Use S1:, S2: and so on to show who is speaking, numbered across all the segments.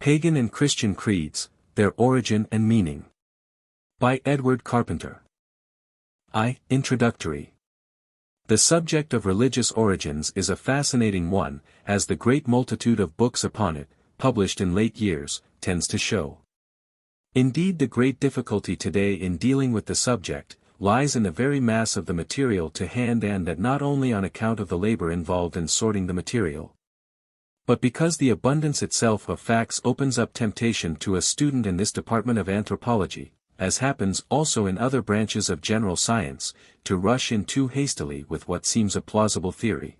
S1: Pagan and Christian Creeds, Their Origin and Meaning. By Edward Carpenter. Introductory. The subject of religious origins is a fascinating one, as the great multitude of books upon it, published in late years, tends to show. Indeed, the great difficulty today in dealing with the subject, lies in the very mass of the material to hand, and that not only on account of the labor involved in sorting the material, but because the abundance itself of facts opens up temptation to a student in this department of anthropology, as happens also in other branches of general science, to rush in too hastily with what seems a plausible theory.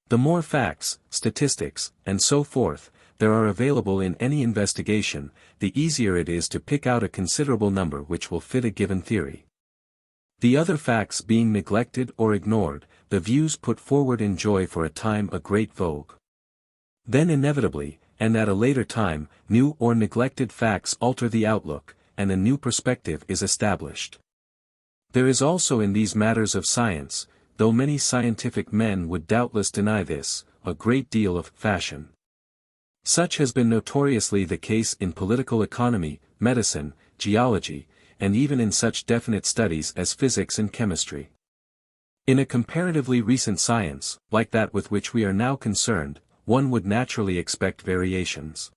S1: The more facts, statistics, and so forth, there are available in any investigation, the easier it is to pick out a considerable number which will fit a given theory. The other facts being neglected or ignored, the views put forward enjoy for a time a great vogue. Then inevitably, and at a later time, new or neglected facts alter the outlook, and a new perspective is established. There is also in these matters of science, though many scientific men would doubtless deny this, a great deal of fashion. Such has been notoriously the case in political economy, medicine, geology, and even in such definite studies as physics and chemistry. In a comparatively recent science, like that with which we are now concerned, one would naturally expect variations.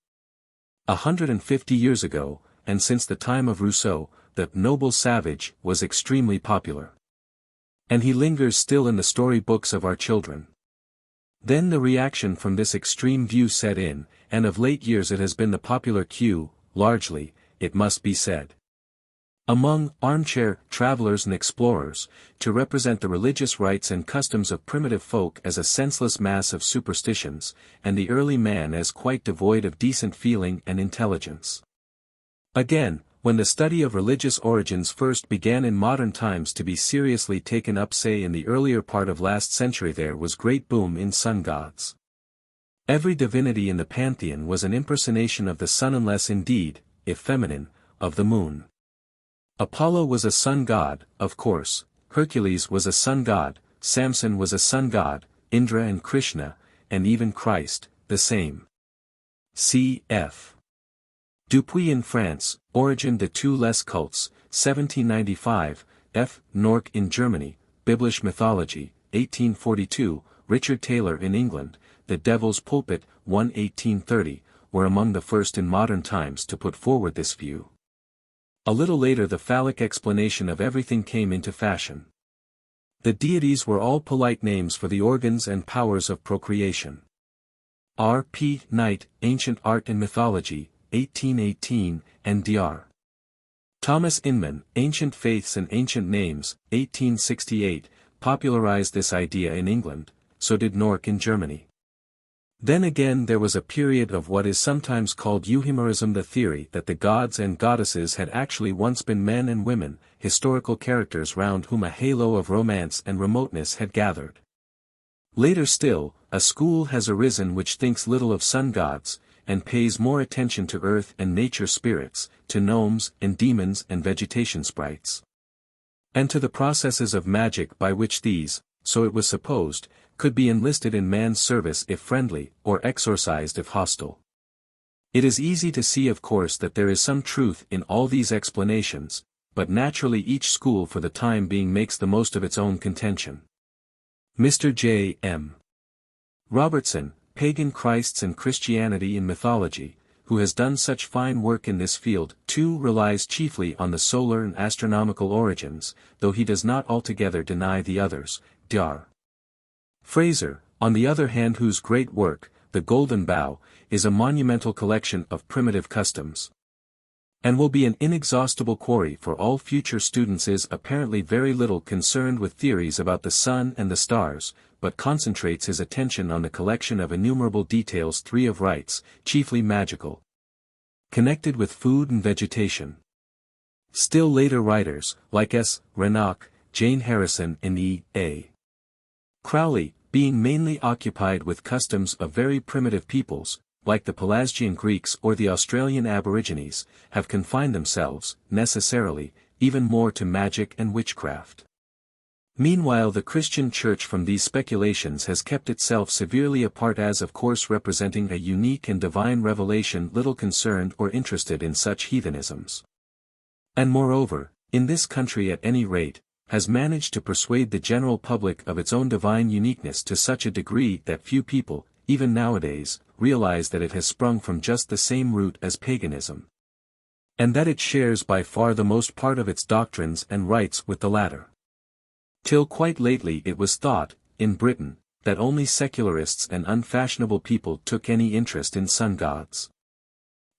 S1: 150 years ago, and since the time of Rousseau, the noble savage was extremely popular. And he lingers still in the story books of our children. Then the reaction from this extreme view set in, and of late years it has been the popular cue, largely, it must be said, among armchair travelers and explorers, to represent the religious rites and customs of primitive folk as a senseless mass of superstitions, and the early man as quite devoid of decent feeling and intelligence. Again, when the study of religious origins first began in modern times to be seriously taken up, say in the earlier part of last century, there was great boom in sun gods. Every divinity in the pantheon was an impersonation of the sun, unless indeed, if feminine, of the moon. Apollo was a sun god, of course, Hercules was a sun god, Samson was a sun god, Indra and Krishna, and even Christ, the same. Cf. Dupuy in France, Origin de tous les cultes, 1795, F. Nork in Germany, Biblish Mythology, 1842, Richard Taylor in England, The Devil's Pulpit, 1830, were among the first in modern times to put forward this view. A little later the phallic explanation of everything came into fashion. The deities were all polite names for the organs and powers of procreation. R. P. Knight, Ancient Art and Mythology, 1818, and Dr. Thomas Inman, Ancient Faiths and Ancient Names, 1868, popularized this idea in England, so did Nork in Germany. Then again there was a period of what is sometimes called euhemerism, the theory that the gods and goddesses had actually once been men and women, historical characters round whom a halo of romance and remoteness had gathered. Later still, a school has arisen which thinks little of sun gods, and pays more attention to earth and nature spirits, to gnomes and demons and vegetation sprites, and to the processes of magic by which these, so it was supposed, could be enlisted in man's service if friendly, or exorcised if hostile. It is easy to see, of course, that there is some truth in all these explanations, but naturally each school for the time being makes the most of its own contention. Mr. J. M. Robertson, Pagan Christs and Christianity in Mythology, who has done such fine work in this field, too relies chiefly on the solar and astronomical origins, though he does not altogether deny the others. Dr. Fraser, on the other hand, whose great work, The Golden Bough, is a monumental collection of primitive customs, and will be an inexhaustible quarry for all future students, is apparently very little concerned with theories about the sun and the stars, but concentrates his attention on the collection of innumerable details, three of rites, chiefly magical, connected with food and vegetation. Still later writers, like S. Renock, Jane Harrison and E. A. Crowley, being mainly occupied with customs of very primitive peoples, like the Pelasgian Greeks or the Australian Aborigines, have confined themselves, necessarily, even more to magic and witchcraft. Meanwhile, the Christian Church from these speculations has kept itself severely apart, as of course representing a unique and divine revelation, little concerned or interested in such heathenisms. And moreover, in this country at any rate, has managed to persuade the general public of its own divine uniqueness to such a degree that few people, even nowadays, realize that it has sprung from just the same root as paganism, and that it shares by far the most part of its doctrines and rites with the latter. Till quite lately it was thought, in Britain, that only secularists and unfashionable people took any interest in sun gods.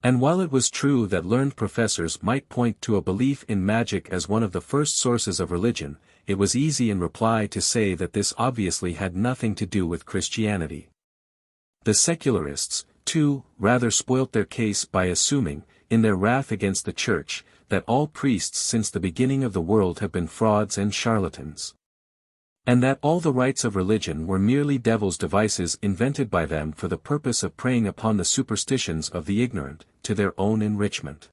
S1: And while it was true that learned professors might point to a belief in magic as one of the first sources of religion, it was easy in reply to say that this obviously had nothing to do with Christianity. The secularists, too, rather spoilt their case by assuming, in their wrath against the Church, that all priests since the beginning of the world have been frauds and charlatans, and that all the rites of religion were merely devil's devices invented by them for the purpose of preying upon the superstitions of the ignorant, to their own enrichment.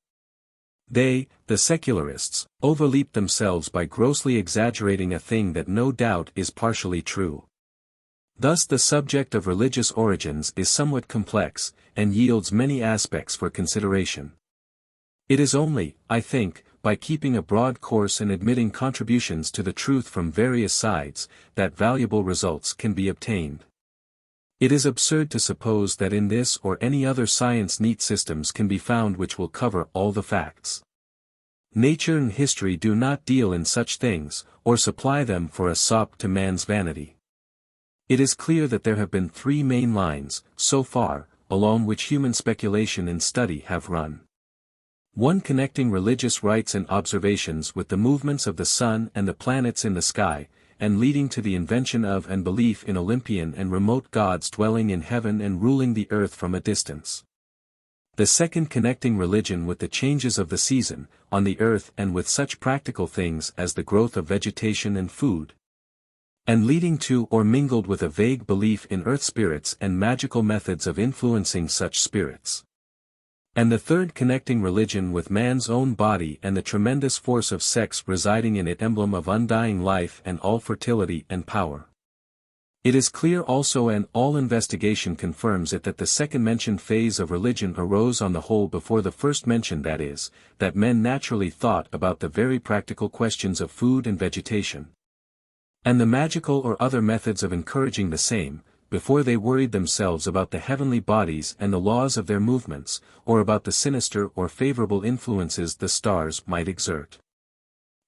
S1: They, the secularists, overleaped themselves by grossly exaggerating a thing that no doubt is partially true. Thus the subject of religious origins is somewhat complex, and yields many aspects for consideration. It is only, I think, by keeping a broad course and admitting contributions to the truth from various sides, that valuable results can be obtained. It is absurd to suppose that in this or any other science neat systems can be found which will cover all the facts. Nature and history do not deal in such things, or supply them for a sop to man's vanity. It is clear that there have been three main lines, so far, along which human speculation and study have run. One connecting religious rites and observations with the movements of the sun and the planets in the sky, and leading to the invention of and belief in Olympian and remote gods dwelling in heaven and ruling the earth from a distance. The second connecting religion with the changes of the season, on the earth, and with such practical things as the growth of vegetation and food, and leading to or mingled with a vague belief in earth spirits and magical methods of influencing such spirits. And the third connecting religion with man's own body and the tremendous force of sex residing in it, emblem of undying life and all fertility and power. It is clear also, and all investigation confirms it, that the second-mentioned phase of religion arose on the whole before the first-mentioned, that is, that men naturally thought about the very practical questions of food and vegetation, and the magical or other methods of encouraging the same, before they worried themselves about the heavenly bodies and the laws of their movements, or about the sinister or favorable influences the stars might exert.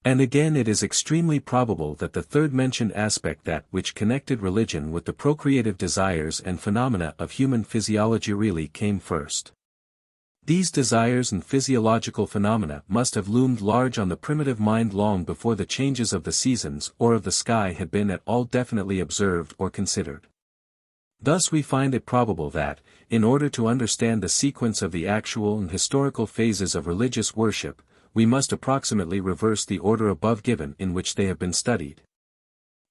S1: And again, it is extremely probable that the third-mentioned aspect, that which connected religion with the procreative desires and phenomena of human physiology, really came first. These desires and physiological phenomena must have loomed large on the primitive mind long before the changes of the seasons or of the sky had been at all definitely observed or considered. Thus we find it probable that, in order to understand the sequence of the actual and historical phases of religious worship, we must approximately reverse the order above given in which they have been studied,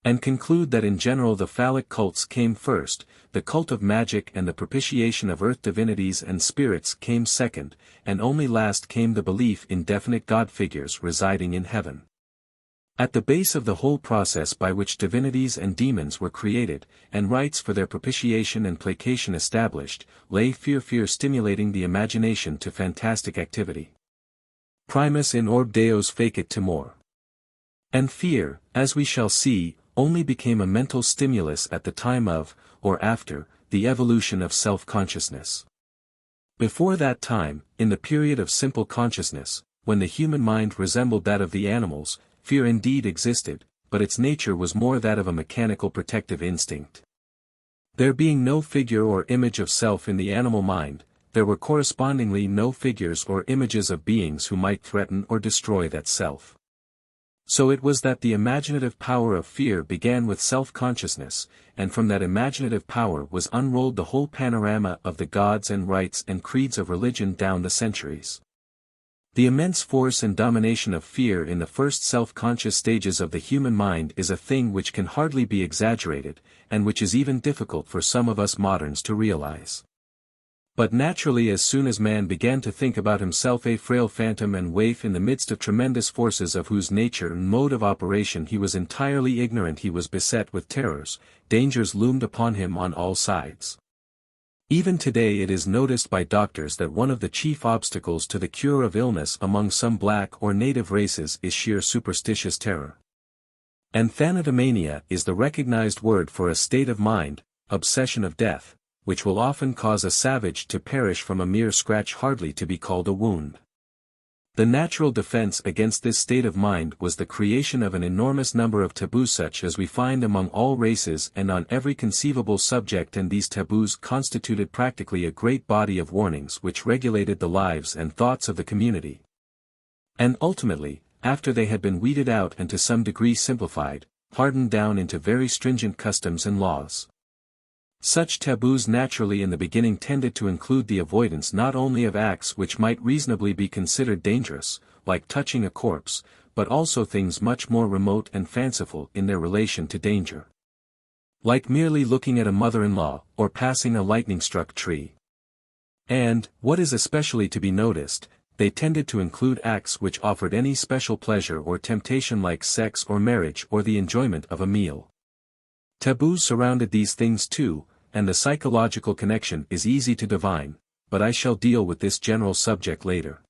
S1: and conclude that in general the phallic cults came first, the cult of magic and the propitiation of earth divinities and spirits came second, and only last came the belief in definite god figures residing in heaven. At the base of the whole process by which divinities and demons were created, and rites for their propitiation and placation established, lay fear stimulating the imagination to fantastic activity. Primus in orb Deos fecit timor. And fear, as we shall see, only became a mental stimulus at the time of, or after, the evolution of self-consciousness. Before that time, in the period of simple consciousness, when the human mind resembled that of the animals, fear indeed existed, but its nature was more that of a mechanical protective instinct. There being no figure or image of self in the animal mind, there were correspondingly no figures or images of beings who might threaten or destroy that self. So it was that the imaginative power of fear began with self-consciousness, and from that imaginative power was unrolled the whole panorama of the gods and rites and creeds of religion down the centuries. The immense force and domination of fear in the first self-conscious stages of the human mind is a thing which can hardly be exaggerated, and which is even difficult for some of us moderns to realize. But naturally, as soon as man began to think about himself a frail phantom and waif in the midst of tremendous forces of whose nature and mode of operation he was entirely ignorant, he was beset with terrors, dangers loomed upon him on all sides. Even today it is noticed by doctors that one of the chief obstacles to the cure of illness among some black or native races is sheer superstitious terror. And thanatomania is the recognized word for a state of mind, obsession of death, which will often cause a savage to perish from a mere scratch hardly to be called a wound. The natural defense against this state of mind was the creation of an enormous number of taboos such as we find among all races and on every conceivable subject, and these taboos constituted practically a great body of warnings which regulated the lives and thoughts of the community. And ultimately, after they had been weeded out and to some degree simplified, hardened down into very stringent customs and laws. Such taboos naturally in the beginning tended to include the avoidance not only of acts which might reasonably be considered dangerous, like touching a corpse, but also things much more remote and fanciful in their relation to danger. Like merely looking at a mother-in-law, or passing a lightning-struck tree. And, what is especially to be noticed, they tended to include acts which offered any special pleasure or temptation like sex or marriage or the enjoyment of a meal. Taboos surrounded these things too, and the psychological connection is easy to divine, but I shall deal with this general subject later.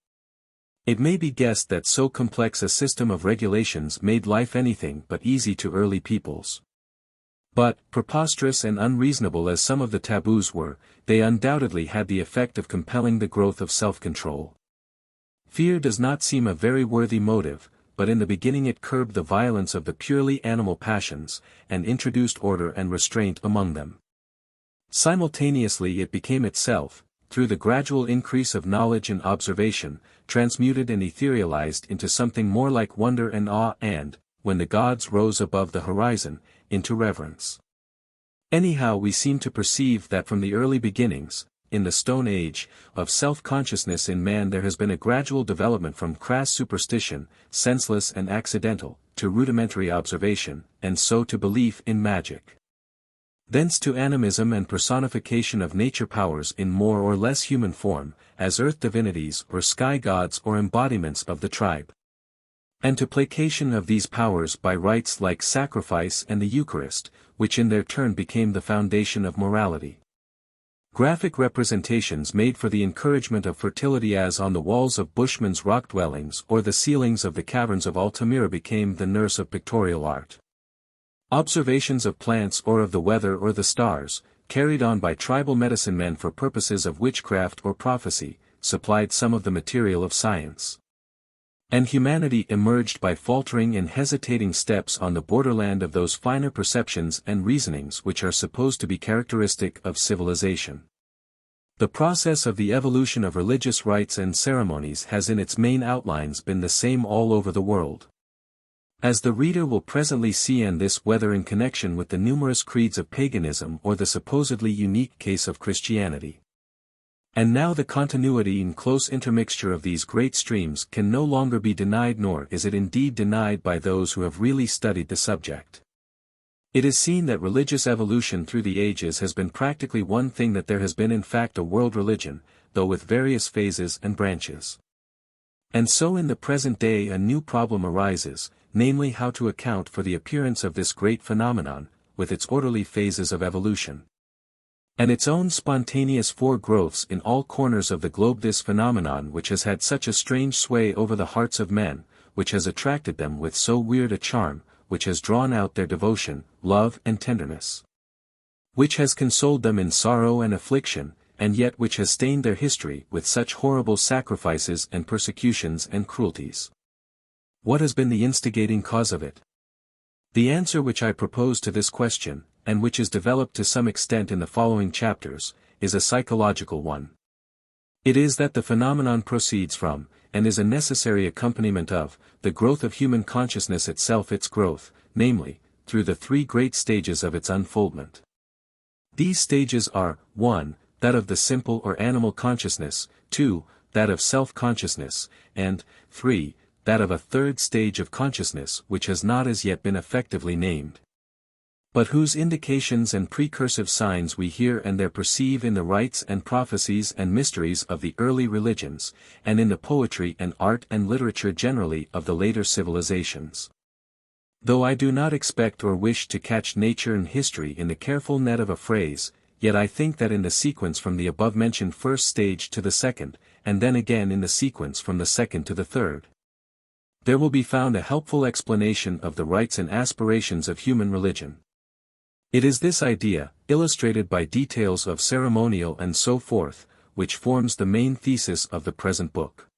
S1: It may be guessed that so complex a system of regulations made life anything but easy to early peoples. But, preposterous and unreasonable as some of the taboos were, they undoubtedly had the effect of compelling the growth of self-control. Fear does not seem a very worthy motive, but in the beginning it curbed the violence of the purely animal passions, and introduced order and restraint among them. Simultaneously it became itself, through the gradual increase of knowledge and observation, transmuted and etherealized into something more like wonder and awe and, when the gods rose above the horizon, into reverence. Anyhow, we seem to perceive that from the early beginnings, in the Stone Age, of self-consciousness in man there has been a gradual development from crass superstition, senseless and accidental, to rudimentary observation, and so to belief in magic. Thence to animism and personification of nature powers in more or less human form, as earth divinities or sky gods or embodiments of the tribe. And to placation of these powers by rites like sacrifice and the Eucharist, which in their turn became the foundation of morality. Graphic representations made for the encouragement of fertility as on the walls of Bushmen's rock dwellings or the ceilings of the caverns of Altamira became the nurse of pictorial art. Observations of plants or of the weather or the stars, carried on by tribal medicine men for purposes of witchcraft or prophecy, supplied some of the material of science. And humanity emerged by faltering and hesitating steps on the borderland of those finer perceptions and reasonings which are supposed to be characteristic of civilization. The process of the evolution of religious rites and ceremonies has in its main outlines been the same all over the world. As the reader will presently see, and this whether in connection with the numerous creeds of paganism or the supposedly unique case of Christianity. And now the continuity and close intermixture of these great streams can no longer be denied, nor is it indeed denied by those who have really studied the subject. It is seen that religious evolution through the ages has been practically one thing, that there has been in fact a world religion, though with various phases and branches. And so in the present day a new problem arises, namely how to account for the appearance of this great phenomenon, with its orderly phases of evolution. And its own spontaneous foregrowths in all corners of the globe, this phenomenon which has had such a strange sway over the hearts of men, which has attracted them with so weird a charm, which has drawn out their devotion, love and tenderness. Which has consoled them in sorrow and affliction, and yet which has stained their history with such horrible sacrifices and persecutions and cruelties. What has been the instigating cause of it? The answer which I propose to this question, and which is developed to some extent in the following chapters, is a psychological one. It is that the phenomenon proceeds from, and is a necessary accompaniment of, the growth of human consciousness itself, its growth, namely, through the three great stages of its unfoldment. These stages are, 1, that of the simple or animal consciousness, 2, that of self-consciousness, and, 3, that of a third stage of consciousness which has not as yet been effectively named. but whose indications and precursive signs we here and there perceive in the rites and prophecies and mysteries of the early religions, and in the poetry and art and literature generally of the later civilizations. Though I do not expect or wish to catch nature and history in the careful net of a phrase, yet I think that in the sequence from the above-mentioned first stage to the second, and then again in the sequence from the second to the third, there will be found a helpful explanation of the rites and aspirations of human religion. It is this idea, illustrated by details of ceremonial and so forth, which forms the main thesis of the present book.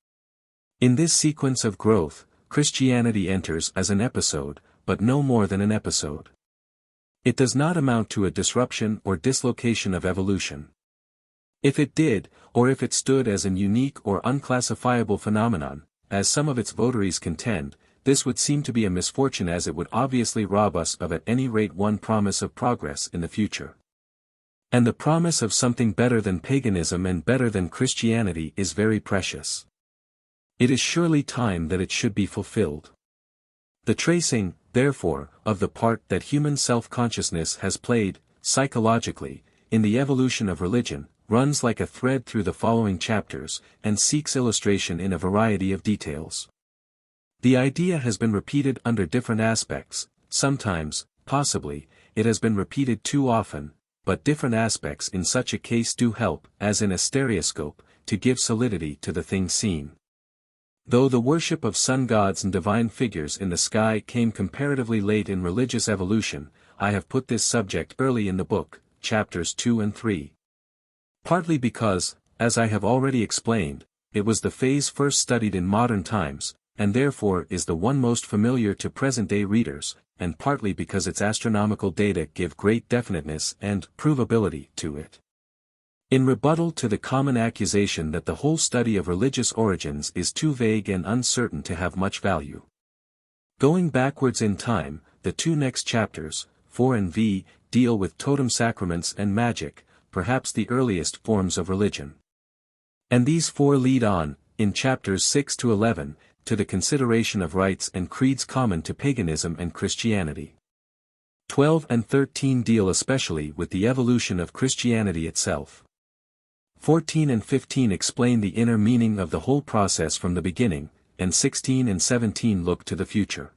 S1: In this sequence of growth, Christianity enters as an episode, but no more than an episode. It does not amount to a disruption or dislocation of evolution. If it did, or if it stood as an unique or unclassifiable phenomenon, as some of its votaries contend, this would seem to be a misfortune, as it would obviously rob us of at any rate one promise of progress in the future. And the promise of something better than paganism and better than Christianity is very precious. It is surely time that it should be fulfilled. The tracing, therefore, of the part that human self-consciousness has played, psychologically, in the evolution of religion, runs like a thread through the following chapters, and seeks illustration in a variety of details. The idea has been repeated under different aspects, sometimes, possibly, it has been repeated too often, but different aspects in such a case do help, as in a stereoscope, to give solidity to the thing seen. Though the worship of sun gods and divine figures in the sky came comparatively late in religious evolution, I have put this subject early in the book, chapters 2 and 3. Partly because, as I have already explained, it was the phase first studied in modern times, and therefore is the one most familiar to present-day readers, and partly because its astronomical data give great definiteness and provability to it. In rebuttal to the common accusation that the whole study of religious origins is too vague and uncertain to have much value. Going backwards in time, the two next chapters, 4 and V, deal with totem-sacraments and magic, perhaps the earliest forms of religion. And these four lead on, in chapters 6 to 11, to the consideration of rites and creeds common to paganism and Christianity. 12 and 13 deal especially with the evolution of Christianity itself. 14 and 15 explain the inner meaning of the whole process from the beginning, and 16 and 17 look to the future.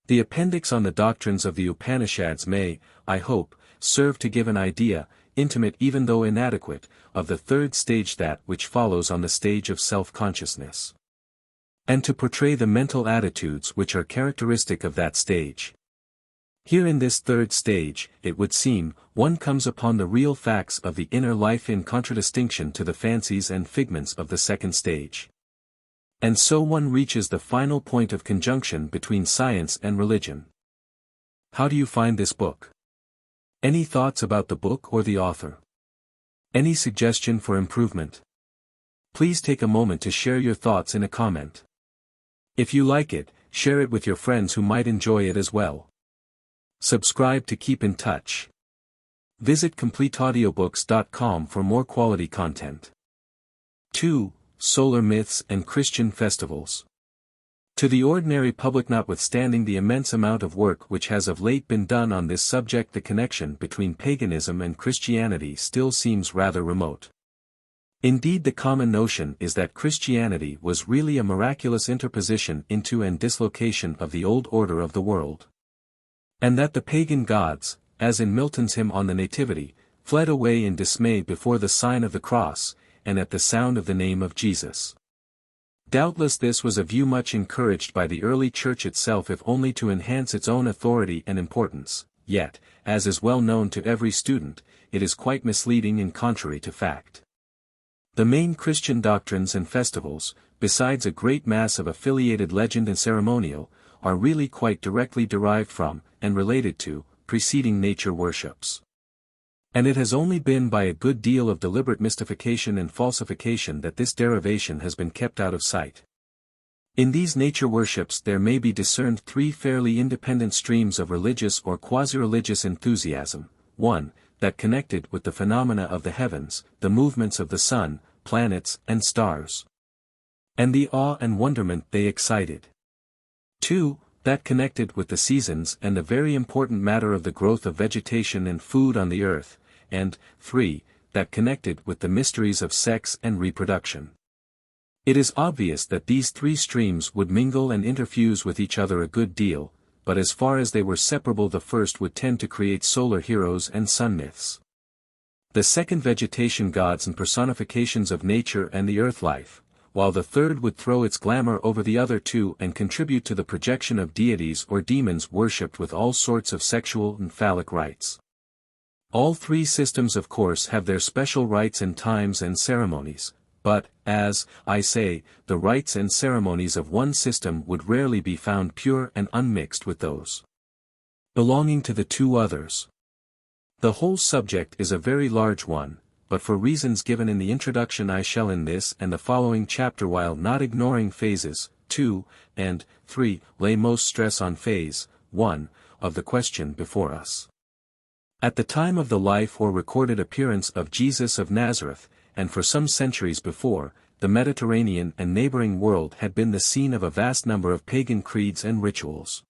S1: The appendix on the doctrines of the Upanishads may, I hope, serve to give an idea, intimate even though inadequate, of the third stage, that which follows on the stage of self-consciousness, and to portray the mental attitudes which are characteristic of that stage. Here in this third stage, it would seem, one comes upon the real facts of the inner life in contradistinction to the fancies and figments of the second stage. And so one reaches the final point of conjunction between science and religion. How do you find this book? Any thoughts about the book or the author? Any suggestion for improvement? Please take a moment to share your thoughts in a comment. If you like it, share it with your friends who might enjoy it as well. Subscribe to keep in touch. Visit CompleteAudiobooks.com for more quality content. 2. Solar Myths and Christian Festivals. To the ordinary public, notwithstanding the immense amount of work which has of late been done on this subject, the connection between paganism and Christianity still seems rather remote. Indeed, the common notion is that Christianity was really a miraculous interposition into and dislocation of the old order of the world. And that the pagan gods, as in Milton's hymn on the Nativity, fled away in dismay before the sign of the cross, and at the sound of the name of Jesus. Doubtless this was a view much encouraged by the early Church itself, if only to enhance its own authority and importance, yet, as is well known to every student, it is quite misleading and contrary to fact. The main Christian doctrines and festivals, besides a great mass of affiliated legend and ceremonial, are really quite directly derived from, and related to, preceding nature worships. And it has only been by a good deal of deliberate mystification and falsification that this derivation has been kept out of sight. In these nature worships there may be discerned three fairly independent streams of religious or quasi-religious enthusiasm: 1, that connected with the phenomena of the heavens, the movements of the sun, planets, and stars, and the awe and wonderment they excited. 2, that connected with the seasons and the very important matter of the growth of vegetation and food on the earth, and 3, that connected with the mysteries of sex and reproduction. It is obvious that these 3 streams would mingle and interfuse with each other a good deal, but as far as they were separable, the first would tend to create solar heroes and sun myths. The second, vegetation gods and personifications of nature and the earth life, while the third would throw its glamour over the other 2 and contribute to the projection of deities or demons worshipped with all sorts of sexual and phallic rites. All 3 systems of course have their special rites and times and ceremonies, but, as I say, the rites and ceremonies of one system would rarely be found pure and unmixed with those belonging to the 2 others. The whole subject is a very large one, but for reasons given in the introduction I shall in this and the following chapter, while not ignoring phases 2 and 3, lay most stress on phase 1 of the question before us. At the time of the life or recorded appearance of Jesus of Nazareth, and for some centuries before, the Mediterranean and neighboring world had been the scene of a vast number of pagan creeds and rituals.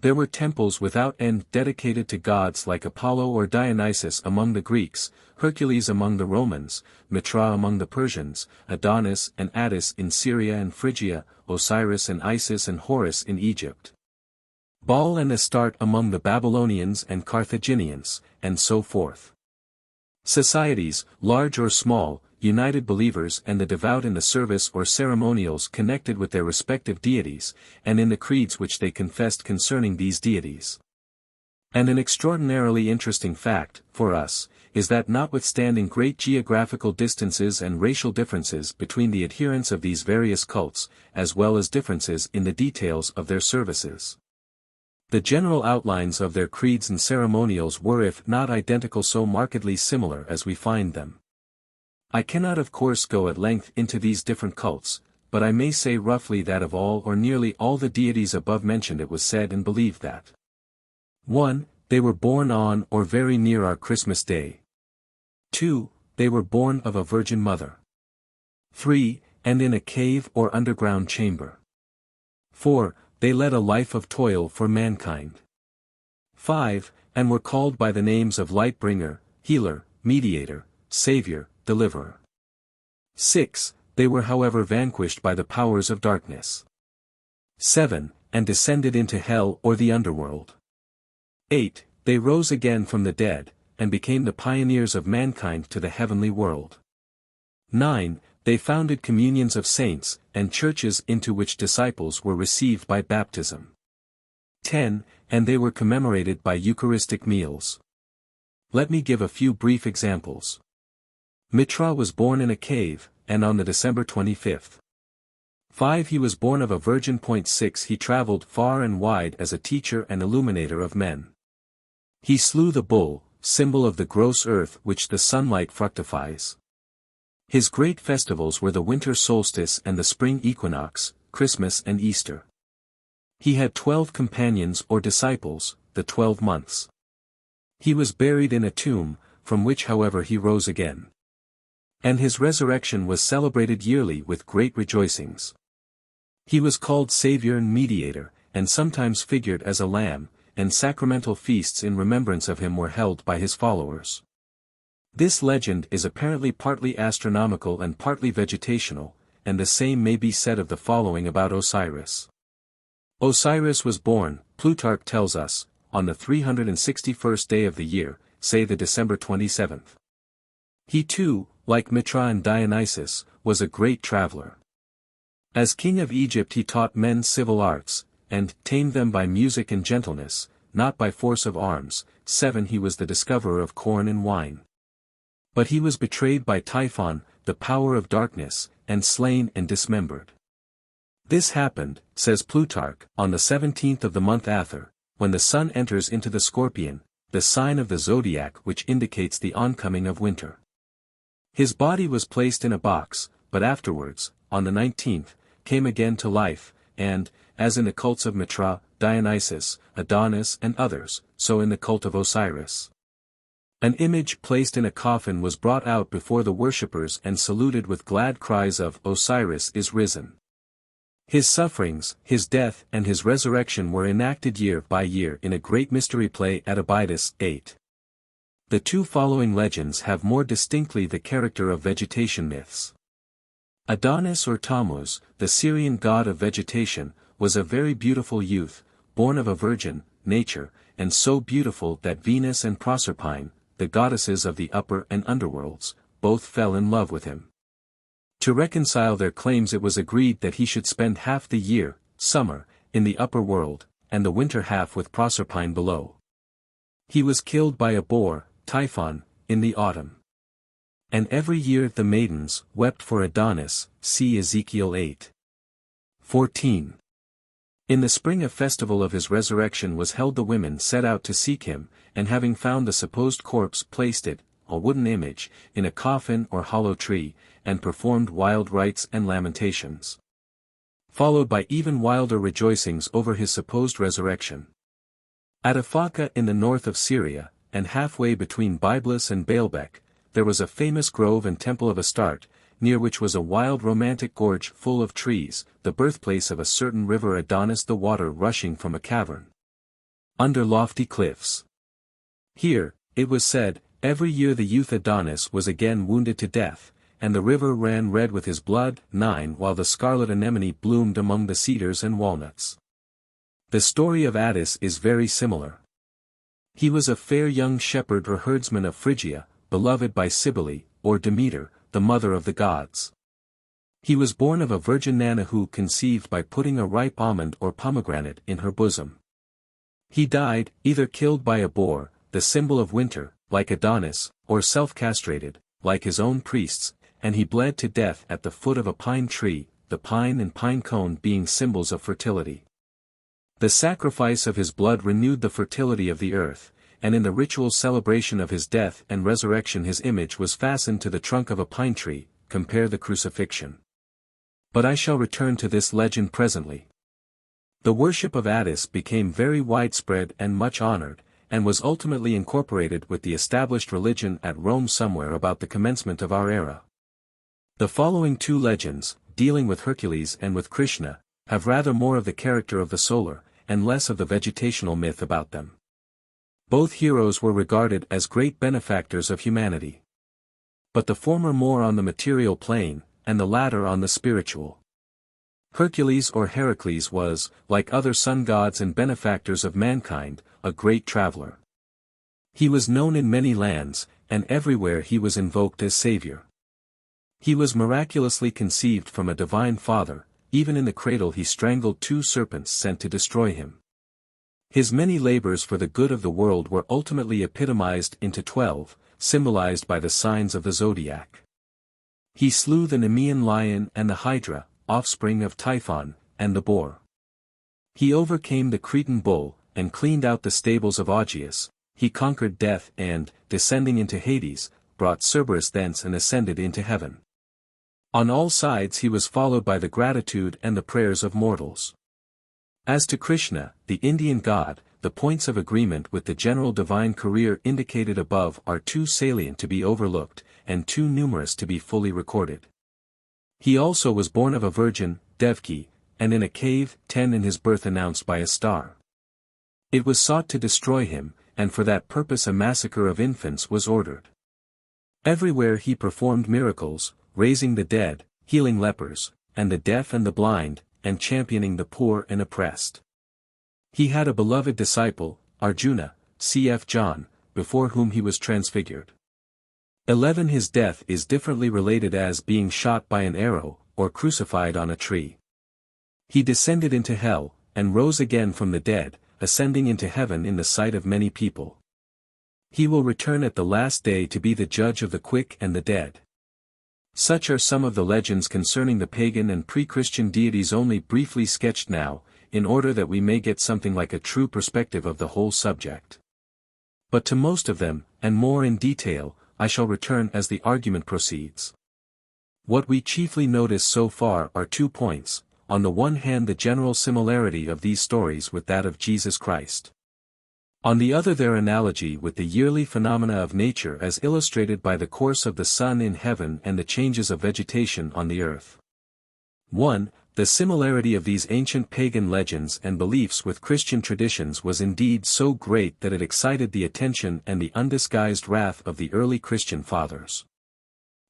S1: There were temples without end dedicated to gods like Apollo or Dionysus among the Greeks, Hercules among the Romans, Mitra among the Persians, Adonis and Attis in Syria and Phrygia, Osiris and Isis and Horus in Egypt, Baal and Astarte among the Babylonians and Carthaginians, and so forth. Societies, large or small, united believers and the devout in the service or ceremonials connected with their respective deities, and in the creeds which they confessed concerning these deities. And an extraordinarily interesting fact, for us, is that notwithstanding great geographical distances and racial differences between the adherents of these various cults, as well as differences in the details of their services, the general outlines of their creeds and ceremonials were, if not identical, so markedly similar as we find them. I cannot of course go at length into these different cults, but I may say roughly that of all or nearly all the deities above mentioned it was said and believed that 1. They were born on or very near our Christmas day. 2. They were born of a Virgin Mother. 3. And in a cave or underground chamber. 4. They led a life of toil for mankind. 5. And were called by the names of Light-bringer, Healer, Mediator, Saviour, Deliverer. 6. They were however vanquished by the powers of darkness. 7. And descended into hell or the underworld. 8. They rose again from the dead, and became the pioneers of mankind to the heavenly world. 9. They founded communions of saints, and churches into which disciples were received by baptism. 10. And they were commemorated by Eucharistic meals. Let me give a few brief examples. Mitra was born in a cave, and on the December 25th. 5. He was born of a virgin. 6. He traveled far and wide as a teacher and illuminator of men. He slew the bull, symbol of the gross earth which the sunlight fructifies. His great festivals were the winter solstice and the spring equinox, Christmas and Easter. He had 12 companions or disciples, the 12 months. He was buried in a tomb, from which however he rose again. And his resurrection was celebrated yearly with great rejoicings. He was called Saviour and Mediator, and sometimes figured as a lamb, and sacramental feasts in remembrance of him were held by his followers. This legend is apparently partly astronomical and partly vegetational, and the same may be said of the following about Osiris. Osiris was born, Plutarch tells us, on the 361st day of the year, say the December 27th. He too, like Mitra and Dionysus, was a great traveler. As king of Egypt he taught men civil arts, and tamed them by music and gentleness, not by force of arms. 7. He was the discoverer of corn and wine. But he was betrayed by Typhon, the power of darkness, and slain and dismembered. This happened, says Plutarch, on the 17th of the month Athyr, when the sun enters into the Scorpion, the sign of the zodiac which indicates the oncoming of winter. His body was placed in a box, but afterwards, on the 19th, came again to life, and, as in the cults of Mitra, Dionysus, Adonis and others, so in the cult of Osiris. An image placed in a coffin was brought out before the worshippers and saluted with glad cries of "Osiris is risen." His sufferings, his death and his resurrection were enacted year by year in a great mystery play at Abydos, VIII. The two following legends have more distinctly the character of vegetation myths. Adonis or Tammuz, the Syrian god of vegetation, was a very beautiful youth, born of a virgin, nature, and so beautiful that Venus and Proserpine, the goddesses of the upper and underworlds, both fell in love with him. To reconcile their claims it was agreed that he should spend half the year, summer, in the upper world, and the winter half with Proserpine below. He was killed by a boar, Typhon, in the autumn. And every year the maidens wept for Adonis, see Ezekiel 8:14. In the spring a festival of his resurrection was held. The women set out to seek him, and having found the supposed corpse placed it, a wooden image, in a coffin or hollow tree, and performed wild rites and lamentations. Followed by even wilder rejoicings over his supposed resurrection. At Afaka in the north of Syria, and halfway between Byblos and Baalbek, there was a famous grove and temple of Astarte, near which was a wild romantic gorge full of trees, the birthplace of a certain river Adonis, the water rushing from a cavern under lofty cliffs. Here, it was said, every year the youth Adonis was again wounded to death, and the river ran red with his blood. 9 While the scarlet anemone bloomed among the cedars and walnuts. The story of Attis is very similar. He was a fair young shepherd or herdsman of Phrygia, beloved by Cybele, or Demeter, the mother of the gods. He was born of a virgin Nana who conceived by putting a ripe almond or pomegranate in her bosom. He died, either killed by a boar, the symbol of winter, like Adonis, or self-castrated, like his own priests, and he bled to death at the foot of a pine tree, the pine and pine cone being symbols of fertility. The sacrifice of his blood renewed the fertility of the earth, and in the ritual celebration of his death and resurrection his image was fastened to the trunk of a pine tree, compare the crucifixion. But I shall return to this legend presently. The worship of Attis became very widespread and much honored, and was ultimately incorporated with the established religion at Rome somewhere about the commencement of our era. The following two legends, dealing with Hercules and with Krishna, have rather more of the character of the solar, and less of the vegetational myth about them. Both heroes were regarded as great benefactors of humanity. But the former more on the material plane, and the latter on the spiritual. Hercules or Heracles was, like other sun gods and benefactors of mankind, a great traveler. He was known in many lands, and everywhere he was invoked as savior. He was miraculously conceived from a divine father, even in the cradle he strangled 2 serpents sent to destroy him. His many labors for the good of the world were ultimately epitomized into 12, symbolized by the signs of the zodiac. He slew the Nemean lion and the hydra, offspring of Typhon, and the boar. He overcame the Cretan bull, and cleaned out the stables of Augeas. He conquered death and, descending into Hades, brought Cerberus thence and ascended into heaven. On all sides he was followed by the gratitude and the prayers of mortals. As to Krishna, the Indian god, the points of agreement with the general divine career indicated above are too salient to be overlooked, and too numerous to be fully recorded. He also was born of a virgin, Devki, and in a cave, 10 in his birth announced by a star. It was sought to destroy him, and for that purpose a massacre of infants was ordered. Everywhere he performed miracles, raising the dead, healing lepers, and the deaf and the blind, and championing the poor and oppressed. He had a beloved disciple, Arjuna, cf. John, before whom he was transfigured. 11 His death is differently related as being shot by an arrow, or crucified on a tree. He descended into hell, and rose again from the dead, ascending into heaven in the sight of many people. He will return at the last day to be the judge of the quick and the dead. Such are some of the legends concerning the pagan and pre-Christian deities, only briefly sketched now, in order that we may get something like a true perspective of the whole subject. But to most of them, and more in detail, I shall return as the argument proceeds. What we chiefly notice so far are 2 points, on the one hand the general similarity of these stories with that of Jesus Christ. On the other their analogy with the yearly phenomena of nature as illustrated by the course of the sun in heaven and the changes of vegetation on the earth. 1. The similarity of these ancient pagan legends and beliefs with Christian traditions was indeed so great that it excited the attention and the undisguised wrath of the early Christian fathers.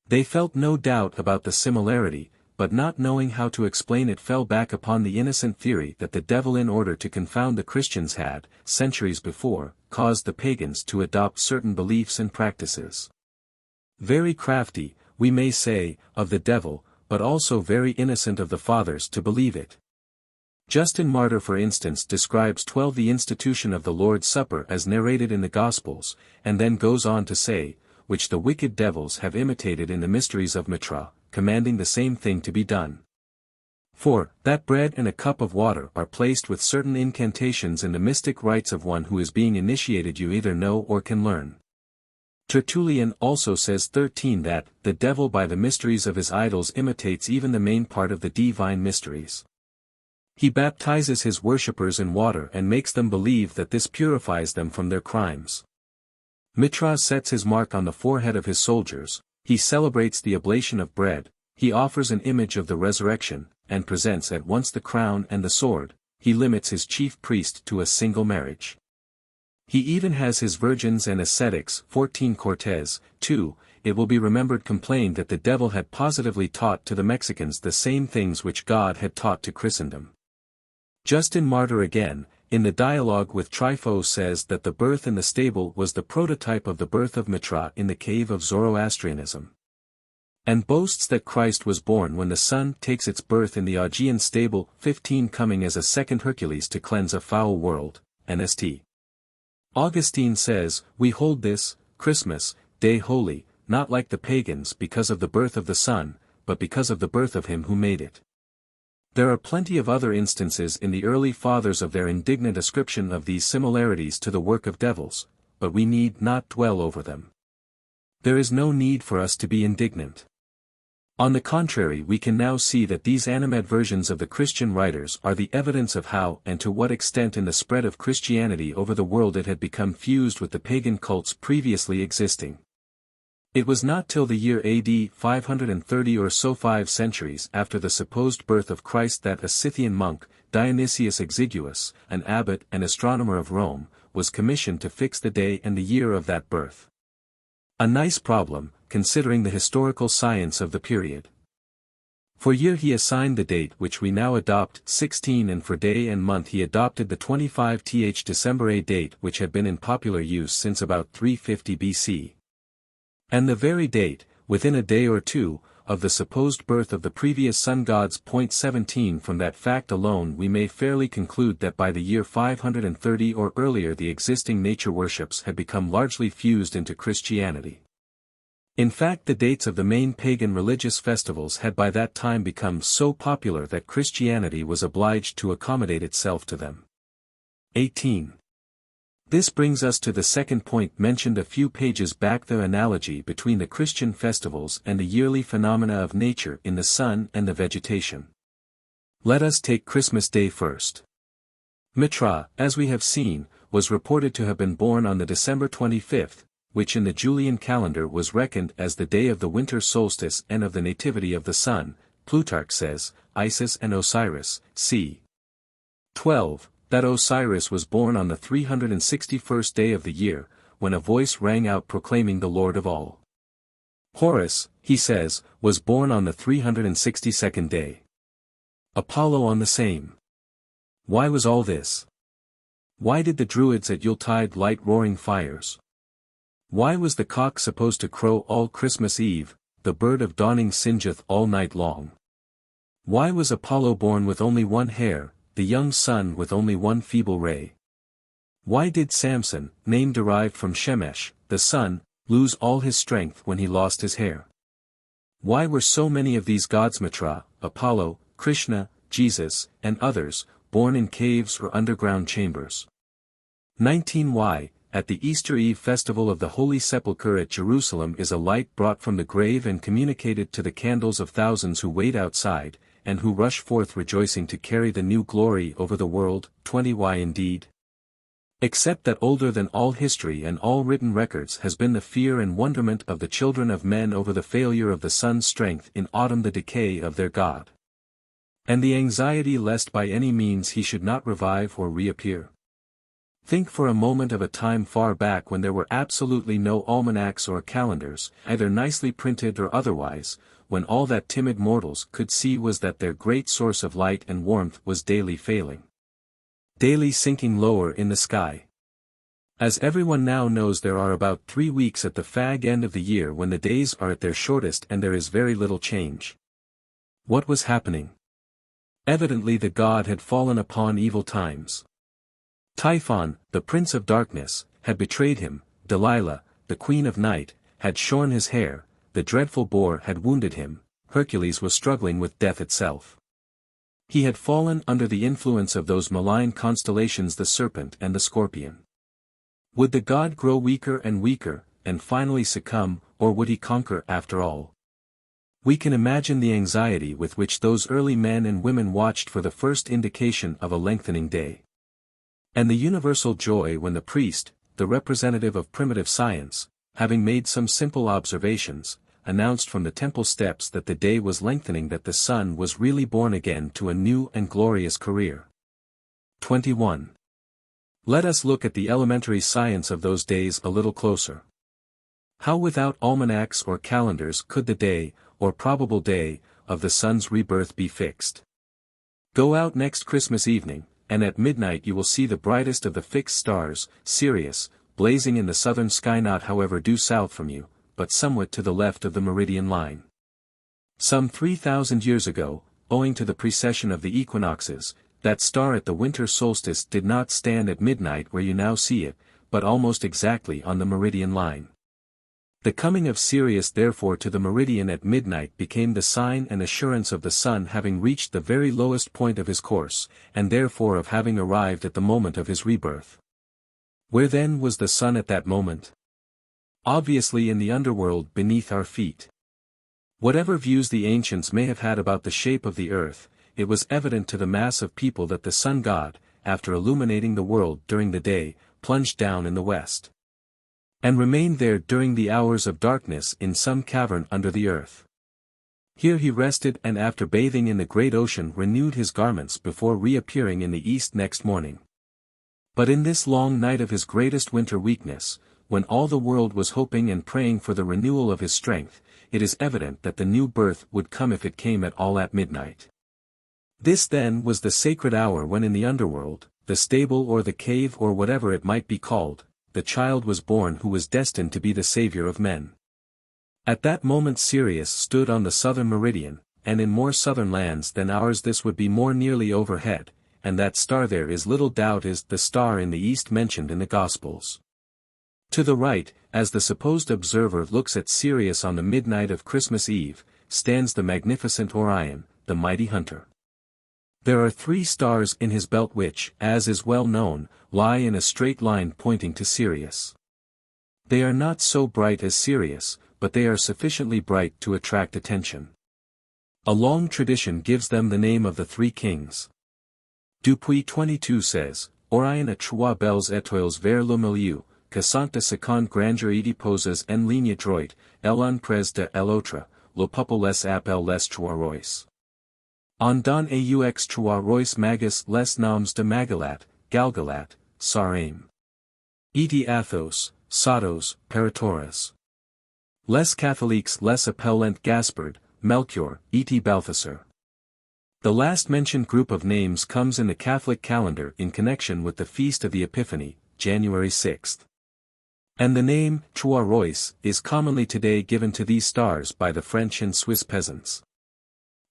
S1: They felt no doubt about the similarity, but not knowing how to explain it fell back upon the innocent theory that the devil, in order to confound the Christians, had, centuries before, caused the pagans to adopt certain beliefs and practices. Very crafty, we may say, of the devil, but also very innocent of the fathers to believe it. Justin Martyr, for instance, describes 12 the institution of the Lord's Supper as narrated in the Gospels, and then goes on to say, which the wicked devils have imitated in the mysteries of Mitra, commanding the same thing to be done. For, that bread and a cup of water are placed with certain incantations in the mystic rites of one who is being initiated, you either know or can learn. Tertullian also says 13 that, the devil by the mysteries of his idols imitates even the main part of the divine mysteries. He baptizes his worshippers in water and makes them believe that this purifies them from their crimes. Mitra sets his mark on the forehead of his soldiers, he celebrates the oblation of bread, he offers an image of the resurrection, and presents at once the crown and the sword, he limits his chief priest to a single marriage. He even has his virgins and ascetics. 14 Cortes, 2, it will be remembered, complained that the devil had positively taught to the Mexicans the same things which God had taught to Christendom. Justin Martyr again, in the dialogue with Trypho, says that the birth in the stable was the prototype of the birth of Mitra in the cave of Zoroastrianism. And boasts that Christ was born when the sun takes its birth in the Augean stable. 15 coming as a second Hercules to cleanse a foul world, and St. Augustine says, we hold this, Christmas, day holy, not like the pagans because of the birth of the sun, but because of the birth of him who made it. There are plenty of other instances in the early fathers of their indignant ascription of these similarities to the work of devils, but we need not dwell over them. There is no need for us to be indignant. On the contrary, we can now see that these animadversions of the Christian writers are the evidence of how and to what extent in the spread of Christianity over the world it had become fused with the pagan cults previously existing. It was not till the year AD 530 or so, 5 centuries after the supposed birth of Christ, that a Scythian monk, Dionysius Exiguus, an abbot and astronomer of Rome, was commissioned to fix the day and the year of that birth. A nice problem, considering the historical science of the period. For year he assigned the date which we now adopt, 16, and for day and month he adopted the 25th December date which had been in popular use since about 350 BC. And the very date, within a day or two, of the supposed birth of the previous sun gods. 17 From that fact alone we may fairly conclude that by the year 530 or earlier the existing nature worships had become largely fused into Christianity. In fact, the dates of the main pagan religious festivals had by that time become so popular that Christianity was obliged to accommodate itself to them. 18. This brings us to the second point mentioned a few pages back, the analogy between the Christian festivals and the yearly phenomena of nature in the sun and the vegetation. Let us take Christmas Day first. Mitra, as we have seen, was reported to have been born on the December 25th, which in the Julian calendar was reckoned as the day of the winter solstice and of the nativity of the sun. Plutarch says, Isis and Osiris, c. 12, that Osiris was born on the 361st day of the year, when a voice rang out proclaiming the Lord of all. Horus, he says, was born on the 362nd day. Apollo on the same. Why was all this? Why did the Druids at Yuletide light roaring fires? Why was the cock supposed to crow all Christmas Eve, the bird of dawning singeth all night long? Why was Apollo born with only one hair, the young sun with only one feeble ray? Why did Samson, name derived from Shemesh, the sun, lose all his strength when he lost his hair? Why were so many of these gods, Mitra, Apollo, Krishna, Jesus, and others, born in caves or underground chambers? 19. Why, at the Easter Eve festival of the Holy Sepulchre at Jerusalem, is a light brought from the grave and communicated to the candles of thousands who wait outside, and who rush forth rejoicing to carry the new glory over the world? 20. Why indeed? Except that older than all history and all written records has been the fear and wonderment of the children of men over the failure of the sun's strength in autumn, the decay of their God. And the anxiety lest by any means he should not revive or reappear. Think for a moment of a time far back when there were absolutely no almanacs or calendars, either nicely printed or otherwise, when all that timid mortals could see was that their great source of light and warmth was daily failing. Daily sinking lower in the sky. As everyone now knows, there are about 3 weeks at the fag end of the year when the days are at their shortest and there is very little change. What was happening? Evidently the god had fallen upon evil times. Typhon, the prince of darkness, had betrayed him, Delilah, the queen of night, had shorn his hair, the dreadful boar had wounded him, Hercules was struggling with death itself. He had fallen under the influence of those malign constellations, the serpent and the scorpion. Would the god grow weaker and finally succumb, or would he conquer after all? We can imagine the anxiety with which those early men and women watched for the first indication of a lengthening day. And the universal joy when the priest, the representative of primitive science, having made some simple observations, announced from the temple steps that the day was lengthening, that the sun was really born again to a new and glorious career. 21. Let us look at the elementary science of those days a little closer. How without almanacs or calendars could the day, or probable day, of the sun's rebirth be fixed? Go out next Christmas evening, and at midnight you will see the brightest of the fixed stars, Sirius, blazing in the southern sky, not however due south from you, but somewhat to the left of the meridian line. Some 3,000 years ago, owing to the precession of the equinoxes, that star at the winter solstice did not stand at midnight where you now see it, but almost exactly on the meridian line. The coming of Sirius therefore to the meridian at midnight became the sign and assurance of the sun having reached the very lowest point of his course, and therefore of having arrived at the moment of his rebirth. Where then was the sun at that moment? Obviously in the underworld beneath our feet. Whatever views the ancients may have had about the shape of the earth, it was evident to the mass of people that the sun god, after illuminating the world during the day, plunged down in the west, and remained there during the hours of darkness in some cavern under the earth. Here he rested, and after bathing in the great ocean renewed his garments before reappearing in the east next morning. But in this long night of his greatest winter weakness, when all the world was hoping and praying for the renewal of his strength, it is evident that the new birth would come if it came at all at midnight. This then was the sacred hour when in the underworld, the stable or the cave or whatever it might be called, the child was born who was destined to be the Saviour of men. At that moment Sirius stood on the southern meridian, and in more southern lands than ours this would be more nearly overhead, and that star there is little doubt is the star in the east mentioned in the Gospels. To the right, as the supposed observer looks at Sirius on the midnight of Christmas Eve, stands the magnificent Orion, the mighty hunter. There are 3 stars in his belt which, as is well known, lie in a straight line pointing to Sirius. They are not so bright as Sirius, but they are sufficiently bright to attract attention. A long tradition gives them the name of the 3 kings. Dupuis 22 says, Orion a trois belles étoiles vers le milieu, que sont de seconde grandeur et poses en ligne droite, l'un près de l'autre, le peuple les appelle les trois rois. On don aux trois rois magus les noms de Magalat, Galgalat, Saraim. Et Athos, Satos, Paratoras. Les Catholiques les appellent Gaspard, Melchior, et Balthasar. The last mentioned group of names comes in the Catholic calendar in connection with the Feast of the Epiphany, January 6th. And the name, Trois Rois, is commonly today given to these stars by the French and Swiss peasants.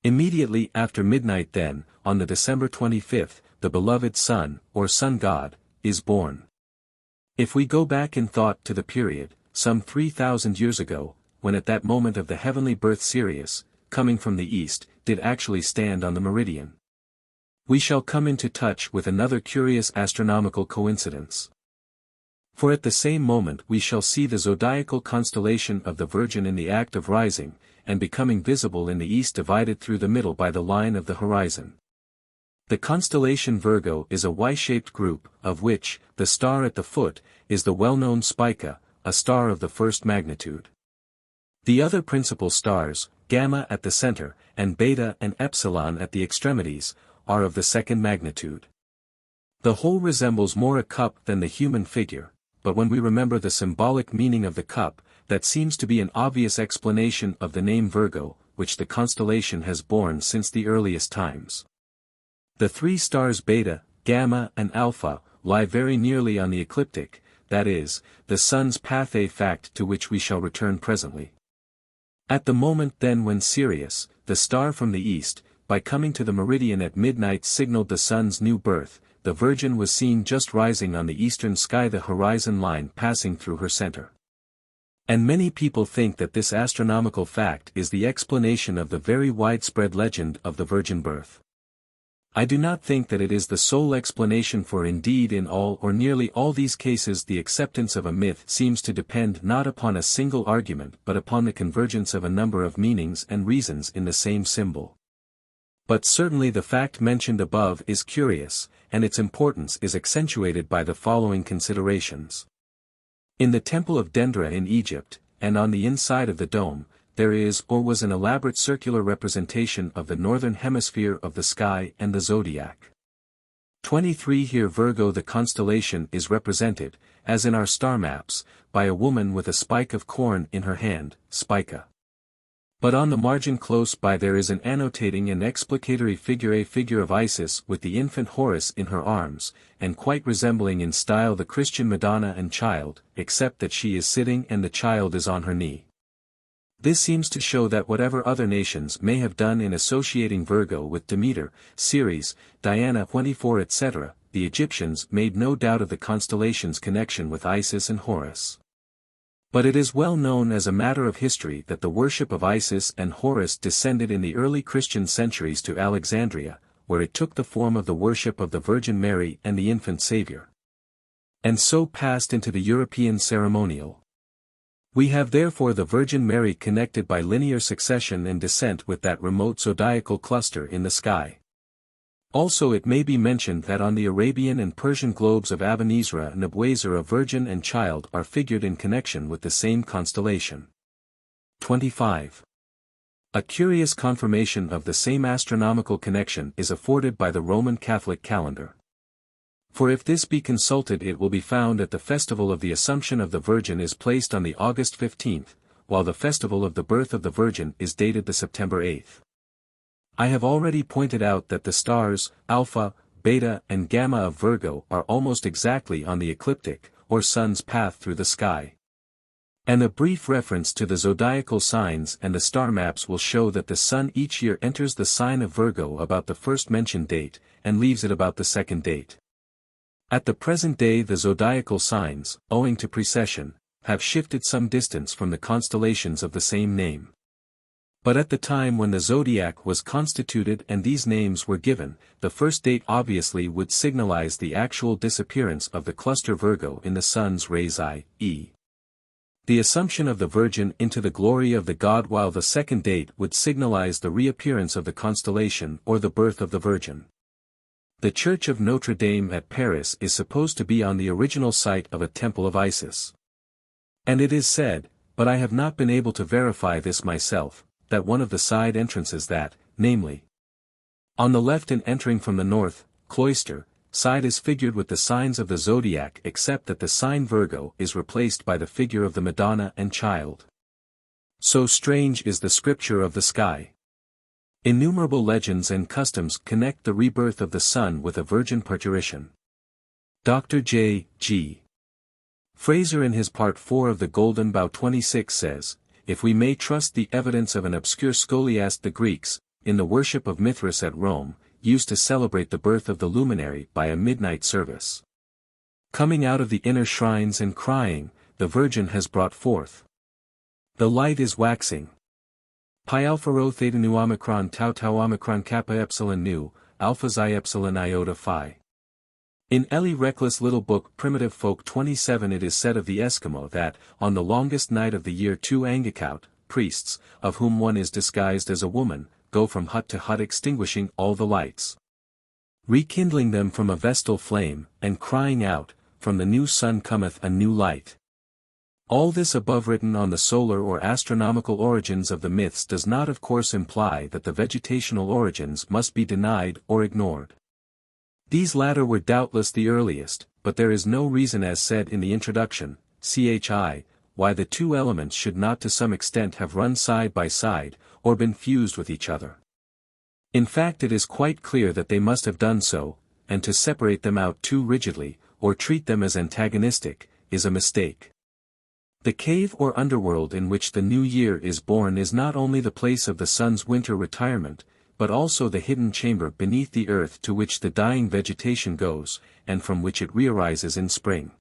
S1: Immediately after midnight then, on the December 25th, the beloved Sun, or Sun God, is born. If we go back in thought to the period, some 3,000 years ago, when at that moment of the heavenly birth Sirius, coming from the east, did actually stand on the meridian, we shall come into touch with another curious astronomical coincidence. For at the same moment we shall see the zodiacal constellation of the Virgin in the act of rising, and becoming visible in the east divided through the middle by the line of the horizon. The constellation Virgo is a Y-shaped group, of which, the star at the foot, is the well-known Spica, a star of the first magnitude. The other principal stars, gamma at the center, and beta and epsilon at the extremities, are of the second magnitude. The whole resembles more a cup than the human figure, but when we remember the symbolic meaning of the cup, that seems to be an obvious explanation of the name Virgo, which the constellation has borne since the earliest times. The three stars Beta, Gamma and Alpha, lie very nearly on the ecliptic, that is, the sun's path, a fact to which we shall return presently. At the moment then when Sirius, the star from the east, by coming to the meridian at midnight signaled the sun's new birth, the Virgin was seen just rising on the eastern sky, the horizon line passing through her center. And many people think that this astronomical fact is the explanation of the very widespread legend of the virgin birth. I do not think that it is the sole explanation, for indeed in all or nearly all these cases the acceptance of a myth seems to depend not upon a single argument but upon the convergence of a number of meanings and reasons in the same symbol. But certainly the fact mentioned above is curious, and its importance is accentuated by the following considerations. In the Temple of Dendra in Egypt, and on the inside of the dome, there is or was an elaborate circular representation of the northern hemisphere of the sky and the zodiac. 23 Here Virgo, the constellation, is represented, as in our star maps, by a woman with a spike of corn in her hand, spica. But on the margin close by there is an annotating and explicatory figure, a figure of Isis with the infant Horus in her arms, and quite resembling in style the Christian Madonna and Child, except that she is sitting and the child is on her knee. This seems to show that whatever other nations may have done in associating Virgo with Demeter, Ceres, Diana 24 etc., the Egyptians made no doubt of the constellation's connection with Isis and Horus. But it is well known as a matter of history that the worship of Isis and Horus descended in the early Christian centuries to Alexandria, where it took the form of the worship of the Virgin Mary and the infant Saviour, and so passed into the European ceremonial. We have therefore the Virgin Mary connected by linear succession and descent with that remote zodiacal cluster in the sky. Also it may be mentioned that on the Arabian and Persian globes of Aben-Ezra and Abwezer a virgin and child are figured in connection with the same constellation. 25. A curious confirmation of the same astronomical connection is afforded by the Roman Catholic calendar. For if this be consulted it will be found that the festival of the Assumption of the Virgin is placed on the August 15th, while the festival of the birth of the Virgin is dated the September 8th. I have already pointed out that the stars, Alpha, Beta and Gamma of Virgo are almost exactly on the ecliptic, or sun's path through the sky. And a brief reference to the zodiacal signs and the star maps will show that the sun each year enters the sign of Virgo about the first mentioned date, and leaves it about the second date. At the present day the zodiacal signs, owing to precession, have shifted some distance from the constellations of the same name. But at the time when the zodiac was constituted and these names were given, the first date obviously would signalize the actual disappearance of the cluster Virgo in the sun's rays, i.e. the Assumption of the Virgin into the glory of the god, while the second date would signalize the reappearance of the constellation or the birth of the Virgin. The Church of Notre Dame at Paris is supposed to be on the original site of a temple of Isis. And it is said, but I have not been able to verify this myself, that one of the side entrances that, namely, on the left and entering from the north, cloister, side is figured with the signs of the zodiac, except that the sign Virgo is replaced by the figure of the Madonna and Child. So strange is the scripture of the sky. Innumerable legends and customs connect the rebirth of the sun with a virgin parturition. Dr. J. G. Fraser in his Part 4 of the Golden Bough 26 says, if we may trust the evidence of an obscure scholiast, the Greeks, in the worship of Mithras at Rome, used to celebrate the birth of the luminary by a midnight service. Coming out of the inner shrines and crying, the Virgin has brought forth. The light is waxing. Pi alpha rho theta nu omicron tau tau omicron kappa epsilon nu, alpha xi epsilon iota phi. In Eli Reckless' little book Primitive Folk 27 it is said of the Eskimo that, on the longest night of the year 2 Angekhout, priests, of whom one is disguised as a woman, go from hut to hut extinguishing all the lights, rekindling them from a vestal flame, and crying out, from the new sun cometh a new light. All this above written on the solar or astronomical origins of the myths does not of course imply that the vegetational origins must be denied or ignored. These latter were doubtless the earliest, but there is no reason as said in the introduction, CHI, why the two elements should not to some extent have run side by side, or been fused with each other. In fact it is quite clear that they must have done so, and to separate them out too rigidly, or treat them as antagonistic, is a mistake. The cave or underworld in which the new year is born is not only the place of the sun's winter retirement, but also the hidden chamber beneath the earth to which the dying vegetation goes, and from which it rearises in spring.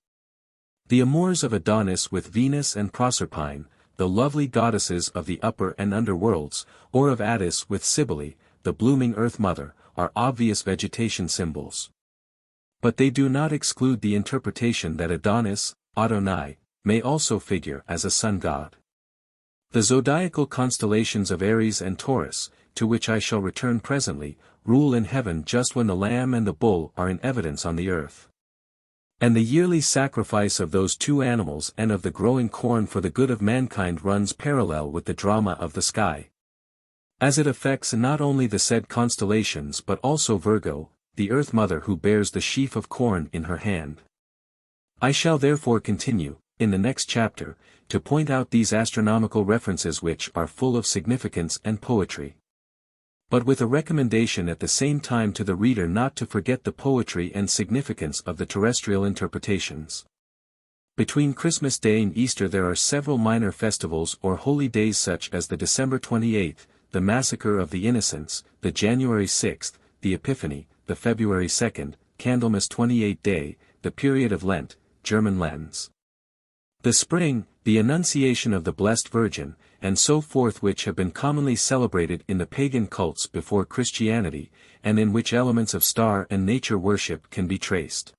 S1: The amours of Adonis with Venus and Proserpine, the lovely goddesses of the upper and under worlds, or of Attis with Cybele, the blooming earth mother, are obvious vegetation symbols. But they do not exclude the interpretation that Adonis, Adonai, may also figure as a sun god. The zodiacal constellations of Aries and Taurus, to which I shall return presently, rule in heaven just when the lamb and the bull are in evidence on the earth. And the yearly sacrifice of those two animals and of the growing corn for the good of mankind runs parallel with the drama of the sky. As it affects not only the said constellations but also Virgo, the earth mother who bears the sheaf of corn in her hand. I shall therefore continue, in the next chapter, to point out these astronomical references which are full of significance and poetry. But with a recommendation at the same time to the reader not to forget the poetry and significance of the terrestrial interpretations. Between Christmas Day and Easter there are several minor festivals or holy days such as the December 28th, the Massacre of the Innocents, the January 6th, the Epiphany, the February 2nd, Candlemas 28 Day, the period of Lent, German Lens. The spring, the Annunciation of the Blessed Virgin, and so forth which have been commonly celebrated in the pagan cults before Christianity, and in which elements of star and nature worship can be traced.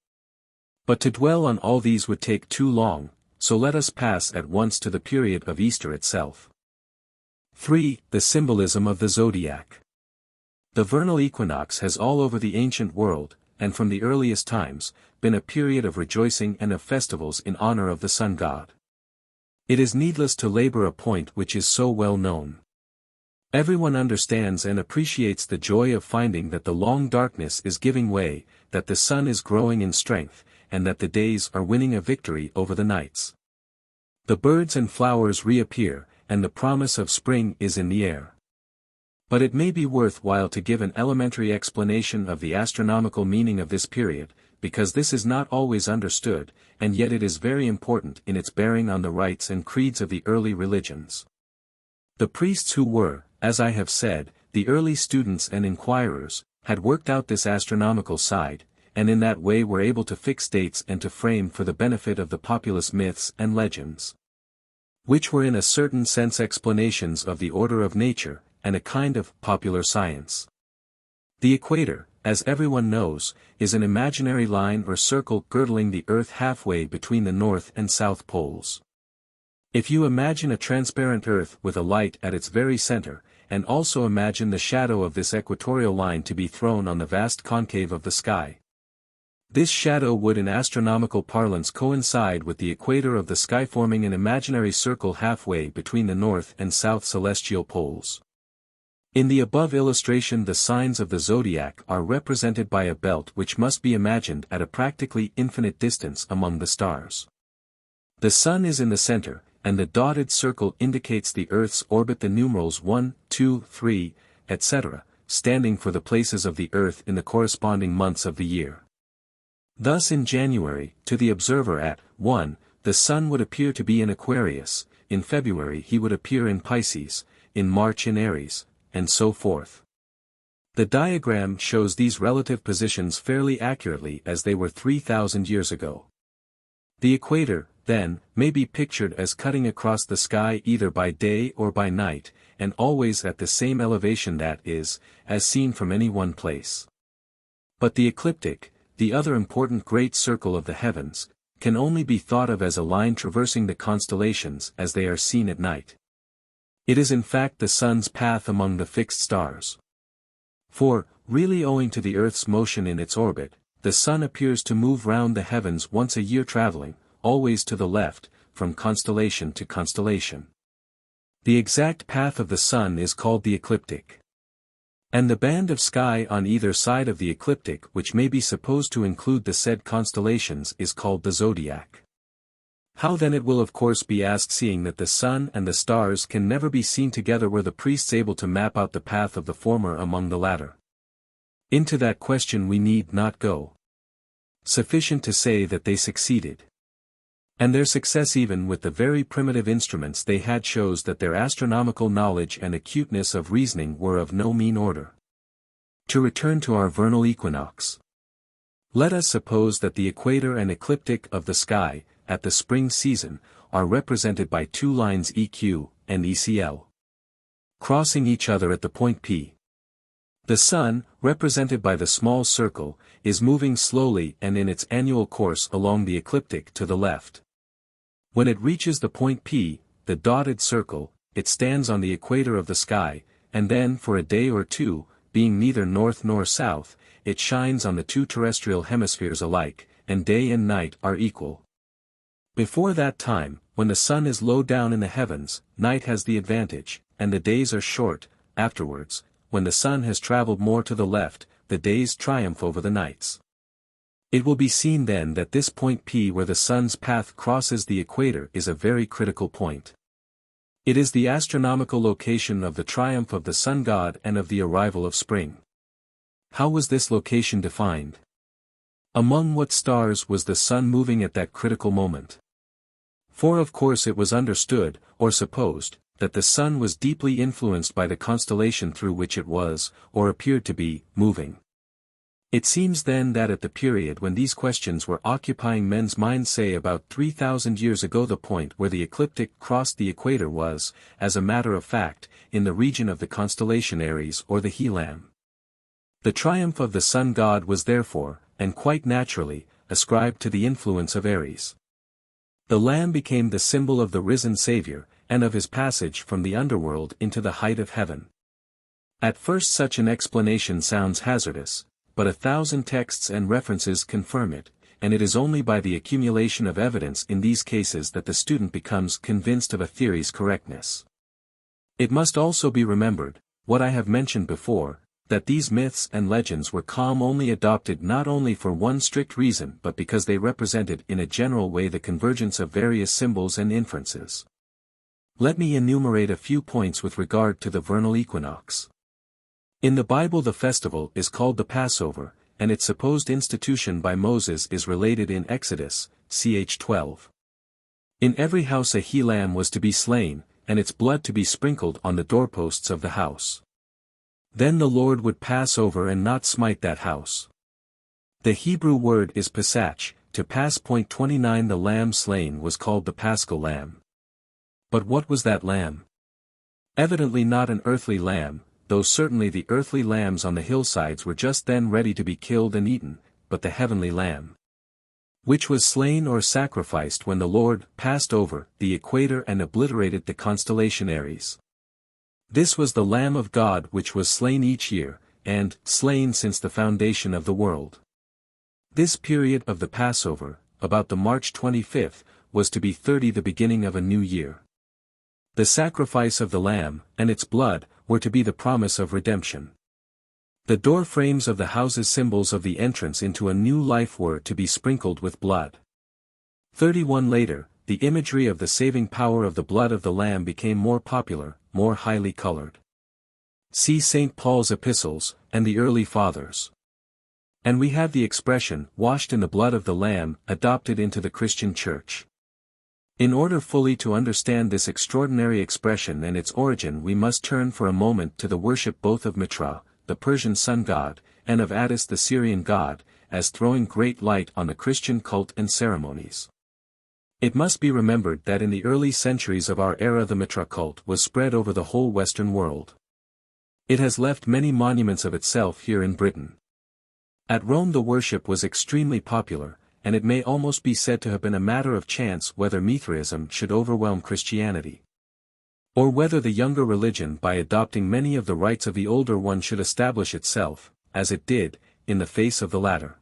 S1: But to dwell on all these would take too long, so let us pass at once to the period of Easter itself. 3. The Symbolism of the Zodiac. The vernal equinox has all over the ancient world, and from the earliest times, been a period of rejoicing and of festivals in honor of the sun god. It is needless to labor a point which is so well known. Everyone understands and appreciates the joy of finding that the long darkness is giving way, that the sun is growing in strength, and that the days are winning a victory over the nights. The birds and flowers reappear, and the promise of spring is in the air. But it may be worthwhile to give an elementary explanation of the astronomical meaning of this period, because this is not always understood, and yet it is very important in its bearing on the rites and creeds of the early religions. The priests who were, as I have said, the early students and inquirers, had worked out this astronomical side, and in that way were able to fix dates and to frame for the benefit of the populace myths and legends, which were in a certain sense explanations of the order of nature, and a kind of popular science. The equator, as everyone knows, is an imaginary line or circle girdling the earth halfway between the north and south poles. If you imagine a transparent earth with a light at its very center, and also imagine the shadow of this equatorial line to be thrown on the vast concave of the sky, this shadow would in astronomical parlance coincide with the equator of the sky, forming an imaginary circle halfway between the north and south celestial poles. In the above illustration the signs of the zodiac are represented by a belt which must be imagined at a practically infinite distance among the stars. The sun is in the center, and the dotted circle indicates the Earth's orbit, the numerals 1, 2, 3, etc., standing for the places of the Earth in the corresponding months of the year. Thus in January, to the observer at 1, the sun would appear to be in Aquarius, in February he would appear in Pisces, in March in Aries, and so forth. The diagram shows these relative positions fairly accurately as they were 3,000 years ago. The equator, then, may be pictured as cutting across the sky either by day or by night, and always at the same elevation, that is, as seen from any one place. But the ecliptic, the other important great circle of the heavens, can only be thought of as a line traversing the constellations as they are seen at night. It is in fact the sun's path among the fixed stars. For, really owing to the Earth's motion in its orbit, the sun appears to move round the heavens once a year, traveling, always to the left, from constellation to constellation. The exact path of the sun is called the ecliptic. And the band of sky on either side of the ecliptic, which may be supposed to include the said constellations, is called the zodiac. How then, it will of course be asked, seeing that the sun and the stars can never be seen together, were the priests able to map out the path of the former among the latter? Into that question we need not go. Sufficient to say that they succeeded. And their success, even with the very primitive instruments they had, shows that their astronomical knowledge and acuteness of reasoning were of no mean order. To return to our vernal equinox. Let us suppose that the equator and ecliptic of the sky, at the spring season, are represented by two lines EQ and ECL, crossing each other at the point P. The sun, represented by the small circle, is moving slowly and in its annual course along the ecliptic to the left. When it reaches the point P, the dotted circle, it stands on the equator of the sky, and then for a day or two, being neither north nor south, it shines on the two terrestrial hemispheres alike, and day and night are equal. Before that time, when the sun is low down in the heavens, night has the advantage, and the days are short. Afterwards, when the sun has traveled more to the left, the days triumph over the nights. It will be seen then that this point P, where the sun's path crosses the equator, is a very critical point. It is the astronomical location of the triumph of the sun god and of the arrival of spring. How was this location defined? Among what stars was the sun moving at that critical moment? For of course it was understood, or supposed, that the sun was deeply influenced by the constellation through which it was, or appeared to be, moving. It seems then that at the period when these questions were occupying men's minds, say about 3,000 years ago, the point where the ecliptic crossed the equator was, as a matter of fact, in the region of the constellation Aries or the He Lamb. The triumph of the sun god was therefore, and quite naturally, ascribed to the influence of Aries. The Lamb became the symbol of the risen Saviour, and of his passage from the underworld into the height of heaven. At first such an explanation sounds hazardous, but 1,000 texts and references confirm it, and it is only by the accumulation of evidence in these cases that the student becomes convinced of a theory's correctness. It must also be remembered, what I have mentioned before, that these myths and legends were commonly adopted not only for one strict reason but because they represented in a general way the convergence of various symbols and inferences. Let me enumerate a few points with regard to the vernal equinox. In the Bible the festival is called the Passover, and its supposed institution by Moses is related in Exodus, ch. 12. In every house a he lamb was to be slain, and its blood to be sprinkled on the doorposts of the house. Then the Lord would pass over and not smite that house. The Hebrew word is pasach, to pass. 29 The lamb slain was called the paschal lamb. But what was that lamb? Evidently not an earthly lamb, though certainly the earthly lambs on the hillsides were just then ready to be killed and eaten, but the heavenly lamb, which was slain or sacrificed when the Lord passed over the equator and obliterated the constellation Aries. This was the Lamb of God which was slain each year, and slain since the foundation of the world. This period of the Passover, about the March 25th, was to be 30 the beginning of a new year. The sacrifice of the Lamb, and its blood, were to be the promise of redemption. The door frames of the houses, symbols of the entrance into a new life, were to be sprinkled with blood. 31 Later, the imagery of the saving power of the blood of the Lamb became more popular, more highly colored. See St. Paul's epistles, and the early fathers. And we have the expression, washed in the blood of the Lamb, adopted into the Christian Church. In order fully to understand this extraordinary expression and its origin, we must turn for a moment to the worship both of Mitra, the Persian sun god, and of Attis, the Syrian god, as throwing great light on the Christian cult and ceremonies. It must be remembered that in the early centuries of our era the Mitra cult was spread over the whole Western world. It has left many monuments of itself here in Britain. At Rome the worship was extremely popular, and it may almost be said to have been a matter of chance whether Mithraism should overwhelm Christianity, or whether the younger religion by adopting many of the rites of the older one should establish itself, as it did, in the face of the latter.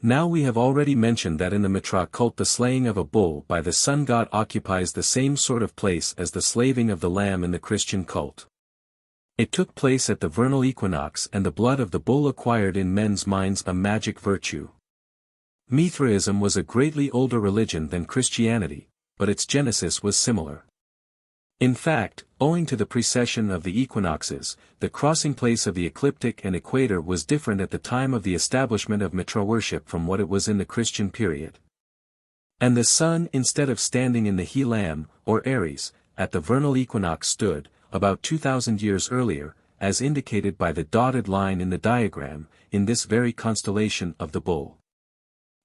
S1: Now we have already mentioned that in the Mitra cult the slaying of a bull by the sun god occupies the same sort of place as the slaving of the lamb in the Christian cult. It took place at the vernal equinox, and the blood of the bull acquired in men's minds a magic virtue. Mithraism was a greatly older religion than Christianity, but its genesis was similar. In fact, owing to the precession of the equinoxes, the crossing place of the ecliptic and equator was different at the time of the establishment of Mitra worship from what it was in the Christian period. And the sun, instead of standing in the he lamb, or Aries, at the vernal equinox stood, about 2,000 years earlier, as indicated by the dotted line in the diagram, in this very constellation of the bull.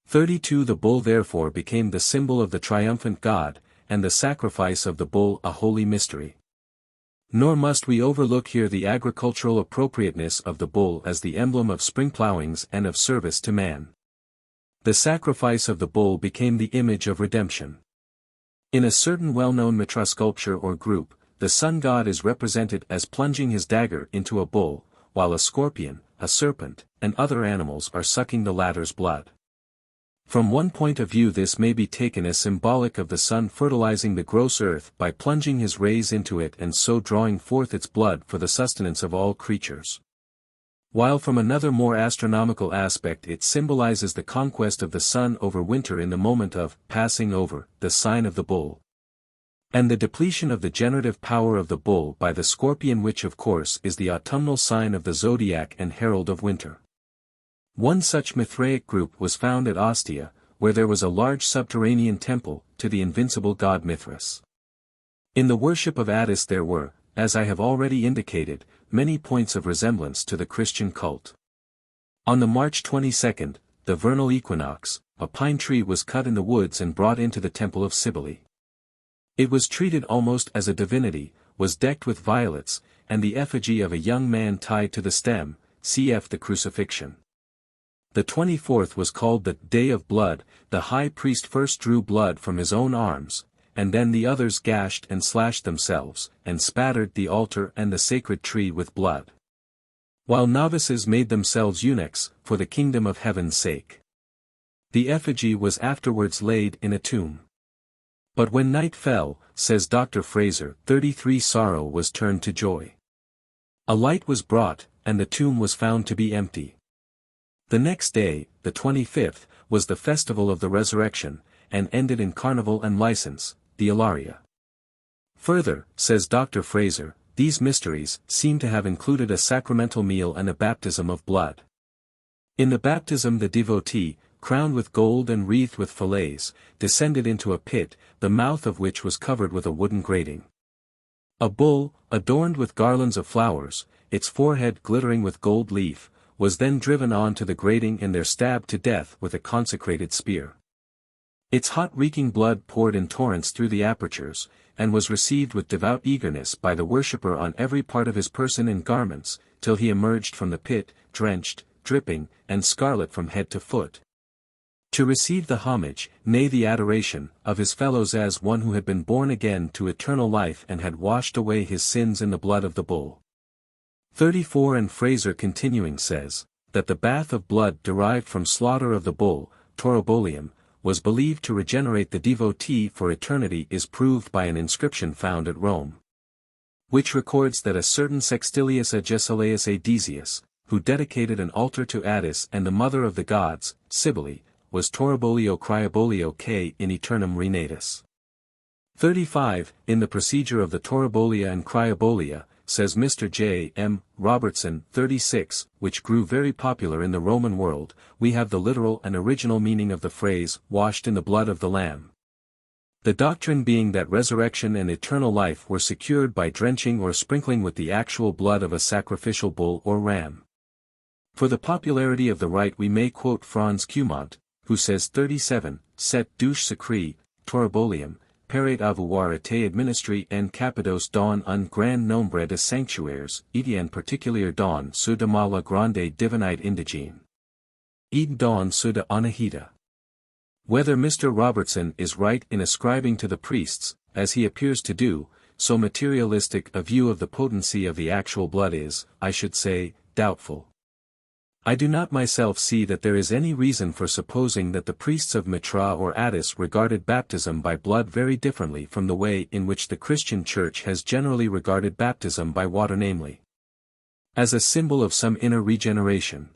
S1: 32 The bull therefore became the symbol of the triumphant God, and the sacrifice of the bull a holy mystery. Nor must we overlook here the agricultural appropriateness of the bull as the emblem of spring plowings and of service to man. The sacrifice of the bull became the image of redemption. In a certain well-known Mitra sculpture or group, the sun god is represented as plunging his dagger into a bull, while a scorpion, a serpent, and other animals are sucking the latter's blood. From one point of view this may be taken as symbolic of the sun fertilizing the gross earth by plunging his rays into it and so drawing forth its blood for the sustenance of all creatures. While from another more astronomical aspect it symbolizes the conquest of the sun over winter in the moment of passing over, the sign of the bull. And the depletion of the generative power of the bull by the scorpion, which of course is the autumnal sign of the zodiac and herald of winter. One such Mithraic group was found at Ostia, where there was a large subterranean temple, to the invincible god Mithras. In the worship of Attis there were, as I have already indicated, many points of resemblance to the Christian cult. On the March 22, the vernal equinox, a pine tree was cut in the woods and brought into the temple of Cybele. It was treated almost as a divinity, was decked with violets, and the effigy of a young man tied to the stem, cf. the crucifixion. The 24th was called the Day of Blood. The high priest first drew blood from his own arms, and then the others gashed and slashed themselves, and spattered the altar and the sacred tree with blood. While novices made themselves eunuchs, for the kingdom of heaven's sake. The effigy was afterwards laid in a tomb. But when night fell, says Dr. Fraser, 33 sorrow was turned to joy. A light was brought, and the tomb was found to be empty. The next day, the 25th, was the festival of the resurrection, and ended in carnival and license, the Ilaria. Further, says Dr. Fraser, these mysteries seem to have included a sacramental meal and a baptism of blood. In the baptism the devotee, crowned with gold and wreathed with fillets, descended into a pit, the mouth of which was covered with a wooden grating. A bull, adorned with garlands of flowers, its forehead glittering with gold leaf, was then driven on to the grating and there stabbed to death with a consecrated spear. Its hot reeking blood poured in torrents through the apertures, and was received with devout eagerness by the worshipper on every part of his person and garments, till he emerged from the pit, drenched, dripping, and scarlet from head to foot. To receive the homage, nay the adoration, of his fellows as one who had been born again to eternal life and had washed away his sins in the blood of the bull. 34 And Fraser continuing says, that the bath of blood derived from slaughter of the bull, Torobolium, was believed to regenerate the devotee for eternity is proved by an inscription found at Rome, which records that a certain Sextilius Agesilaus Adesius, who dedicated an altar to Attis and the mother of the gods, Cybele, was Torobolio Cryobolio K in Eternum Renatus. 35 In the procedure of the Torobolia and Cryobolia, says Mr. J. M. Robertson, 36, which grew very popular in the Roman world, we have the literal and original meaning of the phrase, washed in the blood of the Lamb. The doctrine being that resurrection and eternal life were secured by drenching or sprinkling with the actual blood of a sacrificial bull or ram. For the popularity of the rite we may quote Franz Cumont, who says 37, Set douche secret, Torobolium, Perate avoir été administré en Cappadoce dans un grand nombre de sanctuaires, et en particulier dans ceux de la grande divinité indigène. Et dans ceux de Anahita. Whether Mr. Robertson is right in ascribing to the priests, as he appears to do, so materialistic a view of the potency of the actual blood is, I should say, doubtful. I do not myself see that there is any reason for supposing that the priests of Mitra or Addis regarded baptism by blood very differently from the way in which the Christian Church has generally regarded baptism by water, namely, as a symbol of some inner regeneration.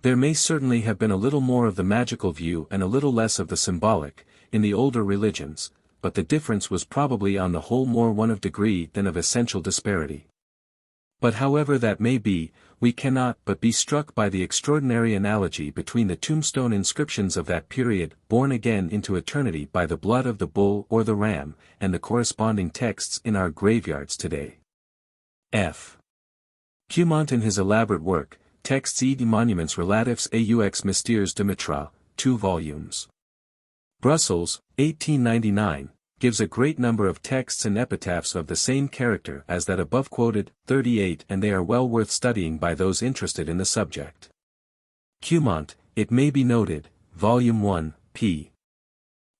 S1: There may certainly have been a little more of the magical view and a little less of the symbolic, in the older religions, but the difference was probably on the whole more one of degree than of essential disparity. But however that may be, we cannot but be struck by the extraordinary analogy between the tombstone inscriptions of that period, born again into eternity by the blood of the bull or the ram, and the corresponding texts in our graveyards today. F. Cumont in his elaborate work, Textes et Monuments Relatifs aux Mystères de Mitra, 2 volumes. Brussels, 1899, gives a great number of texts and epitaphs of the same character as that above quoted, 38, and they are well worth studying by those interested in the subject. Cumont, it may be noted, Volume 1, p.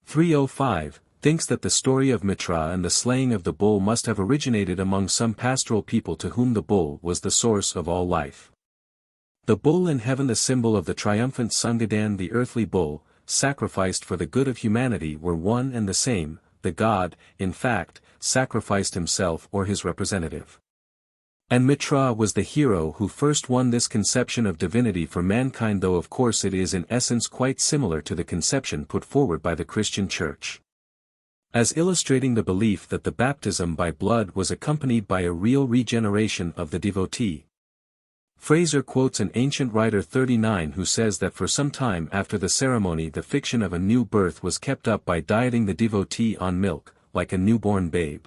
S1: 305, thinks that the story of Mitra and the slaying of the bull must have originated among some pastoral people to whom the bull was the source of all life. The bull in heaven, the symbol of the triumphant Sungadan, the earthly bull, sacrificed for the good of humanity, were one and the same. The god, in fact, sacrificed himself or his representative. And Mitra was the hero who first won this conception of divinity for mankind, though of course it is in essence quite similar to the conception put forward by the Christian Church, as illustrating the belief that the baptism by blood was accompanied by a real regeneration of the devotee. Fraser quotes an ancient writer 39 who says that for some time after the ceremony the fiction of a new birth was kept up by dieting the devotee on milk, like a newborn babe.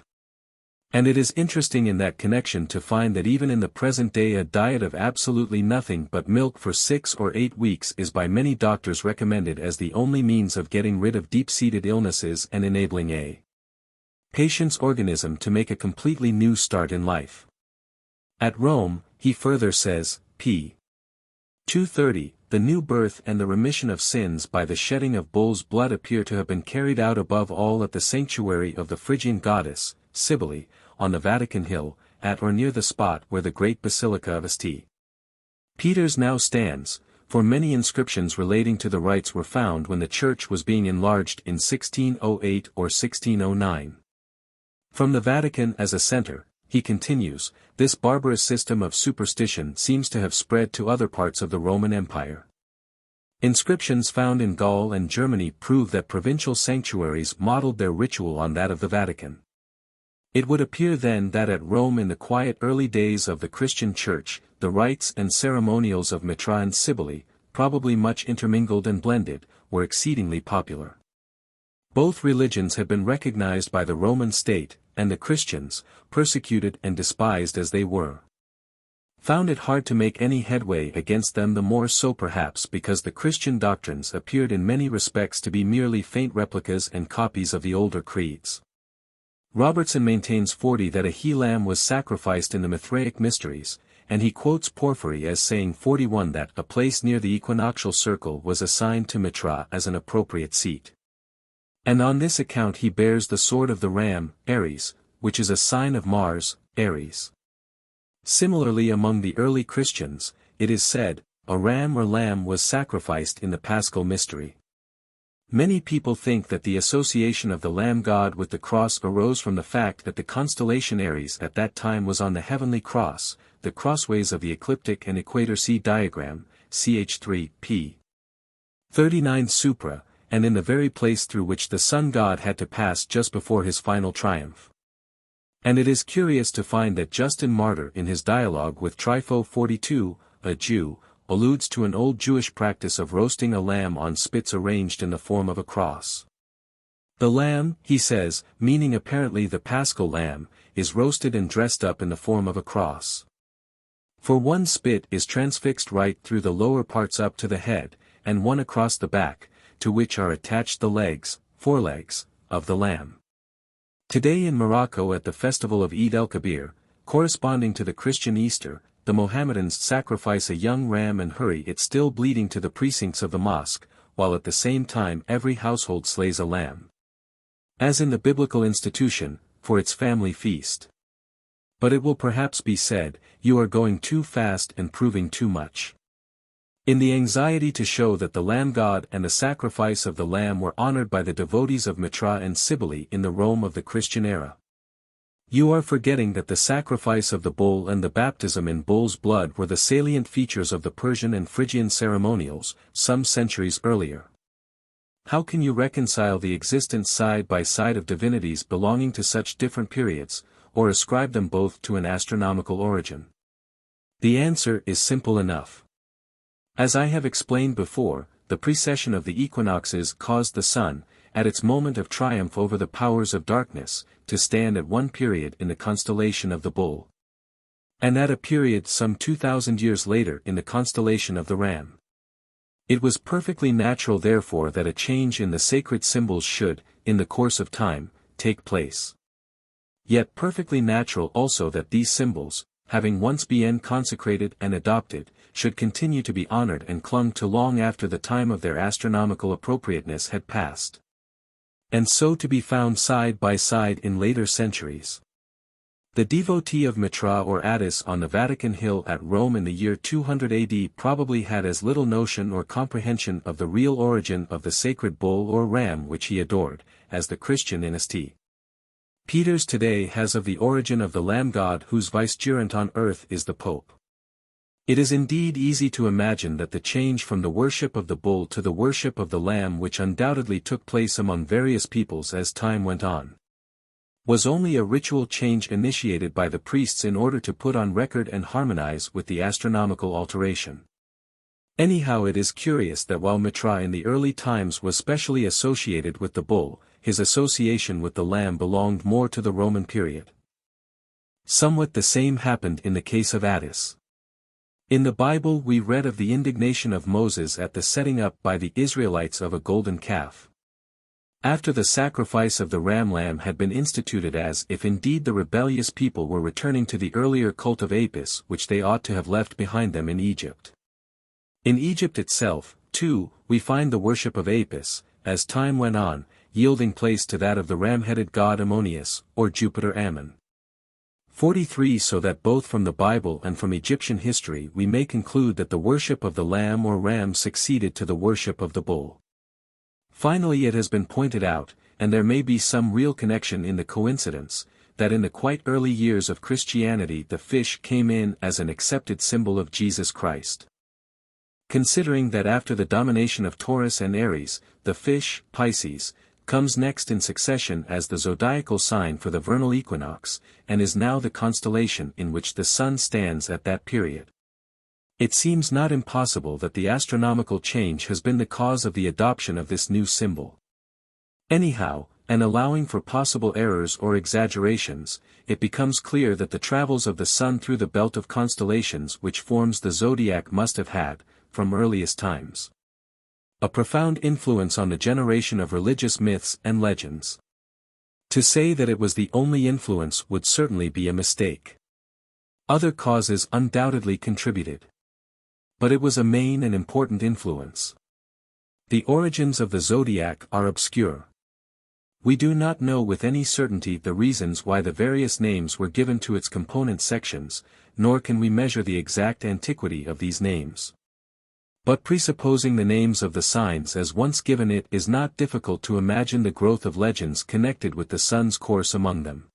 S1: And it is interesting in that connection to find that even in the present day a diet of absolutely nothing but milk for 6 or 8 weeks is by many doctors recommended as the only means of getting rid of deep-seated illnesses and enabling a patient's organism to make a completely new start in life. At Rome, he further says, p. 230, the new birth and the remission of sins by the shedding of bull's blood appear to have been carried out above all at the sanctuary of the Phrygian goddess, Cybele, on the Vatican Hill, at or near the spot where the great basilica of St. Peter's now stands, for many inscriptions relating to the rites were found when the church was being enlarged in 1608 or 1609. From the Vatican as a center, he continues, this barbarous system of superstition seems to have spread to other parts of the Roman Empire. Inscriptions found in Gaul and Germany prove that provincial sanctuaries modeled their ritual on that of the Vatican. It would appear then that at Rome in the quiet early days of the Christian Church, the rites and ceremonials of Mitra and Cybele, probably much intermingled and blended, were exceedingly popular. Both religions had been recognized by the Roman state, and the Christians, persecuted and despised as they were, found it hard to make any headway against them, the more so perhaps because the Christian doctrines appeared in many respects to be merely faint replicas and copies of the older creeds. Robertson maintains 40 that a he-lamb was sacrificed in the Mithraic mysteries, and he quotes Porphyry as saying 41 that a place near the equinoctial circle was assigned to Mitra as an appropriate seat. And on this account he bears the sword of the ram, Aries, which is a sign of Mars, Aries. Similarly among the early Christians, it is said, a ram or lamb was sacrificed in the Paschal mystery. Many people think that the association of the lamb god with the cross arose from the fact that the constellation Aries at that time was on the heavenly cross, the crossways of the ecliptic and equator C diagram, ch3 p. 39 supra, and in the very place through which the sun god had to pass just before his final triumph. And it is curious to find that Justin Martyr in his dialogue with Trypho 42, a Jew, alludes to an old Jewish practice of roasting a lamb on spits arranged in the form of a cross. The lamb, he says, meaning apparently the Paschal lamb, is roasted and dressed up in the form of a cross. For one spit is transfixed right through the lower parts up to the head, and one across the back, to which are attached the legs, forelegs, of the lamb. Today in Morocco at the festival of Eid el-Kabir, corresponding to the Christian Easter, the Mohammedans sacrifice a young ram and hurry it still bleeding to the precincts of the mosque, while at the same time every household slays a lamb, as in the biblical institution, for its family feast. But it will perhaps be said, you are going too fast and proving too much. In the anxiety to show that the lamb god and the sacrifice of the lamb were honored by the devotees of Mitra and Cybele in the Rome of the Christian era. You are forgetting that the sacrifice of the bull and the baptism in bull's blood were the salient features of the Persian and Phrygian ceremonials, some centuries earlier. How can you reconcile the existence side by side of divinities belonging to such different periods, or ascribe them both to an astronomical origin? The answer is simple enough. As I have explained before, the precession of the equinoxes caused the sun, at its moment of triumph over the powers of darkness, to stand at one period in the constellation of the Bull. And at a period some 2,000 years later in the constellation of the Ram. It was perfectly natural therefore that a change in the sacred symbols should, in the course of time, take place. Yet perfectly natural also that these symbols, having once been consecrated and adopted, should continue to be honored and clung to long after the time of their astronomical appropriateness had passed. And so to be found side by side in later centuries. The devotee of Mitra or Attis on the Vatican Hill at Rome in the year 200 AD probably had as little notion or comprehension of the real origin of the sacred bull or ram which he adored, as the Christian in St. Peter's today has of the origin of the Lamb God whose vicegerent on earth is the Pope. It is indeed easy to imagine that the change from the worship of the bull to the worship of the lamb which undoubtedly took place among various peoples as time went on, was only a ritual change initiated by the priests in order to put on record and harmonize with the astronomical alteration. Anyhow, it is curious that while Mitra in the early times was specially associated with the bull, his association with the lamb belonged more to the Roman period. Somewhat the same happened in the case of Attis. In the Bible we read of the indignation of Moses at the setting up by the Israelites of a golden calf. After the sacrifice of the ram-lamb had been instituted, as if indeed the rebellious people were returning to the earlier cult of Apis which they ought to have left behind them in Egypt. In Egypt itself, too, we find the worship of Apis, as time went on, yielding place to that of the ram-headed god Ammonius, or Jupiter Ammon. 43 So that both from the Bible and from Egyptian history we may conclude that the worship of the lamb or ram succeeded to the worship of the bull. Finally, it has been pointed out, and there may be some real connection in the coincidence, that in the quite early years of Christianity the fish came in as an accepted symbol of Jesus Christ. Considering that after the domination of Taurus and Aries, the fish, Pisces, comes next in succession as the zodiacal sign for the vernal equinox, and is now the constellation in which the sun stands at that period. It seems not impossible that the astronomical change has been the cause of the adoption of this new symbol. Anyhow, and allowing for possible errors or exaggerations, it becomes clear that the travels of the sun through the belt of constellations which forms the zodiac must have had, from earliest times, a profound influence on the generation of religious myths and legends. To say that it was the only influence would certainly be a mistake. Other causes undoubtedly contributed. But it was a main and important influence. The origins of the zodiac are obscure. We do not know with any certainty the reasons why the various names were given to its component sections, nor can we measure the exact antiquity of these names. But presupposing the names of the signs as once given, it is not difficult to imagine the growth of legends connected with the sun's course among them.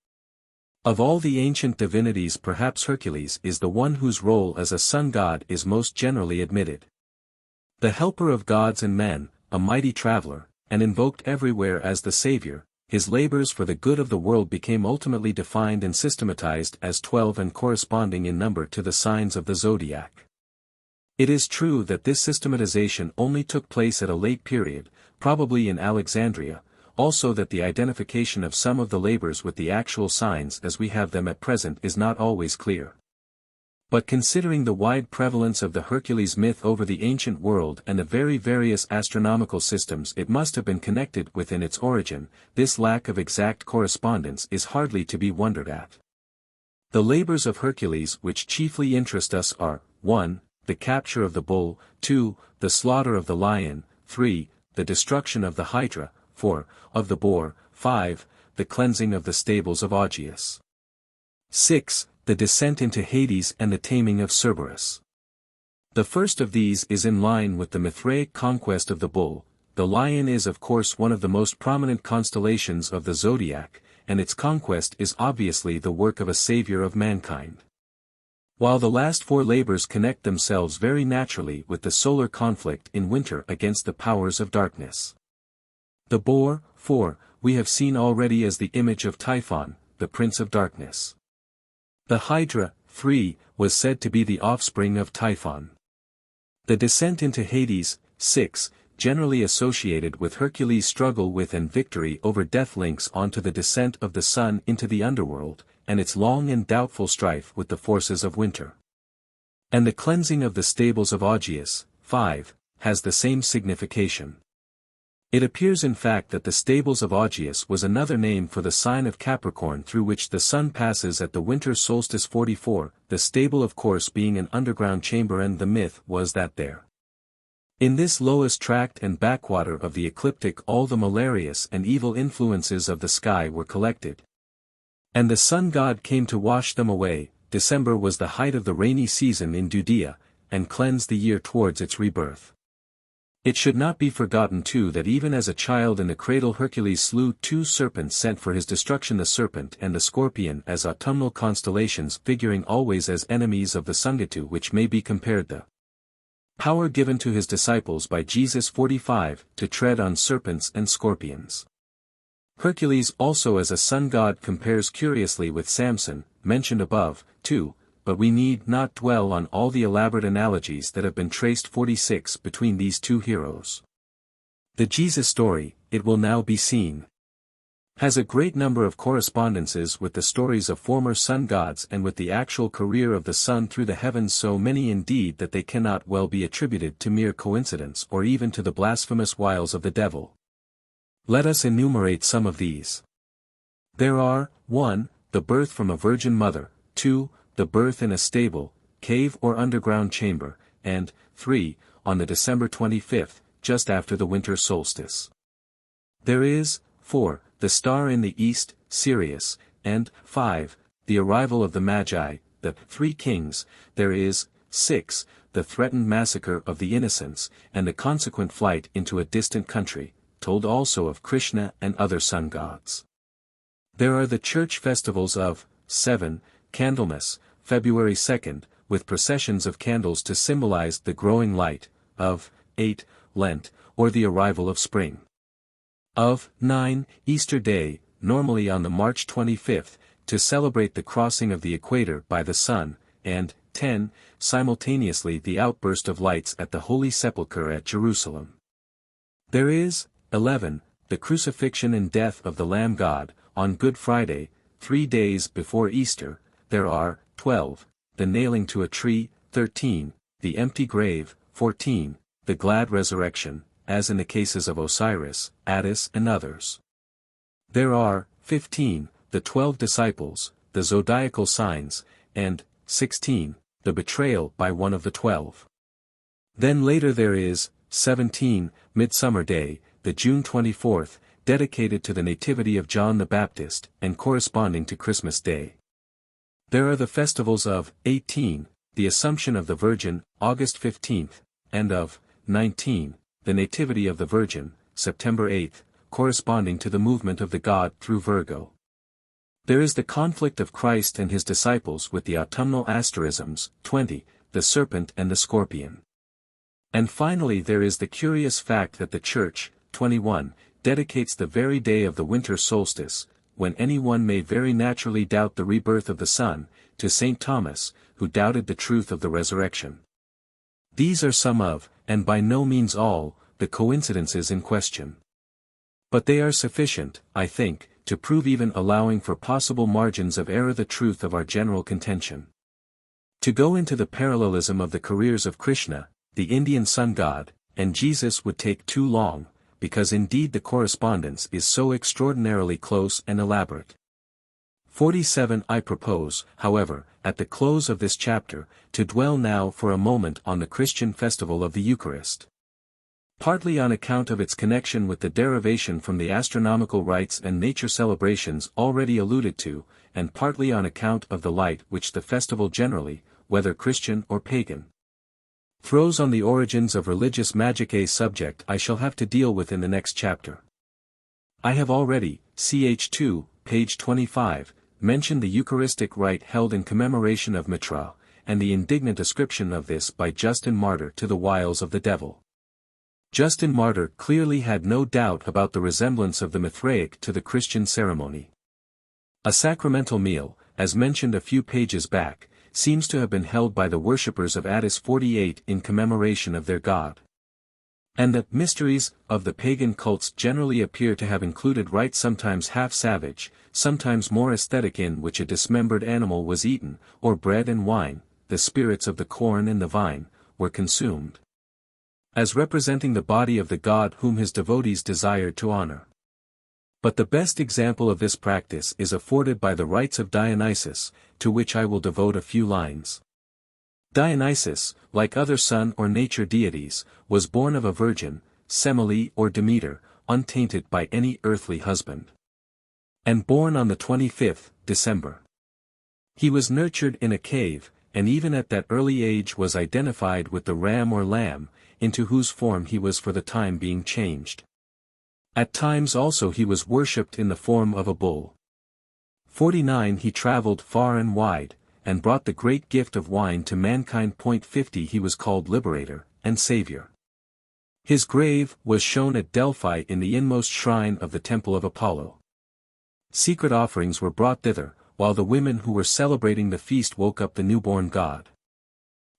S1: Of all the ancient divinities, perhaps Hercules is the one whose role as a sun god is most generally admitted. The helper of gods and men, a mighty traveler, and invoked everywhere as the Saviour, his labors for the good of the world became ultimately defined and systematized as 12 and corresponding in number to the signs of the zodiac. It is true that this systematization only took place at a late period, probably in Alexandria, also that the identification of some of the labors with the actual signs as we have them at present is not always clear. But considering the wide prevalence of the Hercules myth over the ancient world and the very various astronomical systems it must have been connected with in its origin, this lack of exact correspondence is hardly to be wondered at. The labors of Hercules which chiefly interest us are, 1. The capture of the bull, 2. The slaughter of the lion, 3. The destruction of the hydra, 4. Of the boar, 5. The cleansing of the stables of Augeas, 6. The descent into Hades and the taming of Cerberus. The first of these is in line with the Mithraic conquest of the bull. The lion is of course one of the most prominent constellations of the zodiac, and its conquest is obviously the work of a savior of mankind. While the last four labors connect themselves very naturally with the solar conflict in winter against the powers of darkness. The boar, 4, we have seen already as the image of Typhon, the prince of darkness. The hydra, 3, was said to be the offspring of Typhon. The descent into Hades, 6, generally associated with Hercules' struggle with and victory over death links onto the descent of the sun into the underworld, and its long and doubtful strife with the forces of winter. And the cleansing of the stables of Augeas, 5, has the same signification. It appears in fact that the stables of Augeas was another name for the sign of Capricorn through which the sun passes at the winter solstice 44, the stable of course being an underground chamber, and the myth was that there. In this lowest tract and backwater of the ecliptic all the malarious and evil influences of the sky were collected. And the sun god came to wash them away. December was the height of the rainy season in Judea, and cleansed the year towards its rebirth. It should not be forgotten too that even as a child in the cradle Hercules slew 2 serpents sent for his destruction, the serpent and the scorpion, as autumnal constellations figuring always as enemies of the Sangatu, which may be compared the power given to his disciples by Jesus 45 to tread on serpents and scorpions. Hercules also as a sun god compares curiously with Samson, mentioned above, too, but we need not dwell on all the elaborate analogies that have been traced 46 between these two heroes. The Jesus story, it will now be seen, has a great number of correspondences with the stories of former sun gods and with the actual career of the sun through the heavens, so many indeed that they cannot well be attributed to mere coincidence or even to the blasphemous wiles of the devil. Let us enumerate some of these. There are, 1, the birth from a virgin mother, 2, the birth in a stable, cave or underground chamber, and, 3, on the December 25th, just after the winter solstice. There is, 4, the star in the east, Sirius, and, 5, the arrival of the Magi, the 3 kings. There is, 6, the threatened massacre of the innocents, and the consequent flight into a distant country, told also of Krishna and other sun gods. There are the church festivals of, 7, Candlemas, February 2nd, with processions of candles to symbolize the growing light, of, 8, Lent, or the arrival of spring. Of, 9, Easter Day, normally on the March 25th, to celebrate the crossing of the equator by the sun, and, 10, simultaneously the outburst of lights at the Holy Sepulchre at Jerusalem. There is, 11, the crucifixion and death of the Lamb God, on Good Friday, 3 days before Easter. There are, 12, the nailing to a tree, 13, the empty grave, 14, the glad resurrection, as in the cases of Osiris, Attis and others. There are, 15, the 12 disciples, the zodiacal signs, and, 16, the betrayal by one of the 12. Then later there is, 17, Midsummer Day, the June 24th, dedicated to the Nativity of John the Baptist, and corresponding to Christmas Day. There are the festivals of, 18, the Assumption of the Virgin, August 15th, and of, 19, the Nativity of the Virgin, September 8th, corresponding to the movement of the god through Virgo. There is the conflict of Christ and his disciples with the autumnal asterisms, 20, the serpent and the scorpion. And finally there is the curious fact that the Church, 21, dedicates the very day of the winter solstice, when anyone may very naturally doubt the rebirth of the sun, to St. Thomas, who doubted the truth of the resurrection. These are some of, and by no means all, the coincidences in question. But they are sufficient, I think, to prove, even allowing for possible margins of error, the truth of our general contention. To go into the parallelism of the careers of Krishna, the Indian sun god, and Jesus would take too long, because indeed the correspondence is so extraordinarily close and elaborate. 47. I propose, however, at the close of this chapter, to dwell now for a moment on the Christian festival of the Eucharist. Partly on account of its connection with the derivation from the astronomical rites and nature celebrations already alluded to, and partly on account of the light which the festival generally, whether Christian or pagan, throws on the origins of religious magic, a subject I shall have to deal with in the next chapter. I have already, ch. 2, page 25, mentioned the Eucharistic rite held in commemoration of Mitra, and the indignant ascription of this by Justin Martyr to the wiles of the devil. Justin Martyr clearly had no doubt about the resemblance of the Mithraic to the Christian ceremony. A sacramental meal, as mentioned a few pages back, seems to have been held by the worshippers of Attis 48 in commemoration of their god. And the mysteries of the pagan cults generally appear to have included rites sometimes half savage, sometimes more aesthetic, in which a dismembered animal was eaten, or bread and wine, the spirits of the corn and the vine, were consumed, as representing the body of the god whom his devotees desired to honor. But the best example of this practice is afforded by the rites of Dionysus, to which I will devote a few lines. Dionysus, like other sun or nature deities, was born of a virgin, Semele or Demeter, untainted by any earthly husband, and born on the 25th December. He was nurtured in a cave, and even at that early age was identified with the ram or lamb, into whose form he was for the time being changed. At times also he was worshipped in the form of a bull. 49 He traveled far and wide, and brought the great gift of wine to mankind. 50 He was called Liberator, and Saviour. His grave was shown at Delphi in the inmost shrine of the Temple of Apollo. Secret offerings were brought thither, while the women who were celebrating the feast woke up the newborn god.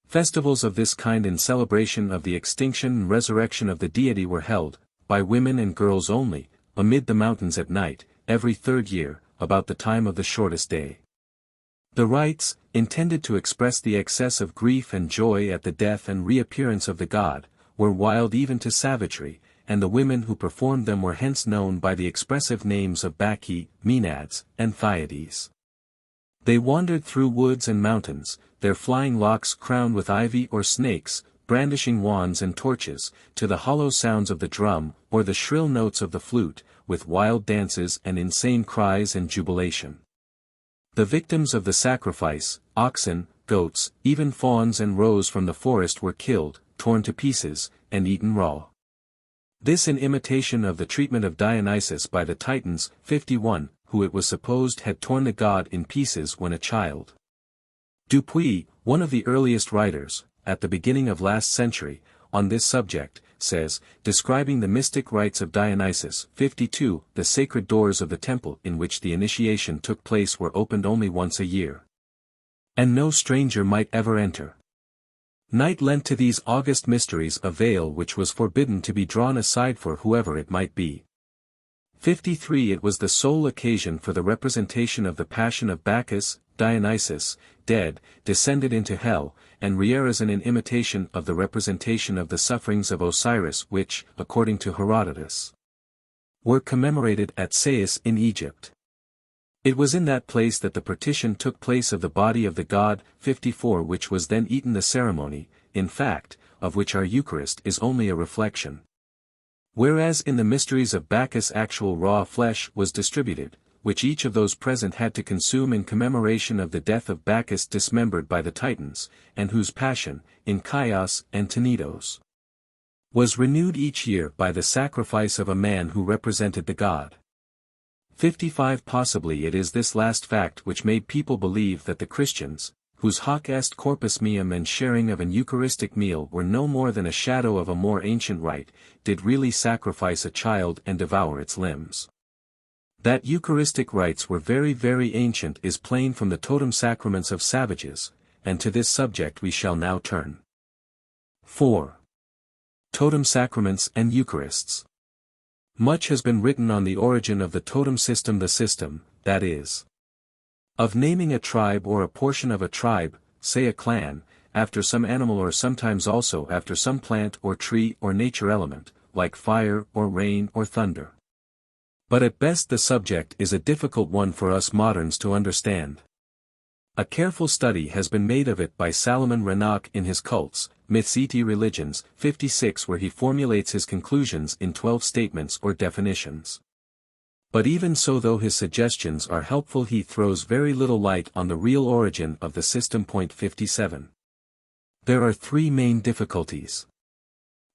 S1: Festivals of this kind in celebration of the extinction and resurrection of the deity were held, by women and girls only, amid the mountains at night, every third year, about the time of the shortest day. The rites, intended to express the excess of grief and joy at the death and reappearance of the god, were wild even to savagery, and the women who performed them were hence known by the expressive names of Bacchae, Maenads, and Thyades. They wandered through woods and mountains, their flying locks crowned with ivy or snakes, brandishing wands and torches, to the hollow sounds of the drum, or the shrill notes of the flute, with wild dances and insane cries and jubilation. The victims of the sacrifice, oxen, goats, even fawns and roes from the forest were killed, torn to pieces, and eaten raw. This in imitation of the treatment of Dionysus by the Titans, 51, who it was supposed had torn the god in pieces when a child. Dupuy, one of the earliest writers, at the beginning of last century, on this subject, says, describing the mystic rites of Dionysus, 52, the sacred doors of the temple in which the initiation took place were opened only once a year, and no stranger might ever enter. Night lent to these august mysteries a veil which was forbidden to be drawn aside for whoever it might be. 53 It was the sole occasion for the representation of the passion of Bacchus, Dionysus, dead, descended into hell, and Rierazan in imitation of the representation of the sufferings of Osiris which, according to Herodotus, were commemorated at Sais in Egypt. It was in that place that the partition took place of the body of the god, 54 which was then eaten, the ceremony, in fact, of which our Eucharist is only a reflection. Whereas in the mysteries of Bacchus actual raw flesh was distributed, which each of those present had to consume in commemoration of the death of Bacchus dismembered by the Titans, and whose passion, in Chios and Tenedos, was renewed each year by the sacrifice of a man who represented the god. 55 Possibly it is this last fact which made people believe that the Christians, whose hoc est corpus meum and sharing of an Eucharistic meal were no more than a shadow of a more ancient rite, did really sacrifice a child and devour its limbs. That Eucharistic rites were very very ancient is plain from the Totem-Sacraments of savages, and to this subject we shall now turn. 4. Totem-Sacraments and Eucharists. Much has been written on the origin of the totem system, the system, that is, of naming a tribe or a portion of a tribe, say a clan, after some animal or sometimes also after some plant or tree or nature element, like fire or rain or thunder. But at best the subject is a difficult one for us moderns to understand. A careful study has been made of it by Salomon Reinach in his Cults, Myths et Religions, 56, where he formulates his conclusions in 12 statements or definitions. But even so, though his suggestions are helpful, he throws very little light on the real origin of the system. 57. There are three main difficulties.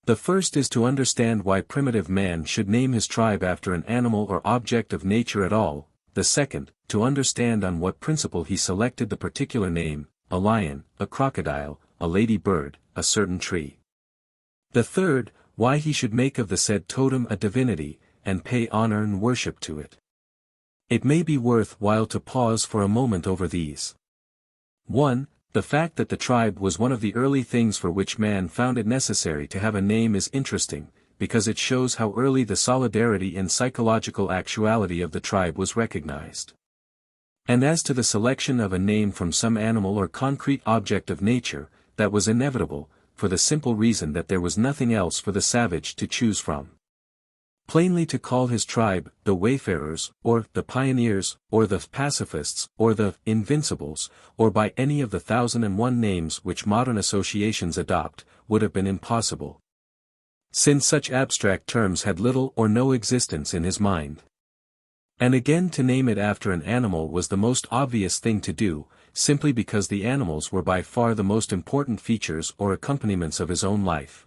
S1: The first is to understand why primitive man should name his tribe after an animal or object of nature at all. The second, to understand on what principle he selected the particular name, a lion, a crocodile, a lady-bird, a certain tree. The third, why he should make of the said totem a divinity, and pay honor and worship to it. It may be worth while to pause for a moment over these. 1. The fact that the tribe was one of the early things for which man found it necessary to have a name is interesting, because it shows how early the solidarity and psychological actuality of the tribe was recognized. And as to the selection of a name from some animal or concrete object of nature, that was inevitable, for the simple reason that there was nothing else for the savage to choose from. Plainly to call his tribe, the Wayfarers, or the Pioneers, or the Pacifists, or the Invincibles, or by any of the 1001 names which modern associations adopt, would have been impossible, since such abstract terms had little or no existence in his mind. And again, to name it after an animal was the most obvious thing to do, simply because the animals were by far the most important features or accompaniments of his own life.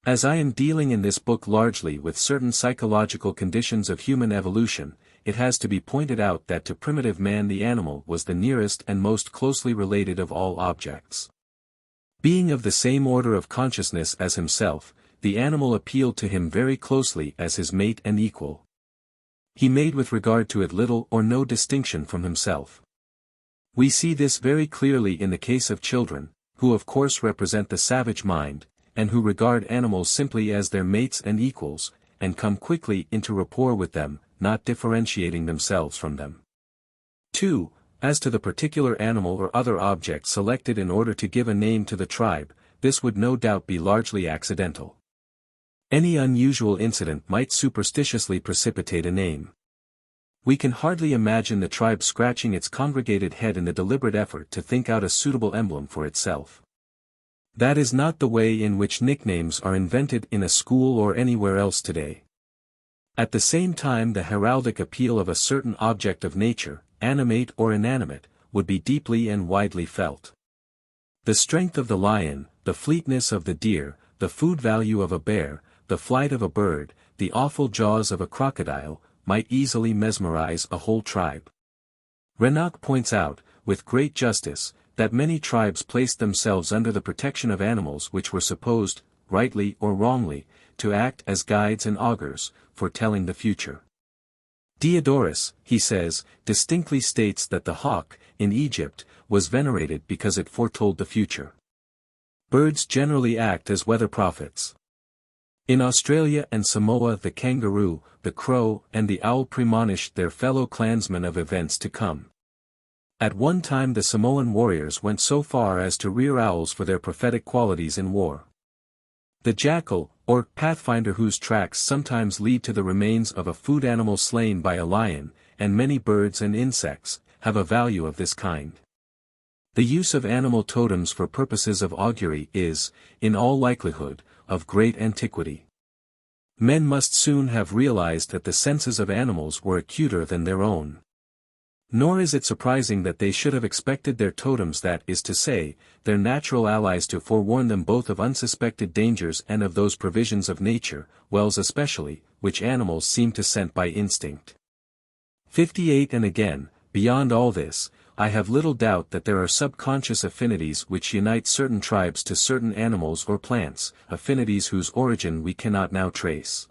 S1: As I am dealing in this book largely with certain psychological conditions of human evolution, it has to be pointed out that to primitive man the animal was the nearest and most closely related of all objects. Being of the same order of consciousness as himself, the animal appealed to him very closely as his mate and equal. He made with regard to it little or no distinction from himself. We see this very clearly in the case of children, who of course represent the savage mind, and who regard animals simply as their mates and equals, and come quickly into rapport with them, not differentiating themselves from them. 2. As to the particular animal or other object selected in order to give a name to the tribe, this would no doubt be largely accidental. Any unusual incident might superstitiously precipitate a name. We can hardly imagine the tribe scratching its congregated head in the deliberate effort to think out a suitable emblem for itself. That is not the way in which nicknames are invented in a school or anywhere else today. At the same time, the heraldic appeal of a certain object of nature, animate or inanimate, would be deeply and widely felt. The strength of the lion, the fleetness of the deer, the food value of a bear, the flight of a bird, the awful jaws of a crocodile, might easily mesmerize a whole tribe. Renock points out, with great justice, that many tribes placed themselves under the protection of animals which were supposed, rightly or wrongly, to act as guides and augurs, foretelling the future. Diodorus, he says, distinctly states that the hawk, in Egypt, was venerated because it foretold the future. Birds generally act as weather prophets. In Australia and Samoa the kangaroo, the crow, and the owl premonished their fellow clansmen of events to come. At one time the Samoan warriors went so far as to rear owls for their prophetic qualities in war. The jackal, or pathfinder whose tracks sometimes lead to the remains of a food animal slain by a lion, and many birds and insects, have a value of this kind. The use of animal totems for purposes of augury is, in all likelihood, of great antiquity. Men must soon have realized that the senses of animals were acuter than their own. Nor is it surprising that they should have expected their totems, that is to say, their natural allies, to forewarn them both of unsuspected dangers and of those provisions of nature, wells especially, which animals seem to scent by instinct. 58. And again, beyond all this, I have little doubt that there are subconscious affinities which unite certain tribes to certain animals or plants, affinities whose origin we cannot now trace.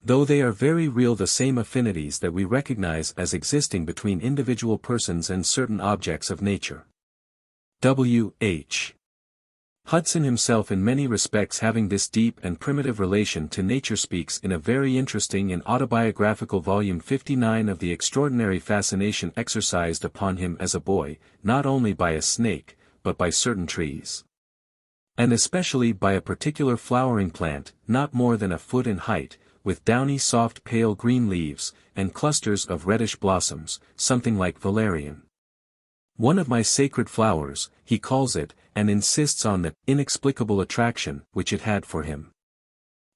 S1: Though they are very real, the same affinities that we recognize as existing between individual persons and certain objects of nature. W. H. Hudson himself, in many respects having this deep and primitive relation to nature, speaks in a very interesting and autobiographical volume 59 of the extraordinary fascination exercised upon him as a boy, not only by a snake, but by certain trees. And especially by a particular flowering plant, not more than a foot in height, with downy soft pale green leaves, and clusters of reddish blossoms, something like valerian. One of my sacred flowers, he calls it, and insists on the inexplicable attraction which it had for him.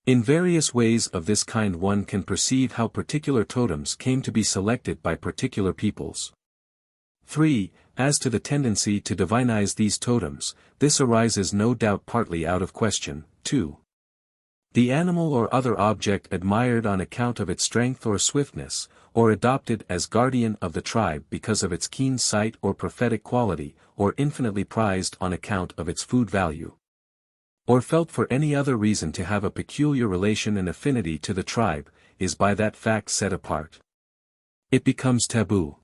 S1: In various ways of this kind one can perceive how particular totems came to be selected by particular peoples. 3. As to the tendency to divinize these totems, this arises no doubt partly out of question. 2. The animal or other object admired on account of its strength or swiftness, or adopted as guardian of the tribe because of its keen sight or prophetic quality, or infinitely prized on account of its food value, or felt for any other reason to have a peculiar relation and affinity to the tribe, is by that fact set apart. It becomes taboo.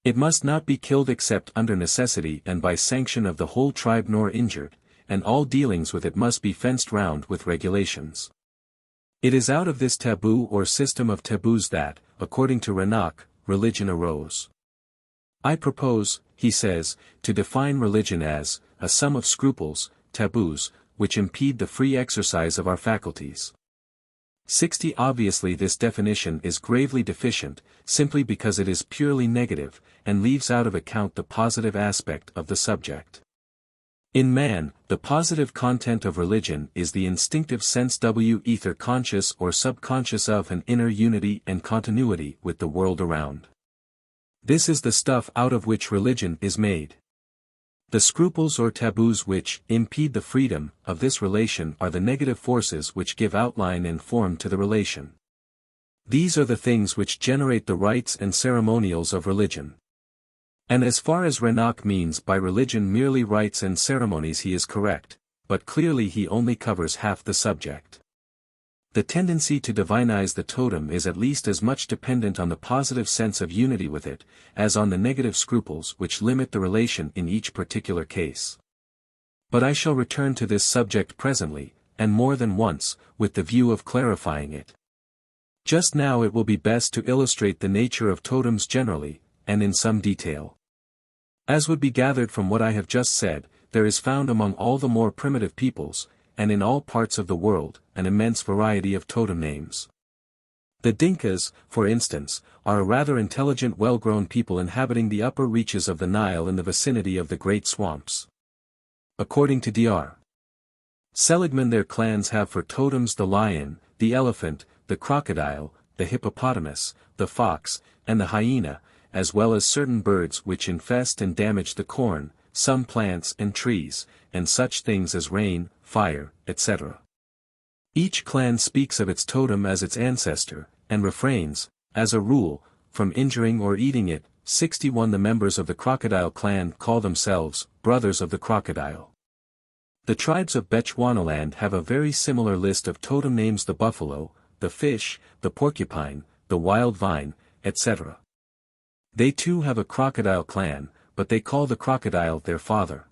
S1: It must not be killed except under necessity and by sanction of the whole tribe nor injured, and all dealings with it must be fenced round with regulations. It is out of this taboo or system of taboos that, according to Reinach, religion arose. I propose, he says, to define religion as a sum of scruples, taboos, which impede the free exercise of our faculties. 60. Obviously this definition is gravely deficient, simply because it is purely negative, and leaves out of account the positive aspect of the subject. In man, the positive content of religion is the instinctive sense either conscious or subconscious of an inner unity and continuity with the world around. This is the stuff out of which religion is made. The scruples or taboos which impede the freedom of this relation are the negative forces which give outline and form to the relation. These are the things which generate the rites and ceremonials of religion. And as far as Reinach means by religion merely rites and ceremonies, he is correct, but clearly he only covers half the subject. The tendency to divinize the totem is at least as much dependent on the positive sense of unity with it, as on the negative scruples which limit the relation in each particular case. But I shall return to this subject presently, and more than once, with the view of clarifying it. Just now it will be best to illustrate the nature of totems generally, and in some detail. As would be gathered from what I have just said, there is found among all the more primitive peoples, and in all parts of the world, an immense variety of totem names. The Dinkas, for instance, are a rather intelligent well-grown people inhabiting the upper reaches of the Nile in the vicinity of the great swamps. According to Dr. Seligman, their clans have for totems the lion, the elephant, the crocodile, the hippopotamus, the fox, and the hyena, as well as certain birds which infest and damage the corn, some plants and trees, and such things as rain, fire, etc. Each clan speaks of its totem as its ancestor, and refrains, as a rule, from injuring or eating it. 61. The members of the crocodile clan call themselves brothers of the crocodile. The tribes of Bechuanaland have a very similar list of totem names: the buffalo, the fish, the porcupine, the wild vine, etc. They too have a crocodile clan, but they call the crocodile their father.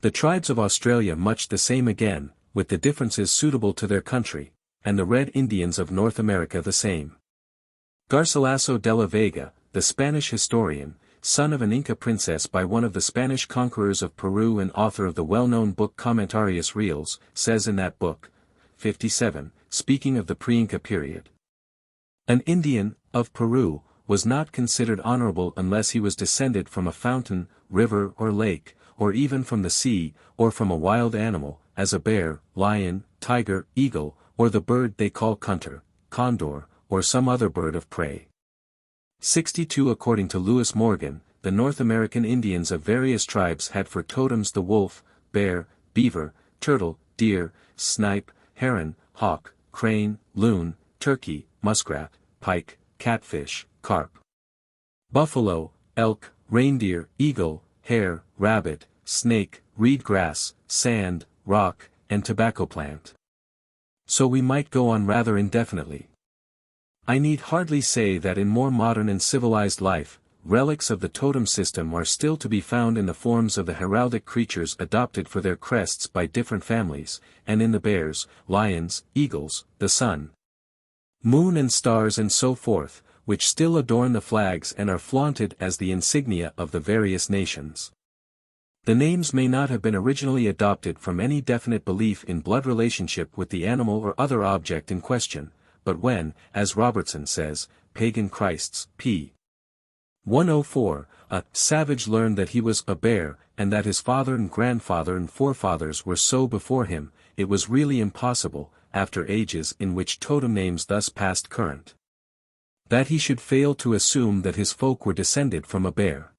S1: The tribes of Australia much the same again, with the differences suitable to their country, and the Red Indians of North America the same. Garcilaso de la Vega, the Spanish historian, son of an Inca princess by one of the Spanish conquerors of Peru and author of the well-known book Comentarios Reales, says in that book, 57, speaking of the pre-Inca period, an Indian, of Peru, was not considered honorable unless he was descended from a fountain, river or lake, or even from the sea, or from a wild animal, as a bear, lion, tiger, eagle, or the bird they call cunter, condor, or some other bird of prey. 62. According to Lewis Morgan, the North American Indians of various tribes had for totems the wolf, bear, beaver, turtle, deer, snipe, heron, hawk, crane, loon, turkey, muskrat, pike, catfish, carp, buffalo, elk, reindeer, eagle, hare, rabbit, snake, reed grass, sand, rock, and tobacco plant. So we might go on rather indefinitely. I need hardly say that in more modern and civilized life, relics of the totem system are still to be found in the forms of the heraldic creatures adopted for their crests by different families, and in the bears, lions, eagles, the sun, moon and stars and so forth, which still adorn the flags and are flaunted as the insignia of the various nations. The names may not have been originally adopted from any definite belief in blood relationship with the animal or other object in question, but when, as Robertson says, pagan Christs, p. 104, a savage learned that he was a bear, and that his father and grandfather and forefathers were so before him, it was really impossible, after ages in which totem names thus passed current, that he should fail to assume that his folk were descended from a bear.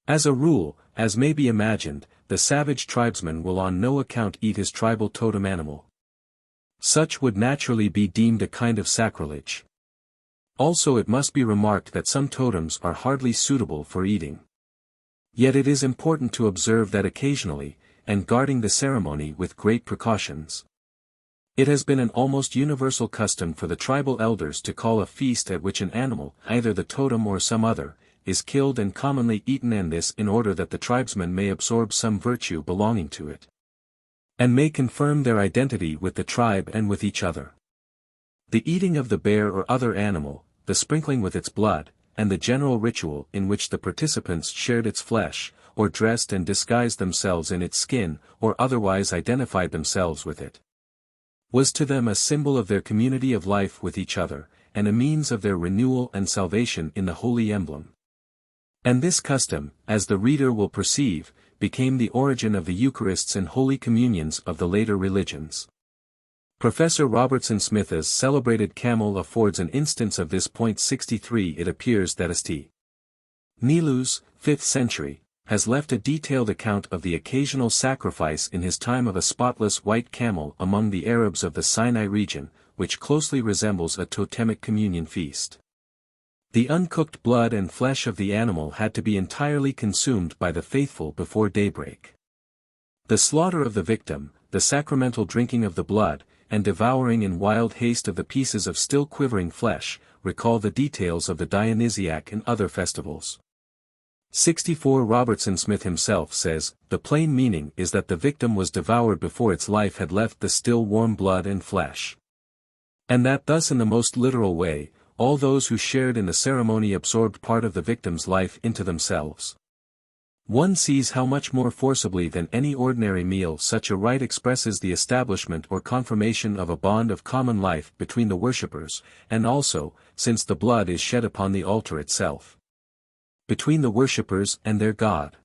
S1: As a rule, as may be imagined, the savage tribesman will on no account eat his tribal totem animal. Such would naturally be deemed a kind of sacrilege. Also it must be remarked that some totems are hardly suitable for eating. Yet it is important to observe that occasionally, and guarding the ceremony with great precautions, it has been an almost universal custom for the tribal elders to call a feast at which an animal, either the totem or some other, is killed and commonly eaten, and this in order that the tribesmen may absorb some virtue belonging to it, and may confirm their identity with the tribe and with each other. The eating of the bear or other animal, the sprinkling with its blood, and the general ritual in which the participants shared its flesh, or dressed and disguised themselves in its skin, or otherwise identified themselves with it, was to them a symbol of their community of life with each other, and a means of their renewal and salvation in the holy emblem. And this custom, as the reader will perceive, became the origin of the Eucharists and Holy Communions of the later religions. Professor Robertson Smith's celebrated camel affords an instance of this. 63 It appears that St. Nilus, 5th century, has left a detailed account of the occasional sacrifice in his time of a spotless white camel among the Arabs of the Sinai region, which closely resembles a totemic communion feast. The uncooked blood and flesh of the animal had to be entirely consumed by the faithful before daybreak. The slaughter of the victim, the sacramental drinking of the blood, and devouring in wild haste of the pieces of still quivering flesh, recall the details of the Dionysiac and other festivals. 64 Robertson Smith himself says, the plain meaning is that the victim was devoured before its life had left the still warm blood and flesh. And that thus in the most literal way, all those who shared in the ceremony absorbed part of the victim's life into themselves. One sees how much more forcibly than any ordinary meal such a rite expresses the establishment or confirmation of a bond of common life between the worshippers, and also, since the blood is shed upon the altar itself, between the worshippers and their God.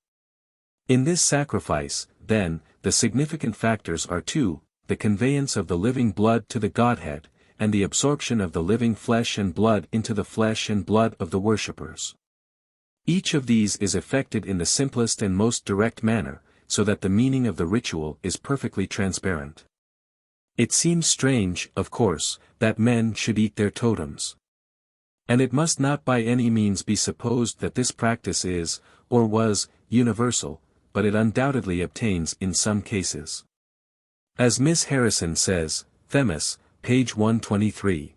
S1: In this sacrifice, then, the significant factors are two, the conveyance of the living blood to the Godhead, and the absorption of the living flesh and blood into the flesh and blood of the worshippers. Each of these is effected in the simplest and most direct manner, so that the meaning of the ritual is perfectly transparent. It seems strange, of course, that men should eat their totems. And it must not by any means be supposed that this practice is, or was, universal, but it undoubtedly obtains in some cases. As Miss Harrison says, Themis, page 123.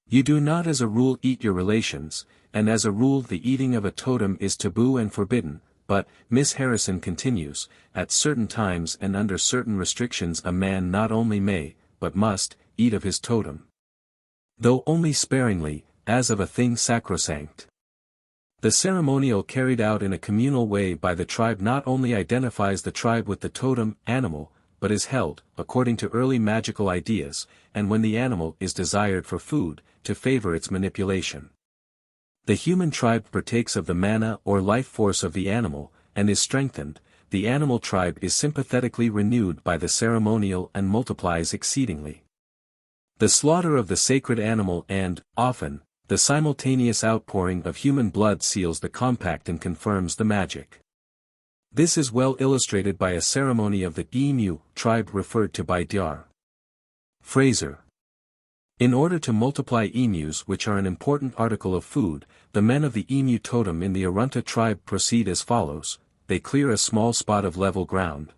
S1: You do not as a rule eat your relations, and as a rule the eating of a totem is taboo and forbidden, but, Miss Harrison continues, at certain times and under certain restrictions a man not only may, but must, eat of his totem. Though only sparingly, as of a thing sacrosanct. The ceremonial carried out in a communal way by the tribe not only identifies the tribe with the totem animal, but is held, according to early magical ideas, and when the animal is desired for food, to favor its manipulation. The human tribe partakes of the mana or life force of the animal, and is strengthened, the animal tribe is sympathetically renewed by the ceremonial and multiplies exceedingly. The slaughter of the sacred animal and, often, the simultaneous outpouring of human blood seals the compact and confirms the magic. This is well illustrated by a ceremony of the Emu tribe referred to by Dr. Fraser. In order to multiply emus, which are an important article of food, the men of the emu totem in the Arunta tribe proceed as follows: they clear a small spot of level ground,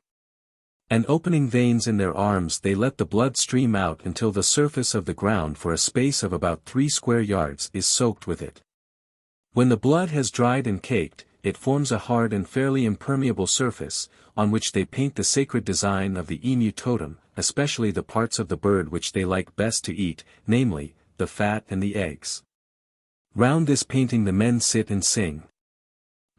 S1: and opening veins in their arms they let the blood stream out until the surface of the ground for a space of about 3 square yards is soaked with it. When the blood has dried and caked, it forms a hard and fairly impermeable surface, on which they paint the sacred design of the emu totem, especially the parts of the bird which they like best to eat, namely, the fat and the eggs. Round this painting the men sit and sing.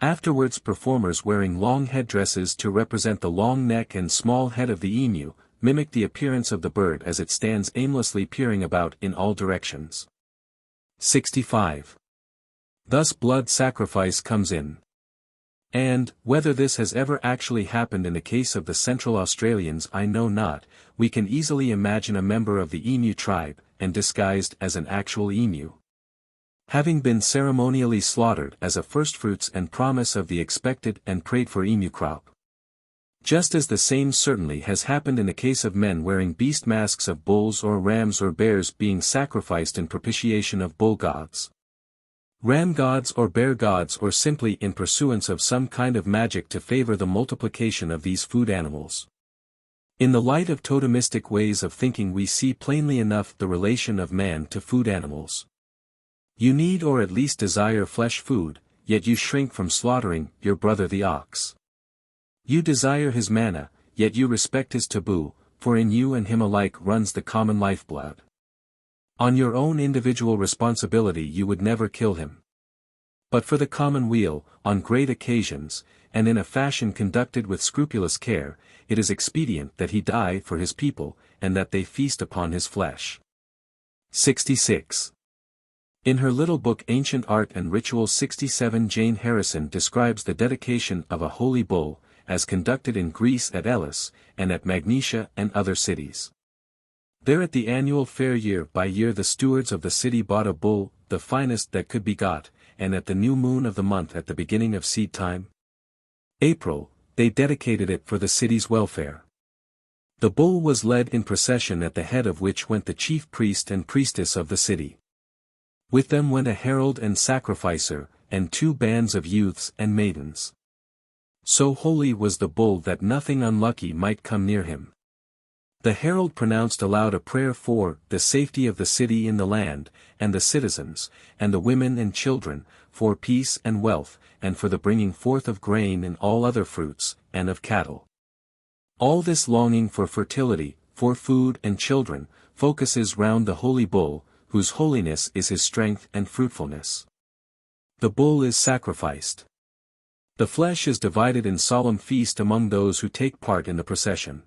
S1: Afterwards performers wearing long headdresses to represent the long neck and small head of the emu, mimic the appearance of the bird as it stands aimlessly peering about in all directions. 65. Thus blood sacrifice comes in. And, whether this has ever actually happened in the case of the Central Australians I know not, we can easily imagine a member of the emu tribe, and disguised as an actual emu, Having been ceremonially slaughtered as a firstfruits and promise of the expected and prayed for emu crop. Just as the same certainly has happened in the case of men wearing beast masks of bulls or rams or bears being sacrificed in propitiation of bull gods, ram gods or bear gods, or simply in pursuance of some kind of magic to favor the multiplication of these food animals. In the light of totemistic ways of thinking we see plainly enough the relation of man to food animals. You need or at least desire flesh food, yet you shrink from slaughtering your brother the ox. You desire his manna, yet you respect his taboo, for in you and him alike runs the common lifeblood. On your own individual responsibility you would never kill him. But for the common weal, on great occasions, and in a fashion conducted with scrupulous care, it is expedient that he die for his people, and that they feast upon his flesh. 66. In her little book Ancient Art and Ritual 67, Jane Harrison describes the dedication of a holy bull, as conducted in Greece at Elis, and at Magnesia and other cities. There at the annual fair year by year the stewards of the city bought a bull, the finest that could be got, and at the new moon of the month at the beginning of seed time, April, they dedicated it for the city's welfare. The bull was led in procession, at the head of which went the chief priest and priestess of the city. With them went a herald and sacrificer, and 2 bands of youths and maidens. So holy was the bull that nothing unlucky might come near him. The herald pronounced aloud a prayer for the safety of the city in the land, and the citizens, and the women and children, for peace and wealth, and for the bringing forth of grain and all other fruits, and of cattle. All this longing for fertility, for food and children, focuses round the holy bull, whose holiness is his strength and fruitfulness. The bull is sacrificed. The flesh is divided in solemn feast among those who take part in the procession.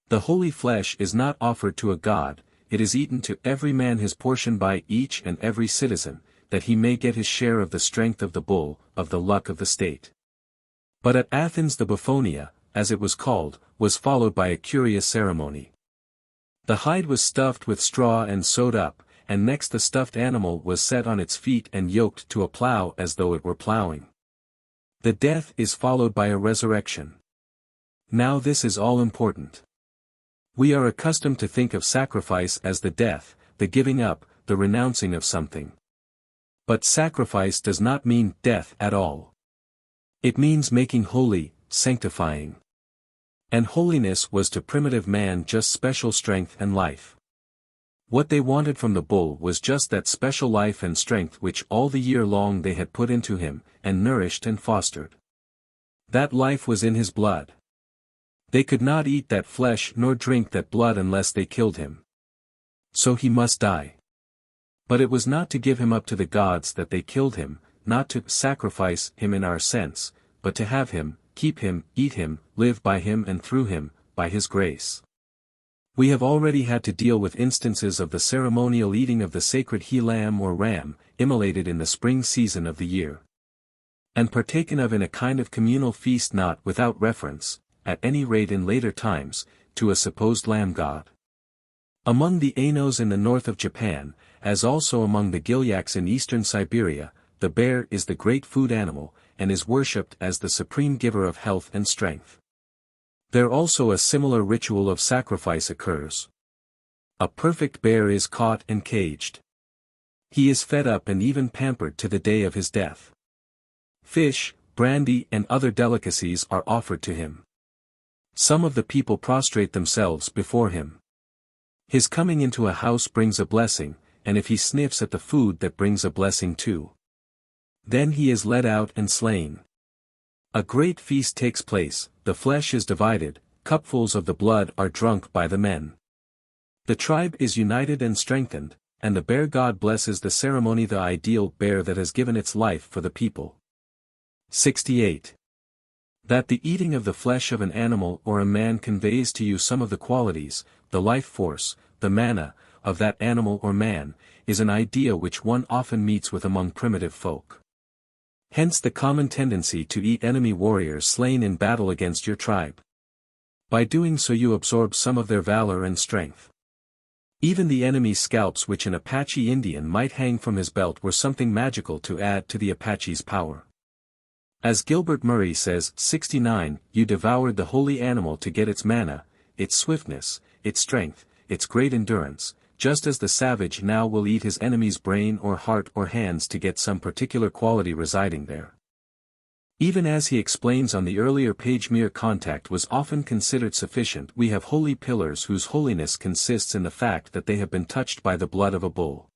S1: The holy flesh is not offered to a god, it is eaten to every man his portion by each and every citizen, that he may get his share of the strength of the bull, of the luck of the state. But at Athens the Buphonia, as it was called, was followed by a curious ceremony. The hide was stuffed with straw and sewed up, and next the stuffed animal was set on its feet and yoked to a plough as though it were ploughing. The death is followed by a resurrection. Now this is all important. We are accustomed to think of sacrifice as the death, the giving up, the renouncing of something. But sacrifice does not mean death at all. It means making holy, sanctifying. And holiness was to primitive man just special strength and life. What they wanted from the bull was just that special life and strength which all the year long they had put into him, and nourished and fostered. That life was in his blood. They could not eat that flesh nor drink that blood unless they killed him. So he must die. But it was not to give him up to the gods that they killed him, not to sacrifice him in our sense, but to have him, keep him, eat him, live by him and through him, by his grace. We have already had to deal with instances of the ceremonial eating of the sacred he-lamb or ram, immolated in the spring season of the year, and partaken of in a kind of communal feast, not without reference, at any rate in later times, to a supposed lamb god. Among the Ainos in the north of Japan, as also among the Gilyaks in eastern Siberia, the bear is the great food animal, and is worshipped as the supreme giver of health and strength. There also a similar ritual of sacrifice occurs. A perfect bear is caught and caged. He is fed up and even pampered to the day of his death. Fish, brandy and other delicacies are offered to him. Some of the people prostrate themselves before him. His coming into a house brings a blessing, and if he sniffs at the food that brings a blessing too. Then he is led out and slain. A great feast takes place, the flesh is divided, cupfuls of the blood are drunk by the men. The tribe is united and strengthened, and the bear god blesses the ceremony, the ideal bear that has given its life for the people. 68. That the eating of the flesh of an animal or a man conveys to you some of the qualities, the life force, the mana, of that animal or man, is an idea which one often meets with among primitive folk. Hence the common tendency to eat enemy warriors slain in battle against your tribe. By doing so you absorb some of their valor and strength. Even the enemy's scalps which an Apache Indian might hang from his belt were something magical to add to the Apache's power. As Gilbert Murray says, 69, you devoured the holy animal to get its mana, its swiftness, its strength, its great endurance, just as the savage now will eat his enemy's brain or heart or hands to get some particular quality residing there. Even as he explains on the earlier page, mere contact was often considered sufficient. We have holy pillars whose holiness consists in the fact that they have been touched by the blood of a bull.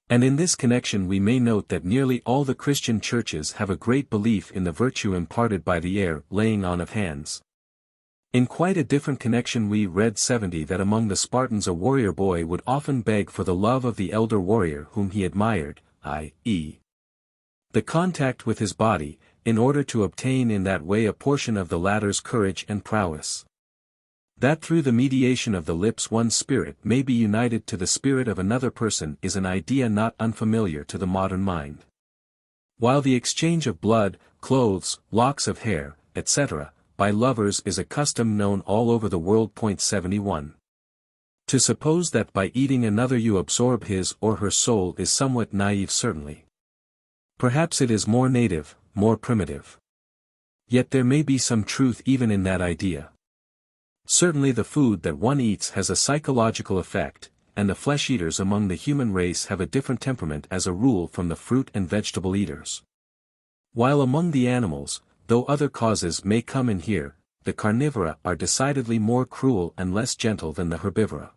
S1: And in this connection we may note that nearly all the Christian churches have a great belief in the virtue imparted by the laying on of hands. In quite a different connection we read 70 that among the Spartans a warrior boy would often beg for the love of the elder warrior whom he admired, i.e., the contact with his body, in order to obtain in that way a portion of the latter's courage and prowess. That through the mediation of the lips one's spirit may be united to the spirit of another person is an idea not unfamiliar to the modern mind. While the exchange of blood, clothes, locks of hair, etc., by lovers is a custom known all over the world. 71. To suppose that by eating another you absorb his or her soul is somewhat naive certainly. Perhaps it is more native, more primitive. Yet there may be some truth even in that idea. Certainly the food that one eats has a psychological effect, and the flesh-eaters among the human race have a different temperament as a rule from the fruit and vegetable eaters. While among the animals, though other causes may come in here, the carnivora are decidedly more cruel and less gentle than the herbivora.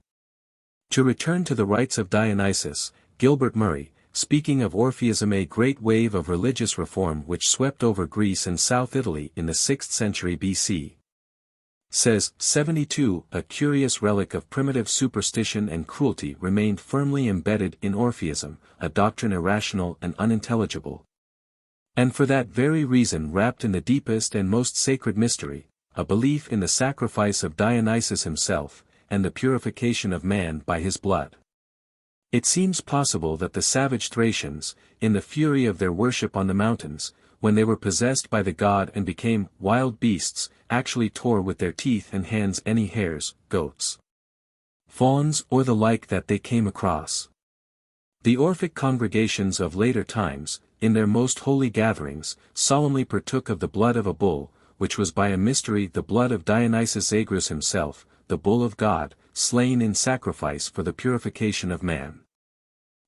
S1: To return to the rites of Dionysus, Gilbert Murray, speaking of Orpheism, a great wave of religious reform which swept over Greece and South Italy in the 6th century BC. Says, 72, a curious relic of primitive superstition and cruelty remained firmly embedded in Orpheism, a doctrine irrational and unintelligible. And for that very reason wrapped in the deepest and most sacred mystery, a belief in the sacrifice of Dionysus himself, and the purification of man by his blood. It seems possible that the savage Thracians, in the fury of their worship on the mountains, when they were possessed by the god and became wild beasts, actually tore with their teeth and hands any hares, goats, fawns or the like that they came across. The Orphic congregations of later times, in their most holy gatherings, solemnly partook of the blood of a bull, which was by a mystery the blood of Dionysus Zagreus himself, the bull of God, slain in sacrifice for the purification of man.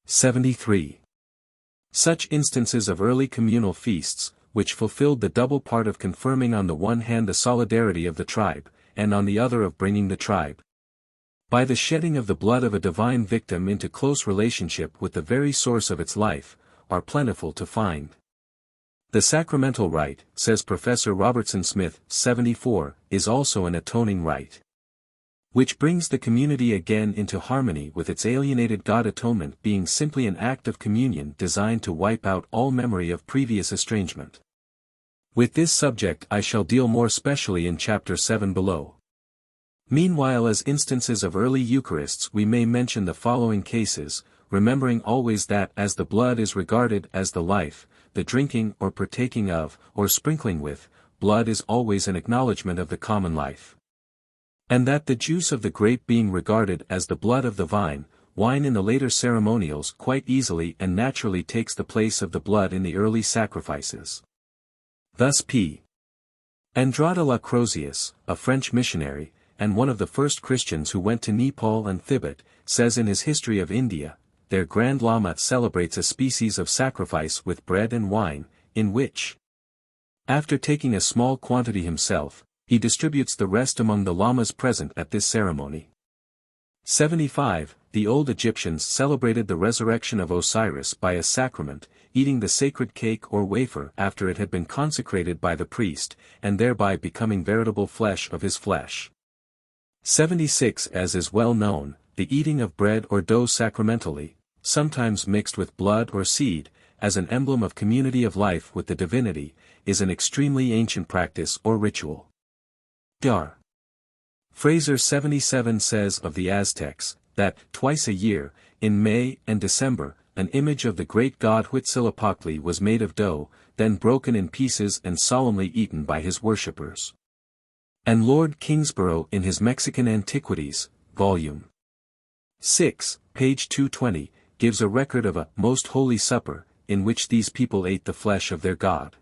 S1: 73. Such instances of early communal feasts, which fulfilled the double part of confirming on the one hand the solidarity of the tribe, and on the other of bringing the tribe, by the shedding of the blood of a divine victim into close relationship with the very source of its life, are plentiful to find. The sacramental rite, says Professor Robertson Smith, 74, is also an atoning rite, which brings the community again into harmony with its alienated God, atonement being simply an act of communion designed to wipe out all memory of previous estrangement. With this subject I shall deal more specially in Chapter 7 below. Meanwhile, as instances of early Eucharists we may mention the following cases, remembering always that as the blood is regarded as the life, the drinking or partaking of, or sprinkling with, blood is always an acknowledgement of the common life. And that the juice of the grape being regarded as the blood of the vine, wine in the later ceremonials quite easily and naturally takes the place of the blood in the early sacrifices. Thus P. Andrade Lacrozius, a French missionary, and one of the first Christians who went to Nepal and Tibet, says in his History of India, their Grand Lama celebrates a species of sacrifice with bread and wine, in which, after taking a small quantity himself, he distributes the rest among the lamas present at this ceremony. 75. The old Egyptians celebrated the resurrection of Osiris by a sacrament, eating the sacred cake or wafer after it had been consecrated by the priest, and thereby becoming veritable flesh of his flesh. 76. As is well known, the eating of bread or dough sacramentally, sometimes mixed with blood or seed, as an emblem of community of life with the divinity, is an extremely ancient practice or ritual. Dar. Fraser 77 says of the Aztecs, that, twice a year, in May and December, an image of the great god Huitzilopochtli was made of dough, then broken in pieces and solemnly eaten by his worshippers. And Lord Kingsborough in his Mexican Antiquities, Vol. 6, page 220, gives a record of a most holy supper, in which these people ate the flesh of their God.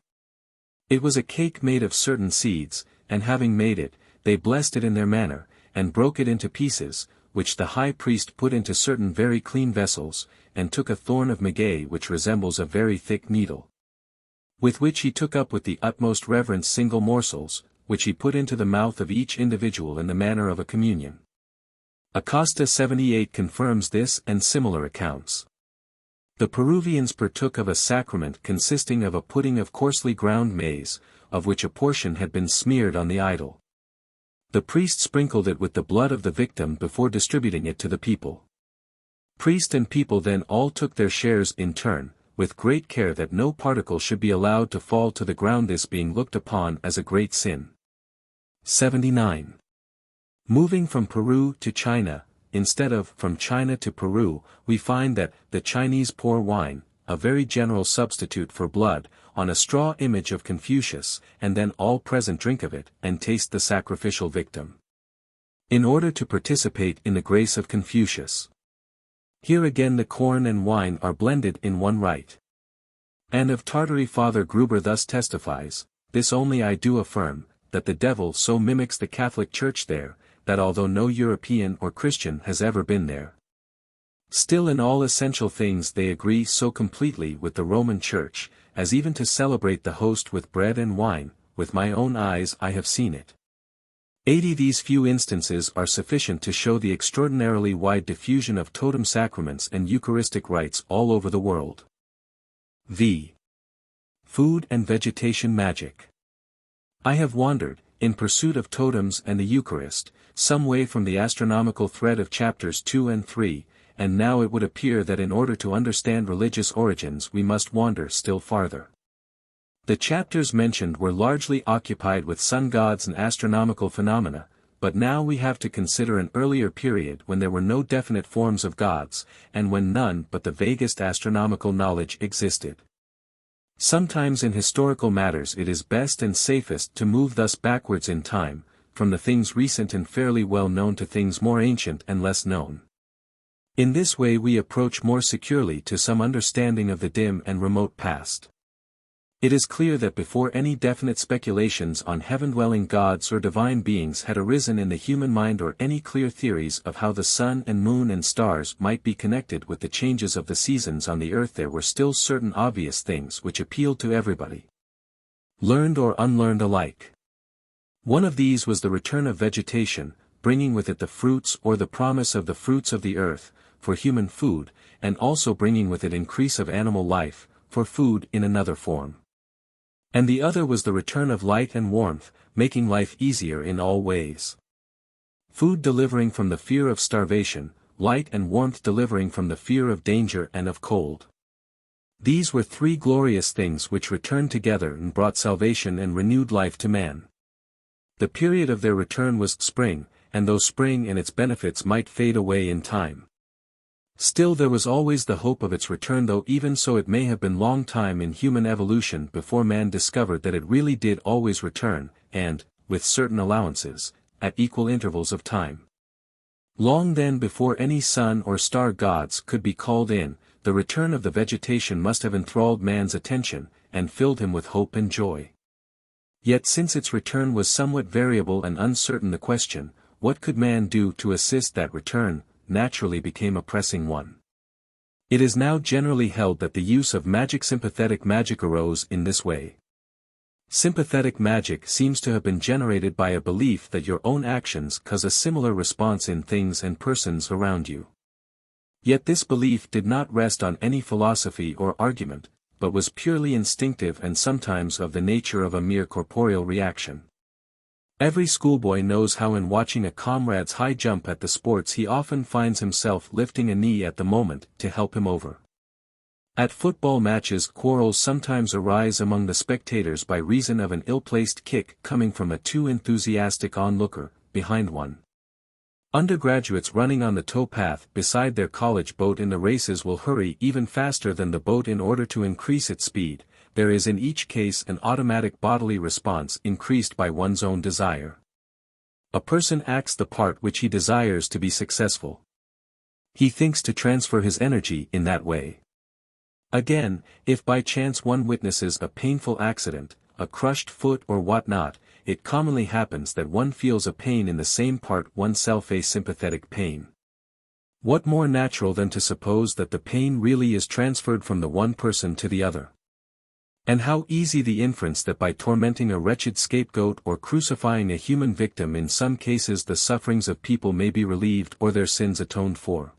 S1: It was a cake made of certain seeds, and having made it, they blessed it in their manner, and broke it into pieces, which the high priest put into certain very clean vessels, and took a thorn of maguey which resembles a very thick needle, with which he took up with the utmost reverence single morsels, which he put into the mouth of each individual in the manner of a communion. Acosta 78 confirms this and similar accounts. The Peruvians partook of a sacrament consisting of a pudding of coarsely ground maize, of which a portion had been smeared on the idol. The priest sprinkled it with the blood of the victim before distributing it to the people. Priest and people then all took their shares in turn, with great care that no particle should be allowed to fall to the ground, this being looked upon as a great sin. 79. Moving from Peru to China, instead of from China to Peru, we find that the Chinese pour wine, a very general substitute for blood, on a straw image of Confucius, and then all present drink of it, and taste the sacrificial victim, in order to participate in the grace of Confucius. Here again the corn and wine are blended in one rite. And of Tartary Father Gruber thus testifies, "This only I do affirm, that the devil so mimics the Catholic Church there, that although no European or Christian has ever been there, still in all essential things they agree so completely with the Roman Church, as even to celebrate the host with bread and wine. With my own eyes I have seen it." 80. These few instances are sufficient to show the extraordinarily wide diffusion of totem-sacraments and Eucharistic rites all over the world. v. Food and vegetation magic. I have wandered, in pursuit of totems and the Eucharist, some way from the astronomical thread of chapters 2 and 3, and now it would appear that in order to understand religious origins we must wander still farther. The chapters mentioned were largely occupied with sun gods and astronomical phenomena, but now we have to consider an earlier period when there were no definite forms of gods, and when none but the vaguest astronomical knowledge existed. Sometimes in historical matters it is best and safest to move thus backwards in time, from the things recent and fairly well known to things more ancient and less known. In this way we approach more securely to some understanding of the dim and remote past. It is clear that before any definite speculations on heaven-dwelling gods or divine beings had arisen in the human mind, or any clear theories of how the sun and moon and stars might be connected with the changes of the seasons on the earth, there were still certain obvious things which appealed to everybody, learned or unlearned alike. One of these was the return of vegetation, bringing with it the fruits or the promise of the fruits of the earth, for human food, and also bringing with it increase of animal life, for food in another form. And the other was the return of light and warmth, making life easier in all ways. Food delivering from the fear of starvation, light and warmth delivering from the fear of danger and of cold. These were three glorious things which returned together and brought salvation and renewed life to man. The period of their return was spring, and though spring and its benefits might fade away in time, still there was always the hope of its return, though even so it may have been long time in human evolution before man discovered that it really did always return, and, with certain allowances, at equal intervals of time. Long then, before any sun or star gods could be called in, the return of the vegetation must have enthralled man's attention, and filled him with hope and joy. Yet since its return was somewhat variable and uncertain, the question, what could man do to assist that return, naturally became a pressing one. It is now generally held that the use of sympathetic magic arose in this way. Sympathetic magic seems to have been generated by a belief that your own actions cause a similar response in things and persons around you. Yet this belief did not rest on any philosophy or argument, but was purely instinctive and sometimes of the nature of a mere corporeal reaction. Every schoolboy knows how in watching a comrade's high jump at the sports he often finds himself lifting a knee at the moment to help him over. At football matches quarrels sometimes arise among the spectators by reason of an ill-placed kick coming from a too enthusiastic onlooker, behind one. Undergraduates running on the towpath beside their college boat in the races will hurry even faster than the boat in order to increase its speed. There is in each case an automatic bodily response increased by one's own desire. A person acts the part which he desires to be successful. He thinks to transfer his energy in that way. Again, if by chance one witnesses a painful accident, a crushed foot or whatnot, it commonly happens that one feels a pain in the same part oneself, a sympathetic pain. What more natural than to suppose that the pain really is transferred from the one person to the other? And how easy the inference that by tormenting a wretched scapegoat or crucifying a human victim in some cases the sufferings of people may be relieved or their sins atoned for.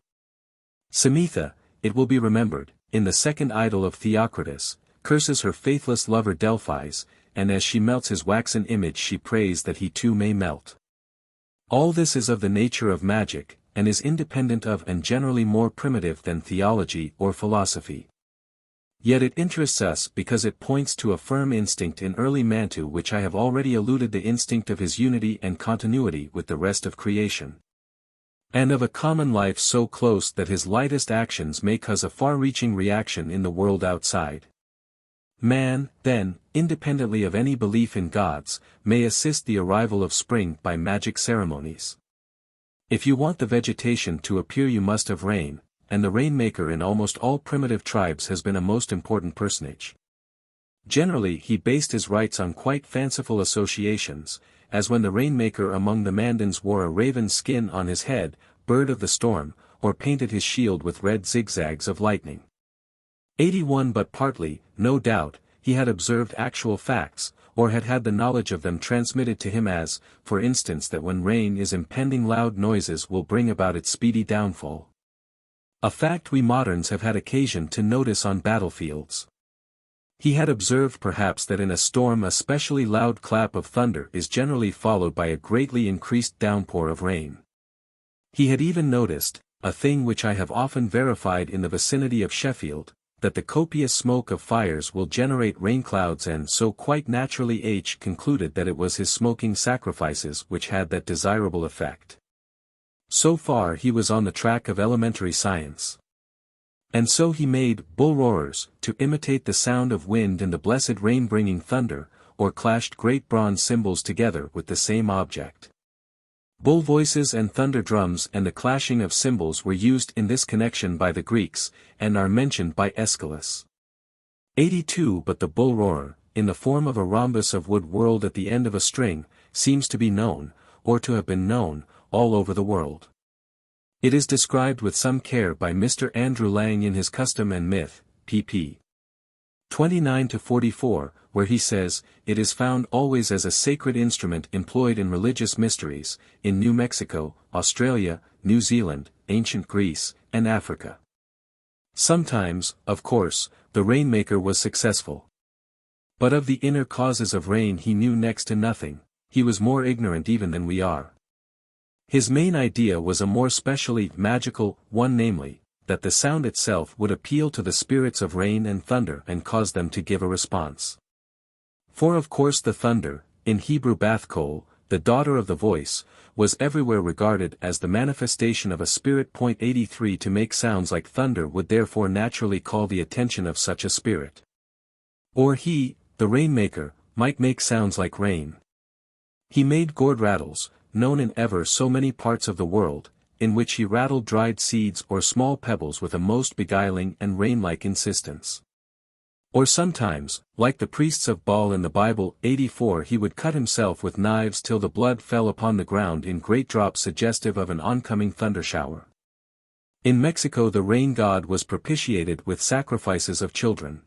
S1: Samhita, it will be remembered, in the second idyll of Theocritus, curses her faithless lover Delphis, and as she melts his waxen image she prays that he too may melt. All this is of the nature of magic, and is independent of and generally more primitive than theology or philosophy. Yet it interests us because it points to a firm instinct in early Mantu, which I have already alluded, the instinct of his unity and continuity with the rest of creation. And of a common life so close that his lightest actions may cause a far-reaching reaction in the world outside. Man, then, independently of any belief in gods, may assist the arrival of spring by magic ceremonies. If you want the vegetation to appear you must have rain, and the rainmaker in almost all primitive tribes has been a most important personage. Generally he based his rites on quite fanciful associations, as when the rainmaker among the Mandans wore a raven's skin on his head, bird of the storm, or painted his shield with red zigzags of lightning. 81 But partly, no doubt, he had observed actual facts, or had had the knowledge of them transmitted to him, as, for instance, that when rain is impending loud noises will bring about its speedy downfall. A fact we moderns have had occasion to notice on battlefields. He had observed perhaps that in a storm a specially loud clap of thunder is generally followed by a greatly increased downpour of rain. He had even noticed, a thing which I have often verified in the vicinity of Sheffield, that the copious smoke of fires will generate rain clouds, and so quite naturally H concluded that it was his smoking sacrifices which had that desirable effect. So far he was on the track of elementary science. And so he made bull roarers to imitate the sound of wind and the blessed rain-bringing thunder, or clashed great bronze cymbals together with the same object. Bull voices and thunder drums and the clashing of cymbals were used in this connection by the Greeks, and are mentioned by Aeschylus. 82 But the bull roarer, in the form of a rhombus of wood whirled at the end of a string, seems to be known, or to have been known, all over the world. It is described with some care by Mr. Andrew Lang in his Custom and Myth, pp. 29-44, where he says, it is found always as a sacred instrument employed in religious mysteries, in New Mexico, Australia, New Zealand, ancient Greece, and Africa. Sometimes, of course, the rainmaker was successful. But of the inner causes of rain he knew next to nothing, he was more ignorant even than we are. His main idea was a more specially magical one, namely, that the sound itself would appeal to the spirits of rain and thunder and cause them to give a response. For of course the thunder, in Hebrew Bath Kol, the daughter of the voice, was everywhere regarded as the manifestation of a spirit. 83 To make sounds like thunder would therefore naturally call the attention of such a spirit. Or he, the rainmaker, might make sounds like rain. He made gourd rattles, known in ever so many parts of the world, in which he rattled dried seeds or small pebbles with a most beguiling and rain-like insistence. Or sometimes, like the priests of Baal in the Bible. 84 He would cut himself with knives till the blood fell upon the ground in great drops suggestive of an oncoming thundershower. In Mexico the rain god was propitiated with sacrifices of children.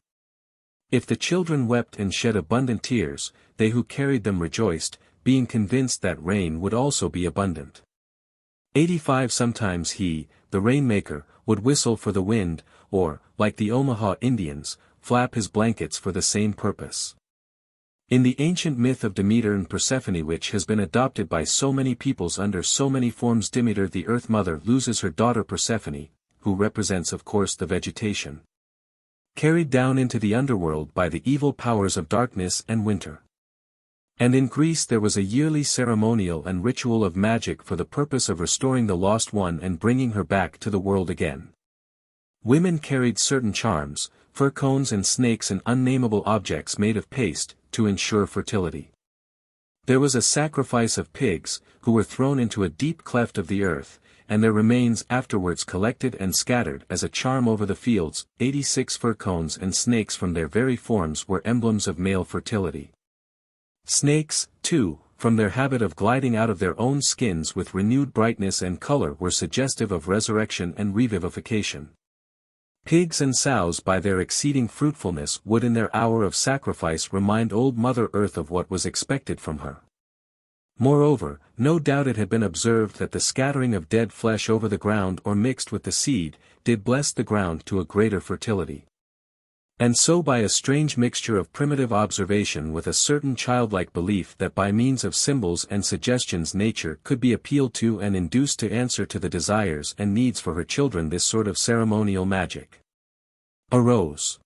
S1: If the children wept and shed abundant tears, they who carried them rejoiced, being convinced that rain would also be abundant. 85 Sometimes he, the rainmaker, would whistle for the wind, or, like the Omaha Indians, flap his blankets for the same purpose. In the ancient myth of Demeter and Persephone, which has been adopted by so many peoples under so many forms, Demeter the Earth Mother loses her daughter Persephone, who represents of course the vegetation, carried down into the underworld by the evil powers of darkness and winter. And in Greece there was a yearly ceremonial and ritual of magic for the purpose of restoring the lost one and bringing her back to the world again. Women carried certain charms, fir cones and snakes and unnameable objects made of paste, to ensure fertility. There was a sacrifice of pigs, who were thrown into a deep cleft of the earth, and their remains afterwards collected and scattered as a charm over the fields. 86 Fir cones and snakes from their very forms were emblems of male fertility. Snakes, too, from their habit of gliding out of their own skins with renewed brightness and color, were suggestive of resurrection and revivification. Pigs and sows by their exceeding fruitfulness would in their hour of sacrifice remind old Mother Earth of what was expected from her. Moreover, no doubt it had been observed that the scattering of dead flesh over the ground or mixed with the seed, did bless the ground to a greater fertility. And so by a strange mixture of primitive observation with a certain childlike belief that by means of symbols and suggestions nature could be appealed to and induced to answer to the desires and needs for her children, this sort of ceremonial magic arose.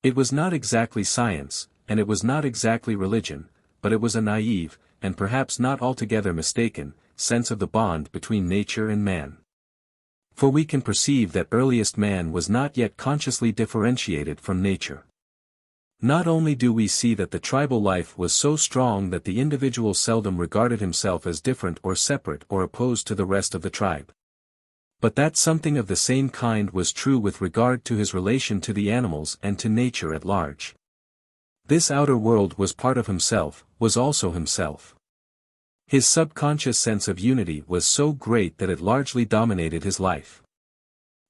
S1: It was not exactly science, and it was not exactly religion, but it was a naive, and perhaps not altogether mistaken, sense of the bond between nature and man. For we can perceive that earliest man was not yet consciously differentiated from nature. Not only do we see that the tribal life was so strong that the individual seldom regarded himself as different or separate or opposed to the rest of the tribe, but that something of the same kind was true with regard to his relation to the animals and to nature at large. This outer world was part of himself, was also himself. His subconscious sense of unity was so great that it largely dominated his life.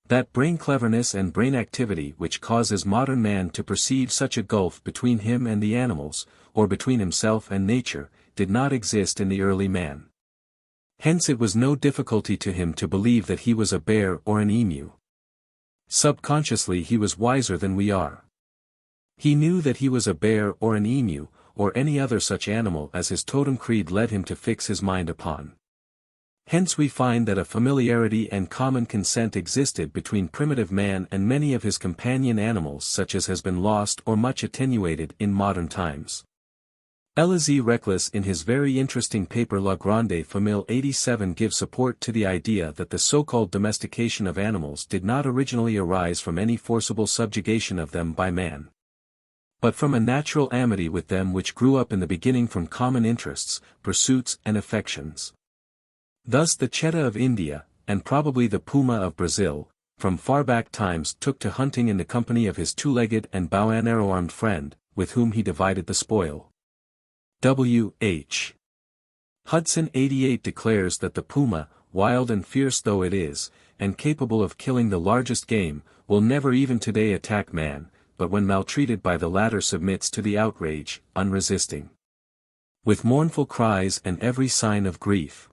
S1: That brain cleverness and brain activity which causes modern man to perceive such a gulf between him and the animals, or between himself and nature, did not exist in the early man. Hence it was no difficulty to him to believe that he was a bear or an emu. Subconsciously he was wiser than we are. He knew that he was a bear or an emu, or any other such animal as his totem creed led him to fix his mind upon. Hence we find that a familiarity and common consent existed between primitive man and many of his companion animals, such as has been lost or much attenuated in modern times. Edward Carpenter in his very interesting paper La Grande Famille 87 gives support to the idea that the so-called domestication of animals did not originally arise from any forcible subjugation of them by man, but from a natural amity with them which grew up in the beginning from common interests, pursuits and affections. Thus the cheetah of India, and probably the puma of Brazil, from far back times took to hunting in the company of his two-legged and bow and arrow-armed friend, with whom he divided the spoil. W.H. Hudson 88 declares that the puma, wild and fierce though it is, and capable of killing the largest game, will never even today attack man, but when maltreated by the latter submits to the outrage, unresisting, with mournful cries and every sign of grief.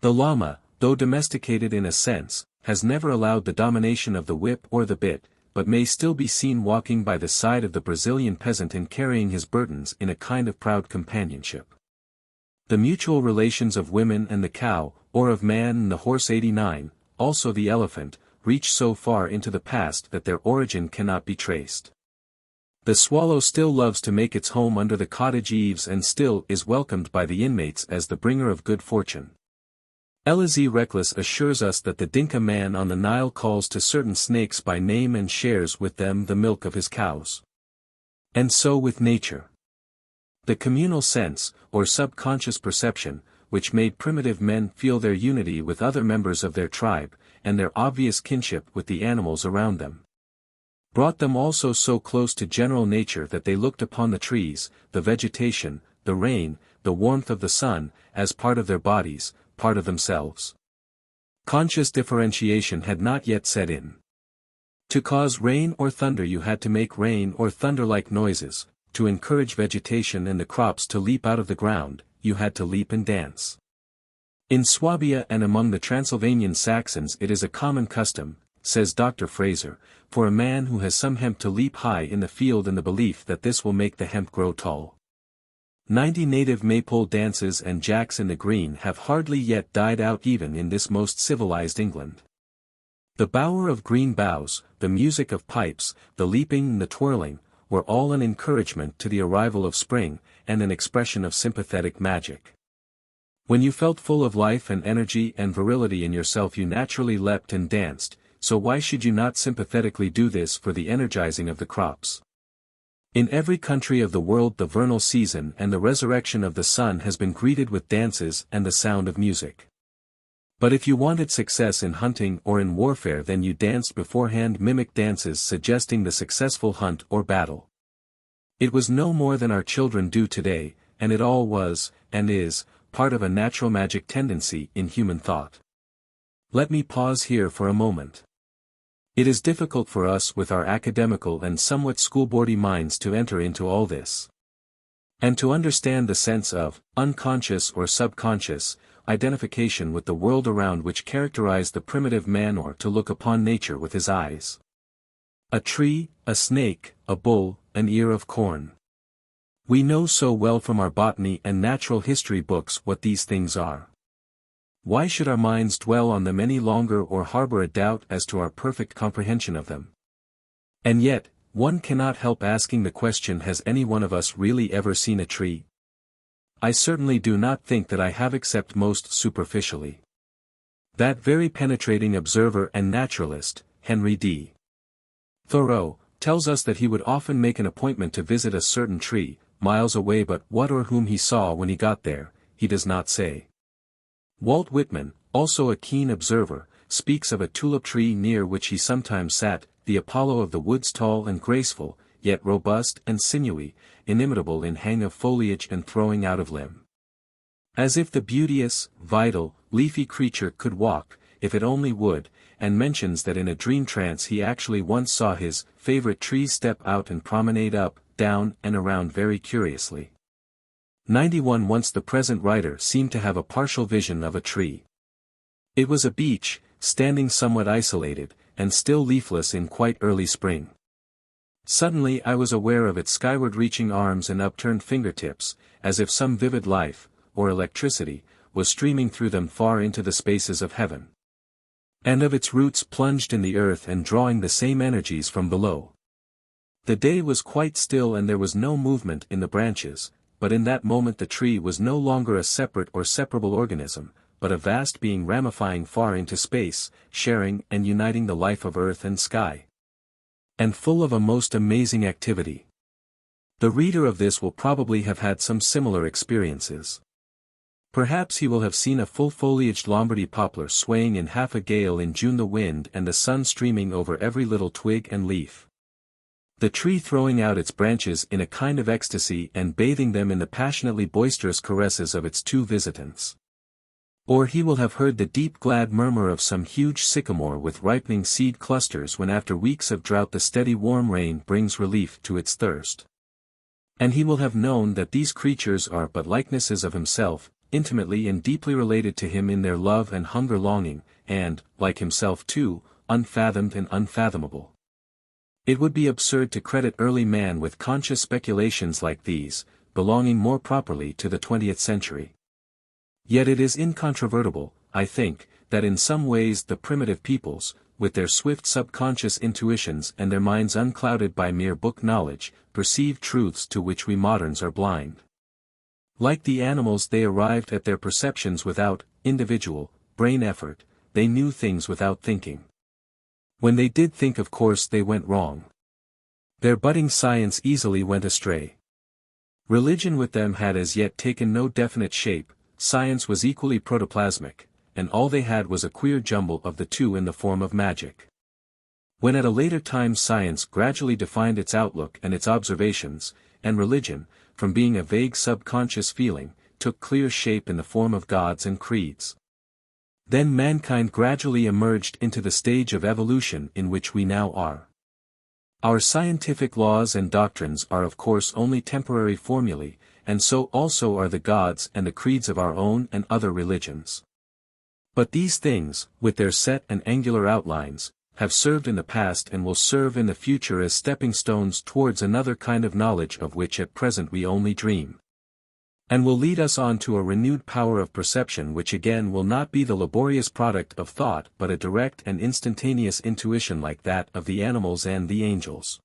S1: The llama, though domesticated in a sense, has never allowed the domination of the whip or the bit, but may still be seen walking by the side of the Brazilian peasant and carrying his burdens in a kind of proud companionship. The mutual relations of women and the cow, or of man and the horse 89, also the elephant, reach so far into the past that their origin cannot be traced. The swallow still loves to make its home under the cottage eaves and still is welcomed by the inmates as the bringer of good fortune. L.Z. Reckless assures us that the Dinka man on the Nile calls to certain snakes by name and shares with them the milk of his cows. And so with nature. The communal sense, or subconscious perception, which made primitive men feel their unity with other members of their tribe, and their obvious kinship with the animals around them, brought them also so close to general nature that they looked upon the trees, the vegetation, the rain, the warmth of the sun, as part of their bodies, part of themselves. Conscious differentiation had not yet set in. To cause rain or thunder you had to make rain or thunder-like noises, to encourage vegetation and the crops to leap out of the ground, you had to leap and dance. In Swabia and among the Transylvanian Saxons it is a common custom, says Dr. Fraser, for a man who has some hemp to leap high in the field in the belief that this will make the hemp grow tall. 90 native maypole dances and jacks in the green have hardly yet died out even in this most civilized England. The bower of green boughs, the music of pipes, the leaping and the twirling, were all an encouragement to the arrival of spring, and an expression of sympathetic magic. When you felt full of life and energy and virility in yourself you naturally leapt and danced, so why should you not sympathetically do this for the energizing of the crops? In every country of the world the vernal season and the resurrection of the sun has been greeted with dances and the sound of music. But if you wanted success in hunting or in warfare, then you danced beforehand, mimic dances suggesting the successful hunt or battle. It was no more than our children do today, and it all was, and is, part of a natural magic tendency in human thought. Let me pause here for a moment. It is difficult for us with our academical and somewhat schoolboardy minds to enter into all this. And to understand the sense of, unconscious or subconscious, identification with the world around which characterized the primitive man, or to look upon nature with his eyes. A tree, a snake, a bull, an ear of corn. We know so well from our botany and natural history books what these things are. Why should our minds dwell on them any longer or harbor a doubt as to our perfect comprehension of them? And yet, one cannot help asking the question, has any one of us really ever seen a tree? I certainly do not think that I have, except most superficially. That very penetrating observer and naturalist, Henry D. Thoreau, tells us that he would often make an appointment to visit a certain tree, miles away, but what or whom he saw when he got there, he does not say. Walt Whitman, also a keen observer, speaks of a tulip tree near which he sometimes sat, the Apollo of the woods, tall and graceful, yet robust and sinewy, inimitable in hang of foliage and throwing out of limb. As if the beauteous, vital, leafy creature could walk, if it only would, and mentions that in a dream trance he actually once saw his favorite tree step out and promenade up, down, and around very curiously. 91 Once the present writer seemed to have a partial vision of a tree. It was a beech, standing somewhat isolated, and still leafless in quite early spring. Suddenly I was aware of its skyward-reaching arms and upturned fingertips, as if some vivid life, or electricity, was streaming through them far into the spaces of heaven. And of its roots plunged in the earth and drawing the same energies from below. The day was quite still and there was no movement in the branches, but in that moment the tree was no longer a separate or separable organism, but a vast being ramifying far into space, sharing and uniting the life of earth and sky. And full of a most amazing activity. The reader of this will probably have had some similar experiences. Perhaps he will have seen a full-foliaged Lombardy poplar swaying in half a gale in June, the wind and the sun streaming over every little twig and leaf. The tree throwing out its branches in a kind of ecstasy and bathing them in the passionately boisterous caresses of its two visitants. Or he will have heard the deep glad murmur of some huge sycamore with ripening seed clusters when after weeks of drought the steady warm rain brings relief to its thirst. And he will have known that these creatures are but likenesses of himself, intimately and deeply related to him in their love and hunger longing, and, like himself too, unfathomed and unfathomable. It would be absurd to credit early man with conscious speculations like these, belonging more properly to the 20th century. Yet it is incontrovertible, I think, that in some ways the primitive peoples, with their swift subconscious intuitions and their minds unclouded by mere book knowledge, perceived truths to which we moderns are blind. Like the animals, they arrived at their perceptions without individual brain effort, they knew things without thinking. When they did think, of course they went wrong. Their budding science easily went astray. Religion with them had as yet taken no definite shape. Science was equally protoplasmic, and all they had was a queer jumble of the two in the form of magic. When at a later time science gradually defined its outlook and its observations, and religion, from being a vague subconscious feeling, took clear shape in the form of gods and creeds. Then mankind gradually emerged into the stage of evolution in which we now are. Our scientific laws and doctrines are of course only temporary formulae, and so also are the gods and the creeds of our own and other religions. But these things, with their set and angular outlines, have served in the past and will serve in the future as stepping stones towards another kind of knowledge of which at present we only dream. And will lead us on to a renewed power of perception which again will not be the laborious product of thought but a direct and instantaneous intuition like that of the animals and the angels.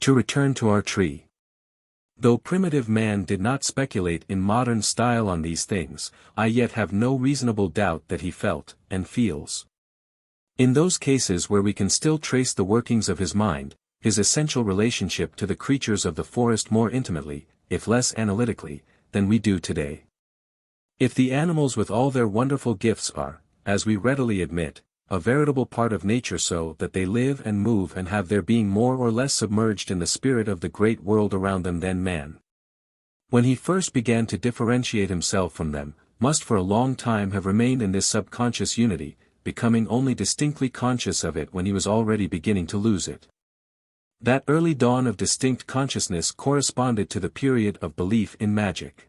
S1: To return to our tree. Though primitive man did not speculate in modern style on these things, I yet have no reasonable doubt that he felt, and feels. In those cases where we can still trace the workings of his mind, his essential relationship to the creatures of the forest more intimately, if less analytically, than we do today. If the animals with all their wonderful gifts are, as we readily admit, a veritable part of nature so that they live and move and have their being more or less submerged in the spirit of the great world around them than man. When he first began to differentiate himself from them, must for a long time have remained in this subconscious unity, becoming only distinctly conscious of it when he was already beginning to lose it. That early dawn of distinct consciousness corresponded to the period of belief in magic.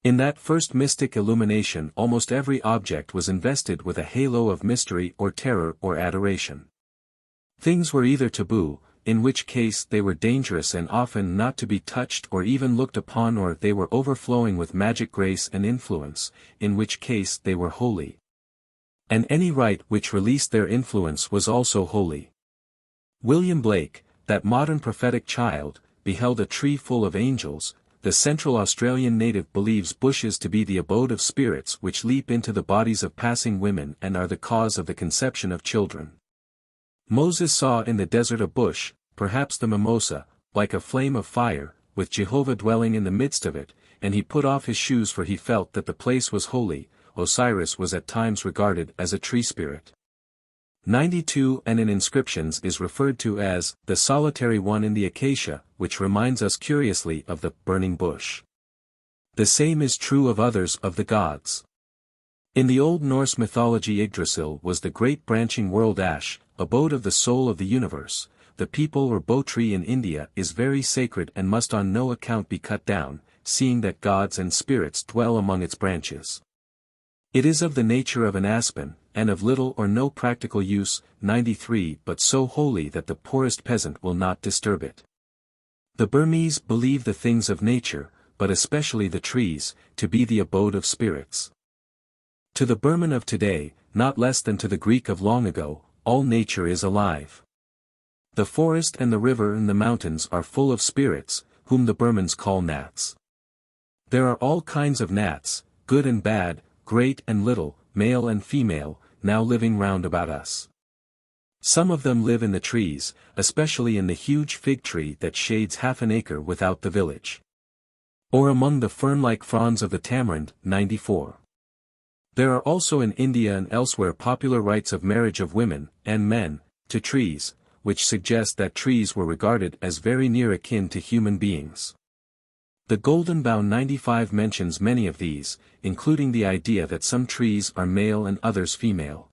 S1: In that first mystic illumination almost every object was invested with a halo of mystery or terror or adoration. Things were either taboo, in which case they were dangerous and often not to be touched or even looked upon, or they were overflowing with magic grace and influence, in which case they were holy. And any rite which released their influence was also holy. William Blake, that modern prophetic child, beheld a tree full of angels. The Central Australian native believes bushes to be the abode of spirits which leap into the bodies of passing women and are the cause of the conception of children. Moses saw in the desert a bush, perhaps the mimosa, like a flame of fire, with Jehovah dwelling in the midst of it, and he put off his shoes for he felt that the place was holy. Osiris was at times regarded as a tree spirit. 92 and in inscriptions is referred to as the solitary one in the acacia, which reminds us curiously of the burning bush. The same is true of others of the gods. In the Old Norse mythology Yggdrasil was the great branching world ash, abode of the soul of the universe. The peepal or bo tree in India is very sacred and must on no account be cut down, seeing that gods and spirits dwell among its branches. It is of the nature of an aspen, and of little or no practical use, 93, but so holy that the poorest peasant will not disturb it. The Burmese believe the things of nature, but especially the trees, to be the abode of spirits. To the Burman of today, not less than to the Greek of long ago, all nature is alive. The forest and the river and the mountains are full of spirits, whom the Burmans call gnats. There are all kinds of gnats, good and bad, great and little, male and female, now living round about us. Some of them live in the trees, especially in the huge fig tree that shades half an acre without the village. Or among the fern-like fronds of the tamarind, 94. There are also in India and elsewhere popular rites of marriage of women, and men, to trees, which suggest that trees were regarded as very near akin to human beings. The Golden Bough 95 mentions many of these, including the idea that some trees are male and others female.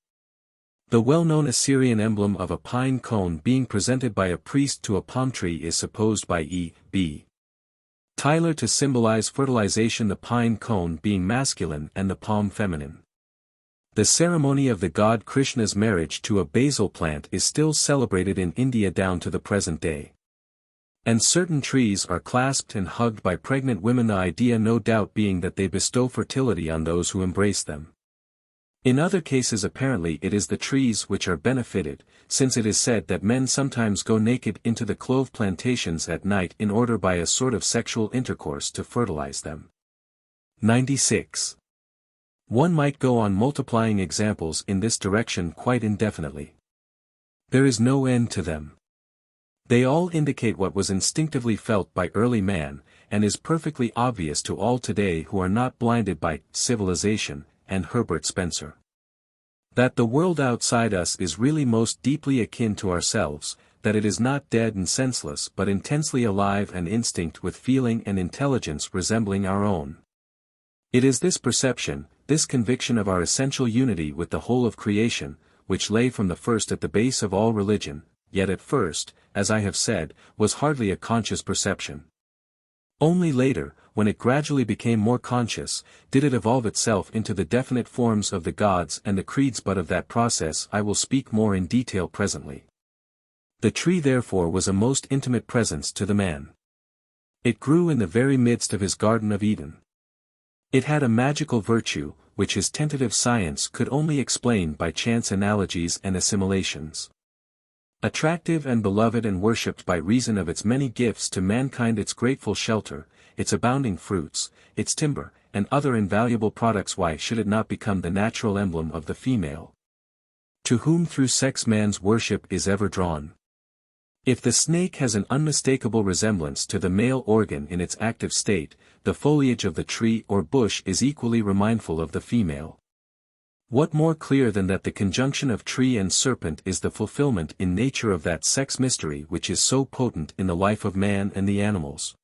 S1: The well-known Assyrian emblem of a pine cone being presented by a priest to a palm tree is supposed by E.B. Tyler to symbolize fertilization, the pine cone being masculine and the palm feminine. The ceremony of the god Krishna's marriage to a basil plant is still celebrated in India down to the present day. And certain trees are clasped and hugged by pregnant women, the idea no doubt being that they bestow fertility on those who embrace them. In other cases apparently it is the trees which are benefited, since it is said that men sometimes go naked into the clove plantations at night in order by a sort of sexual intercourse to fertilize them. 96. One might go on multiplying examples in this direction quite indefinitely. There is no end to them. They all indicate what was instinctively felt by early man, and is perfectly obvious to all today who are not blinded by civilization, and Herbert Spencer. That the world outside us is really most deeply akin to ourselves, that it is not dead and senseless but intensely alive and instinct with feeling and intelligence resembling our own. It is this perception, this conviction of our essential unity with the whole of creation, which lay from the first at the base of all religion, yet at first, as I have said, was hardly a conscious perception. Only later, when it gradually became more conscious, did it evolve itself into the definite forms of the gods and the creeds, but of that process I will speak more in detail presently. The tree therefore was a most intimate presence to the man. It grew in the very midst of his Garden of Eden. It had a magical virtue, which his tentative science could only explain by chance analogies and assimilations. Attractive and beloved and worshipped by reason of its many gifts to mankind, its grateful shelter, its abounding fruits, its timber, and other invaluable products, why should it not become the natural emblem of the female, to whom through sex man's worship is ever drawn? If the snake has an unmistakable resemblance to the male organ in its active state, the foliage of the tree or bush is equally remindful of the female. What more clear than that the conjunction of tree and serpent is the fulfillment in nature of that sex mystery which is so potent in the life of man and the animals?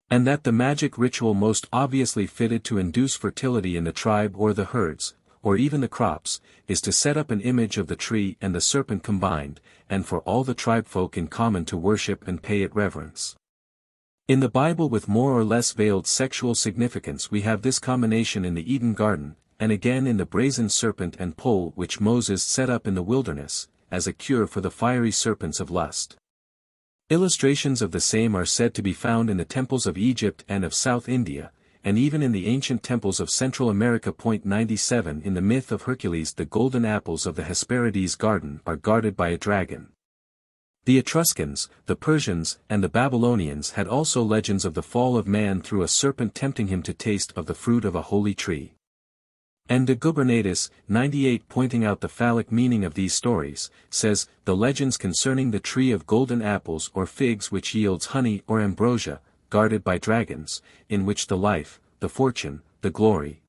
S1: And that the magic ritual most obviously fitted to induce fertility in the tribe or the herds, or even the crops, is to set up an image of the tree and the serpent combined, and for all the tribefolk in common to worship and pay it reverence. In the Bible with more or less veiled sexual significance we have this combination in the Eden Garden, and again in the brazen serpent and pole which Moses set up in the wilderness, as a cure for the fiery serpents of lust. Illustrations of the same are said to be found in the temples of Egypt and of South India, and even in the ancient temples of Central America. 97 In the myth of Hercules the golden apples of the Hesperides garden are guarded by a dragon. The Etruscans, the Persians, and the Babylonians had also legends of the fall of man through a serpent tempting him to taste of the fruit of a holy tree. And de Gubernatis, 98 pointing out the phallic meaning of these stories, says, the legends concerning the tree of golden apples or figs which yields honey or ambrosia, guarded by dragons, in which the life, the fortune, the glory,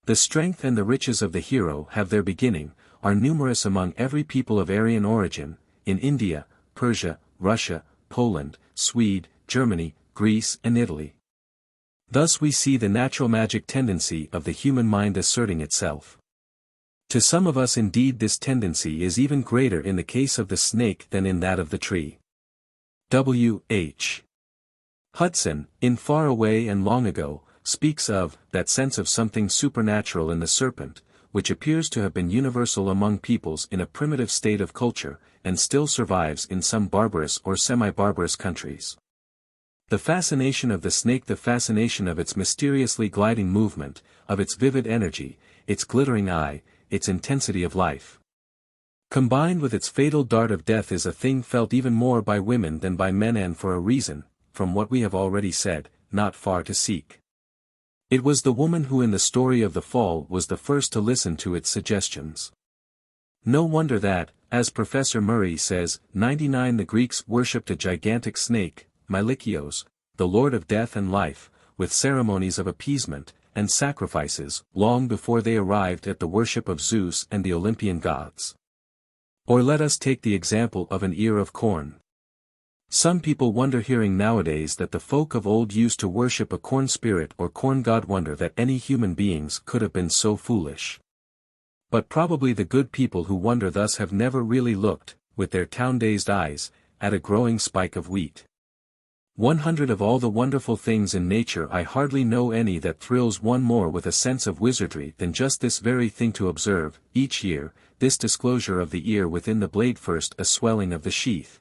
S1: the strength and the riches of the hero have their beginning, are numerous among every people of Aryan origin, in India, Persia, Russia, Poland, Sweden, Germany, Greece and Italy. Thus we see the natural magic tendency of the human mind asserting itself. To some of us indeed this tendency is even greater in the case of the snake than in that of the tree. W.H. Hudson, in Far Away and Long Ago, speaks of that sense of something supernatural in the serpent, which appears to have been universal among peoples in a primitive state of culture, and still survives in some barbarous or semi-barbarous countries. The fascination of the snake, the fascination of its mysteriously gliding movement, of its vivid energy, its glittering eye, its intensity of life, combined with its fatal dart of death, is a thing felt even more by women than by men, and for a reason, from what we have already said, not far to seek. It was the woman who in the story of the fall was the first to listen to its suggestions. No wonder that, as Professor Murray says, 99 the Greeks worshipped a gigantic snake, Mylikios, the lord of death and life, with ceremonies of appeasement, and sacrifices, long before they arrived at the worship of Zeus and the Olympian gods. Or let us take the example of an ear of corn. Some people wonder hearing nowadays that the folk of old used to worship a corn spirit or corn god, wonder that any human beings could have been so foolish. But probably the good people who wonder thus have never really looked, with their town-dazed eyes, at a growing spike of wheat. 100 of all the wonderful things in nature, I hardly know any that thrills one more with a sense of wizardry than just this very thing to observe, each year, this disclosure of the ear within the blade, first a swelling of the sheath,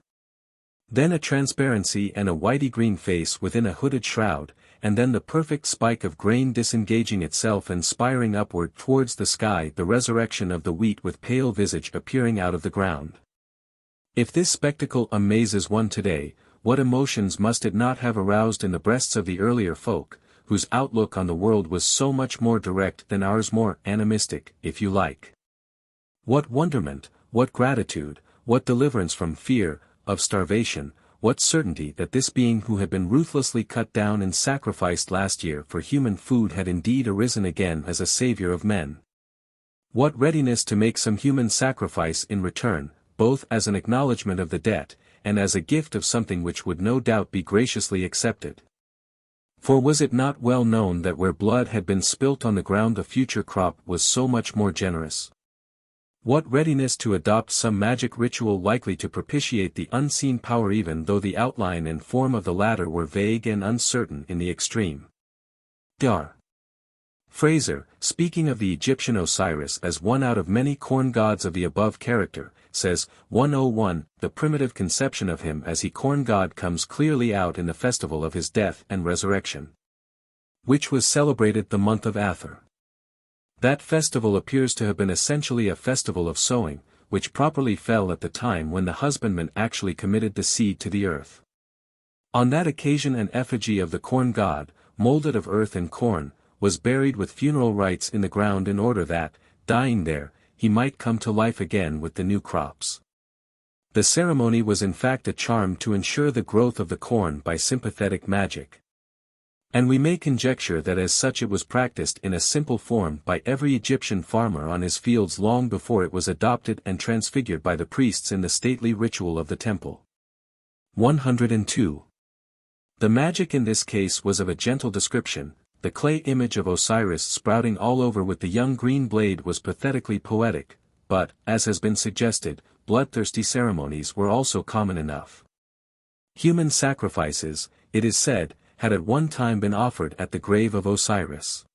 S1: then a transparency and a whitey green face within a hooded shroud, and then the perfect spike of grain disengaging itself and spiring upward towards the sky, the resurrection of the wheat with pale visage appearing out of the ground. If this spectacle amazes one today, what emotions must it not have aroused in the breasts of the earlier folk, whose outlook on the world was so much more direct than ours, more animistic, if you like. What wonderment, what gratitude, what deliverance from fear, of starvation, what certainty that this being who had been ruthlessly cut down and sacrificed last year for human food had indeed arisen again as a savior of men. What readiness to make some human sacrifice in return, both as an acknowledgment of the debt, and as a gift of something which would no doubt be graciously accepted. For was it not well known that where blood had been spilt on the ground the future crop was so much more generous? What readiness to adopt some magic ritual likely to propitiate the unseen power, even though the outline and form of the latter were vague and uncertain in the extreme. Dr. Fraser, speaking of the Egyptian Osiris as one out of many corn gods of the above character, says, 101, the primitive conception of him as he corn god comes clearly out in the festival of his death and resurrection, which was celebrated the month of Athor. That festival appears to have been essentially a festival of sowing, which properly fell at the time when the husbandman actually committed the seed to the earth. On that occasion an effigy of the corn god, molded of earth and corn, was buried with funeral rites in the ground in order that, dying there, he might come to life again with the new crops. The ceremony was in fact a charm to ensure the growth of the corn by sympathetic magic. And we may conjecture that as such it was practiced in a simple form by every Egyptian farmer on his fields long before it was adopted and transfigured by the priests in the stately ritual of the temple. 102. The magic in this case was of a gentle description. The clay image of Osiris sprouting all over with the young green blade was pathetically poetic, but, as has been suggested, bloodthirsty ceremonies were also common enough. Human sacrifices, it is said, had at one time been offered at the grave of Osiris.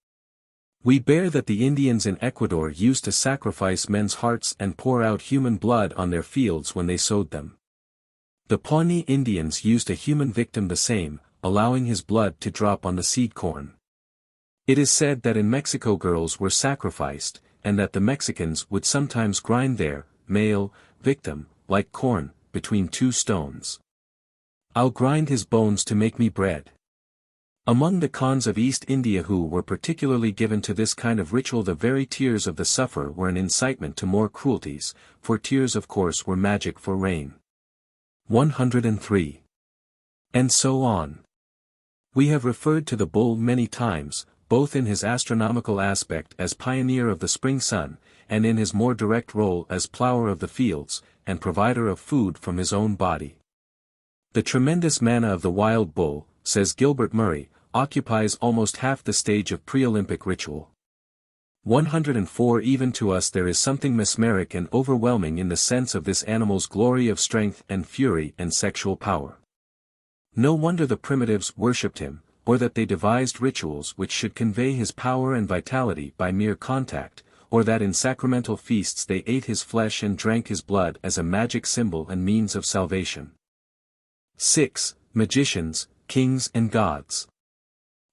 S1: We bear that the Indians in Ecuador used to sacrifice men's hearts and pour out human blood on their fields when they sowed them. The Pawnee Indians used a human victim the same, allowing his blood to drop on the seed corn. It is said that in Mexico girls were sacrificed, and that the Mexicans would sometimes grind their male victim, like corn, between two stones. "I'll grind his bones to make me bread." Among the Khans of East India who were particularly given to this kind of ritual, the very tears of the sufferer were an incitement to more cruelties, for tears of course were magic for rain. 103. And so on. We have referred to the bull many times, both in his astronomical aspect as pioneer of the spring sun, and in his more direct role as plower of the fields, and provider of food from his own body. The tremendous manna of the wild bull, says Gilbert Murray, occupies almost half the stage of pre-Olympic ritual. 104. Even to us there is something mesmeric and overwhelming in the sense of this animal's glory of strength and fury and sexual power. No wonder the primitives worshipped him, or that they devised rituals which should convey his power and vitality by mere contact, or that in sacramental feasts they ate his flesh and drank his blood as a magic symbol and means of salvation. 6. Magicians, Kings and Gods.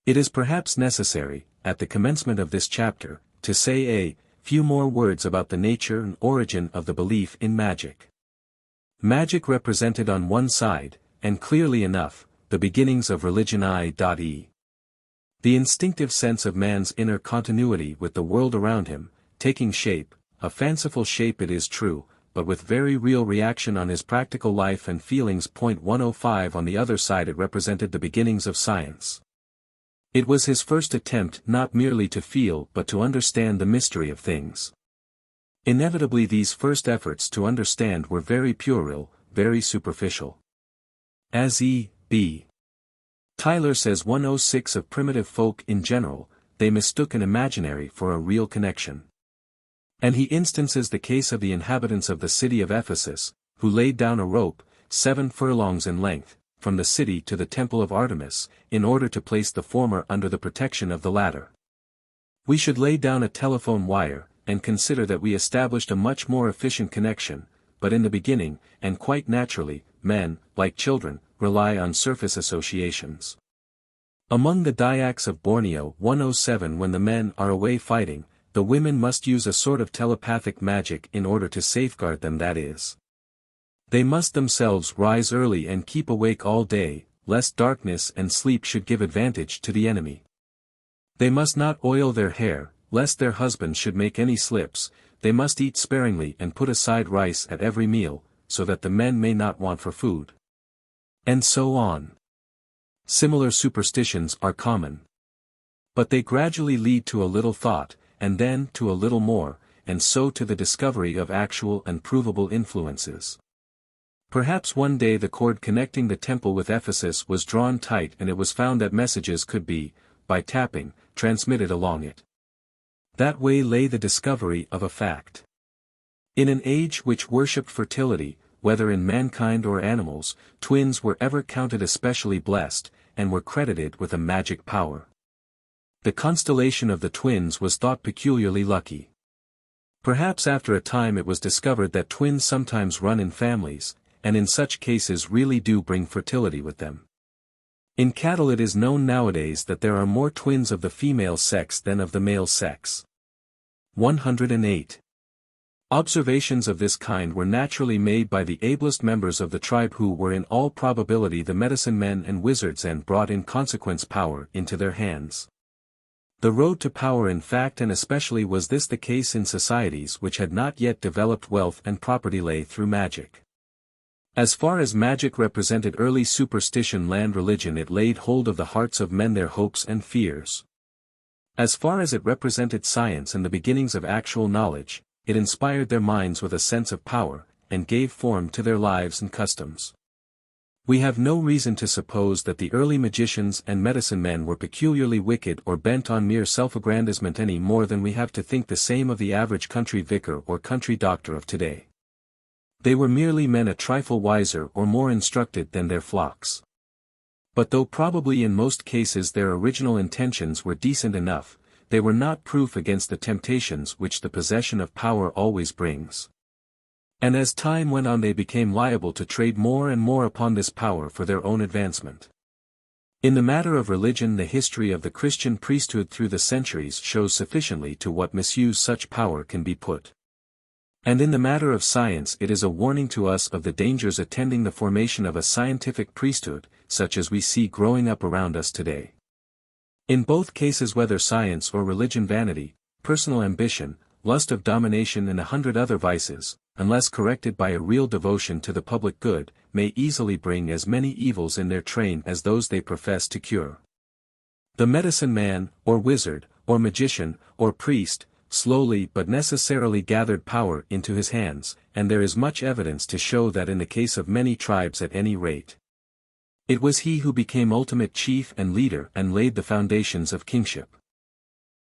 S1: It is perhaps necessary, at the commencement of this chapter, to say a few more words about the nature and origin of the belief in magic. Magic represented on one side, and clearly enough, the beginnings of religion i.e. The instinctive sense of man's inner continuity with the world around him, taking shape, a fanciful shape it is true, but with very real reaction on his practical life and feelings. 105. On the other side it represented the beginnings of science. It was his first attempt not merely to feel but to understand the mystery of things. Inevitably these first efforts to understand were very puerile, very superficial. As E. B. Tyler says 106 of primitive folk in general, they mistook an imaginary for a real connection. And he instances the case of the inhabitants of the city of Ephesus, who laid down a rope, 7 furlongs in length, from the city to the temple of Artemis, in order to place the former under the protection of the latter. We should lay down a telephone wire, and consider that we established a much more efficient connection, but in the beginning, and quite naturally, men, like children, rely on surface associations. Among the Dayaks of Borneo 107, when the men are away fighting, the women must use a sort of telepathic magic in order to safeguard them, that is. They must themselves rise early and keep awake all day, lest darkness and sleep should give advantage to the enemy. They must not oil their hair, lest their husbands should make any slips. They must eat sparingly and put aside rice at every meal, so that the men may not want for food. And so on. Similar superstitions are common. But they gradually lead to a little thought, and then to a little more, and so to the discovery of actual and provable influences. Perhaps one day the cord connecting the temple with Ephesus was drawn tight and it was found that messages could be, by tapping, transmitted along it. That way lay the discovery of a fact. In an age which worshipped fertility, whether in mankind or animals, twins were ever counted especially blessed, and were credited with a magic power. The constellation of the twins was thought peculiarly lucky. Perhaps after a time it was discovered that twins sometimes run in families, and in such cases really do bring fertility with them. In cattle it is known nowadays that there are more twins of the female sex than of the male sex. 108. Observations of this kind were naturally made by the ablest members of the tribe, who were in all probability the medicine men and wizards, and brought in consequence power into their hands. The road to power, in fact, and especially was this the case in societies which had not yet developed wealth and property, lay through magic. As far as magic represented early superstition land religion, it laid hold of the hearts of men, their hopes and fears. As far as it represented science and the beginnings of actual knowledge, it inspired their minds with a sense of power, and gave form to their lives and customs. We have no reason to suppose that the early magicians and medicine men were peculiarly wicked or bent on mere self-aggrandizement any more than we have to think the same of the average country vicar or country doctor of today. They were merely men a trifle wiser or more instructed than their flocks. But though probably in most cases their original intentions were decent enough, they were not proof against the temptations which the possession of power always brings. And as time went on, they became liable to trade more and more upon this power for their own advancement. In the matter of religion, the history of the Christian priesthood through the centuries shows sufficiently to what misuse such power can be put. And in the matter of science, it is a warning to us of the dangers attending the formation of a scientific priesthood, such as we see growing up around us today. In both cases, whether science or religion, vanity, personal ambition, lust of domination and 100 other vices, unless corrected by a real devotion to the public good, may easily bring as many evils in their train as those they profess to cure. The medicine man, or wizard, or magician, or priest, slowly but necessarily gathered power into his hands, and there is much evidence to show that in the case of many tribes at any rate. It was he who became ultimate chief and leader and laid the foundations of kingship.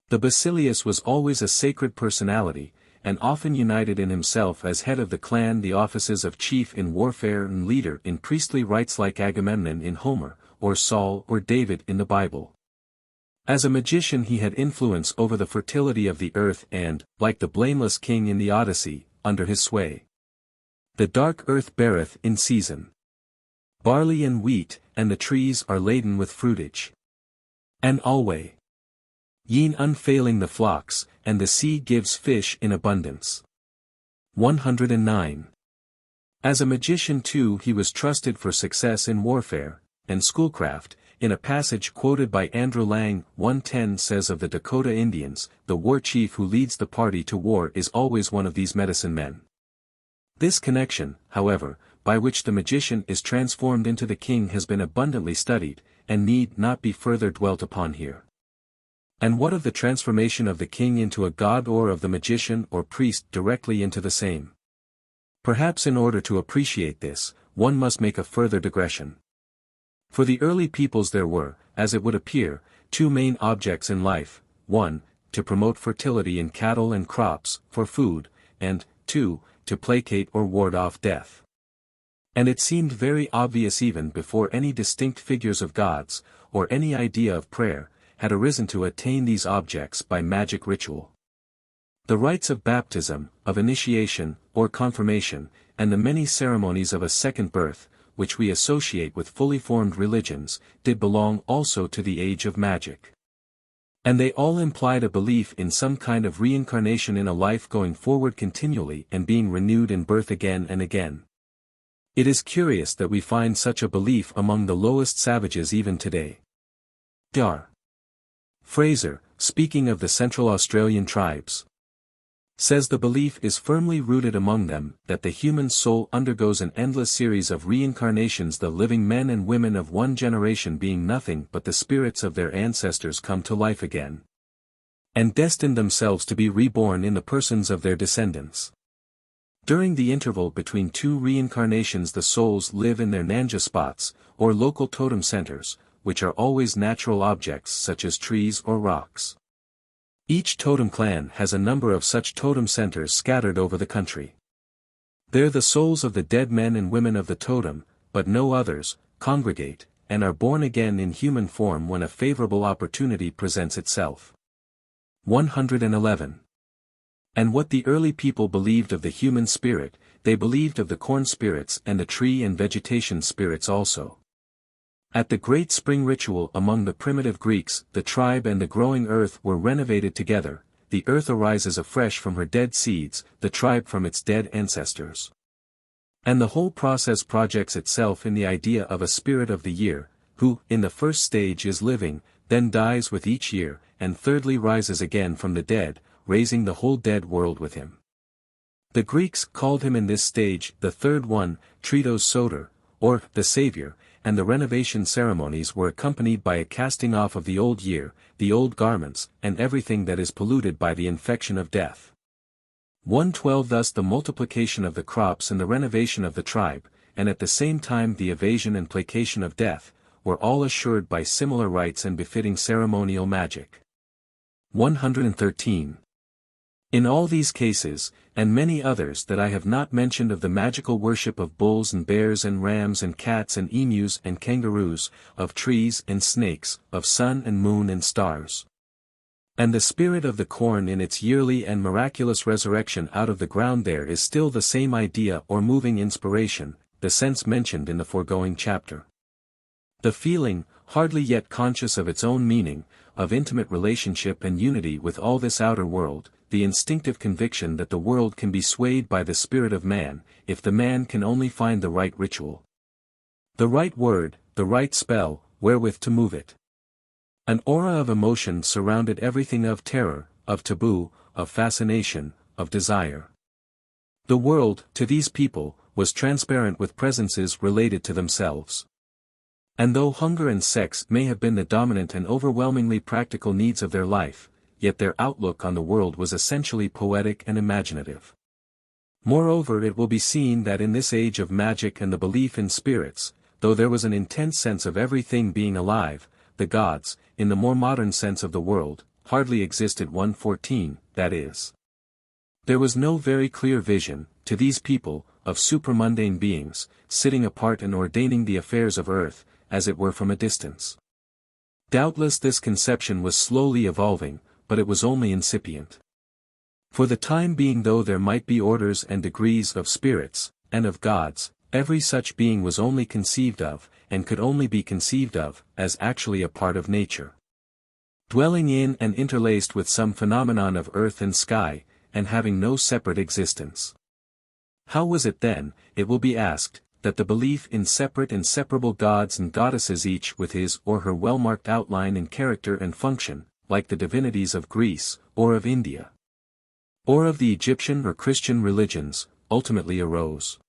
S1: The basileus was always a sacred personality, and often united in himself as head of the clan the offices of chief in warfare and leader in priestly rites, like Agamemnon in Homer, or Saul or David in the Bible. As a magician he had influence over the fertility of the earth and, like the blameless king in the Odyssey, under his sway the dark earth beareth in season barley and wheat, and the trees are laden with fruitage. And alway yen unfailing the flocks, and the sea gives fish in abundance. 109. As a magician too he was trusted for success in warfare, and schoolcraft. In a passage quoted by Andrew Lang, 110 says of the Dakota Indians, the war chief who leads the party to war is always one of these medicine men. This connection, however, by which the magician is transformed into the king has been abundantly studied, and need not be further dwelt upon here. And what of the transformation of the king into a god, or of the magician or priest directly into the same? Perhaps in order to appreciate this, one must make a further digression. For the early peoples there were, as it would appear, two main objects in life: 1, to promote fertility in cattle and crops, for food, and 2, to placate or ward off death. And it seemed very obvious even before any distinct figures of gods, or any idea of prayer, had arisen to attain these objects by magic ritual. The rites of baptism, of initiation, or confirmation, and the many ceremonies of a second birth, which we associate with fully formed religions, did belong also to the age of magic. And they all implied a belief in some kind of reincarnation in a life going forward continually and being renewed in birth again and again. It is curious that we find such a belief among the lowest savages even today. D.R. Fraser, speaking of the Central Australian tribes, says the belief is firmly rooted among them that the human soul undergoes an endless series of reincarnations, the living men and women of one generation being nothing but the spirits of their ancestors come to life again, and destined themselves to be reborn in the persons of their descendants. During the interval between two reincarnations the souls live in their nanja spots, or local totem centers, which are always natural objects such as trees or rocks. Each totem clan has a number of such totem centers scattered over the country. There the souls of the dead men and women of the totem, but no others, congregate, and are born again in human form when a favorable opportunity presents itself. 111. And what the early people believed of the human spirit, they believed of the corn spirits and the tree and vegetation spirits also. At the great spring ritual among the primitive Greeks, the tribe and the growing earth were renovated together, the earth arises afresh from her dead seeds, the tribe from its dead ancestors. And the whole process projects itself in the idea of a spirit of the year, who, in the first stage is living, then dies with each year, and thirdly rises again from the dead, raising the whole dead world with him. The Greeks called him in this stage the third one, Tritos Soter, or the Saviour, and the renovation ceremonies were accompanied by a casting off of the old year, the old garments, and everything that is polluted by the infection of death. 112 Thus the multiplication of the crops and the renovation of the tribe, and at the same time the evasion and placation of death, were all assured by similar rites and befitting ceremonial magic. 113. In all these cases, and many others that I have not mentioned of the magical worship of bulls and bears and rams and cats and emus and kangaroos, of trees and snakes, of sun and moon and stars, and the spirit of the corn in its yearly and miraculous resurrection out of the ground, there is still the same idea or moving inspiration, the sense mentioned in the foregoing chapter. The feeling, hardly yet conscious of its own meaning, of intimate relationship and unity with all this outer world, the instinctive conviction that the world can be swayed by the spirit of man, if the man can only find the right ritual, the right word, the right spell, wherewith to move it. An aura of emotion surrounded everything, of terror, of taboo, of fascination, of desire. The world, to these people, was transparent with presences related to themselves. And though hunger and sex may have been the dominant and overwhelmingly practical needs of their life, yet their outlook on the world was essentially poetic and imaginative. Moreover, it will be seen that in this age of magic and the belief in spirits, though there was an intense sense of everything being alive, the gods, in the more modern sense of the word, hardly existed. 114, that is, there was no very clear vision, to these people, of supramundane beings, sitting apart and ordaining the affairs of earth, as it were from a distance. Doubtless this conception was slowly evolving, but it was only incipient. For the time being, though there might be orders and degrees of spirits, and of gods, every such being was only conceived of, and could only be conceived of, as actually a part of nature, dwelling in and interlaced with some phenomenon of earth and sky, and having no separate existence. How was it then, it will be asked, that the belief in separate and separable gods and goddesses, each with his or her well-marked outline and character and function, like the divinities of Greece, or of India, or of the Egyptian or Christian religions, ultimately arose?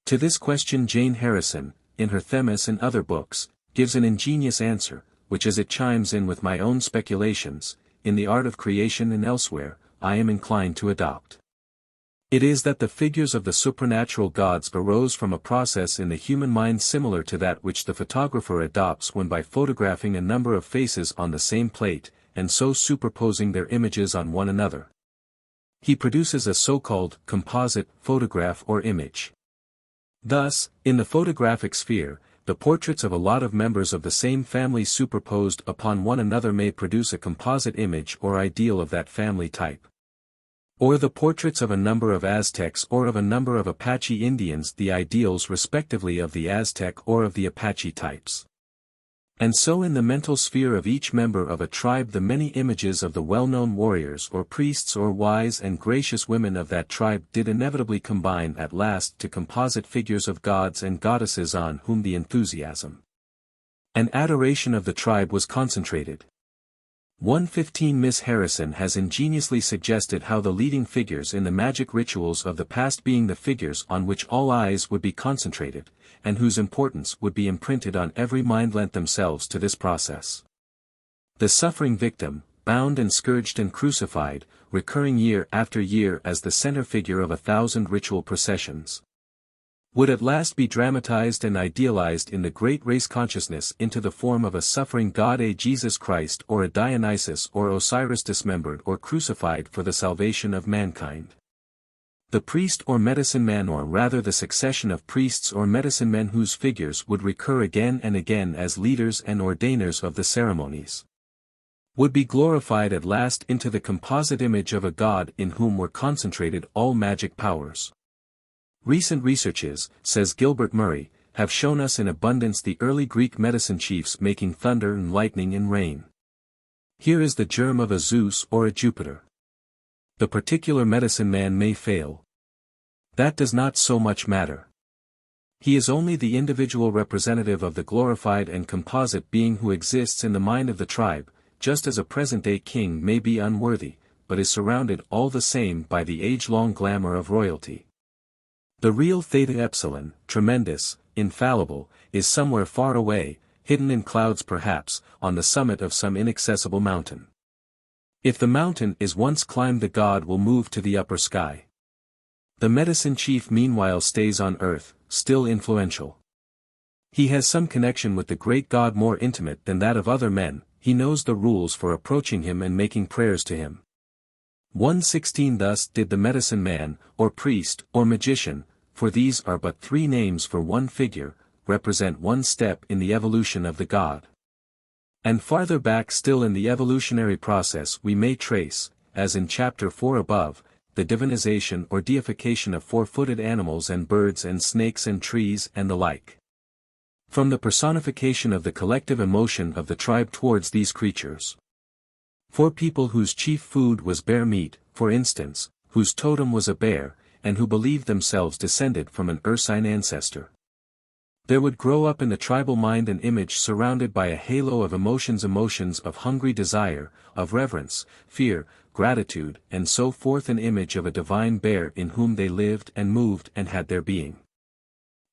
S1: To this question Jane Harrison, in her Themis and other books, gives an ingenious answer, which as it chimes in with my own speculations, in The Art of Creation and elsewhere, I am inclined to adopt. It is that the figures of the supernatural gods arose from a process in the human mind similar to that which the photographer adopts when by photographing a number of faces on the same plate, and so superposing their images on one another, he produces a so-called composite photograph or image. Thus, in the photographic sphere, the portraits of a lot of members of the same family superposed upon one another may produce a composite image or ideal of that family type. Or the portraits of a number of Aztecs or of a number of Apache Indians, the ideals respectively of the Aztec or of the Apache types. And so in the mental sphere of each member of a tribe the many images of the well-known warriors or priests or wise and gracious women of that tribe did inevitably combine at last to composite figures of gods and goddesses on whom the enthusiasm and adoration of the tribe was concentrated. 115 Miss Harrison has ingeniously suggested how the leading figures in the magic rituals of the past being the figures on which all eyes would be concentrated, and whose importance would be imprinted on every mind lent themselves to this process. The suffering victim, bound and scourged and crucified, recurring year after year as the center figure of 1,000 ritual processions, would at last be dramatized and idealized in the great race consciousness into the form of a suffering god, a Jesus Christ or a Dionysus or Osiris dismembered or crucified for the salvation of mankind. The priest or medicine man, or rather the succession of priests or medicine men whose figures would recur again and again as leaders and ordainers of the ceremonies, would be glorified at last into the composite image of a god in whom were concentrated all magic powers. Recent researches, says Gilbert Murray, have shown us in abundance the early Greek medicine chiefs making thunder and lightning and rain. Here is the germ of a Zeus or a Jupiter. The particular medicine man may fail. That does not so much matter. He is only the individual representative of the glorified and composite being who exists in the mind of the tribe, just as a present-day king may be unworthy, but is surrounded all the same by the age-long glamour of royalty. The real Theta Epsilon, tremendous, infallible, is somewhere far away, hidden in clouds perhaps, on the summit of some inaccessible mountain. If the mountain is once climbed, the god will move to the upper sky. The medicine chief meanwhile stays on earth, still influential. He has some connection with the great god more intimate than that of other men, he knows the rules for approaching him and making prayers to him. 116 Thus did the medicine man, or priest, or magician, for these are but three names for one figure, represent one step in the evolution of the god. And farther back still in the evolutionary process we may trace, as in chapter 4 above, the divinization or deification of four-footed animals and birds and snakes and trees and the like. From the personification of the collective emotion of the tribe towards these creatures. For people whose chief food was bear meat, for instance, whose totem was a bear, and who believed themselves descended from an ursine ancestor. There would grow up in the tribal mind an image surrounded by a halo of emotions of hungry desire, of reverence, fear, gratitude, and so forth, an image of a divine bear in whom they lived and moved and had their being.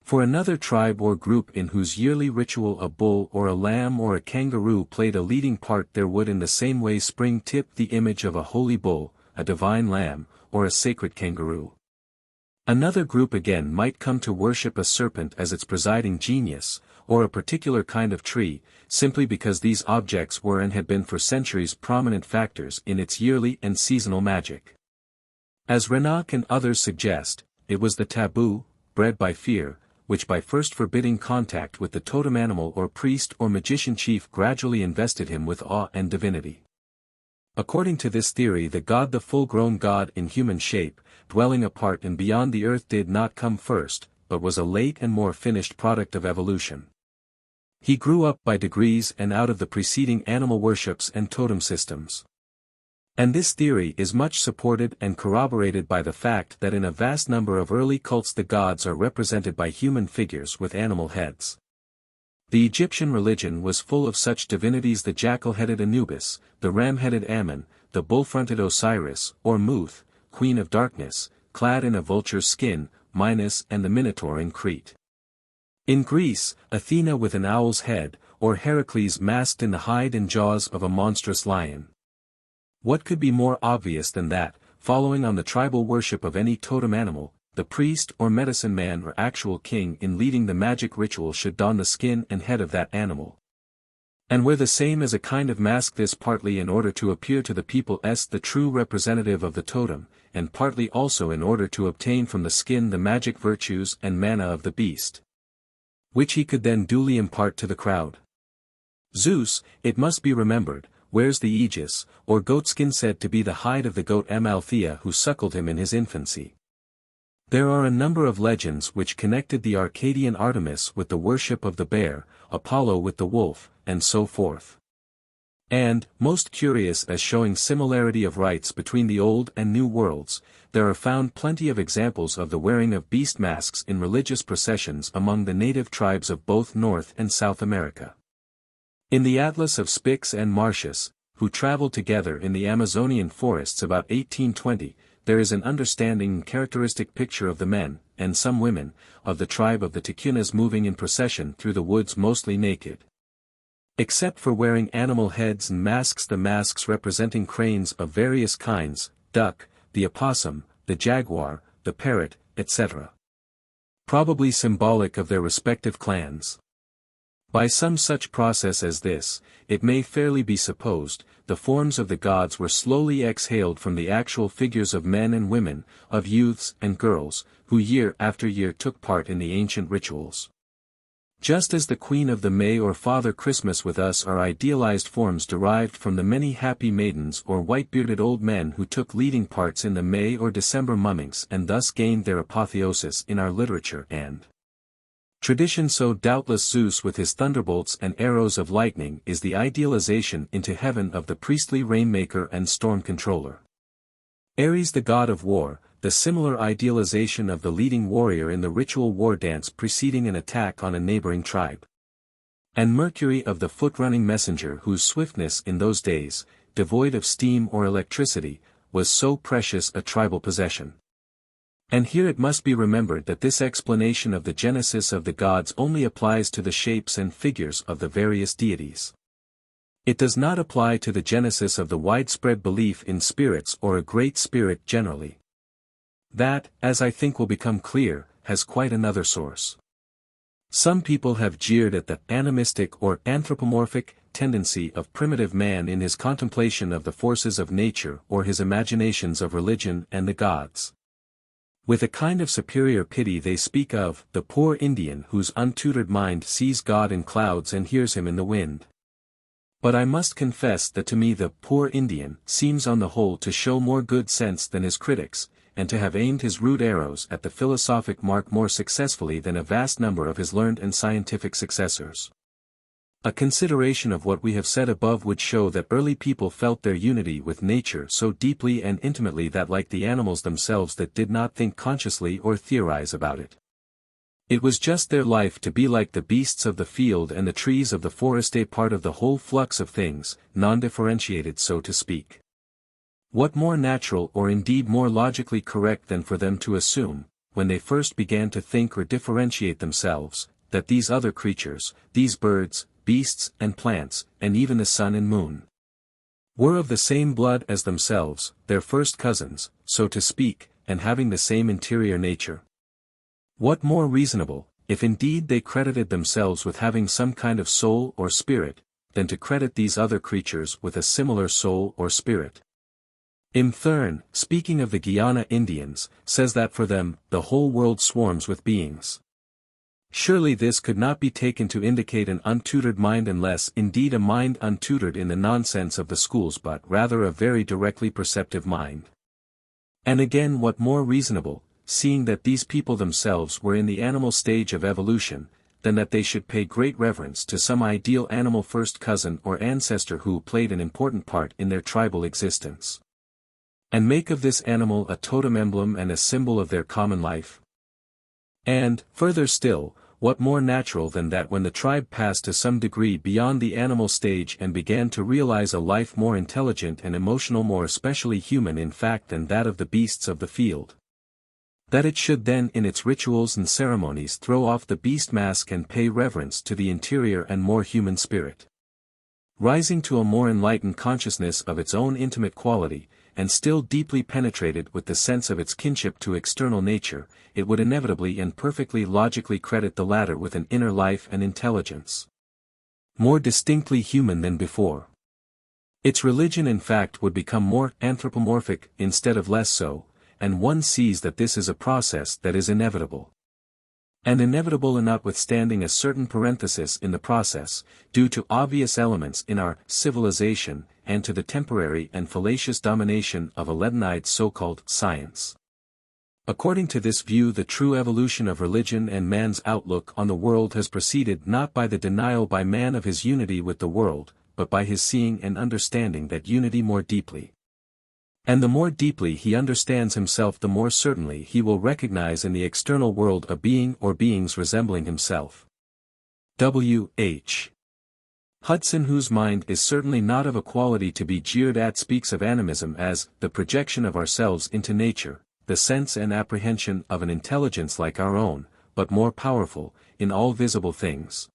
S1: For another tribe or group in whose yearly ritual a bull or a lamb or a kangaroo played a leading part, there would in the same way spring tip the image of a holy bull, a divine lamb, or a sacred kangaroo. Another group again might come to worship a serpent as its presiding genius, or a particular kind of tree, simply because these objects were and had been for centuries prominent factors in its yearly and seasonal magic. As Reinach and others suggest, it was the taboo, bred by fear, which by first forbidding contact with the totem animal or priest or magician chief gradually invested him with awe and divinity. According to this theory, the full-grown god in human shape, dwelling apart and beyond the earth, did not come first, but was a late and more finished product of evolution. He grew up by degrees and out of the preceding animal worships and totem systems. And this theory is much supported and corroborated by the fact that in a vast number of early cults the gods are represented by human figures with animal heads. The Egyptian religion was full of such divinities: the jackal-headed Anubis, the ram-headed Ammon, the bull-fronted Osiris, or Muth, queen of darkness, clad in a vulture's skin, Minos, and the Minotaur in Crete. In Greece, Athena with an owl's head, or Heracles masked in the hide and jaws of a monstrous lion. What could be more obvious than that, following on the tribal worship of any totem animal, the priest or medicine man or actual king in leading the magic ritual should don the skin and head of that animal, and wear the same as a kind of mask, this partly in order to appear to the people as the true representative of the totem, and partly also in order to obtain from the skin the magic virtues and mana of the beast, which he could then duly impart to the crowd. Zeus, it must be remembered, wears the aegis, or goatskin, said to be the hide of the goat Amalthea who suckled him in his infancy. There are a number of legends which connected the Arcadian Artemis with the worship of the bear, Apollo with the wolf, and so forth. And, most curious as showing similarity of rites between the old and new worlds, there are found plenty of examples of the wearing of beast masks in religious processions among the native tribes of both North and South America. In the Atlas of Spix and Martius, who traveled together in the Amazonian forests about 1820, there is an understanding and characteristic picture of the men, and some women, of the tribe of the Ticunas moving in procession through the woods mostly naked. Except for wearing animal heads and masks, the masks representing cranes of various kinds, duck, the opossum, the jaguar, the parrot, etc. Probably symbolic of their respective clans. By some such process as this, it may fairly be supposed, the forms of the gods were slowly exhaled from the actual figures of men and women, of youths and girls, who year after year took part in the ancient rituals. Just as the Queen of the May or Father Christmas with us are idealized forms derived from the many happy maidens or white-bearded old men who took leading parts in the May or December mummings and thus gained their apotheosis in our literature and tradition, so doubtless Zeus with his thunderbolts and arrows of lightning is the idealization into heaven of the priestly rainmaker and storm controller. Ares the god of war, the similar idealization of the leading warrior in the ritual war dance preceding an attack on a neighboring tribe. And Mercury of the foot-running messenger whose swiftness in those days, devoid of steam or electricity, was so precious a tribal possession. And here it must be remembered that this explanation of the genesis of the gods only applies to the shapes and figures of the various deities. It does not apply to the genesis of the widespread belief in spirits or a great spirit generally. That, as I think will become clear, has quite another source. Some people have jeered at the animistic or anthropomorphic tendency of primitive man in his contemplation of the forces of nature or his imaginations of religion and the gods. With a kind of superior pity they speak of the poor Indian whose untutored mind sees God in clouds and hears him in the wind. But I must confess that to me the poor Indian seems on the whole to show more good sense than his critics, and to have aimed his rude arrows at the philosophic mark more successfully than a vast number of his learned and scientific successors. A consideration of what we have said above would show that early people felt their unity with nature so deeply and intimately that like the animals themselves that did not think consciously or theorize about it. It was just their life to be like the beasts of the field and the trees of the forest, a part of the whole flux of things, non-differentiated so to speak. What more natural or indeed more logically correct than for them to assume, when they first began to think or differentiate themselves, that these other creatures, these birds, beasts and plants, and even the sun and moon, were of the same blood as themselves, their first cousins, so to speak, and having the same interior nature? What more reasonable, if indeed they credited themselves with having some kind of soul or spirit, than to credit these other creatures with a similar soul or spirit? Thurn, speaking of the Guiana Indians, says that for them, the whole world swarms with beings. Surely this could not be taken to indicate an untutored mind unless indeed a mind untutored in the nonsense of the schools but rather a very directly perceptive mind. And again what more reasonable, seeing that these people themselves were in the animal stage of evolution, than that they should pay great reverence to some ideal animal first cousin or ancestor who played an important part in their tribal existence, and make of this animal a totem emblem and a symbol of their common life? And, further still, what more natural than that when the tribe passed to some degree beyond the animal stage and began to realize a life more intelligent and emotional, more especially human in fact than that of the beasts of the field, that it should then in its rituals and ceremonies throw off the beast mask and pay reverence to the interior and more human spirit? Rising to a more enlightened consciousness of its own intimate quality, and still deeply penetrated with the sense of its kinship to external nature, it would inevitably and perfectly logically credit the latter with an inner life and intelligence more distinctly human than before. Its religion in fact would become more anthropomorphic instead of less so, and one sees that this is a process that is inevitable. And inevitable notwithstanding a certain parenthesis in the process, due to obvious elements in our civilization, and to the temporary and fallacious domination of a leaden-eyed so-called science. According to this view, the true evolution of religion and man's outlook on the world has proceeded not by the denial by man of his unity with the world, but by his seeing and understanding that unity more deeply. And the more deeply he understands himself, the more certainly he will recognize in the external world a being or beings resembling himself. W. H. Hudson, whose mind is certainly not of a quality to be jeered at, speaks of animism as the projection of ourselves into nature, the sense and apprehension of an intelligence like our own, but more powerful, in all visible things.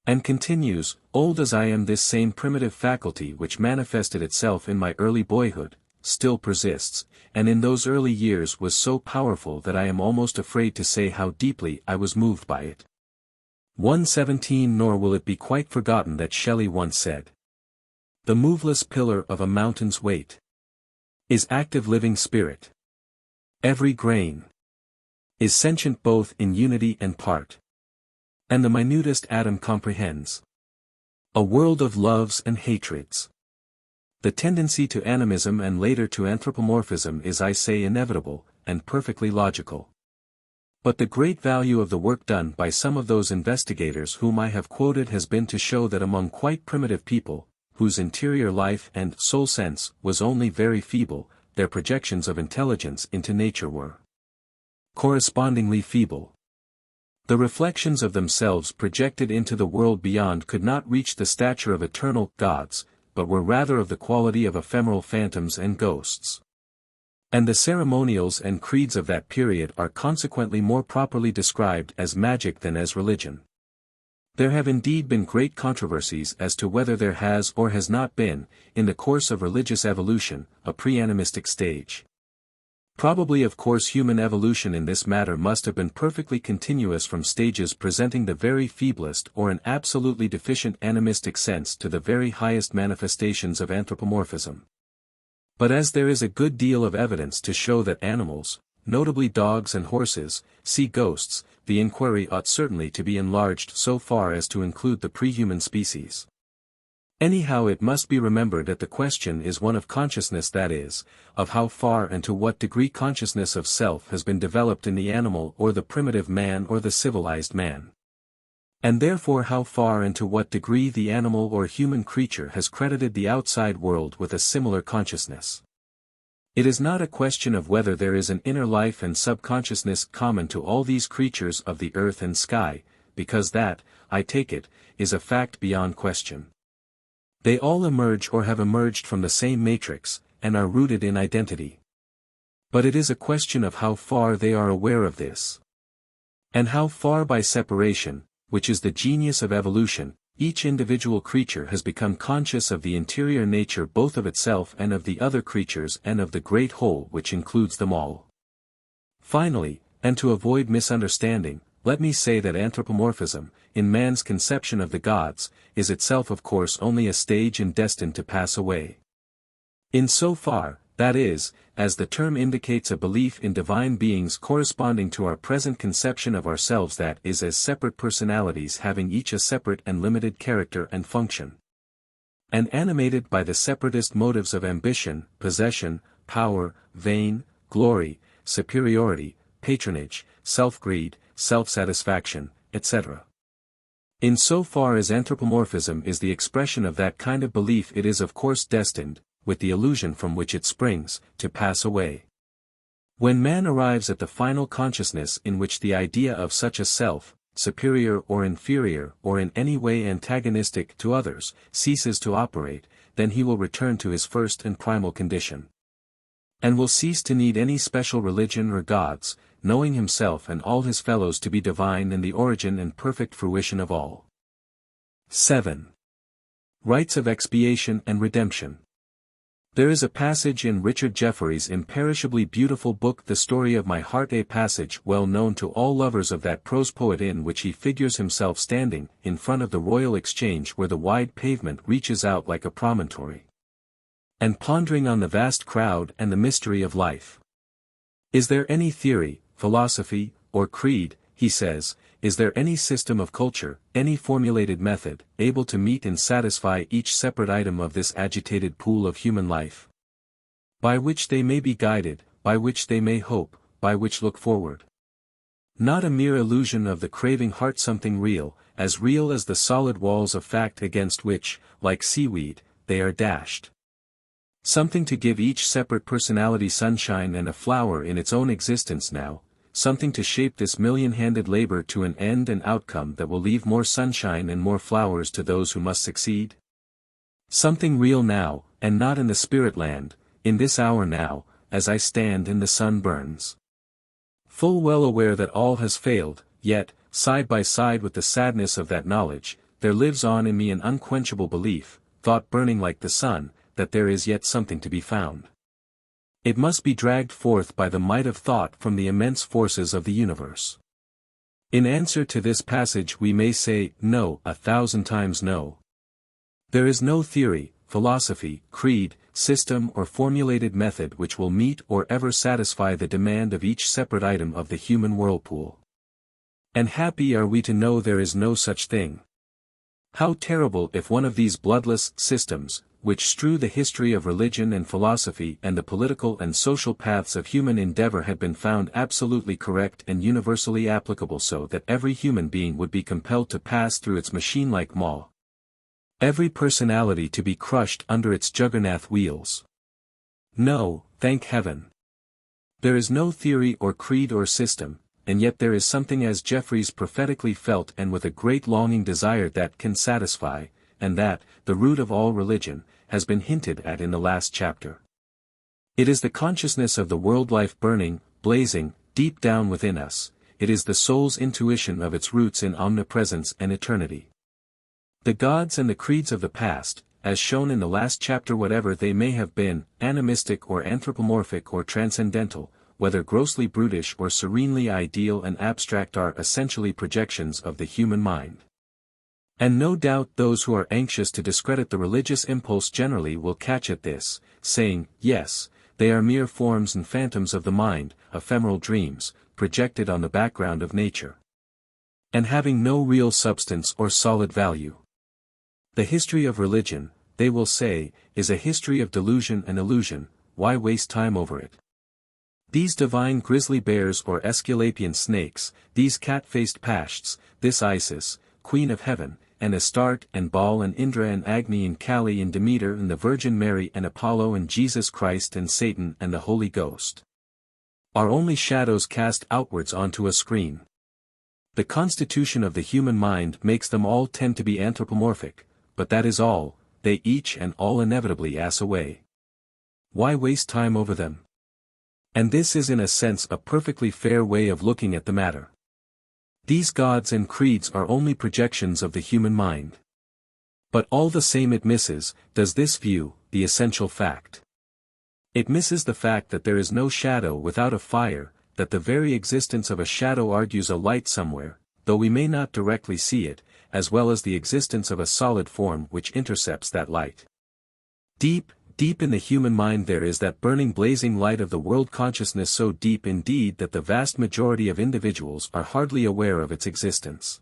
S1: And continues, old as I am, this same primitive faculty which manifested itself in my early boyhood, still persists, and in those early years was so powerful that I am almost afraid to say how deeply I was moved by it. 117. Nor will it be quite forgotten that Shelley once said, "The moveless pillar of a mountain's weight is active living spirit. Every grain is sentient both in unity and part, and the minutest atom comprehends a world of loves and hatreds." The tendency to animism and later to anthropomorphism is, I say, inevitable, and perfectly logical. But the great value of the work done by some of those investigators whom I have quoted has been to show that among quite primitive people, whose interior life and soul sense was only very feeble, their projections of intelligence into nature were correspondingly feeble. The reflections of themselves projected into the world beyond could not reach the stature of eternal gods, but were rather of the quality of ephemeral phantoms and ghosts. And the ceremonials and creeds of that period are consequently more properly described as magic than as religion. There have indeed been great controversies as to whether there has or has not been, in the course of religious evolution, a pre-animistic stage. Probably of course human evolution in this matter must have been perfectly continuous from stages presenting the very feeblest or an absolutely deficient animistic sense to the very highest manifestations of anthropomorphism. But as there is a good deal of evidence to show that animals, notably dogs and horses, see ghosts, the inquiry ought certainly to be enlarged so far as to include the pre-human species. Anyhow, it must be remembered that the question is one of consciousness, that is, of how far and to what degree consciousness of self has been developed in the animal or the primitive man or the civilized man. And therefore how far and to what degree the animal or human creature has credited the outside world with a similar consciousness. It is not a question of whether there is an inner life and subconsciousness common to all these creatures of the earth and sky, because that, I take it, is a fact beyond question. They all emerge or have emerged from the same matrix, and are rooted in identity. But it is a question of how far they are aware of this. And how far by separation, which is the genius of evolution, each individual creature has become conscious of the interior nature both of itself and of the other creatures and of the great whole which includes them all. Finally, and to avoid misunderstanding, let me say that anthropomorphism, in man's conception of the gods, is itself of course only a stage and destined to pass away. In so far, that is, as the term indicates a belief in divine beings corresponding to our present conception of ourselves, that is, as separate personalities having each a separate and limited character and function. And animated by the separatist motives of ambition, possession, power, vain, glory, superiority, patronage, self-greed, self-satisfaction, etc. In so far as anthropomorphism is the expression of that kind of belief, it is of course destined, with the illusion from which it springs, to pass away. When man arrives at the final consciousness in which the idea of such a self, superior or inferior or in any way antagonistic to others, ceases to operate, then he will return to his first and primal condition. And will cease to need any special religion or gods, knowing himself and all his fellows to be divine in the origin and perfect fruition of all. 7. Rites of Expiation and Redemption. There is a passage in Richard Jefferies' imperishably beautiful book The Story of My Heart, a passage well known to all lovers of that prose poet, in which he figures himself standing in front of the Royal Exchange where the wide pavement reaches out like a promontory, and pondering on the vast crowd and the mystery of life. Is there any theory, philosophy, or creed, he says, is there any system of culture, any formulated method, able to meet and satisfy each separate item of this agitated pool of human life? By which they may be guided, by which they may hope, by which look forward. Not a mere illusion of the craving heart, something real as the solid walls of fact against which, like seaweed, they are dashed. Something to give each separate personality sunshine and a flower in its own existence now, something to shape this million-handed labor to an end and outcome that will leave more sunshine and more flowers to those who must succeed. Something real now, and not in the spirit land, in this hour now, as I stand and the sun burns. Full well aware that all has failed, yet, side by side with the sadness of that knowledge, there lives on in me an unquenchable belief, thought burning like the sun, that there is yet something to be found. It must be dragged forth by the might of thought from the immense forces of the universe. In answer to this passage we may say, no, 1,000 times no. There is no theory, philosophy, creed, system or formulated method which will meet or ever satisfy the demand of each separate item of the human whirlpool. And happy are we to know there is no such thing. How terrible if one of these bloodless systems, which strew the history of religion and philosophy and the political and social paths of human endeavor, had been found absolutely correct and universally applicable, so that every human being would be compelled to pass through its machine-like maw. Every personality to be crushed under its juggernaut wheels. No, thank heaven. There is no theory or creed or system, and yet there is something, as Jefferies prophetically felt and with a great longing desired, that can satisfy, and that, the root of all religion, has been hinted at in the last chapter. It is the consciousness of the world life burning, blazing, deep down within us. It is the soul's intuition of its roots in omnipresence and eternity. The gods and the creeds of the past, as shown in the last chapter, whatever they may have been, animistic or anthropomorphic or transcendental, whether grossly brutish or serenely ideal and abstract, are essentially projections of the human mind. And no doubt those who are anxious to discredit the religious impulse generally will catch at this, saying, yes, they are mere forms and phantoms of the mind, ephemeral dreams, projected on the background of nature, and having no real substance or solid value. The history of religion, they will say, is a history of delusion and illusion. Why waste time over it? These divine grizzly bears or Aesculapian snakes, these cat-faced Pashts, this Isis, Queen of Heaven, and Astarte and Baal and Indra and Agni and Kali and Demeter and the Virgin Mary and Apollo and Jesus Christ and Satan and the Holy Ghost, are only shadows cast outwards onto a screen. The constitution of the human mind makes them all tend to be anthropomorphic, but that is all. They each and all inevitably pass away. Why waste time over them? And this is in a sense a perfectly fair way of looking at the matter. These gods and creeds are only projections of the human mind. But all the same it misses, does this view, the essential fact. It misses the fact that there is no shadow without a fire, that the very existence of a shadow argues a light somewhere, though we may not directly see it, as well as the existence of a solid form which intercepts that light. Deep, deep in the human mind there is that burning blazing light of the world consciousness, so deep indeed that the vast majority of individuals are hardly aware of its existence.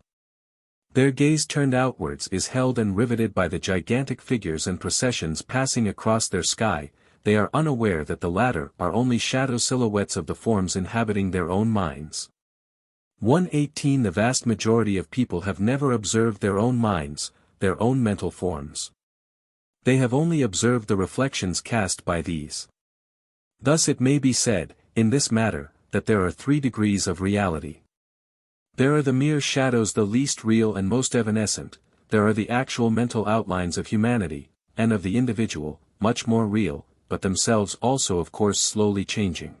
S1: Their gaze turned outwards is held and riveted by the gigantic figures and processions passing across their sky. They are unaware that the latter are only shadow silhouettes of the forms inhabiting their own minds. 118 The vast majority of people have never observed their own minds, their own mental forms. They have only observed the reflections cast by these. Thus it may be said, in this matter, that there are 3 degrees of reality. There are the mere shadows, the least real and most evanescent. There are the actual mental outlines of humanity, and of the individual, much more real, but themselves also of course slowly changing.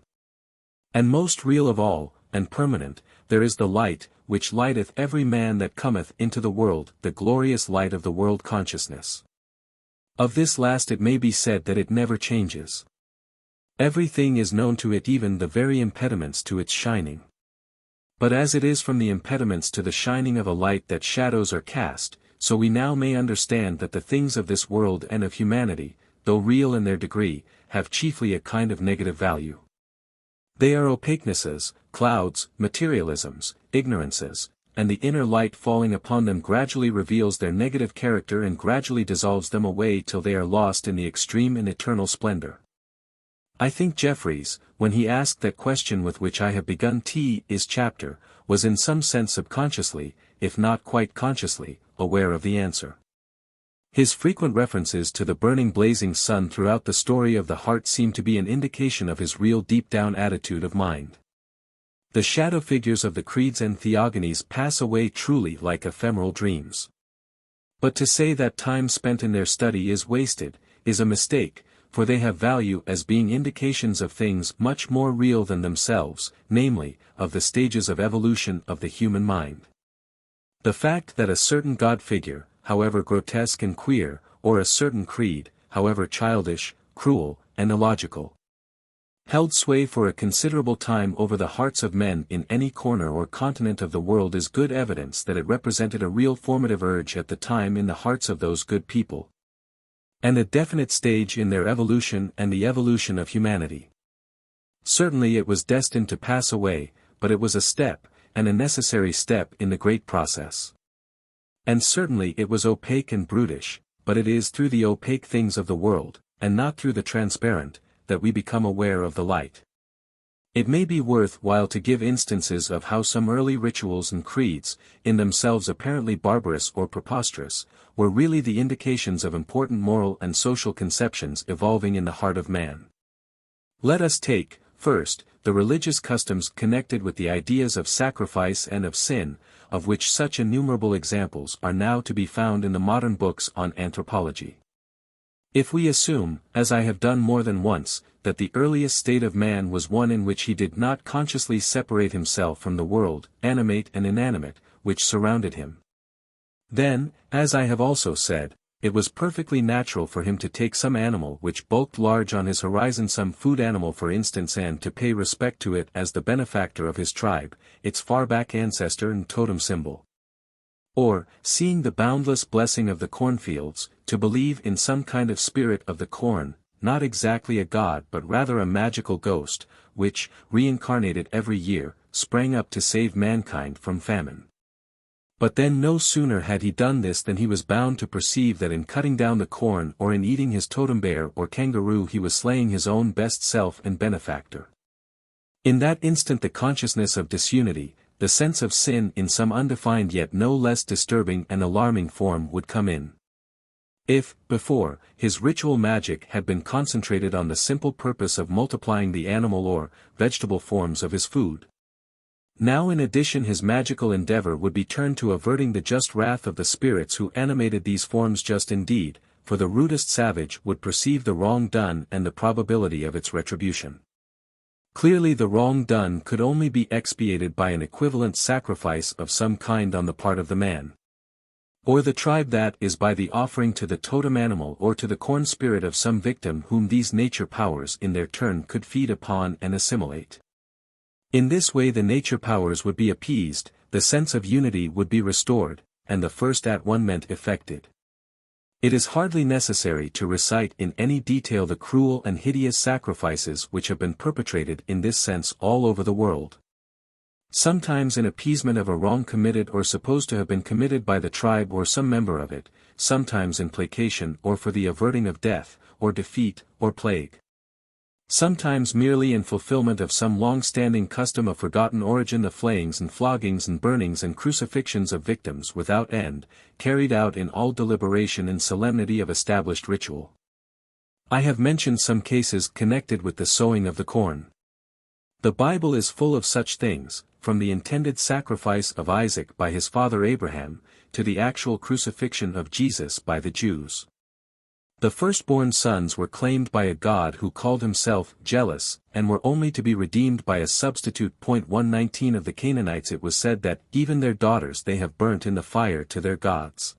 S1: And most real of all, and permanent, there is the light, which lighteth every man that cometh into the world, the glorious light of the world consciousness. Of this last it may be said that it never changes. Everything is known to it, even the very impediments to its shining. But as it is from the impediments to the shining of a light that shadows are cast, so we now may understand that the things of this world and of humanity, though real in their degree, have chiefly a kind of negative value. They are opaquenesses, clouds, materialisms, ignorances, and the inner light falling upon them gradually reveals their negative character and gradually dissolves them away till they are lost in the extreme and eternal splendor. I think Jeffreys, when he asked that question with which I have begun this chapter, was in some sense subconsciously, if not quite consciously, aware of the answer. His frequent references to the burning blazing sun throughout the story of the heart seem to be an indication of his real deep-down attitude of mind. The shadow figures of the creeds and theogonies pass away truly like ephemeral dreams. But to say that time spent in their study is wasted, is a mistake, for they have value as being indications of things much more real than themselves, namely, of the stages of evolution of the human mind. The fact that a certain God figure, however grotesque and queer, or a certain creed, however childish, cruel, and illogical, held sway for a considerable time over the hearts of men in any corner or continent of the world is good evidence that it represented a real formative urge at the time in the hearts of those good people, and a definite stage in their evolution and the evolution of humanity. Certainly it was destined to pass away, but it was a step, and a necessary step in the great process. And certainly it was opaque and brutish, but it is through the opaque things of the world, and not through the transparent, that we become aware of the light. It may be worth while to give instances of how some early rituals and creeds, in themselves apparently barbarous or preposterous, were really the indications of important moral and social conceptions evolving in the heart of man. Let us take, first, the religious customs connected with the ideas of sacrifice and of sin, of which such innumerable examples are now to be found in the modern books on anthropology. If we assume, as I have done more than once, that the earliest state of man was one in which he did not consciously separate himself from the world, animate and inanimate, which surrounded him, then, as I have also said, it was perfectly natural for him to take some animal which bulked large on his horizon, some food animal for instance, and to pay respect to it as the benefactor of his tribe, its far-back ancestor and totem symbol. Or, seeing the boundless blessing of the cornfields, to believe in some kind of spirit of the corn, not exactly a god but rather a magical ghost, which, reincarnated every year, sprang up to save mankind from famine. But then no sooner had he done this than he was bound to perceive that in cutting down the corn or in eating his totem bear or kangaroo he was slaying his own best self and benefactor. In that instant the consciousness of disunity, the sense of sin in some undefined yet no less disturbing and alarming form would come in. If, before, his ritual magic had been concentrated on the simple purpose of multiplying the animal or vegetable forms of his food, now in addition his magical endeavor would be turned to averting the just wrath of the spirits who animated these forms. Just indeed, for the rudest savage would perceive the wrong done and the probability of its retribution. Clearly the wrong done could only be expiated by an equivalent sacrifice of some kind on the part of the man or the tribe, that is by the offering to the totem animal or to the corn spirit of some victim whom these nature powers in their turn could feed upon and assimilate. In this way the nature powers would be appeased, the sense of unity would be restored, and the first at-one-ment effected. It is hardly necessary to recite in any detail the cruel and hideous sacrifices which have been perpetrated in this sense all over the world. Sometimes in appeasement of a wrong committed or supposed to have been committed by the tribe or some member of it, sometimes in placation or for the averting of death, or defeat, or plague. Sometimes merely in fulfillment of some long-standing custom of forgotten origin, the flayings and floggings and burnings and crucifixions of victims without end, carried out in all deliberation and solemnity of established ritual. I have mentioned some cases connected with the sowing of the corn. The Bible is full of such things, from the intended sacrifice of Isaac by his father Abraham, to the actual crucifixion of Jesus by the Jews. The firstborn sons were claimed by a God who called himself jealous, and were only to be redeemed by a substitute. 119 Of the Canaanites it was said that even their daughters they have burnt in the fire to their gods.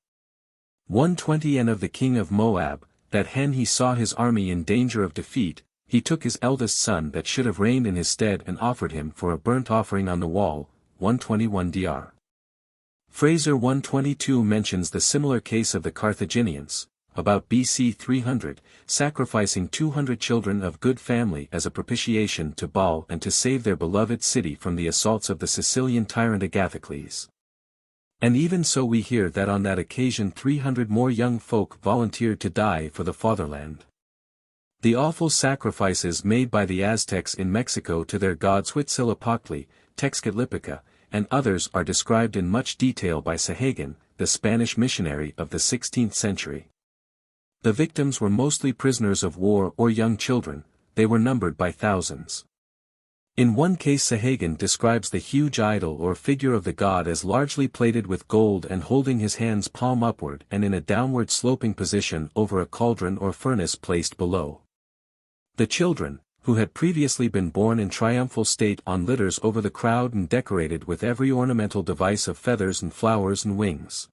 S1: 120 And of the king of Moab, that when he saw his army in danger of defeat, he took his eldest son that should have reigned in his stead and offered him for a burnt offering on the wall. 121 Dr. Fraser 122 mentions the similar case of the Carthaginians, about BC 300, sacrificing 200 children of good family as a propitiation to Baal and to save their beloved city from the assaults of the Sicilian tyrant Agathocles. And even so we hear that on that occasion 300 more young folk volunteered to die for the fatherland. The awful sacrifices made by the Aztecs in Mexico to their gods Huitzilopochtli, Tezcatlipoca, and others are described in much detail by Sahagun, the Spanish missionary of the 16th century. The victims were mostly prisoners of war or young children, they were numbered by thousands. In one case Sahagun describes the huge idol or figure of the god as largely plated with gold and holding his hands palm upward and in a downward sloping position over a cauldron or furnace placed below. The children, who had previously been borne in triumphal state on litters over the crowd and decorated with every ornamental device of feathers and flowers and wings,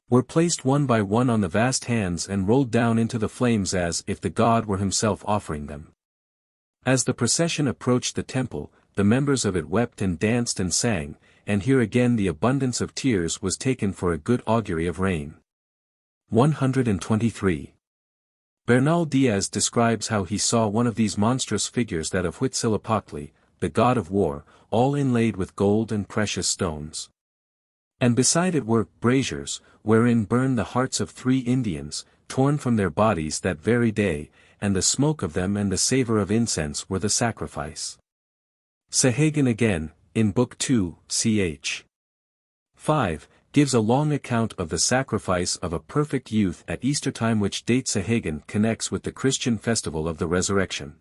S1: were placed one by one on the vast hands and rolled down into the flames as if the god were himself offering them. As the procession approached the temple, the members of it wept and danced and sang, and here again the abundance of tears was taken for a good augury of rain. 123. Bernal Diaz describes how he saw one of these monstrous figures, that of Huitzilopochtli, the god of war, all inlaid with gold and precious stones. And beside it were braziers, wherein burned the hearts of 3 Indians, torn from their bodies that very day, and the smoke of them and the savor of incense were the sacrifice. Sahagun again, in Book 2, ch. 5, gives a long account of the sacrifice of a perfect youth at Eastertime, which date Sahagun connects with the Christian festival of the resurrection.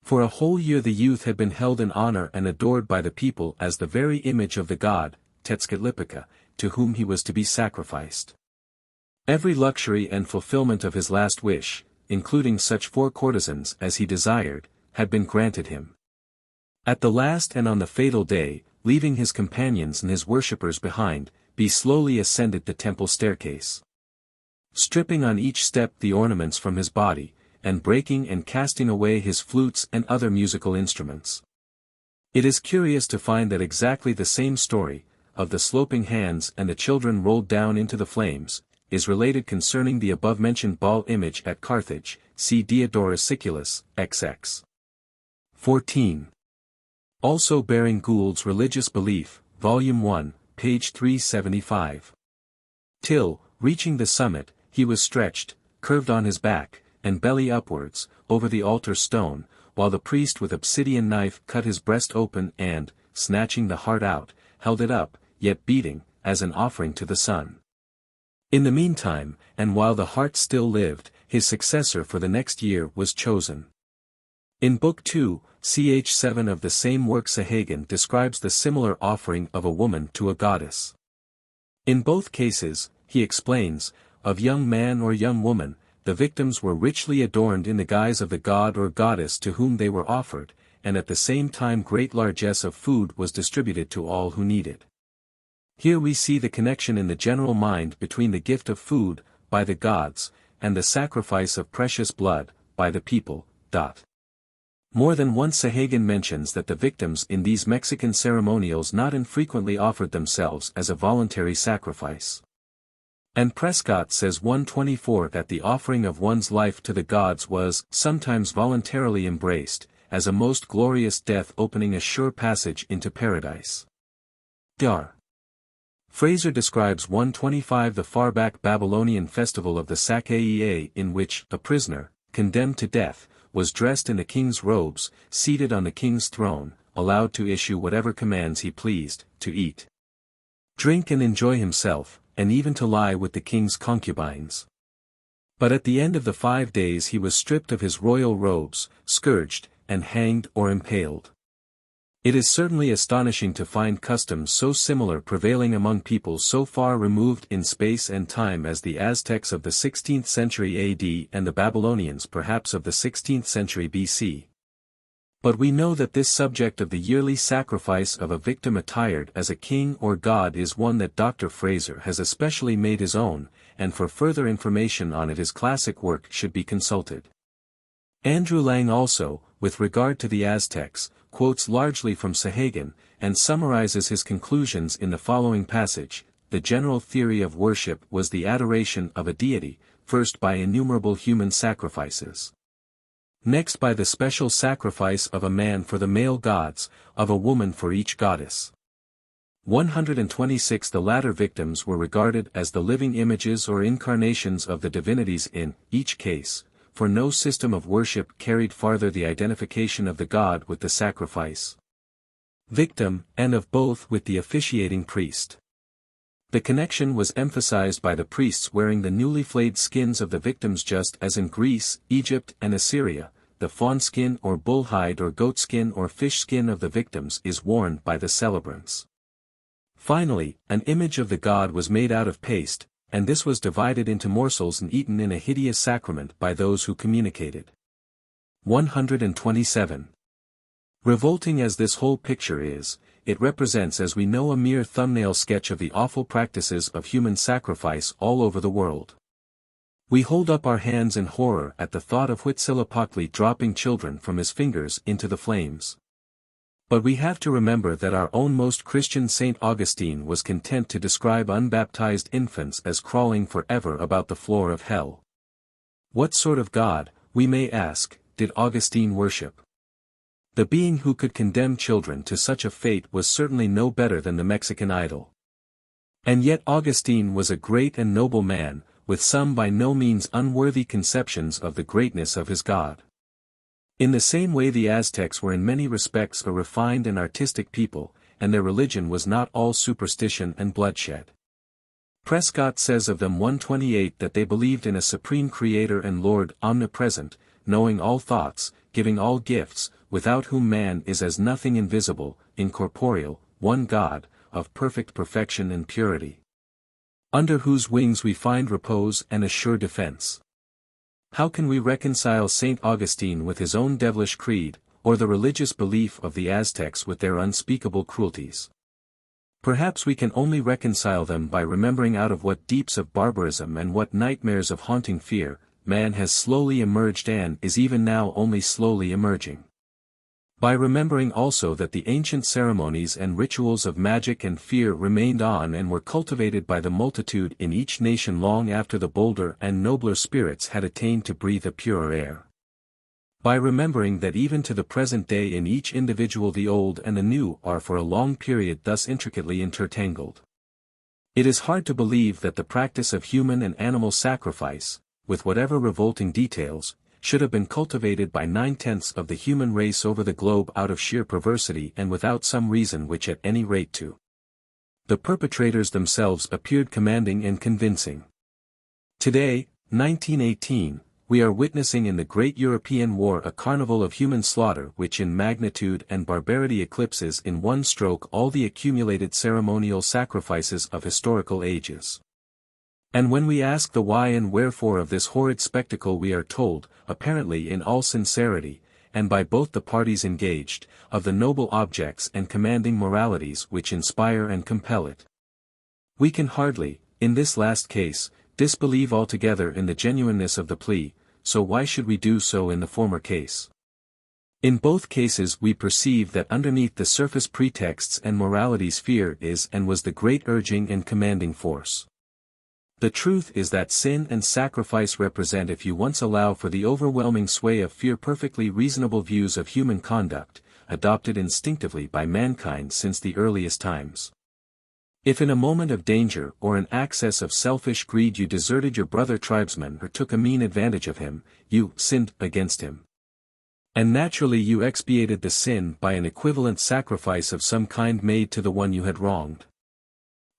S1: For a whole year the youth had been held in honor and adored by the people as the very image of the god, Tezcatlipoca, to whom he was to be sacrificed. Every luxury and fulfillment of his last wish, including such 4 courtesans as he desired, had been granted him. At the last and on the fatal day, leaving his companions and his worshippers behind, he slowly ascended the temple staircase. Stripping on each step the ornaments from his body, and breaking and casting away his flutes and other musical instruments. It is curious to find that exactly the same story, of the sloping hands and the children rolled down into the flames, is related concerning the above-mentioned Baal image at Carthage, see Diodorus Siculus, XX. 14. Also Baring Gould's Religious Belief, Volume 1, page 375. Till, reaching the summit, he was stretched, curved on his back, and belly upwards, over the altar stone, while the priest with obsidian knife cut his breast open and, snatching the heart out, held it up, yet beating, as an offering to the sun. In the meantime, and while the heart still lived, his successor for the next year was chosen. In Book 2, ch. 7 of the same work Sahagan describes the similar offering of a woman to a goddess. In both cases, he explains, of young man or young woman, the victims were richly adorned in the guise of the god or goddess to whom they were offered, and at the same time great largesse of food was distributed to all who needed. Here we see the connection in the general mind between the gift of food, by the gods, and the sacrifice of precious blood, by the people. More than once Sahagan mentions that the victims in these Mexican ceremonials not infrequently offered themselves as a voluntary sacrifice. And Prescott says 124 that the offering of one's life to the gods was sometimes voluntarily embraced, as a most glorious death opening a sure passage into paradise. Dr. Fraser describes 125 the far-back Babylonian festival of the Sac-Ea in which a prisoner, condemned to death, was dressed in the king's robes, seated on the king's throne, allowed to issue whatever commands he pleased, to eat, drink and enjoy himself, and even to lie with the king's concubines. But at the end of the 5 days he was stripped of his royal robes, scourged, and hanged or impaled. It is certainly astonishing to find customs so similar prevailing among peoples so far removed in space and time as the Aztecs of the 16th century AD and the Babylonians perhaps of the 16th century BC. But we know that this subject of the yearly sacrifice of a victim attired as a king or god is one that Dr. Fraser has especially made his own, and for further information on it his classic work should be consulted. Andrew Lang also, with regard to the Aztecs, quotes largely from Sahagan, and summarizes his conclusions in the following passage: the general theory of worship was the adoration of a deity, first by innumerable human sacrifices. Next by the special sacrifice of a man for the male gods, of a woman for each goddess. 126 The latter victims were regarded as the living images or incarnations of the divinities in each case, for no system of worship carried farther the identification of the god with the sacrifice victim, and of both with the officiating priest. The connection was emphasized by the priests wearing the newly flayed skins of the victims just as in Greece, Egypt and Assyria, the fawn skin or bull hide or goat skin or fish skin of the victims is worn by the celebrants. Finally, an image of the god was made out of paste, and this was divided into morsels and eaten in a hideous sacrament by those who communicated. 127. Revolting as this whole picture is, it represents as we know a mere thumbnail sketch of the awful practices of human sacrifice all over the world. We hold up our hands in horror at the thought of Huitzilopochtli dropping children from his fingers into the flames. But we have to remember that our own most Christian Saint Augustine was content to describe unbaptized infants as crawling forever about the floor of hell. What sort of God, we may ask, did Augustine worship? The being who could condemn children to such a fate was certainly no better than the Mexican idol. And yet Augustine was a great and noble man, with some by no means unworthy conceptions of the greatness of his God. In the same way the Aztecs were in many respects a refined and artistic people, and their religion was not all superstition and bloodshed. Prescott says of them 128 that they believed in a supreme Creator and Lord omnipresent, knowing all thoughts, giving all gifts, without whom man is as nothing, invisible, incorporeal, one God, of perfect perfection and purity. under whose wings we find repose and a sure defense. How can we reconcile St. Augustine with his own devilish creed, or the religious belief of the Aztecs with their unspeakable cruelties? Perhaps we can only reconcile them by remembering out of what deeps of barbarism and what nightmares of haunting fear, man has slowly emerged and is even now only slowly emerging. By remembering also that the ancient ceremonies and rituals of magic and fear remained on and were cultivated by the multitude in each nation long after the bolder and nobler spirits had attained to breathe a purer air. By remembering that even to the present day in each individual the old and the new are for a long period thus intricately intertangled. It is hard to believe that the practice of human and animal sacrifice, with whatever revolting details, should have been cultivated by 9/10 of the human race over the globe out of sheer perversity and without some reason which at any rate to the perpetrators themselves appeared commanding and convincing. Today, 1918, we are witnessing in the great European war a carnival of human slaughter which in magnitude and barbarity eclipses in one stroke all the accumulated ceremonial sacrifices of historical ages. And when we ask the why and wherefore of this horrid spectacle we are told, apparently in all sincerity, and by both the parties engaged, of the noble objects and commanding moralities which inspire and compel it. We can hardly, in this last case, disbelieve altogether in the genuineness of the plea, so why should we do so in the former case? In both cases we perceive that underneath the surface pretexts and moralities fear is and was the great urging and commanding force. The truth is that sin and sacrifice represent, if you once allow for the overwhelming sway of fear, perfectly reasonable views of human conduct, adopted instinctively by mankind since the earliest times. If in a moment of danger or an access of selfish greed you deserted your brother tribesman or took a mean advantage of him, you sinned against him. And naturally you expiated the sin by an equivalent sacrifice of some kind made to the one you had wronged.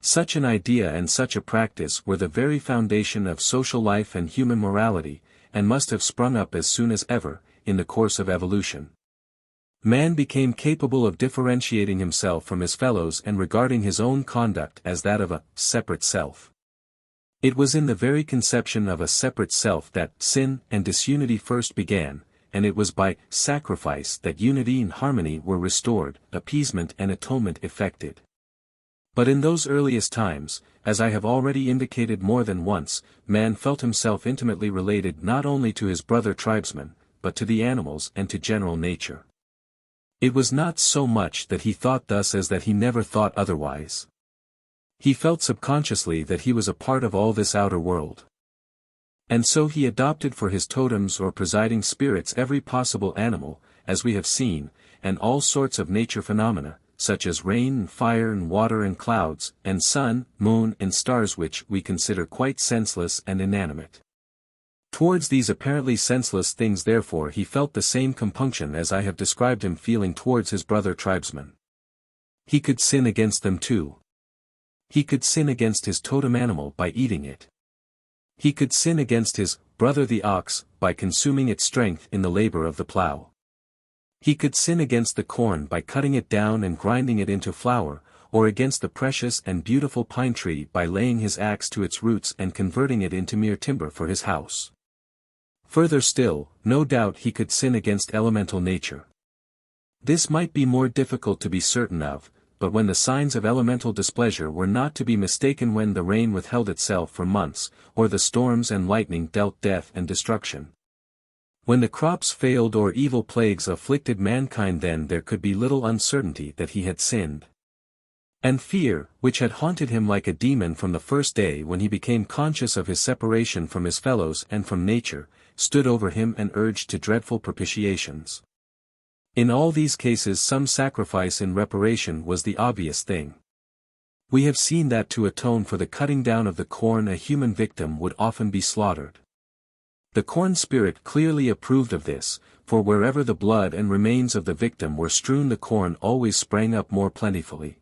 S1: Such an idea and such a practice were the very foundation of social life and human morality, and must have sprung up as soon as ever, in the course of evolution. Man became capable of differentiating himself from his fellows and regarding his own conduct as that of a separate self. It was in the very conception of a separate self that sin and disunity first began, and it was by sacrifice that unity and harmony were restored, appeasement and atonement effected. But in those earliest times, as I have already indicated more than once, man felt himself intimately related not only to his brother tribesmen, but to the animals and to general nature. It was not so much that he thought thus as that he never thought otherwise. He felt subconsciously that he was a part of all this outer world. And so he adopted for his totems or presiding spirits every possible animal, as we have seen, and all sorts of nature phenomena, such as rain and fire and water and clouds, and sun, moon and stars which we consider quite senseless and inanimate. Towards these apparently senseless things therefore he felt the same compunction as I have described him feeling towards his brother tribesmen. He could sin against them too. He could sin against his totem animal by eating it. He could sin against his brother the ox by consuming its strength in the labor of the plow. He could sin against the corn by cutting it down and grinding it into flour, or against the precious and beautiful pine tree by laying his axe to its roots and converting it into mere timber for his house. Further still, no doubt he could sin against elemental nature. This might be more difficult to be certain of, but when the signs of elemental displeasure were not to be mistaken, when the rain withheld itself for months, or the storms and lightning dealt death and destruction. When the crops failed or evil plagues afflicted mankind, then there could be little uncertainty that he had sinned. And fear, which had haunted him like a demon from the first day when he became conscious of his separation from his fellows and from nature, stood over him and urged to dreadful propitiations. In all these cases some sacrifice in reparation was the obvious thing. We have seen that to atone for the cutting down of the corn a human victim would often be slaughtered. The corn spirit clearly approved of this, for wherever the blood and remains of the victim were strewn, the corn always sprang up more plentifully.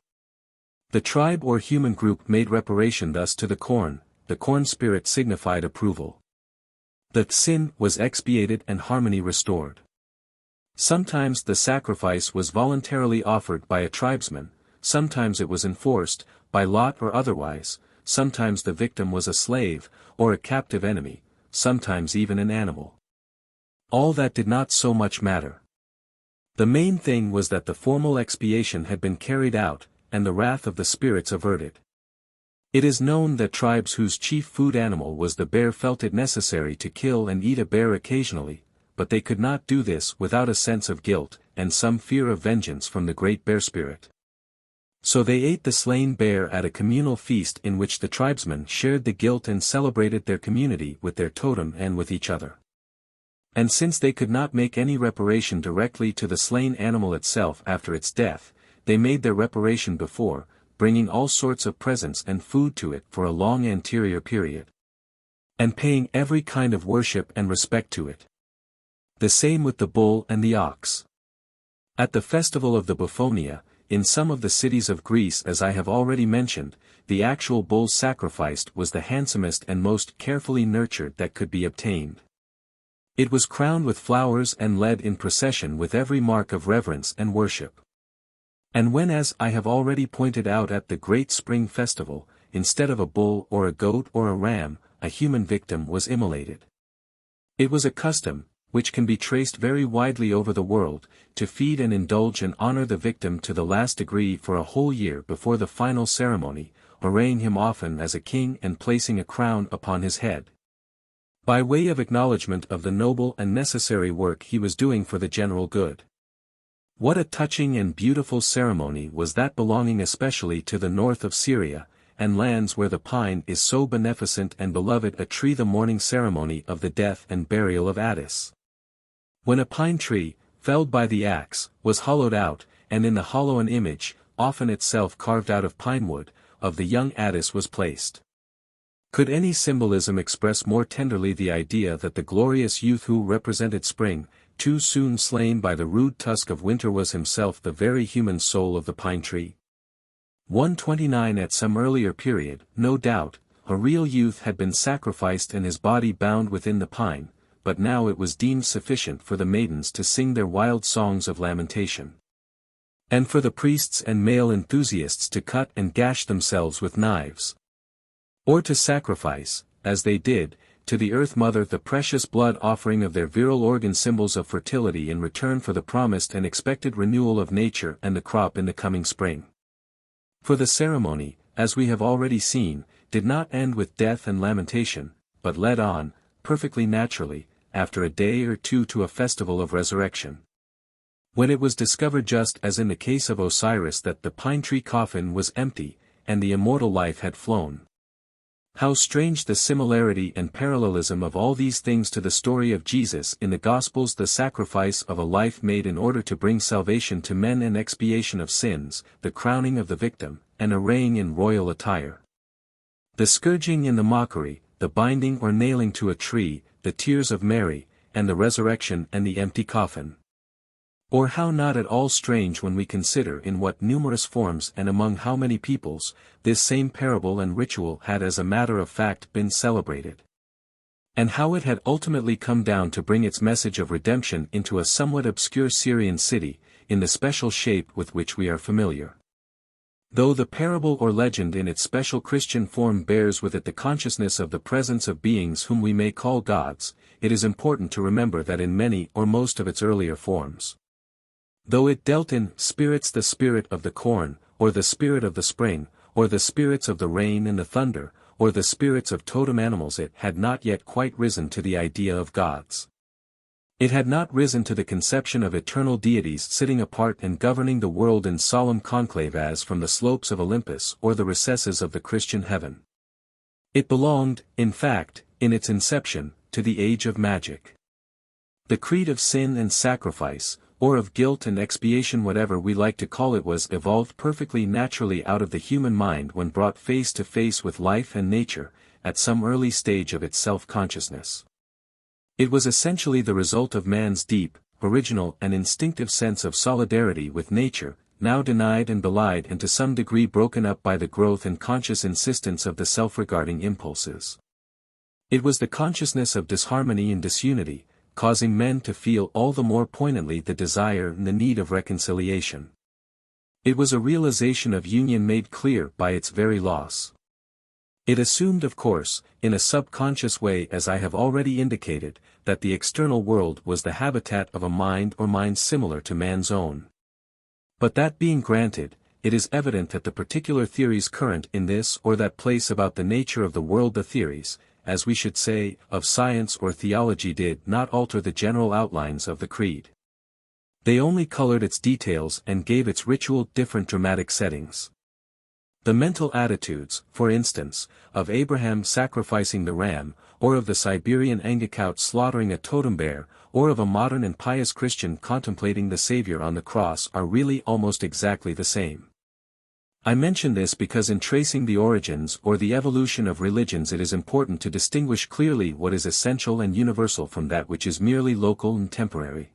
S1: The tribe or human group made reparation thus to the corn spirit signified approval. The sin was expiated and harmony restored. Sometimes the sacrifice was voluntarily offered by a tribesman, sometimes it was enforced, by lot or otherwise, sometimes the victim was a slave, or a captive enemy, sometimes even an animal. All that did not so much matter. The main thing was that the formal expiation had been carried out, and the wrath of the spirits averted. It is known that tribes whose chief food animal was the bear felt it necessary to kill and eat a bear occasionally, but they could not do this without a sense of guilt, and some fear of vengeance from the great bear spirit. So they ate the slain bear at a communal feast in which the tribesmen shared the guilt and celebrated their community with their totem and with each other. And since they could not make any reparation directly to the slain animal itself after its death, they made their reparation before, bringing all sorts of presents and food to it for a long anterior period, and paying every kind of worship and respect to it. The same with the bull and the ox. At the festival of the Buphonia, in some of the cities of Greece, as I have already mentioned, the actual bull sacrificed was the handsomest and most carefully nurtured that could be obtained. It was crowned with flowers and led in procession with every mark of reverence and worship. And when, as I have already pointed out at the great spring festival, instead of a bull or a goat or a ram, a human victim was immolated. It was a custom, which can be traced very widely over the world, to feed and indulge and honor the victim to the last degree for a whole year before the final ceremony, arraying him often as a king and placing a crown upon his head, by way of acknowledgement of the noble and necessary work he was doing for the general good. What a touching and beautiful ceremony was that, belonging especially to the north of Syria, and lands where the pine is so beneficent and beloved a tree, the mourning ceremony of the death and burial of Attis. When a pine tree, felled by the axe, was hollowed out, and in the hollow an image, often itself carved out of pine wood, of the young Attis was placed. Could any symbolism express more tenderly the idea that the glorious youth who represented spring, too soon slain by the rude tusk of winter, was himself the very human soul of the pine tree? 129. At some earlier period, no doubt, a real youth had been sacrificed and his body bound within the pine, but now it was deemed sufficient for the maidens to sing their wild songs of lamentation, and for the priests and male enthusiasts to cut and gash themselves with knives, or to sacrifice, as they did, to the Earth Mother the precious blood offering of their virile organ, symbols of fertility, in return for the promised and expected renewal of nature and the crop in the coming spring. For the ceremony, as we have already seen, did not end with death and lamentation, but led on, perfectly naturally, after a day or two, to a festival of resurrection, when it was discovered, just as in the case of Osiris, that the pine tree coffin was empty, and the immortal life had flown. How strange the similarity and parallelism of all these things to the story of Jesus in the Gospels, the sacrifice of a life made in order to bring salvation to men and expiation of sins, the crowning of the victim, and arraying in royal attire, the scourging and the mockery, the binding or nailing to a tree, the tears of Mary, and the resurrection and the empty coffin. Or how not at all strange when we consider in what numerous forms and among how many peoples, this same parable and ritual had as a matter of fact been celebrated, and how it had ultimately come down to bring its message of redemption into a somewhat obscure Syrian city, in the special shape with which we are familiar. Though the parable or legend in its special Christian form bears with it the consciousness of the presence of beings whom we may call gods, it is important to remember that in many or most of its earlier forms, though it dealt in spirits, the spirit of the corn, or the spirit of the spring, or the spirits of the rain and the thunder, or the spirits of totem animals, it had not yet quite risen to the idea of gods. It had not risen to the conception of eternal deities sitting apart and governing the world in solemn conclave as from the slopes of Olympus or the recesses of the Christian heaven. It belonged, in fact, in its inception, to the age of magic. The creed of sin and sacrifice, or of guilt and expiation, whatever we like to call it, was evolved perfectly naturally out of the human mind when brought face to face with life and nature, at some early stage of its self-consciousness. It was essentially the result of man's deep, original and instinctive sense of solidarity with nature, now denied and belied and to some degree broken up by the growth and conscious insistence of the self-regarding impulses. It was the consciousness of disharmony and disunity, causing men to feel all the more poignantly the desire and the need of reconciliation. It was a realization of union made clear by its very loss. It assumed of course, in a subconscious way as I have already indicated, that the external world was the habitat of a mind or minds similar to man's own. But that being granted, it is evident that the particular theories current in this or that place about the nature of the world, the theories, as we should say, of science or theology, did not alter the general outlines of the creed. They only colored its details and gave its ritual different dramatic settings. The mental attitudes, for instance, of Abraham sacrificing the ram, or of the Siberian Angekok slaughtering a totem bear, or of a modern and pious Christian contemplating the Saviour on the cross, are really almost exactly the same. I mention this because in tracing the origins or the evolution of religions it is important to distinguish clearly what is essential and universal from that which is merely local and temporary.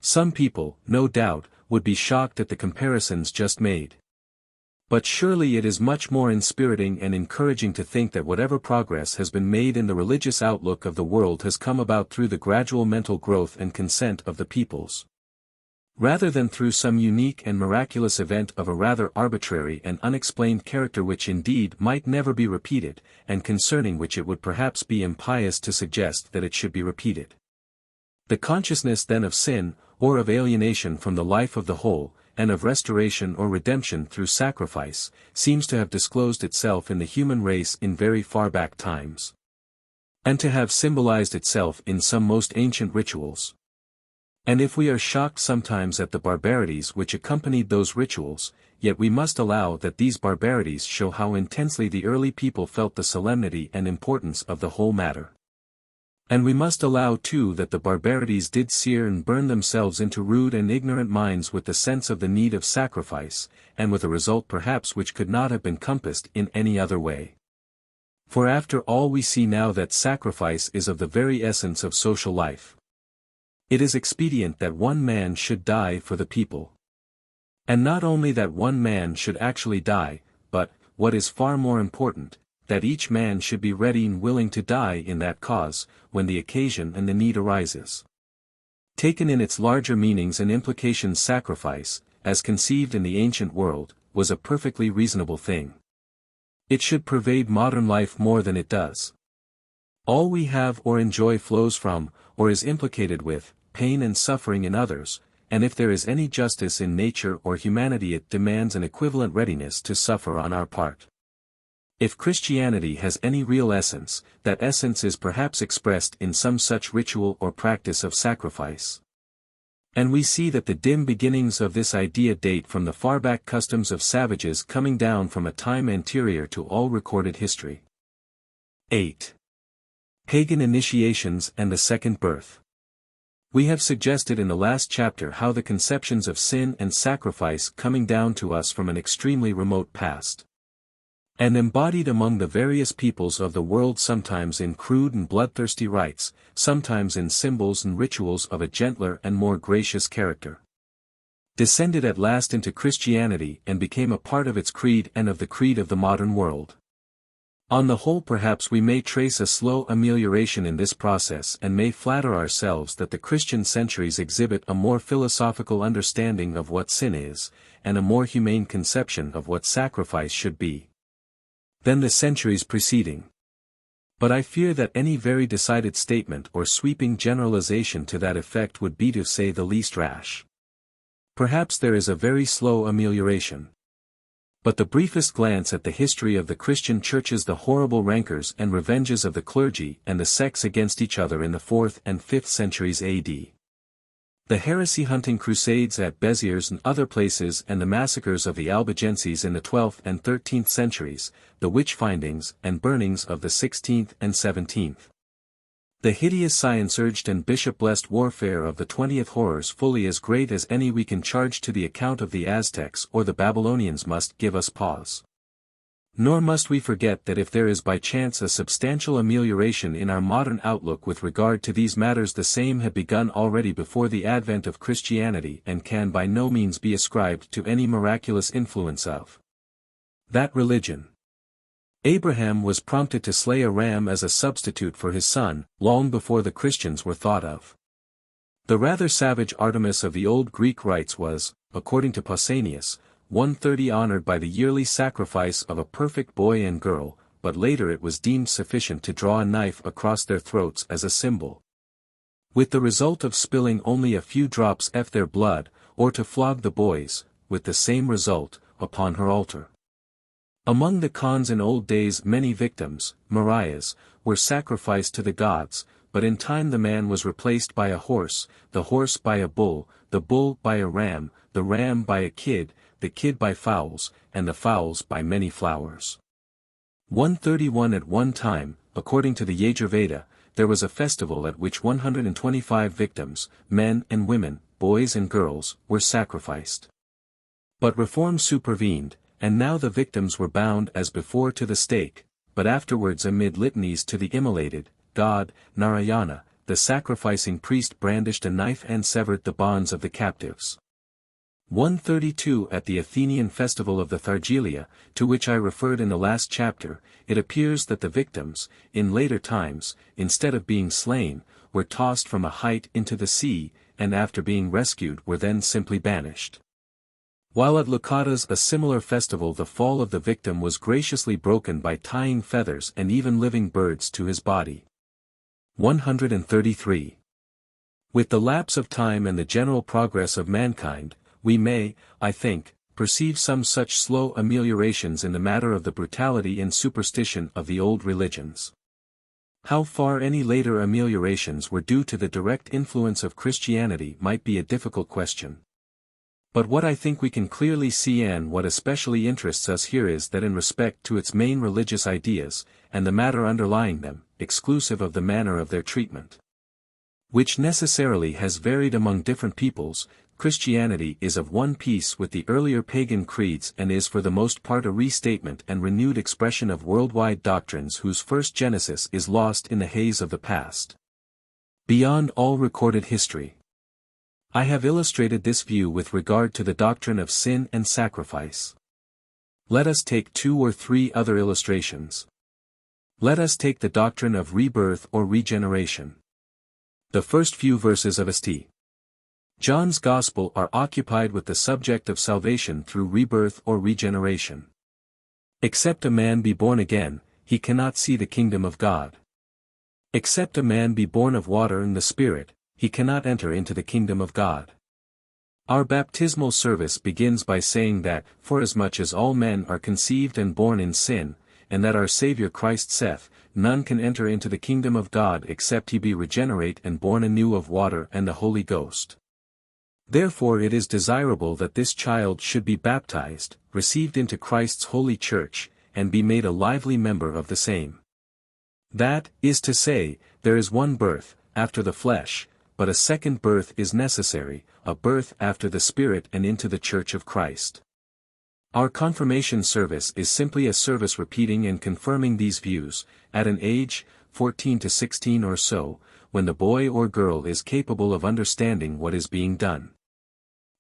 S1: Some people, no doubt, would be shocked at the comparisons just made. But surely it is much more inspiriting and encouraging to think that whatever progress has been made in the religious outlook of the world has come about through the gradual mental growth and consent of the peoples, rather than through some unique and miraculous event of a rather arbitrary and unexplained character which indeed might never be repeated, and concerning which it would perhaps be impious to suggest that it should be repeated. The consciousness then of sin, or of alienation from the life of the whole, and of restoration or redemption through sacrifice, seems to have disclosed itself in the human race in very far back times, and to have symbolized itself in some most ancient rituals. And if we are shocked sometimes at the barbarities which accompanied those rituals, yet we must allow that these barbarities show how intensely the early people felt the solemnity and importance of the whole matter. And we must allow too that the barbarities did sear and burn themselves into rude and ignorant minds with the sense of the need of sacrifice, and with a result perhaps which could not have been compassed in any other way. For after all we see now that sacrifice is of the very essence of social life. It is expedient that one man should die for the people. And not only that one man should actually die, but, what is far more important, that each man should be ready and willing to die in that cause, when the occasion and the need arises. Taken in its larger meanings and implications, sacrifice, as conceived in the ancient world, was a perfectly reasonable thing. It should pervade modern life more than it does. All we have or enjoy flows from, or is implicated with, pain and suffering in others, and if there is any justice in nature or humanity it demands an equivalent readiness to suffer on our part. If Christianity has any real essence, that essence is perhaps expressed in some such ritual or practice of sacrifice. And we see that the dim beginnings of this idea date from the far-back customs of savages coming down from a time anterior to all recorded history. 8. Pagan initiations and the second birth. We have suggested in the last chapter how the conceptions of sin and sacrifice coming down to us from an extremely remote past, and embodied among the various peoples of the world sometimes in crude and bloodthirsty rites, sometimes in symbols and rituals of a gentler and more gracious character, descended at last into Christianity and became a part of its creed and of the creed of the modern world. On the whole perhaps we may trace a slow amelioration in this process and may flatter ourselves that the Christian centuries exhibit a more philosophical understanding of what sin is, and a more humane conception of what sacrifice should be, than the centuries preceding. But I fear that any very decided statement or sweeping generalization to that effect would be to say the least rash. Perhaps there is a very slow amelioration. But the briefest glance at the history of the Christian churches, the horrible rancors and revenges of the clergy and the sects against each other in the 4th and 5th centuries AD, the heresy-hunting crusades at Béziers and other places and the massacres of the Albigenses in the 12th and 13th centuries, the witch-findings and burnings of the 16th and 17th. The hideous science-urged and bishop-blessed warfare of the 20th, horrors fully as great as any we can charge to the account of the Aztecs or the Babylonians, must give us pause. Nor must we forget that if there is by chance a substantial amelioration in our modern outlook with regard to these matters, the same had begun already before the advent of Christianity and can by no means be ascribed to any miraculous influence of that religion. Abraham was prompted to slay a ram as a substitute for his son, long before the Christians were thought of. The rather savage Artemis of the old Greek rites was, according to Pausanias, 130 honored by the yearly sacrifice of a perfect boy and girl, but later it was deemed sufficient to draw a knife across their throats as a symbol. With the result of spilling only a few drops of their blood, or to flog the boys, with the same result, upon her altar. Among the Khans in old days many victims, Marias, were sacrificed to the gods, but in time the man was replaced by a horse, the horse by a bull, the bull by a ram, the ram by a kid, the kid by fowls, and the fowls by many flowers. 131 At one time, according to the Yajurveda, there was a festival at which 125 victims, men and women, boys and girls, were sacrificed. But reform supervened, and now the victims were bound as before to the stake, but afterwards amid litanies to the immolated god, Narayana, the sacrificing priest brandished a knife and severed the bonds of the captives. 132 At the Athenian festival of the Thargelia, to which I referred in the last chapter, it appears that the victims, in later times, instead of being slain, were tossed from a height into the sea, and after being rescued were then simply banished. While at Leucada's a similar festival the fall of the victim was graciously broken by tying feathers and even living birds to his body. 133. With the lapse of time and the general progress of mankind, we may, I think, perceive some such slow ameliorations in the matter of the brutality and superstition of the old religions. How far any later ameliorations were due to the direct influence of Christianity might be a difficult question. But what I think we can clearly see and what especially interests us here is that in respect to its main religious ideas, and the matter underlying them, exclusive of the manner of their treatment, which necessarily has varied among different peoples, Christianity is of one piece with the earlier pagan creeds and is for the most part a restatement and renewed expression of worldwide doctrines whose first genesis is lost in the haze of the past. Beyond all recorded history. I have illustrated this view with regard to the doctrine of sin and sacrifice. Let us take 2 or 3 other illustrations. Let us take the doctrine of rebirth or regeneration. The first few verses of St. John's Gospel are occupied with the subject of salvation through rebirth or regeneration. Except a man be born again, he cannot see the kingdom of God. Except a man be born of water and the Spirit, he cannot enter into the kingdom of God. Our baptismal service begins by saying that, forasmuch as all men are conceived and born in sin, and that our Saviour Christ saith, none can enter into the kingdom of God except he be regenerate and born anew of water and the Holy Ghost. Therefore it is desirable that this child should be baptized, received into Christ's holy church, and be made a lively member of the same. That is to say, there is one birth, after the flesh, but a second birth is necessary, a birth after the Spirit and into the Church of Christ. Our confirmation service is simply a service repeating and confirming these views, at an age, 14 to 16 or so, when the boy or girl is capable of understanding what is being done.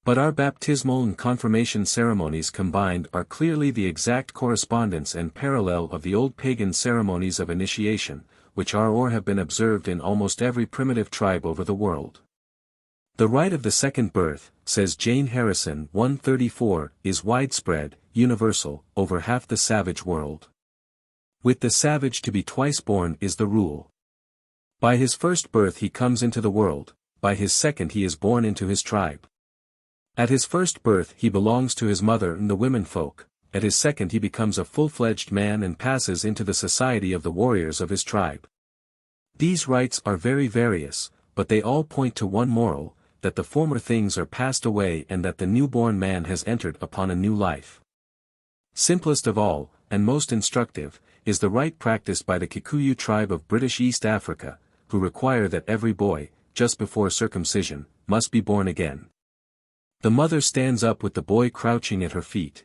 S1: But our baptismal and confirmation ceremonies combined are clearly the exact correspondence and parallel of the old pagan ceremonies of initiation, which are or have been observed in almost every primitive tribe over the world. The rite of the second birth, says Jane Harrison 134, is widespread, universal, over half the savage world. With the savage to be twice born is the rule. By his first birth he comes into the world, by his second he is born into his tribe. At his first birth he belongs to his mother and the womenfolk, at his second he becomes a full-fledged man and passes into the society of the warriors of his tribe. These rites are very various, but they all point to one moral, that the former things are passed away and that the newborn man has entered upon a new life. Simplest of all, and most instructive, is the rite practiced by the Kikuyu tribe of British East Africa, who require that every boy, just before circumcision, must be born again. The mother stands up with the boy crouching at her feet.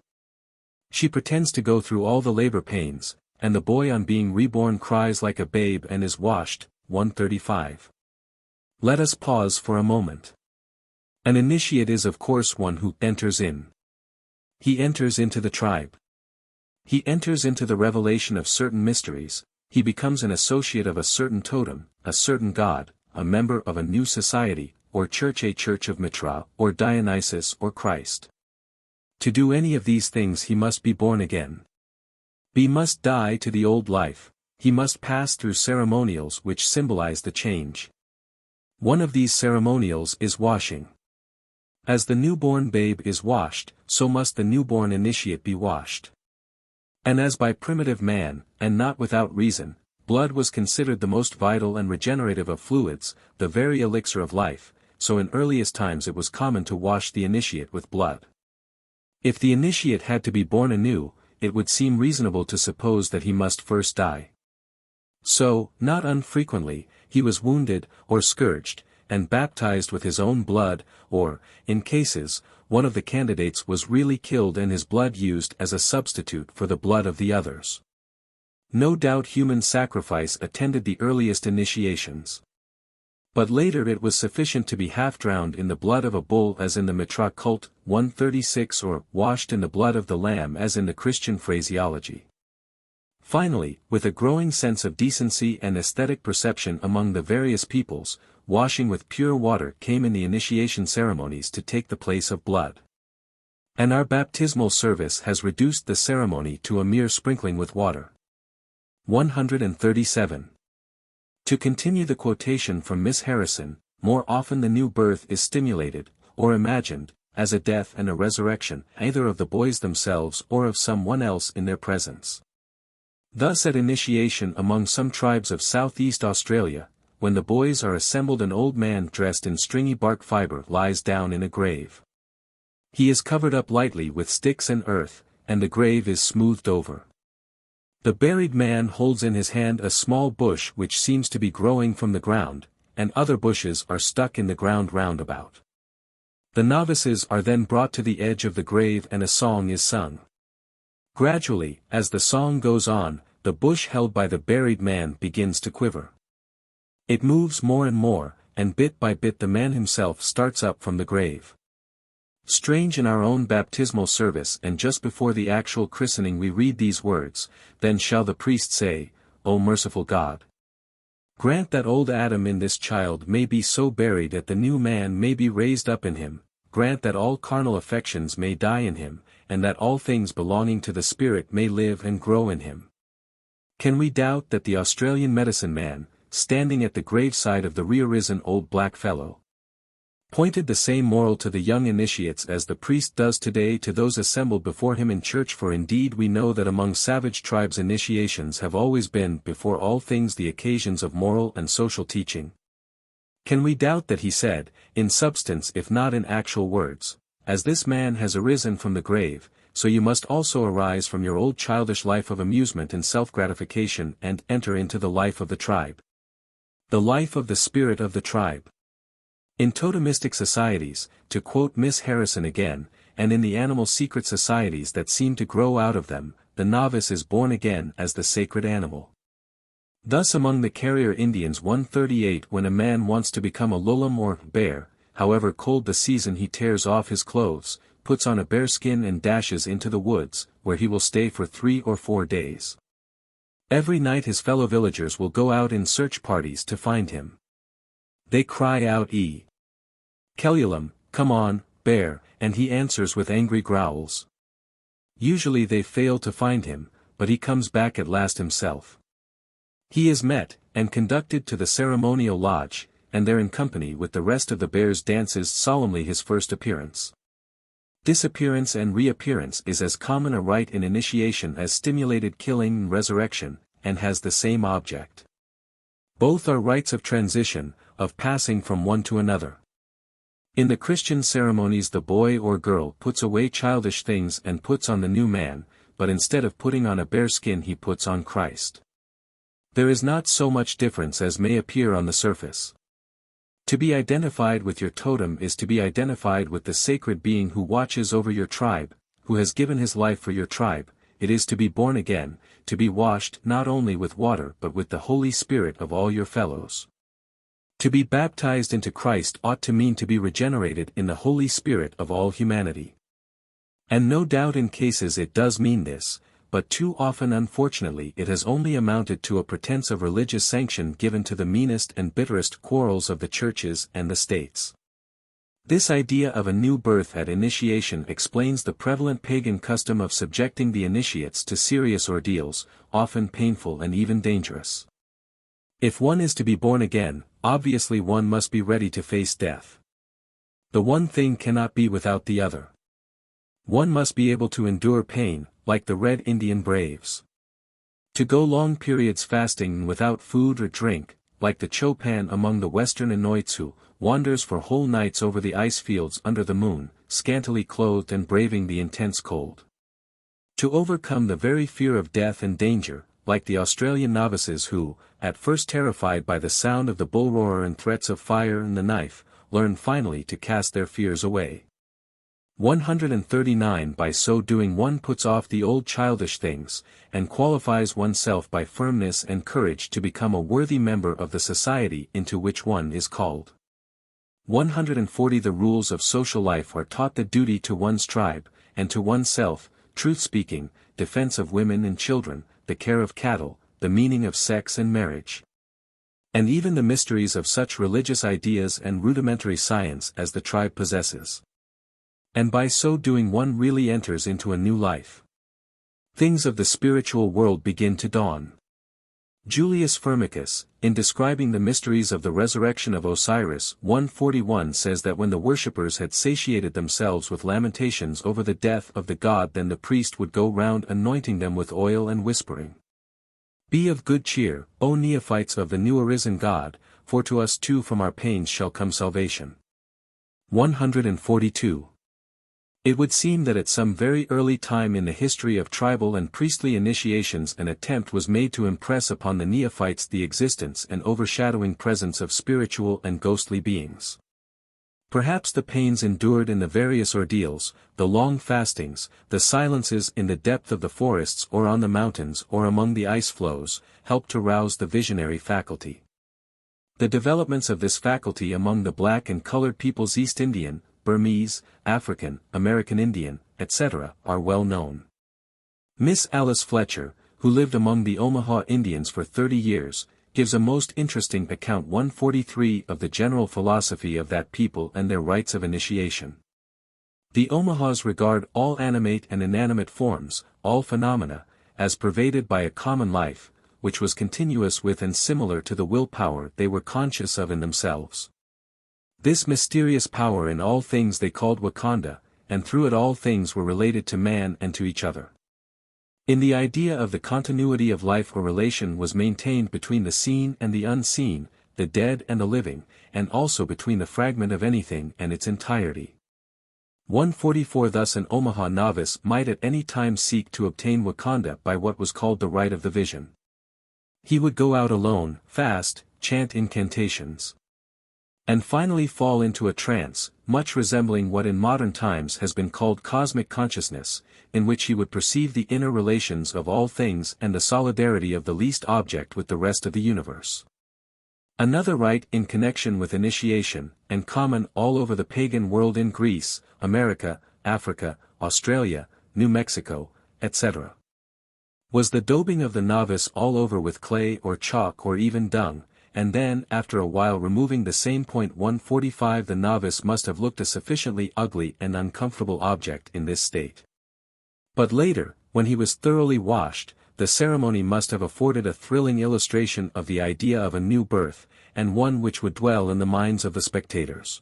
S1: She pretends to go through all the labor pains, and the boy on being reborn cries like a babe and is washed. 135. Let us pause for a moment. An initiate is of course one who enters in. He enters into the tribe. He enters into the revelation of certain mysteries, he becomes an associate of a certain totem, a certain god, a member of a new society, or church, a church of Mitra, or Dionysus or Christ. To do any of these things he must be born again. B must die to the old life, he must pass through ceremonials which symbolize the change. One of these ceremonials is washing. As the newborn babe is washed, so must the newborn initiate be washed. And as by primitive man, and not without reason, blood was considered the most vital and regenerative of fluids, the very elixir of life, so in earliest times it was common to wash the initiate with blood. If the initiate had to be born anew, it would seem reasonable to suppose that he must first die. So, not unfrequently, he was wounded, or scourged, and baptized with his own blood, or, in cases, one of the candidates was really killed and his blood used as a substitute for the blood of the others. No doubt human sacrifice attended the earliest initiations. But later it was sufficient to be half drowned in the blood of a bull as in the Mitra cult, 136, or washed in the blood of the lamb as in the Christian phraseology. Finally, with a growing sense of decency and aesthetic perception among the various peoples, washing with pure water came in the initiation ceremonies to take the place of blood. And our baptismal service has reduced the ceremony to a mere sprinkling with water. 137. To continue the quotation from Miss Harrison, more often the new birth is stimulated, or imagined, as a death and a resurrection, either of the boys themselves or of someone else in their presence. Thus at initiation among some tribes of Southeast Australia, when the boys are assembled an old man dressed in stringy bark fiber lies down in a grave. He is covered up lightly with sticks and earth, and the grave is smoothed over. The buried man holds in his hand a small bush which seems to be growing from the ground, and other bushes are stuck in the ground round about. The novices are then brought to the edge of the grave and a song is sung. Gradually, as the song goes on, the bush held by the buried man begins to quiver. It moves more and more, and bit by bit the man himself starts up from the grave. Strange, in our own baptismal service and just before the actual christening we read these words, "Then shall the priest say, O merciful God, grant that old Adam in this child may be so buried that the new man may be raised up in him, grant that all carnal affections may die in him, and that all things belonging to the Spirit may live and grow in him." Can we doubt that the Australian medicine man, standing at the graveside of the rearisen old black fellow, pointed the same moral to the young initiates as the priest does today to those assembled before him in church? For indeed we know that among savage tribes initiations have always been before all things the occasions of moral and social teaching. Can we doubt that he said, in substance if not in actual words, "As this man has arisen from the grave, so you must also arise from your old childish life of amusement and self-gratification and enter into the life of the tribe. The life of the spirit of the tribe." In totemistic societies, to quote Miss Harrison again, and in the animal secret societies that seem to grow out of them, the novice is born again as the sacred animal. Thus among the Carrier Indians 138, when a man wants to become a lullam or bear, however cold the season, he tears off his clothes, puts on a bear skin and dashes into the woods, where he will stay for 3 or 4 days. Every night his fellow villagers will go out in search parties to find him. They cry out, "Kelulam, come on, bear," and he answers with angry growls. Usually they fail to find him, but he comes back at last himself. He is met, and conducted to the ceremonial lodge, and there in company with the rest of the bears dances solemnly his first appearance. Disappearance and reappearance is as common a rite in initiation as stimulated killing and resurrection, and has the same object. Both are rites of transition, of passing from one to another. In the Christian ceremonies the boy or girl puts away childish things and puts on the new man, but instead of putting on a bear skin he puts on Christ. There is not so much difference as may appear on the surface. To be identified with your totem is to be identified with the sacred being who watches over your tribe, who has given his life for your tribe. It is to be born again, to be washed not only with water but with the Holy Spirit of all your fellows. To be baptized into Christ ought to mean to be regenerated in the Holy Spirit of all humanity. And no doubt in cases it does mean this, but too often unfortunately it has only amounted to a pretense of religious sanction given to the meanest and bitterest quarrels of the churches and the states. This idea of a new birth at initiation explains the prevalent pagan custom of subjecting the initiates to serious ordeals, often painful and even dangerous. If one is to be born again, obviously one must be ready to face death. The one thing cannot be without the other. One must be able to endure pain, like the Red Indian braves. To go long periods fasting without food or drink, like the Chopin among the western Inuits who wanders for whole nights over the ice fields under the moon, scantily clothed and braving the intense cold. To overcome the very fear of death and danger, like the Australian novices who, at first terrified by the sound of the bull roar and threats of fire and the knife, learn finally to cast their fears away. 139 By so doing one puts off the old childish things, and qualifies oneself by firmness and courage to become a worthy member of the society into which one is called. 140 The rules of social life are taught: the duty to one's tribe, and to oneself, truth-speaking, defense of women and children, the care of cattle, the meaning of sex and marriage, and even the mysteries of such religious ideas and rudimentary science as the tribe possesses. And by so doing one really enters into a new life. Things of the spiritual world begin to dawn. Julius Firmicus, in describing the mysteries of the resurrection of Osiris 141 says that when the worshippers had satiated themselves with lamentations over the death of the god, then the priest would go round anointing them with oil and whispering, "Be of good cheer, O neophytes of the new arisen God, for to us too from our pains shall come salvation." 142. It would seem that at some very early time in the history of tribal and priestly initiations an attempt was made to impress upon the neophytes the existence and overshadowing presence of spiritual and ghostly beings. Perhaps the pains endured in the various ordeals, the long fastings, the silences in the depth of the forests or on the mountains or among the ice floes, helped to rouse the visionary faculty. The developments of this faculty among the black and colored peoples East Indian, Burmese, African, American Indian, etc., are well known. Miss Alice Fletcher, who lived among the Omaha Indians for 30 years, gives a most interesting account 143 of the general philosophy of that people and their rites of initiation. The Omahas regard all animate and inanimate forms, all phenomena, as pervaded by a common life, which was continuous with and similar to the willpower they were conscious of in themselves. This mysterious power in all things they called Wakanda, and through it all things were related to man and to each other. In the idea of the continuity of life a relation was maintained between the seen and the unseen, the dead and the living, and also between the fragment of anything and its entirety. 144 Thus an Omaha novice might at any time seek to obtain Wakanda by what was called the rite of the vision. He would go out alone, fast, chant incantations, and finally fall into a trance, much resembling what in modern times has been called cosmic consciousness, in which he would perceive the inner relations of all things and the solidarity of the least object with the rest of the universe. Another rite in connection with initiation, and common all over the pagan world in Greece, America, Africa, Australia, New Mexico, etc., was the daubing of the novice all over with clay or chalk or even dung, and then after a while removing the same. 145 The novice must have looked a sufficiently ugly and uncomfortable object in this state. But later, when he was thoroughly washed, the ceremony must have afforded a thrilling illustration of the idea of a new birth, and one which would dwell in the minds of the spectators.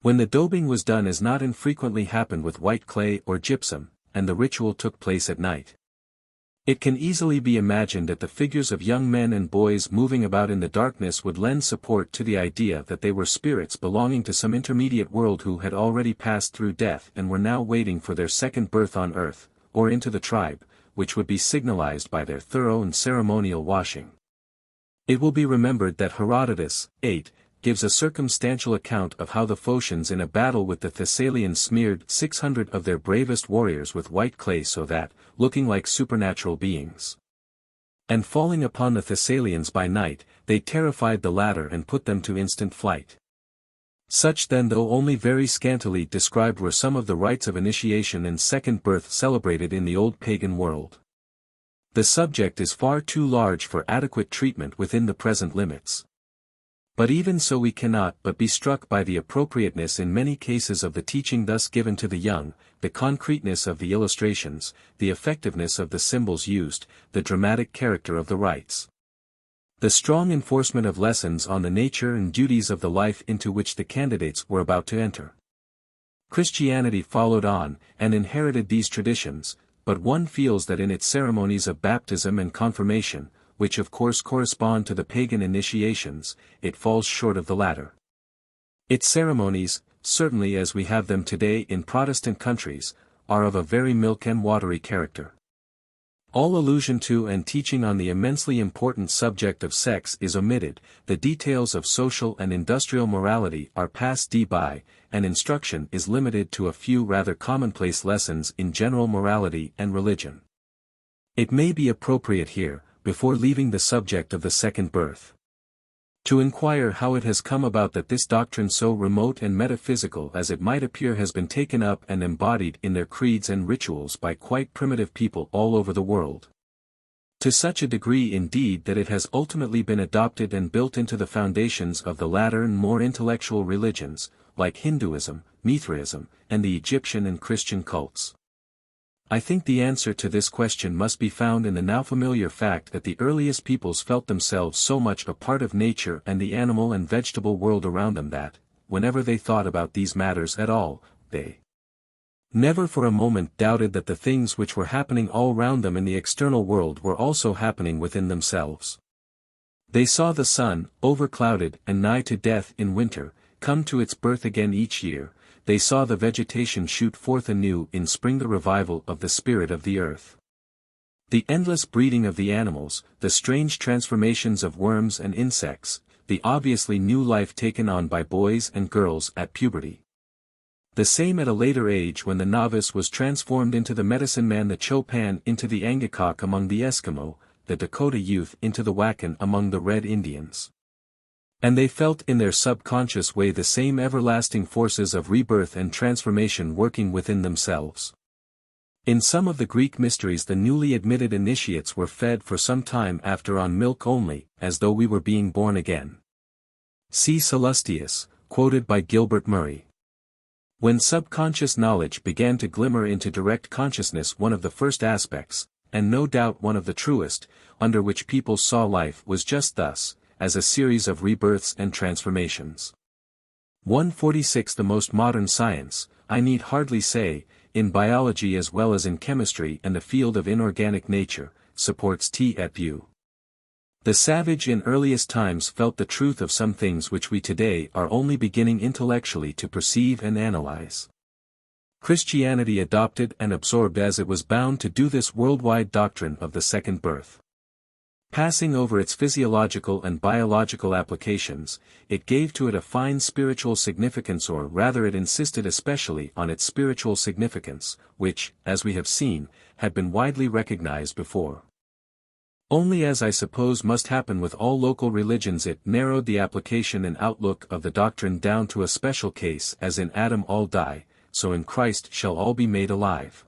S1: When the daubing was done, as not infrequently happened with white clay or gypsum, and the ritual took place at night, it can easily be imagined that the figures of young men and boys moving about in the darkness would lend support to the idea that they were spirits belonging to some intermediate world who had already passed through death and were now waiting for their second birth on earth, or into the tribe, which would be signalized by their thorough and ceremonial washing. It will be remembered that Herodotus, 8, gives a circumstantial account of how the Phocians in a battle with the Thessalians smeared 600 of their bravest warriors with white clay so that, looking like supernatural beings, and falling upon the Thessalians by night, they terrified the latter and put them to instant flight. Such then, though only very scantily described, were some of the rites of initiation and second birth celebrated in the old pagan world. The subject is far too large for adequate treatment within the present limits. But even so we cannot but be struck by the appropriateness in many cases of the teaching thus given to the young, the concreteness of the illustrations, the effectiveness of the symbols used, the dramatic character of the rites. The strong enforcement of lessons on the nature and duties of the life into which the candidates were about to enter. Christianity followed on, and inherited these traditions, but one feels that in its ceremonies of baptism and confirmation, which of course correspond to the pagan initiations, it falls short of the latter. Its ceremonies, certainly as we have them today in Protestant countries, are of a very milk and watery character. All allusion to and teaching on the immensely important subject of sex is omitted, the details of social and industrial morality are passed by, and instruction is limited to a few rather commonplace lessons in general morality and religion. It may be appropriate here, before leaving the subject of the second birth, to inquire how it has come about that this doctrine so remote and metaphysical as it might appear has been taken up and embodied in their creeds and rituals by quite primitive people all over the world. To such a degree indeed that it has ultimately been adopted and built into the foundations of the latter and more intellectual religions, like Hinduism, Mithraism, and the Egyptian and Christian cults. I think the answer to this question must be found in the now familiar fact that the earliest peoples felt themselves so much a part of nature and the animal and vegetable world around them that, whenever they thought about these matters at all, they never for a moment doubted that the things which were happening all round them in the external world were also happening within themselves. They saw the sun, overclouded and nigh to death in winter, come to its birth again each year. They saw the vegetation shoot forth anew in spring, the revival of the spirit of the earth. The endless breeding of the animals, the strange transformations of worms and insects, the obviously new life taken on by boys and girls at puberty. The same at a later age when the novice was transformed into the medicine man, the Chopin into the Angakok among the Eskimo, the Dakota youth into the Wakan among the Red Indians. And they felt in their subconscious way the same everlasting forces of rebirth and transformation working within themselves. In some of the Greek mysteries the newly admitted initiates were fed for some time after on milk only, as though we were being born again. See Sallustius, quoted by Gilbert Murray. When subconscious knowledge began to glimmer into direct consciousness, one of the first aspects, and no doubt one of the truest, under which people saw life was just thus, as a series of rebirths and transformations. 146 The most modern science, I need hardly say, in biology as well as in chemistry and the field of inorganic nature, supports that view. The savage in earliest times felt the truth of some things which we today are only beginning intellectually to perceive and analyze. Christianity adopted and absorbed as it was bound to do this worldwide doctrine of the second birth. Passing over its physiological and biological applications, it gave to it a fine spiritual significance, or rather it insisted especially on its spiritual significance, which, as we have seen, had been widely recognized before. Only, as I suppose must happen with all local religions, it narrowed the application and outlook of the doctrine down to a special case. As in Adam all die, so in Christ shall all be made alive.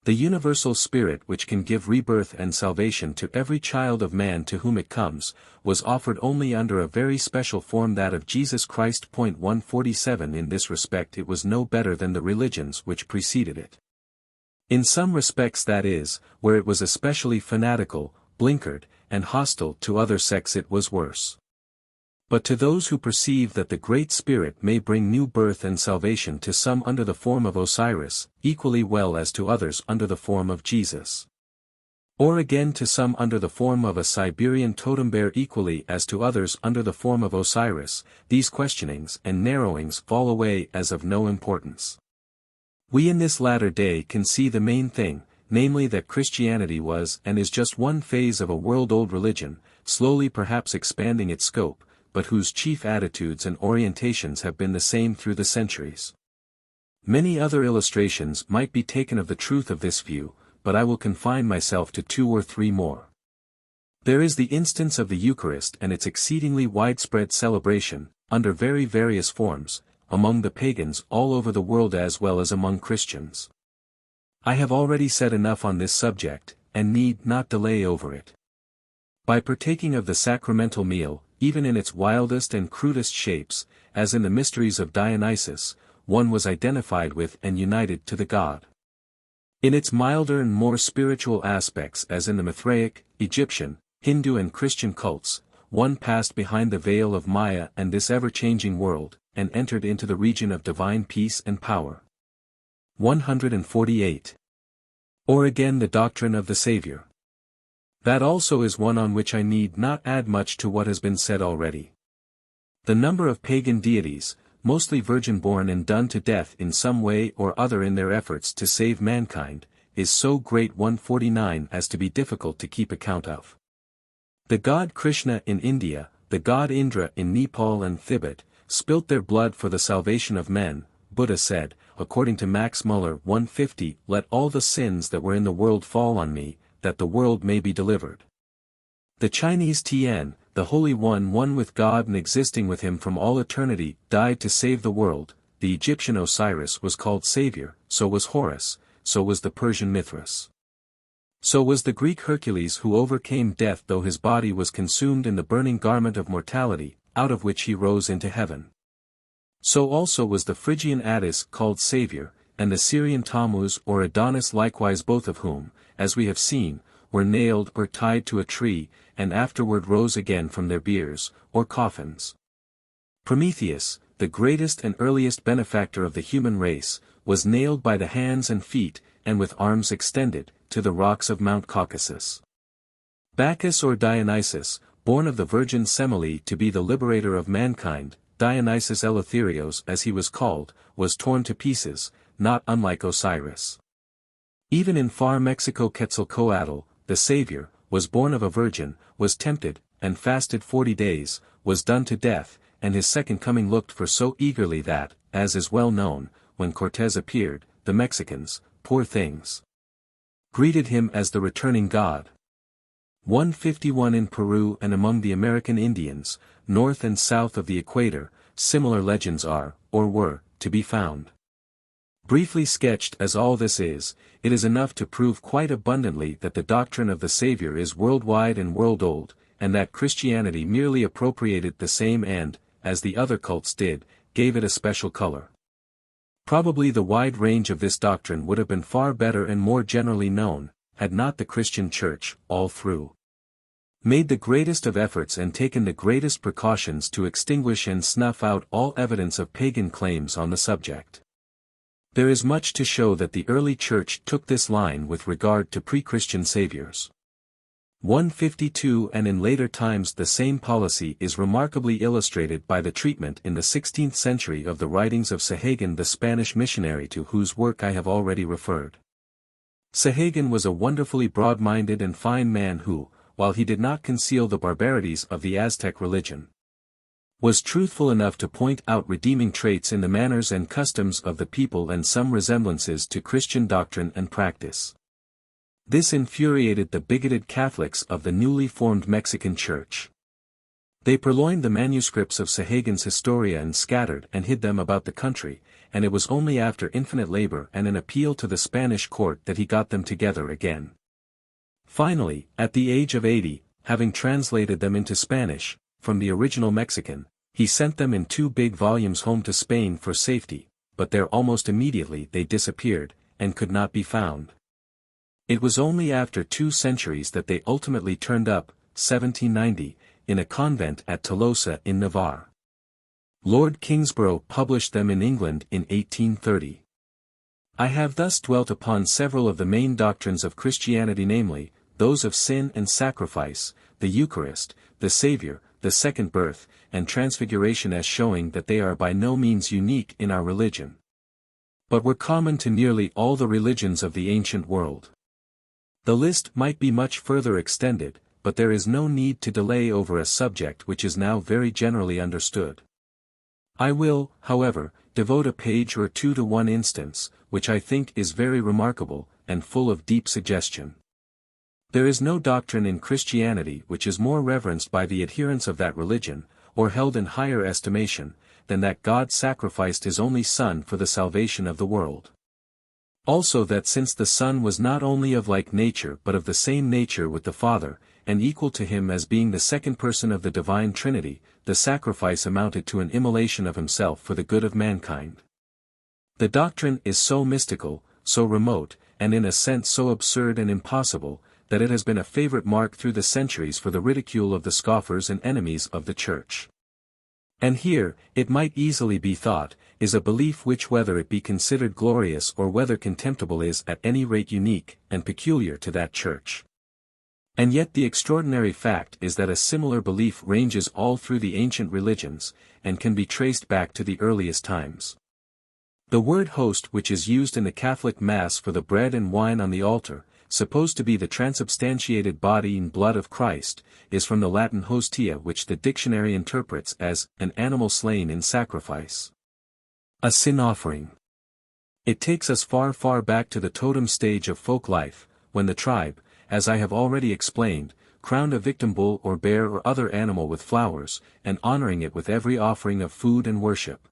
S1: The universal spirit which can give rebirth and salvation to every child of man to whom it comes, was offered only under a very special form, that of Jesus Christ. 147 In this respect it was no better than the religions which preceded it. In some respects, that is, where it was especially fanatical, blinkered, and hostile to other sects, it was worse. But to those who perceive that the Great Spirit may bring new birth and salvation to some under the form of Osiris, equally well as to others under the form of Jesus, or again to some under the form of a Siberian totem bear equally as to others under the form of Osiris, these questionings and narrowings fall away as of no importance. We in this latter day can see the main thing, namely that Christianity was and is just one phase of a world-old religion, slowly perhaps expanding its scope, but whose chief attitudes and orientations have been the same through the centuries. Many other illustrations might be taken of the truth of this view, but I will confine myself to 2 or 3 more. There is the instance of the Eucharist and its exceedingly widespread celebration, under very various forms, among the pagans all over the world as well as among Christians. I have already said enough on this subject, and need not delay over it. By partaking of the sacramental meal, even in its wildest and crudest shapes, as in the mysteries of Dionysus, one was identified with and united to the god. In its milder and more spiritual aspects, as in the Mithraic, Egyptian, Hindu and Christian cults, one passed behind the veil of Maya and this ever-changing world, and entered into the region of divine peace and power. 148. Or again the doctrine of the Saviour. That also is one on which I need not add much to what has been said already. The number of pagan deities, mostly virgin-born and done to death in some way or other in their efforts to save mankind, is so great 149 as to be difficult to keep account of. The god Krishna in India, the god Indra in Nepal and Tibet, spilt their blood for the salvation of men. Buddha said, according to Max Muller 150, "Let all the sins that were in the world fall on me, that the world may be delivered." The Chinese Tian, the Holy One, one with God and existing with him from all eternity, died to save the world. The Egyptian Osiris was called Saviour, so was Horus, so was the Persian Mithras. So was the Greek Hercules, who overcame death though his body was consumed in the burning garment of mortality, out of which he rose into heaven. So also was the Phrygian Attis called Saviour, and the Syrian Tammuz or Adonis likewise, both of whom, as we have seen, were nailed or tied to a tree, and afterward rose again from their biers, or coffins. Prometheus, the greatest and earliest benefactor of the human race, was nailed by the hands and feet, and with arms extended, to the rocks of Mount Caucasus. Bacchus or Dionysus, born of the Virgin Semele to be the liberator of mankind, Dionysus Eleutherios as he was called, was torn to pieces, not unlike Osiris. Even in far Mexico Quetzalcoatl, the Saviour, was born of a virgin, was tempted, and fasted 40 days, was done to death, and his second coming looked for so eagerly that, as is well known, when Cortez appeared, the Mexicans, poor things, greeted him as the returning god. 151 In Peru and among the American Indians, north and south of the equator, similar legends are, or were, to be found. Briefly sketched as all this is, it is enough to prove quite abundantly that the doctrine of the Saviour is worldwide and world-old, and that Christianity merely appropriated the same and, as the other cults did, gave it a special color. Probably the wide range of this doctrine would have been far better and more generally known, had not the Christian Church, all through, made the greatest of efforts and taken the greatest precautions to extinguish and snuff out all evidence of pagan claims on the subject. There is much to show that the early Church took this line with regard to pre-Christian saviors. 152 And in later times the same policy is remarkably illustrated by the treatment in the 16th century of the writings of Sahagun, the Spanish missionary to whose work I have already referred. Sahagun was a wonderfully broad-minded and fine man who, while he did not conceal the barbarities of the Aztec religion, was truthful enough to point out redeeming traits in the manners and customs of the people and some resemblances to Christian doctrine and practice. This infuriated the bigoted Catholics of the newly formed Mexican Church. They purloined the manuscripts of Sahagun's Historia and scattered and hid them about the country, and it was only after infinite labor and an appeal to the Spanish court that he got them together again. Finally, at the age of 80, having translated them into Spanish, from the original Mexican, he sent them in 2 big volumes home to Spain for safety, but there almost immediately they disappeared, and could not be found. It was only after 2 centuries that they ultimately turned up, 1790, in a convent at Tolosa in Navarre. Lord Kingsborough published them in England in 1830. I have thus dwelt upon several of the main doctrines of Christianity, namely, those of sin and sacrifice, the Eucharist, the Saviour, the second birth, and transfiguration, as showing that they are by no means unique in our religion, but were common to nearly all the religions of the ancient world. The list might be much further extended, but there is no need to delay over a subject which is now very generally understood. I will, however, devote a page or 2 to one instance, which I think is very remarkable, and full of deep suggestion. There is no doctrine in Christianity which is more reverenced by the adherents of that religion, or held in higher estimation, than that God sacrificed his only Son for the salvation of the world. Also that since the Son was not only of like nature but of the same nature with the Father, and equal to him as being the second person of the divine Trinity, the sacrifice amounted to an immolation of himself for the good of mankind. The doctrine is so mystical, so remote, and in a sense so absurd and impossible, that it has been a favorite mark through the centuries for the ridicule of the scoffers and enemies of the Church. And here, it might easily be thought, is a belief which whether it be considered glorious or whether contemptible is at any rate unique, and peculiar to that Church. And yet the extraordinary fact is that a similar belief ranges all through the ancient religions, and can be traced back to the earliest times. The word host which is used in the Catholic Mass for the bread and wine on the altar, supposed to be the transubstantiated body and blood of Christ, is from the Latin hostia which the dictionary interprets as, an animal slain in sacrifice. A sin offering. It takes us far back to the totem stage of folk life, when the tribe, as I have already explained, crowned a victim bull or bear or other animal with flowers, and honoring it with every offering of food and worship,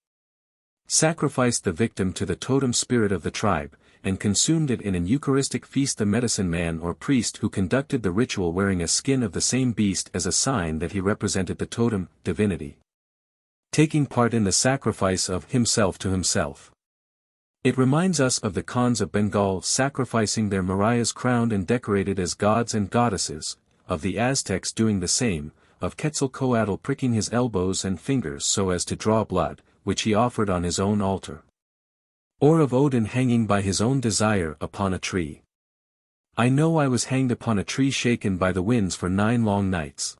S1: sacrificed the victim to the totem spirit of the tribe, and consumed it in an Eucharistic feast. The medicine man or priest who conducted the ritual wearing a skin of the same beast as a sign that he represented the totem divinity, taking part in the sacrifice of himself to himself. It reminds us of the Khans of Bengal sacrificing their Marias crowned and decorated as gods and goddesses, of the Aztecs doing the same, of Quetzalcoatl pricking his elbows and fingers so as to draw blood, which he offered on his own altar, or of Odin hanging by his own desire upon a tree. I know I was hanged upon a tree shaken by the winds for 9 long nights.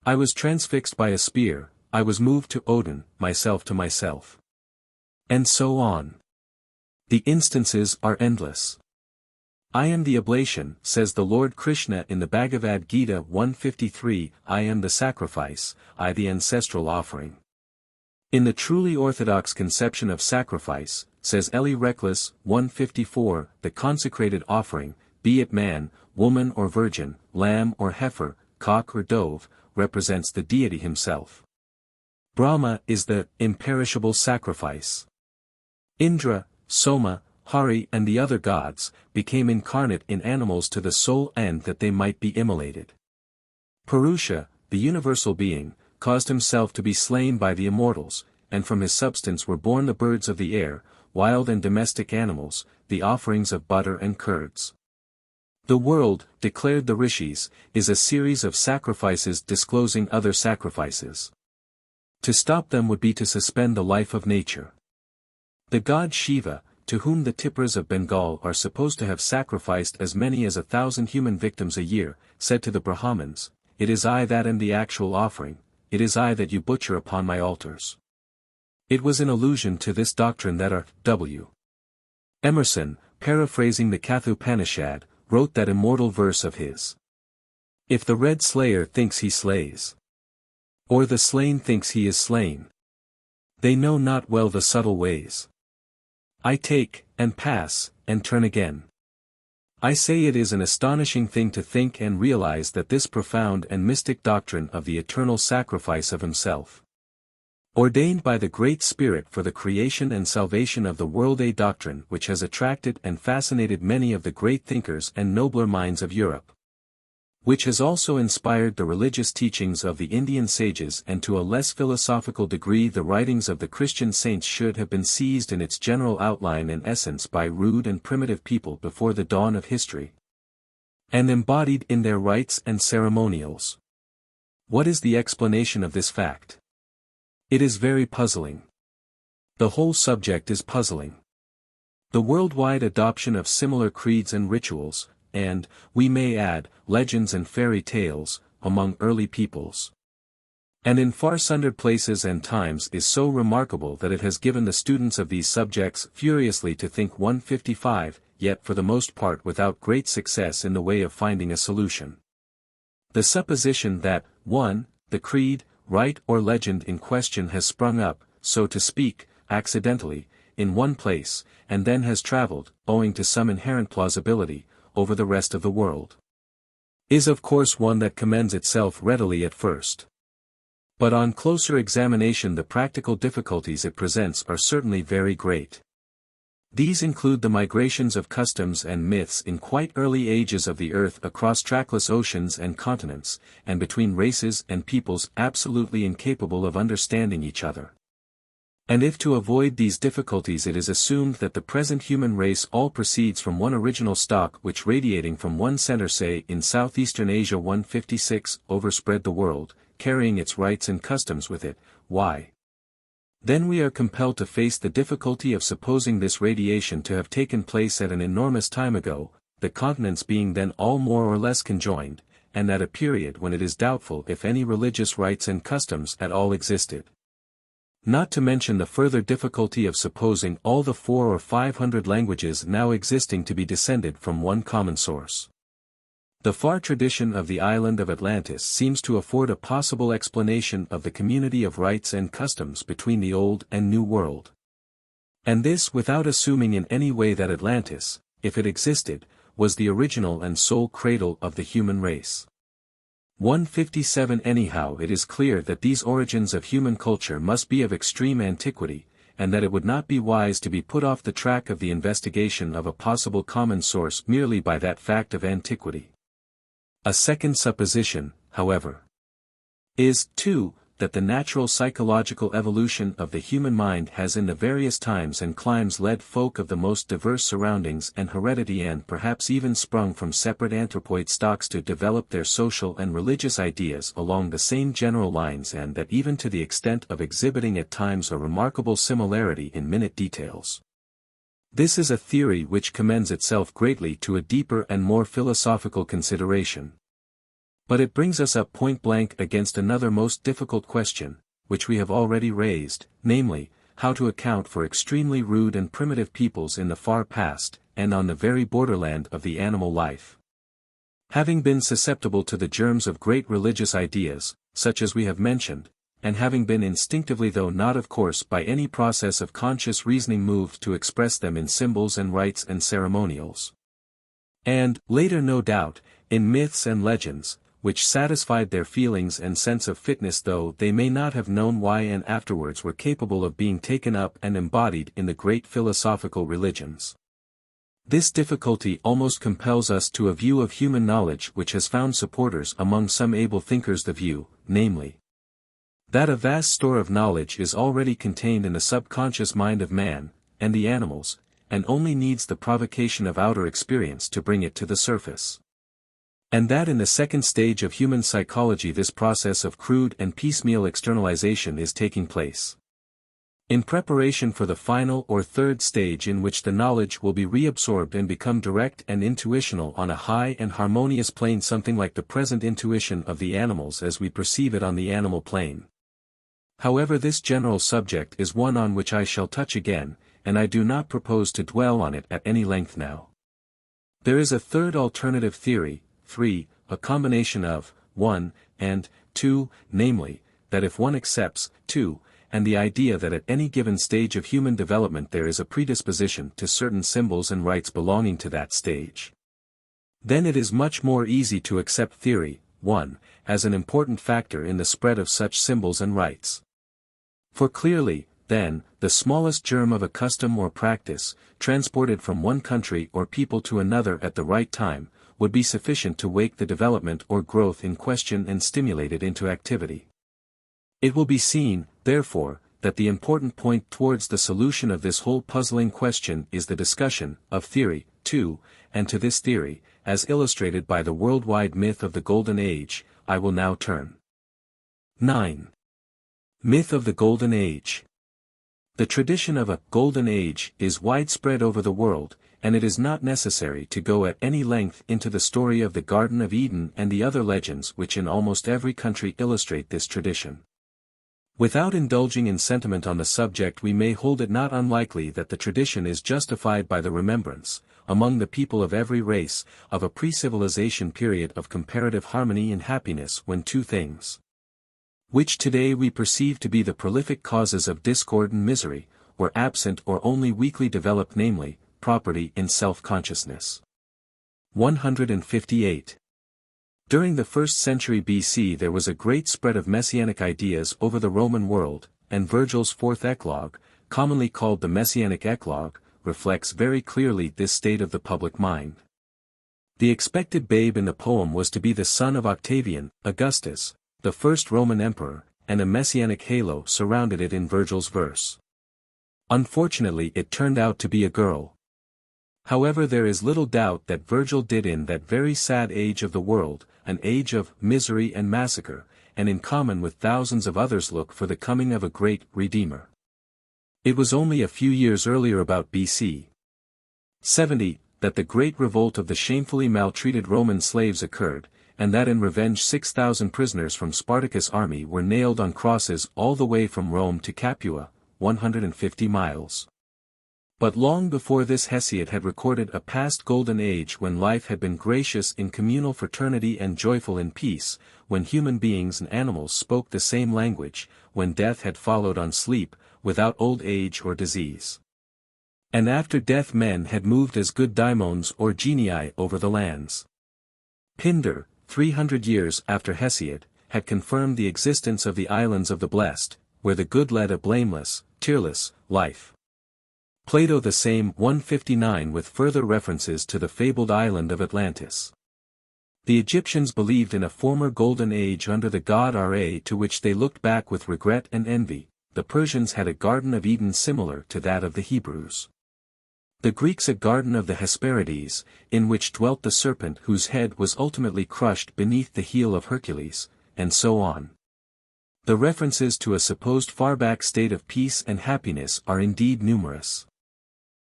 S1: I was transfixed by a spear, I was moved to Odin, myself to myself. And so on. The instances are endless. I am the oblation, says the Lord Krishna in the Bhagavad Gita 153, I am the sacrifice, I the ancestral offering. In the truly orthodox conception of sacrifice, says Eli Reckless 154, the consecrated offering, be it man, woman or virgin, lamb or heifer, cock or dove, represents the deity himself. Brahma is the imperishable sacrifice. Indra, Soma, Hari and the other gods, became incarnate in animals to the sole end that they might be immolated. Purusha, the universal being, caused himself to be slain by the immortals, and from his substance were born the birds of the air, wild and domestic animals, the offerings of butter and curds. The world, declared the rishis, is a series of sacrifices disclosing other sacrifices. To stop them would be to suspend the life of nature. The god Shiva, to whom the Tipras of Bengal are supposed to have sacrificed as many as 1,000 human victims a year, said to the Brahmins, it is I that am the actual offering, it is I that you butcher upon my altars. It was in allusion to this doctrine that R.W. Emerson, paraphrasing the Upanishad, wrote that immortal verse of his. If the red slayer thinks he slays, or the slain thinks he is slain, they know not well the subtle ways. I take, and pass, and turn again. I say it is an astonishing thing to think and realize that this profound and mystic doctrine of the eternal sacrifice of himself, ordained by the Great Spirit for the creation and salvation of the world, a doctrine which has attracted and fascinated many of the great thinkers and nobler minds of Europe, which has also inspired the religious teachings of the Indian sages, and to a less philosophical degree the writings of the Christian saints, should have been seized in its general outline and essence by rude and primitive people before the dawn of history, and embodied in their rites and ceremonials. What is the explanation of this fact? It is very puzzling. The whole subject is puzzling. The worldwide adoption of similar creeds and rituals, and, we may add, legends and fairy tales, among early peoples, and in far-sundered places and times, is so remarkable that it has given the students of these subjects furiously to think. 155, yet for the most part without great success in the way of finding a solution. The supposition that, 1. The creed, rite or legend in question has sprung up, so to speak, accidentally, in one place, and then has traveled, owing to some inherent plausibility, over the rest of the world, is of course one that commends itself readily at first. But on closer examination the practical difficulties it presents are certainly very great. These include the migrations of customs and myths in quite early ages of the earth across trackless oceans and continents, and between races and peoples absolutely incapable of understanding each other. And if to avoid these difficulties it is assumed that the present human race all proceeds from one original stock which radiating from one center, say in southeastern Asia 156, overspread the world, carrying its rites and customs with it, why? Then we are compelled to face the difficulty of supposing this radiation to have taken place at an enormous time ago, the continents being then all more or less conjoined, and at a period when it is doubtful if any religious rites and customs at all existed. Not to mention the further difficulty of supposing all the 400 or 500 languages now existing to be descended from one common source. The far tradition of the island of Atlantis seems to afford a possible explanation of the community of rites and customs between the Old and New World. And this without assuming in any way that Atlantis, if it existed, was the original and sole cradle of the human race. 157 Anyhow, it is clear that these origins of human culture must be of extreme antiquity, and that it would not be wise to be put off the track of the investigation of a possible common source merely by that fact of antiquity. A second supposition, however, is, too, that the natural psychological evolution of the human mind has in the various times and climes led folk of the most diverse surroundings and heredity and perhaps even sprung from separate anthropoid stocks to develop their social and religious ideas along the same general lines, and that even to the extent of exhibiting at times a remarkable similarity in minute details. This is a theory which commends itself greatly to a deeper and more philosophical consideration. But it brings us up point-blank against another most difficult question, which we have already raised, namely, how to account for extremely rude and primitive peoples in the far past, and on the very borderland of the animal life. Having been susceptible to the germs of great religious ideas, such as we have mentioned, and having been instinctively, though not of course by any process of conscious reasoning, moved to express them in symbols and rites and ceremonials. And, later no doubt, in myths and legends, which satisfied their feelings and sense of fitness, though they may not have known why, and afterwards were capable of being taken up and embodied in the great philosophical religions. This difficulty almost compels us to a view of human knowledge which has found supporters among some able thinkers, the view, namely, that a vast store of knowledge is already contained in the subconscious mind of man, and the animals, and only needs the provocation of outer experience to bring it to the surface. And that in the second stage of human psychology this process of crude and piecemeal externalization is taking place. In preparation for the final or third stage, in which the knowledge will be reabsorbed and become direct and intuitional on a high and harmonious plane, something like the present intuition of the animals as we perceive it on the animal plane. However, this general subject is one on which I shall touch again, and I do not propose to dwell on it at any length now. There is a third alternative theory, 3, a combination of 1 and 2, namely, that if one accepts 2, and the idea that at any given stage of human development there is a predisposition to certain symbols and rites belonging to that stage, then it is much more easy to accept theory 1 as an important factor in the spread of such symbols and rites. For clearly, then, the smallest germ of a custom or practice, transported from one country or people to another at the right time, would be sufficient to wake the development or growth in question and stimulate it into activity. It will be seen, therefore, that the important point towards the solution of this whole puzzling question is the discussion of theory, 2, and to this theory, as illustrated by the worldwide myth of the Golden Age, I will now turn. 9. Myth of the Golden Age. The tradition of a Golden Age is widespread over the world, and it is not necessary to go at any length into the story of the Garden of Eden and the other legends which in almost every country illustrate this tradition. Without indulging in sentiment on the subject, we may hold it not unlikely that the tradition is justified by the remembrance, among the people of every race, of a pre-civilization period of comparative harmony and happiness when two things, which today we perceive to be the prolific causes of discord and misery, were absent or only weakly developed, namely, property and self-consciousness. 158. During the 1st century BC there was a great spread of messianic ideas over the Roman world, and Virgil's 4th Eclogue, commonly called the Messianic Eclogue, reflects very clearly this state of the public mind. The expected babe in the poem was to be the son of Octavian, Augustus, the first Roman emperor, and a messianic halo surrounded it in Virgil's verse. Unfortunately, it turned out to be a girl. However, there is little doubt that Virgil did in that very sad age of the world, an age of misery and massacre, and in common with thousands of others look for the coming of a great Redeemer. It was only a few years earlier, about BC 70, that the great revolt of the shamefully maltreated Roman slaves occurred, and that in revenge 6,000 prisoners from Spartacus' army were nailed on crosses all the way from Rome to Capua, 150 miles. But long before this Hesiod had recorded a past golden age when life had been gracious in communal fraternity and joyful in peace, when human beings and animals spoke the same language, when death had followed on sleep, without old age or disease. And after death men had moved as good daimons or genii over the lands. Pindar, 300 years after Hesiod, had confirmed the existence of the islands of the blessed, where the good led a blameless, tearless, life. Plato the same, 159, with further references to the fabled island of Atlantis. The Egyptians believed in a former golden age under the god Ra, to which they looked back with regret and envy. The Persians had a Garden of Eden similar to that of the Hebrews. The Greeks a Garden of the Hesperides, in which dwelt the serpent whose head was ultimately crushed beneath the heel of Hercules, and so on. The references to a supposed far-back state of peace and happiness are indeed numerous.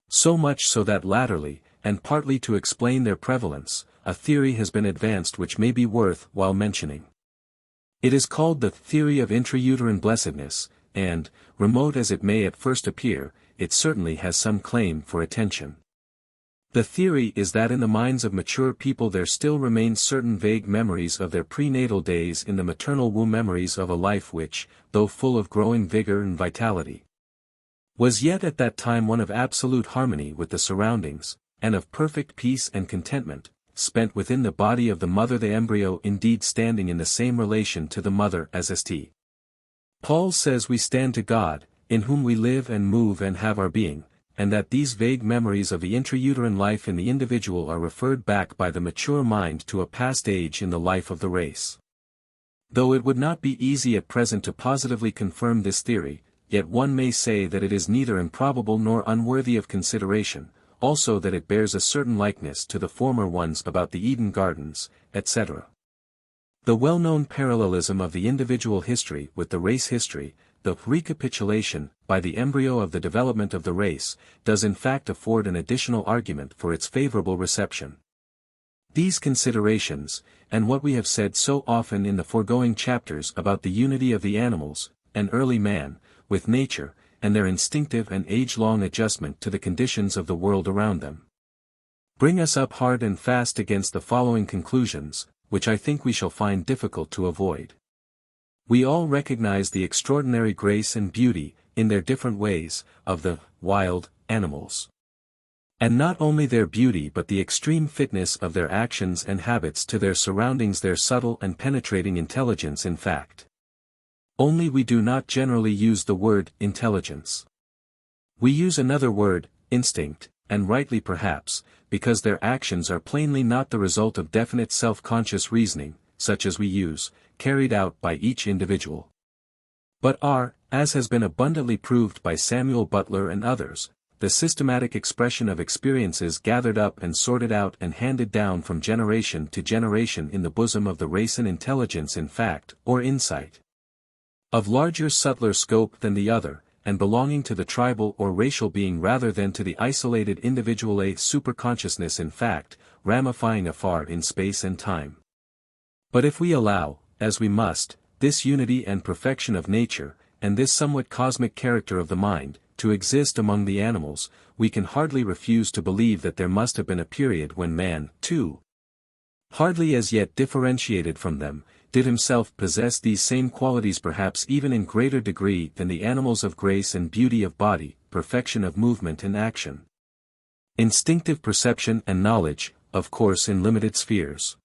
S1: So much so that latterly, and partly to explain their prevalence, a theory has been advanced which may be worth while mentioning. It is called the theory of intrauterine blessedness, and, remote as it may at first appear, it certainly has some claim for attention. The theory is that in the minds of mature people there still remain certain vague memories of their prenatal days in the maternal womb, memories of a life which, though full of growing vigor and vitality, was yet at that time one of absolute harmony with the surroundings, and of perfect peace and contentment, spent within the body of the mother, the embryo indeed standing in the same relation to the mother as St. Paul says we stand to God, in whom we live and move and have our being, and that these vague memories of the intrauterine life in the individual are referred back by the mature mind to a past age in the life of the race. Though it would not be easy at present to positively confirm this theory, yet one may say that it is neither improbable nor unworthy of consideration, also that it bears a certain likeness to the former ones about the Eden Gardens, etc. The well-known parallelism of the individual history with the race history, the recapitulation, by the embryo of the development of the race, does in fact afford an additional argument for its favorable reception. These considerations, and what we have said so often in the foregoing chapters about the unity of the animals, and early man, with nature, and their instinctive and age-long adjustment to the conditions of the world around them, bring us up hard and fast against the following conclusions, which I think we shall find difficult to avoid. We all recognize the extraordinary grace and beauty, in their different ways, of the wild animals. And not only their beauty but the extreme fitness of their actions and habits to their surroundings, their subtle and penetrating intelligence in fact. Only we do not generally use the word intelligence. We use another word, instinct, and rightly perhaps, because their actions are plainly not the result of definite self-conscious reasoning, such as we use, carried out by each individual, but are, as has been abundantly proved by Samuel Butler and others, the systematic expression of experiences gathered up and sorted out and handed down from generation to generation in the bosom of the race, an intelligence in fact, or insight, of larger subtler scope than the other, and belonging to the tribal or racial being rather than to the isolated individual, a superconsciousness in fact, ramifying afar in space and time. But if we allow, as we must, this unity and perfection of nature, and this somewhat cosmic character of the mind, to exist among the animals, we can hardly refuse to believe that there must have been a period when man, too, hardly as yet differentiated from them, did himself possess these same qualities, perhaps even in greater degree than the animals, of grace and beauty of body, perfection of movement and action, instinctive perception and knowledge, of course in limited spheres.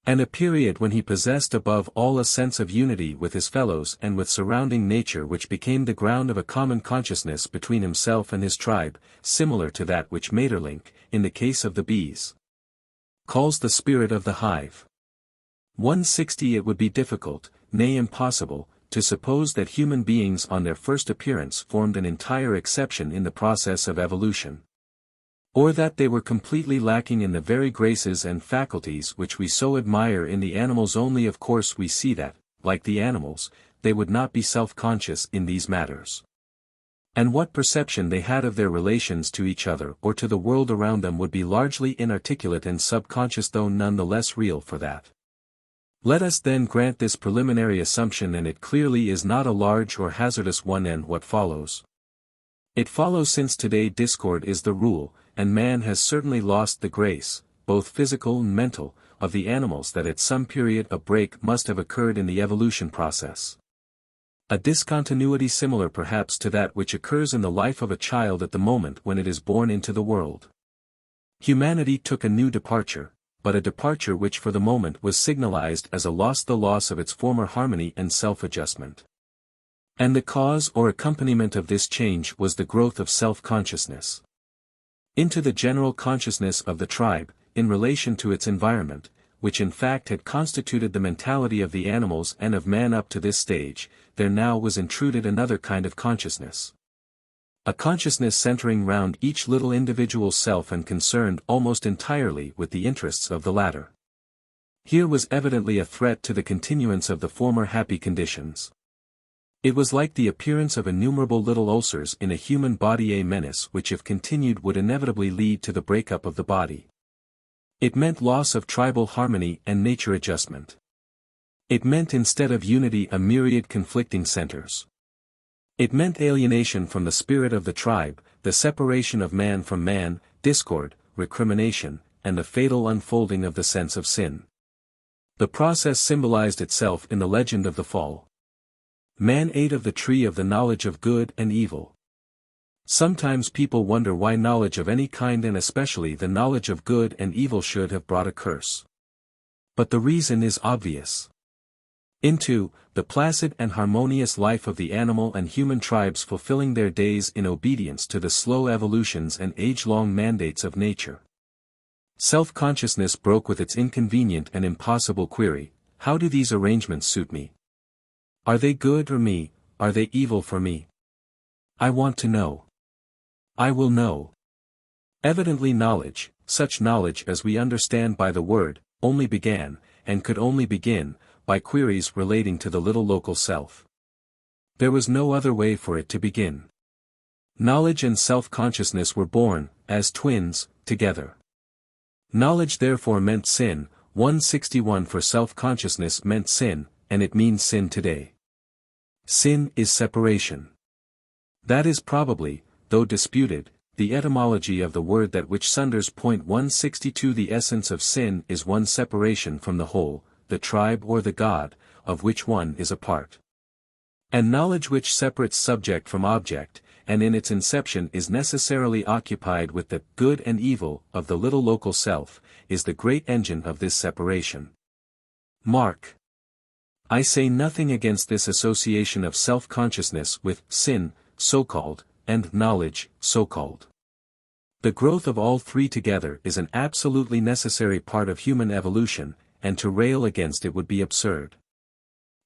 S1: And a period when he possessed above all a sense of unity with his fellows and with surrounding nature, which became the ground of a common consciousness between himself and his tribe, similar to that which Maeterlinck, in the case of the bees, calls the spirit of the hive. 160. It would be difficult, nay impossible, to suppose that human beings on their first appearance formed an entire exception in the process of evolution, or that they were completely lacking in the very graces and faculties which we so admire in the animals. Only of course we see that, like the animals, they would not be self-conscious in these matters. And what perception they had of their relations to each other or to the world around them would be largely inarticulate and subconscious, though none the less real for that. Let us then grant this preliminary assumption, and it clearly is not a large or hazardous one. And what follows? It follows, since today discord is the rule, and man has certainly lost the grace, both physical and mental, of the animals, that at some period a break must have occurred in the evolution process. A discontinuity similar perhaps to that which occurs in the life of a child at the moment when it is born into the world. Humanity took a new departure, but a departure which for the moment was signalized as the loss of its former harmony and self-adjustment. And the cause or accompaniment of this change was the growth of self-consciousness into the general consciousness of the tribe, in relation to its environment, which in fact had constituted the mentality of the animals and of man up to this stage. There now was intruded another kind of consciousness. A consciousness centering round each little individual self and concerned almost entirely with the interests of the latter. Here was evidently a threat to the continuance of the former happy conditions. It was like the appearance of innumerable little ulcers in a human body, a menace which if continued would inevitably lead to the breakup of the body. It meant loss of tribal harmony and nature adjustment. It meant instead of unity a myriad conflicting centers. It meant alienation from the spirit of the tribe, the separation of man from man, discord, recrimination, and the fatal unfolding of the sense of sin. The process symbolized itself in the legend of the fall. Man ate of the tree of the knowledge of good and evil. Sometimes people wonder why knowledge of any kind, and especially the knowledge of good and evil, should have brought a curse. But the reason is obvious. Into the placid and harmonious life of the animal and human tribes, fulfilling their days in obedience to the slow evolutions and age-long mandates of nature, self-consciousness broke with its inconvenient and impossible query: how do these arrangements suit me? Are they good for me? Are they evil for me? I want to know. I will know. Evidently knowledge, such knowledge as we understand by the word, only began, and could only begin, by queries relating to the little local self. There was no other way for it to begin. Knowledge and self-consciousness were born, as twins, together. Knowledge therefore meant sin, 161, for self-consciousness meant sin, and it means sin today. Sin is separation. That is probably, though disputed, the etymology of the word that which sunders. 162. The essence of sin is one separation from the whole, the tribe or the God, of which one is a part. And knowledge which separates subject from object, and in its inception is necessarily occupied with the good and evil of the little local self, is the great engine of this separation. Mark. I say nothing against this association of self-consciousness with sin, so-called, and knowledge, so-called. The growth of all three together is an absolutely necessary part of human evolution, and to rail against it would be absurd.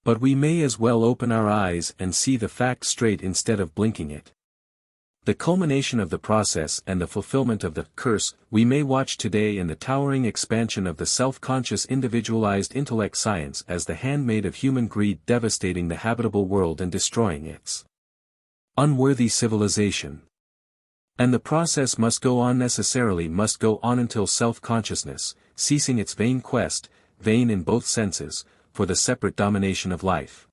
S1: But we may as well open our eyes and see the fact straight instead of blinking it. The culmination of the process and the fulfillment of the curse we may watch today in the towering expansion of the self-conscious individualized intellect science as the handmaid of human greed, devastating the habitable world and destroying its unworthy civilization. And the process must go on, necessarily must go on, until self-consciousness, ceasing its vain quest, vain in both senses, for the separate domination of life,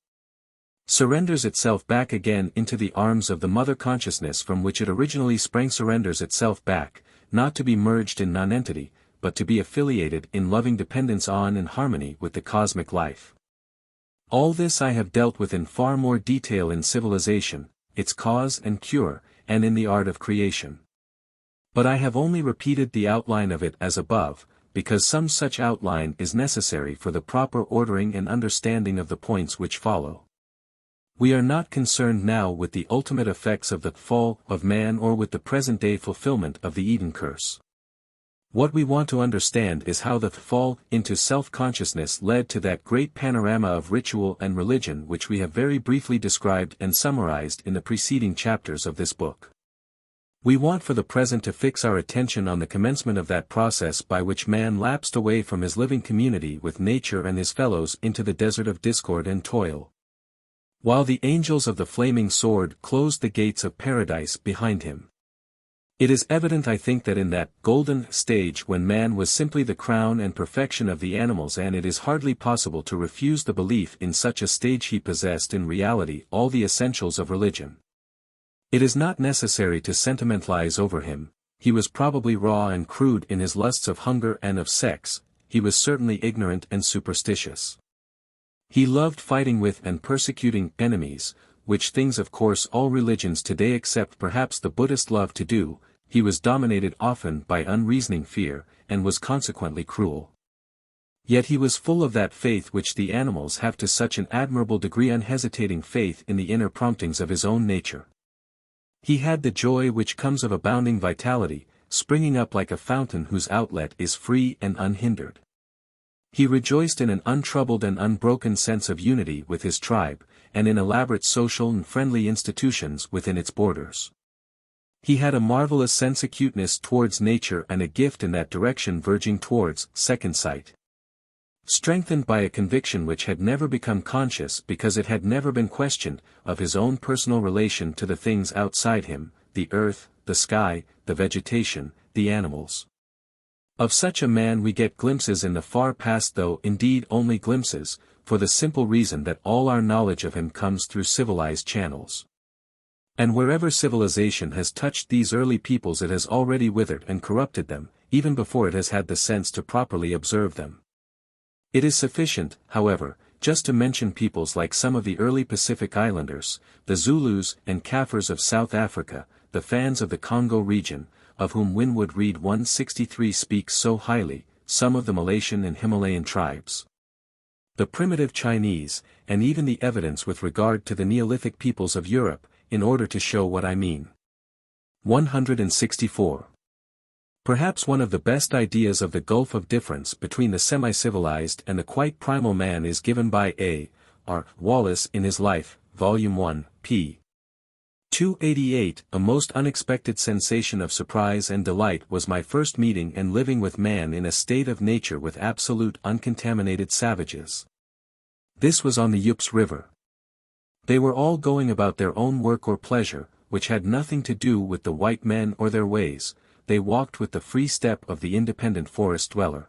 S1: surrenders itself back again into the arms of the mother consciousness from which it originally sprang, surrenders itself back, not to be merged in nonentity, but to be affiliated in loving dependence on and harmony with the cosmic life. All this I have dealt with in far more detail in Civilization, its cause and cure, and in the art of creation. But I have only repeated the outline of it as above, because some such outline is necessary for the proper ordering and understanding of the points which follow. We are not concerned now with the ultimate effects of the fall of man or with the present-day fulfillment of the Eden curse. What we want to understand is how the fall into self-consciousness led to that great panorama of ritual and religion which we have very briefly described and summarized in the preceding chapters of this book. We want for the present to fix our attention on the commencement of that process by which man lapsed away from his living community with nature and his fellows into the desert of discord and toil, while the angels of the flaming sword closed the gates of paradise behind him. It is evident, I think, that in that golden stage when man was simply the crown and perfection of the animals, and it is hardly possible to refuse the belief in such a stage, he possessed in reality all the essentials of religion. It is not necessary to sentimentalize over him. He was probably raw and crude in his lusts of hunger and of sex. He was certainly ignorant and superstitious. He loved fighting with and persecuting enemies, which things of course all religions today except perhaps the Buddhist love to do. He was dominated often by unreasoning fear, and was consequently cruel. Yet he was full of that faith which the animals have to such an admirable degree, unhesitating faith in the inner promptings of his own nature. He had the joy which comes of abounding vitality, springing up like a fountain whose outlet is free and unhindered. He rejoiced in an untroubled and unbroken sense of unity with his tribe, and in elaborate social and friendly institutions within its borders. He had a marvelous sense acuteness towards nature and a gift in that direction verging towards second sight. Strengthened by a conviction which had never become conscious because it had never been questioned, of his own personal relation to the things outside him, the earth, the sky, the vegetation, the animals. Of such a man we get glimpses in the far past, though indeed only glimpses, for the simple reason that all our knowledge of him comes through civilized channels. And wherever civilization has touched these early peoples it has already withered and corrupted them, even before it has had the sense to properly observe them. It is sufficient, however, just to mention peoples like some of the early Pacific Islanders, the Zulus and Kaffirs of South Africa, the Fans of the Congo region, of whom Winwood Reade 163 speaks so highly, some of the Malaysian and Himalayan tribes, the primitive Chinese, and even the evidence with regard to the Neolithic peoples of Europe, in order to show what I mean. 164. Perhaps one of the best ideas of the gulf of difference between the semi-civilized and the quite primal man is given by A. R. Wallace in his Life, Volume 1, p. 288. A most unexpected sensation of surprise and delight was my first meeting and living with man in a state of nature with absolute uncontaminated savages. This was on the Yups River. They were all going about their own work or pleasure, which had nothing to do with the white men or their ways. They walked with the free step of the independent forest dweller.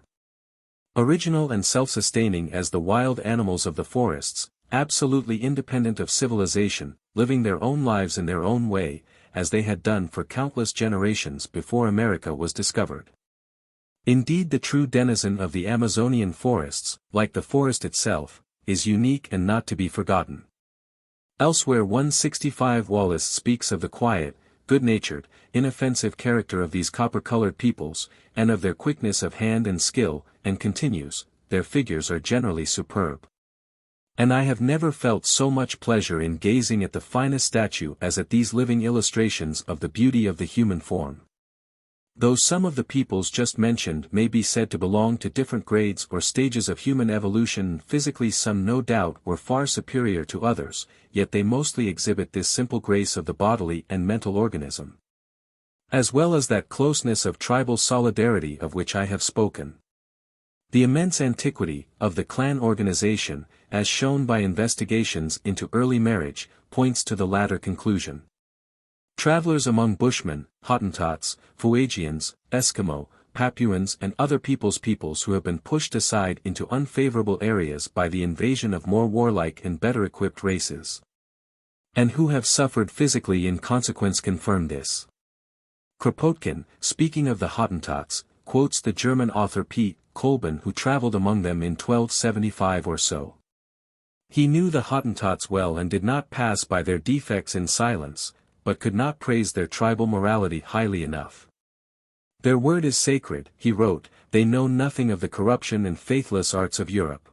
S1: Original and self-sustaining as the wild animals of the forests, absolutely independent of civilization, living their own lives in their own way, as they had done for countless generations before America was discovered. Indeed, the true denizen of the Amazonian forests, like the forest itself, is unique and not to be forgotten. Elsewhere 165 Wallace speaks of the quiet, good-natured, inoffensive character of these copper-colored peoples, and of their quickness of hand and skill, and continues, their figures are generally superb. And I have never felt so much pleasure in gazing at the finest statue as at these living illustrations of the beauty of the human form. Though some of the peoples just mentioned may be said to belong to different grades or stages of human evolution, physically some no doubt were far superior to others, yet they mostly exhibit this simple grace of the bodily and mental organism, as well as that closeness of tribal solidarity of which I have spoken. The immense antiquity of the clan organization, as shown by investigations into early marriage, points to the latter conclusion. Travelers among Bushmen, Hottentots, Fuegians, Eskimo, Papuans and other peoples who have been pushed aside into unfavorable areas by the invasion of more warlike and better equipped races, and who have suffered physically in consequence, confirm this. Kropotkin, speaking of the Hottentots, quotes the German author P. Kolben, who traveled among them in 1275 or so. He knew the Hottentots well and did not pass by their defects in silence, but could not praise their tribal morality highly enough. Their word is sacred, he wrote, they know nothing of the corruption and faithless arts of Europe.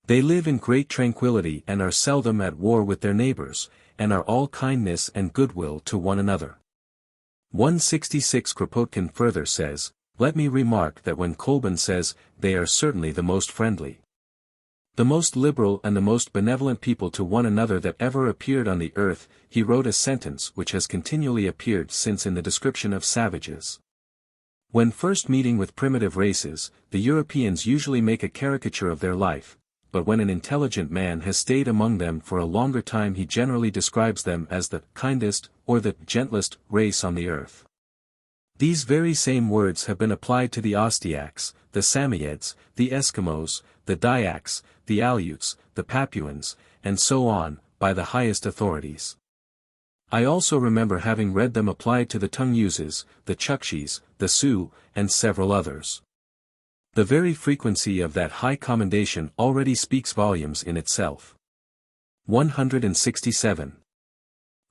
S1: They live in great tranquility and are seldom at war with their neighbors, and are all kindness and goodwill to one another. 166 Kropotkin further says, "Let me remark that when Kolben says, they are certainly the most friendly, the most liberal and the most benevolent people to one another that ever appeared on the earth," he wrote a sentence which has continually appeared since in the description of savages. When first meeting with primitive races, the Europeans usually make a caricature of their life, but when an intelligent man has stayed among them for a longer time he generally describes them as the kindest, or the gentlest, race on the earth. These very same words have been applied to the Ostiaks, the Samoyeds, the Eskimos, the Dyaks, the Aleuts, the Papuans, and so on, by the highest authorities. I also remember having read them applied to the Tunguses, the Chukchis, the Sioux, and several others. The very frequency of that high commendation already speaks volumes in itself. 167.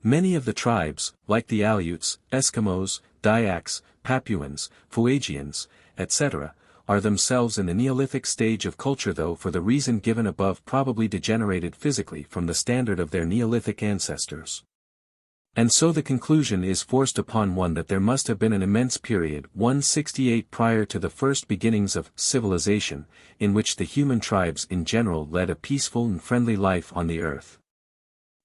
S1: Many of the tribes, like the Aleuts, Eskimos, Dyaks, Papuans, Fuegians, etc., are themselves in the Neolithic stage of culture, though for the reason given above probably degenerated physically from the standard of their Neolithic ancestors. And so the conclusion is forced upon one that there must have been an immense period 168 prior to the first beginnings of civilization, in which the human tribes in general led a peaceful and friendly life on the earth.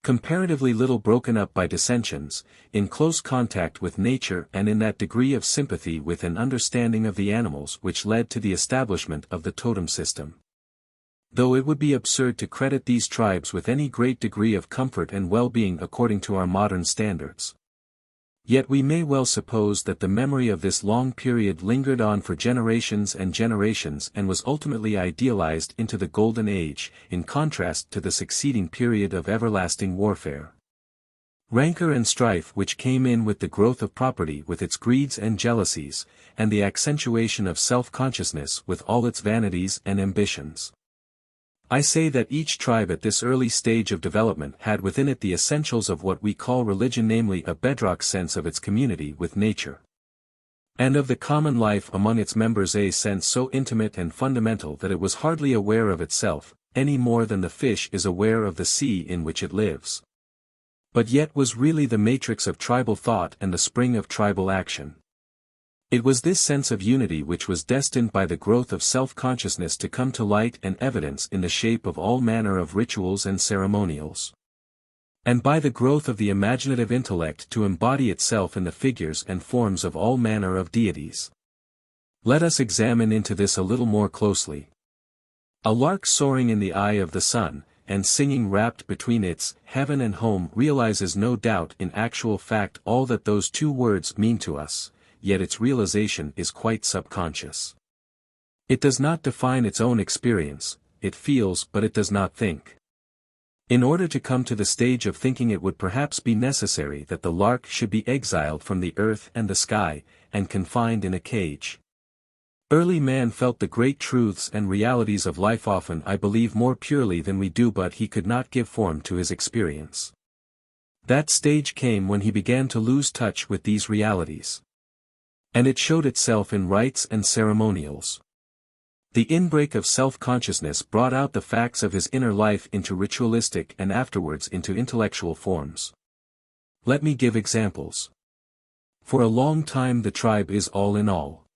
S1: Comparatively little broken up by dissensions, in close contact with nature and in that degree of sympathy with and understanding of the animals which led to the establishment of the totem system. Though it would be absurd to credit these tribes with any great degree of comfort and well-being according to our modern standards. Yet we may well suppose that the memory of this long period lingered on for generations and was ultimately idealized into the Golden Age, in contrast to the succeeding period of everlasting warfare. Rancor and strife which came in with the growth of property with its greeds and jealousies, and the accentuation of self-consciousness with all its vanities and ambitions. I say that each tribe at this early stage of development had within it the essentials of what we call religion, namely a bedrock sense of its community with nature, and of the common life among its members, a sense so intimate and fundamental that it was hardly aware of itself, any more than the fish is aware of the sea in which it lives, but yet was really the matrix of tribal thought and the spring of tribal action. It was this sense of unity which was destined by the growth of self-consciousness to come to light and evidence in the shape of all manner of rituals and ceremonials, and by the growth of the imaginative intellect to embody itself in the figures and forms of all manner of deities. Let us examine into this a little more closely. A lark soaring in the eye of the sun, and singing wrapped between its heaven and home realizes no doubt in actual fact all that those two words mean to us, yet its realization is quite subconscious. It does not define its own experience, it feels but it does not think. In order to come to the stage of thinking it would perhaps be necessary that the lark should be exiled from the earth and the sky, and confined in a cage. Early man felt the great truths and realities of life often, I believe, more purely than we do, but he could not give form to his experience. That stage came when he began to lose touch with these realities, and it showed itself in rites and ceremonials. The inbreak of self-consciousness brought out the facts of his inner life into ritualistic and afterwards into intellectual forms. Let me give examples. For a long time the tribe is all in all.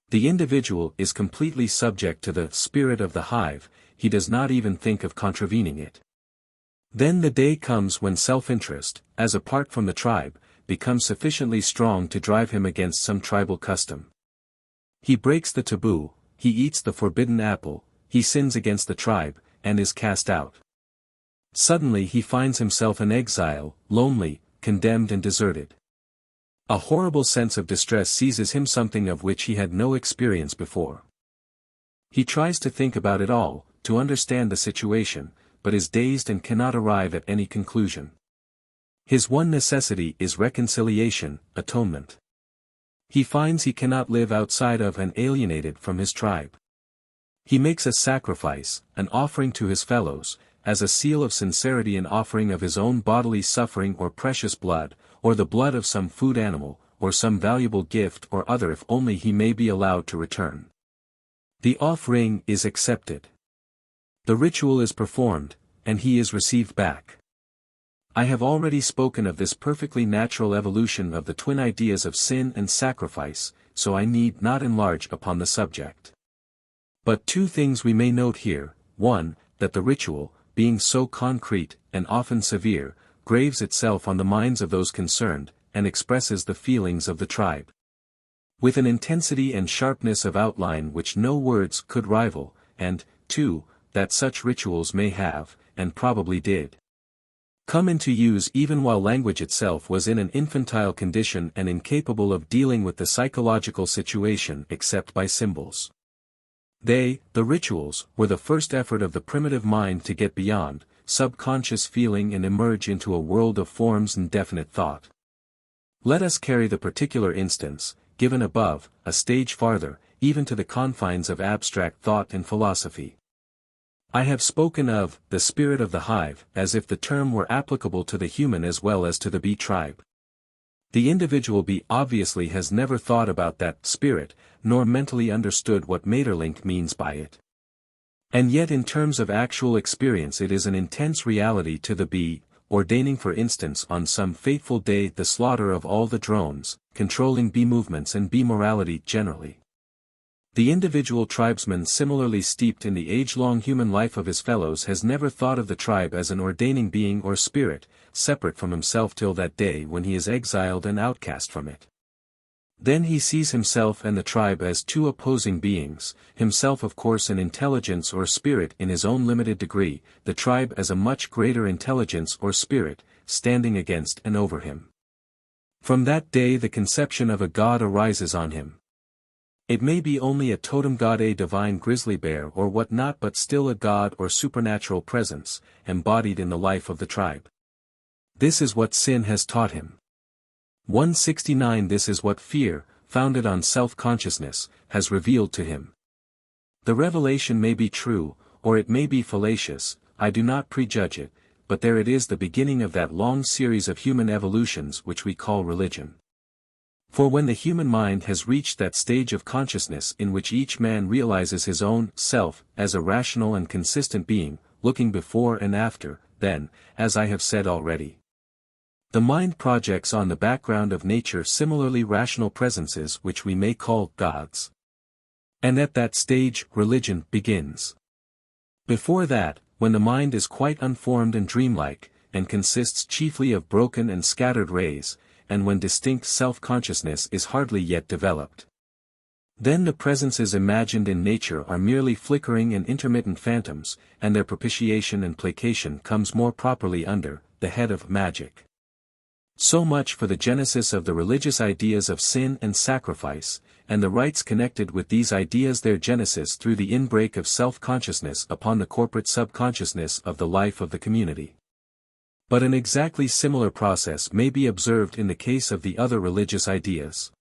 S1: The individual is completely subject to the spirit of the hive, he does not even think of contravening it. Then the day comes when self-interest, as apart from the tribe, becomes sufficiently strong to drive him against some tribal custom. He breaks the taboo, he eats the forbidden apple, he sins against the tribe, and is cast out. Suddenly he finds himself an exile, lonely, condemned and deserted. A horrible sense of distress seizes him, something of which he had no experience before. He tries to think about it all, to understand the situation, but is dazed and cannot arrive at any conclusion. His one necessity is reconciliation, atonement. He finds he cannot live outside of and alienated from his tribe. He makes a sacrifice, an offering to his fellows, as a seal of sincerity, an offering of his own bodily suffering or precious blood, or the blood of some food animal, or some valuable gift or other if only he may be allowed to return. The offering is accepted. The ritual is performed, and he is received back. I have already spoken of this perfectly natural evolution of the twin ideas of sin and sacrifice, so I need not enlarge upon the subject. But two things we may note here: one, that the ritual, being so concrete, and often severe, graves itself on the minds of those concerned, and expresses the feelings of the tribe with an intensity and sharpness of outline which no words could rival, and, two, that such rituals may have, and probably did, come into use even while language itself was in an infantile condition and incapable of dealing with the psychological situation except by symbols. They, the rituals, were the first effort of the primitive mind to get beyond subconscious feeling and emerge into a world of forms and definite thought. Let us carry the particular instance, given above, a stage farther, even to the confines of abstract thought and philosophy. I have spoken of the spirit of the hive as if the term were applicable to the human as well as to the bee tribe. The individual bee obviously has never thought about that spirit, nor mentally understood what Maeterlinck means by it. And yet in terms of actual experience it is an intense reality to the bee, ordaining for instance on some fateful day the slaughter of all the drones, controlling bee movements and bee morality generally. The individual tribesman similarly steeped in the age-long human life of his fellows has never thought of the tribe as an ordaining being or spirit, separate from himself till that day when he is exiled and outcast from it. Then he sees himself and the tribe as two opposing beings, himself of course an intelligence or spirit in his own limited degree, the tribe as a much greater intelligence or spirit, standing against and over him. From that day the conception of a god arises on him. It may be only a totem god, a divine grizzly bear or what not, but still a god or supernatural presence, embodied in the life of the tribe. This is what sin has taught him. 169 This is what fear, founded on self-consciousness, has revealed to him. The revelation may be true, or it may be fallacious, I do not prejudge it, but there it is, the beginning of that long series of human evolutions which we call religion. For when the human mind has reached that stage of consciousness in which each man realizes his own self as a rational and consistent being, looking before and after, then, as I have said already, the mind projects on the background of nature similarly rational presences which we may call gods. And at that stage religion begins. Before that, when the mind is quite unformed and dreamlike, and consists chiefly of broken and scattered rays, and when distinct self-consciousness is hardly yet developed, then the presences imagined in nature are merely flickering and intermittent phantoms, and their propitiation and placation comes more properly under the head of magic. So much for the genesis of the religious ideas of sin and sacrifice, and the rites connected with these ideas, their genesis through the inbreak of self-consciousness upon the corporate subconsciousness of the life of the community. But an exactly similar process may be observed in the case of the other religious ideas.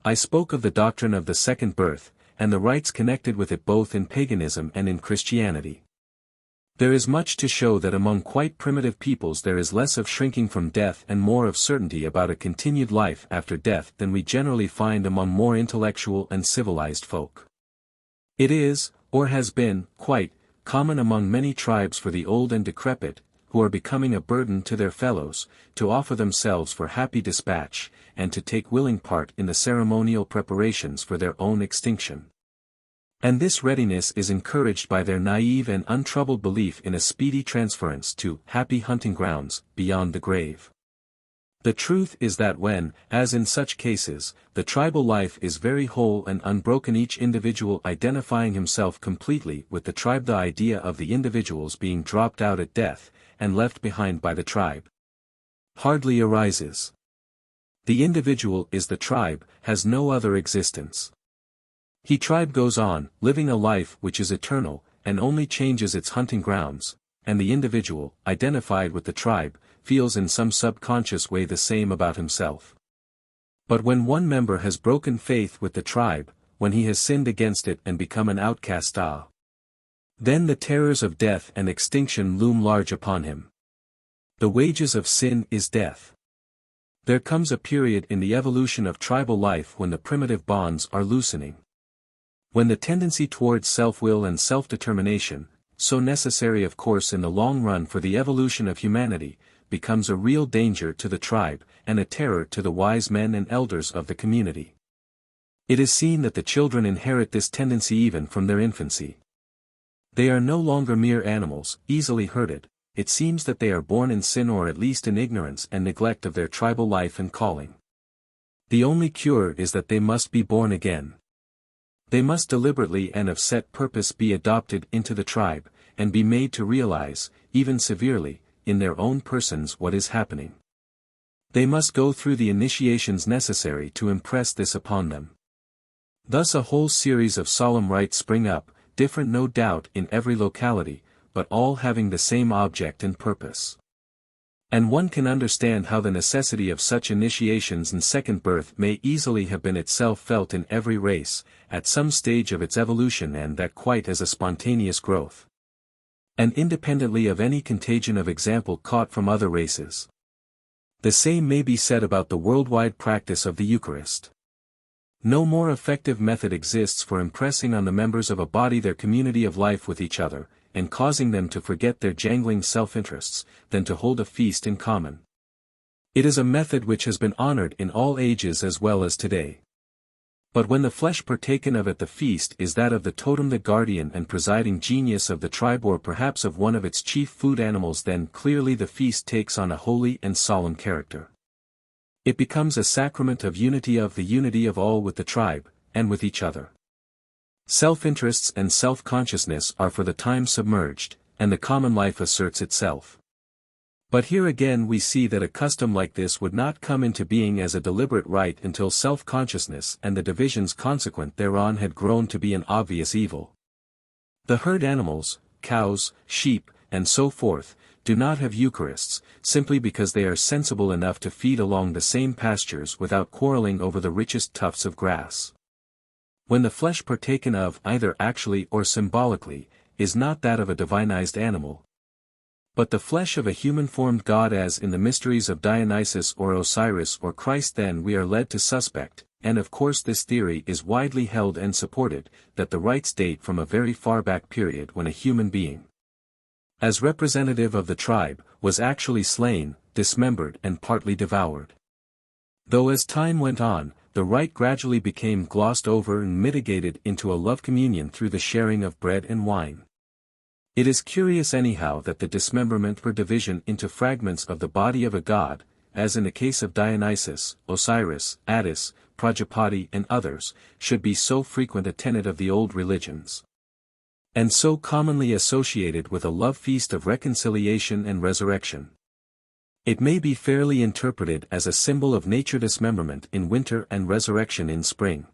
S1: I spoke of the doctrine of the second birth, and the rites connected with it both in paganism and in Christianity. There is much to show that among quite primitive peoples there is less of shrinking from death and more of certainty about a continued life after death than we generally find among more intellectual and civilized folk. It is, or has been, quite common among many tribes for the old and decrepit, who are becoming a burden to their fellows, to offer themselves for happy dispatch, and to take willing part in the ceremonial preparations for their own extinction. And this readiness is encouraged by their naive and untroubled belief in a speedy transference to happy hunting grounds, beyond the grave. The truth is that when, as in such cases, the tribal life is very whole and unbroken, each individual identifying himself completely with the tribe, the idea of the individuals being dropped out at death, and left behind by the tribe, hardly arises. The individual is the tribe, has no other existence. He tribe goes on, living a life which is eternal, and only changes its hunting grounds, and the individual, identified with the tribe, feels in some subconscious way the same about himself. But when one member has broken faith with the tribe, when he has sinned against it and become an outcast, then the terrors of death and extinction loom large upon him. The wages of sin is death. There comes a period in the evolution of tribal life when the primitive bonds are loosening. When the tendency towards self-will and self-determination, so necessary of course in the long run for the evolution of humanity, becomes a real danger to the tribe, and a terror to the wise men and elders of the community. It is seen that the children inherit this tendency even from their infancy. They are no longer mere animals, easily herded. It seems that they are born in sin or at least in ignorance and neglect of their tribal life and calling. The only cure is that they must be born again. They must deliberately and of set purpose be adopted into the tribe, and be made to realize, even severely, in their own persons what is happening. They must go through the initiations necessary to impress this upon them. Thus a whole series of solemn rites spring up, different no doubt in every locality, but all having the same object and purpose. And one can understand how the necessity of such initiations and second birth may easily have been itself felt in every race, at some stage of its evolution, and that quite as a spontaneous growth. And independently of any contagion of example caught from other races. The same may be said about the worldwide practice of the Eucharist. No more effective method exists for impressing on the members of a body their community of life with each other, and causing them to forget their jangling self-interests, than to hold a feast in common. It is a method which has been honored in all ages as well as today. But when the flesh partaken of at the feast is that of the totem, the guardian and presiding genius of the tribe, or perhaps of one of its chief food animals, then clearly the feast takes on a holy and solemn character. It becomes a sacrament of unity of all with the tribe, and with each other. Self-interests and self-consciousness are for the time submerged, and the common life asserts itself. But here again we see that a custom like this would not come into being as a deliberate rite until self-consciousness and the divisions consequent thereon had grown to be an obvious evil. The herd animals, cows, sheep, and so forth, do not have Eucharists, simply because they are sensible enough to feed along the same pastures without quarreling over the richest tufts of grass. When the flesh partaken of, either actually or symbolically, is not that of a divinized animal, but the flesh of a human-formed god, as in the mysteries of Dionysus or Osiris or Christ, then we are led to suspect, and of course this theory is widely held and supported, that the rites date from a very far back period when a human being, as representative of the tribe, was actually slain, dismembered and partly devoured. Though as time went on, the rite gradually became glossed over and mitigated into a love communion through the sharing of bread and wine. It is curious anyhow that the dismemberment or division into fragments of the body of a god, as in the case of Dionysus, Osiris, Attis, Prajapati and others, should be so frequent a tenet of the old religions, and so commonly associated with a love feast of reconciliation and resurrection. It may be fairly interpreted as a symbol of nature dismemberment in winter and resurrection in spring.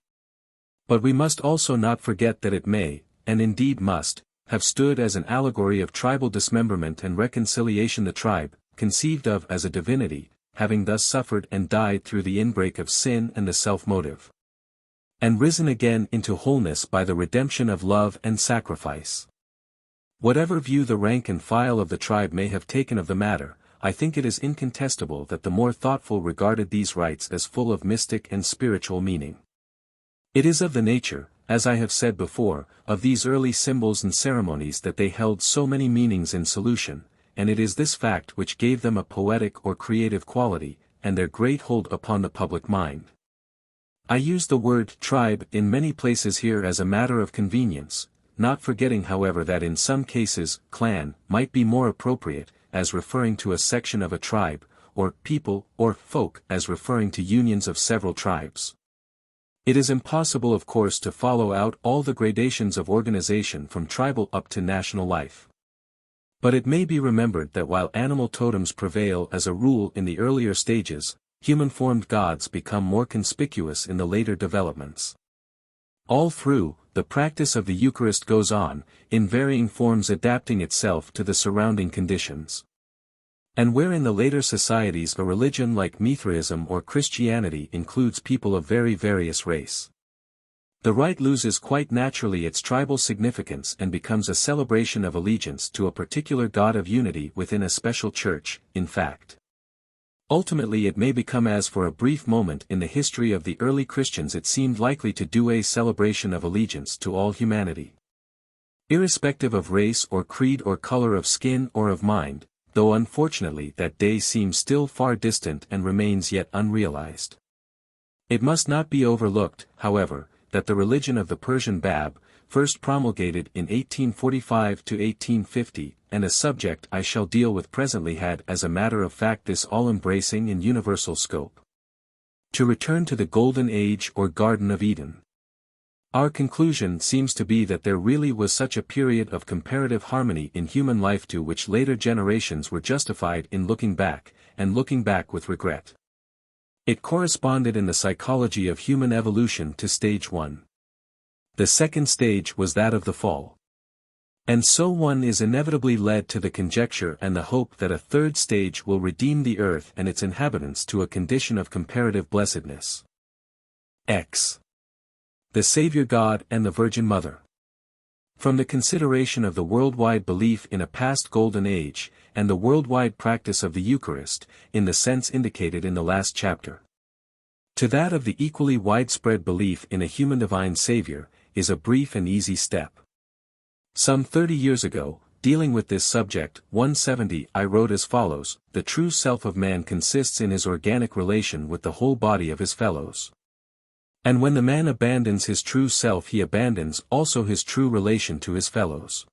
S1: But we must also not forget that it may, and indeed must, have stood as an allegory of tribal dismemberment and reconciliation, the tribe, conceived of as a divinity, having thus suffered and died through the inbreak of sin and the self-motive, and risen again into wholeness by the redemption of love and sacrifice. Whatever view the rank and file of the tribe may have taken of the matter, I think it is incontestable that the more thoughtful regarded these rites as full of mystic and spiritual meaning. It is of the nature, as I have said before, of these early symbols and ceremonies that they held so many meanings in solution, and it is this fact which gave them a poetic or creative quality, and their great hold upon the public mind. I use the word tribe in many places here as a matter of convenience, not forgetting however that in some cases clan might be more appropriate, as referring to a section of a tribe, or people or folk as referring to unions of several tribes. It is impossible of course to follow out all the gradations of organization from tribal up to national life. But it may be remembered that while animal totems prevail as a rule in the earlier stages, human-formed gods become more conspicuous in the later developments. All through, the practice of the Eucharist goes on, in varying forms adapting itself to the surrounding conditions. And where in the later societies a religion like Mithraism or Christianity includes people of very various race, the rite loses quite naturally its tribal significance and becomes a celebration of allegiance to a particular god of unity within a special church, in fact. Ultimately it may become as for a brief moment in the history of the early Christians it seemed likely to do a celebration of allegiance to all humanity. Irrespective of race or creed or color of skin or of mind, though unfortunately that day seems still far distant and remains yet unrealized. It must not be overlooked, however, that the religion of the Persian Bab, first promulgated in 1845 to 1850, and a subject I shall deal with presently had as a matter of fact this all-embracing and universal scope. To return to the Golden Age or Garden of Eden. Our conclusion seems to be that there really was such a period of comparative harmony in human life to which later generations were justified in looking back, and looking back with regret. It corresponded in the psychology of human evolution to stage 1. The second stage was that of the fall. And so one is inevitably led to the conjecture and the hope that a third stage will redeem the earth and its inhabitants to a condition of comparative blessedness. X. The Saviour-God and the Virgin-Mother. From the consideration of the worldwide belief in a past golden age, and the worldwide practice of the Eucharist, in the sense indicated in the last chapter, to that of the equally widespread belief in a human divine Saviour, is a brief and easy step. Some 30 years ago, dealing with this subject, 170, I wrote as follows: the true self of man consists in his organic relation with the whole body of his fellows. And when the man abandons his true self he abandons also his true relation to his fellows.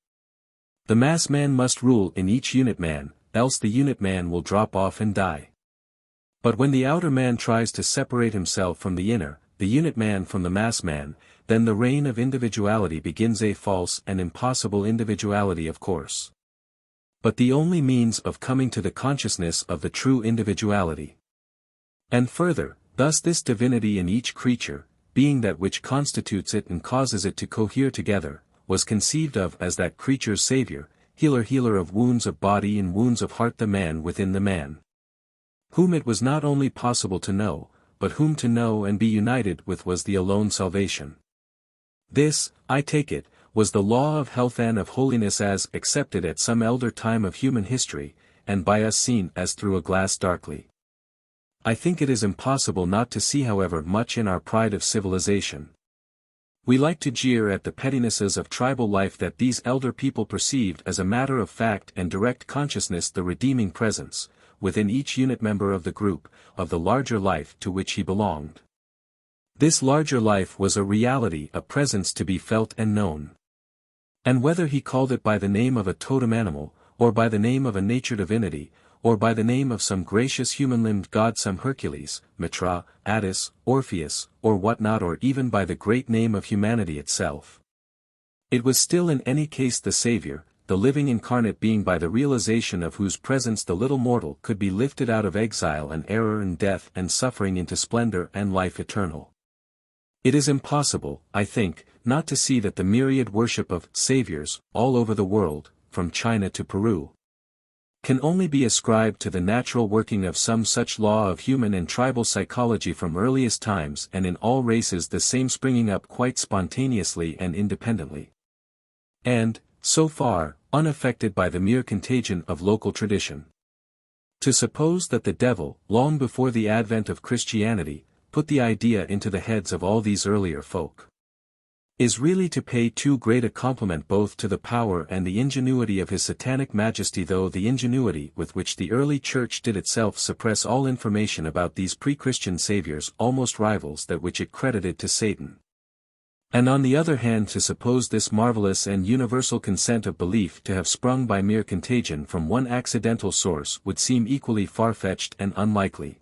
S1: The mass man must rule in each unit man, else the unit man will drop off and die. But when the outer man tries to separate himself from the inner, the unit man from the mass man, then the reign of individuality begins, a false and impossible individuality of course. But the only means of coming to the consciousness of the true individuality. And further, thus this divinity in each creature, being that which constitutes it and causes it to cohere together, was conceived of as that creature's Saviour, healer of wounds of body and wounds of heart, the man within the man, whom it was not only possible to know, but whom to know and be united with was the alone salvation. This, I take it, was the law of health and of holiness as accepted at some elder time of human history, and by us seen as through a glass darkly. I think it is impossible not to see however much in our pride of civilization. We like to jeer at the pettinesses of tribal life that these elder people perceived as a matter of fact and direct consciousness the redeeming presence, within each unit member of the group, of the larger life to which he belonged. This larger life was a reality, a presence to be felt and known. And whether he called it by the name of a totem animal, or by the name of a nature divinity, or by the name of some gracious human-limbed god, some Hercules, Mitra, Attis, Orpheus, or what not, or even by the great name of humanity itself, it was still in any case the Saviour, the living incarnate being by the realization of whose presence the little mortal could be lifted out of exile and error and death and suffering into splendor and life eternal. It is impossible, I think, not to see that the myriad worship of Saviours, all over the world, from China to Peru, can only be ascribed to the natural working of some such law of human and tribal psychology from earliest times, and in all races the same springing up quite spontaneously and independently, and, so far, unaffected by the mere contagion of local tradition. To suppose that the devil, long before the advent of Christianity, put the idea into the heads of all these earlier folk, is really to pay too great a compliment both to the power and the ingenuity of his satanic majesty, though the ingenuity with which the early church did itself suppress all information about these pre-Christian saviors almost rivals that which it credited to Satan. And on the other hand, to suppose this marvelous and universal consent of belief to have sprung by mere contagion from one accidental source would seem equally far-fetched and unlikely.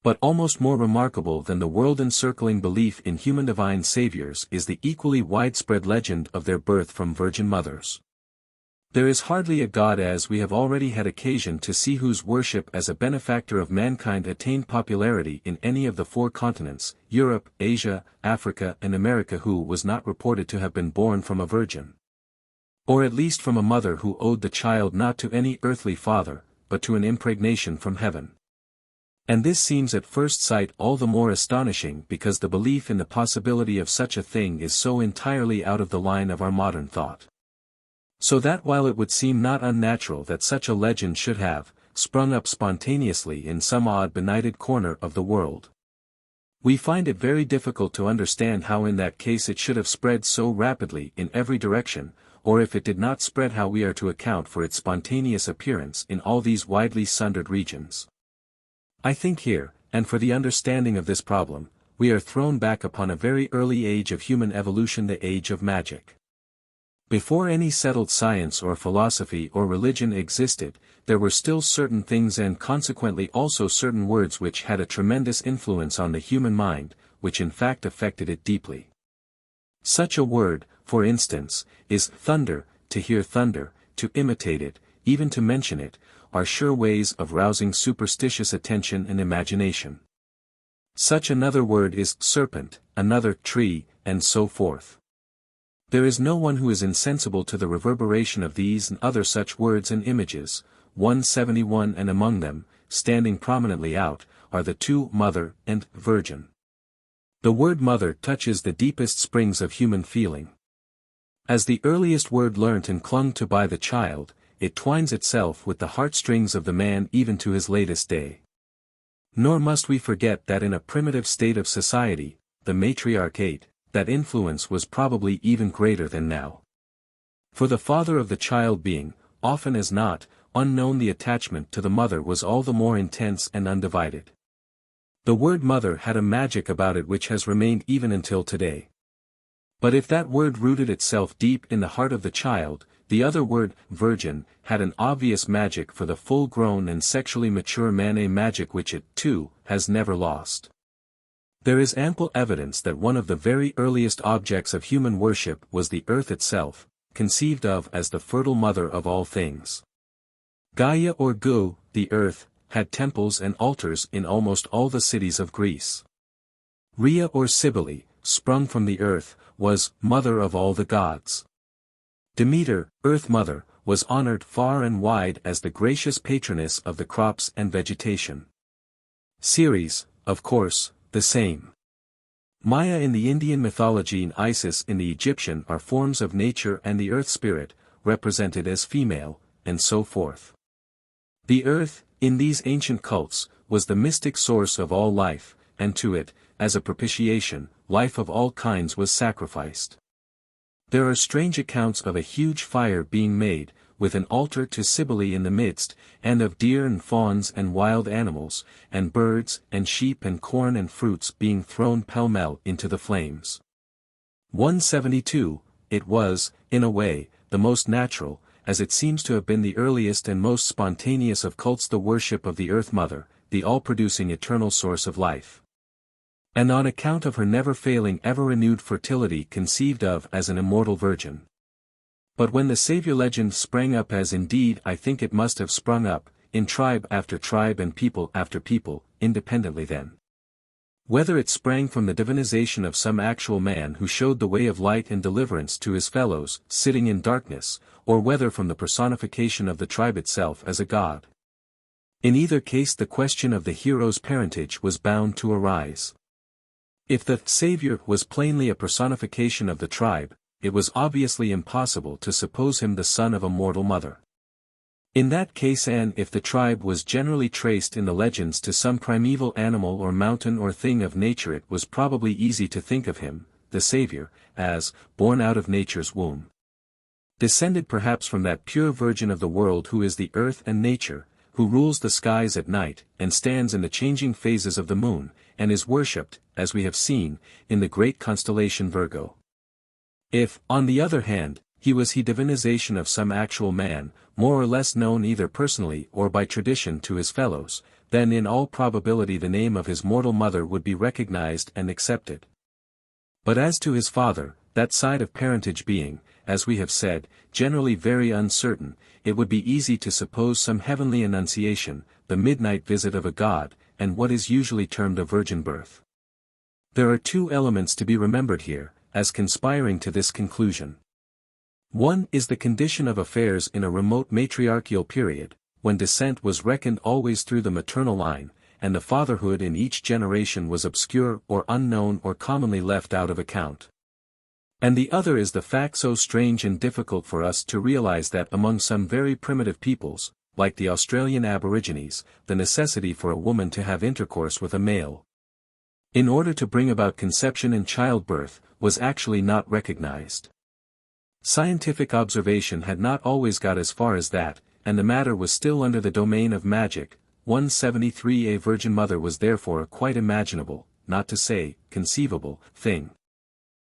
S1: But almost more remarkable than the world-encircling belief in human divine saviors is the equally widespread legend of their birth from virgin mothers. There is hardly a god, as we have already had occasion to see, whose worship as a benefactor of mankind attained popularity in any of the 4 continents, Europe, Asia, Africa and America, who was not reported to have been born from a virgin, or at least from a mother who owed the child not to any earthly father, but to an impregnation from heaven. And this seems at first sight all the more astonishing because the belief in the possibility of such a thing is so entirely out of the line of our modern thought. So that while it would seem not unnatural that such a legend should have, sprung up spontaneously in some odd benighted corner of the world. We find it very difficult to understand how in that case it should have spread so rapidly in every direction, or if it did not spread how we are to account for its spontaneous appearance in all these widely sundered regions. I think here, and for the understanding of this problem, we are thrown back upon a very early age of human evolution, the age of magic. Before any settled science or philosophy or religion existed, there were still certain things and consequently also certain words which had a tremendous influence on the human mind, which in fact affected it deeply. Such a word, for instance, is thunder. To hear thunder, to imitate it, even to mention it, are sure ways of rousing superstitious attention and imagination. Such another word is serpent, another tree, and so forth. There is no one who is insensible to the reverberation of these and other such words and images. 171, and among them, standing prominently out, are the two Mother and Virgin. The word Mother touches the deepest springs of human feeling. As the earliest word learnt and clung to by the child, it twines itself with the heartstrings of the man even to his latest day. Nor must we forget that in a primitive state of society, the matriarchate, that influence was probably even greater than now. For the father of the child being, often as not, unknown, the attachment to the mother was all the more intense and undivided. The word mother had a magic about it which has remained even until today. But if that word rooted itself deep in the heart of the child, the other word, virgin, had an obvious magic for the full-grown and sexually mature man, a magic which it, too, has never lost. There is ample evidence that one of the very earliest objects of human worship was the earth itself, conceived of as the fertile mother of all things. Gaia or Gu, the earth, had temples and altars in almost all the cities of Greece. Rhea or Cybele, sprung from the earth, was mother of all the gods. Demeter, Earth Mother, was honored far and wide as the gracious patroness of the crops and vegetation. Ceres, of course, the same. Maya in the Indian mythology and Isis in the Egyptian are forms of nature and the earth spirit, represented as female, and so forth. The earth, in these ancient cults, was the mystic source of all life, and to it, as a propitiation, life of all kinds was sacrificed. There are strange accounts of a huge fire being made, with an altar to Cybele in the midst, and of deer and fawns and wild animals, and birds and sheep and corn and fruits being thrown pell-mell into the flames. 172, it was, in a way, the most natural, as it seems to have been the earliest and most spontaneous of cults, the worship of the Earth Mother, the all-producing eternal source of life. And on account of her never-failing ever-renewed fertility conceived of as an immortal virgin. But when the Saviour legend sprang up, as indeed I think it must have sprung up, in tribe after tribe and people after people, independently then. Whether it sprang from the divinization of some actual man who showed the way of light and deliverance to his fellows sitting in darkness, or whether from the personification of the tribe itself as a god. In either case the question of the hero's parentage was bound to arise. If the Saviour was plainly a personification of the tribe, it was obviously impossible to suppose him the son of a mortal mother. In that case, and if the tribe was generally traced in the legends to some primeval animal or mountain or thing of nature, it was probably easy to think of him, the Saviour, as born out of nature's womb. Descended perhaps from that pure Virgin of the world who is the earth and nature, who rules the skies at night and stands in the changing phases of the moon, and is worshipped, as we have seen, in the great constellation Virgo. If, on the other hand, he was the divinization of some actual man, more or less known either personally or by tradition to his fellows, then in all probability the name of his mortal mother would be recognized and accepted. But as to his father, that side of parentage being, as we have said, generally very uncertain, it would be easy to suppose some heavenly annunciation, the midnight visit of a god, and what is usually termed a virgin birth. There are two elements to be remembered here, as conspiring to this conclusion. One is the condition of affairs in a remote matriarchal period, when descent was reckoned always through the maternal line, and the fatherhood in each generation was obscure or unknown or commonly left out of account. And the other is the fact so strange and difficult for us to realize that among some very primitive peoples, like the Australian Aborigines, the necessity for a woman to have intercourse with a male in order to bring about conception and childbirth, was actually not recognized. Scientific observation had not always got as far as that, and the matter was still under the domain of magic. 173. A Virgin Mother was therefore a quite imaginable, not to say, conceivable, thing.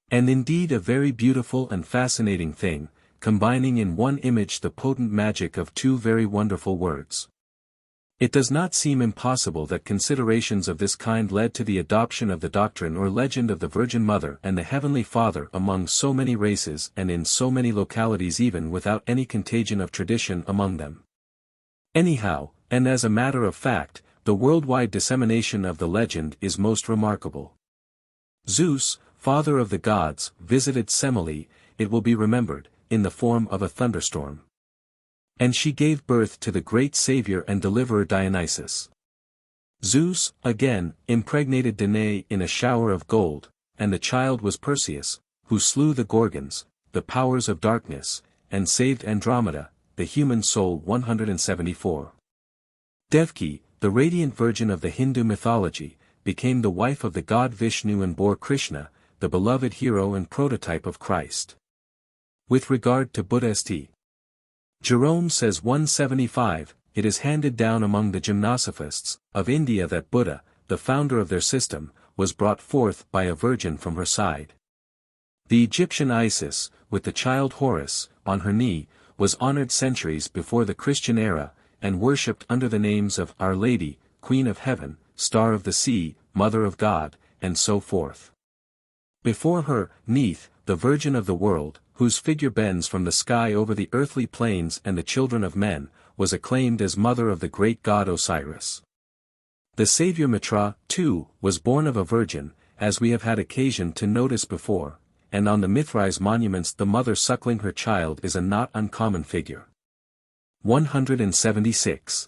S1: And indeed a very beautiful and fascinating thing, combining in one image the potent magic of two very wonderful words. It does not seem impossible that considerations of this kind led to the adoption of the doctrine or legend of the Virgin Mother and the Heavenly Father among so many races and in so many localities even without any contagion of tradition among them. Anyhow, and as a matter of fact, the worldwide dissemination of the legend is most remarkable. Zeus, father of the gods, visited Semele, it will be remembered, in the form of a thunderstorm. And she gave birth to the great Saviour and Deliverer Dionysus. Zeus, again, impregnated Danae in a shower of gold, and the child was Perseus, who slew the Gorgons, the powers of darkness, and saved Andromeda, the human soul. 174. Devki, the radiant virgin of the Hindu mythology, became the wife of the god Vishnu and bore Krishna, the beloved hero and prototype of Christ. With regard to Buddha St. Jerome says 175, it is handed down among the gymnosophists of India that Buddha, the founder of their system, was brought forth by a virgin from her side. The Egyptian Isis, with the child Horus, on her knee, was honored centuries before the Christian era, and worshipped under the names of Our Lady, Queen of Heaven, Star of the Sea, Mother of God, and so forth. Before her, Neith, the Virgin of the world, whose figure bends from the sky over the earthly plains and the children of men, was acclaimed as mother of the great god Osiris. The Saviour Mitra, too, was born of a virgin, as we have had occasion to notice before, and on the Mithrais monuments the mother suckling her child is a not uncommon figure. 176.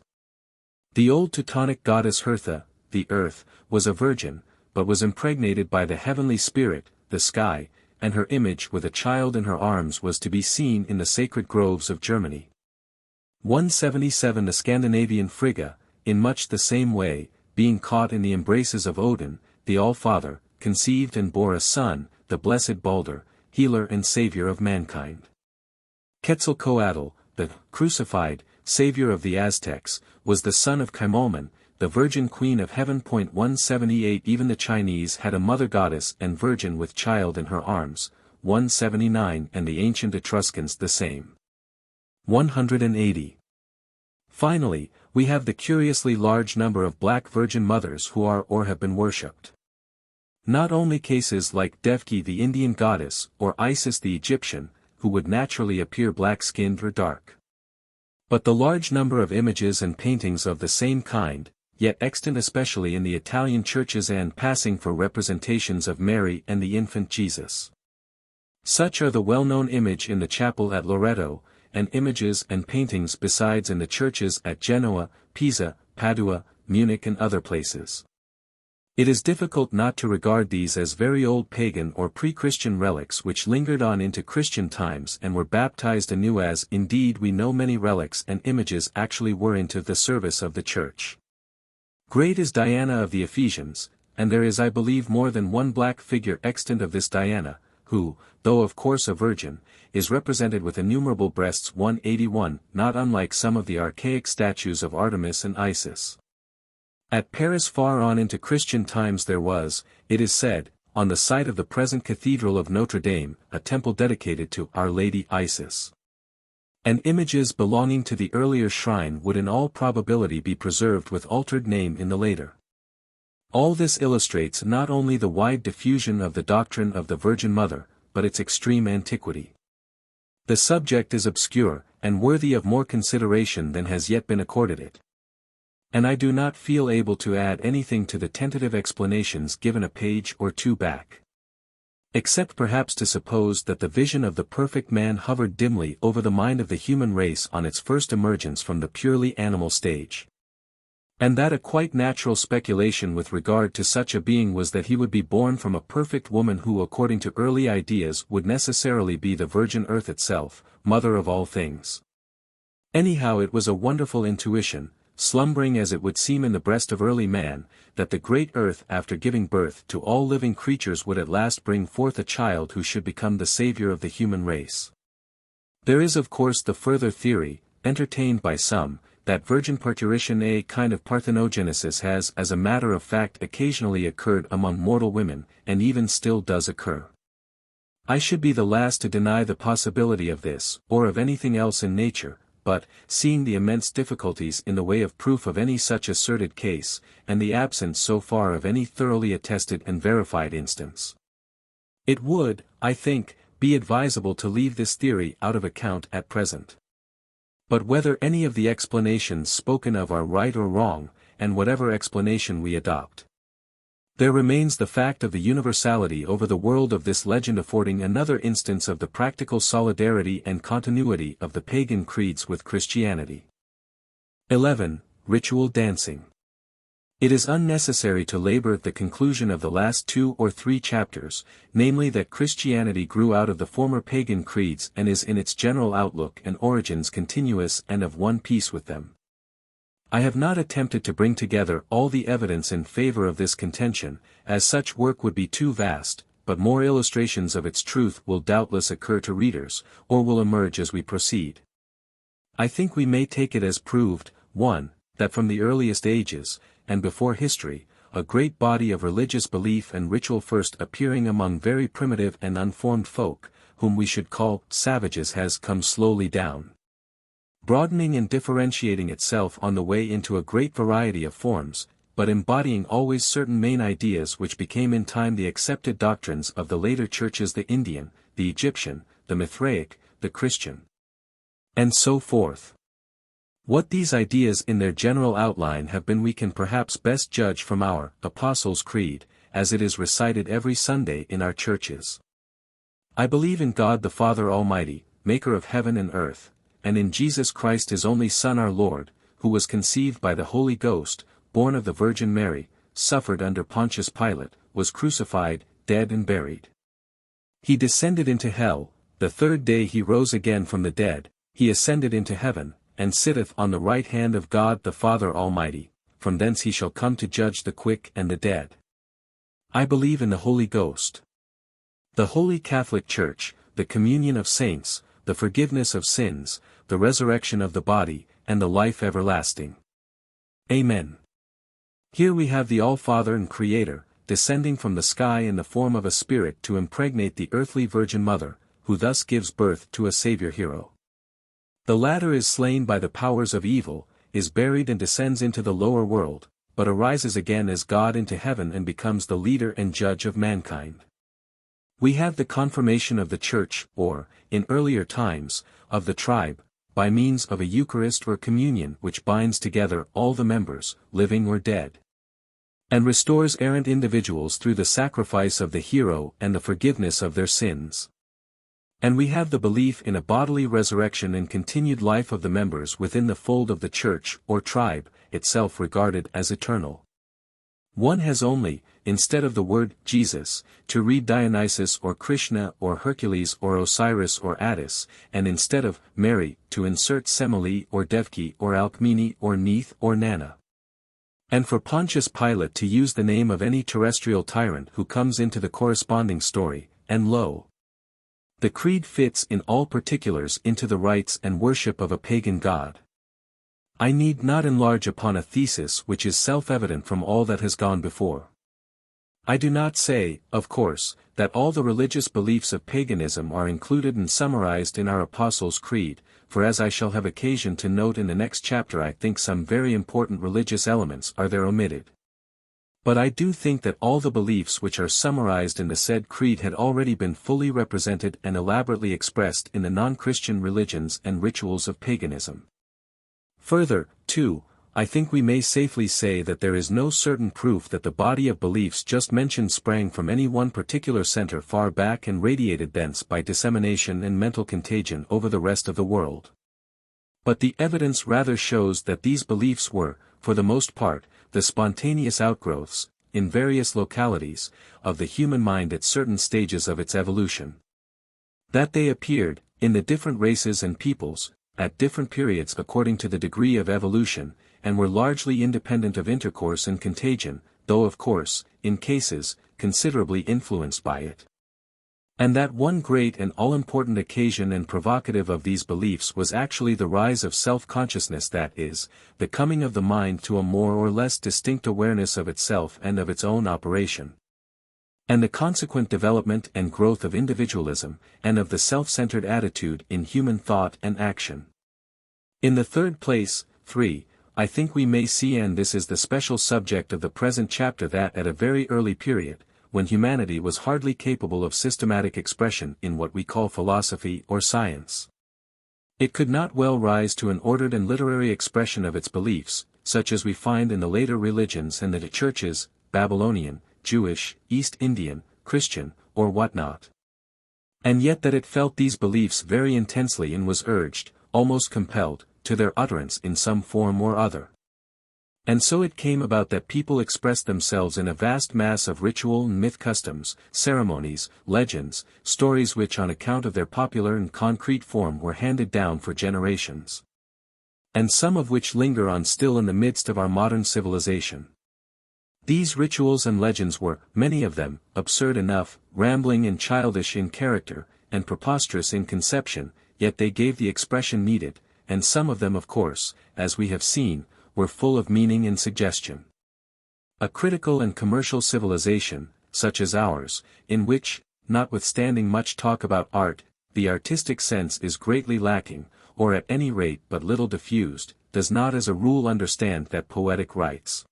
S1: The old Teutonic goddess Hertha, the earth, was a virgin, but was impregnated by the heavenly spirit, the sky, and her image with a child in her arms was to be seen in the sacred groves of Germany. 177. The Scandinavian Frigga, in much the same way, being caught in the embraces of Odin, the All-Father, conceived and bore a son, the blessed Balder, healer and savior of mankind. Quetzalcoatl, the crucified savior of the Aztecs, was the son of Caimomen, the Virgin Queen of Heaven. 178. Even the Chinese had a mother goddess and virgin with child in her arms. 179. And the ancient Etruscans the same. 180. Finally, we have the curiously large number of black virgin mothers who are or have been worshipped. Not only cases like Devki the Indian goddess or Isis the Egyptian, who would naturally appear black-skinned or dark, but the large number of images and paintings of the same kind, yet extant especially in the Italian churches and passing for representations of Mary and the infant Jesus. Such are the well-known image in the chapel at Loreto, and images and paintings besides in the churches at Genoa, Pisa, Padua, Munich and other places. It is difficult not to regard these as very old pagan or pre-Christian relics which lingered on into Christian times and were baptized anew, as indeed we know many relics and images actually were into the service of the Church. Great is Diana of the Ephesians, and there is I believe more than one black figure extant of this Diana, who, though of course a virgin, is represented with innumerable breasts. 181, not unlike some of the archaic statues of Artemis and Isis. At Paris far on into Christian times there was, it is said, on the site of the present Cathedral of Notre Dame, a temple dedicated to Our Lady Isis. And images belonging to the earlier shrine would in all probability be preserved with altered name in the later. All this illustrates not only the wide diffusion of the doctrine of the Virgin Mother, but its extreme antiquity. The subject is obscure, and worthy of more consideration than has yet been accorded it. And I do not feel able to add anything to the tentative explanations given a page or two back. Except perhaps to suppose that the vision of the perfect man hovered dimly over the mind of the human race on its first emergence from the purely animal stage. And that a quite natural speculation with regard to such a being was that he would be born from a perfect woman who according to early ideas would necessarily be the virgin earth itself, mother of all things. Anyhow, it was a wonderful intuition, slumbering as it would seem in the breast of early man, that the great earth after giving birth to all living creatures would at last bring forth a child who should become the savior of the human race. There is of course the further theory, entertained by some, that virgin parturition, a kind of parthenogenesis, has as a matter of fact occasionally occurred among mortal women, and even still does occur. I should be the last to deny the possibility of this, or of anything else in nature, but, seeing the immense difficulties in the way of proof of any such asserted case, and the absence so far of any thoroughly attested and verified instance, it would, I think, be advisable to leave this theory out of account at present. But whether any of the explanations spoken of are right or wrong, and whatever explanation we adopt, there remains the fact of the universality over the world of this legend, affording another instance of the practical solidarity and continuity of the pagan creeds with Christianity. 11. Ritual dancing. It is unnecessary to labor at the conclusion of the last 2 or 3 chapters, namely that Christianity grew out of the former pagan creeds and is in its general outlook and origins continuous and of one piece with them. I have not attempted to bring together all the evidence in favor of this contention, as such work would be too vast, but more illustrations of its truth will doubtless occur to readers, or will emerge as we proceed. I think we may take it as proved, 1, that from the earliest ages, and before history, a great body of religious belief and ritual first appearing among very primitive and unformed folk, whom we should call savages, has come slowly down, broadening and differentiating itself on the way into a great variety of forms, but embodying always certain main ideas which became in time the accepted doctrines of the later churches, the Indian, the Egyptian, the Mithraic, the Christian, and so forth. What these ideas in their general outline have been we can perhaps best judge from our Apostles' Creed, as it is recited every Sunday in our churches. I believe in God the Father Almighty, maker of heaven and earth, and in Jesus Christ his only Son our Lord, who was conceived by the Holy Ghost, born of the Virgin Mary, suffered under Pontius Pilate, was crucified, dead and buried. He descended into hell, the 3rd day he rose again from the dead, he ascended into heaven, and sitteth on the right hand of God the Father Almighty, from thence he shall come to judge the quick and the dead. I believe in the Holy Ghost, the Holy Catholic Church, the communion of saints, the forgiveness of sins, the resurrection of the body, and the life everlasting. Amen. Here we have the All-Father and Creator, descending from the sky in the form of a spirit to impregnate the earthly Virgin Mother, who thus gives birth to a Savior hero. The latter is slain by the powers of evil, is buried and descends into the lower world, but arises again as God into heaven and becomes the leader and judge of mankind. We have the confirmation of the Church, or, in earlier times, of the tribe, by means of a Eucharist or communion which binds together all the members, living or dead, and restores errant individuals through the sacrifice of the hero and the forgiveness of their sins. And we have the belief in a bodily resurrection and continued life of the members within the fold of the Church or tribe, itself regarded as eternal. One has only, instead of the word Jesus, to read Dionysus or Krishna or Hercules or Osiris or Attis, and instead of Mary, to insert Semele or Devki or Alcmene or Neith or Nana. And for Pontius Pilate to use the name of any terrestrial tyrant who comes into the corresponding story, and lo, the creed fits in all particulars into the rites and worship of a pagan god. I need not enlarge upon a thesis which is self-evident from all that has gone before. I do not say, of course, that all the religious beliefs of paganism are included and summarized in our Apostles' Creed, for as I shall have occasion to note in the next chapter, I think some very important religious elements are there omitted. But I do think that all the beliefs which are summarized in the said creed had already been fully represented and elaborately expressed in the non-Christian religions and rituals of paganism. Further, too, I think we may safely say that there is no certain proof that the body of beliefs just mentioned sprang from any one particular center far back and radiated thence by dissemination and mental contagion over the rest of the world. But the evidence rather shows that these beliefs were, for the most part, the spontaneous outgrowths, in various localities, of the human mind at certain stages of its evolution. That they appeared, in the different races and peoples, at different periods according to the degree of evolution, and were largely independent of intercourse and contagion, though of course, in cases, considerably influenced by it. And that one great and all-important occasion and provocative of these beliefs was actually the rise of self-consciousness, that is, the coming of the mind to a more or less distinct awareness of itself and of its own operation. And the consequent development and growth of individualism, and of the self-centered attitude in human thought and action. In the third place, 3, I think we may see, and this is the special subject of the present chapter, that at a very early period, when humanity was hardly capable of systematic expression in what we call philosophy or science, it could not well rise to an ordered and literary expression of its beliefs, such as we find in the later religions and the churches, Babylonian, Jewish, East Indian, Christian, or whatnot. And yet that it felt these beliefs very intensely and was urged, almost compelled, to their utterance in some form or other. And so it came about that people expressed themselves in a vast mass of ritual and myth customs, ceremonies, legends, stories which on account of their popular and concrete form were handed down for generations. And some of which linger on still in the midst of our modern civilization. These rituals and legends were, many of them, absurd enough, rambling and childish in character, and preposterous in conception, yet they gave the expression needed, and some of them of course, as we have seen, were full of meaning and suggestion. A critical and commercial civilization, such as ours, in which, notwithstanding much talk about art, the artistic sense is greatly lacking, or at any rate but little diffused, does not as a rule understand that poetic rites,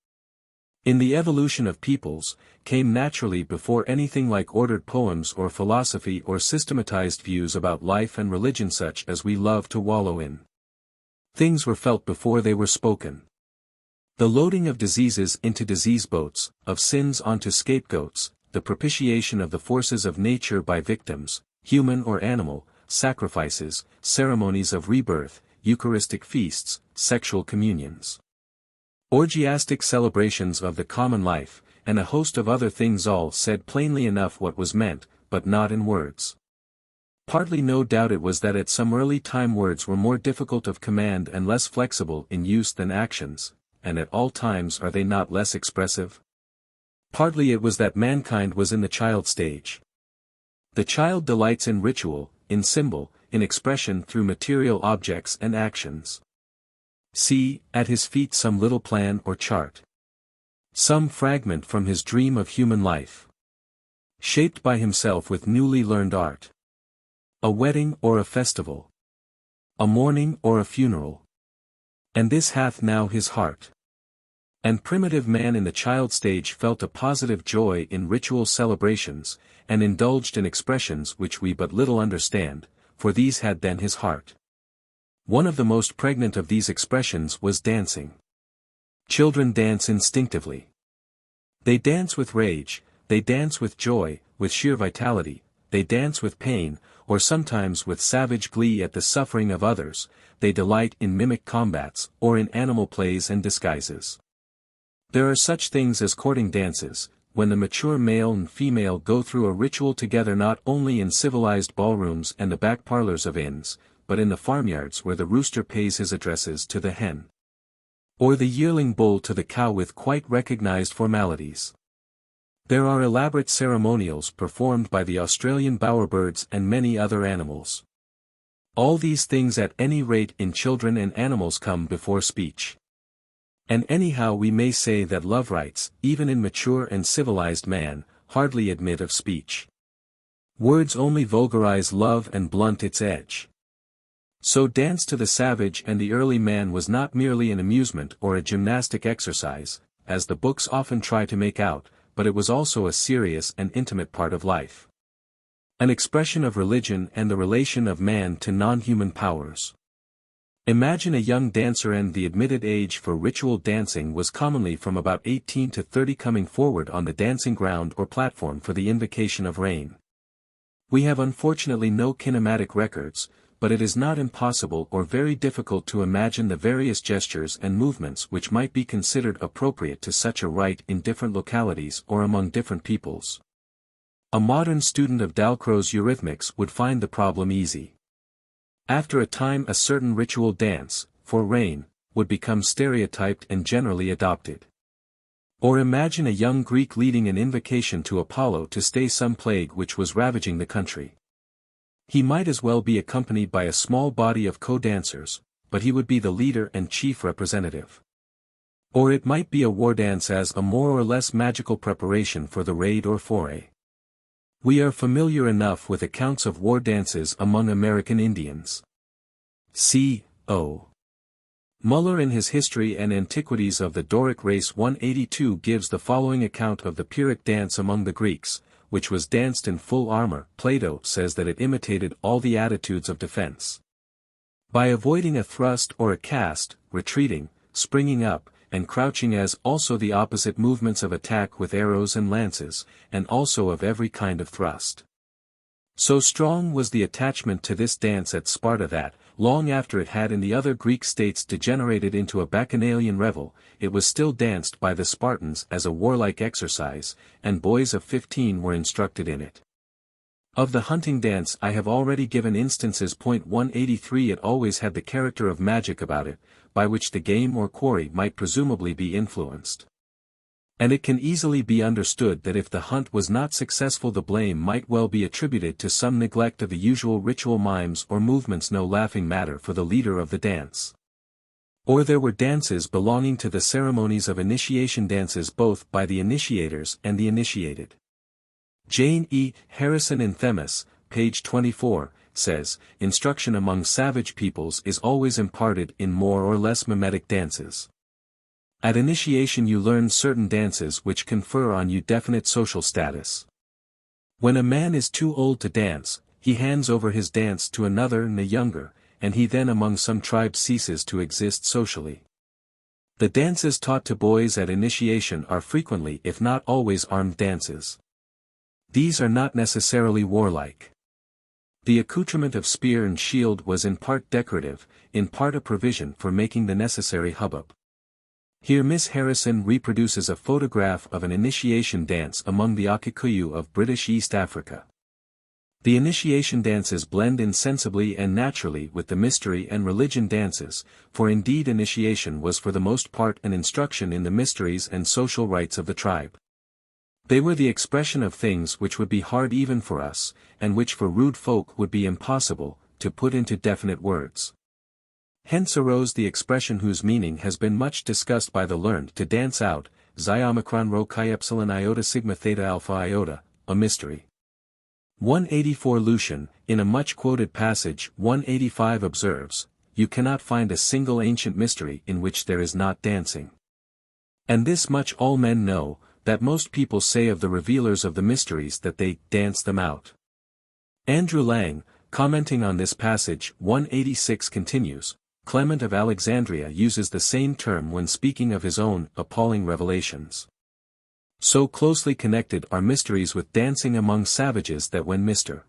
S1: in the evolution of peoples, came naturally before anything like ordered poems or philosophy or systematized views about life and religion such as we love to wallow in. Things were felt before they were spoken. The loading of diseases into disease boats, of sins onto scapegoats, the propitiation of the forces of nature by victims, human or animal, sacrifices, ceremonies of rebirth, Eucharistic feasts, sexual communions, orgiastic celebrations of the common life, and a host of other things, all said plainly enough what was meant, but not in words. Partly no doubt it was that at some early time words were more difficult of command and less flexible in use than actions, and at all times are they not less expressive? Partly it was that mankind was in the child stage. The child delights in ritual, in symbol, in expression through material objects and actions. See, at his feet some little plan or chart. Some fragment from his dream of human life, shaped by himself with newly learned art. A wedding or a festival. A mourning or a funeral. And this hath now his heart. And primitive man in the child stage felt a positive joy in ritual celebrations, and indulged in expressions which we but little understand, for these had then his heart. One of the most pregnant of these expressions was dancing. Children dance instinctively. They dance with rage, they dance with joy, with sheer vitality, they dance with pain, or sometimes with savage glee at the suffering of others, they delight in mimic combats, or in animal plays and disguises. There are such things as courting dances, when the mature male and female go through a ritual together, not only in civilized ballrooms and the back parlors of inns, but in the farmyards where the rooster pays his addresses to the hen, or the yearling bull to the cow, with quite recognized formalities. There are elaborate ceremonials performed by the Australian bowerbirds and many other animals. All these things at any rate in children and animals come before speech. And anyhow we may say that love rites, even in mature and civilized man, hardly admit of speech. Words only vulgarize love and blunt its edge. So dance to the savage and the early man was not merely an amusement or a gymnastic exercise, as the books often try to make out, but it was also a serious and intimate part of life. An expression of religion and the relation of man to non-human powers. Imagine a young dancer, and the admitted age for ritual dancing was commonly from about 18 to 30, coming forward on the dancing ground or platform for the invocation of rain. We have unfortunately no kinematic records, but it is not impossible or very difficult to imagine the various gestures and movements which might be considered appropriate to such a rite in different localities or among different peoples. A modern student of Dalcroze eurythmics would find the problem easy. After a time a certain ritual dance, for rain, would become stereotyped and generally adopted. Or imagine a young Greek leading an invocation to Apollo to stay some plague which was ravaging the country. He might as well be accompanied by a small body of co-dancers, but he would be the leader and chief representative. Or it might be a war dance as a more or less magical preparation for the raid or foray. We are familiar enough with accounts of war dances among American Indians. C.O. Muller in his History and Antiquities of the Doric Race 182 gives the following account of the Pyrrhic dance among the Greeks, which was danced in full armor. Plato says that it imitated all the attitudes of defense. By avoiding a thrust or a cast, retreating, springing up, and crouching, as also the opposite movements of attack with arrows and lances, and also of every kind of thrust. So strong was the attachment to this dance at Sparta that, long after it had in the other Greek states degenerated into a bacchanalian revel, it was still danced by the Spartans as a warlike exercise, and boys of 15 were instructed in it. Of the hunting dance I have already given instances. 183 It always had the character of magic about it, by which the game or quarry might presumably be influenced. And it can easily be understood that if the hunt was not successful the blame might well be attributed to some neglect of the usual ritual mimes or movements, no laughing matter for the leader of the dance. Or there were dances belonging to the ceremonies of initiation, dances both by the initiators and the initiated. Jane E. Harrison in Themis, page 24, says, instruction among savage peoples is always imparted in more or less mimetic dances. At initiation you learn certain dances which confer on you definite social status. When a man is too old to dance, he hands over his dance to another and the younger, and he then among some tribes ceases to exist socially. The dances taught to boys at initiation are frequently if not always armed dances. These are not necessarily warlike. The accoutrement of spear and shield was in part decorative, in part a provision for making the necessary hubbub. Here Miss Harrison reproduces a photograph of an initiation dance among the Akikuyu of British East Africa. The initiation dances blend insensibly and naturally with the mystery and religion dances, for indeed initiation was for the most part an instruction in the mysteries and social rites of the tribe. They were the expression of things which would be hard even for us, and which for rude folk would be impossible, to put into definite words. Hence arose the expression whose meaning has been much discussed by the learned, to dance out, xi omicron rho chi epsilon iota sigma theta alpha iota, a mystery. 184 Lucian, in a much-quoted passage 185 observes, you cannot find a single ancient mystery in which there is not dancing. And this much all men know, that most people say of the revealers of the mysteries that they dance them out. Andrew Lang, commenting on this passage 186 continues, Clement of Alexandria uses the same term when speaking of his own appalling revelations. So closely connected are mysteries with dancing among savages that when Mr.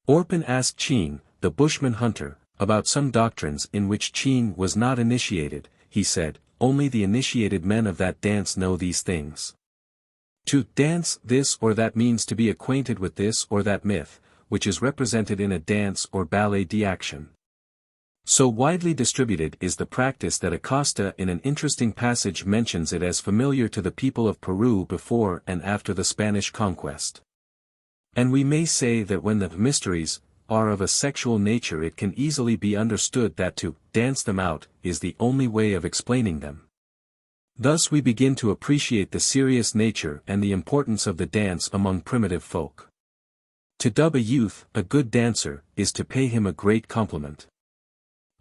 S1: Orpin asked Cheen, the Bushman hunter, about some doctrines in which Cheen was not initiated, he said, only the initiated men of that dance know these things. To dance this or that means to be acquainted with this or that myth, which is represented in a dance or ballet d'action. So widely distributed is the practice that Acosta in an interesting passage mentions it as familiar to the people of Peru before and after the Spanish conquest. And we may say that when the mysteries are of a sexual nature it can easily be understood that to dance them out is the only way of explaining them. Thus we begin to appreciate the serious nature and the importance of the dance among primitive folk. To dub a youth a good dancer is to pay him a great compliment.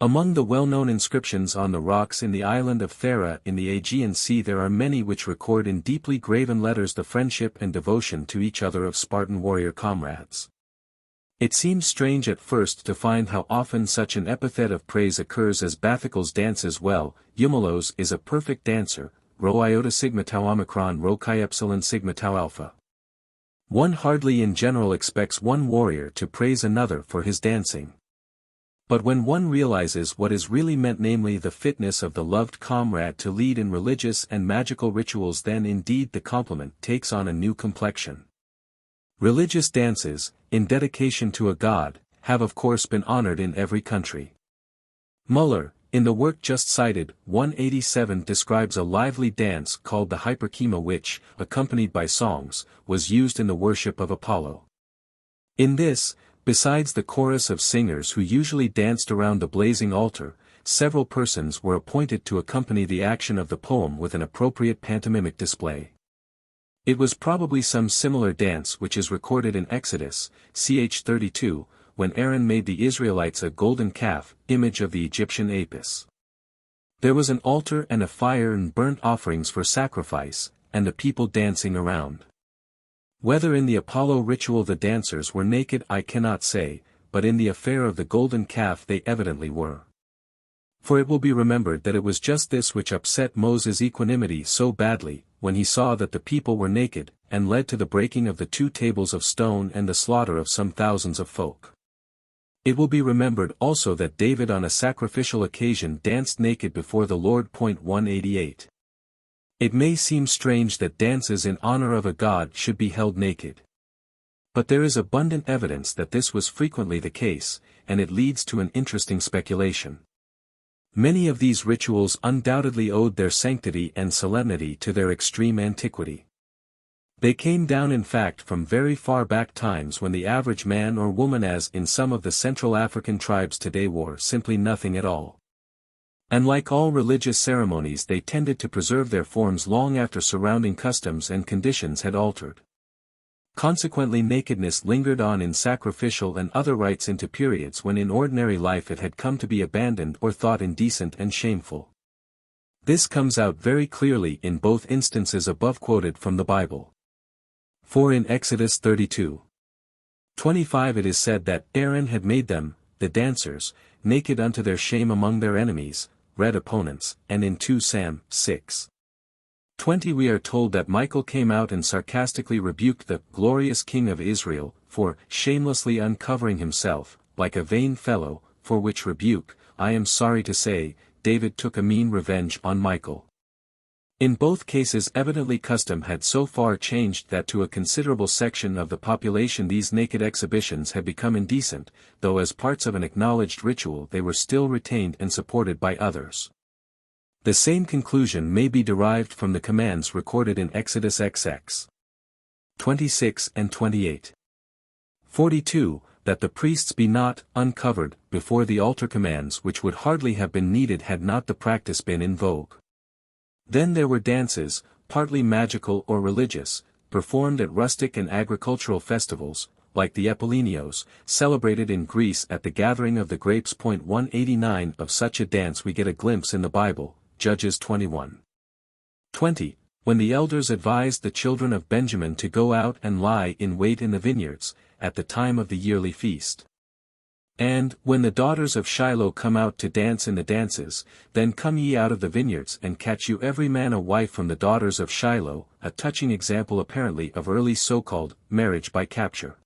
S1: Among the well-known inscriptions on the rocks in the island of Thera in the Aegean Sea there are many which record in deeply graven letters the friendship and devotion to each other of Spartan warrior comrades. It seems strange at first to find how often such an epithet of praise occurs as Bathicles dances well. Eumelos is a perfect dancer, rho iota sigma tau omicron rho chi epsilon sigma tau alpha. One hardly in general expects one warrior to praise another for his dancing. But when one realizes what is really meant, namely the fitness of the loved comrade to lead in religious and magical rituals, then indeed the compliment takes on a new complexion. Religious dances, in dedication to a god, have of course been honored in every country. Muller, in the work just cited, 187 describes a lively dance called the hyperchema which, accompanied by songs, was used in the worship of Apollo. In this, besides the chorus of singers who usually danced around the blazing altar, several persons were appointed to accompany the action of the poem with an appropriate pantomimic display. It was probably some similar dance which is recorded in Exodus, ch. 32, when Aaron made the Israelites a golden calf, image of the Egyptian Apis. There was an altar and a fire and burnt offerings for sacrifice, and the people dancing around. Whether in the Apollo ritual the dancers were naked I cannot say, but in the affair of the golden calf they evidently were. For it will be remembered that it was just this which upset Moses' equanimity so badly, when he saw that the people were naked, and led to the breaking of the 2 tables of stone and the slaughter of some thousands of folk. It will be remembered also that David on a sacrificial occasion danced naked before the Lord. 188. It may seem strange that dances in honor of a god should be held naked. But there is abundant evidence that this was frequently the case, and it leads to an interesting speculation. Many of these rituals undoubtedly owed their sanctity and solemnity to their extreme antiquity. They came down in fact from very far back times when the average man or woman as in some of the Central African tribes today wore simply nothing at all. And like all religious ceremonies they tended to preserve their forms long after surrounding customs and conditions had altered. Consequently nakedness lingered on in sacrificial and other rites into periods when in ordinary life it had come to be abandoned or thought indecent and shameful. This comes out very clearly in both instances above quoted from the Bible. For in Exodus 32:25 it is said that Aaron had made them, the dancers, naked unto their shame among their enemies, red opponents, and in 2 Sam. 6:20 we are told that Michael came out and sarcastically rebuked the glorious king of Israel, for shamelessly uncovering himself, like a vain fellow, for which rebuke, I am sorry to say, David took a mean revenge on Michael. In both cases evidently custom had so far changed that to a considerable section of the population these naked exhibitions had become indecent, though as parts of an acknowledged ritual they were still retained and supported by others. The same conclusion may be derived from the commands recorded in Exodus XX 26 and 28. 42, that the priests be not uncovered before the altar, commands which would hardly have been needed had not the practice been in vogue. Then there were dances, partly magical or religious, performed at rustic and agricultural festivals, like the Epilenios, celebrated in Greece at the gathering of the grapes. 189 Of such a dance we get a glimpse in the Bible, Judges 21:20, when the elders advised the children of Benjamin to go out and lie in wait in the vineyards, at the time of the yearly feast. And, when the daughters of Shiloh come out to dance in the dances, then come ye out of the vineyards and catch you every man a wife from the daughters of Shiloh, a touching example apparently of early so-called marriage by capture.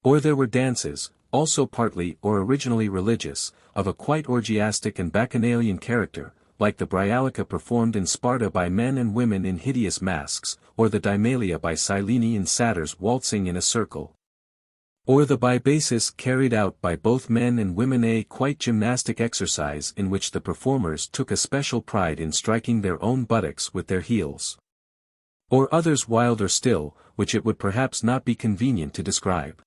S1: Or there were dances, also partly or originally religious, of a quite orgiastic and bacchanalian character, like the Bryalica performed in Sparta by men and women in hideous masks, or the Dymalia by Cyllenian satyrs waltzing in a circle. Or the Bibasis carried out by both men and women, a quite gymnastic exercise in which the performers took a special pride in striking their own buttocks with their heels. Or others wilder still, which it would perhaps not be convenient to describe.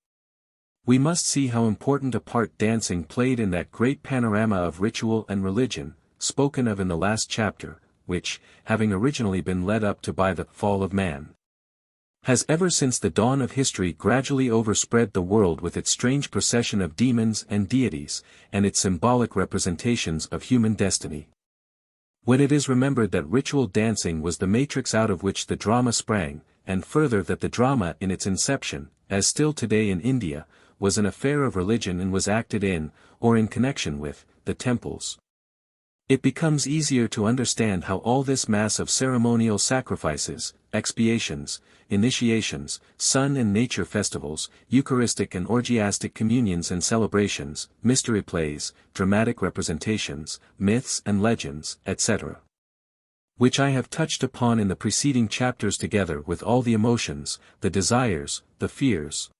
S1: We must see how important a part dancing played in that great panorama of ritual and religion, spoken of in the last chapter, which, having originally been led up to by the fall of man, has ever since the dawn of history gradually overspread the world with its strange procession of demons and deities, and its symbolic representations of human destiny. When it is remembered that ritual dancing was the matrix out of which the drama sprang, and further that the drama in its inception, as still today in India, was an affair of religion and was acted in, or in connection with, the temples, it becomes easier to understand how all this mass of ceremonial sacrifices, expiations, initiations, sun and nature festivals, Eucharistic and orgiastic communions and celebrations, mystery plays, dramatic representations, myths and legends, etc., which I have touched upon in the preceding chapters together with all the emotions, the desires, the fears,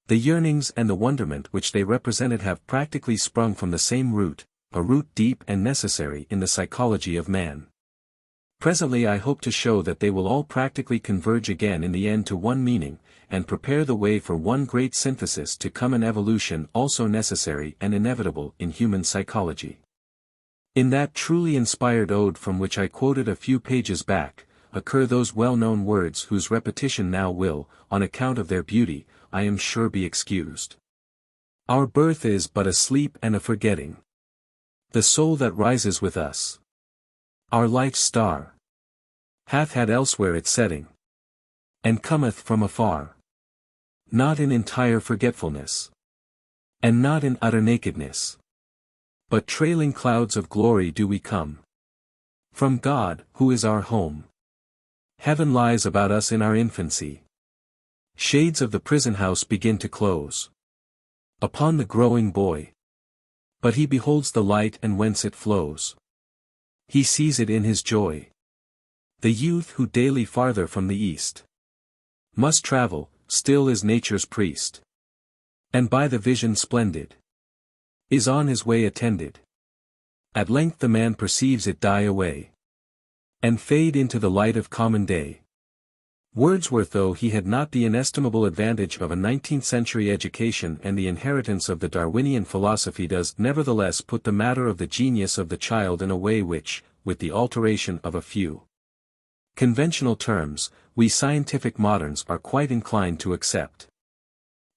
S1: The yearnings and the wonderment which they represented have practically sprung from the same root, a root deep and necessary in the psychology of man. Presently I hope to show that they will all practically converge again in the end to one meaning, and prepare the way for one great synthesis to come, an evolution also necessary and inevitable in human psychology. In that truly inspired ode from which I quoted a few pages back, occur those well-known words whose repetition now will, on account of their beauty, I am sure be excused. Our birth is but a sleep and a forgetting. The soul that rises with us, our life's star, hath had elsewhere its setting, and cometh from afar. Not in entire forgetfulness, and not in utter nakedness, but trailing clouds of glory do we come. From God, who is our home. Heaven lies about us in our infancy. Shades of the prison house begin to close upon the growing boy. But he beholds the light and whence it flows. He sees it in his joy. The youth who daily farther from the east must travel, still is nature's priest. And by the vision splendid is on his way attended. At length the man perceives it die away, and fade into the light of common day. Wordsworth, though he had not the inestimable advantage of a 19th-century education and the inheritance of the Darwinian philosophy, does nevertheless put the matter of the genius of the child in a way which, with the alteration of a few conventional terms, we scientific moderns are quite inclined to accept.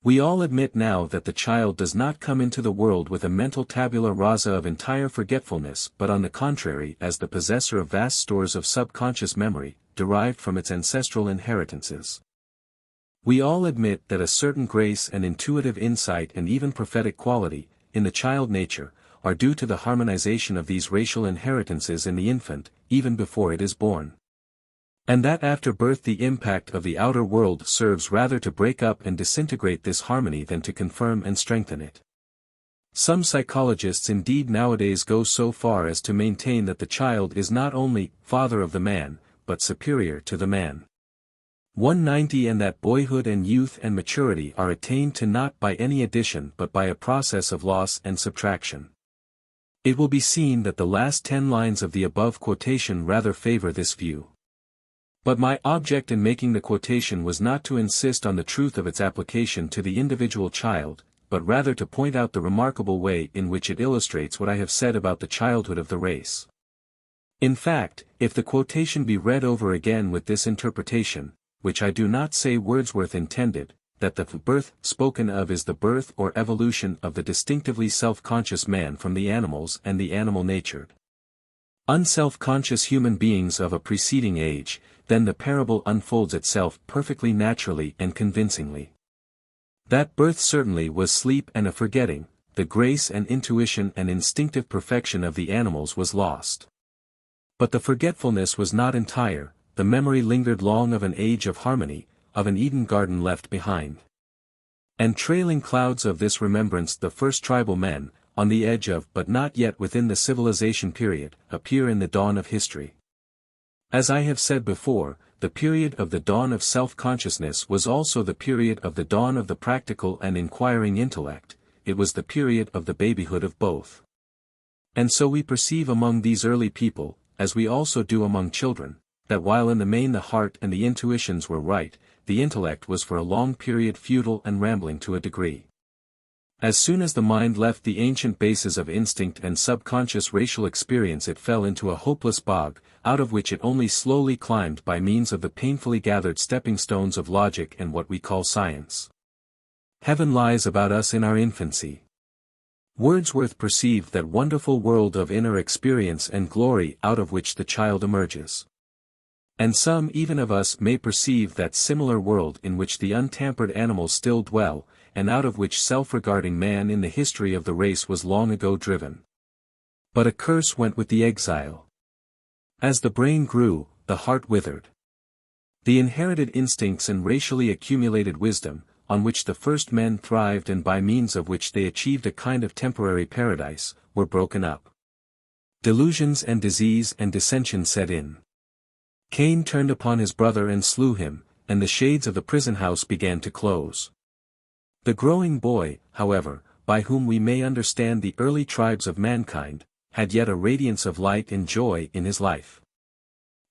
S1: We all admit now that the child does not come into the world with a mental tabula rasa of entire forgetfulness, but on the contrary as the possessor of vast stores of subconscious memory, derived from its ancestral inheritances. We all admit that a certain grace and intuitive insight and even prophetic quality, in the child nature, are due to the harmonization of these racial inheritances in the infant, even before it is born. And that after birth the impact of the outer world serves rather to break up and disintegrate this harmony than to confirm and strengthen it. Some psychologists indeed nowadays go so far as to maintain that the child is not only father of the man, but superior to the man. 190 And that boyhood and youth and maturity are attained to not by any addition but by a process of loss and subtraction. It will be seen that the last 10 lines of the above quotation rather favor this view. But my object in making the quotation was not to insist on the truth of its application to the individual child, but rather to point out the remarkable way in which it illustrates what I have said about the childhood of the race. In fact, if the quotation be read over again with this interpretation, which I do not say Wordsworth intended, that the birth spoken of is the birth or evolution of the distinctively self-conscious man from the animals and the animal-natured, unself-conscious human beings of a preceding age, then the parable unfolds itself perfectly naturally and convincingly. That birth certainly was sleep and a forgetting, the grace and intuition and instinctive perfection of the animals was lost. But the forgetfulness was not entire, the memory lingered long of an age of harmony, of an Eden garden left behind. And trailing clouds of this remembrance the first tribal men, on the edge of but not yet within the civilization period, appear in the dawn of history. As I have said before, the period of the dawn of self-consciousness was also the period of the dawn of the practical and inquiring intellect, it was the period of the babyhood of both. And so we perceive among these early people, as we also do among children, that while in the main the heart and the intuitions were right, the intellect was for a long period futile and rambling to a degree. As soon as the mind left the ancient bases of instinct and subconscious racial experience it fell into a hopeless bog, out of which it only slowly climbed by means of the painfully gathered stepping stones of logic and what we call science. Heaven lies about us in our infancy. Wordsworth perceived that wonderful world of inner experience and glory out of which the child emerges. And some even of us may perceive that similar world in which the untampered animals still dwell, and out of which self-regarding man in the history of the race was long ago driven. But a curse went with the exile. As the brain grew, the heart withered. The inherited instincts and racially accumulated wisdom, on which the first men thrived and by means of which they achieved a kind of temporary paradise, were broken up. Delusions and disease and dissension set in. Cain turned upon his brother and slew him, and the shades of the prison house began to close. The growing boy, however, by whom we may understand the early tribes of mankind, had yet a radiance of light and joy in his life.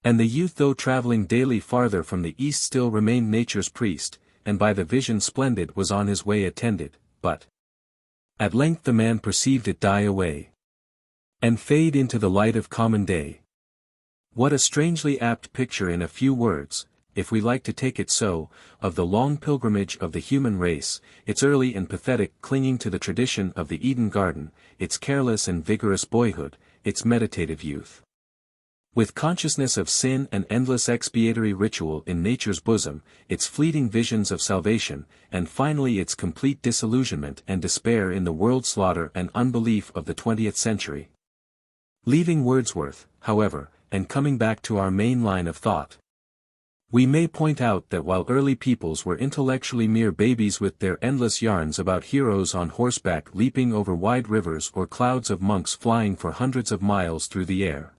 S1: And the youth, though traveling daily farther from the east, still remained nature's priest, and by the vision splendid was on his way attended, but at length the man perceived it die away, and fade into the light of common day. What a strangely apt picture in a few words, if we like to take it so, of the long pilgrimage of the human race, its early and pathetic clinging to the tradition of the Eden garden, its careless and vigorous boyhood, its meditative youth. With consciousness of sin and endless expiatory ritual in nature's bosom, its fleeting visions of salvation, and finally its complete disillusionment and despair in the world slaughter and unbelief of the 20th century. Leaving Wordsworth, however, and coming back to our main line of thought, we may point out that while early peoples were intellectually mere babies with their endless yarns about heroes on horseback leaping over wide rivers or clouds of monks flying for hundreds of miles through the air,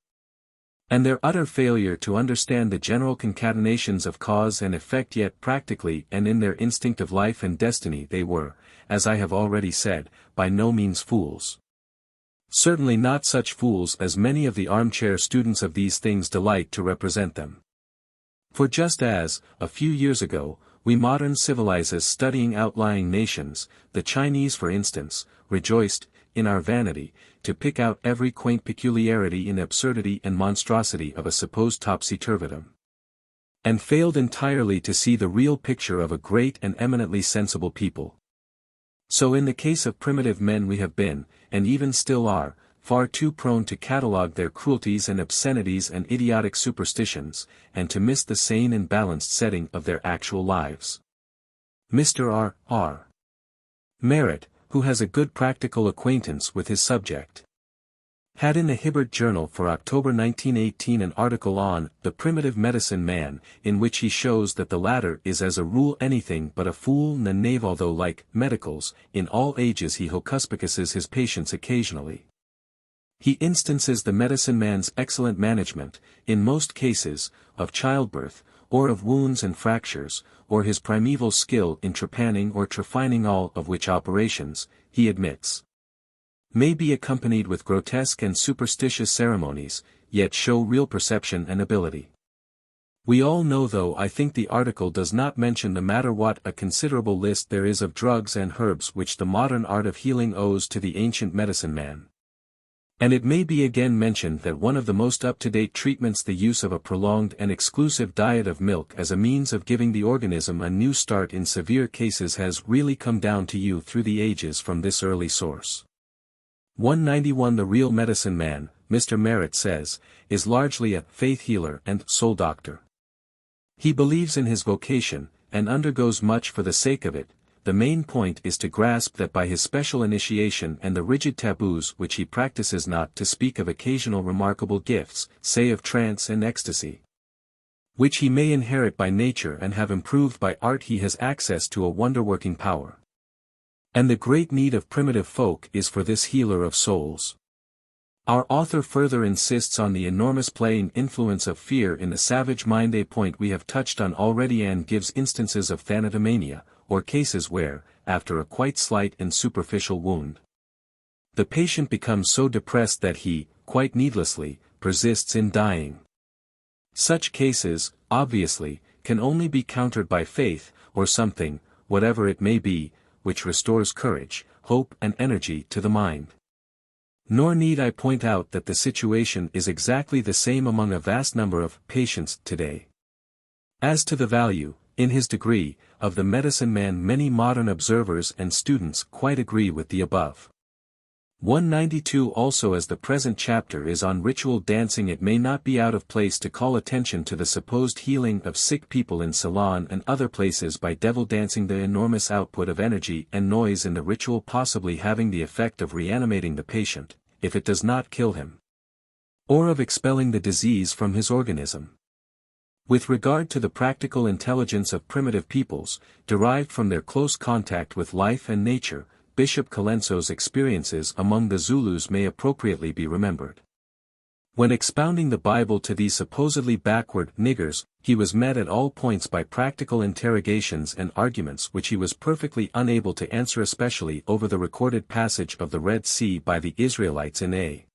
S1: and their utter failure to understand the general concatenations of cause and effect, yet practically and in their instinct of life and destiny they were, as I have already said, by no means fools. Certainly not such fools as many of the armchair students of these things delight to represent them. For just as, a few years ago, we modern civilizers studying outlying nations, the Chinese for instance, rejoiced, in our vanity, to pick out every quaint peculiarity and absurdity and monstrosity of a supposed topsy-turvydom, and failed entirely to see the real picture of a great and eminently sensible people. So in the case of primitive men we have been, and even still are, far too prone to catalogue their cruelties and obscenities and idiotic superstitions, and to miss the sane and balanced setting of their actual lives. Mr. R. Merritt, who has a good practical acquaintance with his subject, had in the Hibbert Journal for October 1918 an article on the primitive medicine man, in which he shows that the latter is as a rule anything but a fool and a knave, although like medicals, in all ages he hocuspicuses his patients occasionally. He instances the medicine man's excellent management, in most cases, of childbirth, or of wounds and fractures, or his primeval skill in trepanning or trephining, all of which operations, he admits, may be accompanied with grotesque and superstitious ceremonies, yet show real perception and ability. We all know, though I think the article does not mention the matter, what a considerable list there is of drugs and herbs which the modern art of healing owes to the ancient medicine man. And it may be again mentioned that one of the most up-to-date treatments, the use of a prolonged and exclusive diet of milk as a means of giving the organism a new start in severe cases, has really come down to you through the ages from this early source. 191 The real medicine man, Mr. Merritt says, is largely a faith healer and soul doctor. He believes in his vocation, and undergoes much for the sake of it. The main point is to grasp that by his special initiation and the rigid taboos which he practices, not to speak of occasional remarkable gifts, say of trance and ecstasy, which he may inherit by nature and have improved by art, he has access to a wonder-working power. And the great need of primitive folk is for this healer of souls. Our author further insists on the enormous playing influence of fear in the savage mind, a point we have touched on already, and gives instances of thanatomania, or cases where, after a quite slight and superficial wound, the patient becomes so depressed that he, quite needlessly, persists in dying. Such cases, obviously, can only be countered by faith, or something, whatever it may be, which restores courage, hope and energy to the mind. Nor need I point out that the situation is exactly the same among a vast number of patients today. As to the value, in his degree, of the medicine man, many modern observers and students quite agree with the above. 192 Also, as the present chapter is on ritual dancing, it may not be out of place to call attention to the supposed healing of sick people in Ceylon and other places by devil dancing, the enormous output of energy and noise in the ritual possibly having the effect of reanimating the patient, if it does not kill him, or of expelling the disease from his organism. With regard to the practical intelligence of primitive peoples, derived from their close contact with life and nature, Bishop Colenso's experiences among the Zulus may appropriately be remembered. When expounding the Bible to these supposedly backward niggers, he was met at all points by practical interrogations and arguments which he was perfectly unable to answer, especially over the recorded passage of the Red Sea by the Israelites in a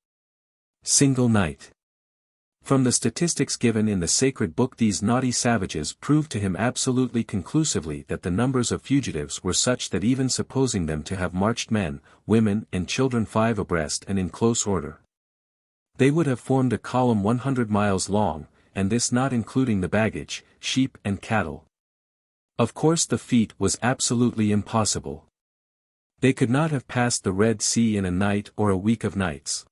S1: single night. From the statistics given in the sacred book, these naughty savages proved to him absolutely conclusively that the numbers of fugitives were such that even supposing them to have marched men, women and children 5 abreast and in close order, they would have formed a column 100 miles long, and this not including the baggage, sheep and cattle. Of course the feat was absolutely impossible. They could not have passed the Red Sea in a night or a week of nights.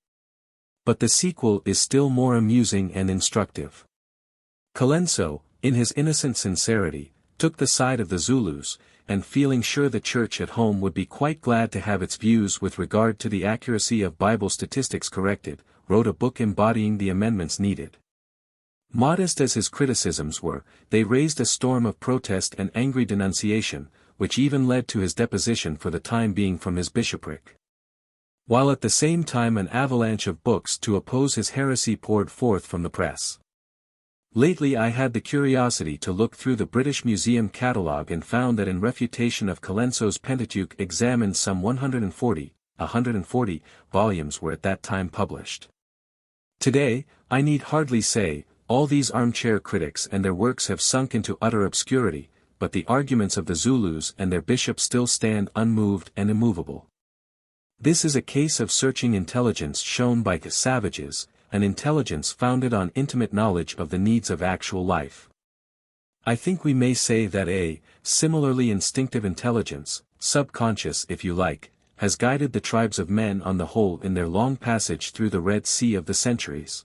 S1: But the sequel is still more amusing and instructive. Colenso, in his innocent sincerity, took the side of the Zulus, and feeling sure the church at home would be quite glad to have its views with regard to the accuracy of Bible statistics corrected, wrote a book embodying the amendments needed. Modest as his criticisms were, they raised a storm of protest and angry denunciation, which even led to his deposition for the time being from his bishopric. While at the same time an avalanche of books to oppose his heresy poured forth from the press. Lately I had the curiosity to look through the British Museum catalogue and found that in refutation of Colenso's Pentateuch examined some 140 volumes were at that time published. Today, I need hardly say, all these armchair critics and their works have sunk into utter obscurity, but the arguments of the Zulus and their bishops still stand unmoved and immovable. This is a case of searching intelligence shown by the savages, an intelligence founded on intimate knowledge of the needs of actual life. I think we may say that a similarly instinctive intelligence, subconscious if you like, has guided the tribes of men on the whole in their long passage through the Red Sea of the centuries.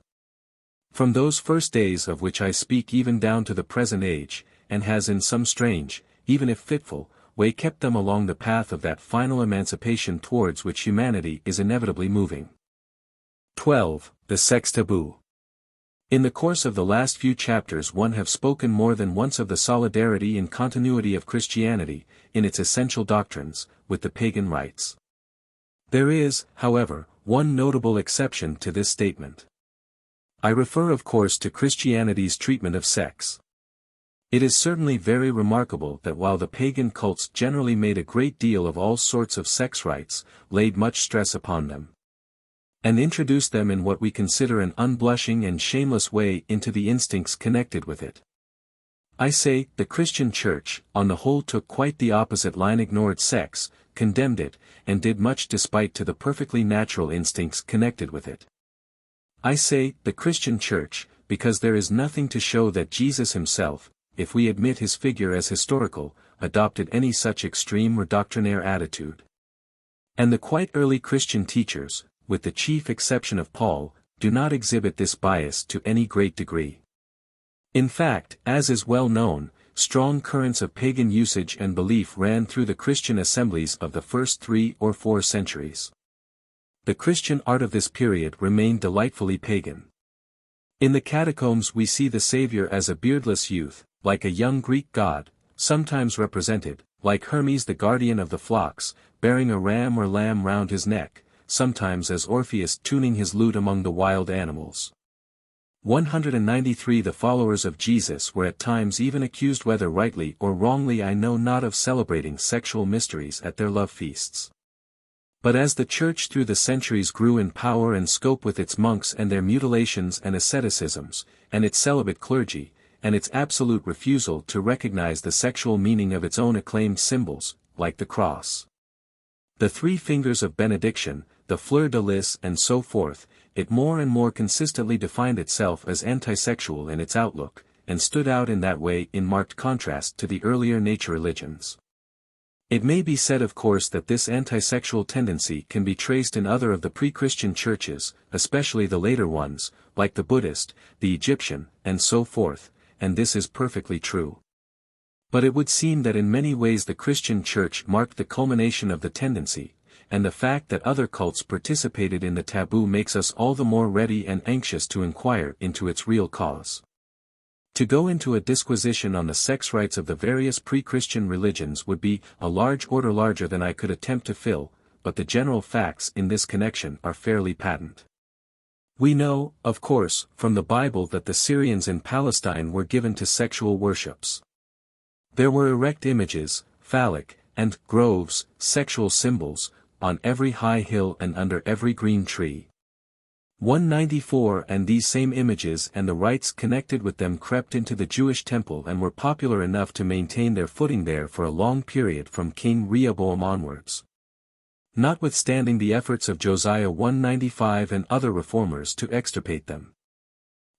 S1: From those first days of which I speak even down to the present age, and has in some strange, even if fitful, way kept them along the path of that final emancipation towards which humanity is inevitably moving. 12. The Sex-Taboo. In the course of the last few chapters one have spoken more than once of the solidarity and continuity of Christianity, in its essential doctrines, with the pagan rites. There is, however, one notable exception to this statement. I refer of course to Christianity's treatment of sex. It is certainly very remarkable that while the pagan cults generally made a great deal of all sorts of sex rites, laid much stress upon them, and introduced them in what we consider an unblushing and shameless way into the instincts connected with it, I say, the Christian Church, on the whole took quite the opposite line, ignored sex, condemned it, and did much despite to the perfectly natural instincts connected with it. I say, the Christian Church, because there is nothing to show that Jesus himself, if we admit his figure as historical, adopted any such extreme or doctrinaire attitude. And the quite early Christian teachers, with the chief exception of Paul, do not exhibit this bias to any great degree. In fact, as is well known, strong currents of pagan usage and belief ran through the Christian assemblies of the first 3 or 4 centuries. The Christian art of this period remained delightfully pagan. In the catacombs we see the Saviour as a beardless youth, like a young Greek god, sometimes represented, like Hermes the guardian of the flocks, bearing a ram or lamb round his neck, sometimes as Orpheus tuning his lute among the wild animals. 193 The followers of Jesus were at times even accused, whether rightly or wrongly I know not, of celebrating sexual mysteries at their love feasts. But as the Church through the centuries grew in power and scope with its monks and their mutilations and asceticisms, and its celibate clergy, and its absolute refusal to recognize the sexual meaning of its own acclaimed symbols, like the cross, the 3 fingers of benediction, the fleur-de-lis and so forth, it more and more consistently defined itself as anti-sexual in its outlook, and stood out in that way in marked contrast to the earlier nature religions. It may be said of course that this anti-sexual tendency can be traced in other of the pre-Christian churches, especially the later ones, like the Buddhist, the Egyptian, and so forth, and this is perfectly true. But it would seem that in many ways the Christian Church marked the culmination of the tendency, and the fact that other cults participated in the taboo makes us all the more ready and anxious to inquire into its real cause. To go into a disquisition on the sex rites of the various pre-Christian religions would be a large order, larger than I could attempt to fill, but the general facts in this connection are fairly patent. We know, of course, from the Bible that the Syrians in Palestine were given to sexual worships. There were erect images, phallic, and groves, sexual symbols, on every high hill and under every green tree. 194 And these same images and the rites connected with them crept into the Jewish temple and were popular enough to maintain their footing there for a long period from King Rehoboam onwards. Notwithstanding the efforts of Josiah 195 and other reformers to extirpate them.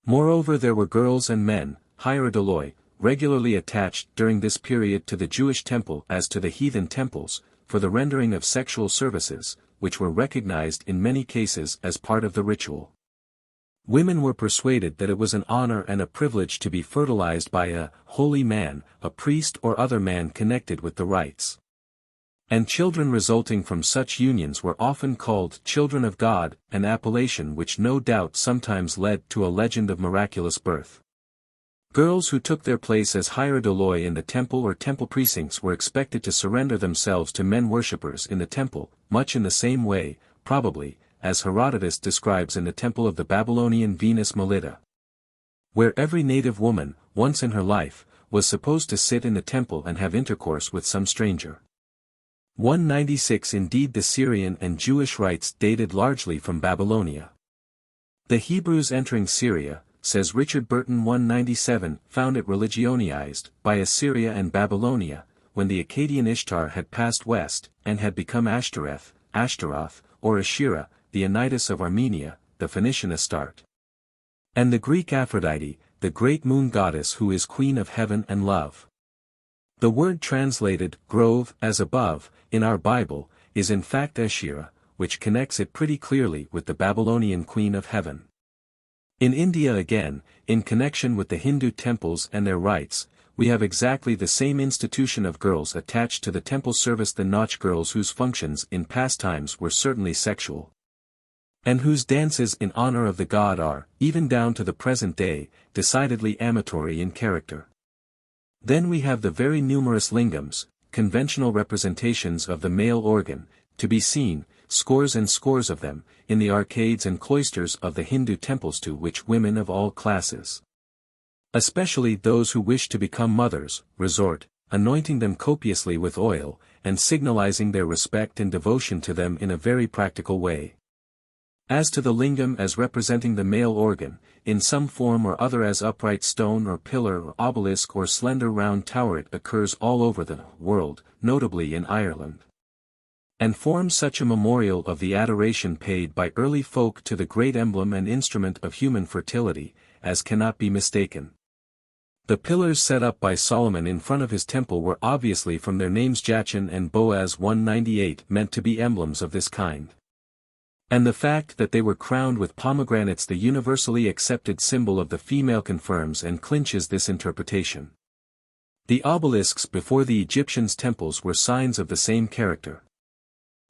S1: Moreover, there were girls and men, hierodoloi, regularly attached during this period to the Jewish temple as to the heathen temples, for the rendering of sexual services, which were recognized in many cases as part of the ritual. Women were persuaded that it was an honor and a privilege to be fertilized by a holy man, a priest or other man connected with the rites. And children resulting from such unions were often called children of God, an appellation which no doubt sometimes led to a legend of miraculous birth. Girls who took their place as hierodoloi in the temple or temple precincts were expected to surrender themselves to men worshippers in the temple, much in the same way, probably, as Herodotus describes in the temple of the Babylonian Venus Melita, where every native woman, once in her life, was supposed to sit in the temple and have intercourse with some stranger. 196 Indeed, the Syrian and Jewish rites dated largely from Babylonia. The Hebrews entering Syria, says Richard Burton 197, found it religionized by Assyria and Babylonia, when the Akkadian Ishtar had passed west, and had become Ashtoreth, Ashtaroth, or Asherah, the Anitis of Armenia, the Phoenician Astarte. And the Greek Aphrodite, the great moon goddess who is queen of heaven and love. The word translated, grove, as above, in our Bible, is in fact Asherah, which connects it pretty clearly with the Babylonian queen of heaven. In India again, in connection with the Hindu temples and their rites, we have exactly the same institution of girls attached to the temple service, the Nach girls whose functions in past times were certainly sexual, and whose dances in honor of the god are, even down to the present day, decidedly amatory in character. Then we have the very numerous lingams, conventional representations of the male organ, to be seen, scores and scores of them, in the arcades and cloisters of the Hindu temples, to which women of all classes, especially those who wish to become mothers, resort, anointing them copiously with oil, and signalizing their respect and devotion to them in a very practical way. As to the lingam as representing the male organ, in some form or other as upright stone or pillar or obelisk or slender round tower, it occurs all over the world, notably in Ireland, and forms such a memorial of the adoration paid by early folk to the great emblem and instrument of human fertility, as cannot be mistaken. The pillars set up by Solomon in front of his temple were obviously, from their names Jachin and Boaz 198, meant to be emblems of this kind. And the fact that they were crowned with pomegranates, the universally accepted symbol of the female, confirms and clinches this interpretation. The obelisks before the Egyptians' temples were signs of the same character.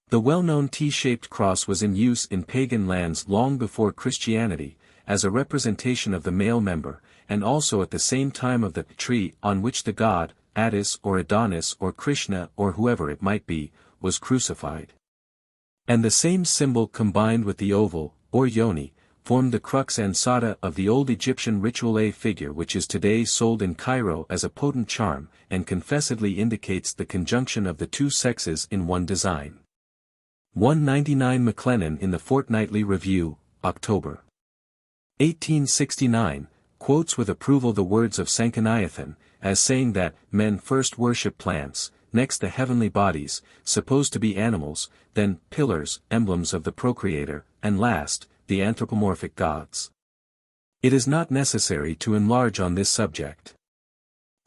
S1: The well-known T-shaped cross was in use in pagan lands long before Christianity, as a representation of the male member, and also at the same time of the tree on which the god, Attis or Adonis or Krishna or whoever it might be, was crucified. And the same symbol combined with the oval, or yoni, formed the crux ansata of the old Egyptian ritual A figure, which is today sold in Cairo as a potent charm, and confessedly indicates the conjunction of the two sexes in one design. 199 McLennan in the Fortnightly Review, October 1869, quotes with approval the words of Sanchoniathon, as saying that men first worship plants, next the heavenly bodies, supposed to be animals, then pillars, emblems of the procreator, and last, the anthropomorphic gods. It is not necessary to enlarge on this subject.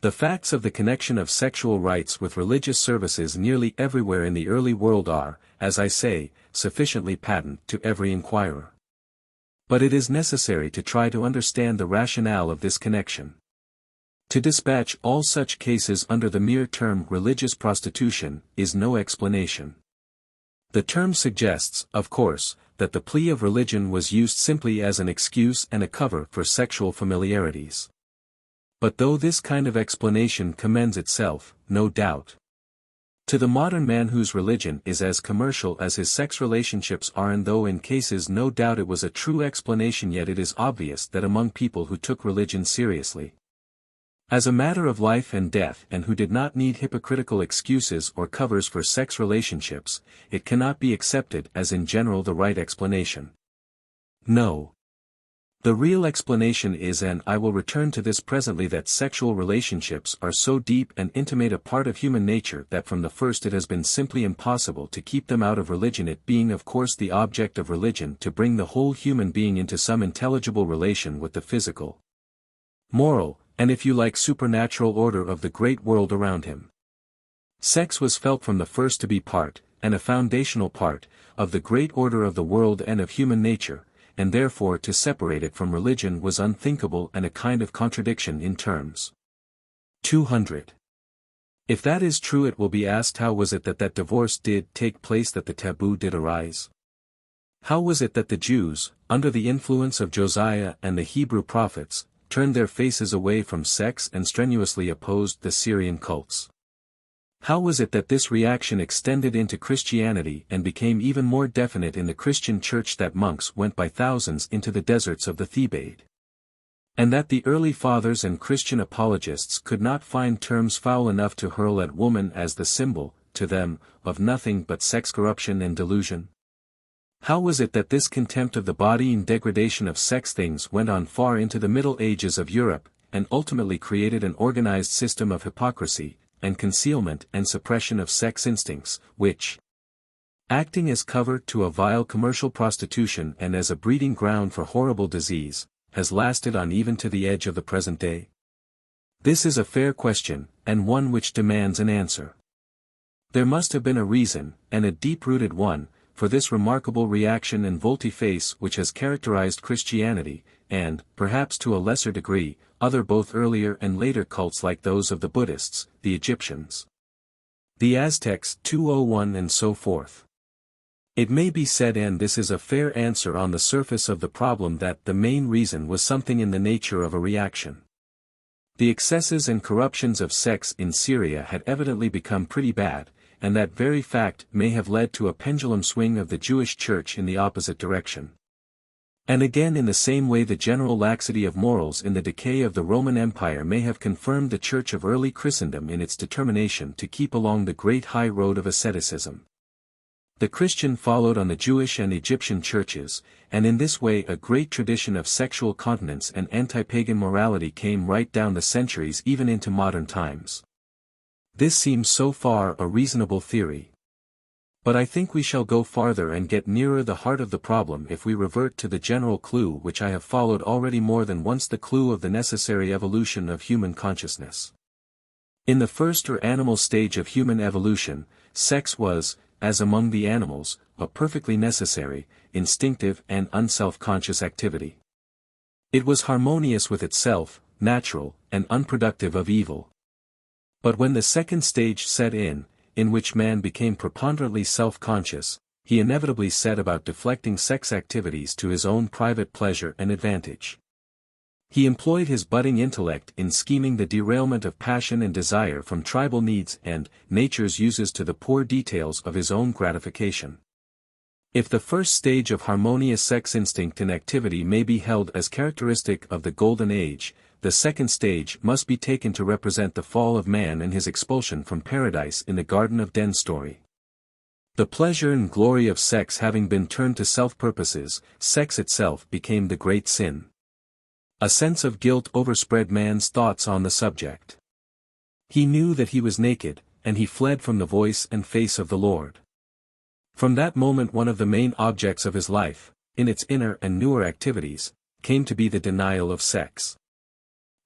S1: The facts of the connection of sexual rites with religious services nearly everywhere in the early world are, as I say, sufficiently patent to every inquirer. But it is necessary to try to understand the rationale of this connection. To dispatch all such cases under the mere term religious prostitution is no explanation. The term suggests, of course, that the plea of religion was used simply as an excuse and a cover for sexual familiarities. But though this kind of explanation commends itself, no doubt, To the modern man whose religion is as commercial as his sex relationships are, and though in cases no doubt it was a true explanation, yet it is obvious that among people who took religion seriously as a matter of life and death, and who did not need hypocritical excuses or covers for sex relationships, it cannot be accepted as in general the right explanation. No. The real explanation is, and I will return to this presently, that sexual relationships are so deep and intimate a part of human nature that from the first it has been simply impossible to keep them out of religion, it being of course the object of religion to bring the whole human being into some intelligible relation with the physical, moral, and if you like supernatural order of the great world around him. Sex was felt from the first to be part, and a foundational part, of the great order of the world and of human nature, and therefore to separate it from religion was unthinkable and a kind of contradiction in terms. 200. If that is true, it will be asked, how was it that divorce did take place, that the taboo did arise? How was it that the Jews, under the influence of Josiah and the Hebrew prophets, turned their faces away from sex and strenuously opposed the Syrian cults? How was it that this reaction extended into Christianity and became even more definite in the Christian Church, that monks went by thousands into the deserts of the Thebaid? And that the early fathers and Christian apologists could not find terms foul enough to hurl at woman as the symbol, to them, of nothing but sex corruption and delusion? How was it that this contempt of the body and degradation of sex things went on far into the Middle Ages of Europe, and ultimately created an organized system of hypocrisy, and concealment and suppression of sex instincts, which, acting as cover to a vile commercial prostitution and as a breeding ground for horrible disease, has lasted on even to the edge of the present day? This is a fair question, and one which demands an answer. There must have been a reason, and a deep-rooted one, for this remarkable reaction and volte-face which has characterized Christianity, and, perhaps to a lesser degree, other both earlier and later cults like those of the Buddhists, the Egyptians, the Aztecs 201 and so forth. It may be said, and this is a fair answer on the surface of the problem, that the main reason was something in the nature of a reaction. The excesses and corruptions of sex in Syria had evidently become pretty bad, and that very fact may have led to a pendulum swing of the Jewish Church in the opposite direction. And again, in the same way, the general laxity of morals in the decay of the Roman Empire may have confirmed the Church of early Christendom in its determination to keep along the great high road of asceticism. The Christian followed on the Jewish and Egyptian churches, and in this way a great tradition of sexual continence and anti-pagan morality came right down the centuries even into modern times. This seems so far a reasonable theory. But I think we shall go farther and get nearer the heart of the problem if we revert to the general clue which I have followed already more than once, the clue of the necessary evolution of human consciousness. In the first or animal stage of human evolution, sex was, as among the animals, a perfectly necessary, instinctive and unself-conscious activity. It was harmonious with itself, natural, and unproductive of evil. But when the second stage set in which man became preponderantly self-conscious, he inevitably set about deflecting sex activities to his own private pleasure and advantage. He employed his budding intellect in scheming the derailment of passion and desire from tribal needs and nature's uses to the poor details of his own gratification. If the first stage of harmonious sex instinct and activity may be held as characteristic of the Golden Age, the second stage must be taken to represent the fall of man and his expulsion from paradise in the Garden of Den story. The pleasure and glory of sex having been turned to self-purposes, sex itself became the great sin. A sense of guilt overspread man's thoughts on the subject. He knew that he was naked, and he fled from the voice and face of the Lord. From that moment one of the main objects of his life, in its inner and newer activities, came to be the denial of sex.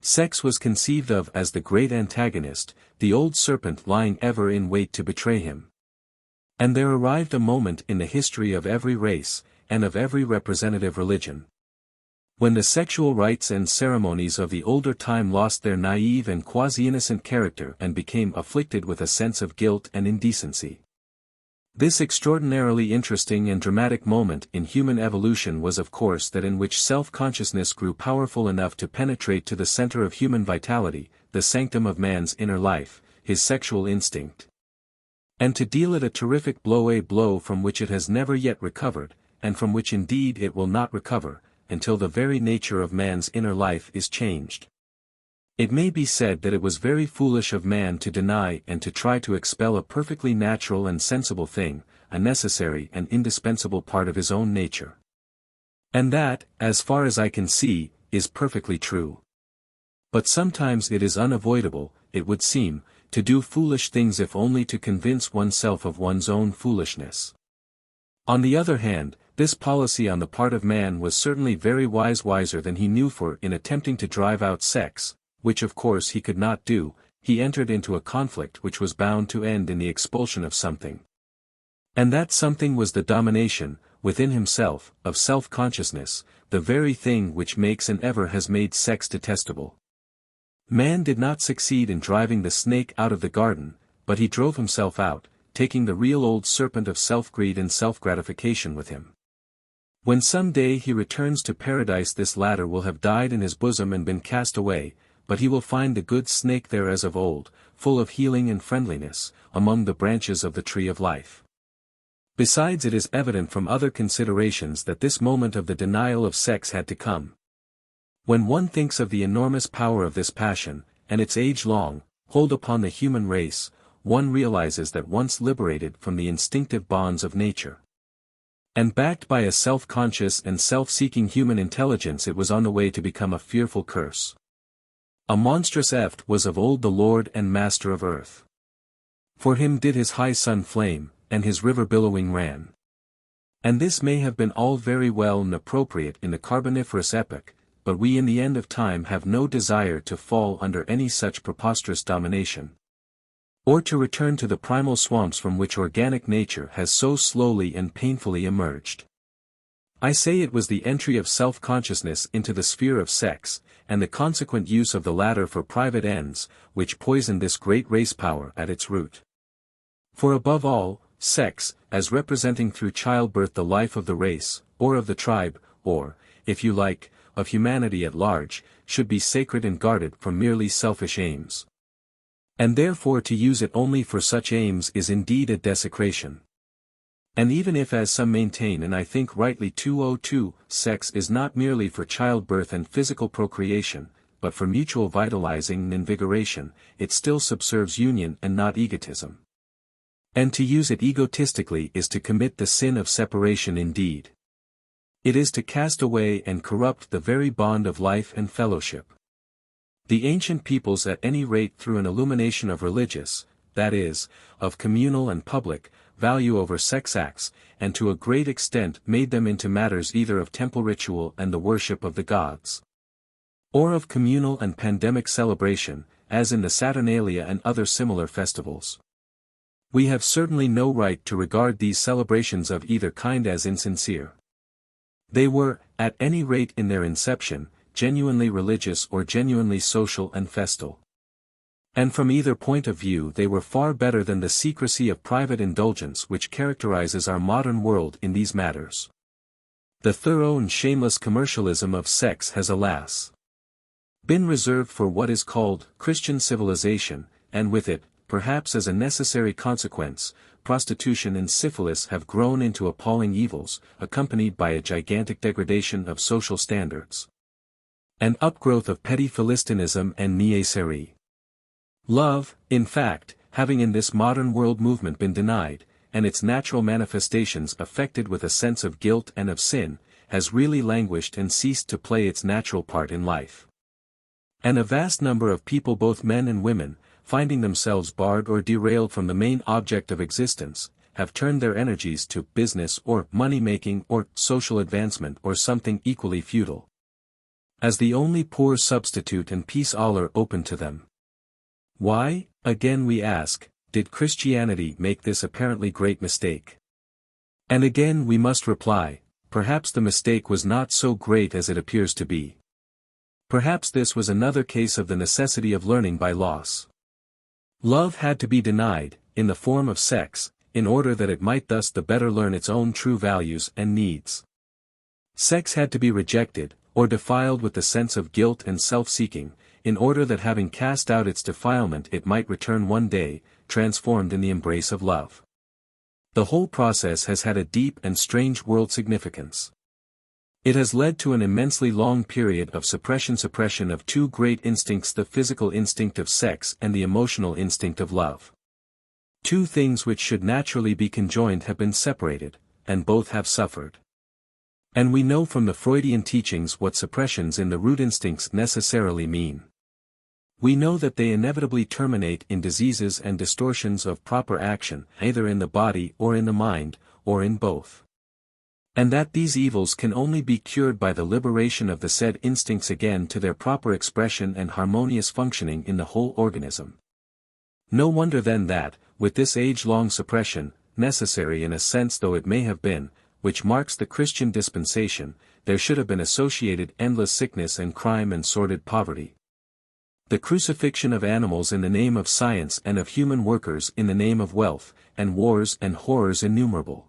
S1: Sex was conceived of as the great antagonist, the old serpent lying ever in wait to betray him. And there arrived a moment in the history of every race, and of every representative religion, when the sexual rites and ceremonies of the older time lost their naive and quasi-innocent character and became afflicted with a sense of guilt and indecency. This extraordinarily interesting and dramatic moment in human evolution was of course that in which self-consciousness grew powerful enough to penetrate to the center of human vitality, the sanctum of man's inner life, his sexual instinct. And to deal it a terrific blow, a blow from which it has never yet recovered, and from which indeed it will not recover, until the very nature of man's inner life is changed. It may be said that it was very foolish of man to deny and to try to expel a perfectly natural and sensible thing, a necessary and indispensable part of his own nature. And that, as far as I can see, is perfectly true. But sometimes it is unavoidable, it would seem, to do foolish things if only to convince oneself of one's own foolishness. On the other hand, this policy on the part of man was certainly very wise, wiser than he knew, for in attempting to drive out sex, which of course he could not do, he entered into a conflict which was bound to end in the expulsion of something. And that something was the domination, within himself, of self-consciousness, the very thing which makes and ever has made sex detestable. Man did not succeed in driving the snake out of the garden, but he drove himself out, taking the real old serpent of self-greed and self-gratification with him. When some day he returns to paradise, this latter will have died in his bosom and been cast away, but he will find the good snake there as of old, full of healing and friendliness, among the branches of the tree of life. Besides, it is evident from other considerations that this moment of the denial of sex had to come. When one thinks of the enormous power of this passion, and its age-long hold upon the human race, one realizes that once liberated from the instinctive bonds of nature, and backed by a self-conscious and self-seeking human intelligence, it was on the way to become a fearful curse. A monstrous eft was of old the Lord and Master of earth. For him did his high sun flame, and his river billowing ran. And this may have been all very well and appropriate in the Carboniferous epoch, but we in the end of time have no desire to fall under any such preposterous domination, or to return to the primal swamps from which organic nature has so slowly and painfully emerged. I say it was the entry of self-consciousness into the sphere of sex, and the consequent use of the latter for private ends, which poisoned this great race power at its root. For above all, sex, as representing through childbirth the life of the race, or of the tribe, or, if you like, of humanity at large, should be sacred and guarded from merely selfish aims. And therefore to use it only for such aims is indeed a desecration. And even if, as some maintain, and I think rightly 202, sex is not merely for childbirth and physical procreation, but for mutual vitalizing and invigoration, it still subserves union and not egotism. And to use it egotistically is to commit the sin of separation indeed. It is to cast away and corrupt the very bond of life and fellowship. The ancient peoples, at any rate through an illumination of religious, that is, of communal and public, value over sex acts, and to a great extent made them into matters either of temple ritual and the worship of the gods, or of communal and pandemic celebration, as in the Saturnalia and other similar festivals. We have certainly no right to regard these celebrations of either kind as insincere. They were, at any rate in their inception, genuinely religious or genuinely social and festal. And from either point of view they were far better than the secrecy of private indulgence which characterizes our modern world in these matters. The thorough and shameless commercialism of sex has, alas, been reserved for what is called Christian civilization, and with it, perhaps as a necessary consequence, prostitution and syphilis have grown into appalling evils, accompanied by a gigantic degradation of social standards, an upgrowth of petty philistinism and niaiserie. Love, in fact, having in this modern world movement been denied, and its natural manifestations affected with a sense of guilt and of sin, has really languished and ceased to play its natural part in life. And a vast number of people, both men and women, finding themselves barred or derailed from the main object of existence, have turned their energies to business or money-making or social advancement or something equally futile, as the only poor substitute and peace aller open to them. Why, again we ask, did Christianity make this apparently great mistake? And again we must reply, perhaps the mistake was not so great as it appears to be. Perhaps this was another case of the necessity of learning by loss. Love had to be denied, in the form of sex, in order that it might thus the better learn its own true values and needs. Sex had to be rejected, or defiled with the sense of guilt and self-seeking, in order that having cast out its defilement it might return one day, transformed in the embrace of love. The whole process has had a deep and strange world significance. It has led to an immensely long period of suppression of two great instincts, the physical instinct of sex and the emotional instinct of love. Two things which should naturally be conjoined have been separated, and both have suffered. And we know from the Freudian teachings what suppressions in the root instincts necessarily mean. We know that they inevitably terminate in diseases and distortions of proper action, either in the body or in the mind, or in both. And that these evils can only be cured by the liberation of the said instincts again to their proper expression and harmonious functioning in the whole organism. No wonder then that, with this age-long suppression, necessary in a sense though it may have been, which marks the Christian dispensation, there should have been associated endless sickness and crime and sordid poverty. The crucifixion of animals in the name of science and of human workers in the name of wealth, and wars and horrors innumerable.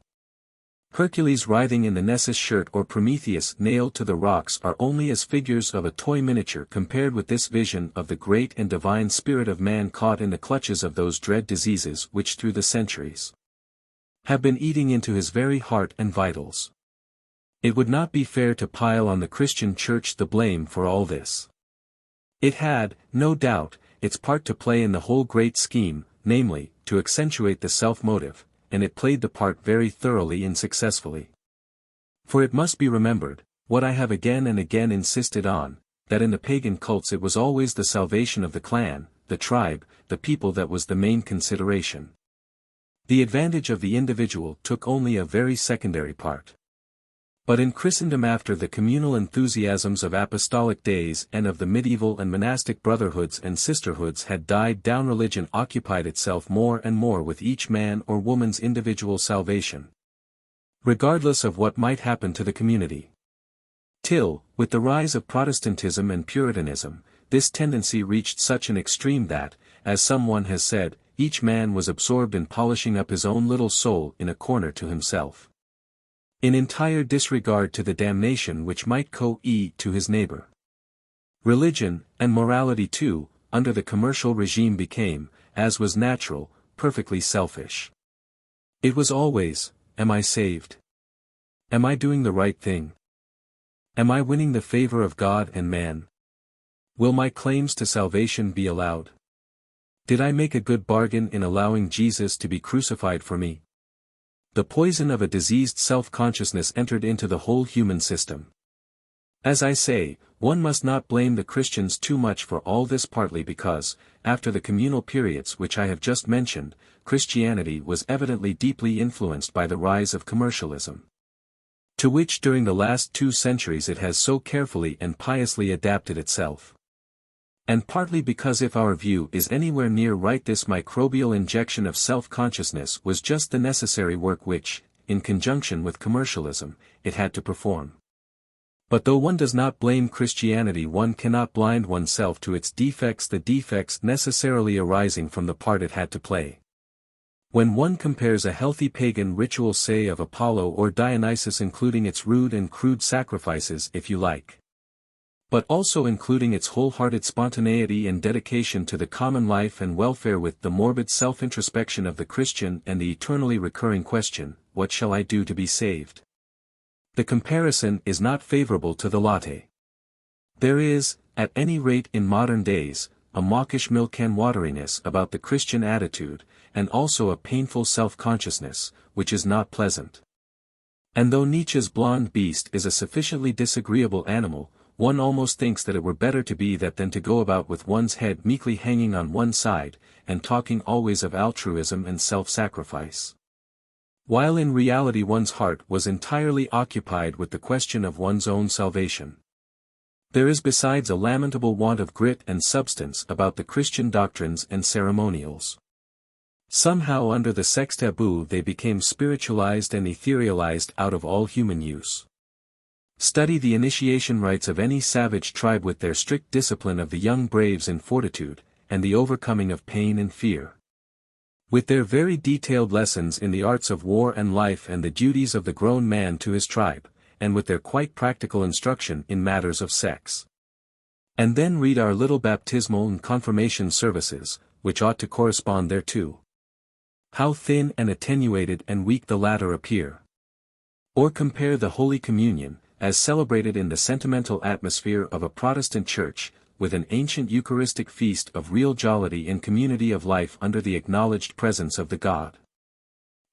S1: Hercules writhing in the Nessus shirt or Prometheus nailed to the rocks are only as figures of a toy miniature compared with this vision of the great and divine spirit of man caught in the clutches of those dread diseases which through the centuries have been eating into his very heart and vitals. It would not be fair to pile on the Christian Church the blame for all this. It had, no doubt, its part to play in the whole great scheme, namely, to accentuate the self-motive, and it played the part very thoroughly and successfully. For it must be remembered, what I have again and again insisted on, that in the pagan cults it was always the salvation of the clan, the tribe, the people that was the main consideration. The advantage of the individual took only a very secondary part. But in Christendom, after the communal enthusiasms of apostolic days and of the medieval and monastic brotherhoods and sisterhoods had died down, religion occupied itself more and more with each man or woman's individual salvation, regardless of what might happen to the community. Till, with the rise of Protestantism and Puritanism, this tendency reached such an extreme that, as someone has said, each man was absorbed in polishing up his own little soul in a corner to himself, in entire disregard to the damnation which might co-e to his neighbor. Religion, and morality too, under the commercial regime became, as was natural, perfectly selfish. It was always, am I saved? Am I doing the right thing? Am I winning the favor of God and man? Will my claims to salvation be allowed? Did I make a good bargain in allowing Jesus to be crucified for me? The poison of a diseased self-consciousness entered into the whole human system. As I say, one must not blame the Christians too much for all this, partly because, after the communal periods which I have just mentioned, Christianity was evidently deeply influenced by the rise of commercialism, to which during the last 2 centuries it has so carefully and piously adapted itself. And partly because if our view is anywhere near right, this microbial injection of self-consciousness was just the necessary work which, in conjunction with commercialism, it had to perform. But though one does not blame Christianity, one cannot blind oneself to its defects, the defects necessarily arising from the part it had to play. When one compares a healthy pagan ritual, say of Apollo or Dionysus, including its rude and crude sacrifices if you like, but also including its wholehearted spontaneity and dedication to the common life and welfare, with the morbid self-introspection of the Christian and the eternally recurring question, what shall I do to be saved? The comparison is not favorable to the latte. There is, at any rate in modern days, a mawkish milk-can wateriness about the Christian attitude, and also a painful self-consciousness, which is not pleasant. And though Nietzsche's blonde beast is a sufficiently disagreeable animal, one almost thinks that it were better to be that than to go about with one's head meekly hanging on one side, and talking always of altruism and self-sacrifice, while in reality one's heart was entirely occupied with the question of one's own salvation. There is besides a lamentable want of grit and substance about the Christian doctrines and ceremonials. Somehow under the Sex-Taboo they became spiritualized and etherealized out of all human use. Study the initiation rites of any savage tribe, with their strict discipline of the young braves in fortitude, and the overcoming of pain and fear, with their very detailed lessons in the arts of war and life and the duties of the grown man to his tribe, and with their quite practical instruction in matters of sex. And then read our little baptismal and confirmation services, which ought to correspond thereto. How thin and attenuated and weak the latter appear. Or compare the Holy Communion, as celebrated in the sentimental atmosphere of a Protestant church, with an ancient Eucharistic feast of real jollity and community of life under the acknowledged presence of the God.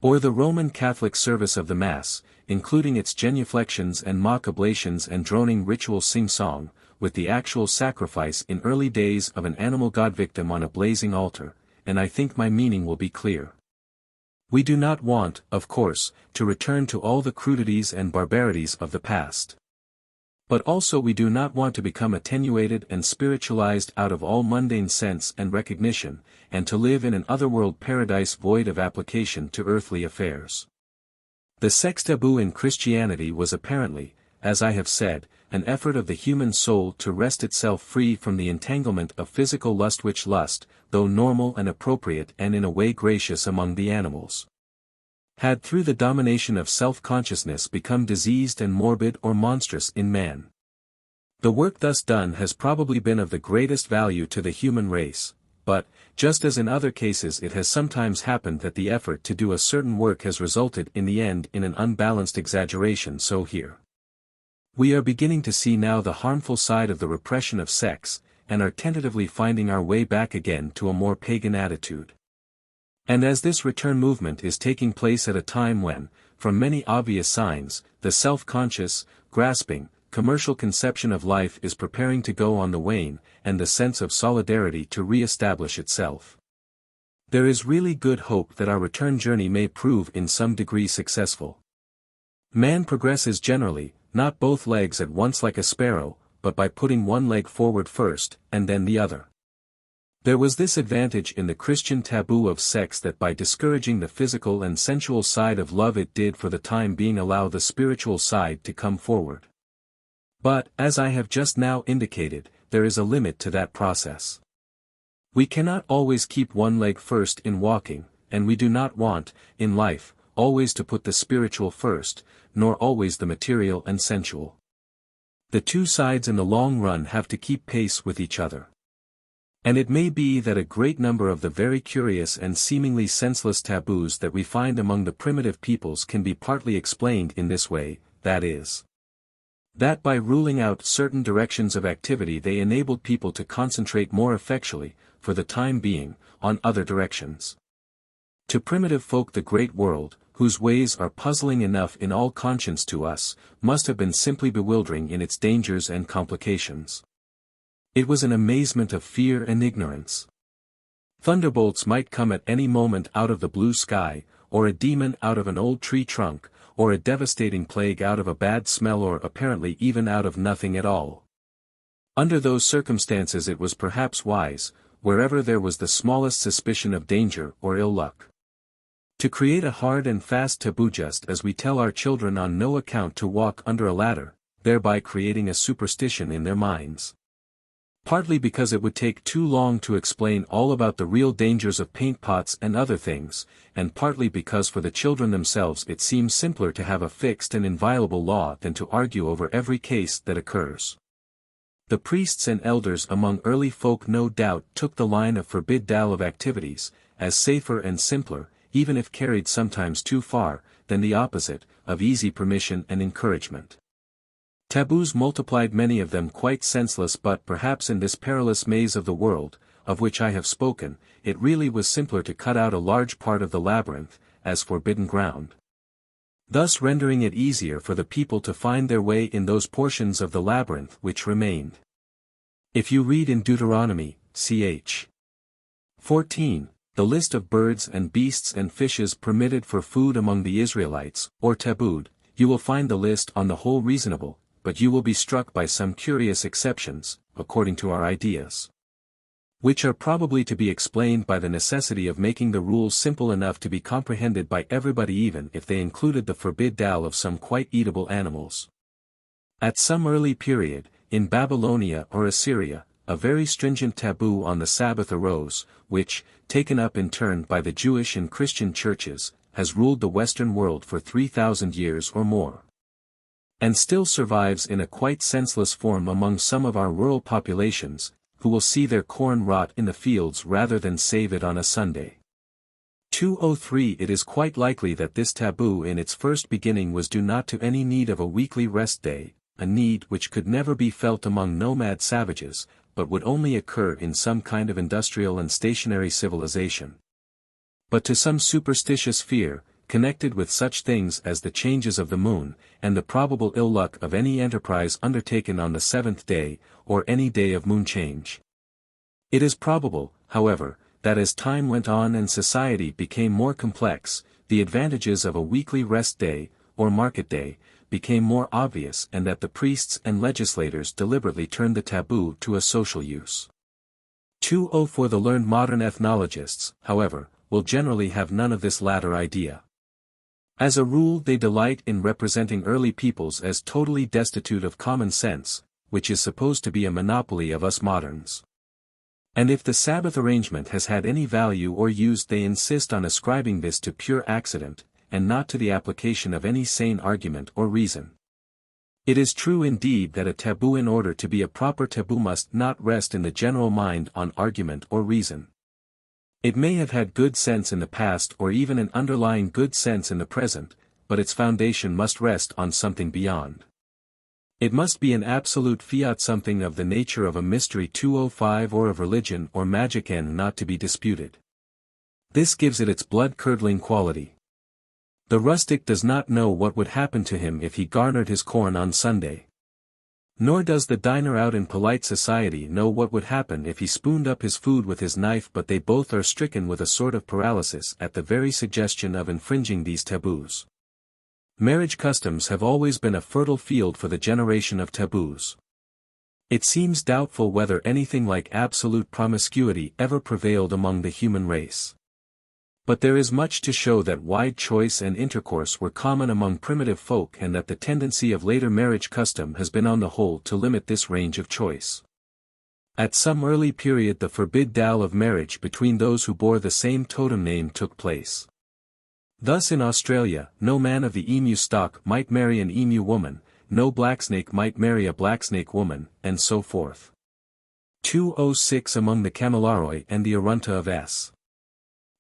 S1: Or the Roman Catholic service of the Mass, including its genuflections and mock oblations and droning ritual sing-song, with the actual sacrifice in early days of an animal god victim on a blazing altar, and I think my meaning will be clear. We do not want, of course, to return to all the crudities and barbarities of the past. But also we do not want to become attenuated and spiritualized out of all mundane sense and recognition, and to live in an otherworld paradise void of application to earthly affairs. The sex-taboo in Christianity was apparently, as I have said, an effort of the human soul to wrest itself free from the entanglement of physical lust, which lust, though normal and appropriate and in a way gracious among the animals, had through the domination of self-consciousness become diseased and morbid or monstrous in man. The work thus done has probably been of the greatest value to the human race, but, just as in other cases it has sometimes happened that the effort to do a certain work has resulted in the end in an unbalanced exaggeration, so here we are beginning to see now the harmful side of the repression of sex, and are tentatively finding our way back again to a more pagan attitude. And as this return movement is taking place at a time when, from many obvious signs, the self-conscious, grasping, commercial conception of life is preparing to go on the wane, and the sense of solidarity to re-establish itself, there is really good hope that our return journey may prove in some degree successful. Man progresses generally, not both legs at once like a sparrow, but by putting one leg forward first, and then the other. There was this advantage in the Christian taboo of sex, that by discouraging the physical and sensual side of love it did for the time being allow the spiritual side to come forward. But, as I have just now indicated, there is a limit to that process. We cannot always keep one leg first in walking, and we do not want, in life, always to put the spiritual first, nor always the material and sensual. The two sides in the long run have to keep pace with each other. And it may be that a great number of the very curious and seemingly senseless taboos that we find among the primitive peoples can be partly explained in this way, that is, that by ruling out certain directions of activity they enabled people to concentrate more effectually, for the time being, on other directions. To primitive folk the great world, whose ways are puzzling enough in all conscience to us, must have been simply bewildering in its dangers and complications. It was an amazement of fear and ignorance. Thunderbolts might come at any moment out of the blue sky, or a demon out of an old tree trunk, or a devastating plague out of a bad smell, or apparently even out of nothing at all. Under those circumstances it was perhaps wise, wherever there was the smallest suspicion of danger or ill luck, to create a hard and fast taboo, just as we tell our children on no account to walk under a ladder, thereby creating a superstition in their minds. Partly because it would take too long to explain all about the real dangers of paint pots and other things, and partly because for the children themselves it seems simpler to have a fixed and inviolable law than to argue over every case that occurs. The priests and elders among early folk no doubt took the line of forbid-dal of activities, as safer and simpler, even if carried sometimes too far, than the opposite, of easy permission and encouragement. Taboos multiplied, many of them quite senseless, but perhaps in this perilous maze of the world, of which I have spoken, it really was simpler to cut out a large part of the labyrinth, as forbidden ground, thus rendering it easier for the people to find their way in those portions of the labyrinth which remained. If you read in Deuteronomy, ch. 14, the list of birds and beasts and fishes permitted for food among the Israelites, or tabooed, you will find the list on the whole reasonable, but you will be struck by some curious exceptions, according to our ideas, which are probably to be explained by the necessity of making the rules simple enough to be comprehended by everybody, even if they included the forbid-dal of some quite eatable animals. At some early period, in Babylonia or Assyria, a very stringent taboo on the Sabbath arose, which, taken up in turn by the Jewish and Christian churches, has ruled the Western world for 3,000 years or more, and still survives in a quite senseless form among some of our rural populations, who will see their corn rot in the fields rather than save it on a Sunday. 203 It is quite likely that this taboo in its first beginning was due not to any need of a weekly rest day, a need which could never be felt among nomad savages, but would only occur in some kind of industrial and stationary civilization. But to some superstitious fear, connected with such things as the changes of the moon, and the probable ill luck of any enterprise undertaken on the seventh day, or any day of moon change. It is probable, however, that as time went on and society became more complex, the advantages of a weekly rest day, or market day, became more obvious and that the priests and legislators deliberately turned the taboo to a social use. 204 The learned modern ethnologists, however, will generally have none of this latter idea. As a rule they delight in representing early peoples as totally destitute of common sense, which is supposed to be a monopoly of us moderns. And if the Sabbath arrangement has had any value or use they insist on ascribing this to pure accident, and not to the application of any sane argument or reason. It is true indeed that a taboo in order to be a proper taboo must not rest in the general mind on argument or reason. It may have had good sense in the past or even an underlying good sense in the present, but its foundation must rest on something beyond. It must be an absolute fiat, something of the nature of a mystery 205 or of religion or magic and not to be disputed. This gives it its blood-curdling quality. The rustic does not know what would happen to him if he garnered his corn on Sunday. Nor does the diner out in polite society know what would happen if he spooned up his food with his knife, but they both are stricken with a sort of paralysis at the very suggestion of infringing these taboos. Marriage customs have always been a fertile field for the generation of taboos. It seems doubtful whether anything like absolute promiscuity ever prevailed among the human race. But there is much to show that wide choice and intercourse were common among primitive folk and that the tendency of later marriage custom has been on the whole to limit this range of choice. At some early period the forbid-dal of marriage between those who bore the same totem name took place. Thus in Australia, no man of the emu stock might marry an emu woman, no blacksnake might marry a blacksnake woman, and so forth. 206 Among the Kamilaroi and the Arunta of S.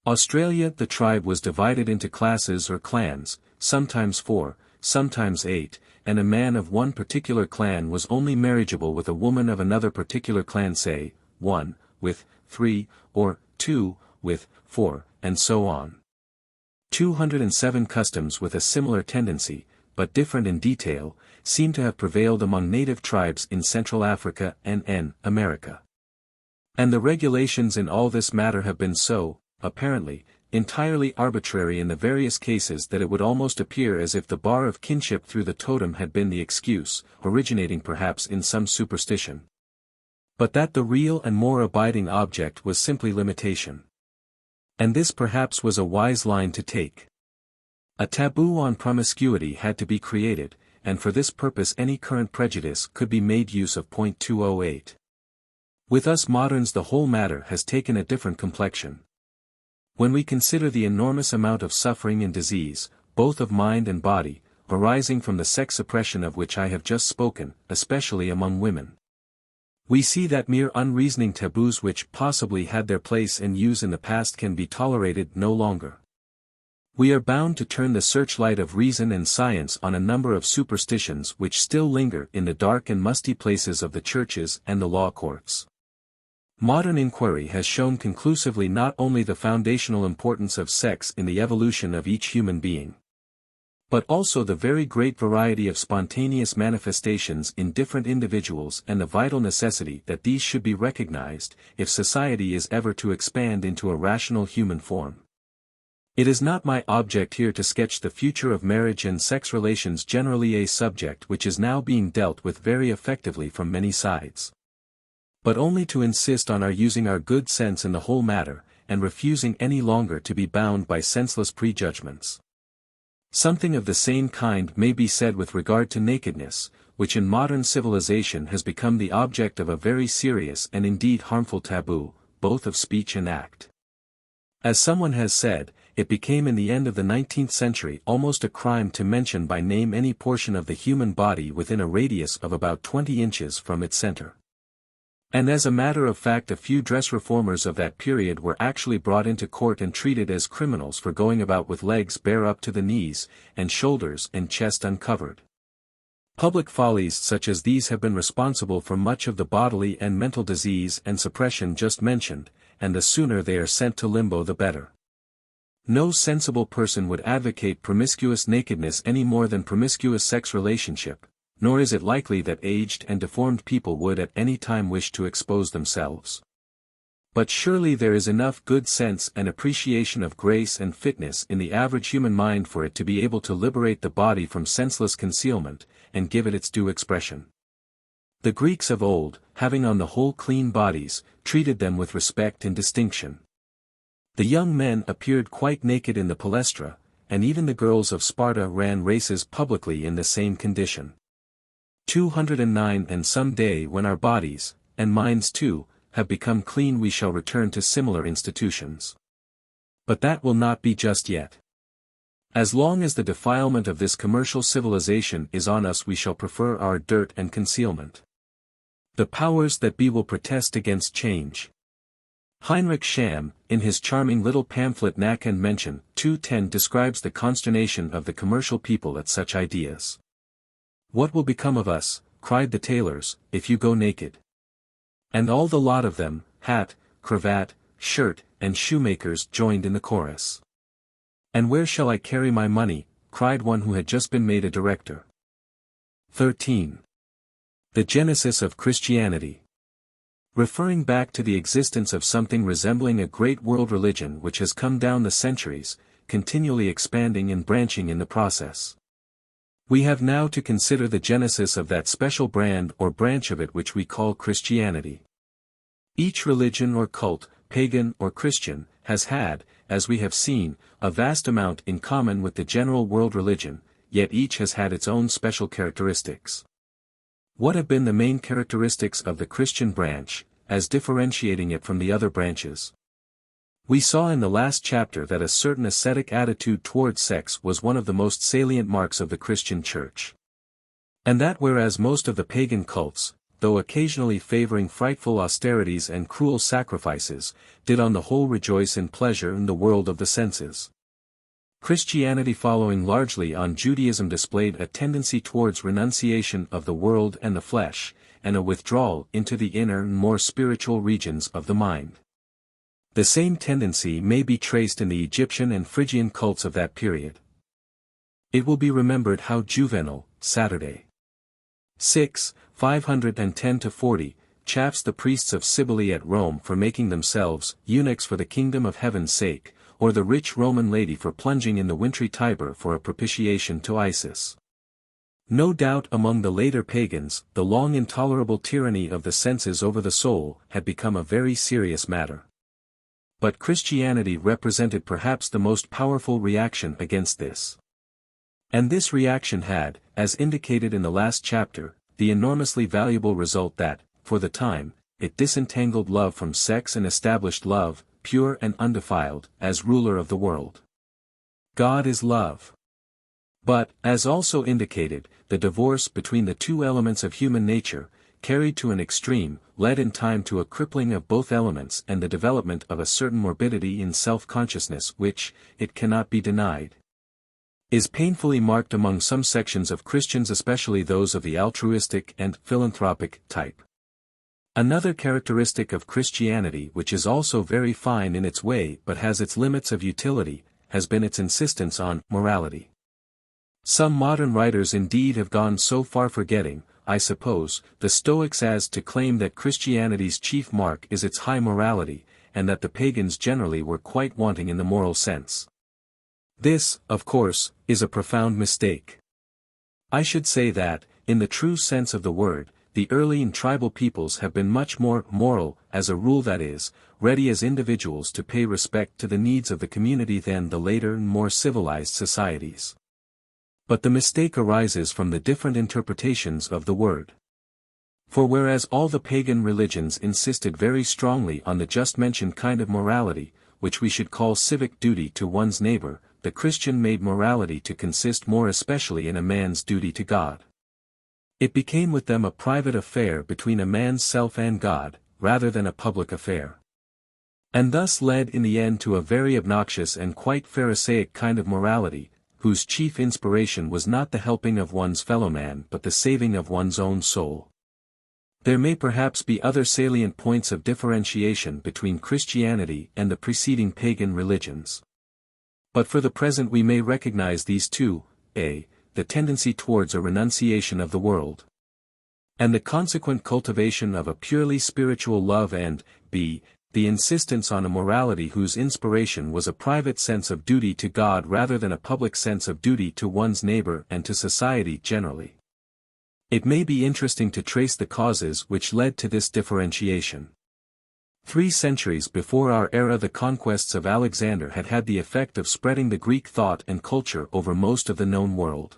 S1: Australia, the tribe was divided into classes or clans, sometimes 4, sometimes 8, and a man of one particular clan was only marriageable with a woman of another particular clan, say, 1, with 3, or 2, with 4, and so on. 207 Customs with a similar tendency, but different in detail, seem to have prevailed among native tribes in Central Africa and America. And the regulations in all this matter have been so, apparently, entirely arbitrary in the various cases that it would almost appear as if the bar of kinship through the totem had been the excuse, originating perhaps in some superstition. But that the real and more abiding object was simply limitation. And this perhaps was a wise line to take. A taboo on promiscuity had to be created, and for this purpose any current prejudice could be made use of. 208. With us moderns the whole matter has taken a different complexion. When we consider the enormous amount of suffering and disease, both of mind and body, arising from the sex suppression of which I have just spoken, especially among women, we see that mere unreasoning taboos which possibly had their place and use in the past can be tolerated no longer. We are bound to turn the searchlight of reason and science on a number of superstitions which still linger in the dark and musty places of the churches and the law courts. Modern inquiry has shown conclusively not only the foundational importance of sex in the evolution of each human being, but also the very great variety of spontaneous manifestations in different individuals and the vital necessity that these should be recognized, if society is ever to expand into a rational human form. It is not my object here to sketch the future of marriage and sex relations generally, a subject which is now being dealt with very effectively from many sides, but only to insist on our using our good sense in the whole matter, and refusing any longer to be bound by senseless prejudgments. Something of the same kind may be said with regard to nakedness, which in modern civilization has become the object of a very serious and indeed harmful taboo, both of speech and act. As someone has said, it became in the end of the 19th century almost a crime to mention by name any portion of the human body within a radius of about 20 inches from its center. And as a matter of fact, a few dress reformers of that period were actually brought into court and treated as criminals for going about with legs bare up to the knees, and shoulders and chest uncovered. Public follies such as these have been responsible for much of the bodily and mental disease and suppression just mentioned, and the sooner they are sent to limbo the better. No sensible person would advocate promiscuous nakedness any more than promiscuous sex relationship, nor is it likely that aged and deformed people would at any time wish to expose themselves. But surely there is enough good sense and appreciation of grace and fitness in the average human mind for it to be able to liberate the body from senseless concealment, and give it its due expression. The Greeks of old, having on the whole clean bodies, treated them with respect and distinction. The young men appeared quite naked in the palestra, and even the girls of Sparta ran races publicly in the same condition. 209 And some day when our bodies, and minds too, have become clean we shall return to similar institutions. But that will not be just yet. As long as the defilement of this commercial civilization is on us we shall prefer our dirt and concealment. The powers that be will protest against change. Heinrich Scham, in his charming little pamphlet Knack and Mention, 210 describes the consternation of the commercial people at such ideas. "What will become of us," cried the tailors, "if you go naked?" And all the lot of them, hat, cravat, shirt, and shoemakers joined in the chorus. "And where shall I carry my money?" cried one who had just been made a director. 13. The Genesis of Christianity. Referring back to the existence of something resembling a great world religion which has come down the centuries, continually expanding and branching in the process. We have now to consider the genesis of that special brand or branch of it which we call Christianity. Each religion or cult, pagan or Christian, has had, as we have seen, a vast amount in common with the general world religion, yet each has had its own special characteristics. What have been the main characteristics of the Christian branch, as differentiating it from the other branches? We saw in the last chapter that a certain ascetic attitude toward sex was one of the most salient marks of the Christian Church. And that whereas most of the pagan cults, though occasionally favoring frightful austerities and cruel sacrifices, did on the whole rejoice in pleasure in the world of the senses, Christianity, following largely on Judaism, displayed a tendency towards renunciation of the world and the flesh, and a withdrawal into the inner and more spiritual regions of the mind. The same tendency may be traced in the Egyptian and Phrygian cults of that period. It will be remembered how Juvenal, Saturday. 6, 510-40, chaffs the priests of Cybele at Rome for making themselves eunuchs for the kingdom of heaven's sake, or the rich Roman lady for plunging in the wintry Tiber for a propitiation to Isis. No doubt among the later pagans, the long intolerable tyranny of the senses over the soul had become a very serious matter. But Christianity represented perhaps the most powerful reaction against this. And this reaction had, as indicated in the last chapter, the enormously valuable result that, for the time, it disentangled love from sex and established love, pure and undefiled, as ruler of the world. God is love. But, as also indicated, the divorce between the two elements of human nature, carried to an extreme, led in time to a crippling of both elements and the development of a certain morbidity in self-consciousness which, it cannot be denied, is painfully marked among some sections of Christians, especially those of the altruistic and philanthropic type. Another characteristic of Christianity, which is also very fine in its way but has its limits of utility, has been its insistence on morality. Some modern writers indeed have gone so far, forgetting, I suppose, the Stoics, as to claim that Christianity's chief mark is its high morality, and that the pagans generally were quite wanting in the moral sense. This, of course, is a profound mistake. I should say that, in the true sense of the word, the early and tribal peoples have been much more moral, as a rule, that is, ready as individuals to pay respect to the needs of the community, than the later and more civilized societies. But the mistake arises from the different interpretations of the word. For whereas all the pagan religions insisted very strongly on the just mentioned kind of morality, which we should call civic duty to one's neighbor, the Christian made morality to consist more especially in a man's duty to God. It became with them a private affair between a man's self and God, rather than a public affair. And thus led in the end to a very obnoxious and quite Pharisaic kind of morality, whose chief inspiration was not the helping of one's fellow man but the saving of one's own soul. There may perhaps be other salient points of differentiation between Christianity and the preceding pagan religions. But for the present we may recognize these two: a. The tendency towards a renunciation of the world, and the consequent cultivation of a purely spiritual love, and b. The insistence on a morality whose inspiration was a private sense of duty to God rather than a public sense of duty to one's neighbor and to society generally. It may be interesting to trace the causes which led to this differentiation. 3 centuries before our era, the conquests of Alexander had had the effect of spreading the Greek thought and culture over most of the known world.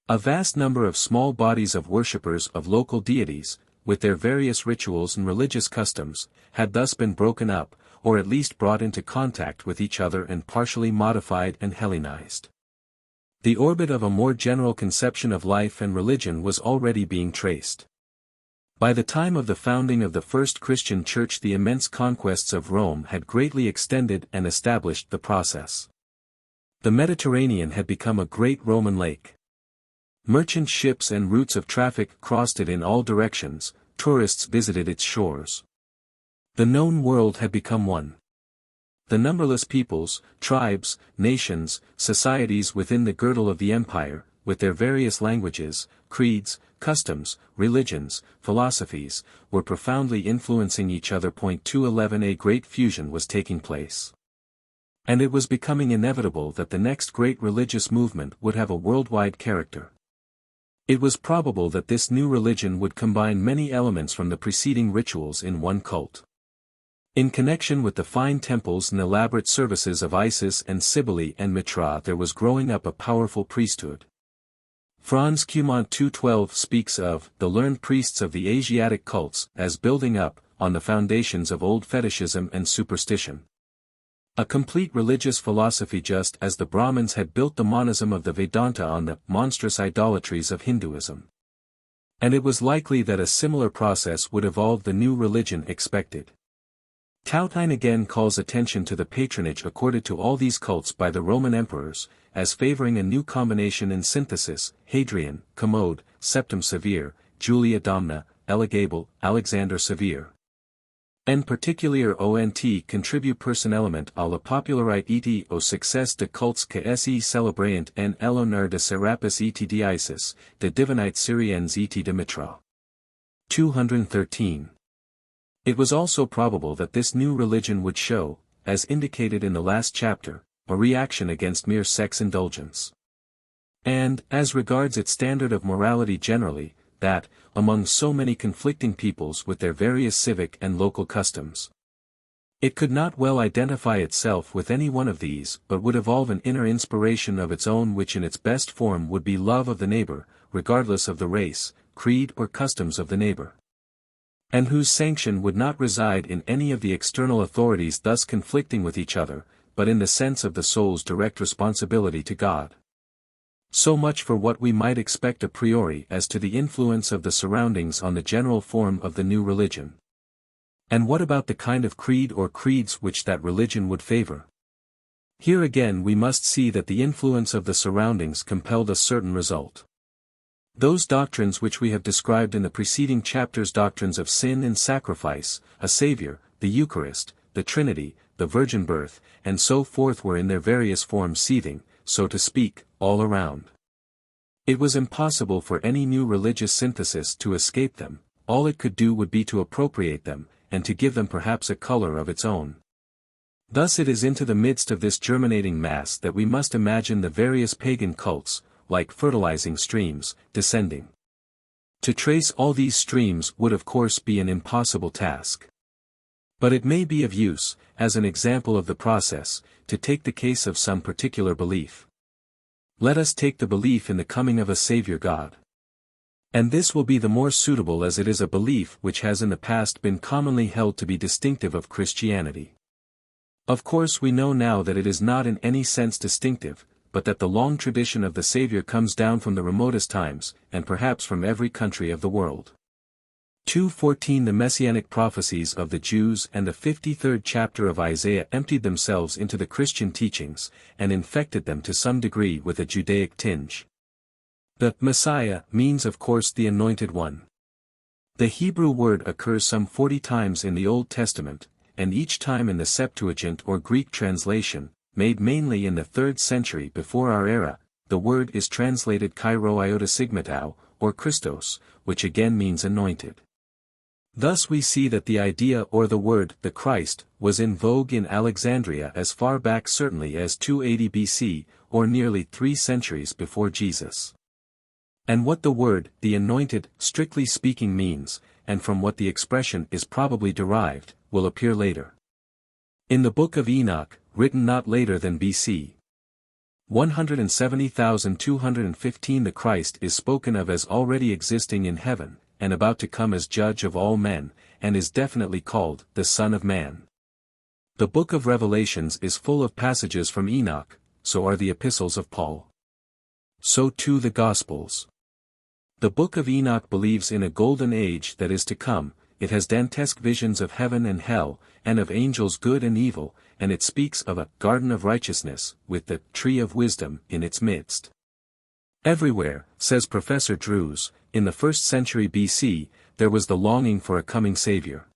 S1: A vast number of small bodies of worshippers of local deities, with their various rituals and religious customs, had thus been broken up, or at least brought into contact with each other and partially modified and Hellenized. The orbit of a more general conception of life and religion was already being traced. By the time of the founding of the first Christian church, the immense conquests of Rome had greatly extended and established the process. The Mediterranean had become a great Roman lake. Merchant ships and routes of traffic crossed it in all directions, tourists visited its shores. The known world had become one. The numberless peoples, tribes, nations, societies within the girdle of the empire, with their various languages, creeds, customs, religions, philosophies, were profoundly influencing each other. 211 A great fusion was taking place. And it was becoming inevitable that the next great religious movement would have a worldwide character. It was probable that this new religion would combine many elements from the preceding rituals in one cult. In connection with the fine temples and elaborate services of Isis and Cybele and Mitra, there was growing up a powerful priesthood. Franz Cumont 212 speaks of the learned priests of the Asiatic cults as building up, on the foundations of old fetishism and superstition, a complete religious philosophy, just as the Brahmins had built the monism of the Vedanta on the monstrous idolatries of Hinduism. And it was likely that a similar process would evolve the new religion expected. Tautine again calls attention to the patronage accorded to all these cults by the Roman emperors, as favoring a new combination and synthesis: Hadrian, Commode, Septim Severe, Julia Domna, Eligable, Alexander Severe. En particulier ont contribue personellement à la popularité au succès de cultes que se célébrant en l'honneur de Serapis et d'Isis, de divinités syriennes et de Mitra. 213. It was also probable that this new religion would show, as indicated in the last chapter, a reaction against mere sex indulgence. And, as regards its standard of morality generally, that, among so many conflicting peoples with their various civic and local customs, it could not well identify itself with any one of these, but would evolve an inner inspiration of its own, which in its best form would be love of the neighbor, regardless of the race, creed or customs of the neighbor, and whose sanction would not reside in any of the external authorities thus conflicting with each other, but in the sense of the soul's direct responsibility to God. So much for what we might expect a priori as to the influence of the surroundings on the general form of the new religion. And what about the kind of creed or creeds which that religion would favor? Here again we must see that the influence of the surroundings compelled a certain result. Those doctrines which we have described in the preceding chapters, doctrines of sin and sacrifice, a Saviour, the Eucharist, the Trinity, the virgin birth, and so forth, were in their various forms seething, so to speak, all around. It was impossible for any new religious synthesis to escape them. All it could do would be to appropriate them, and to give them perhaps a color of its own. Thus it is into the midst of this germinating mass that we must imagine the various pagan cults, like fertilizing streams, descending. To trace all these streams would of course be an impossible task. But it may be of use, as an example of the process, to take the case of some particular belief. Let us take the belief in the coming of a Saviour God. And this will be the more suitable as it is a belief which has in the past been commonly held to be distinctive of Christianity. Of course we know now that it is not in any sense distinctive, but that the long tradition of the Saviour comes down from the remotest times, and perhaps from every country of the world. 2:14 The Messianic prophecies of the Jews and the 53rd chapter of Isaiah emptied themselves into the Christian teachings, and infected them to some degree with a Judaic tinge. The Messiah means of course the Anointed One. The Hebrew word occurs some 40 times in the Old Testament, and each time in the Septuagint or Greek translation, made mainly in the 3rd century before our era, the word is translated Kyrio-iotasigmatao, or Christos, which again means anointed. Thus we see that the idea or the word, the Christ, was in vogue in Alexandria as far back certainly as 280 BC, or nearly 3 centuries before Jesus. And what the word, the anointed, strictly speaking means, and from what the expression is probably derived, will appear later. In the Book of Enoch, written not later than BC 170,215 the Christ is spoken of as already existing in heaven, and about to come as judge of all men, and is definitely called the Son of Man. The Book of Revelations is full of passages from Enoch, so are the epistles of Paul. So too the Gospels. The Book of Enoch believes in a golden age that is to come, it has dantesque visions of heaven and hell, and of angels good and evil, and it speaks of a garden of righteousness, with the tree of wisdom in its midst. Everywhere, says Professor Drews, in the 1st century BC, there was the longing for a coming Savior.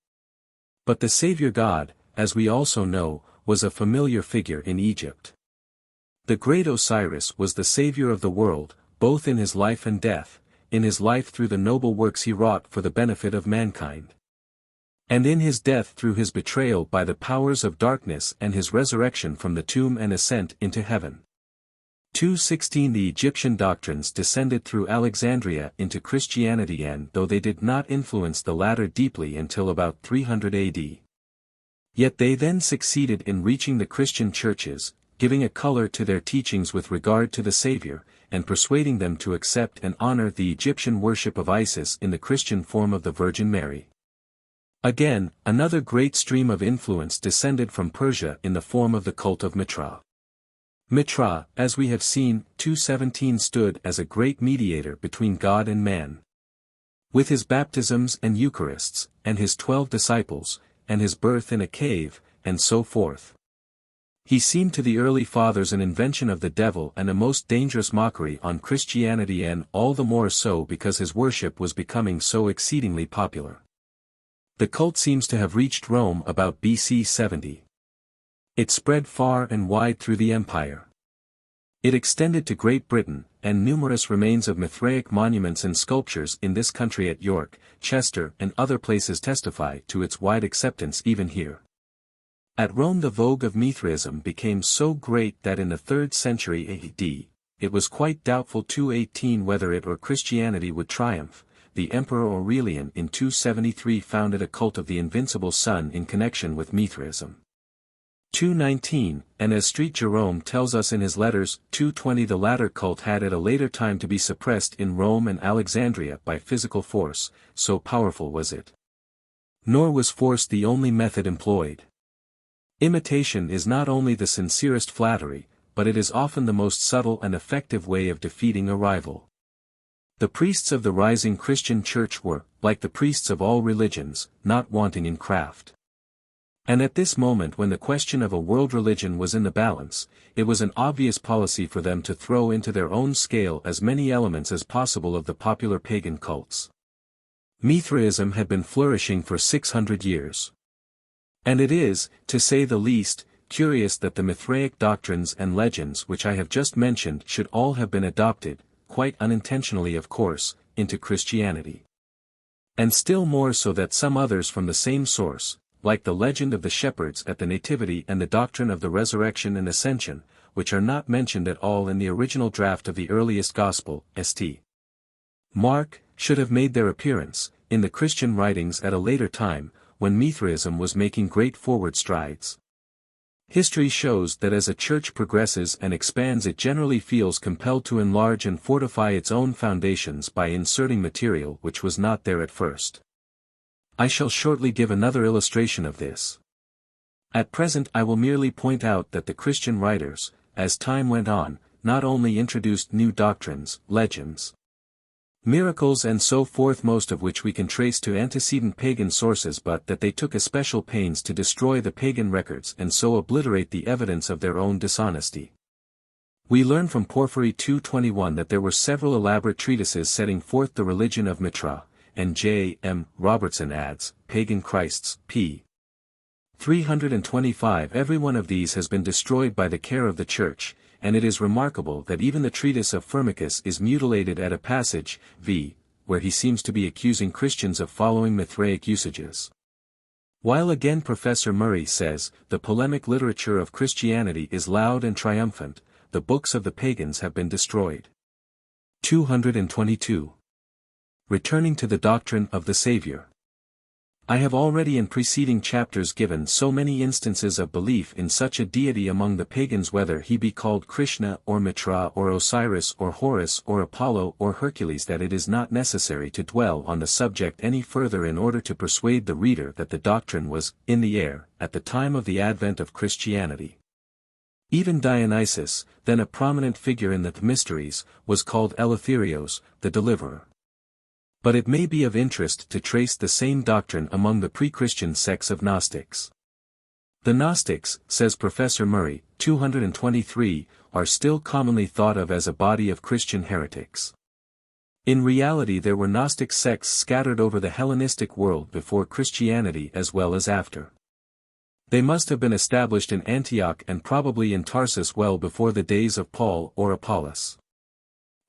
S1: But the Savior God, as we also know, was a familiar figure in Egypt. The great Osiris was the Savior of the world, both in his life and death, in his life through the noble works he wrought for the benefit of mankind. And in his death through his betrayal by the powers of darkness and his resurrection from the tomb and ascent into heaven. 2:16 The Egyptian doctrines descended through Alexandria into Christianity, and though they did not influence the latter deeply until about 300 AD. Yet they then succeeded in reaching the Christian churches, giving a color to their teachings with regard to the Savior, and persuading them to accept and honor the Egyptian worship of Isis in the Christian form of the Virgin Mary. Again, another great stream of influence descended from Persia in the form of the cult of Mitra. Mitra, as we have seen, 2:17 stood as a great mediator between God and man. With his baptisms and Eucharists, and his 12 disciples, and his birth in a cave, and so forth. He seemed to the early fathers an invention of the devil and a most dangerous mockery on Christianity, and all the more so because his worship was becoming so exceedingly popular. The cult seems to have reached Rome about BC 70. It spread far and wide through the empire. It extended to Great Britain, and numerous remains of Mithraic monuments and sculptures in this country at York, Chester and other places testify to its wide acceptance even here. At Rome the vogue of Mithraism became so great that in the 3rd century AD, it was quite doubtful 218 whether it or Christianity would triumph. The Emperor Aurelian in 273 founded a cult of the invincible sun in connection with Mithraism. 219, and as St. Jerome tells us in his letters, 220 the latter cult had at a later time to be suppressed in Rome and Alexandria by physical force, so powerful was it. Nor was force the only method employed. Imitation is not only the sincerest flattery, but it is often the most subtle and effective way of defeating a rival. The priests of the rising Christian church were, like the priests of all religions, not wanting in craft. And at this moment when the question of a world religion was in the balance, it was an obvious policy for them to throw into their own scale as many elements as possible of the popular pagan cults. Mithraism had been flourishing for 600 years. And it is, to say the least, curious that the Mithraic doctrines and legends which I have just mentioned should all have been adopted, quite unintentionally of course, into Christianity. And still more so that some others from the same source, like the legend of the shepherds at the Nativity and the doctrine of the resurrection and ascension, which are not mentioned at all in the original draft of the earliest Gospel, St. Mark, should have made their appearance, in the Christian writings at a later time, when Mithraism was making great forward strides. History shows that as a church progresses and expands it generally feels compelled to enlarge and fortify its own foundations by inserting material which was not there at first. I shall shortly give another illustration of this. At present I will merely point out that the Christian writers, as time went on, not only introduced new doctrines, legends, miracles and so forth, most of which we can trace to antecedent pagan sources, but that they took especial pains to destroy the pagan records and so obliterate the evidence of their own dishonesty. We learn from Porphyry 2:21 that there were several elaborate treatises setting forth the religion of Mitra, and J. M. Robertson adds, Pagan Christs, p. 325. Every one of these has been destroyed by the care of the Church, and it is remarkable that even the treatise of Firmicus is mutilated at a passage, v. where he seems to be accusing Christians of following Mithraic usages. While again Professor Murray says, the polemic literature of Christianity is loud and triumphant, the books of the pagans have been destroyed. 222. Returning to the doctrine of the Saviour. I have already in preceding chapters given so many instances of belief in such a deity among the pagans, whether he be called Krishna or Mitra or Osiris or Horus or Apollo or Hercules, that it is not necessary to dwell on the subject any further in order to persuade the reader that the doctrine was in the air at the time of the advent of Christianity. Even Dionysus, then a prominent figure in the mysteries, was called Eleutherios, the deliverer. But it may be of interest to trace the same doctrine among the pre-Christian sects of Gnostics. The Gnostics, says Professor Murray, 223, are still commonly thought of as a body of Christian heretics. In reality there were Gnostic sects scattered over the Hellenistic world before Christianity as well as after. They must have been established in Antioch and probably in Tarsus well before the days of Paul or Apollos.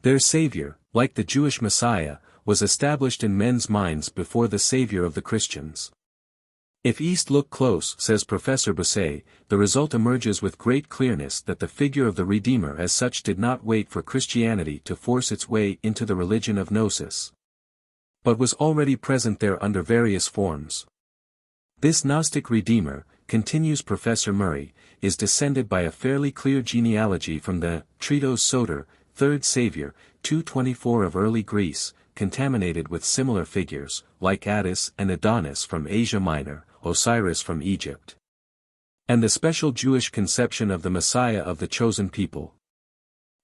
S1: Their Savior, like the Jewish Messiah, was established in men's minds before the Savior of the Christians. If East look close, says Professor Busset, the result emerges with great clearness that the figure of the Redeemer as such did not wait for Christianity to force its way into the religion of Gnosis, but was already present there under various forms. This Gnostic Redeemer, continues Professor Murray, is descended by a fairly clear genealogy from the Tritos Soter, third Saviour, 224 of early Greece, contaminated with similar figures, like Attis and Adonis from Asia Minor, Osiris from Egypt, and the special Jewish conception of the Messiah of the chosen people.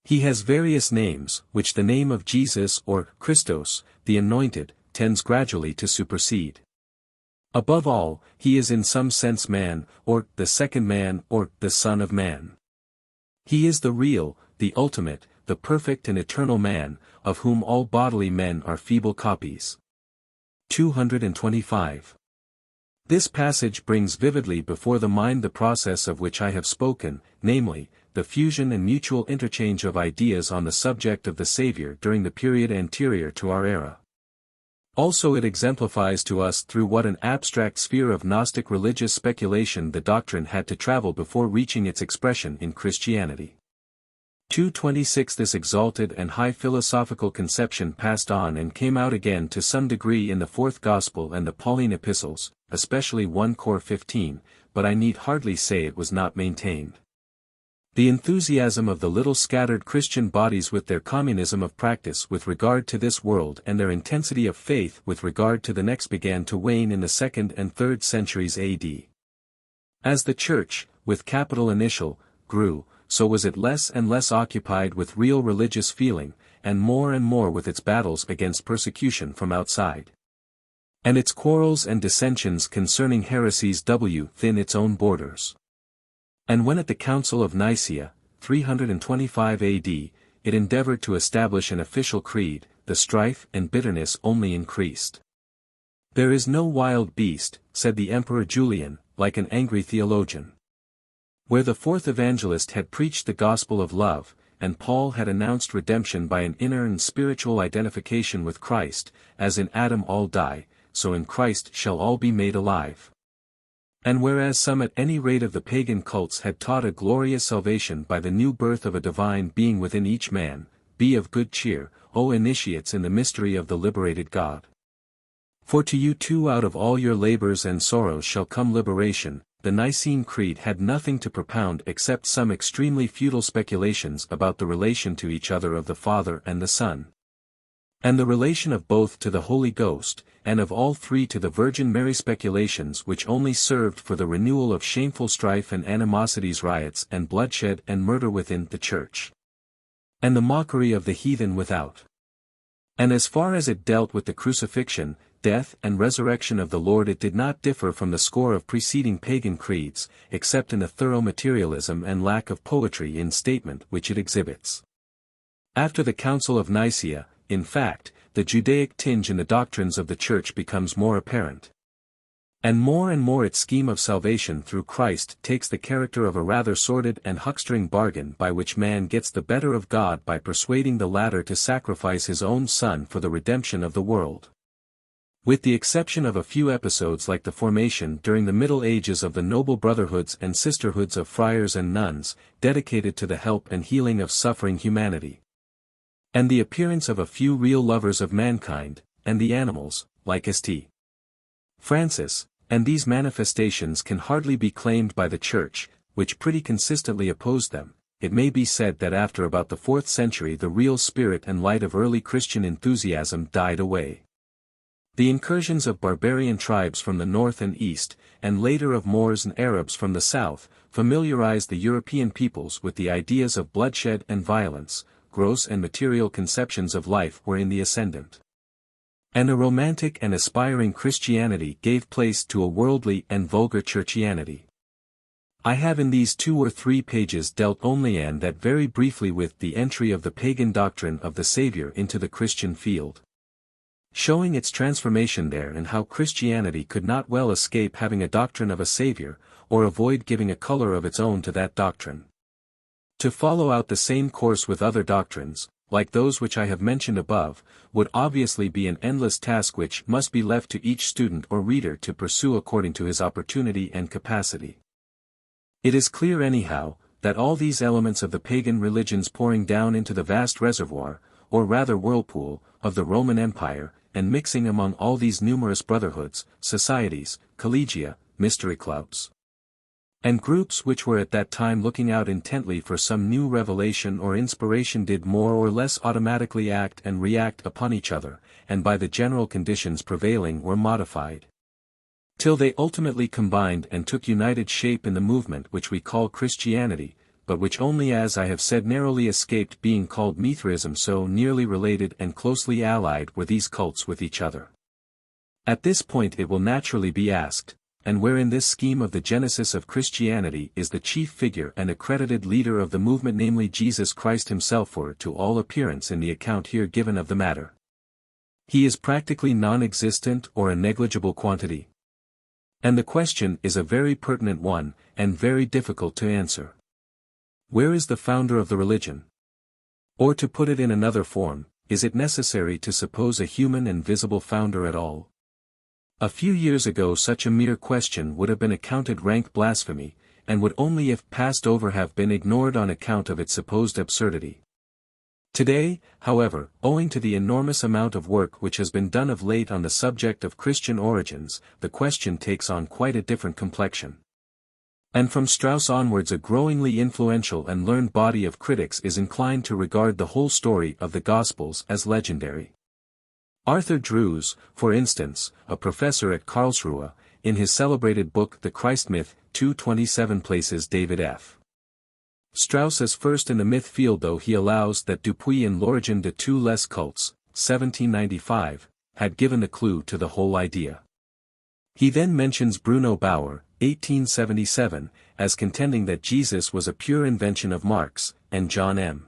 S1: He has various names, which the name of Jesus or Christos, the Anointed, tends gradually to supersede. Above all, he is in some sense man, or the second man, or the Son of Man. He is the real, the ultimate, the perfect and eternal man, of whom all bodily men are feeble copies. 225. This passage brings vividly before the mind the process of which I have spoken, namely, the fusion and mutual interchange of ideas on the subject of the Saviour during the period anterior to our era. Also it exemplifies to us through what an abstract sphere of Gnostic religious speculation the doctrine had to travel before reaching its expression in Christianity. 226. This exalted and high philosophical conception passed on and came out again to some degree in the Fourth Gospel and the Pauline epistles, especially 1 Cor 15, but I need hardly say it was not maintained. The enthusiasm of the little scattered Christian bodies with their communism of practice with regard to this world and their intensity of faith with regard to the next began to wane in the 2nd and 3rd centuries AD. As the Church, with capital initial, grew, so was it less and less occupied with real religious feeling, and more with its battles against persecution from outside, and its quarrels and dissensions concerning heresies within its own borders. And when at the Council of Nicaea, 325 AD, it endeavored to establish an official creed, the strife and bitterness only increased. There is no wild beast, said the Emperor Julian, like an angry theologian. Where the fourth evangelist had preached the gospel of love, and Paul had announced redemption by an inner and spiritual identification with Christ, as in Adam all die, so in Christ shall all be made alive. And whereas some at any rate of the pagan cults had taught a glorious salvation by the new birth of a divine being within each man, be of good cheer, O initiates in the mystery of the liberated God. For to you too out of all your labors and sorrows shall come liberation. The Nicene Creed had nothing to propound except some extremely futile speculations about the relation to each other of the Father and the Son, and the relation of both to the Holy Ghost, and of all three to the Virgin Mary, speculations which only served for the renewal of shameful strife and animosities, riots and bloodshed and murder within the Church. and the mockery of the heathen without. And as far as it dealt with the crucifixion, death and resurrection of the Lord, it did not differ from the score of preceding pagan creeds, except in a thorough materialism and lack of poetry in statement which it exhibits. After the Council of Nicaea, in fact, the Judaic tinge in the doctrines of the Church becomes more apparent. And more its scheme of salvation through Christ takes the character of a rather sordid and huckstering bargain by which man gets the better of God by persuading the latter to sacrifice his own Son for the redemption of the world. With the exception of a few episodes like the formation during the Middle Ages of the noble brotherhoods and sisterhoods of friars and nuns, dedicated to the help and healing of suffering humanity, and the appearance of a few real lovers of mankind, and the animals, like St. Francis, and these manifestations can hardly be claimed by the Church, which pretty consistently opposed them. It may be said that after about the 4th century the real spirit and light of early Christian enthusiasm died away. The incursions of barbarian tribes from the north and east, and later of Moors and Arabs from the south, familiarized the European peoples with the ideas of bloodshed and violence. Gross and material conceptions of life were in the ascendant. And a romantic and aspiring Christianity gave place to a worldly and vulgar churchianity. I have in these 2 or 3 pages dealt only and that very briefly with the entry of the pagan doctrine of the Saviour into the Christian field, showing its transformation there and how Christianity could not well escape having a doctrine of a Saviour, or avoid giving a colour of its own to that doctrine. To follow out the same course with other doctrines, like those which I have mentioned above, would obviously be an endless task which must be left to each student or reader to pursue according to his opportunity and capacity. It is clear anyhow, that all these elements of the pagan religions pouring down into the vast reservoir, or rather whirlpool, of the Roman Empire, and mixing among all these numerous brotherhoods, societies, collegia, mystery clubs, and groups which were at that time looking out intently for some new revelation or inspiration, did more or less automatically act and react upon each other, and by the general conditions prevailing were modified, till they ultimately combined and took united shape in the movement which we call Christianity, but which only, as I have said, narrowly escaped being called Mithraism, so nearly related and closely allied were these cults with each other. At this point it will naturally be asked, and where in this scheme of the genesis of Christianity is the chief figure and accredited leader of the movement, namely Jesus Christ himself? For to all appearance in the account here given of the matter, he is practically non-existent or a negligible quantity. And the question is a very pertinent one, and very difficult to answer. Where is the founder of the religion? Or to put it in another form, is it necessary to suppose a human and visible founder at all? A few years ago such a mere question would have been accounted rank blasphemy, and would only if passed over have been ignored on account of its supposed absurdity. Today, however, owing to the enormous amount of work which has been done of late on the subject of Christian origins, the question takes on quite a different complexion. And from Strauss onwards a growingly influential and learned body of critics is inclined to regard the whole story of the Gospels as legendary. Arthur Drews, for instance, a professor at Karlsruhe, in his celebrated book The Christ Myth, 227 places David F. Strauss as first in the myth field, though he allows that Dupuy in L'Origine de tous les cultes, 1795, had given the clue to the whole idea. He then mentions Bruno Bauer, 1877, as contending that Jesus was a pure invention of Marx, and John M.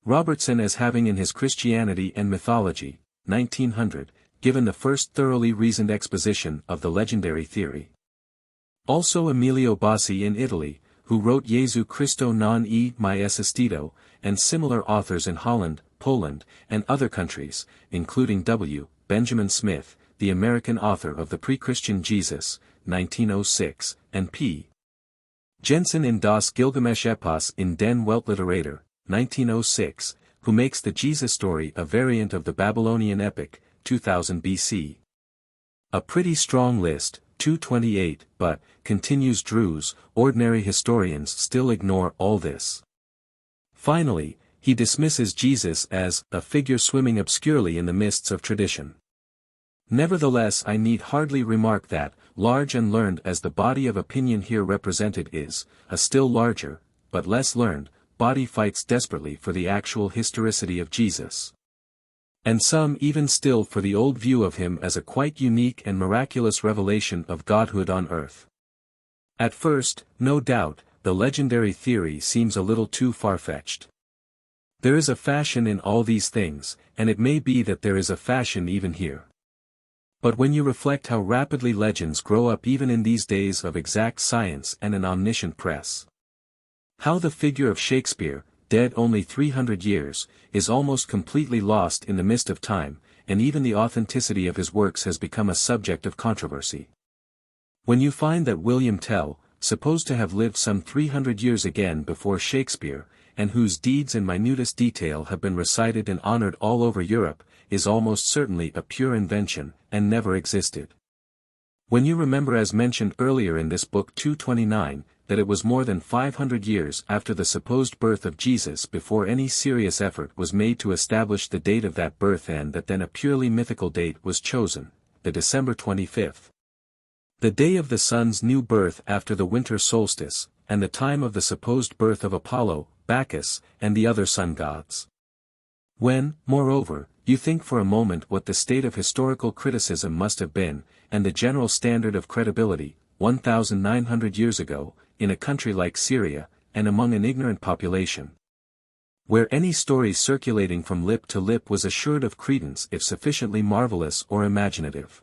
S1: Robertson as having in his Christianity and Mythology, 1900, given the first thoroughly reasoned exposition of the legendary theory. Also Emilio Bossi in Italy, who wrote Jesu Christo non e mai esistito, and similar authors in Holland, Poland, and other countries, including W. Benjamin Smith, the American author of The Pre-Christian Jesus, 1906, and P. Jensen in Das Gilgamesh Epos in Den Weltliterator, 1906, who makes the Jesus story a variant of the Babylonian epic, 2000 BC. A pretty strong list, 228, but, continues Drews, ordinary historians still ignore all this. Finally, he dismisses Jesus as a figure swimming obscurely in the mists of tradition. Nevertheless, I need hardly remark that, large and learned as the body of opinion here represented is, a still larger, but less learned, body fights desperately for the actual historicity of Jesus. And some even still for the old view of him as a quite unique and miraculous revelation of godhood on earth. At first, no doubt, the legendary theory seems a little too far-fetched. There is a fashion in all these things, and it may be that there is a fashion even here. But when you reflect how rapidly legends grow up even in these days of exact science and an omniscient press. How the figure of Shakespeare, dead only 300 years, is almost completely lost in the mist of time, and even the authenticity of his works has become a subject of controversy. When you find that William Tell, supposed to have lived some 300 years again before Shakespeare, and whose deeds in minutest detail have been recited and honored all over Europe, is almost certainly a pure invention, and never existed. When you remember, as mentioned earlier in this book 229, that it was more than 500 years after the supposed birth of Jesus before any serious effort was made to establish the date of that birth, and that then a purely mythical date was chosen, the December 25th. The day of the sun's new birth after the winter solstice, and the time of the supposed birth of Apollo, Bacchus, and the other sun gods. When, moreover, you think for a moment what the state of historical criticism must have been, and the general standard of credibility, 1,900 years ago, in a country like Syria, and among an ignorant population, where any story circulating from lip to lip was assured of credence if sufficiently marvelous or imaginative.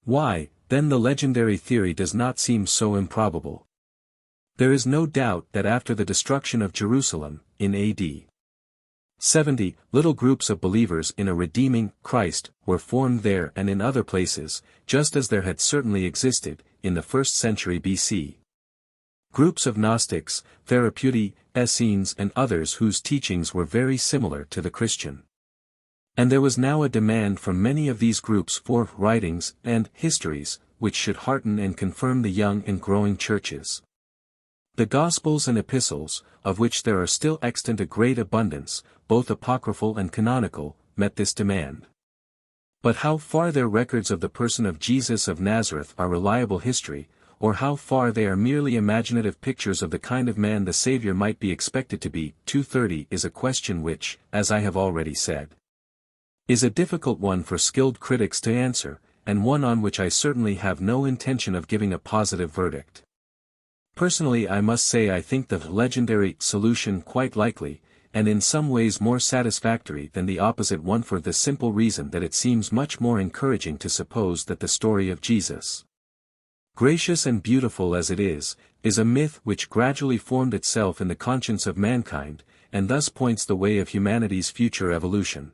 S1: Why, then the legendary theory does not seem so improbable. There is no doubt that after the destruction of Jerusalem, in A.D. 70, little groups of believers in a redeeming Christ were formed there and in other places, just as there had certainly existed, in the 1st century B.C. Groups of Gnostics, Therapeutae, Essenes and others whose teachings were very similar to the Christian. And there was now a demand from many of these groups for writings and histories, which should hearten and confirm the young and growing churches. The Gospels and Epistles, of which there are still extant a great abundance, both apocryphal and canonical, met this demand. But how far their records of the person of Jesus of Nazareth are reliable history, or how far they are merely imaginative pictures of the kind of man the Saviour might be expected to be, 230 is a question which, as I have already said, is a difficult one for skilled critics to answer, and one on which I certainly have no intention of giving a positive verdict. Personally, I must say I think the legendary solution quite likely, and in some ways more satisfactory than the opposite one, for the simple reason that it seems much more encouraging to suppose that the story of Jesus, gracious and beautiful as it is a myth which gradually formed itself in the conscience of mankind, and thus points the way of humanity's future evolution,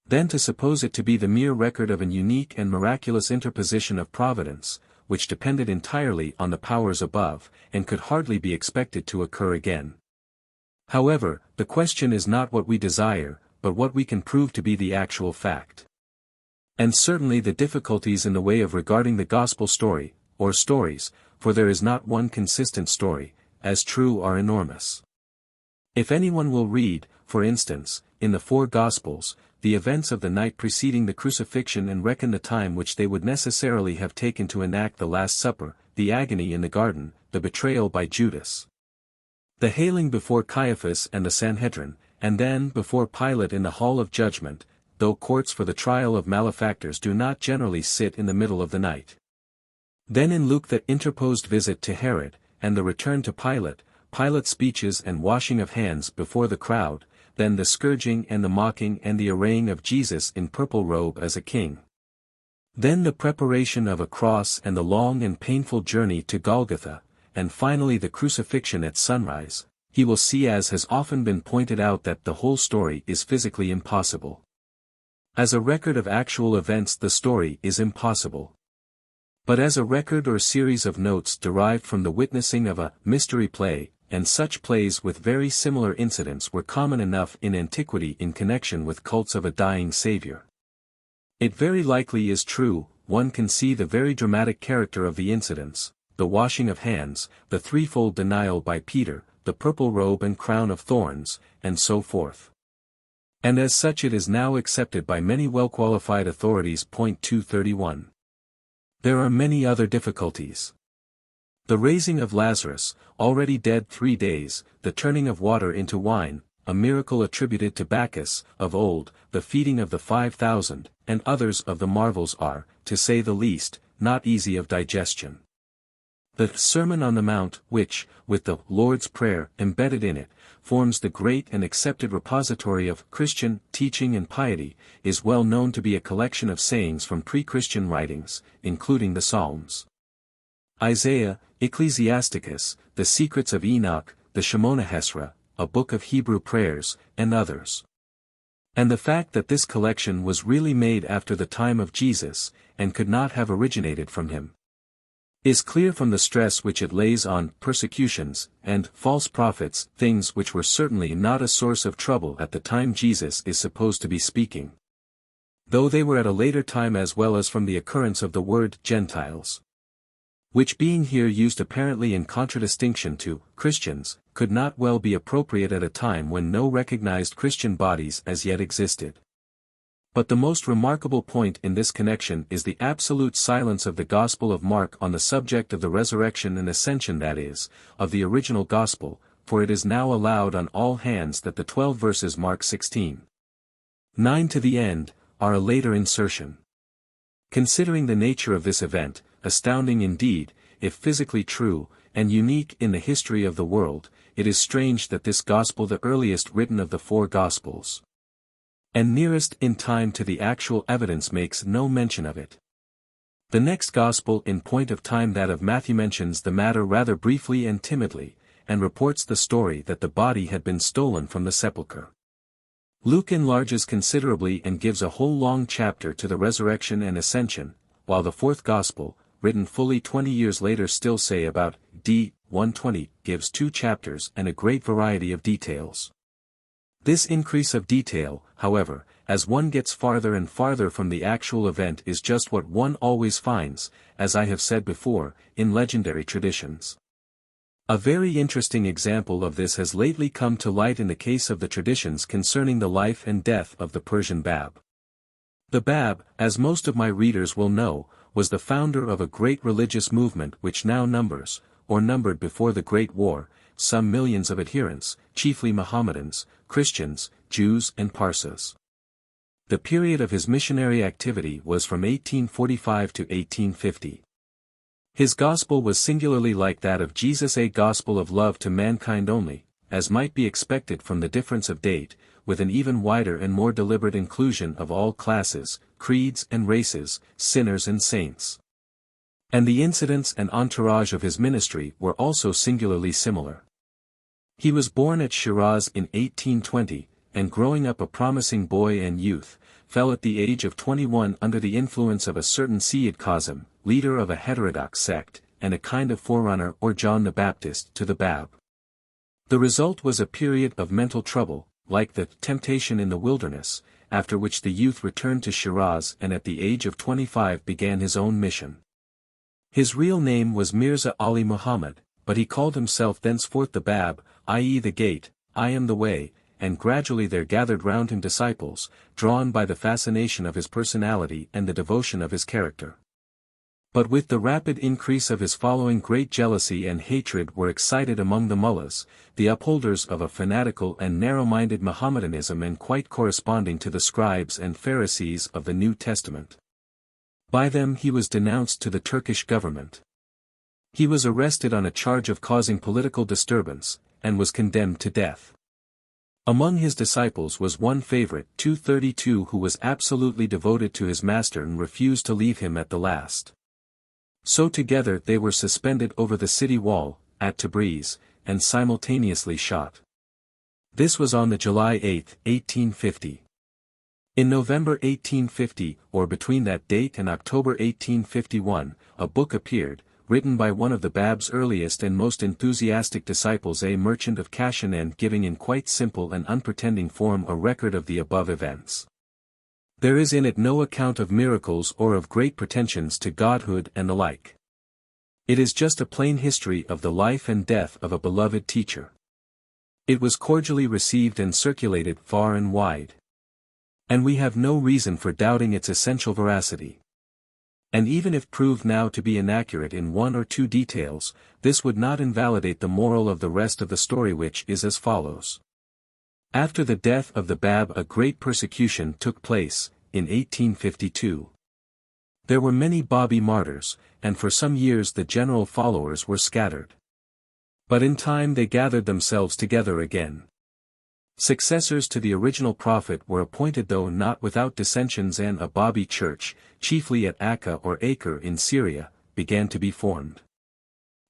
S1: than to suppose it to be the mere record of an unique and miraculous interposition of Providence, which depended entirely on the powers above, and could hardly be expected to occur again. However, the question is not what we desire, but what we can prove to be the actual fact. And certainly the difficulties in the way of regarding the gospel story, or stories, for there is not one consistent story, as true, are enormous. If anyone will read, for instance, in the 4 Gospels, the events of the night preceding the crucifixion, and reckon the time which they would necessarily have taken to enact the Last Supper, the agony in the garden, the betrayal by Judas, the hailing before Caiaphas and the Sanhedrin, and then before Pilate in the hall of judgment, though courts for the trial of malefactors do not generally sit in the middle of the night. Then in Luke that interposed visit to Herod, and the return to Pilate, Pilate's speeches and washing of hands before the crowd, then the scourging and the mocking and the arraying of Jesus in purple robe as a king. Then the preparation of a cross and the long and painful journey to Golgotha, and finally the crucifixion at sunrise. He will see, as has often been pointed out, that the whole story is physically impossible. As a record of actual events the story is impossible. But as a record or series of notes derived from the witnessing of a mystery play, and such plays with very similar incidents were common enough in antiquity in connection with cults of a dying Saviour. It very likely is true, one can see the very dramatic character of the incidents, the washing of hands, the threefold denial by Peter, the purple robe and crown of thorns, and so forth. And as such it is now accepted by many well-qualified authorities. 231. There are many other difficulties. The raising of Lazarus, already dead 3 days, the turning of water into wine, a miracle attributed to Bacchus, of old, the feeding of the 5,000, and others of the marvels are, to say the least, not easy of digestion. The Sermon on the Mount, which, with the Lord's Prayer embedded in it, forms the great and accepted repository of Christian teaching and piety, is well known to be a collection of sayings from pre-Christian writings, including the Psalms, Isaiah, Ecclesiasticus, the Secrets of Enoch, the Shemona Hesra, a book of Hebrew prayers, and others. And the fact that this collection was really made after the time of Jesus, and could not have originated from him, is clear from the stress which it lays on persecutions and false prophets, things which were certainly not a source of trouble at the time Jesus is supposed to be speaking, though they were at a later time, as well as from the occurrence of the word Gentiles, which being here used apparently in contradistinction to Christians, could not well be appropriate at a time when no recognized Christian bodies as yet existed. But the most remarkable point in this connection is the absolute silence of the Gospel of Mark on the subject of the resurrection and ascension, that is, of the original Gospel, for it is now allowed on all hands that the 12 verses Mark 16:9 to the end, are a later insertion. Considering the nature of this event, astounding indeed, if physically true, and unique in the history of the world, it is strange that this Gospel, the earliest written of the 4 Gospels, and nearest in time to the actual evidence, makes no mention of it. The next Gospel in point of time, that of Matthew, mentions the matter rather briefly and timidly, and reports the story that the body had been stolen from the sepulchre. Luke enlarges considerably and gives a whole long chapter to the resurrection and ascension, while the 4th Gospel, written fully 20 years later, still say about d. 120, gives 2 chapters and a great variety of details. This increase of detail, however, as one gets farther and farther from the actual event, is just what one always finds, as I have said before, in legendary traditions. A very interesting example of this has lately come to light in the case of the traditions concerning the life and death of the Persian Bab. The Bab, as most of my readers will know, was the founder of a great religious movement which now numbers, or numbered before the Great War, some millions of adherents, chiefly Mohammedans, Christians, Jews and Parsas. The period of his missionary activity was from 1845 to 1850. His gospel was singularly like that of Jesus, a gospel of love to mankind only, as might be expected from the difference of date, with an even wider and more deliberate inclusion of all classes, creeds and races, sinners and saints. And the incidents and entourage of his ministry were also singularly similar. He was born at Shiraz in 1820, and growing up a promising boy and youth, fell at the age of 21 under the influence of a certain Sayyid Kazim, leader of a heterodox sect, and a kind of forerunner or John the Baptist to the Bab. The result was a period of mental trouble, like the temptation in the wilderness, after which the youth returned to Shiraz and at the age of 25 began his own mission. His real name was Mirza Ali Muhammad, but he called himself thenceforth the Bab, i.e. the Gate, I am the way, and gradually there gathered round him disciples, drawn by the fascination of his personality and the devotion of his character. But with the rapid increase of his following, great jealousy and hatred were excited among the mullahs, the upholders of a fanatical and narrow-minded Mohammedanism, and quite corresponding to the scribes and Pharisees of the New Testament. By them he was denounced to the Turkish government. He was arrested on a charge of causing political disturbance, and was condemned to death. Among his disciples was one favorite, 232, who was absolutely devoted to his master and refused to leave him at the last. So together they were suspended over the city wall, at Tabriz, and simultaneously shot. This was on the July 8, 1850. In November 1850, or between that date and October 1851, a book appeared, written by one of the Bab's earliest and most enthusiastic disciples, a merchant of Kashan, giving in quite simple and unpretending form a record of the above events. There is in it no account of miracles or of great pretensions to godhood and the like. It is just a plain history of the life and death of a beloved teacher. It was cordially received and circulated far and wide. And we have no reason for doubting its essential veracity. And even if proved now to be inaccurate in one or two details, this would not invalidate the moral of the rest of the story, which is as follows. After the death of the Bab, a great persecution took place, in 1852. There were many Babi martyrs, and for some years the general followers were scattered. But in time they gathered themselves together again. Successors to the original prophet were appointed, though not without dissensions, and a Babi church, chiefly at Akka or Acre in Syria, began to be formed.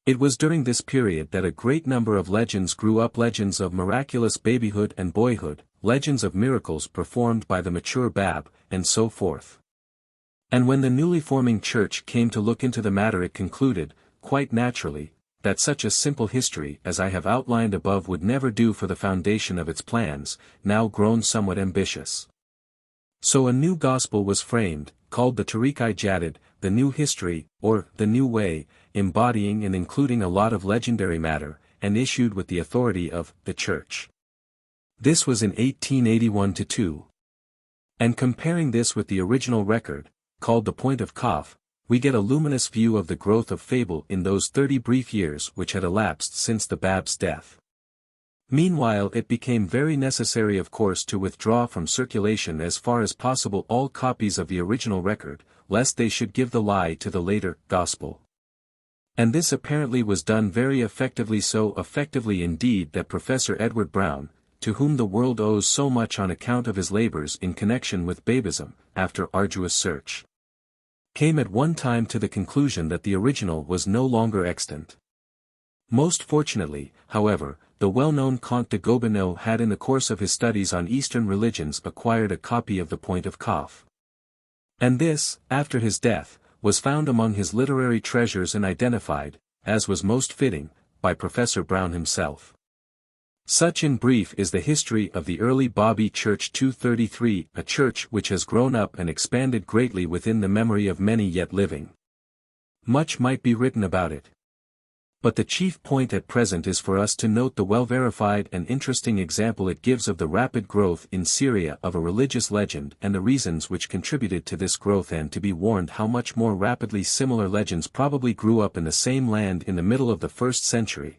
S1: It was during this period that a great number of legends grew up, legends of miraculous babyhood and boyhood, legends of miracles performed by the mature Bab, and so forth. And when the newly forming church came to look into the matter, it concluded, quite naturally, that such a simple history as I have outlined above would never do for the foundation of its plans, now grown somewhat ambitious. So a new gospel was framed, called the Tariq-i-Jadid, the New History, or the New Way, embodying and including a lot of legendary matter, and issued with the authority of the Church. This was in 1881-2. And comparing this with the original record, called the Point of Kaf, we get a luminous view of the growth of fable in those 30 brief years which had elapsed since the Bab's death. Meanwhile it became very necessary, of course, to withdraw from circulation as far as possible all copies of the original record, lest they should give the lie to the later gospel. And this apparently was done very effectively, so effectively indeed that Professor Edward Brown, to whom the world owes so much on account of his labors in connection with Babism, after arduous search, came at one time to the conclusion that the original was no longer extant. Most fortunately, however, the well-known Comte de Gobineau had in the course of his studies on Eastern religions acquired a copy of the Point of Kaf. And this, after his death, was found among his literary treasures and identified, as was most fitting, by Professor Brown himself. Such in brief is the history of the early Babi Church 233, a church which has grown up and expanded greatly within the memory of many yet living. Much might be written about it. But the chief point at present is for us to note the well-verified and interesting example it gives of the rapid growth in Syria of a religious legend and the reasons which contributed to this growth, and to be warned how much more rapidly similar legends probably grew up in the same land in the middle of the 1st century.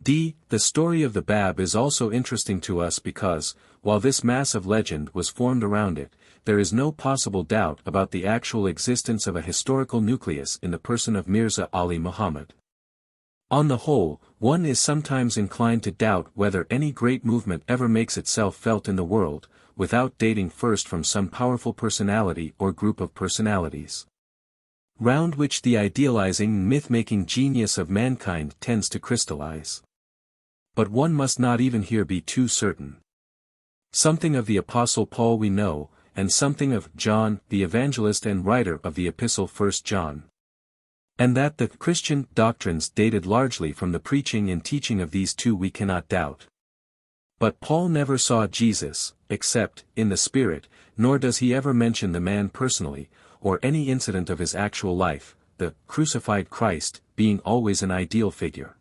S1: The story of the Bab is also interesting to us because, while this mass of legend was formed around it, there is no possible doubt about the actual existence of a historical nucleus in the person of Mirza Ali Muhammad. On the whole, one is sometimes inclined to doubt whether any great movement ever makes itself felt in the world, without dating first from some powerful personality or group of personalities, round which the idealizing myth-making genius of mankind tends to crystallize. But one must not even here be too certain. Something of the Apostle Paul we know, and something of John, the evangelist and writer of the Epistle 1 John. And that the Christian doctrines dated largely from the preaching and teaching of these two we cannot doubt. But Paul never saw Jesus, except in the Spirit, nor does he ever mention the man personally, or any incident of his actual life, the crucified Christ being always an ideal figure.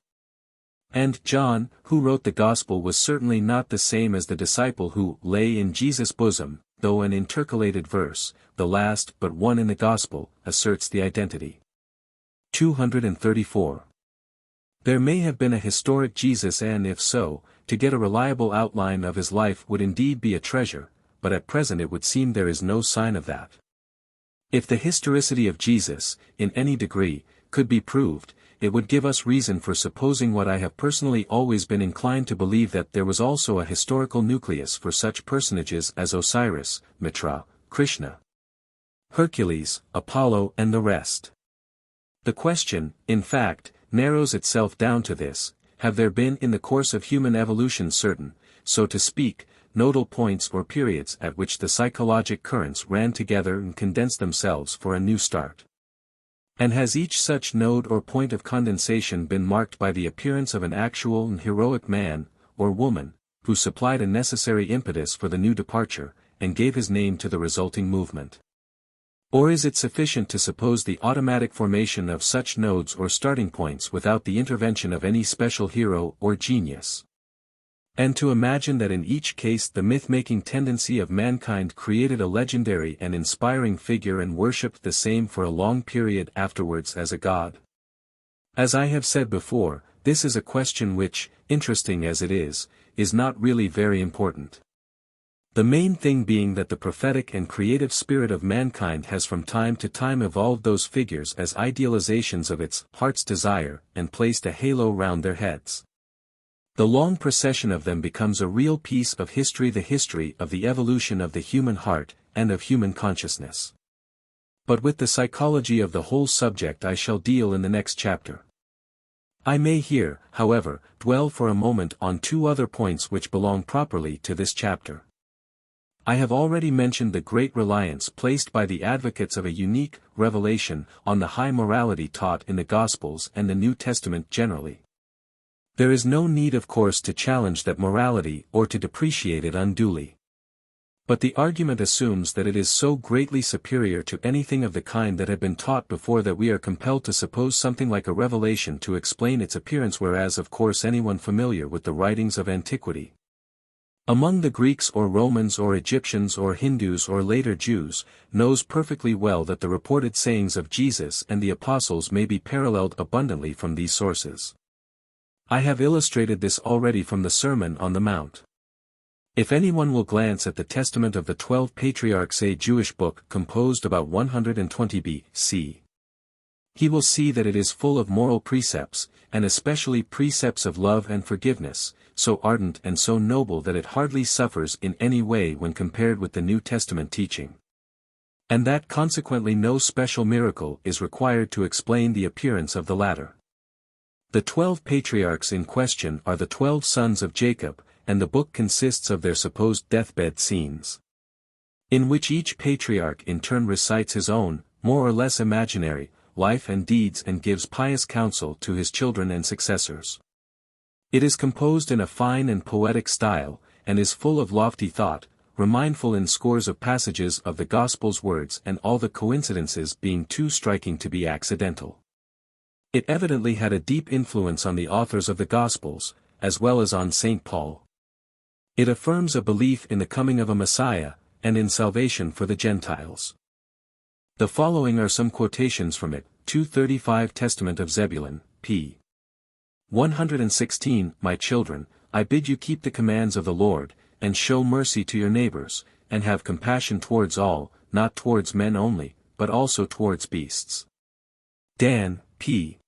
S1: And John, who wrote the Gospel, was certainly not the same as the disciple who lay in Jesus' bosom, though an intercalated verse, the last but one in the Gospel, asserts the identity. 234. There may have been a historic Jesus, and if so, to get a reliable outline of his life would indeed be a treasure, but at present it would seem there is no sign of that. If the historicity of Jesus, in any degree, could be proved, it would give us reason for supposing what I have personally always been inclined to believe, that there was also a historical nucleus for such personages as Osiris, Mitra, Krishna, Hercules, Apollo and the rest. The question, in fact, narrows itself down to this: have there been in the course of human evolution certain, so to speak, nodal points or periods at which the psychologic currents ran together and condensed themselves for a new start? And has each such node or point of condensation been marked by the appearance of an actual and heroic man, or woman, who supplied a necessary impetus for the new departure, and gave his name to the resulting movement? Or is it sufficient to suppose the automatic formation of such nodes or starting points without the intervention of any special hero or genius? And to imagine that in each case the myth-making tendency of mankind created a legendary and inspiring figure and worshipped the same for a long period afterwards as a god. As I have said before, this is a question which, interesting as it is not really very important. The main thing being that the prophetic and creative spirit of mankind has from time to time evolved those figures as idealizations of its heart's desire and placed a halo round their heads. The long procession of them becomes a real piece of history, the history of the evolution of the human heart, and of human consciousness. But with the psychology of the whole subject I shall deal in the next chapter. I may here, however, dwell for a moment on two other points which belong properly to this chapter. I have already mentioned the great reliance placed by the advocates of a unique revelation on the high morality taught in the Gospels and the New Testament generally. There is no need of course to challenge that morality or to depreciate it unduly. But the argument assumes that it is so greatly superior to anything of the kind that had been taught before that we are compelled to suppose something like a revelation to explain its appearance, whereas of course anyone familiar with the writings of antiquity, among the Greeks or Romans or Egyptians or Hindus or later Jews, knows perfectly well that the reported sayings of Jesus and the Apostles may be paralleled abundantly from these sources. I have illustrated this already from the Sermon on the Mount. If anyone will glance at the Testament of the 12 Patriarchs, a Jewish book composed about 120 B.C., he will see that it is full of moral precepts, and especially precepts of love and forgiveness, so ardent and so noble that it hardly suffers in any way when compared with the New Testament teaching. And that consequently no special miracle is required to explain the appearance of the latter. The 12 patriarchs in question are the 12 sons of Jacob, and the book consists of their supposed deathbed scenes, in which each patriarch in turn recites his own, more or less imaginary, life and deeds and gives pious counsel to his children and successors. It is composed in a fine and poetic style, and is full of lofty thought, remindful in scores of passages of the Gospel's words and all the coincidences being too striking to be accidental. It evidently had a deep influence on the authors of the Gospels, as well as on St. Paul. It affirms a belief in the coming of a Messiah, and in salvation for the Gentiles. The following are some quotations from it: 235 Testament of Zebulun, p. 116, My children, I bid you keep the commands of the Lord, and show mercy to your neighbors, and have compassion towards all, not towards men only, but also towards beasts. Dan, p.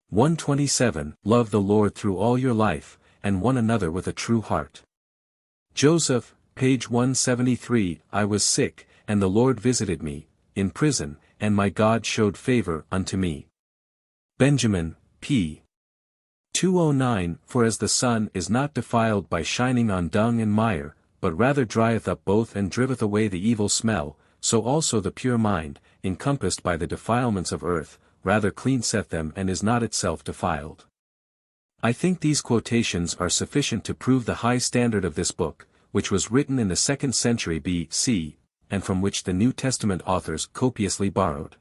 S1: 127, Love the Lord through all your life, and one another with a true heart. Joseph, page 173, I was sick, and the Lord visited me, in prison, and my God showed favor unto me. Benjamin, p. 209, For as the sun is not defiled by shining on dung and mire, but rather drieth up both and driveth away the evil smell, so also the pure mind, encompassed by the defilements of earth, rather cleanseth them and is not itself defiled. I think these quotations are sufficient to prove the high standard of this book, which was written in the 2nd century B.C., and from which the New Testament authors copiously borrowed.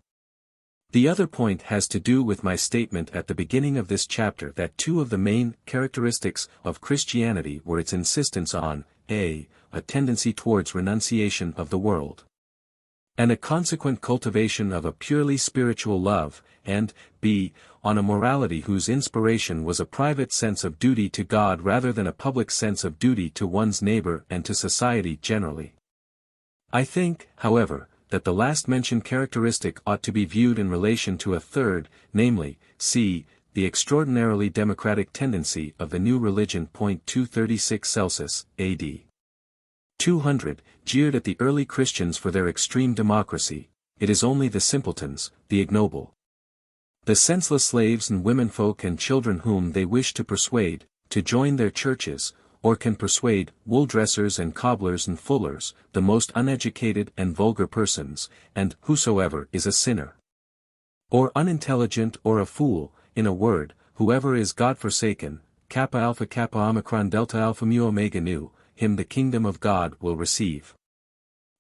S1: The other point has to do with my statement at the beginning of this chapter that two of the main characteristics of Christianity were its insistence on, a tendency towards renunciation of the world, and a consequent cultivation of a purely spiritual love, and, b, on a morality whose inspiration was a private sense of duty to God rather than a public sense of duty to one's neighbor and to society generally. I think, however, that the last-mentioned characteristic ought to be viewed in relation to a third, namely, c, the extraordinarily democratic tendency of the new religion. 236 Celsus, A.D. 200, jeered at the early Christians for their extreme democracy. It is only the simpletons, the ignoble, the senseless slaves and womenfolk and children whom they wish to persuade, to join their churches, or can persuade, wool-dressers and cobblers and fullers, the most uneducated and vulgar persons, and whosoever is a sinner, or unintelligent or a fool, in a word, whoever is God-forsaken, kappa alpha kappa omicron delta alpha mu omega nu, him the kingdom of God will receive.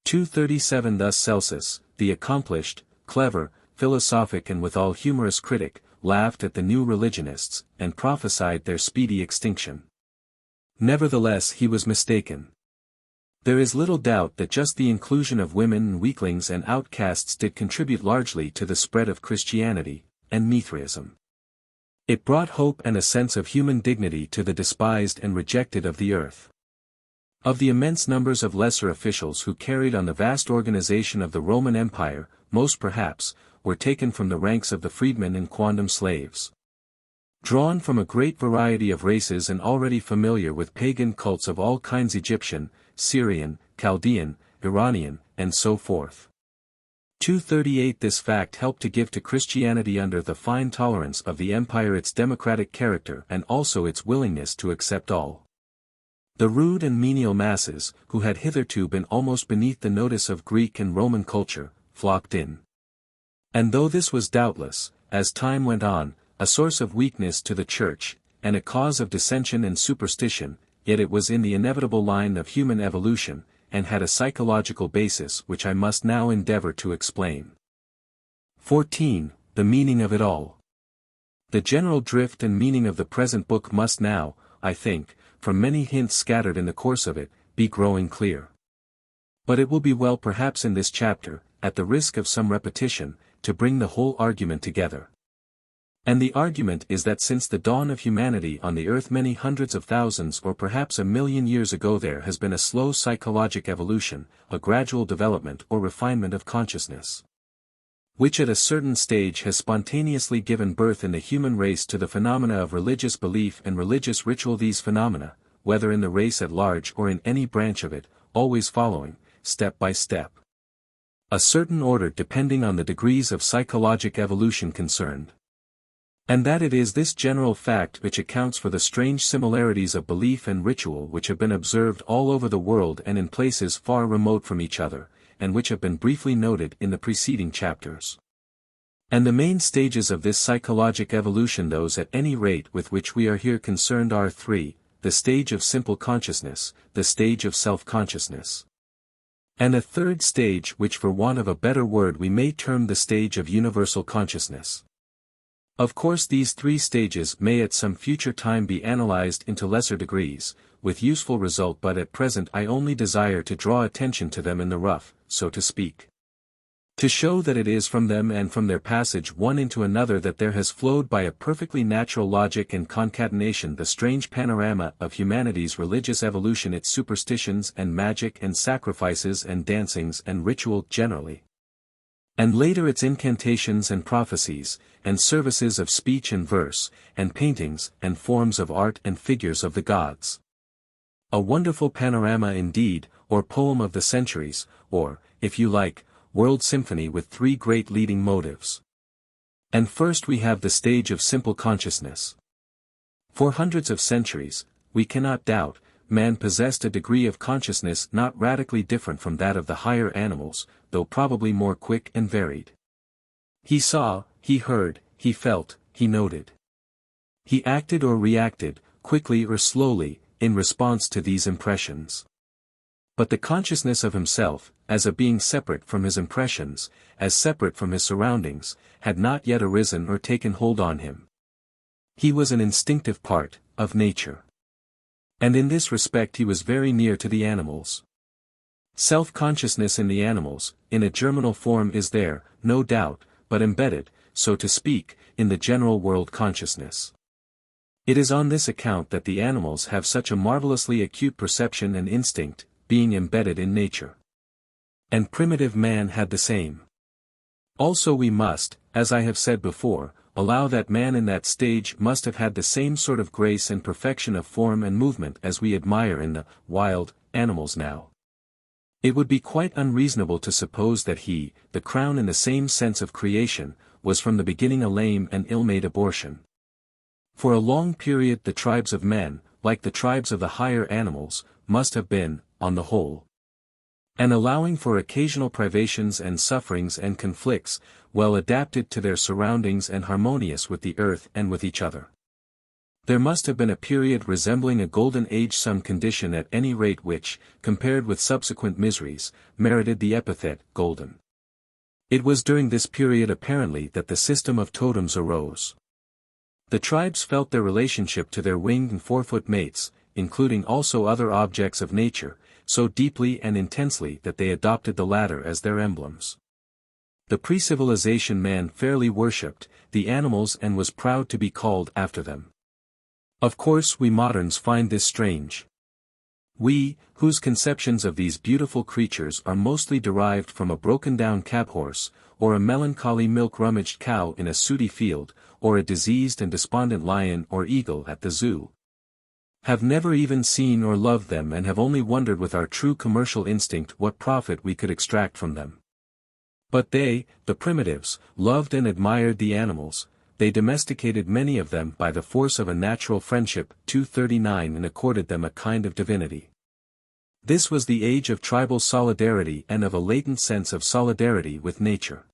S1: 237 Thus Celsus, the accomplished, clever, philosophic and withal humorous critic, laughed at the new religionists, and prophesied their speedy extinction. Nevertheless he was mistaken. There is little doubt that just the inclusion of women and weaklings and outcasts did contribute largely to the spread of Christianity, and Mithraism. It brought hope and a sense of human dignity to the despised and rejected of the earth. Of the immense numbers of lesser officials who carried on the vast organization of the Roman Empire, most perhaps, were taken from the ranks of the freedmen and quondam slaves. Drawn from a great variety of races and already familiar with pagan cults of all kinds, Egyptian, Syrian, Chaldean, Iranian, and so forth. 238 This fact helped to give to Christianity under the fine tolerance of the empire its democratic character and also its willingness to accept all. The rude and menial masses, who had hitherto been almost beneath the notice of Greek and Roman culture, flocked in. And though this was doubtless, as time went on, a source of weakness to the Church, and a cause of dissension and superstition, yet it was in the inevitable line of human evolution, and had a psychological basis which I must now endeavor to explain. 14. The meaning of it all. The general drift and meaning of the present book must now, I think, from many hints scattered in the course of it, be growing clear. But it will be well perhaps in this chapter, at the risk of some repetition, to bring the whole argument together. And the argument is that since the dawn of humanity on the earth many hundreds of thousands or perhaps 1,000,000 years ago there has been a slow psychologic evolution, a gradual development or refinement of consciousness, which at a certain stage has spontaneously given birth in the human race to the phenomena of religious belief and religious ritual. These phenomena, whether in the race at large or in any branch of it, always following, step by step, a certain order depending on the degrees of psychologic evolution concerned. And that it is this general fact which accounts for the strange similarities of belief and ritual which have been observed all over the world and in places far remote from each other, and which have been briefly noted in the preceding chapters. And the main stages of this psychologic evolution, those at any rate with which we are here concerned, are three: the stage of simple consciousness, the stage of self-consciousness, and a third stage which for want of a better word we may term the stage of universal consciousness. Of course these three stages may at some future time be analyzed into lesser degrees, with useful result, but at present I only desire to draw attention to them in the rough, so to speak, to show that it is from them and from their passage one into another that there has flowed by a perfectly natural logic and concatenation the strange panorama of humanity's religious evolution, its superstitions and magic and sacrifices and dancings and ritual generally, and later its incantations and prophecies, and services of speech and verse, and paintings and forms of art and figures of the gods. A wonderful panorama indeed, or poem of the centuries, or, if you like, world symphony with three great leading motives. And first we have the stage of simple consciousness. For hundreds of centuries, we cannot doubt, man possessed a degree of consciousness not radically different from that of the higher animals, though probably more quick and varied. He saw, he heard, he felt, he noted. He acted or reacted, quickly or slowly, in response to these impressions. But the consciousness of himself, as a being separate from his impressions, as separate from his surroundings, had not yet arisen or taken hold on him. He was an instinctive part of nature. And in this respect he was very near to the animals. Self-consciousness in the animals, in a germinal form, is there, no doubt, but embedded, so to speak, in the general world consciousness. It is on this account that the animals have such a marvelously acute perception and instinct, being embedded in nature. And primitive man had the same. Also we must, as I have said before, allow that man in that stage must have had the same sort of grace and perfection of form and movement as we admire in the wild animals now. It would be quite unreasonable to suppose that he, the crown in the same sense of creation, was from the beginning a lame and ill-made abortion. For a long period the tribes of men, like the tribes of the higher animals, must have been, on the whole, and allowing for occasional privations and sufferings and conflicts, well adapted to their surroundings and harmonious with the earth and with each other. There must have been a period resembling a golden age, some condition at any rate which, compared with subsequent miseries, merited the epithet golden. It was during this period apparently that the system of totems arose. The tribes felt their relationship to their winged and four-foot mates, including also other objects of nature, so deeply and intensely that they adopted the latter as their emblems. The pre-civilization man fairly worshipped the animals and was proud to be called after them. Of course we moderns find this strange. We, whose conceptions of these beautiful creatures are mostly derived from a broken-down cab-horse, or a melancholy milk-rummaged cow in a sooty field, or a diseased and despondent lion or eagle at the zoo, have never even seen or loved them and have only wondered with our true commercial instinct what profit we could extract from them. But they, the primitives, loved and admired the animals. They domesticated many of them by the force of a natural friendship, 239, and accorded them a kind of divinity. This was the age of tribal solidarity and of a latent sense of solidarity with nature.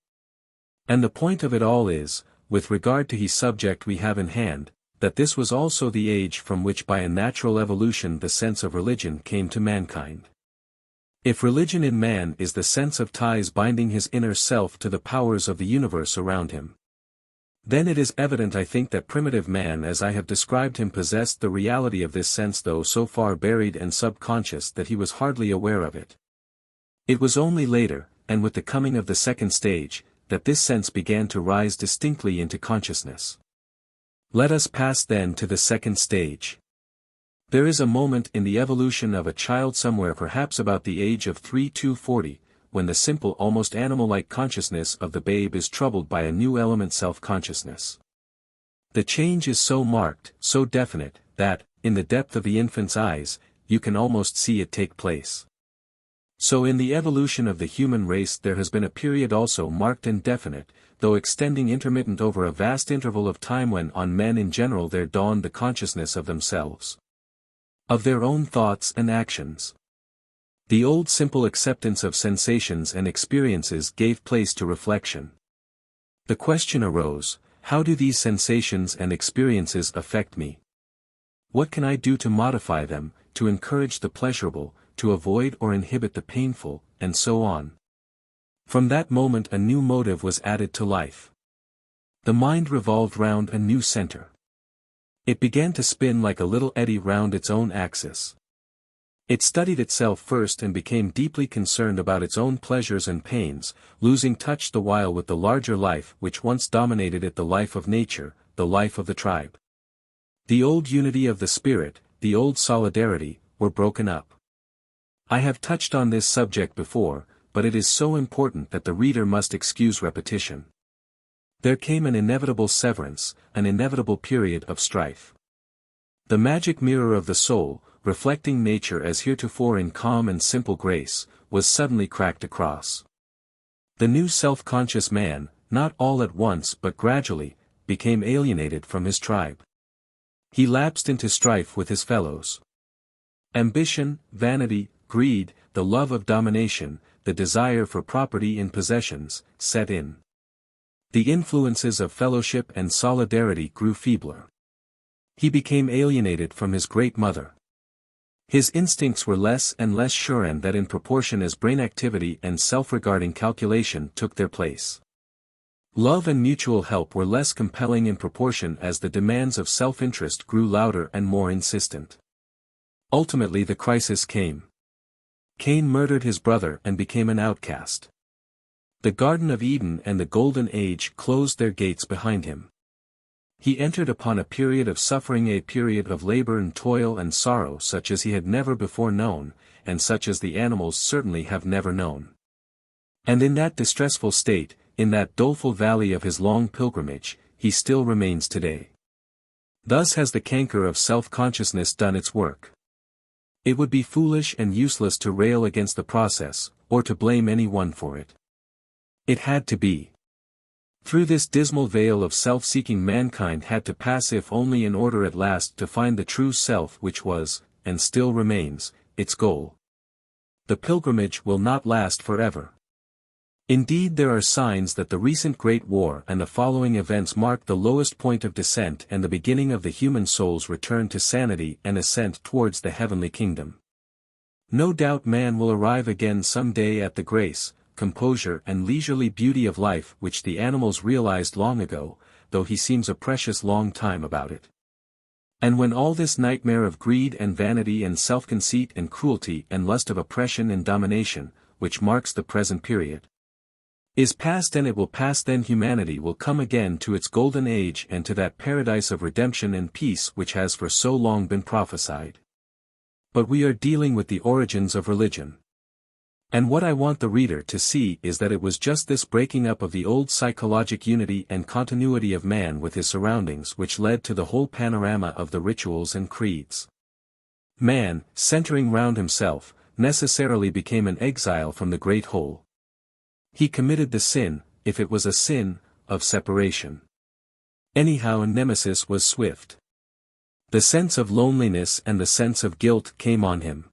S1: And the point of it all is, with regard to the subject we have in hand, that this was also the age from which by a natural evolution the sense of religion came to mankind. If religion in man is the sense of ties binding his inner self to the powers of the universe around him, then it is evident I think that primitive man as I have described him possessed the reality of this sense though so far buried and subconscious that he was hardly aware of it. It was only later, and with the coming of the second stage, that this sense began to rise distinctly into consciousness. Let us pass then to the second stage. There is a moment in the evolution of a child somewhere perhaps about the age of 3 to 40, when the simple almost animal-like consciousness of the babe is troubled by a new element self-consciousness. The change is so marked, so definite, that, in the depth of the infant's eyes, you can almost see it take place. So in the evolution of the human race there has been a period also marked and definite, though extending intermittent over a vast interval of time when on men in general there dawned the consciousness of themselves, of their own thoughts and actions. The old simple acceptance of sensations and experiences gave place to reflection. The question arose, how do these sensations and experiences affect me? What can I do to modify them, to encourage the pleasurable, to avoid or inhibit the painful, and so on? From that moment a new motive was added to life. The mind revolved round a new center. It began to spin like a little eddy round its own axis. It studied itself first and became deeply concerned about its own pleasures and pains, losing touch the while with the larger life which once dominated it, the life of nature, the life of the tribe. The old unity of the spirit, the old solidarity, were broken up. I have touched on this subject before, but it is so important that the reader must excuse repetition. There came an inevitable severance, an inevitable period of strife. The magic mirror of the soul, reflecting nature as heretofore in calm and simple grace, was suddenly cracked across. The new self-conscious man, not all at once but gradually, became alienated from his tribe. He lapsed into strife with his fellows. Ambition, vanity, greed, the love of domination, the desire for property in possessions, set in. The influences of fellowship and solidarity grew feebler. He became alienated from his great mother. His instincts were less and less sure, and that in proportion as brain activity and self-regarding calculation took their place. Love and mutual help were less compelling in proportion as the demands of self-interest grew louder and more insistent. Ultimately the crisis came. Cain murdered his brother and became an outcast. The Garden of Eden and the Golden Age closed their gates behind him. He entered upon a period of suffering, a period of labor and toil and sorrow such as he had never before known, and such as the animals certainly have never known. And in that distressful state, in that doleful valley of his long pilgrimage, he still remains today. Thus has the canker of self-consciousness done its work. It would be foolish and useless to rail against the process, or to blame any one for it. It had to be. Through this dismal veil of self-seeking mankind had to pass, if only in order at last to find the true self which was, and still remains, its goal. The pilgrimage will not last forever. Indeed, there are signs that the recent Great War and the following events mark the lowest point of descent and the beginning of the human soul's return to sanity and ascent towards the heavenly kingdom. No doubt man will arrive again some day at the grace, composure and leisurely beauty of life which the animals realized long ago, though he seems a precious long time about it. And when all this nightmare of greed and vanity and self-conceit and cruelty and lust of oppression and domination, which marks the present period, is past, and it will pass, then humanity will come again to its golden age and to that paradise of redemption and peace which has for so long been prophesied. But we are dealing with the origins of religion. And what I want the reader to see is that it was just this breaking up of the old psychologic unity and continuity of man with his surroundings which led to the whole panorama of the rituals and creeds. Man, centering round himself, necessarily became an exile from the great whole. He committed the sin, if it was a sin, of separation. Anyhow, a nemesis was swift. The sense of loneliness and the sense of guilt came on him.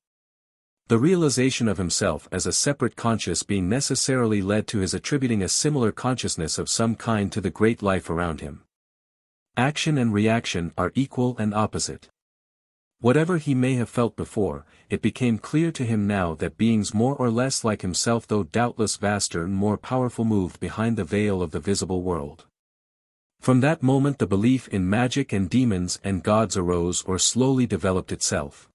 S1: The realization of himself as a separate conscious being necessarily led to his attributing a similar consciousness of some kind to the great life around him. Action and reaction are equal and opposite. Whatever he may have felt before, it became clear to him now that beings more or less like himself, though doubtless vaster and more powerful, moved behind the veil of the visible world. From that moment the belief in magic and demons and gods arose or slowly developed itself.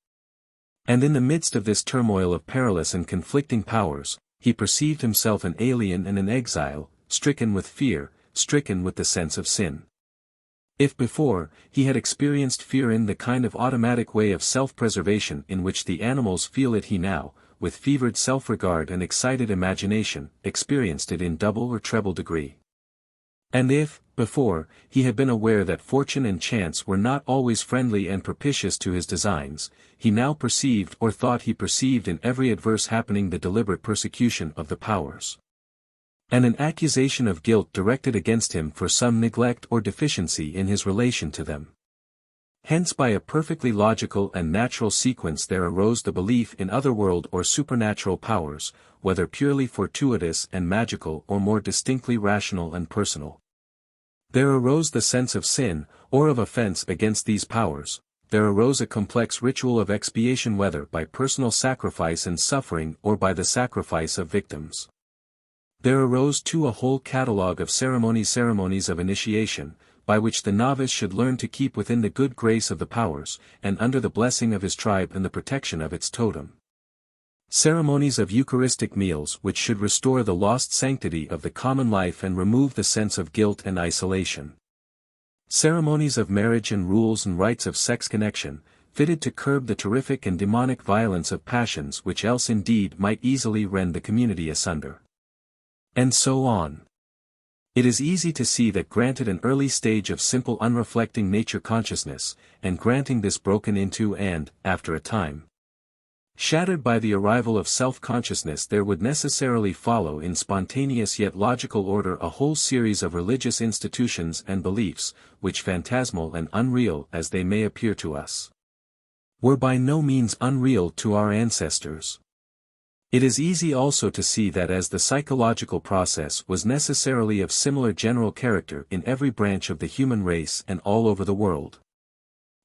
S1: And in the midst of this turmoil of perilous and conflicting powers, he perceived himself an alien and an exile, stricken with fear, stricken with the sense of sin. If before, he had experienced fear in the kind of automatic way of self-preservation in which the animals feel it, he now, with fevered self-regard and excited imagination, experienced it in double or treble degree. And if, before, he had been aware that fortune and chance were not always friendly and propitious to his designs, he now perceived or thought he perceived in every adverse happening the deliberate persecution of the powers. And an accusation of guilt directed against him for some neglect or deficiency in his relation to them. Hence by a perfectly logical and natural sequence there arose the belief in otherworld or supernatural powers, whether purely fortuitous and magical or more distinctly rational and personal. There arose the sense of sin, or of offense against these powers. There arose a complex ritual of expiation, whether by personal sacrifice and suffering or by the sacrifice of victims. There arose too a whole catalogue of ceremonies of initiation, by which the novice should learn to keep within the good grace of the powers, and under the blessing of his tribe and the protection of its totem. Ceremonies of Eucharistic meals which should restore the lost sanctity of the common life and remove the sense of guilt and isolation. Ceremonies of marriage and rules and rites of sex connection, fitted to curb the terrific and demonic violence of passions which else indeed might easily rend the community asunder. And so on. It is easy to see that granted an early stage of simple unreflecting nature consciousness, and granting this broken into and, after a time, shattered by the arrival of self-consciousness, there would necessarily follow in spontaneous yet logical order a whole series of religious institutions and beliefs, which, phantasmal and unreal as they may appear to us, were by no means unreal to our ancestors. It is easy also to see that as the psychological process was necessarily of similar general character in every branch of the human race and all over the world,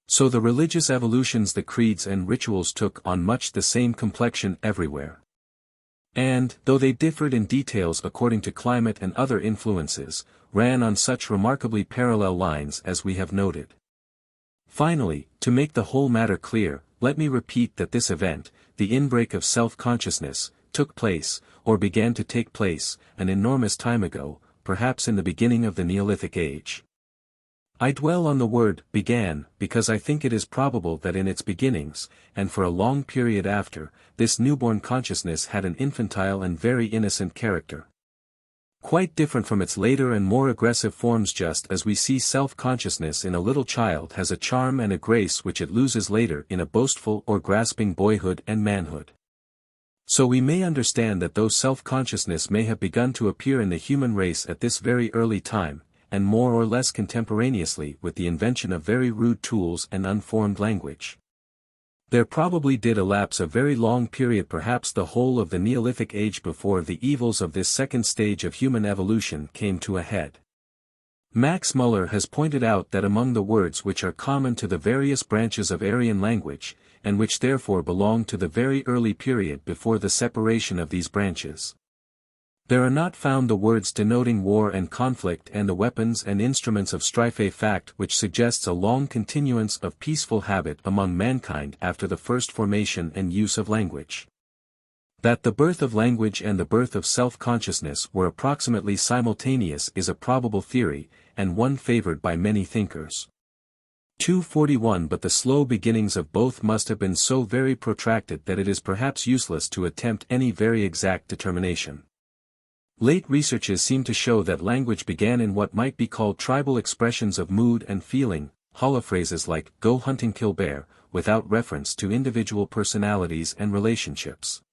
S1: so the religious evolutions, the creeds and rituals took on much the same complexion everywhere. And, though they differed in details according to climate and other influences, ran on such remarkably parallel lines as we have noted. Finally, to make the whole matter clear, let me repeat that this event, the inbreak of self-consciousness, took place, or began to take place, an enormous time ago, perhaps in the beginning of the Neolithic Age. I dwell on the word began, because I think it is probable that in its beginnings, and for a long period after, this newborn consciousness had an infantile and very innocent character. Quite different from its later and more aggressive forms, just as we see self-consciousness in a little child has a charm and a grace which it loses later in a boastful or grasping boyhood and manhood. So we may understand that though self-consciousness may have begun to appear in the human race at this very early time, and more or less contemporaneously with the invention of very rude tools and unformed language, there probably did elapse a very long period, perhaps the whole of the Neolithic Age, before the evils of this second stage of human evolution came to a head. Max Muller has pointed out that among the words which are common to the various branches of Aryan language, and which therefore belong to the very early period before the separation of these branches, There are not found the words denoting war and conflict and the weapons and instruments of strife, a fact which suggests a long continuance of peaceful habit among mankind after the first formation and use of language. That the birth of language and the birth of self-consciousness were approximately simultaneous is a probable theory, and one favored by many thinkers. 241 But the slow beginnings of both must have been so very protracted that it is perhaps useless to attempt any very exact determination. Late researches seem to show that language began in what might be called tribal expressions of mood and feeling, hollow phrases like, "go hunting, kill bear," without reference to individual personalities and relationships.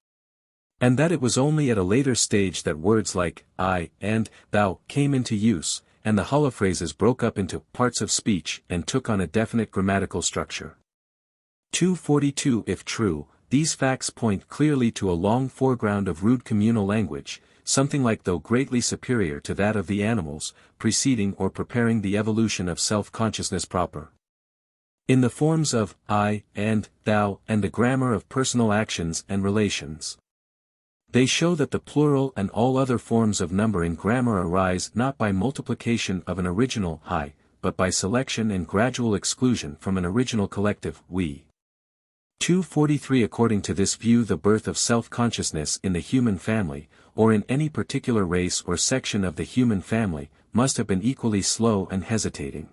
S1: And that it was only at a later stage that words like, "I," and "thou," came into use, and the hollow phrases broke up into parts of speech and took on a definite grammatical structure. 242 If true, these facts point clearly to a long foreground of rude communal language, something like though greatly superior to that of the animals, preceding or preparing the evolution of self-consciousness proper. In the forms of "I" and "thou" and the grammar of personal actions and relations. They show that the plural and all other forms of number in grammar arise not by multiplication of an original "I," but by selection and gradual exclusion from an original collective "we." 243 According to this view, the birth of self-consciousness in the human family, or in any particular race or section of the human family, must have been equally slow and hesitating.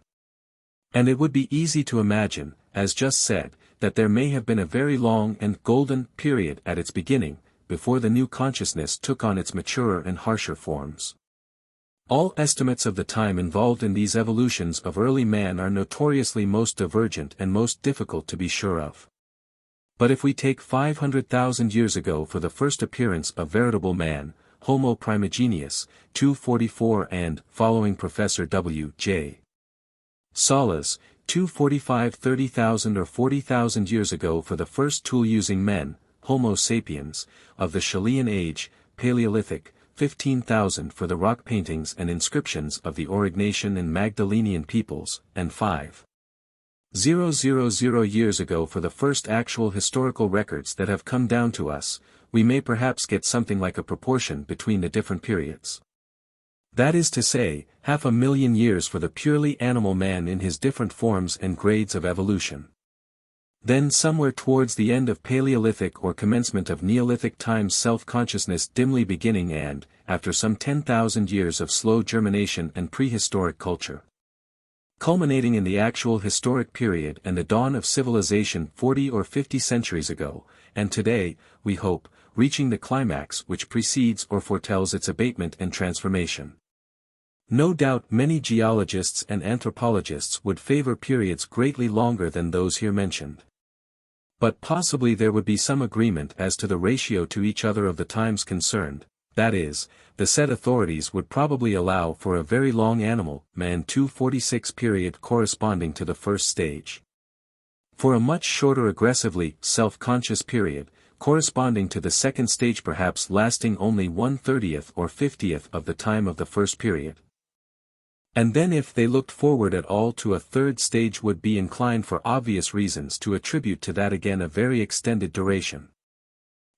S1: And it would be easy to imagine, as just said, that there may have been a very long and golden period at its beginning, before the new consciousness took on its maturer and harsher forms. All estimates of the time involved in these evolutions of early man are notoriously most divergent and most difficult to be sure of. But if we take 500,000 years ago for the first appearance of veritable man, Homo primigenius, 244 and following Professor W. J. Salas, 245 30,000 or 40,000 years ago for the first tool-using men, Homo sapiens, of the Chilean age, Paleolithic, 15,000 for the rock paintings and inscriptions of the Aurignacian and Magdalenian peoples, and 5,000 years ago for the first actual historical records that have come down to us, we may perhaps get something like a proportion between the different periods. That is to say, 500,000 years for the purely animal man in his different forms and grades of evolution. Then somewhere towards the end of Paleolithic or commencement of Neolithic times self-consciousness dimly beginning and, after some 10,000 years of slow germination and prehistoric culture, culminating in the actual historic period and the dawn of civilization 40 or 50 centuries ago, and today, we hope, reaching the climax which precedes or foretells its abatement and transformation. No doubt many geologists and anthropologists would favor periods greatly longer than those here mentioned. But possibly there would be some agreement as to the ratio to each other of the times concerned, that is, the said authorities would probably allow for a very long animal, man 246 period corresponding to the first stage. For a much shorter aggressively self-conscious period, corresponding to the second stage perhaps lasting only 1/30th or 50th of the time of the first period. And then if they looked forward at all to a third stage would be inclined for obvious reasons to attribute to that again a very extended duration.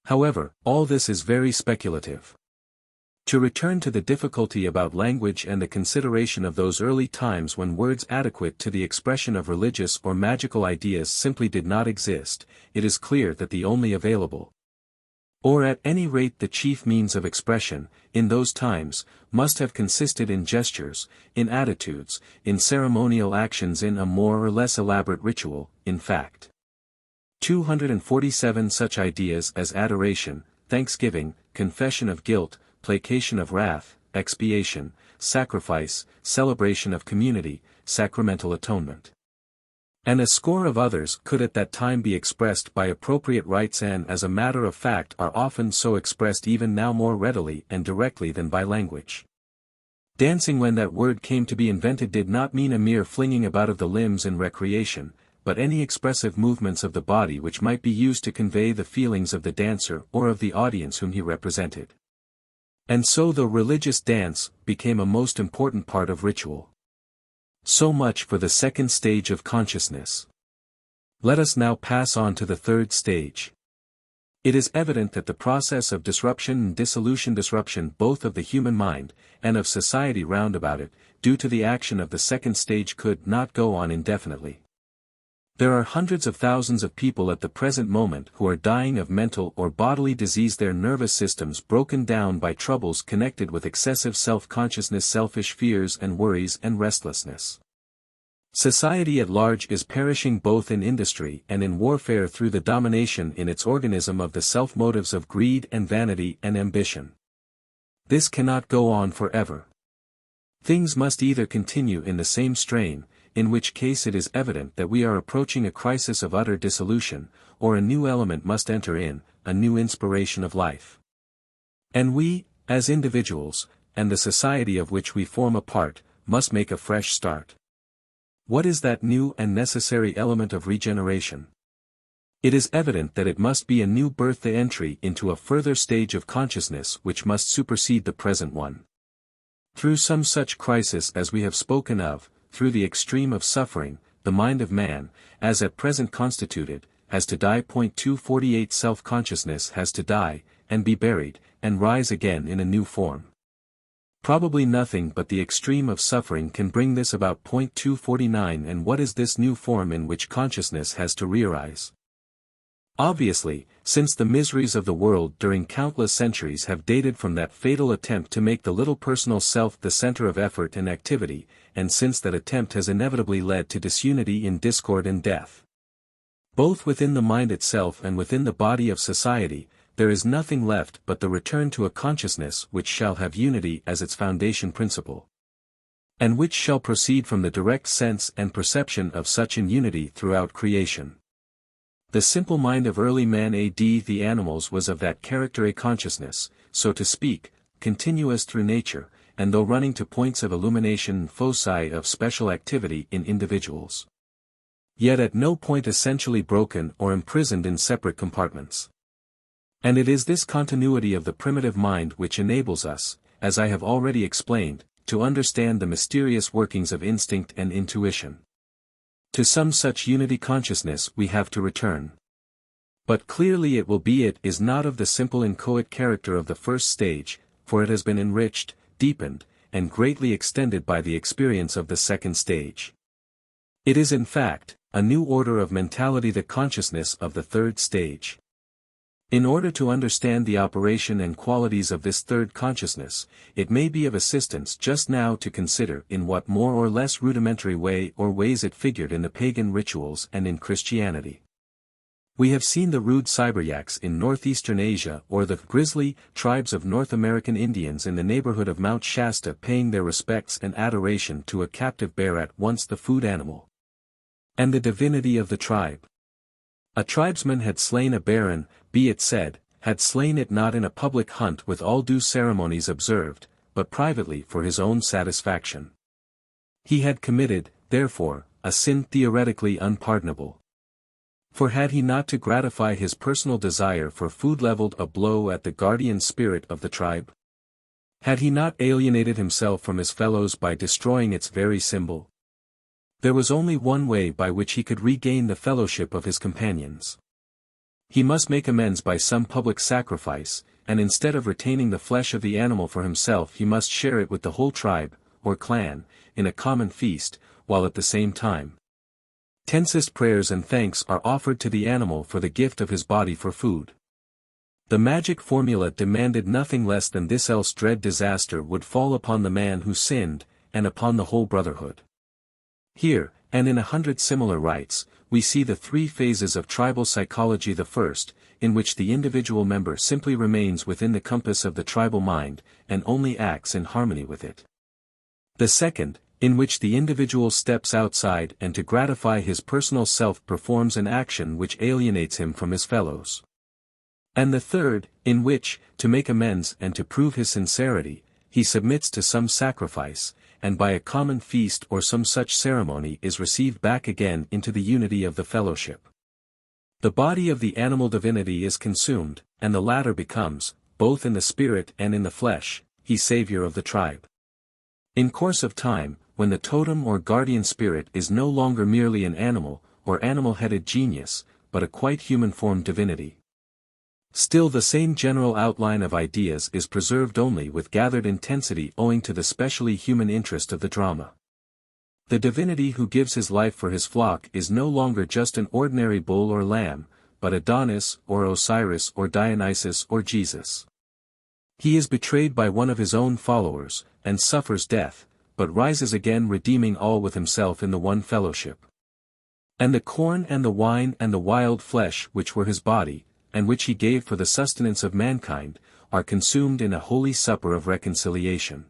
S1: However, all this is very speculative. To return to the difficulty about language and the consideration of those early times when words adequate to the expression of religious or magical ideas simply did not exist, it is clear that the only available, or at any rate the chief means of expression, in those times, must have consisted in gestures, in attitudes, in ceremonial actions, in a more or less elaborate ritual, in fact. 247 Such ideas as adoration, thanksgiving, confession of guilt, placation of wrath, expiation, sacrifice, celebration of community, sacramental atonement, and a score of others could at that time be expressed by appropriate rites and as a matter of fact are often so expressed even now more readily and directly than by language. Dancing when that word came to be invented did not mean a mere flinging about of the limbs in recreation, but any expressive movements of the body which might be used to convey the feelings of the dancer or of the audience whom he represented. And so the religious dance became a most important part of ritual. So much for the second stage of consciousness. Let us now pass on to the third stage. It is evident that the process of disruption and disruption both of the human mind, and of society round about it, due to the action of the second stage could not go on indefinitely. There are hundreds of thousands of people at the present moment who are dying of mental or bodily disease, their nervous systems broken down by troubles connected with excessive self-consciousness, selfish fears and worries and restlessness. Society at large is perishing both in industry and in warfare through the domination in its organism of the self-motives of greed and vanity and ambition. This cannot go on forever. Things must either continue in the same strain, in which case it is evident that we are approaching a crisis of utter dissolution, or a new element must enter in, a new inspiration of life. And we, as individuals, and the society of which we form a part, must make a fresh start. What is that new and necessary element of regeneration? It is evident that it must be a new birth, the entry into a further stage of consciousness which must supersede the present one. Through some such crisis as we have spoken of, through the extreme of suffering, the mind of man, as at present constituted, has to die. 248 Self-consciousness has to die, and be buried, and rise again in a new form. Probably nothing but the extreme of suffering can bring this about. 249 And what is this new form in which consciousness has to rearise? Obviously, since the miseries of the world during countless centuries have dated from that fatal attempt to make the little personal self the center of effort and activity, and since that attempt has inevitably led to disunity in discord and death. Both within the mind itself and within the body of society, there is nothing left but the return to a consciousness which shall have unity as its foundation principle, and which shall proceed from the direct sense and perception of such an unity throughout creation. The simple mind of early man, the animals, was of that character, a consciousness, so to speak, continuous through nature, and though running to points of illumination and foci of special activity in individuals, yet at no point essentially broken or imprisoned in separate compartments. And it is this continuity of the primitive mind which enables us, as I have already explained, to understand the mysterious workings of instinct and intuition. To some such unity consciousness we have to return. But clearly it is not of the simple inchoate character of the first stage, for it has been enriched, deepened, and greatly extended by the experience of the second stage. It is in fact, a new order of mentality, the consciousness of the third stage. In order to understand the operation and qualities of this third consciousness, it may be of assistance just now to consider in what more or less rudimentary way or ways it figured in the pagan rituals and in Christianity. We have seen the rude Cyberyaks in northeastern Asia or the grizzly tribes of North American Indians in the neighborhood of Mount Shasta paying their respects and adoration to a captive bear, at once the food animal and the divinity of the tribe. A tribesman had slain a bear and, be it said, had slain it not in a public hunt with all due ceremonies observed, but privately for his own satisfaction. He had committed, therefore, a sin theoretically unpardonable. For had he not to gratify his personal desire for food leveled a blow at the guardian spirit of the tribe? Had he not alienated himself from his fellows by destroying its very symbol? There was only one way by which he could regain the fellowship of his companions. He must make amends by some public sacrifice, and instead of retaining the flesh of the animal for himself he must share it with the whole tribe, or clan, in a common feast, while at the same time tensest prayers and thanks are offered to the animal for the gift of his body for food. The magic formula demanded nothing less than this, else dread disaster would fall upon the man who sinned, and upon the whole brotherhood. Here, and in 100 similar rites, we see the three phases of tribal psychology: the first, in which the individual member simply remains within the compass of the tribal mind, and only acts in harmony with it. The second, in which the individual steps outside and to gratify his personal self performs an action which alienates him from his fellows. And the third, in which, to make amends and to prove his sincerity, he submits to some sacrifice, and by a common feast or some such ceremony is received back again into the unity of the fellowship. The body of the animal divinity is consumed, and the latter becomes, both in the spirit and in the flesh, he savior of the tribe. In course of time, when the totem or guardian spirit is no longer merely an animal, or animal-headed genius, but a quite human-formed divinity. Still the same general outline of ideas is preserved only with gathered intensity owing to the specially human interest of the drama. The divinity who gives his life for his flock is no longer just an ordinary bull or lamb, but Adonis or Osiris or Dionysus or Jesus. He is betrayed by one of his own followers, and suffers death, but rises again redeeming all with himself in the one fellowship. And the corn and the wine and the wild flesh which were his body, and which he gave for the sustenance of mankind, are consumed in a holy supper of reconciliation.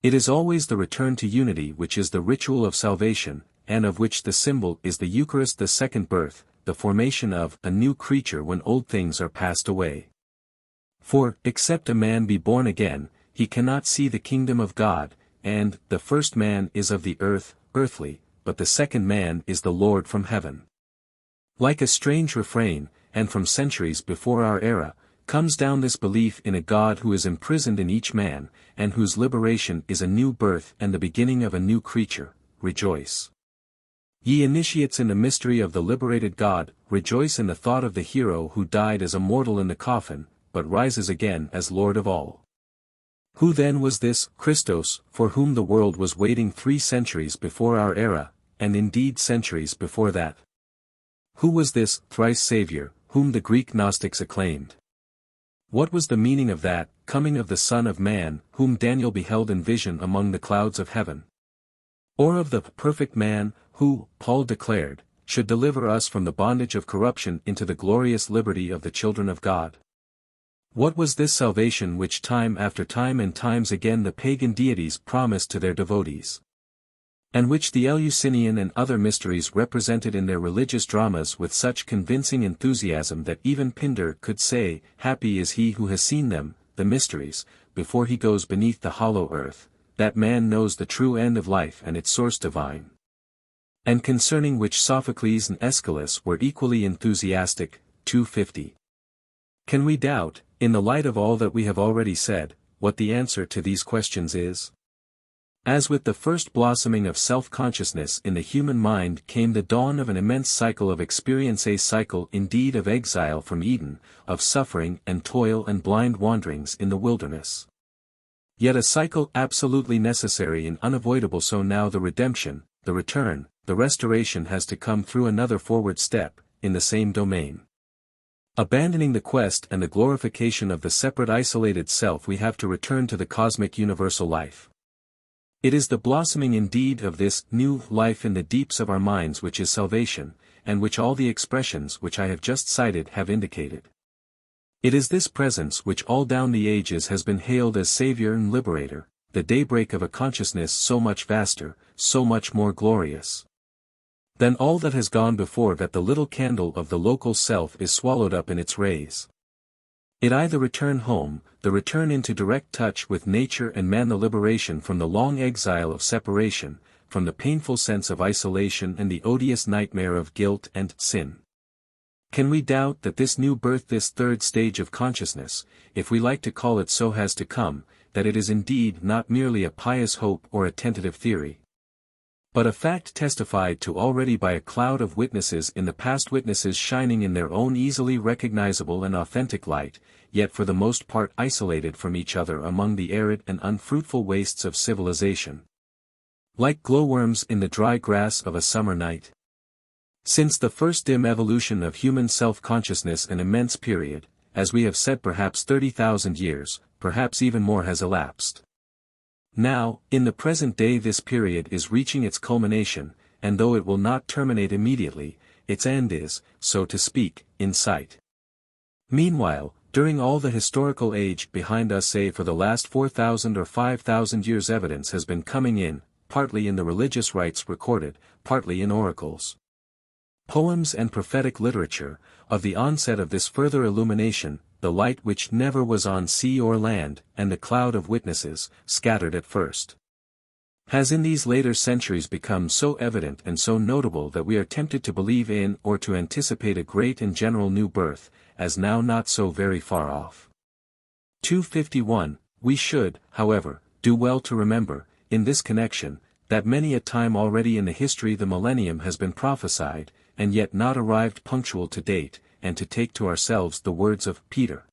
S1: It is always the return to unity which is the ritual of salvation, and of which the symbol is the Eucharist, the second birth, the formation of a new creature when old things are passed away. For, except a man be born again, he cannot see the kingdom of God, and, the first man is of the earth, earthly, but the second man is the Lord from heaven. Like a strange refrain, and from centuries before our era, comes down this belief in a God who is imprisoned in each man, and whose liberation is a new birth and the beginning of a new creature. Rejoice. Ye initiates in the mystery of the liberated God, rejoice in the thought of the hero who died as a mortal in the coffin, but rises again as Lord of all. Who then was this Christos, for whom the world was waiting 3 centuries before our era, and indeed centuries before that? Who was this thrice Saviour, whom the Greek Gnostics acclaimed? What was the meaning of that coming of the Son of Man, whom Daniel beheld in vision among the clouds of heaven? Or of the perfect man, who, Paul declared, should deliver us from the bondage of corruption into the glorious liberty of the children of God? What was this salvation which time after time and times again the pagan deities promised to their devotees? And which the Eleusinian and other mysteries represented in their religious dramas with such convincing enthusiasm that even Pindar could say, "Happy is he who has seen them, the mysteries, before he goes beneath the hollow earth, that man knows the true end of life and its source divine." And concerning which Sophocles and Aeschylus were equally enthusiastic. 250. Can we doubt, in the light of all that we have already said, what the answer to these questions is? As with the first blossoming of self-consciousness in the human mind came the dawn of an immense cycle of experience, a cycle indeed of exile from Eden, of suffering and toil and blind wanderings in the wilderness. Yet a cycle absolutely necessary and unavoidable, so now the redemption, the return, the restoration has to come through another forward step, in the same domain. Abandoning the quest and the glorification of the separate isolated self, we have to return to the cosmic universal life. It is the blossoming indeed of this new life in the deeps of our minds which is salvation, and which all the expressions which I have just cited have indicated. It is this presence which all down the ages has been hailed as Saviour and Liberator, the daybreak of a consciousness so much vaster, so much more glorious than all that has gone before, that the little candle of the local self is swallowed up in its rays. It the return home, the return into direct touch with nature and man, the liberation from the long exile of separation, from the painful sense of isolation and the odious nightmare of guilt and sin. Can we doubt that this new birth, this third stage of consciousness, if we like to call it so, has to come, that it is indeed not merely a pious hope or a tentative theory, but a fact testified to already by a cloud of witnesses in the past, witnesses shining in their own easily recognizable and authentic light, yet for the most part isolated from each other among the arid and unfruitful wastes of civilization, like glowworms in the dry grass of a summer night? Since the first dim evolution of human self-consciousness, an immense period, as we have said, perhaps 30,000 years, perhaps even more, has elapsed. Now, in the present day, this period is reaching its culmination, and though it will not terminate immediately, its end is, so to speak, in sight. Meanwhile, during all the historical age behind us, say for the last 4,000 or 5,000 years, evidence has been coming in, partly in the religious rites recorded, partly in oracles, poems and prophetic literature, of the onset of this further illumination, the light which never was on sea or land, and the cloud of witnesses, scattered at first, has in these later centuries become so evident and so notable that we are tempted to believe in or to anticipate a great and general new birth, as now not so very far off. 251. We should, however, do well to remember, in this connection, that many a time already in the history the millennium has been prophesied, and yet not arrived punctual to date, and to take to ourselves the words of Peter,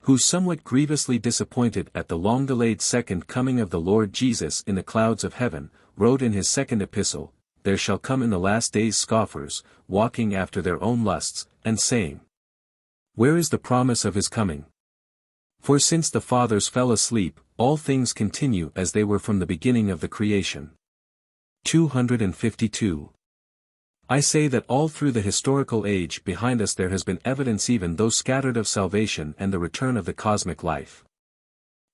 S1: who somewhat grievously disappointed at the long-delayed second coming of the Lord Jesus in the clouds of heaven, wrote in his second epistle, "There shall come in the last days scoffers, walking after their own lusts, and saying, Where is the promise of his coming? For since the fathers fell asleep, all things continue as they were from the beginning of the creation." 252. I say that all through the historical age behind us there has been evidence, even though scattered, of salvation and the return of the cosmic life.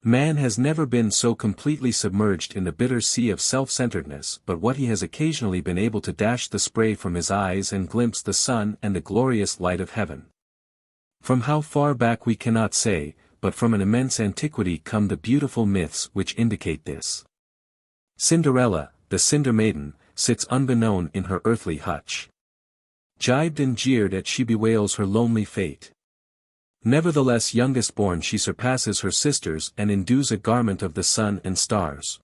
S1: Man has never been so completely submerged in the bitter sea of self-centeredness, but what he has occasionally been able to dash the spray from his eyes and glimpse the sun and the glorious light of heaven. From how far back we cannot say, but from an immense antiquity come the beautiful myths which indicate this. Cinderella, the Cinder Maiden, sits unbeknown in her earthly hutch. Jibed and jeered at, she bewails her lonely fate. Nevertheless, youngest born, she surpasses her sisters and endues a garment of the sun and stars.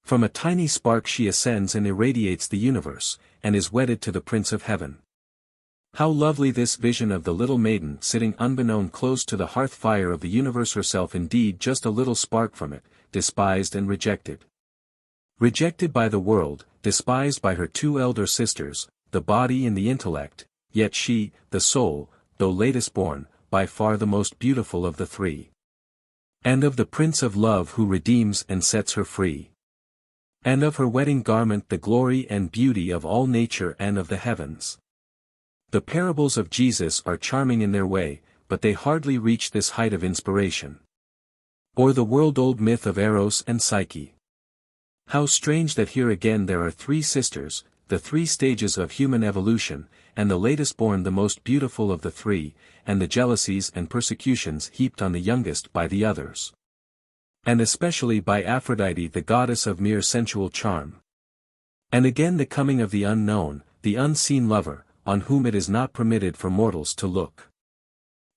S1: From a tiny spark she ascends and irradiates the universe, and is wedded to the Prince of Heaven. How lovely this vision of the little maiden sitting unbeknown close to the hearth fire of the universe, herself indeed just a little spark from it, despised and rejected. Rejected by the world, despised by her two elder sisters, the body and the intellect, yet she, the soul, though latest born, by far the most beautiful of the three. And of the Prince of Love who redeems and sets her free. And of her wedding garment the glory and beauty of all nature and of the heavens. The parables of Jesus are charming in their way, but they hardly reach this height of inspiration. Or the world-old myth of Eros and Psyche. How strange that here again there are three sisters, the three stages of human evolution, and the latest born the most beautiful of the three, and the jealousies and persecutions heaped on the youngest by the others. And especially by Aphrodite, the goddess of mere sensual charm. And again the coming of the unknown, the unseen lover, on whom it is not permitted for mortals to look.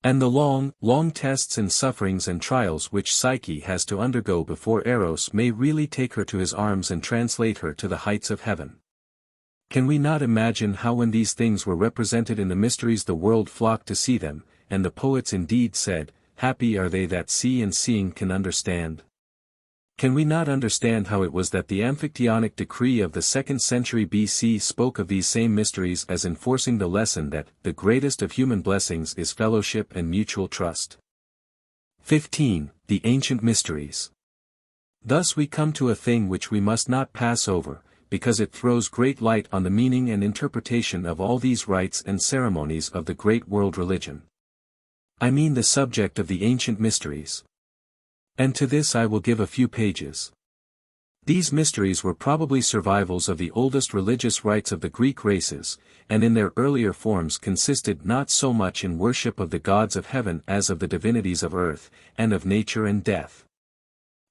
S1: And the long, long tests and sufferings and trials which Psyche has to undergo before Eros may really take her to his arms and translate her to the heights of heaven. Can we not imagine how when these things were represented in the mysteries the world flocked to see them, and the poets indeed said, "Happy are they that see and seeing can understand"? Can we not understand how it was that the Amphictyonic decree of the 2nd century BC spoke of these same mysteries as enforcing the lesson that the greatest of human blessings is fellowship and mutual trust? 15. The Ancient Mysteries. Thus we come to a thing which we must not pass over, because it throws great light on the meaning and interpretation of all these rites and ceremonies of the great world religion. I mean the subject of the ancient mysteries. And to this I will give a few pages. These mysteries were probably survivals of the oldest religious rites of the Greek races, and in their earlier forms consisted not so much in worship of the gods of heaven as of the divinities of earth, and of nature and death.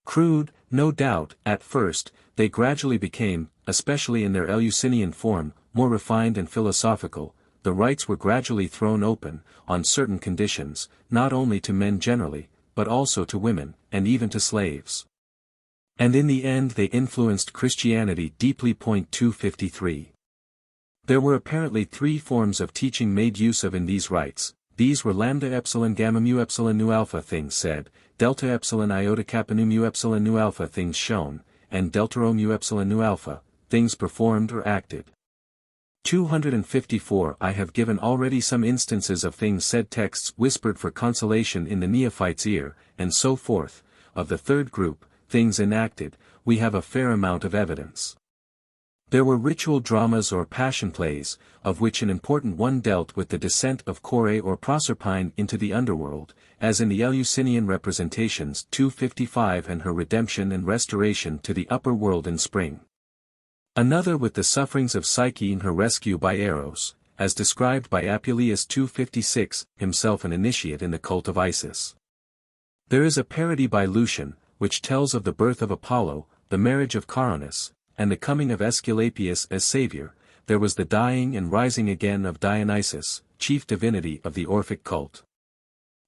S1: Crude, no doubt, at first, they gradually became, especially in their Eleusinian form, more refined and philosophical. The rites were gradually thrown open, on certain conditions, not only to men generally, but also to women, and even to slaves. And in the end they influenced Christianity deeply. 253. There were apparently three forms of teaching made use of in these rites. These were lambda epsilon gamma mu epsilon nu alpha, things said, delta epsilon iota kappa nu mu epsilon nu alpha, things shown, and delta rho mu epsilon nu alpha, things performed or acted. 254. I have given already some instances of things said, texts whispered for consolation in the neophyte's ear, and so forth. Of the third group, things enacted, we have a fair amount of evidence. There were ritual dramas or passion plays, of which an important one dealt with the descent of Kore or Proserpine into the underworld, as in the Eleusinian representations 255, and her redemption and restoration to the upper world in spring. Another with the sufferings of Psyche in her rescue by Eros, as described by Apuleius 256, himself an initiate in the cult of Isis. There is a parody by Lucian, which tells of the birth of Apollo, the marriage of Caronis, and the coming of Aesculapius as savior. There was the dying and rising again of Dionysus, chief divinity of the Orphic cult.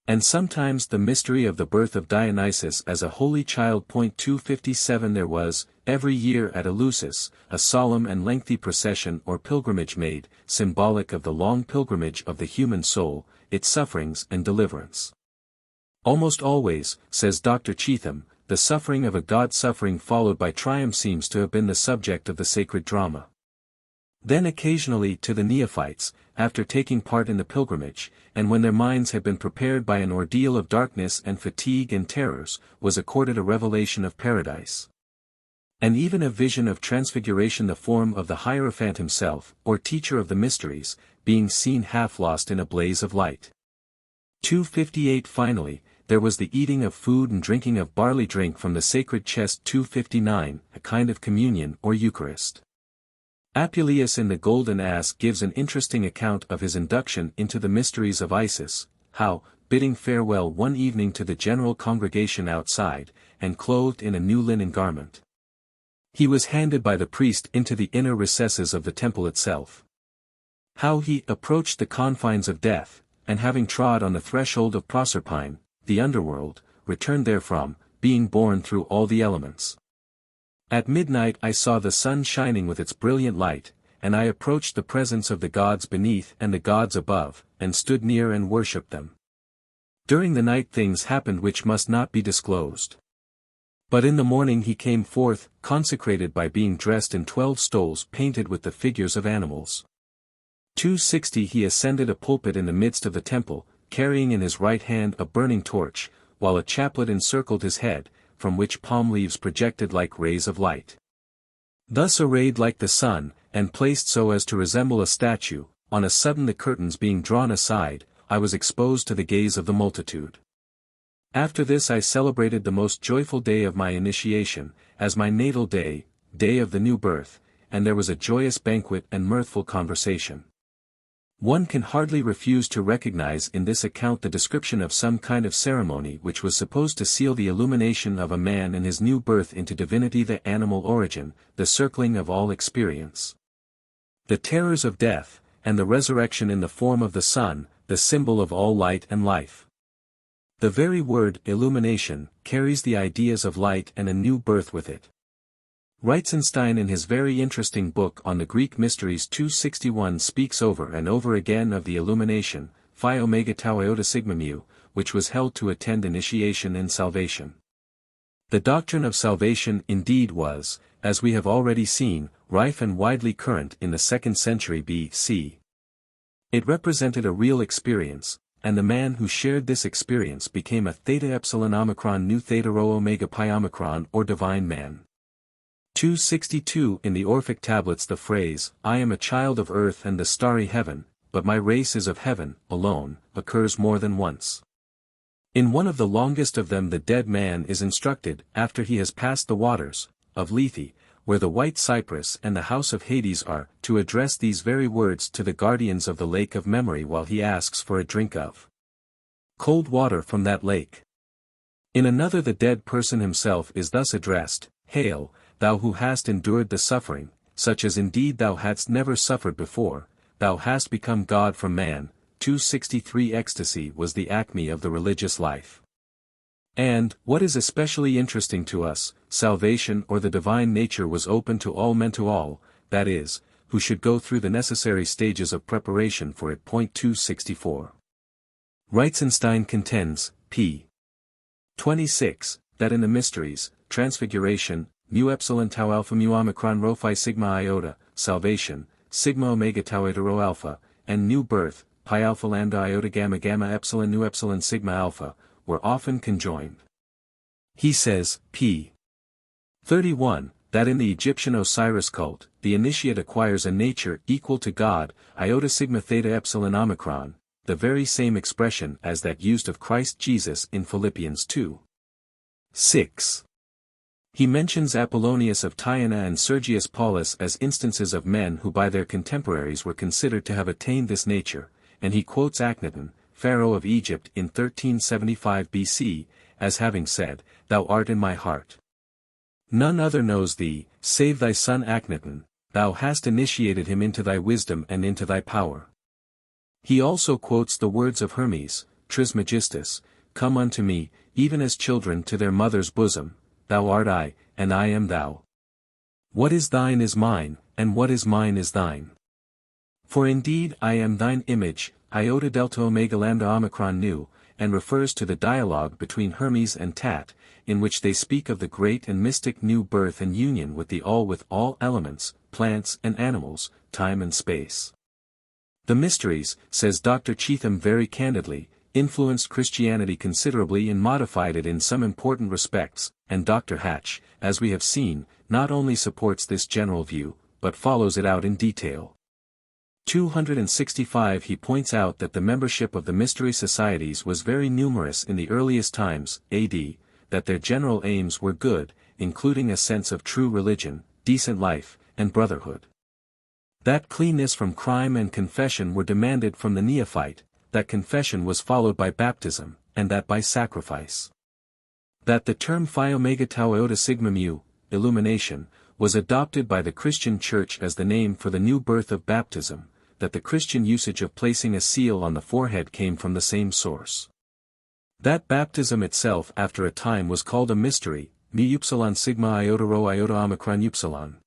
S1: And sometimes the mystery of the birth of Dionysus as a holy child. 257. There was, every year at Eleusis, a solemn and lengthy procession or pilgrimage made, symbolic of the long pilgrimage of the human soul, its sufferings and deliverance. Almost always, says Dr. Cheetham, the suffering of a god suffering followed by triumph seems to have been the subject of the sacred drama. Then occasionally to the neophytes, after taking part in the pilgrimage, and when their minds had been prepared by an ordeal of darkness and fatigue and terrors, was accorded a revelation of paradise. And even a vision of transfiguration, the form of the Hierophant himself, or teacher of the mysteries, being seen half lost in a blaze of light. 258 Finally, there was the eating of food and drinking of barley drink from the sacred chest. 259, a kind of communion or Eucharist. Apuleius in the Golden Ass gives an interesting account of his induction into the mysteries of Isis, how, bidding farewell one evening to the general congregation outside, and clothed in a new linen garment, he was handed by the priest into the inner recesses of the temple itself. How he approached the confines of death, and having trod on the threshold of Proserpine, the underworld, returned therefrom, being borne through all the elements. At midnight I saw the sun shining with its brilliant light, and I approached the presence of the gods beneath and the gods above, and stood near and worshipped them. During the night things happened which must not be disclosed. But in the morning he came forth, consecrated by being dressed in 12 stoles painted with the figures of animals. 260 He ascended a pulpit in the midst of the temple, carrying in his right hand a burning torch, while a chaplet encircled his head, from which palm leaves projected like rays of light. Thus arrayed like the sun, and placed so as to resemble a statue, on a sudden the curtains being drawn aside, I was exposed to the gaze of the multitude. After this I celebrated the most joyful day of my initiation, as my natal day, day of the new birth, and there was a joyous banquet and mirthful conversation. One can hardly refuse to recognize in this account the description of some kind of ceremony which was supposed to seal the illumination of a man in his new birth into divinity, the animal origin, the circling of all experience, the terrors of death, and the resurrection in the form of the sun, the symbol of all light and life. The very word illumination carries the ideas of light and a new birth with it. Reitzenstein in his very interesting book on the Greek Mysteries 261 speaks over and over again of the illumination, Phi Omega Tau Iota Sigma Mu, which was held to attend initiation and salvation. The doctrine of salvation indeed was, as we have already seen, rife and widely current in the 2nd century B.C. It represented a real experience, and the man who shared this experience became a Theta Epsilon Omicron Nu Theta Rho Omega Pi Omicron or divine man. 262 In the Orphic tablets the phrase, I am a child of earth and the starry heaven, but my race is of heaven, alone, occurs more than once. In one of the longest of them the dead man is instructed, after he has passed the waters, of Lethe, where the white cypress and the house of Hades are, to address these very words to the guardians of the lake of memory while he asks for a drink of cold water from that lake. In another the dead person himself is thus addressed, Hail, thou who hast endured the suffering, such as indeed thou hadst never suffered before, thou hast become God from man. 263 Ecstasy was the acme of the religious life. And, what is especially interesting to us, salvation or the divine nature was open to all men, to all, that is, who should go through the necessary stages of preparation for it. 264. Reitzenstein contends, p. 26, that in the mysteries, transfiguration, mu epsilon tau alpha mu omicron rho phi sigma iota, salvation, sigma omega tau eta rho alpha, and new birth, pi alpha lambda iota gamma gamma epsilon nu epsilon sigma alpha, were often conjoined. He says, p. 31, that in the Egyptian Osiris cult, the initiate acquires a nature equal to God, iota sigma theta epsilon omicron, the very same expression as that used of Christ Jesus in Philippians 2. 6. He mentions Apollonius of Tyana and Sergius Paulus as instances of men who by their contemporaries were considered to have attained this nature, and he quotes Akhenaten, Pharaoh of Egypt in 1375 BC, as having said, Thou art in my heart. None other knows thee, save thy son Akhenaten, thou hast initiated him into thy wisdom and into thy power. He also quotes the words of Hermes, Trismegistus, Come unto me, even as children to their mother's bosom, Thou art I, and I am thou. What is thine is mine, and what is mine is thine. For indeed I am thine image, iota delta omega lambda omicron nu, and refers to the dialogue between Hermes and Tat, in which they speak of the great and mystic new birth and union with all elements, plants and animals, time and space. The mysteries, says Dr. Cheetham very candidly, influenced Christianity considerably and modified it in some important respects, and Dr. Hatch, as we have seen, not only supports this general view, but follows it out in detail. 265 He points out that the membership of the mystery societies was very numerous in the earliest times, AD, that their general aims were good, including a sense of true religion, decent life, and brotherhood. That cleanness from crime and confession were demanded from the neophyte, that confession was followed by baptism, and that by sacrifice. That the term phi omega tau iota sigma mu, illumination, was adopted by the Christian Church as the name for the new birth of baptism, that the Christian usage of placing a seal on the forehead came from the same source. That baptism itself after a time was called a mystery, mu upsilon sigma iota rho iota omicron upsilon.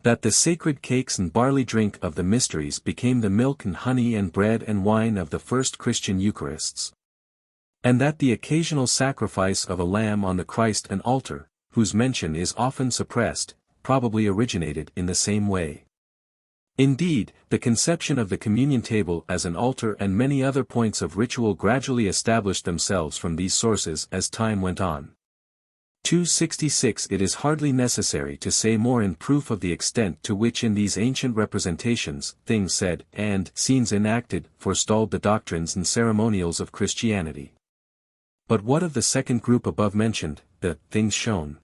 S1: That the sacred cakes and barley drink of the mysteries became the milk and honey and bread and wine of the first Christian Eucharists. And that the occasional sacrifice of a lamb on the Christ and altar, whose mention is often suppressed, probably originated in the same way. Indeed, the conception of the communion table as an altar and many other points of ritual gradually established themselves from these sources as time went on. 266 It is hardly necessary to say more in proof of the extent to which in these ancient representations, things said, and scenes enacted, forestalled the doctrines and ceremonials of Christianity. But what of the second group above mentioned, the things shown?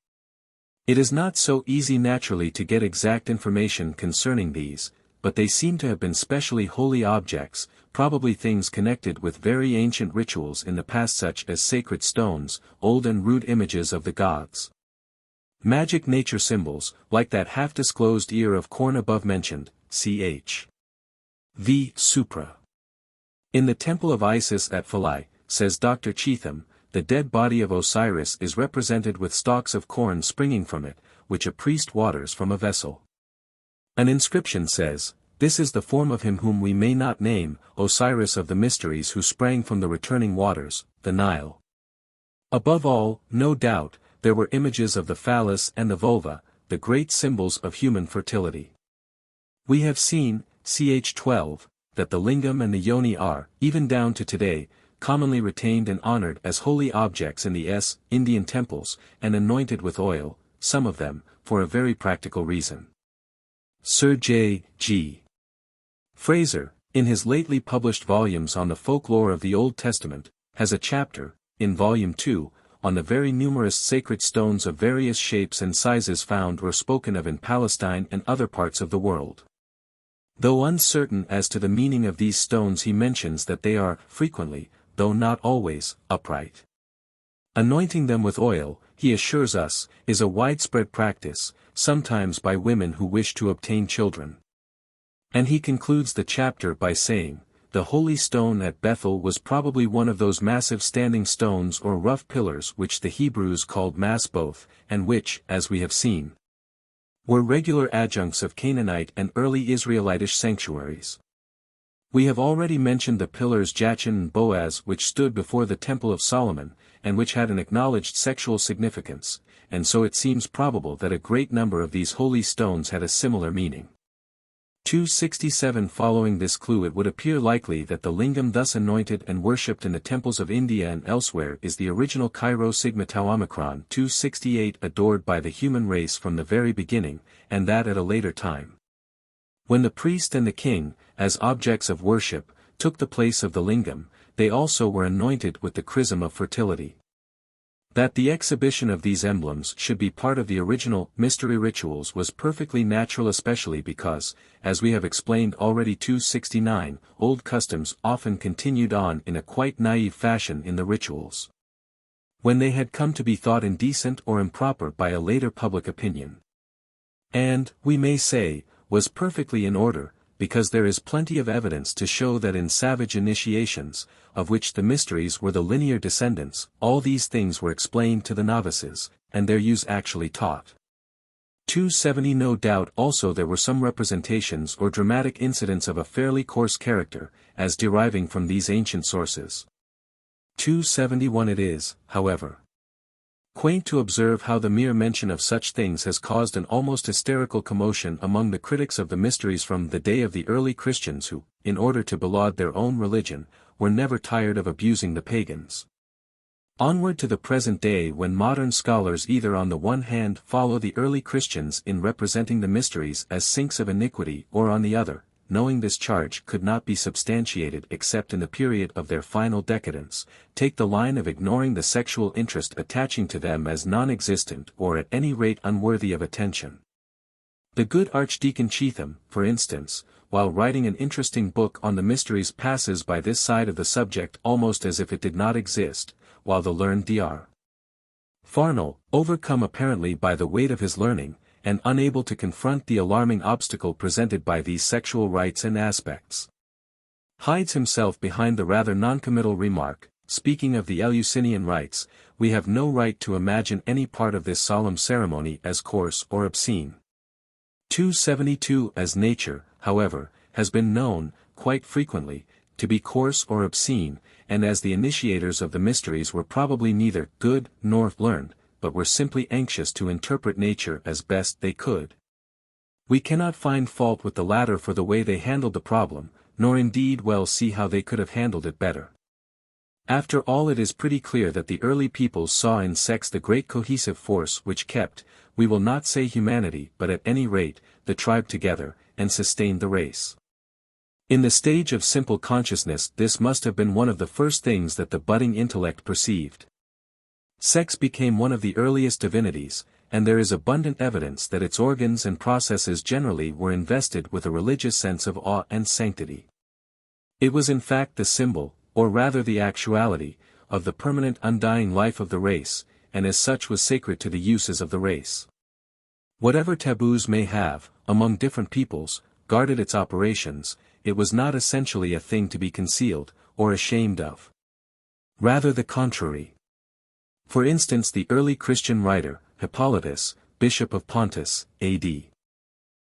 S1: It is not so easy naturally to get exact information concerning these, but they seem to have been specially holy objects, probably things connected with very ancient rituals in the past such as sacred stones, old and rude images of the gods. Magic nature symbols, like that half-disclosed ear of corn above mentioned, ch. v. Supra. In the temple of Isis at Philae, says Dr. Cheetham, the dead body of Osiris is represented with stalks of corn springing from it, which a priest waters from a vessel. An inscription says, "This is the form of him whom we may not name, Osiris of the mysteries who sprang from the returning waters, the Nile." Above all, no doubt, there were images of the phallus and the vulva, the great symbols of human fertility. We have seen, ch. 12, that the lingam and the yoni are, even down to today, commonly retained and honored as holy objects in the Indian temples, and anointed with oil, some of them, for a very practical reason. Sir J. G. Fraser, in his lately published volumes on the folklore of the Old Testament, has a chapter, in Volume 2, on the very numerous sacred stones of various shapes and sizes found or spoken of in Palestine and other parts of the world. Though uncertain as to the meaning of these stones, he mentions that they are, frequently, though not always, upright. Anointing them with oil, he assures us, is a widespread practice, sometimes by women who wish to obtain children. And he concludes the chapter by saying, the holy stone at Bethel was probably one of those massive standing stones or rough pillars which the Hebrews called masboth, and which, as we have seen, were regular adjuncts of Canaanite and early Israelitish sanctuaries. We have already mentioned the pillars Jachin and Boaz which stood before the Temple of Solomon, and which had an acknowledged sexual significance, and so it seems probable that a great number of these holy stones had a similar meaning. 267 Following this clue, it would appear likely that the lingam thus anointed and worshipped in the temples of India and elsewhere is the original Chi-Rho Sigma Tau Omicron 268 adored by the human race from the very beginning, and that at a later time. When the priest and the king, as objects of worship, took the place of the lingam, they also were anointed with the chrism of fertility. That the exhibition of these emblems should be part of the original mystery rituals was perfectly natural, especially because, as we have explained already 269, old customs often continued on in a quite naive fashion in the rituals, when they had come to be thought indecent or improper by a later public opinion. And, we may say, was perfectly in order, because there is plenty of evidence to show that in savage initiations, of which the mysteries were the linear descendants, all these things were explained to the novices, and their use actually taught. 270. No doubt also there were some representations or dramatic incidents of a fairly coarse character, as deriving from these ancient sources. 271. It is, however, quaint to observe how the mere mention of such things has caused an almost hysterical commotion among the critics of the mysteries from the day of the early Christians who, in order to belaud their own religion, were never tired of abusing the pagans. Onward to the present day when modern scholars either on the one hand follow the early Christians in representing the mysteries as sinks of iniquity or on the other, knowing this charge could not be substantiated except in the period of their final decadence, take the line of ignoring the sexual interest attaching to them as non-existent or at any rate unworthy of attention. The good Archdeacon Cheetham, for instance, while writing an interesting book on the mysteries passes by this side of the subject almost as if it did not exist, while the learned Dr. Farnell, overcome apparently by the weight of his learning, and unable to confront the alarming obstacle presented by these sexual rites and aspects, hides himself behind the rather noncommittal remark, speaking of the Eleusinian rites, we have no right to imagine any part of this solemn ceremony as coarse or obscene. 272. As nature, however, has been known, quite frequently, to be coarse or obscene, and as the initiators of the mysteries were probably neither good nor learned, but were simply anxious to interpret nature as best they could, we cannot find fault with the latter for the way they handled the problem, nor indeed well see how they could have handled it better. After all, it is pretty clear that the early peoples saw in sex the great cohesive force which kept, we will not say humanity but at any rate, the tribe together, and sustained the race. In the stage of simple consciousness this must have been one of the first things that the budding intellect perceived. Sex became one of the earliest divinities, and there is abundant evidence that its organs and processes generally were invested with a religious sense of awe and sanctity. It was in fact the symbol, or rather the actuality, of the permanent undying life of the race, and as such was sacred to the uses of the race. Whatever taboos may have, among different peoples, guarded its operations, it was not essentially a thing to be concealed, or ashamed of. Rather the contrary. For instance, the early Christian writer, Hippolytus, Bishop of Pontus, A.D.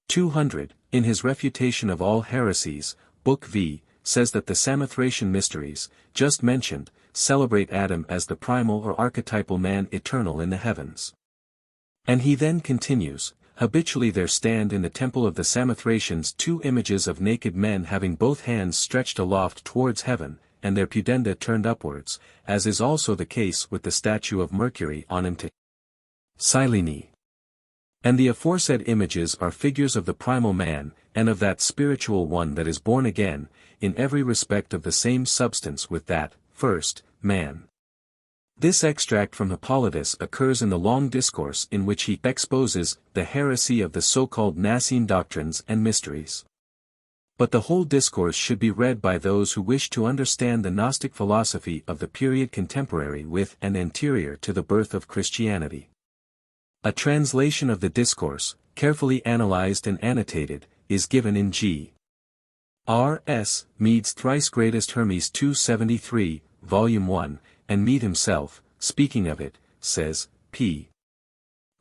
S1: 200, in his Refutation of All Heresies, Book V, says that the Samothracian mysteries, just mentioned, celebrate Adam as the primal or archetypal man eternal in the heavens. And he then continues, habitually there stand in the temple of the Samothracians two images of naked men having both hands stretched aloft towards heaven, and their pudenda turned upwards, as is also the case with the statue of Mercury on Cyllene. And the aforesaid images are figures of the primal man, and of that spiritual one that is born again, in every respect of the same substance with that, first, man. This extract from Hippolytus occurs in the long discourse in which he exposes the heresy of the so-called Nicene doctrines and mysteries. But the whole discourse should be read by those who wish to understand the Gnostic philosophy of the period contemporary with and anterior to the birth of Christianity. A translation of the discourse, carefully analyzed and annotated, is given in G. R. S. Mead's Thrice Greatest Hermes 273, Volume 1, and Mead himself, speaking of it, says, p.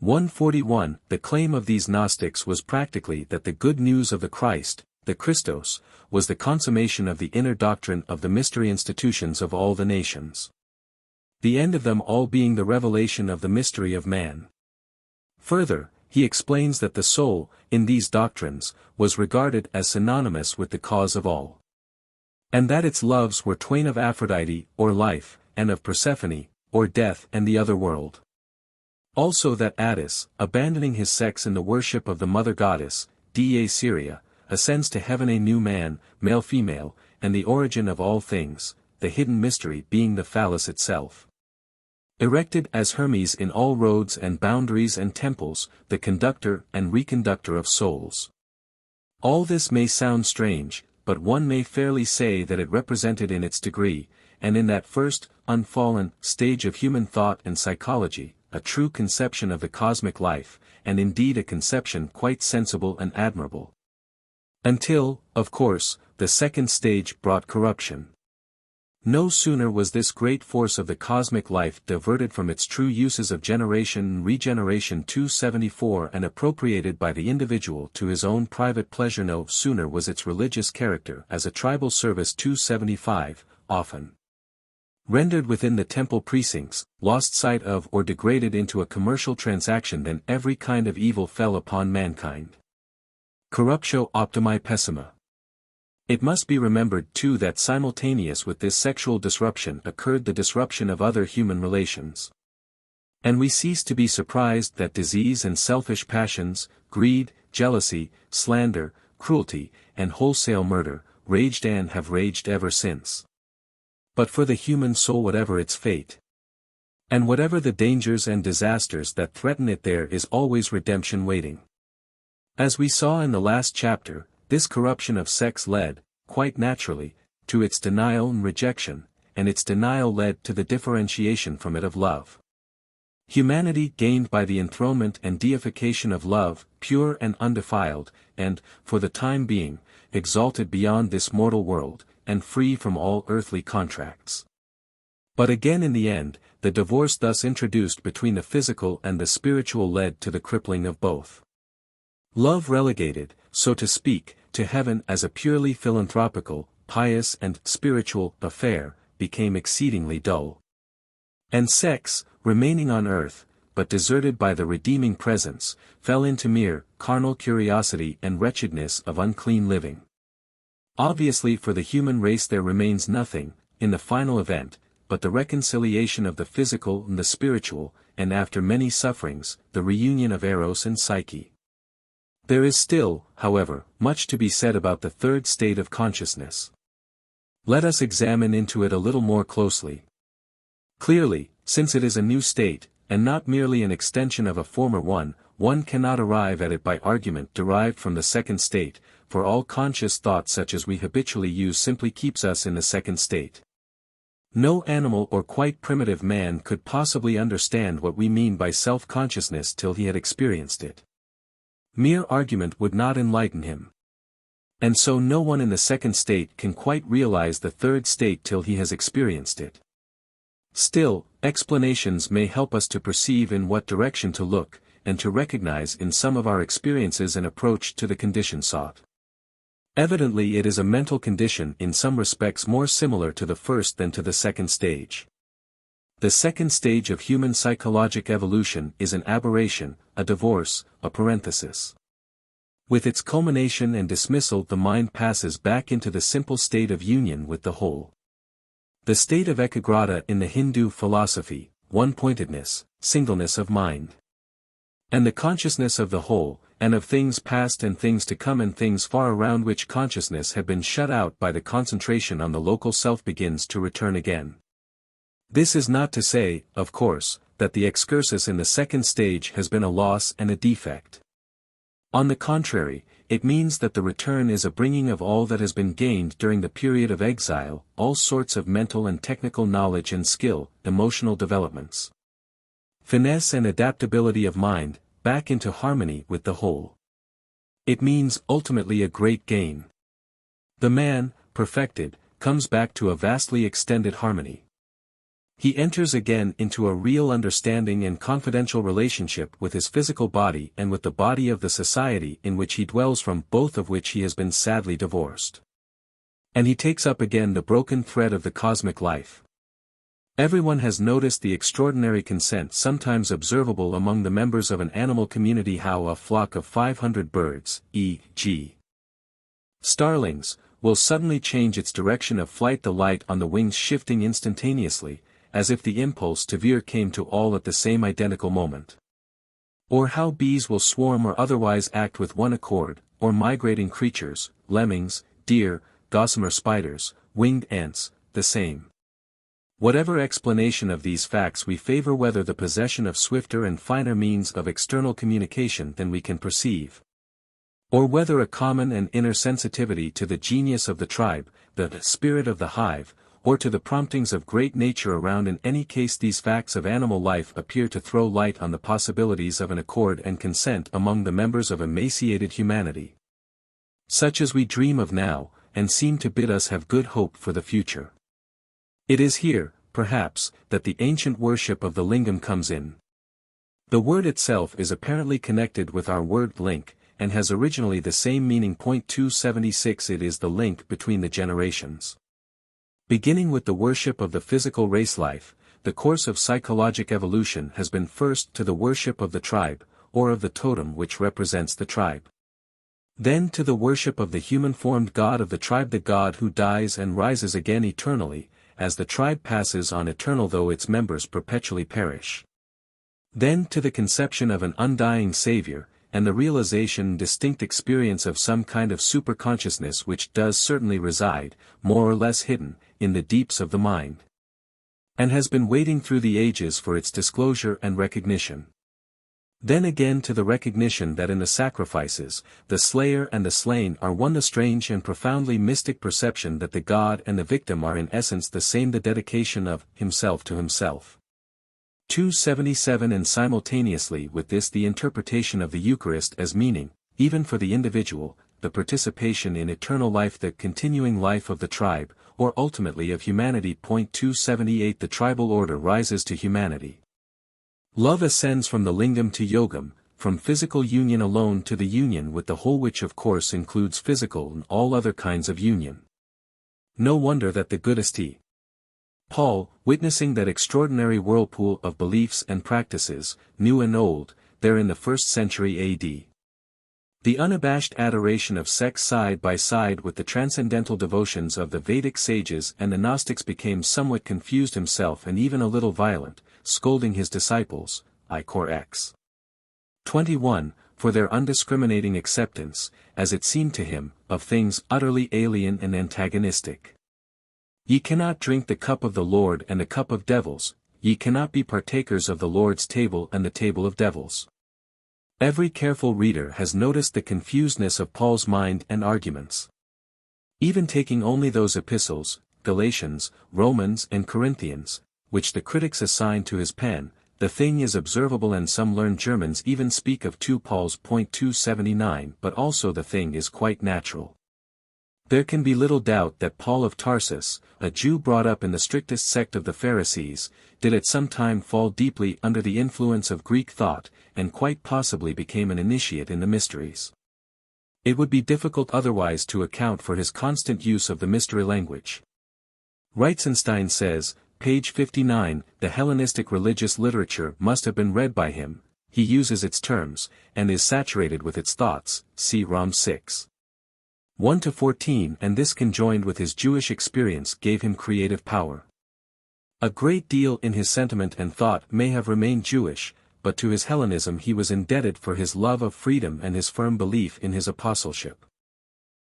S1: 141, the claim of these Gnostics was practically that the good news of the Christ, the Christos, was the consummation of the inner doctrine of the mystery institutions of all the nations. The end of them all being the revelation of the mystery of man. Further, he explains that the soul, in these doctrines, was regarded as synonymous with the cause of all. And that its loves were twain of Aphrodite, or life, and of Persephone, or death and the other world. Also that Attis, abandoning his sex in the worship of the mother goddess, Dea Syria, ascends to heaven a new man, male-female, and the origin of all things, the hidden mystery being the phallus itself. Erected as Hermes in all roads and boundaries and temples, the conductor and reconductor of souls. All this may sound strange, but one may fairly say that it represented in its degree, and in that first, unfallen, stage of human thought and psychology, a true conception of the cosmic life, and indeed a conception quite sensible and admirable. Until, of course, the second stage brought corruption. No sooner was this great force of the cosmic life diverted from its true uses of generation and regeneration 274 and appropriated by the individual to his own private pleasure, no sooner was its religious character as a tribal service 275, often rendered within the temple precincts, lost sight of or degraded into a commercial transaction, than every kind of evil fell upon mankind. Corruptio optimi pessima. It must be remembered too that simultaneous with this sexual disruption occurred the disruption of other human relations. And we cease to be surprised that disease and selfish passions, greed, jealousy, slander, cruelty, and wholesale murder, raged and have raged ever since. But for the human soul, whatever its fate, and whatever the dangers and disasters that threaten it, there is always redemption waiting. As we saw in the last chapter, this corruption of sex led, quite naturally, to its denial and rejection, and its denial led to the differentiation from it of love. Humanity gained by the enthronement and deification of love, pure and undefiled, and, for the time being, exalted beyond this mortal world, and free from all earthly contracts. But again, in the end, the divorce thus introduced between the physical and the spiritual led to the crippling of both. Love relegated, so to speak, to heaven as a purely philanthropical, pious and spiritual affair, became exceedingly dull. And sex, remaining on earth, but deserted by the redeeming presence, fell into mere carnal curiosity and wretchedness of unclean living. Obviously, for the human race there remains nothing, in the final event, but the reconciliation of the physical and the spiritual, and after many sufferings, the reunion of Eros and Psyche. There is still, however, much to be said about the third state of consciousness. Let us examine into it a little more closely. Clearly, since it is a new state, and not merely an extension of a former one cannot arrive at it by argument derived from the second state, for all conscious thought such as we habitually use simply keeps us in the second state. No animal or quite primitive man could possibly understand what we mean by self-consciousness till he had experienced it. Mere argument would not enlighten him. And so no one in the second state can quite realize the third state till he has experienced it. Still, explanations may help us to perceive in what direction to look, and to recognize in some of our experiences an approach to the condition sought. Evidently it is a mental condition in some respects more similar to the first than to the second stage. The second stage of human psychologic evolution is an aberration, a divorce, a parenthesis. With its culmination and dismissal, the mind passes back into the simple state of union with the whole. The state of ekagrata in the Hindu philosophy, one-pointedness, singleness of mind. And the consciousness of the whole, and of things past and things to come and things far around which consciousness had been shut out by the concentration on the local self, begins to return again. This is not to say, of course, that the excursus in the second stage has been a loss and a defect. On the contrary, it means that the return is a bringing of all that has been gained during the period of exile, all sorts of mental and technical knowledge and skill, emotional developments, finesse and adaptability of mind, back into harmony with the whole. It means ultimately a great gain. The man, perfected, comes back to a vastly extended harmony. He enters again into a real understanding and confidential relationship with his physical body and with the body of the society in which he dwells, from both of which he has been sadly divorced. And he takes up again the broken thread of the cosmic life. Everyone has noticed the extraordinary consent sometimes observable among the members of an animal community, how a flock of 500 birds, e.g. starlings, will suddenly change its direction of flight, the light on the wings shifting instantaneously, as if the impulse to veer came to all at the same identical moment. Or how bees will swarm or otherwise act with one accord, or migrating creatures, lemmings, deer, gossamer spiders, winged ants, the same. Whatever explanation of these facts we favor, whether the possession of swifter and finer means of external communication than we can perceive, or whether a common and inner sensitivity to the genius of the tribe, the spirit of the hive, or to the promptings of great nature around, in any case these facts of animal life appear to throw light on the possibilities of an accord and consent among the members of emaciated humanity, such as we dream of now, and seem to bid us have good hope for the future. It is here, perhaps, that the ancient worship of the lingam comes in. The word itself is apparently connected with our word link, and has originally the same meaning. 276 It is the link between the generations. Beginning with the worship of the physical race life, the course of psychologic evolution has been first to the worship of the tribe, or of the totem which represents the tribe. Then to the worship of the human-formed god of the tribe, the god who dies and rises again eternally, as the tribe passes on eternal though its members perpetually perish. Then to the conception of an undying Saviour, and the realization and distinct experience of some kind of superconsciousness which does certainly reside, more or less hidden, in the deeps of the mind, and has been waiting through the ages for its disclosure and recognition. Then again to the recognition that in the sacrifices, the slayer and the slain are one, the strange and profoundly mystic perception that the god and the victim are in essence the same, the dedication of himself to himself. 277 And simultaneously with this the interpretation of the Eucharist as meaning, even for the individual, the participation in eternal life, the continuing life of the tribe, or ultimately of humanity. 278 The tribal order rises to humanity. Love ascends from the lingam to yogam, from physical union alone to the union with the whole, which of course includes physical and all other kinds of union. No wonder that the good St. Paul, witnessing that extraordinary whirlpool of beliefs and practices, new and old, there in the 1st century A.D. The unabashed adoration of sex side by side with the transcendental devotions of the Vedic sages and the Gnostics, became somewhat confused himself and even a little violent, scolding his disciples, I Cor X. 21, for their undiscriminating acceptance, as it seemed to him, of things utterly alien and antagonistic. Ye cannot drink the cup of the Lord and the cup of devils, ye cannot be partakers of the Lord's table and the table of devils. Every careful reader has noticed the confusedness of Paul's mind and arguments. Even taking only those epistles, Galatians, Romans and Corinthians, which the critics assign to his pen, the thing is observable, and some learned Germans even speak of 2 Paul's. 279 But also the thing is quite natural. There can be little doubt that Paul of Tarsus, a Jew brought up in the strictest sect of the Pharisees, did at some time fall deeply under the influence of Greek thought, and quite possibly became an initiate in the mysteries. It would be difficult otherwise to account for his constant use of the mystery language. Reitzenstein says, page 59, the Hellenistic religious literature must have been read by him, he uses its terms, and is saturated with its thoughts, see Rom 6. 1-14, and this conjoined with his Jewish experience gave him creative power. A great deal in his sentiment and thought may have remained Jewish, but to his Hellenism he was indebted for his love of freedom and his firm belief in his apostleship.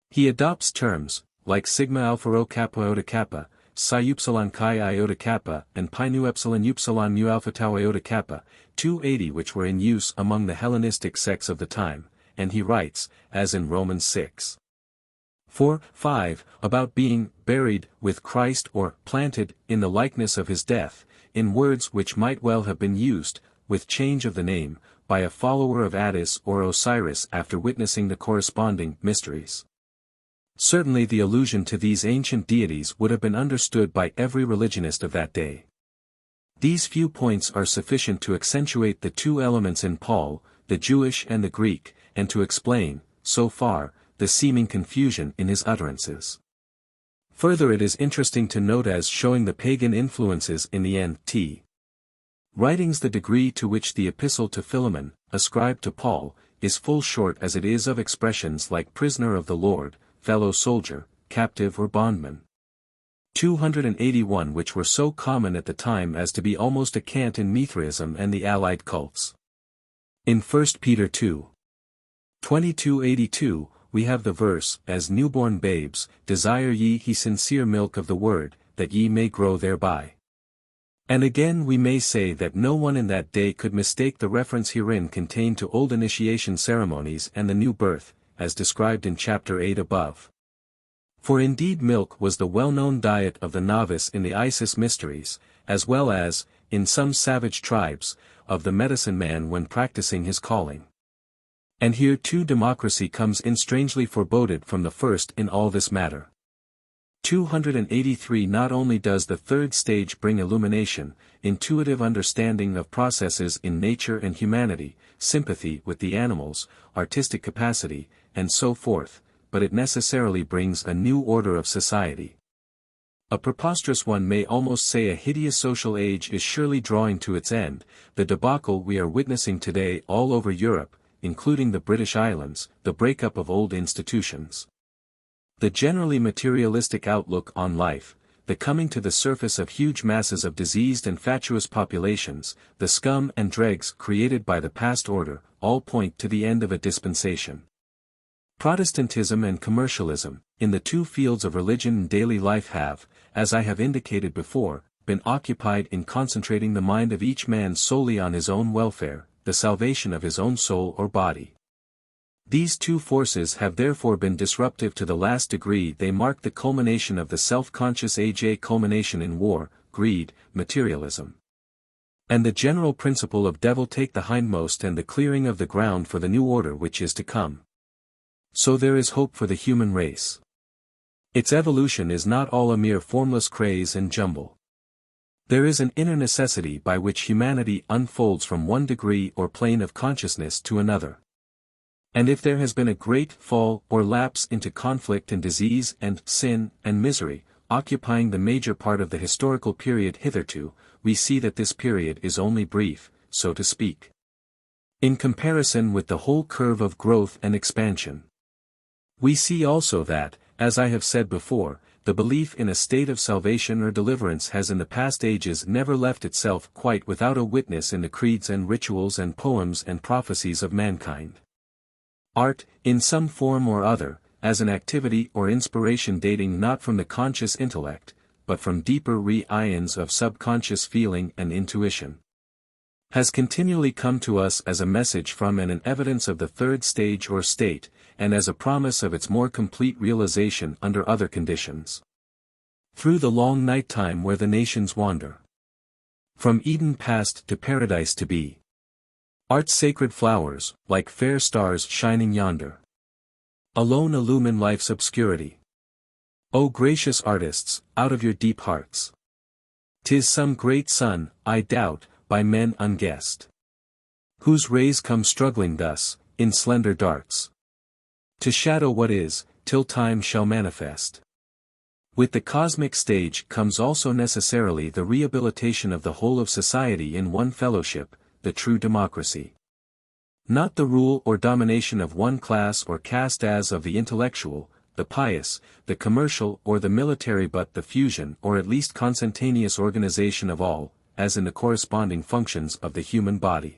S1: He adopts terms, like sigma alpha rho kappa iota kappa, psi upsilon chi iota kappa, and pi nu epsilon upsilon mu alpha tau iota kappa, 280, which were in use among the Hellenistic sects of the time, and he writes, as in Romans 6. 4-5, about being buried with Christ or planted in the likeness of his death, in words which might well have been used, with change of the name, by a follower of Attis or Osiris after witnessing the corresponding mysteries. Certainly the allusion to these ancient deities would have been understood by every religionist of that day. These few points are sufficient to accentuate the two elements in Paul, the Jewish and the Greek, and to explain, so far, the seeming confusion in his utterances. Further, it is interesting to note as showing the pagan influences in the N.T. writings the degree to which the epistle to Philemon, ascribed to Paul, is full short as it is of expressions like prisoner of the Lord, fellow soldier, captive or bondman. 281, which were so common at the time as to be almost a cant in Mithraism and the allied cults. In 1 Peter 2. 22-82, we have the verse, as newborn babes, desire ye sincere milk of the word, that ye may grow thereby. And again we may say that no one in that day could mistake the reference herein contained to old initiation ceremonies and the new birth, as described in chapter 8 above. For indeed milk was the well-known diet of the novice in the Isis mysteries, as well as, in some savage tribes, of the medicine man when practicing his calling. And here too democracy comes in strangely foreboded from the first in all this matter. 283. Not only does the third stage bring illumination, intuitive understanding of processes in nature and humanity, sympathy with the animals, artistic capacity, and so forth, but it necessarily brings a new order of society. A preposterous one may almost say a hideous social age is surely drawing to its end, the debacle we are witnessing today all over Europe, including the British Islands, the breakup of old institutions. The generally materialistic outlook on life, the coming to the surface of huge masses of diseased and fatuous populations, the scum and dregs created by the past order, all point to the end of a dispensation. Protestantism and commercialism, in the two fields of religion and daily life have, as I have indicated before, been occupied in concentrating the mind of each man solely on his own welfare, the salvation of his own soul or body. These two forces have therefore been disruptive to the last degree. They mark the culmination of the self-conscious age, a culmination in war, greed, materialism, and the general principle of devil take the hindmost, and the clearing of the ground for the new order which is to come. So there is hope for the human race. Its evolution is not all a mere formless craze and jumble. There is an inner necessity by which humanity unfolds from one degree or plane of consciousness to another. And if there has been a great fall or lapse into conflict and disease and sin and misery, occupying the major part of the historical period hitherto, we see that this period is only brief, so to speak, in comparison with the whole curve of growth and expansion. We see also that, as I have said before, the belief in a state of salvation or deliverance has in the past ages never left itself quite without a witness in the creeds and rituals and poems and prophecies of mankind. Art, in some form or other, as an activity or inspiration dating not from the conscious intellect, but from deeper re-ions of subconscious feeling and intuition, has continually come to us as a message from and an evidence of the third stage or state, and as a promise of its more complete realization under other conditions. Through the long night time where the nations wander from Eden past to paradise to be, Art's sacred flowers, like fair stars shining yonder, alone illumine life's obscurity. O gracious artists, out of your deep hearts, 'tis some great sun, I doubt, by men unguessed, whose rays come struggling thus, in slender darts, to shadow what is, till time shall manifest. With the cosmic stage comes also necessarily the rehabilitation of the whole of society in one fellowship, the true democracy. Not the rule or domination of one class or caste as of the intellectual, the pious, the commercial or the military, but the fusion or at least consentaneous organization of all, as in the corresponding functions of the human body.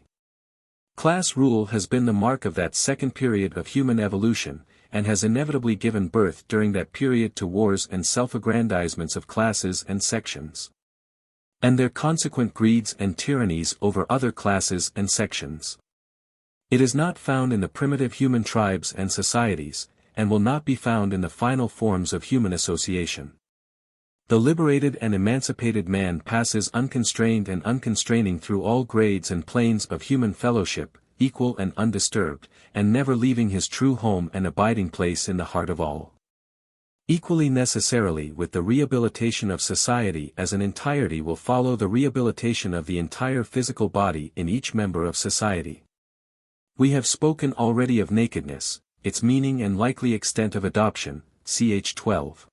S1: Class rule has been the mark of that second period of human evolution, and has inevitably given birth during that period to wars and self-aggrandizements of classes and sections, and their consequent greeds and tyrannies over other classes and sections. It is not found in the primitive human tribes and societies, and will not be found in the final forms of human association. The liberated and emancipated man passes unconstrained and unconstraining through all grades and planes of human fellowship, equal and undisturbed, and never leaving his true home and abiding place in the heart of all. Equally necessarily with the rehabilitation of society as an entirety will follow the rehabilitation of the entire physical body in each member of society. We have spoken already of nakedness, its meaning and likely extent of adoption, ch. 12.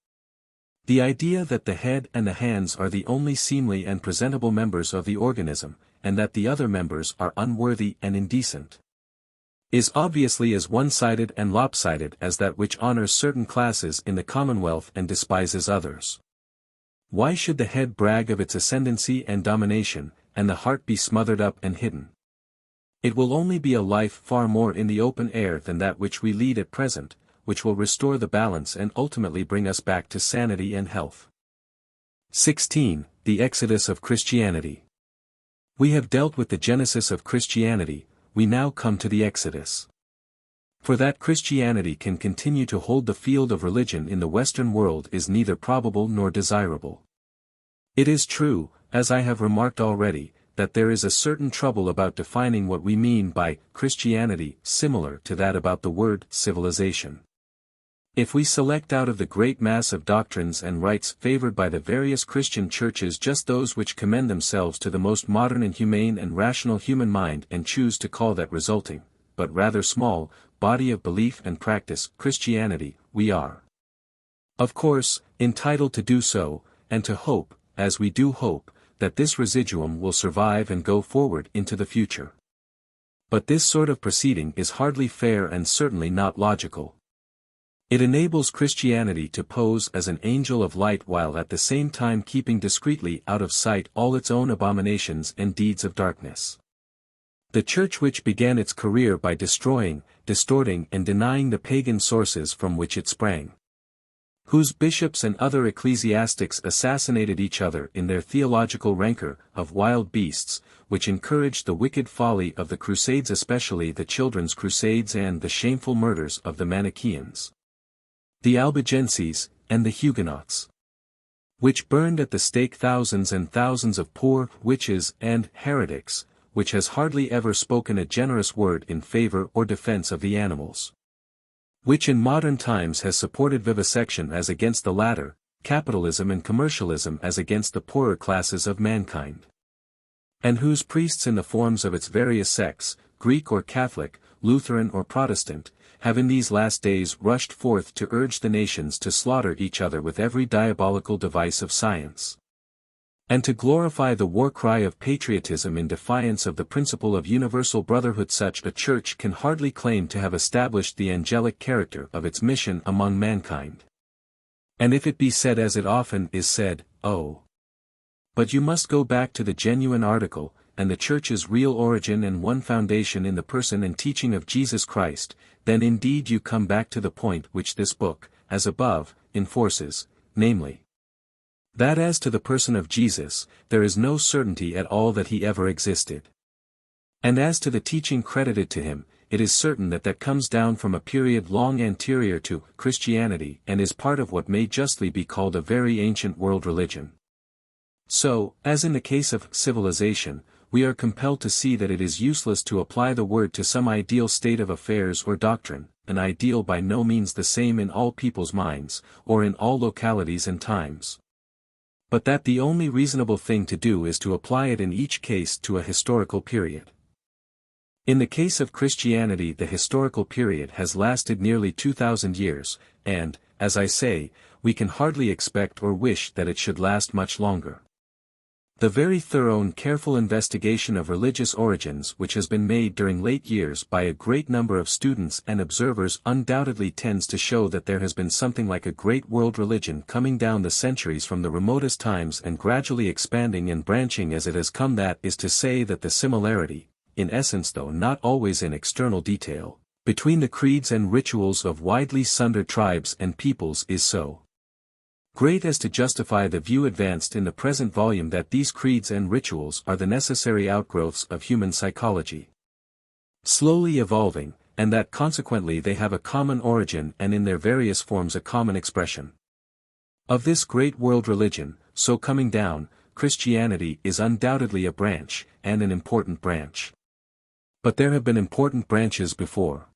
S1: The idea that the head and the hands are the only seemly and presentable members of the organism, and that the other members are unworthy and indecent, is obviously as one-sided and lopsided as that which honors certain classes in the commonwealth and despises others. Why should the head brag of its ascendancy and domination, and the heart be smothered up and hidden? It will only be a life far more in the open air than that which we lead at present, which will restore the balance and ultimately bring us back to sanity and health. 16. The Exodus of Christianity. We have dealt with the genesis of Christianity, we now come to the Exodus. For that Christianity can continue to hold the field of religion in the Western world is neither probable nor desirable. It is true, as I have remarked already, that there is a certain trouble about defining what we mean by Christianity, similar to that about the word civilization. If we select out of the great mass of doctrines and rites favored by the various Christian churches just those which commend themselves to the most modern and humane and rational human mind and choose to call that resulting, but rather small, body of belief and practice Christianity, we are, of course, entitled to do so, and to hope, as we do hope, that this residuum will survive and go forward into the future. But this sort of proceeding is hardly fair and certainly not logical. It enables Christianity to pose as an angel of light while at the same time keeping discreetly out of sight all its own abominations and deeds of darkness. The Church which began its career by destroying, distorting and denying the pagan sources from which it sprang, whose bishops and other ecclesiastics assassinated each other in their theological rancor of wild beasts, which encouraged the wicked folly of the Crusades, especially the Children's Crusades and the shameful murders of the Manichaeans, the Albigenses, and the Huguenots, which burned at the stake thousands and thousands of poor witches and heretics, which has hardly ever spoken a generous word in favor or defense of the animals, which in modern times has supported vivisection as against the latter, capitalism and commercialism as against the poorer classes of mankind, and whose priests in the forms of its various sects, Greek or Catholic, Lutheran or Protestant, have in these last days rushed forth to urge the nations to slaughter each other with every diabolical device of science, and to glorify the war cry of patriotism in defiance of the principle of universal brotherhood. Such a church can hardly claim to have established the angelic character of its mission among mankind. And if it be said as it often is said, oh, but you must go back to the genuine article, and the Church's real origin and one foundation in the person and teaching of Jesus Christ, then indeed you come back to the point which this book, as above, enforces, namely, that as to the person of Jesus, there is no certainty at all that he ever existed. And as to the teaching credited to him, it is certain that that comes down from a period long anterior to Christianity and is part of what may justly be called a very ancient world religion. So, as in the case of civilization, we are compelled to see that it is useless to apply the word to some ideal state of affairs or doctrine, an ideal by no means the same in all people's minds, or in all localities and times, but that the only reasonable thing to do is to apply it in each case to a historical period. In the case of Christianity, the historical period has lasted nearly 2,000 years, and, as I say, we can hardly expect or wish that it should last much longer. The very thorough and careful investigation of religious origins which has been made during late years by a great number of students and observers undoubtedly tends to show that there has been something like a great world religion coming down the centuries from the remotest times and gradually expanding and branching as it has come. That is to say that the similarity, in essence though not always in external detail, between the creeds and rituals of widely sundered tribes and peoples is so great as to justify the view advanced in the present volume that these creeds and rituals are the necessary outgrowths of human psychology, slowly evolving, and that consequently they have a common origin and in their various forms a common expression. Of this great world religion, so coming down, Christianity is undoubtedly a branch, and an important branch. But there have been important branches before.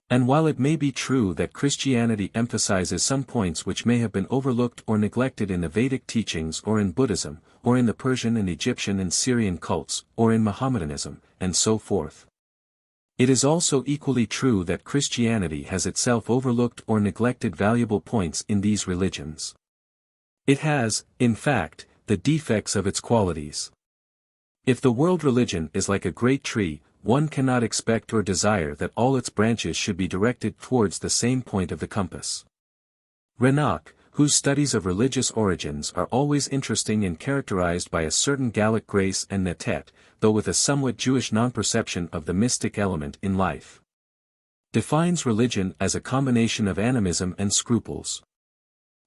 S1: And while it may be true that Christianity emphasizes some points which may have been overlooked or neglected in the Vedic teachings or in Buddhism, or in the Persian and Egyptian and Syrian cults, or in Mohammedanism, and so forth, it is also equally true that Christianity has itself overlooked or neglected valuable points in these religions. It has, in fact, the defects of its qualities. If the world religion is like a great tree, one cannot expect or desire that all its branches should be directed towards the same point of the compass. Reinach, whose studies of religious origins are always interesting and characterized by a certain Gallic grace and netet, though with a somewhat Jewish non-perception of the mystic element in life, defines religion as a combination of animism and scruples.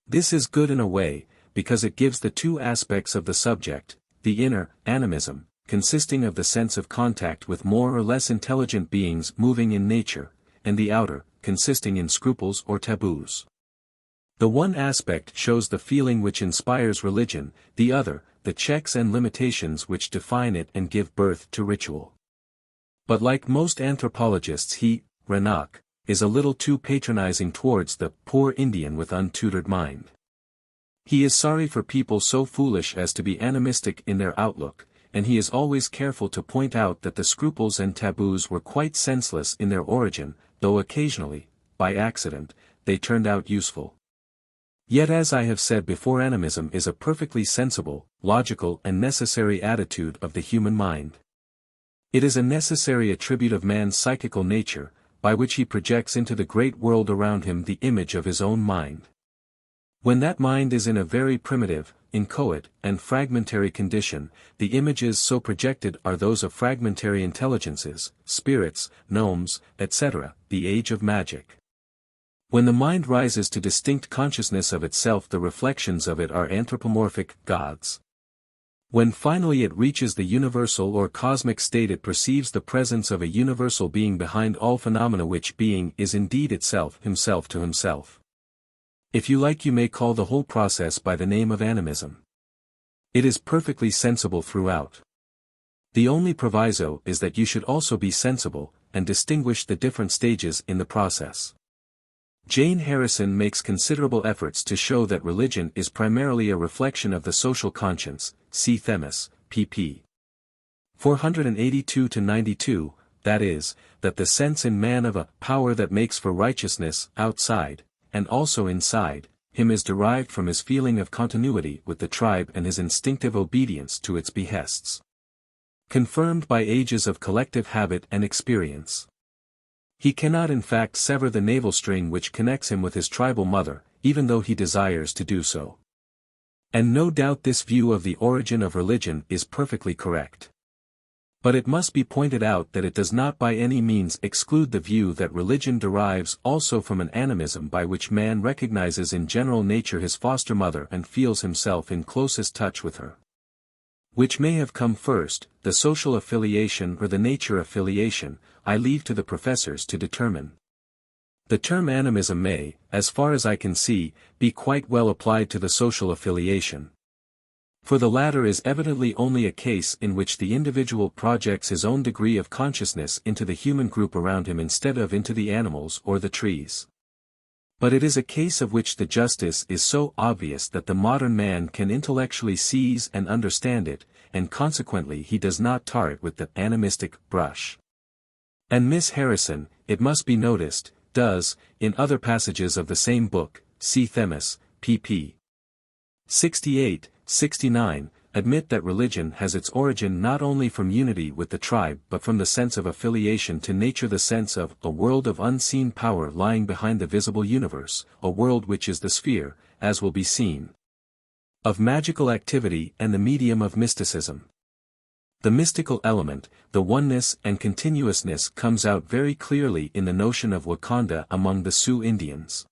S1: This is good in a way, because it gives the two aspects of the subject, the inner, animism, consisting of the sense of contact with more or less intelligent beings moving in nature, and the outer, consisting in scruples or taboos. The one aspect shows the feeling which inspires religion, the other, the checks and limitations which define it and give birth to ritual. But like most anthropologists he, Reinach, is a little too patronizing towards the poor Indian with untutored mind. He is sorry for people so foolish as to be animistic in their outlook, and he is always careful to point out that the scruples and taboos were quite senseless in their origin, though occasionally, by accident, they turned out useful. Yet as I have said before, animism is a perfectly sensible, logical and necessary attitude of the human mind. It is a necessary attribute of man's psychical nature, by which he projects into the great world around him the image of his own mind. When that mind is in a very primitive, inchoate, and fragmentary condition, the images so projected are those of fragmentary intelligences, spirits, gnomes, etc., the age of magic. When the mind rises to distinct consciousness of itself, the reflections of it are anthropomorphic gods. When finally it reaches the universal or cosmic state, it perceives the presence of a universal being behind all phenomena, which being is indeed itself, himself to himself. If you like, you may call the whole process by the name of animism. It is perfectly sensible throughout. The only proviso is that you should also be sensible, and distinguish the different stages in the process. Jane Harrison makes considerable efforts to show that religion is primarily a reflection of the social conscience, see Themis, pp. 482-92, that is, that the sense in man of a power that makes for righteousness outside, and also inside, him is derived from his feeling of continuity with the tribe and his instinctive obedience to its behests. Confirmed by ages of collective habit and experience. He cannot in fact sever the navel string which connects him with his tribal mother, even though he desires to do so. And no doubt this view of the origin of religion is perfectly correct. But it must be pointed out that it does not by any means exclude the view that religion derives also from an animism by which man recognizes in general nature his foster mother and feels himself in closest touch with her. Which may have come first, the social affiliation or the nature affiliation, I leave to the professors to determine. The term animism may, as far as I can see, be quite well applied to the social affiliation. For the latter is evidently only a case in which the individual projects his own degree of consciousness into the human group around him instead of into the animals or the trees. But it is a case of which the justice is so obvious that the modern man can intellectually seize and understand it, and consequently he does not tar it with the animistic brush. And Miss Harrison, it must be noticed, does, in other passages of the same book, see Themis, pp. 68-69, admit that religion has its origin not only from unity with the tribe but from the sense of affiliation to nature, the sense of a world of unseen power lying behind the visible universe, a world which is the sphere, as will be seen, of magical activity and the medium of mysticism. The mystical element, the oneness and continuousness comes out very clearly in the notion of Wakanda among the Sioux Indians.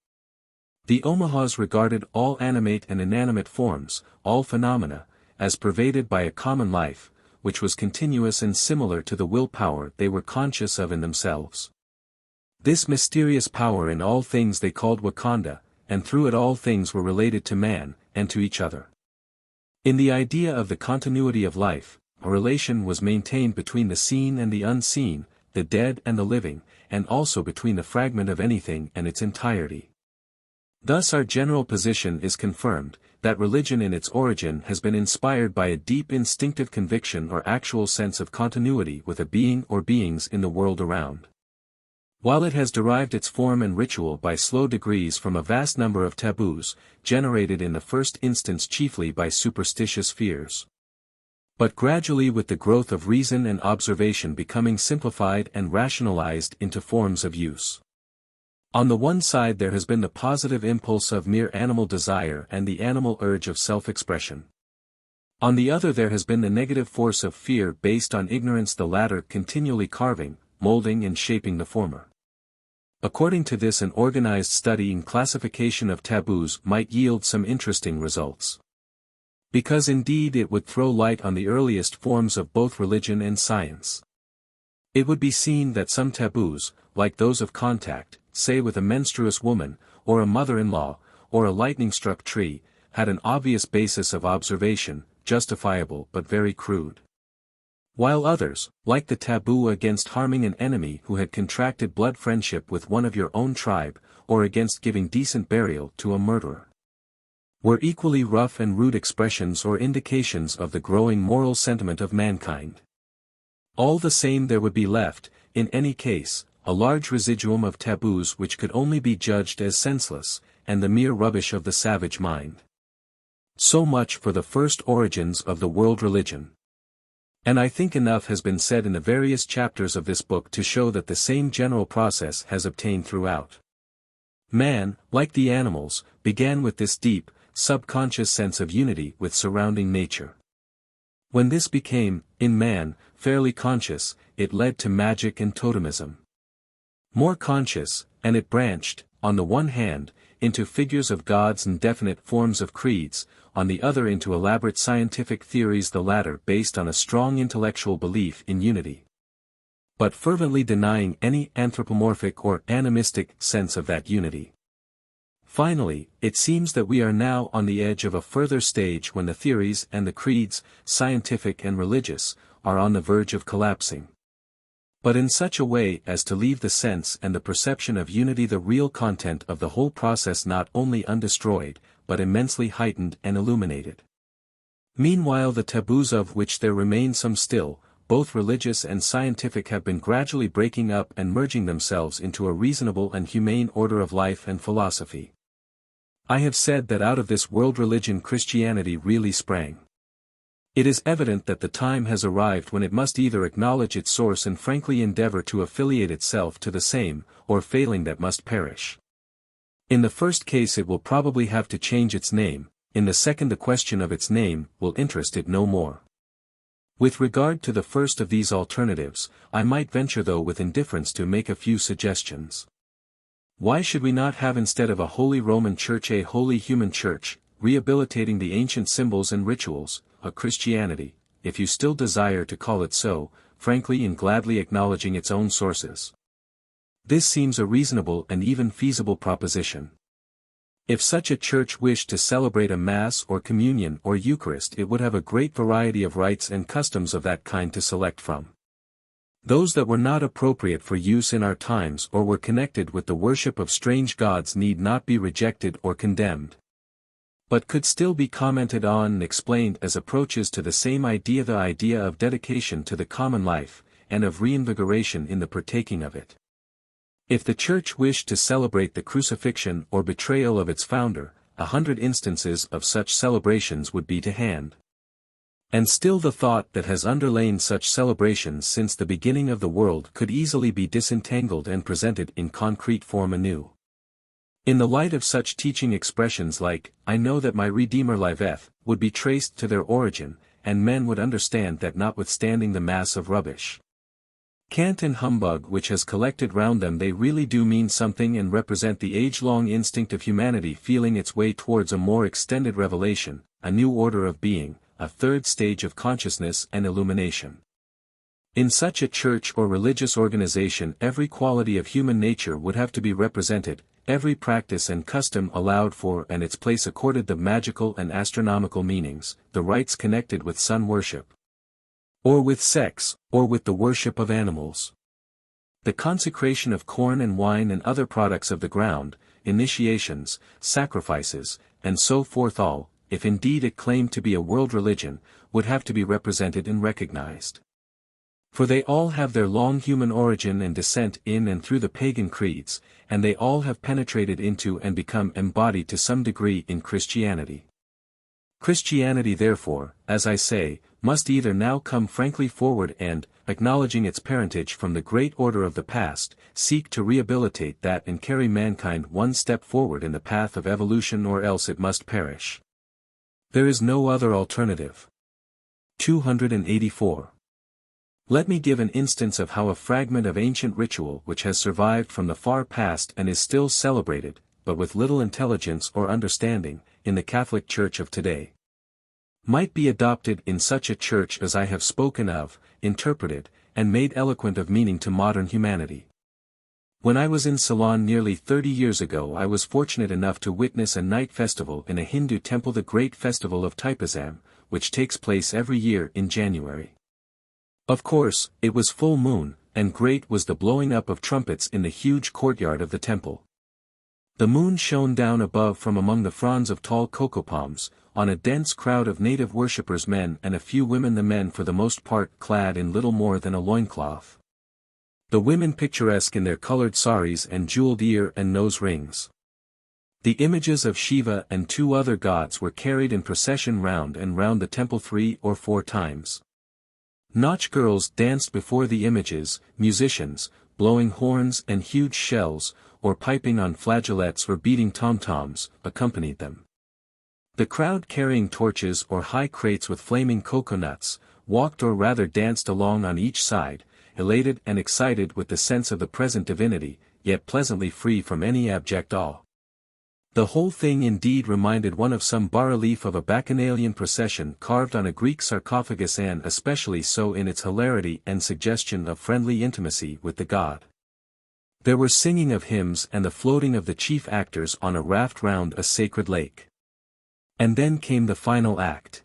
S1: The Omahas regarded all animate and inanimate forms, all phenomena, as pervaded by a common life, which was continuous and similar to the willpower they were conscious of in themselves. This mysterious power in all things they called Wakanda, and through it all things were related to man, and to each other. In the idea of the continuity of life, a relation was maintained between the seen and the unseen, the dead and the living, and also between the fragment of anything and its entirety. Thus our general position is confirmed, that religion in its origin has been inspired by a deep instinctive conviction or actual sense of continuity with a being or beings in the world around. While it has derived its form and ritual by slow degrees from a vast number of taboos, generated in the first instance chiefly by superstitious fears, but gradually with the growth of reason and observation becoming simplified and rationalized into forms of use. On the one side there has been the positive impulse of mere animal desire and the animal urge of self-expression. On the other there has been the negative force of fear based on ignorance, the latter continually carving, molding and shaping the former. According to this, an organized study and classification of taboos might yield some interesting results. Because indeed it would throw light on the earliest forms of both religion and science. It would be seen that some taboos, like those of contact, say with a menstruous woman, or a mother-in-law, or a lightning-struck tree, had an obvious basis of observation, justifiable but very crude. While others, like the taboo against harming an enemy who had contracted blood friendship with one of your own tribe, or against giving decent burial to a murderer, were equally rough and rude expressions or indications of the growing moral sentiment of mankind. All the same, there would be left, in any case, a large residuum of taboos which could only be judged as senseless, and the mere rubbish of the savage mind. So much for the first origins of the world religion. And I think enough has been said in the various chapters of this book to show that the same general process has obtained throughout. Man, like the animals, began with this deep, subconscious sense of unity with surrounding nature. When this became, in man, fairly conscious, it led to magic and totemism. More conscious, and it branched, on the one hand, into figures of gods and definite forms of creeds, on the other into elaborate scientific theories, the latter based on a strong intellectual belief in unity, but fervently denying any anthropomorphic or animistic sense of that unity. Finally, it seems that we are now on the edge of a further stage when the theories and the creeds, scientific and religious, are on the verge of collapsing, but in such a way as to leave the sense and the perception of unity, the real content of the whole process, not only undestroyed, but immensely heightened and illuminated. Meanwhile, the taboos, of which there remain some still, both religious and scientific, have been gradually breaking up and merging themselves into a reasonable and humane order of life and philosophy. I have said that out of this world religion Christianity really sprang. It is evident that the time has arrived when it must either acknowledge its source and frankly endeavor to affiliate itself to the same, or failing that must perish. In the first case it will probably have to change its name, in the second the question of its name will interest it no more. With regard to the first of these alternatives, I might venture, though with indifference, to make a few suggestions. Why should we not have, instead of a holy Roman Church, a holy human church, rehabilitating the ancient symbols and rituals, a Christianity, if you still desire to call it so, frankly and gladly acknowledging its own sources? This seems a reasonable and even feasible proposition. If such a church wished to celebrate a Mass or Communion or Eucharist, it would have a great variety of rites and customs of that kind to select from. Those that were not appropriate for use in our times or were connected with the worship of strange gods need not be rejected or condemned, but could still be commented on and explained as approaches to the same idea, the idea of dedication to the common life, and of reinvigoration in the partaking of it. If the Church wished to celebrate the crucifixion or betrayal of its founder, 100 instances of such celebrations would be to hand. And still the thought that has underlain such celebrations since the beginning of the world could easily be disentangled and presented in concrete form anew. In the light of such teaching, expressions like, "I know that my Redeemer liveth," would be traced to their origin, and men would understand that notwithstanding the mass of rubbish, cant and humbug which has collected round them, they really do mean something and represent the age-long instinct of humanity feeling its way towards a more extended revelation, a new order of being, a third stage of consciousness and illumination. In such a church or religious organization every quality of human nature would have to be represented, every practice and custom allowed for, and its place accorded the magical and astronomical meanings, the rites connected with sun worship, or with sex, or with the worship of animals, the consecration of corn and wine and other products of the ground, initiations, sacrifices, and so forth. All, if indeed it claimed to be a world religion, would have to be represented and recognized. For they all have their long human origin and descent in and through the pagan creeds, and they all have penetrated into and become embodied to some degree in Christianity. Christianity, therefore, as I say, must either now come frankly forward and, acknowledging its parentage from the great order of the past, seek to rehabilitate that and carry mankind one step forward in the path of evolution, or else it must perish. There is no other alternative. 284. Let me give an instance of how a fragment of ancient ritual which has survived from the far past and is still celebrated, but with little intelligence or understanding, in the Catholic Church of today, might be adopted in such a church as I have spoken of, interpreted, and made eloquent of meaning to modern humanity. When I was in Ceylon nearly 30 years ago, I was fortunate enough to witness a night festival in a Hindu temple, the great festival of Taipazam, which takes place every year in January. Of course, it was full moon, and great was the blowing up of trumpets in the huge courtyard of the temple. The moon shone down above from among the fronds of tall cocoa palms, on a dense crowd of native worshippers, men and a few women, the men for the most part clad in little more than a loincloth. The women picturesque in their colored saris and jeweled ear and nose rings. The images of Shiva and 2 other gods were carried in procession round and round the temple 3 or 4 times. Nautch girls danced before the images, musicians, blowing horns and huge shells, or piping on flageolets or beating tom-toms, accompanied them. The crowd carrying torches or high crates with flaming coconuts, walked or rather danced along on each side, elated and excited with the sense of the present divinity, yet pleasantly free from any abject awe. The whole thing indeed reminded one of some bas-relief of a bacchanalian procession carved on a Greek sarcophagus, and especially so in its hilarity and suggestion of friendly intimacy with the god. There were singing of hymns and the floating of the chief actors on a raft round a sacred lake. And then came the final act.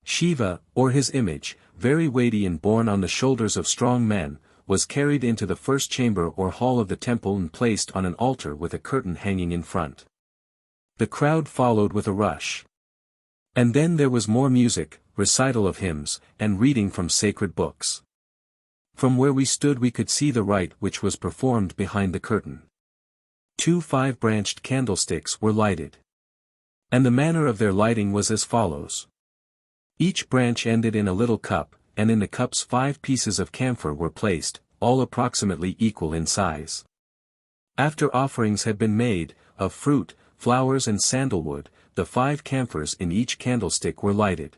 S1: Shiva, or his image, very weighty and borne on the shoulders of strong men, was carried into the first chamber or hall of the temple and placed on an altar with a curtain hanging in front. The crowd followed with a rush. And then there was more music, recital of hymns, and reading from sacred books. From where we stood we could see the rite which was performed behind the curtain. 2 5-branched candlesticks were lighted. And the manner of their lighting was as follows. Each branch ended in a little cup, and in the cups 5 pieces of camphor were placed, all approximately equal in size. After offerings had been made, of fruit, flowers and sandalwood, the 5 camphors in each candlestick were lighted.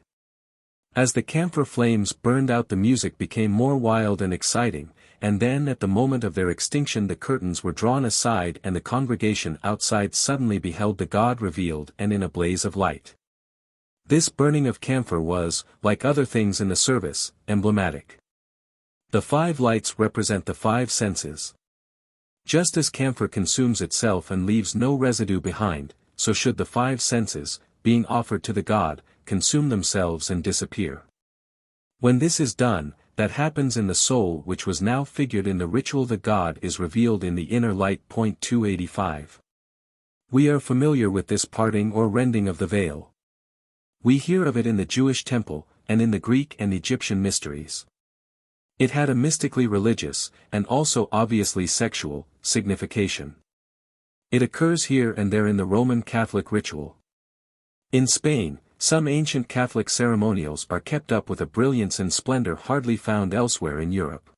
S1: As the camphor flames burned out, the music became more wild and exciting, and then at the moment of their extinction the curtains were drawn aside and the congregation outside suddenly beheld the god revealed and in a blaze of light. This burning of camphor was, like other things in the service, emblematic. The 5 lights represent the 5 senses. Just as camphor consumes itself and leaves no residue behind, so should the 5 senses, being offered to the god, consume themselves and disappear. When this is done, that happens in the soul which was now figured in the ritual. The god is revealed in the inner light. 285. We are familiar with this parting or rending of the veil. We hear of it in the Jewish temple, and in the Greek and Egyptian mysteries. It had a mystically religious, and also obviously sexual, signification. It occurs here and there in the Roman Catholic ritual. In Spain, some ancient Catholic ceremonials are kept up with a brilliance and splendor hardly found elsewhere in Europe.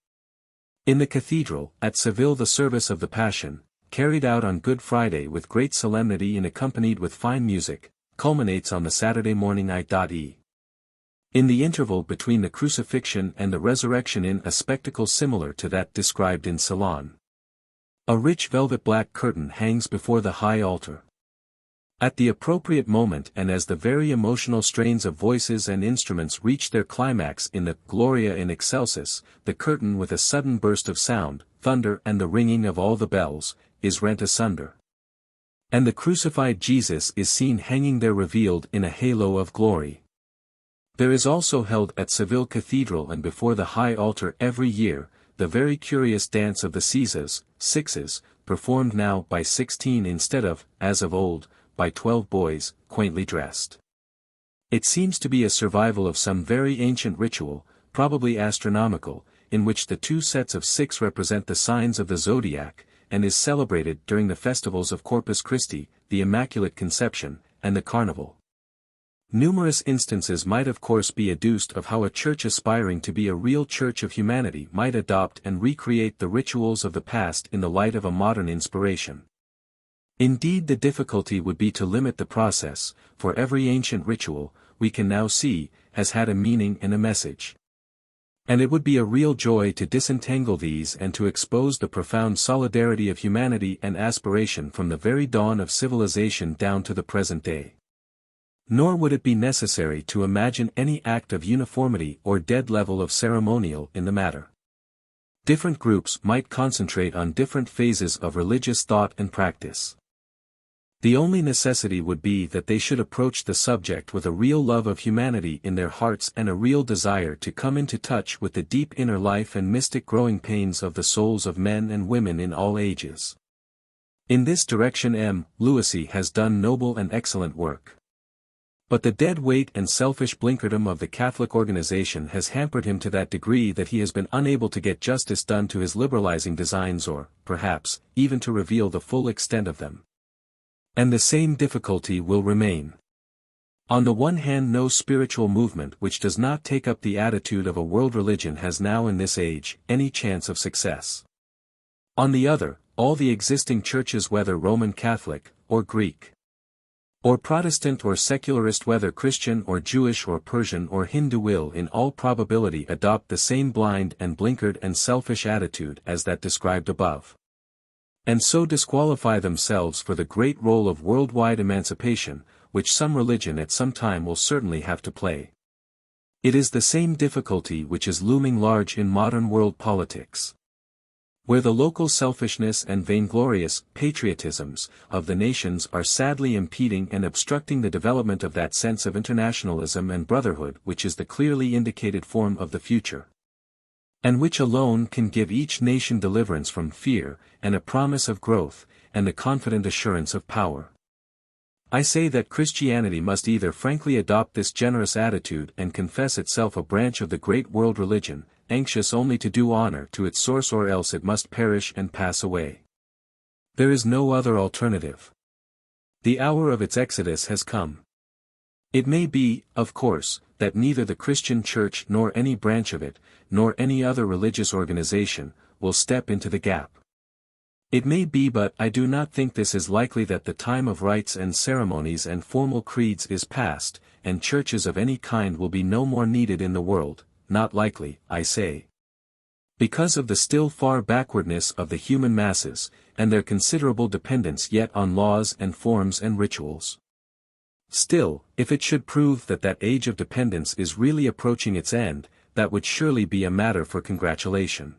S1: In the cathedral, at Seville, the service of the Passion, carried out on Good Friday with great solemnity and accompanied with fine music, culminates on the Saturday morning i.e. in the interval between the crucifixion and the resurrection in a spectacle similar to that described in Ceylon. A rich velvet black curtain hangs before the high altar. At the appropriate moment and as the very emotional strains of voices and instruments reach their climax in the Gloria in Excelsis, the curtain with a sudden burst of sound, thunder and the ringing of all the bells, is rent asunder. And the crucified Jesus is seen hanging there revealed in a halo of glory. There is also held at Seville Cathedral and before the high altar every year, the very curious dance of the Seizes, Sixes, performed now by 16 instead of, as of old, by 12 boys, quaintly dressed. It seems to be a survival of some very ancient ritual, probably astronomical, in which the 2 sets of 6 represent the signs of the zodiac, and is celebrated during the festivals of Corpus Christi, the Immaculate Conception, and the Carnival. Numerous instances might of course be adduced of how a church aspiring to be a real church of humanity might adopt and recreate the rituals of the past in the light of a modern inspiration. Indeed, the difficulty would be to limit the process, for every ancient ritual, we can now see, has had a meaning and a message. And it would be a real joy to disentangle these and to expose the profound solidarity of humanity and aspiration from the very dawn of civilization down to the present day. Nor would it be necessary to imagine any act of uniformity or dead level of ceremonial in the matter. Different groups might concentrate on different phases of religious thought and practice. The only necessity would be that they should approach the subject with a real love of humanity in their hearts and a real desire to come into touch with the deep inner life and mystic growing pains of the souls of men and women in all ages. In this direction M. Lewisy has done noble and excellent work. But the dead weight and selfish blinkerdom of the Catholic organization has hampered him to that degree that he has been unable to get justice done to his liberalizing designs or, perhaps, even to reveal the full extent of them. And the same difficulty will remain. On the one hand, no spiritual movement which does not take up the attitude of a world religion has now in this age any chance of success. On the other, all the existing churches, whether Roman Catholic, or Greek, or Protestant or secularist, whether Christian or Jewish or Persian or Hindu, will in all probability adopt the same blind and blinkered and selfish attitude as that described above, and so disqualify themselves for the great role of worldwide emancipation, which some religion at some time will certainly have to play. It is the same difficulty which is looming large in modern world politics, where the local selfishness and vainglorious patriotisms of the nations are sadly impeding and obstructing the development of that sense of internationalism and brotherhood which is the clearly indicated form of the future, and which alone can give each nation deliverance from fear, and a promise of growth, and the confident assurance of power. I say that Christianity must either frankly adopt this generous attitude and confess itself a branch of the great world religion, anxious only to do honor to its source, or else it must perish and pass away. There is no other alternative. The hour of its exodus has come. It may be, of course, that neither the Christian Church nor any branch of it, nor any other religious organization, will step into the gap. It may be, but I do not think this is likely, that the time of rites and ceremonies and formal creeds is past, and churches of any kind will be no more needed in the world. Not likely, I say, because of the still far backwardness of the human masses, and their considerable dependence yet on laws and forms and rituals. Still, if it should prove that that age of dependence is really approaching its end, that would surely be a matter for congratulation.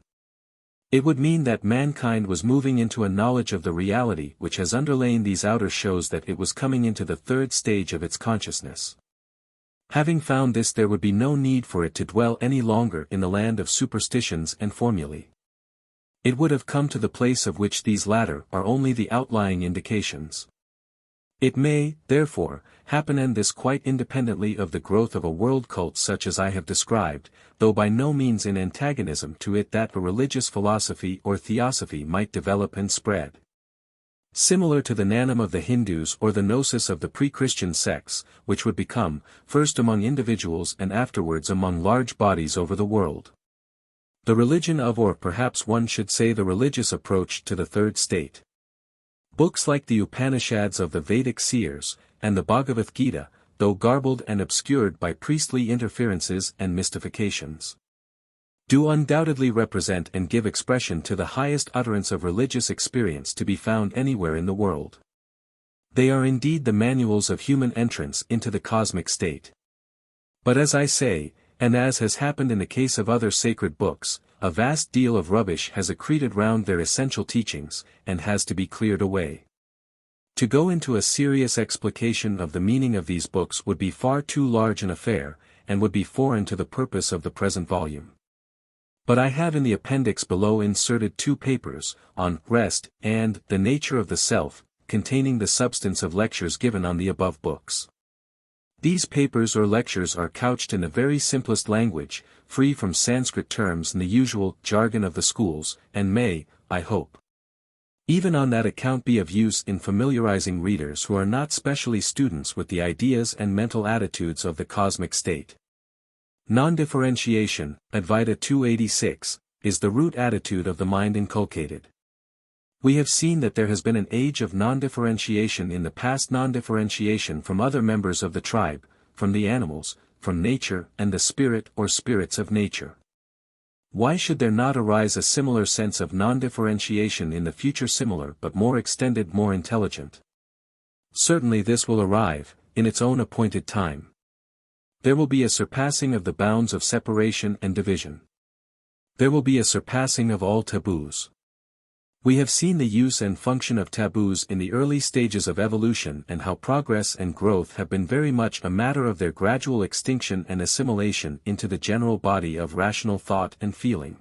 S1: It would mean that mankind was moving into a knowledge of the reality which has underlain these outer shows, that it was coming into the third stage of its consciousness. Having found this, there would be no need for it to dwell any longer in the land of superstitions and formulae. It would have come to the place of which these latter are only the outlying indications. It may, therefore, happen, and this quite independently of the growth of a world cult such as I have described, though by no means in antagonism to it, that a religious philosophy or theosophy might develop and spread, similar to the Nanam of the Hindus or the Gnosis of the pre-Christian sects, which would become, first among individuals and afterwards among large bodies over the world, the religion of, or perhaps one should say the religious approach to, the third state. Books like the Upanishads of the Vedic seers, and the Bhagavad Gita, though garbled and obscured by priestly interferences and mystifications, do undoubtedly represent and give expression to the highest utterance of religious experience to be found anywhere in the world. They are indeed the manuals of human entrance into the cosmic state. But as I say, and as has happened in the case of other sacred books, a vast deal of rubbish has accreted round their essential teachings, and has to be cleared away. To go into a serious explication of the meaning of these books would be far too large an affair, and would be foreign to the purpose of the present volume. But I have in the appendix below inserted 2 papers, on Rest, and The Nature of the Self, containing the substance of lectures given on the above books. These papers or lectures are couched in the very simplest language, free from Sanskrit terms and the usual jargon of the schools, and may, I hope, even on that account be of use in familiarizing readers who are not specially students with the ideas and mental attitudes of the cosmic state. Non-differentiation, Advaita 286, is the root attitude of the mind inculcated. We have seen that there has been an age of non-differentiation in the past, non-differentiation from other members of the tribe, from the animals, from nature and the spirit or spirits of nature. Why should there not arise a similar sense of non-differentiation in the future, similar but more extended, more intelligent? Certainly this will arrive, in its own appointed time. There will be a surpassing of the bounds of separation and division. There will be a surpassing of all taboos. We have seen the use and function of taboos in the early stages of evolution and how progress and growth have been very much a matter of their gradual extinction and assimilation into the general body of rational thought and feeling.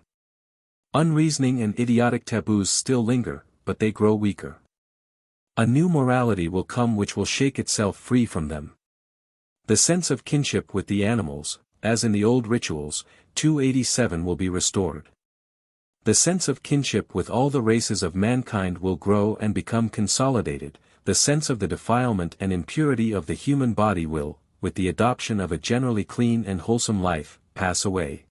S1: Unreasoning and idiotic taboos still linger, but they grow weaker. A new morality will come which will shake itself free from them. The sense of kinship with the animals, as in the old rituals, 287 will be restored. The sense of kinship with all the races of mankind will grow and become consolidated, the sense of the defilement and impurity of the human body will, with the adoption of a generally clean and wholesome life, pass away.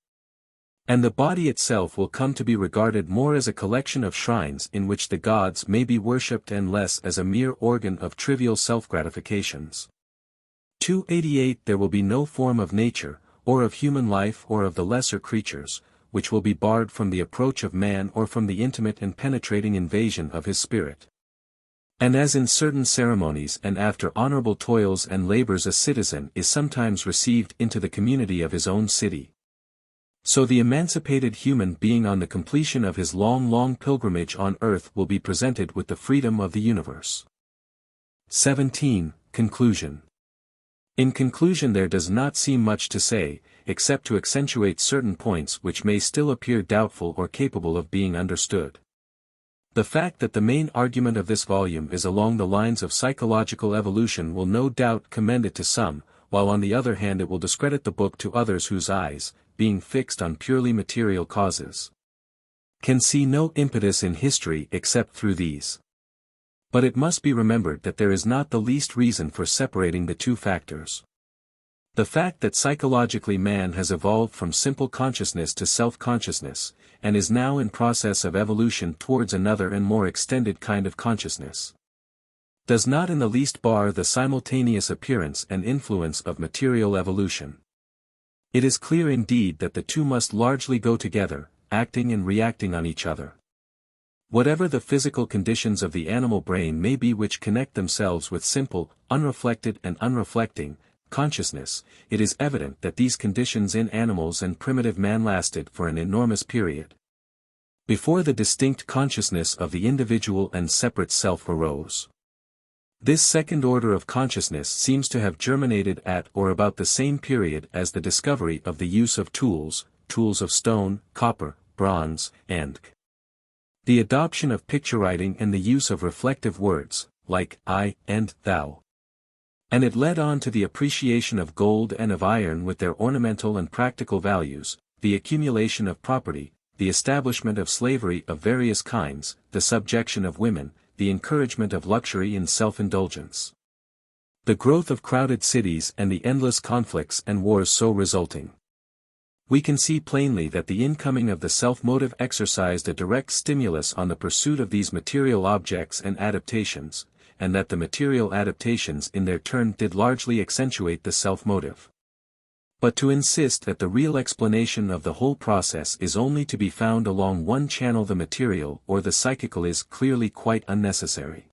S1: And the body itself will come to be regarded more as a collection of shrines in which the gods may be worshipped and less as a mere organ of trivial self-gratifications. 288 There will be no form of nature, or of human life or of the lesser creatures, which will be barred from the approach of man or from the intimate and penetrating invasion of his spirit. And as in certain ceremonies and after honorable toils and labors a citizen is sometimes received into the community of his own city, so the emancipated human being on the completion of his long pilgrimage on earth will be presented with the freedom of the universe. 17. Conclusion. In conclusion, there does not seem much to say, except to accentuate certain points which may still appear doubtful or capable of being understood. The fact that the main argument of this volume is along the lines of psychological evolution will no doubt commend it to some, while on the other hand it will discredit the book to others whose eyes, being fixed on purely material causes, can see no impetus in history except through these. But it must be remembered that there is not the least reason for separating the two factors. The fact that psychologically man has evolved from simple consciousness to self-consciousness, and is now in process of evolution towards another and more extended kind of consciousness, does not in the least bar the simultaneous appearance and influence of material evolution. It is clear indeed that the two must largely go together, acting and reacting on each other. Whatever the physical conditions of the animal brain may be which connect themselves with simple, unreflected and unreflecting consciousness, it is evident that these conditions in animals and primitive man lasted for an enormous period before the distinct consciousness of the individual and separate self arose. This second order of consciousness seems to have germinated at or about the same period as the discovery of the use of tools of stone, copper, bronze, and the adoption of picture writing and the use of reflective words, like I and thou. And it led on to the appreciation of gold and of iron with their ornamental and practical values, the accumulation of property, the establishment of slavery of various kinds, the subjection of women, the encouragement of luxury and self-indulgence, the growth of crowded cities and the endless conflicts and wars so resulting. We can see plainly that the incoming of the self-motive exercised a direct stimulus on the pursuit of these material objects and adaptations, and that the material adaptations in their turn did largely accentuate the self-motive. But to insist that the real explanation of the whole process is only to be found along one channel, the material or the psychical, is clearly quite unnecessary.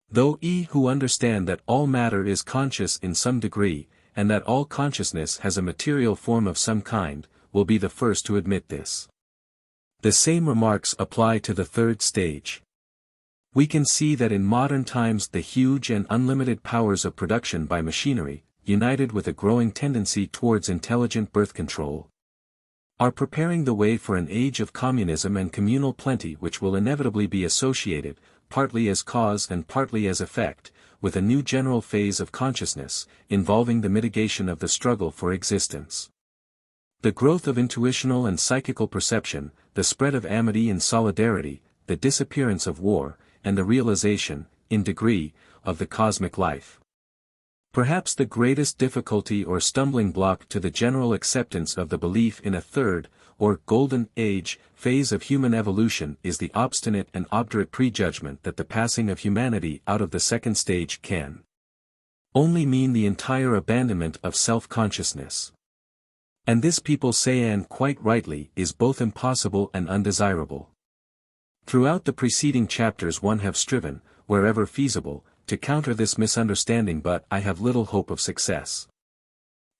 S1: Though who understand that all matter is conscious in some degree, and that all consciousness has a material form of some kind, will be the first to admit this. The same remarks apply to the third stage. We can see that in modern times the huge and unlimited powers of production by machinery, united with a growing tendency towards intelligent birth control, are preparing the way for an age of communism and communal plenty which will inevitably be associated, partly as cause and partly as effect, with a new general phase of consciousness, involving the mitigation of the struggle for existence. The growth of intuitional and psychical perception, the spread of amity and solidarity, the disappearance of war, and the realization, in degree, of the cosmic life. Perhaps the greatest difficulty or stumbling block to the general acceptance of the belief in a third, or golden age, phase of human evolution is the obstinate and obdurate prejudgment that the passing of humanity out of the second stage can only mean the entire abandonment of self-consciousness. And this people say, and quite rightly, is both impossible and undesirable. Throughout the preceding chapters one have striven, wherever feasible, to counter this misunderstanding, but I have little hope of success.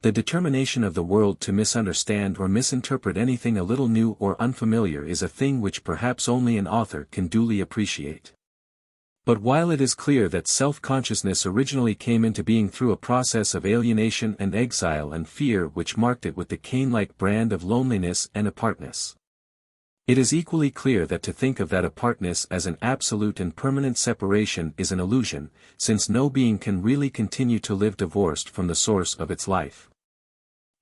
S1: The determination of the world to misunderstand or misinterpret anything a little new or unfamiliar is a thing which perhaps only an author can duly appreciate. But while it is clear that self-consciousness originally came into being through a process of alienation and exile and fear which marked it with the Cain-like brand of loneliness and apartness, it is equally clear that to think of that apartness as an absolute and permanent separation is an illusion, since no being can really continue to live divorced from the source of its life.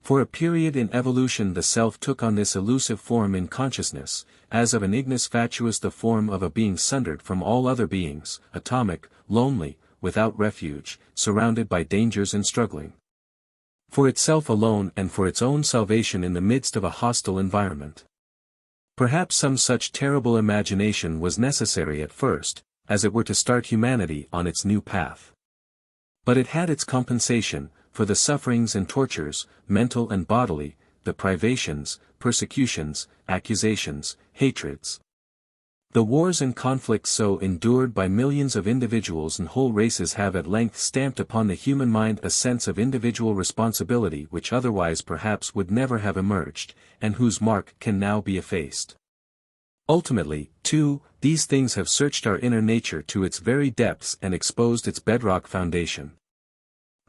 S1: For a period in evolution the self took on this elusive form in consciousness, as of an ignis fatuus, the form of a being sundered from all other beings, atomic, lonely, without refuge, surrounded by dangers and struggling for itself alone and for its own salvation in the midst of a hostile environment. Perhaps some such terrible imagination was necessary at first, as it were to start humanity on its new path. But it had its compensation, for the sufferings and tortures, mental and bodily, the privations, persecutions, accusations, hatreds. The wars and conflicts so endured by millions of individuals and whole races have at length stamped upon the human mind a sense of individual responsibility which otherwise perhaps would never have emerged, and whose mark can now be effaced. Ultimately, too, these things have searched our inner nature to its very depths and exposed its bedrock foundation.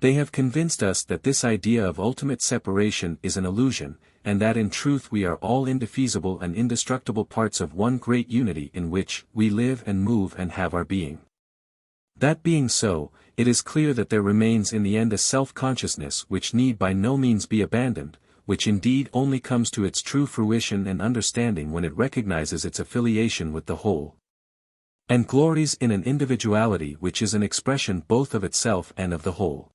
S1: They have convinced us that this idea of ultimate separation is an illusion, and that in truth we are all indefeasible and indestructible parts of one great unity in which we live and move and have our being. That being so, it is clear that there remains in the end a self-consciousness which need by no means be abandoned, which indeed only comes to its true fruition and understanding when it recognizes its affiliation with the whole, and glories in an individuality which is an expression both of itself and of the whole.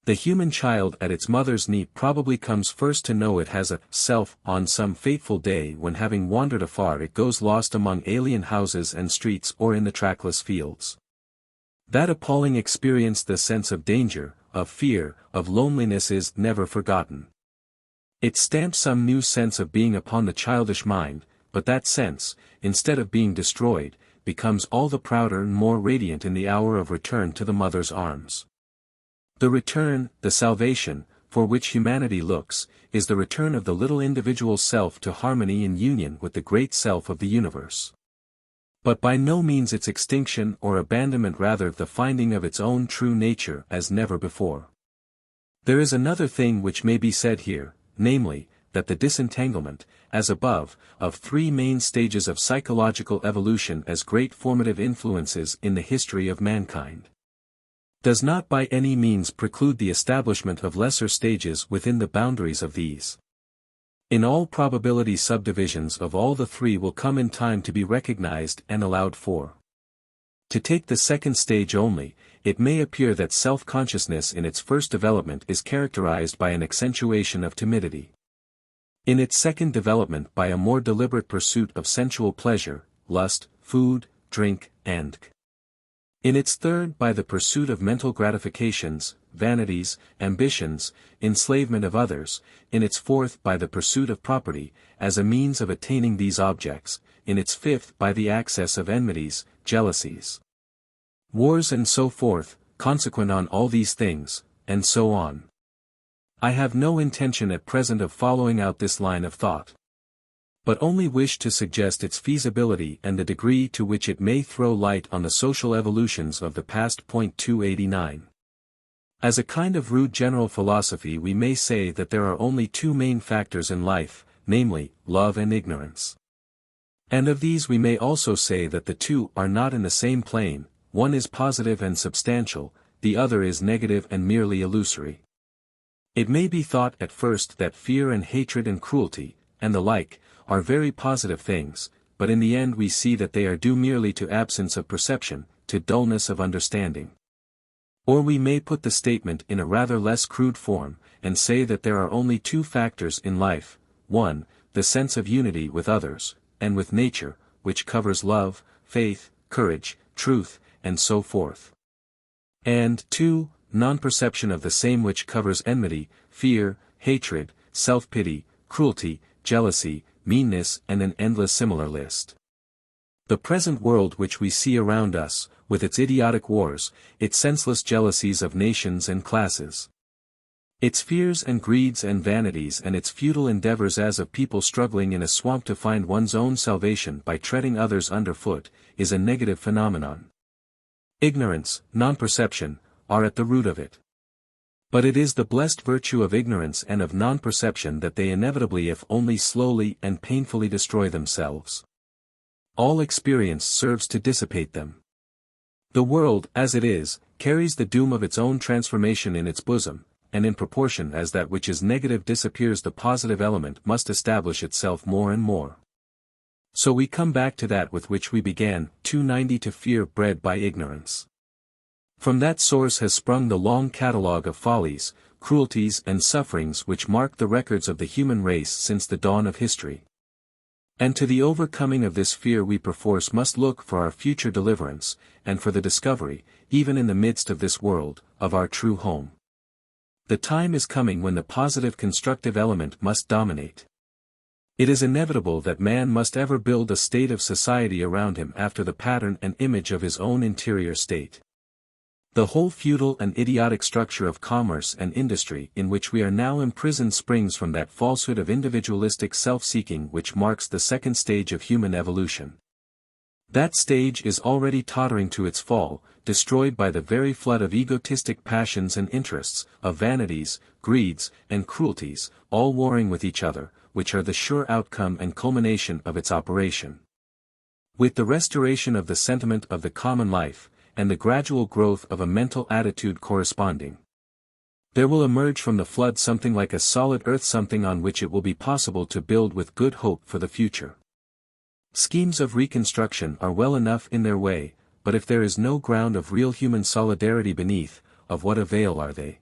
S1: The human child at its mother's knee probably comes first to know it has a self on some fateful day when, having wandered afar, it goes lost among alien houses and streets or in the trackless fields. That appalling experience, the sense of danger, of fear, of loneliness, is never forgotten. It stamps some new sense of being upon the childish mind, but that sense, instead of being destroyed, becomes all the prouder and more radiant in the hour of return to the mother's arms. The return, the salvation, for which humanity looks, is the return of the little individual self to harmony and union with the great self of the universe. But by no means its extinction or abandonment, rather the finding of its own true nature as never before. There is another thing which may be said here, namely, that the disentanglement, as above, of three main stages of psychological evolution as great formative influences in the history of mankind, does not by any means preclude the establishment of lesser stages within the boundaries of these. In all probability subdivisions of all the three will come in time to be recognized and allowed for. To take the second stage only, it may appear that self-consciousness in its first development is characterized by an accentuation of timidity. In its second development by a more deliberate pursuit of sensual pleasure, lust, food, drink, and in its third by the pursuit of mental gratifications, vanities, ambitions, enslavement of others, in its fourth by the pursuit of property, as a means of attaining these objects, in its fifth by the access of enmities, jealousies, wars and so forth, consequent on all these things, and so on. I have no intention at present of following out this line of thought, but only wish to suggest its feasibility and the degree to which it may throw light on the social evolutions of the past. 289. As a kind of rude general philosophy we may say that there are only two main factors in life, namely, love and ignorance. And of these we may also say that the two are not in the same plane, one is positive and substantial, the other is negative and merely illusory. It may be thought at first that fear and hatred and cruelty, and the like, are very positive things, but in the end we see that they are due merely to absence of perception, to dullness of understanding. Or we may put the statement in a rather less crude form, and say that there are only two factors in life, one, the sense of unity with others, and with nature, which covers love, faith, courage, truth, and so forth. And two, non-perception of the same, which covers enmity, fear, hatred, self-pity, cruelty, jealousy, meanness, and an endless similar list. The present world which we see around us, with its idiotic wars, its senseless jealousies of nations and classes, Its fears and greeds and vanities and its futile endeavors as of people struggling in a swamp to find one's own salvation by treading others underfoot, is a negative phenomenon. Ignorance, non-perception, are at the root of it. But it is the blessed virtue of ignorance and of non-perception that they inevitably if only slowly and painfully destroy themselves. All experience serves to dissipate them. The world, as it is, carries the doom of its own transformation in its bosom, and in proportion as that which is negative disappears the positive element must establish itself more and more. So we come back to that with which we began, 290 to fear bred by ignorance. From that source has sprung the long catalogue of follies, cruelties and sufferings which mark the records of the human race since the dawn of history. And to the overcoming of this fear we perforce must look for our future deliverance, and for the discovery, even in the midst of this world, of our true home. The time is coming when the positive constructive element must dominate. It is inevitable that man must ever build a state of society around him after the pattern and image of his own interior state. The whole futile and idiotic structure of commerce and industry in which we are now imprisoned springs from that falsehood of individualistic self-seeking which marks the second stage of human evolution. That stage is already tottering to its fall, destroyed by the very flood of egotistic passions and interests, of vanities, greeds, and cruelties, all warring with each other, which are the sure outcome and culmination of its operation. With the restoration of the sentiment of the common life, and the gradual growth of a mental attitude corresponding, there will emerge from the flood something like a solid earth, something on which it will be possible to build with good hope for the future. Schemes of reconstruction are well enough in their way, but if there is no ground of real human solidarity beneath, of what avail are they?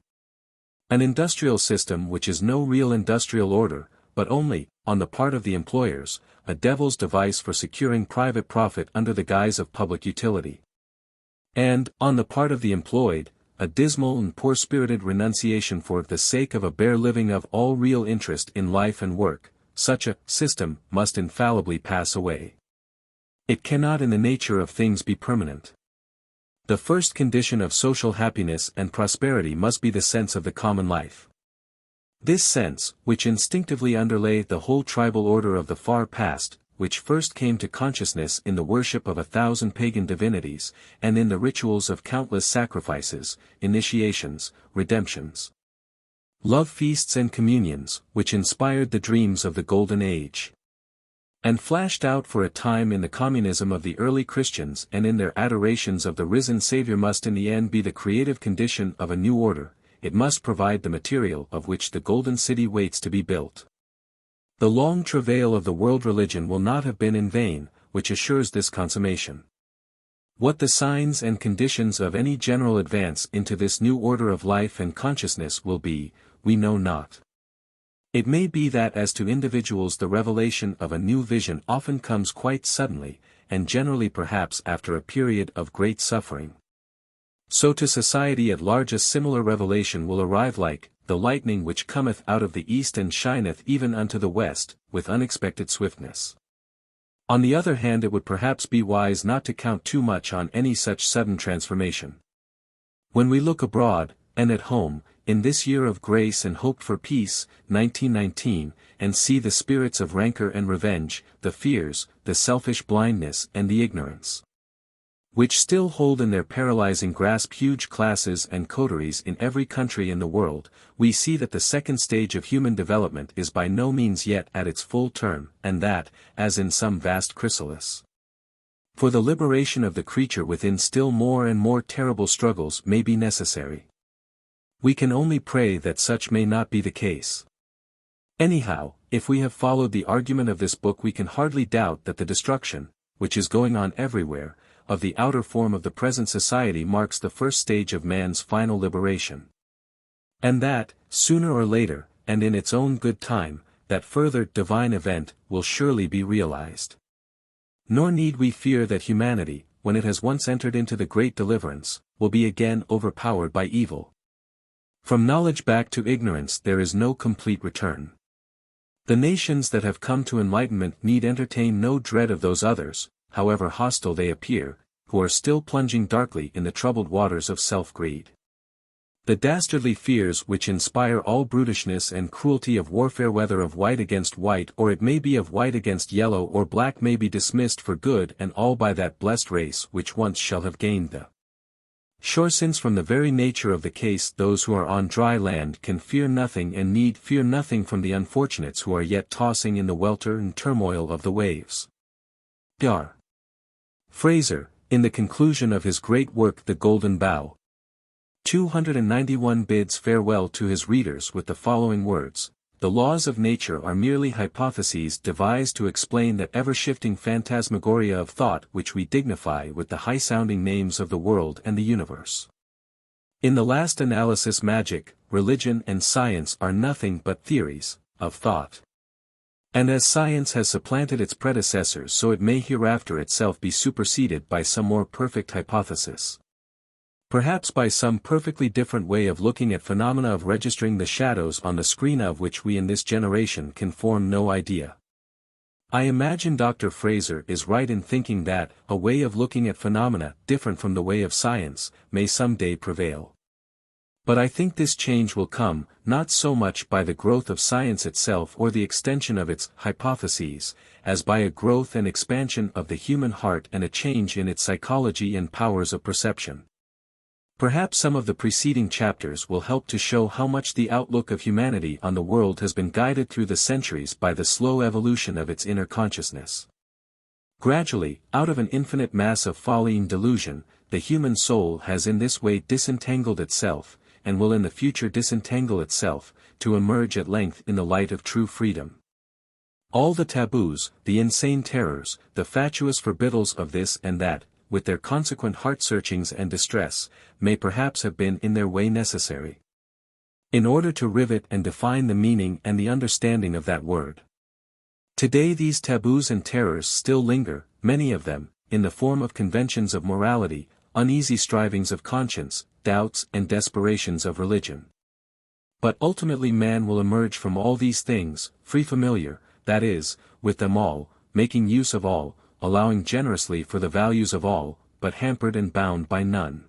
S1: An industrial system which is no real industrial order, but only, on the part of the employers, a devil's device for securing private profit under the guise of public utility. And, on the part of the employed, a dismal and poor-spirited renunciation for the sake of a bare living of all real interest in life and work, such a system must infallibly pass away. It cannot in the nature of things be permanent. The first condition of social happiness and prosperity must be the sense of the common life. This sense, which instinctively underlay the whole tribal order of the far past, which first came to consciousness in the worship of 1,000 pagan divinities, and in the rituals of countless sacrifices, initiations, redemptions, love feasts and communions, which inspired the dreams of the Golden Age, and flashed out for a time in the communism of the early Christians and in their adorations of the risen Saviour, must in the end be the creative condition of a new order. It must provide the material of which the Golden City waits to be built. The long travail of the world religion will not have been in vain, which assures this consummation. What the signs and conditions of any general advance into this new order of life and consciousness will be, we know not. It may be that as to individuals the revelation of a new vision often comes quite suddenly, and generally perhaps after a period of great suffering. So to society at large a similar revelation will arrive like the lightning which cometh out of the east and shineth even unto the west, with unexpected swiftness. On the other hand, it would perhaps be wise not to count too much on any such sudden transformation. When we look abroad, and at home, in this year of grace and hoped for peace, 1919, and see the spirits of rancor and revenge, the fears, the selfish blindness and the ignorance, which still hold in their paralyzing grasp huge classes and coteries in every country in the world, we see that the second stage of human development is by no means yet at its full term, and that, as in some vast chrysalis, for the liberation of the creature within still more and more terrible struggles may be necessary. We can only pray that such may not be the case. Anyhow, if we have followed the argument of this book, we can hardly doubt that the destruction, which is going on everywhere, of the outer form of the present society marks the first stage of man's final liberation. And that, sooner or later, and in its own good time, that further divine event will surely be realized. Nor need we fear that humanity, when it has once entered into the great deliverance, will be again overpowered by evil. From knowledge back to ignorance there is no complete return. The nations that have come to enlightenment need entertain no dread of those others, however hostile they appear, who are still plunging darkly in the troubled waters of self-greed. The dastardly fears which inspire all brutishness and cruelty of warfare, whether of white against white or it may be of white against yellow or black, may be dismissed for good and all by that blessed race which once shall have gained the shore, since from the very nature of the case those who are on dry land can fear nothing and need fear nothing from the unfortunates who are yet tossing in the welter and turmoil of the waves. R. Fraser, in the conclusion of his great work The Golden Bough, 291, bids farewell to his readers with the following words: "The laws of nature are merely hypotheses devised to explain that ever-shifting phantasmagoria of thought which we dignify with the high-sounding names of the world and the universe. In the last analysis, magic, religion and science are nothing but theories of thought. And as science has supplanted its predecessors, so it may hereafter itself be superseded by some more perfect hypothesis. Perhaps by some perfectly different way of looking at phenomena, of registering the shadows on the screen of which we in this generation can form no idea." I imagine Dr. Fraser is right in thinking that a way of looking at phenomena different from the way of science may some day prevail. But I think this change will come, not so much by the growth of science itself or the extension of its hypotheses, as by a growth and expansion of the human heart and a change in its psychology and powers of perception. Perhaps some of the preceding chapters will help to show how much the outlook of humanity on the world has been guided through the centuries by the slow evolution of its inner consciousness. Gradually, out of an infinite mass of folly and delusion, the human soul has in this way disentangled itself, and will in the future disentangle itself, to emerge at length in the light of true freedom. All the taboos, the insane terrors, the fatuous forbiddals of this and that, with their consequent heart-searchings and distress, may perhaps have been in their way necessary, in order to rivet and define the meaning and the understanding of that word. Today these taboos and terrors still linger, many of them, in the form of conventions of morality, uneasy strivings of conscience, doubts and desperations of religion. But ultimately man will emerge from all these things, free, familiar, that is, with them all, making use of all, allowing generously for the values of all, but hampered and bound by none.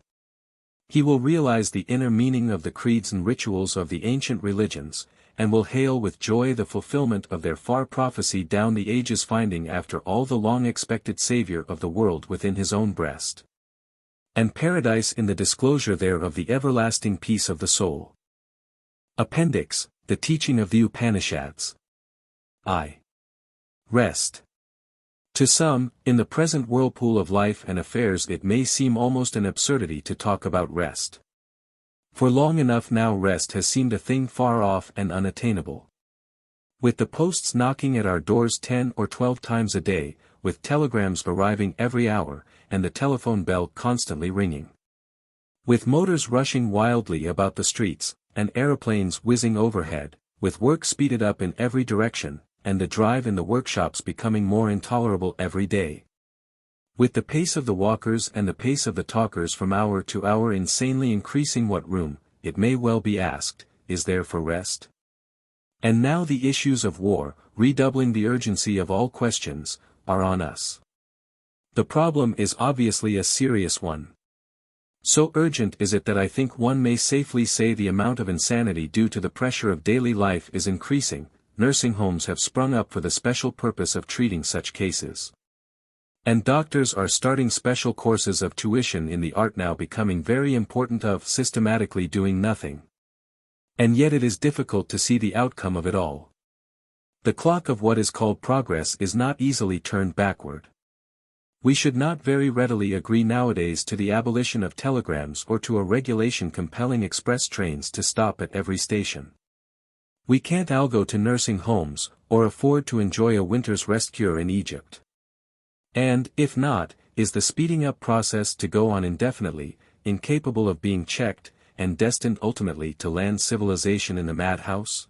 S1: He will realize the inner meaning of the creeds and rituals of the ancient religions, and will hail with joy the fulfillment of their far prophecy down the ages, finding after all the long-expected Saviour of the world within his own breast, and paradise in the disclosure there of the everlasting peace of the soul. Appendix, the teaching of the Upanishads. I. Rest. To some, in the present whirlpool of life and affairs it may seem almost an absurdity to talk about rest. For long enough now rest has seemed a thing far off and unattainable. With the posts knocking at our doors 10 or 12 times a day, with telegrams arriving every hour, and the telephone bell constantly ringing. With motors rushing wildly about the streets, and aeroplanes whizzing overhead, with work speeded up in every direction, and the drive in the workshops becoming more intolerable every day. With the pace of the walkers and the pace of the talkers from hour to hour insanely increasing, what room, it may well be asked, is there for rest? And now the issues of war, redoubling the urgency of all questions, are on us. The problem is obviously a serious one. So urgent is it that I think one may safely say the amount of insanity due to the pressure of daily life is increasing. Nursing homes have sprung up for the special purpose of treating such cases. And doctors are starting special courses of tuition in the art now becoming very important of systematically doing nothing. And yet it is difficult to see the outcome of it all. The clock of what is called progress is not easily turned backward. We should not very readily agree nowadays to the abolition of telegrams or to a regulation compelling express trains to stop at every station. We can't all go to nursing homes, or afford to enjoy a winter's rest cure in Egypt. And, if not, is the speeding up process to go on indefinitely, incapable of being checked, and destined ultimately to land civilization in the madhouse?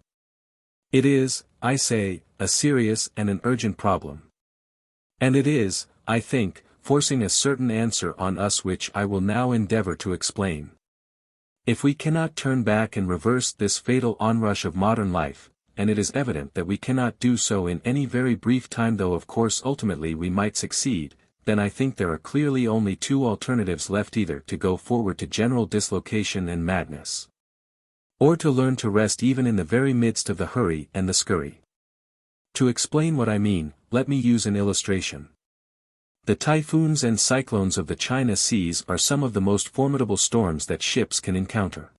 S1: It is, I say, a serious and an urgent problem. And it is, I think, forcing a certain answer on us which I will now endeavor to explain. If we cannot turn back and reverse this fatal onrush of modern life, and it is evident that we cannot do so in any very brief time, though of course ultimately we might succeed, then I think there are clearly only two alternatives left: either to go forward to general dislocation and madness, Or to learn to rest even in the very midst of the hurry and the scurry. To explain what I mean, let me use an illustration. The typhoons and cyclones of the China Seas are some of the most formidable storms that ships can encounter.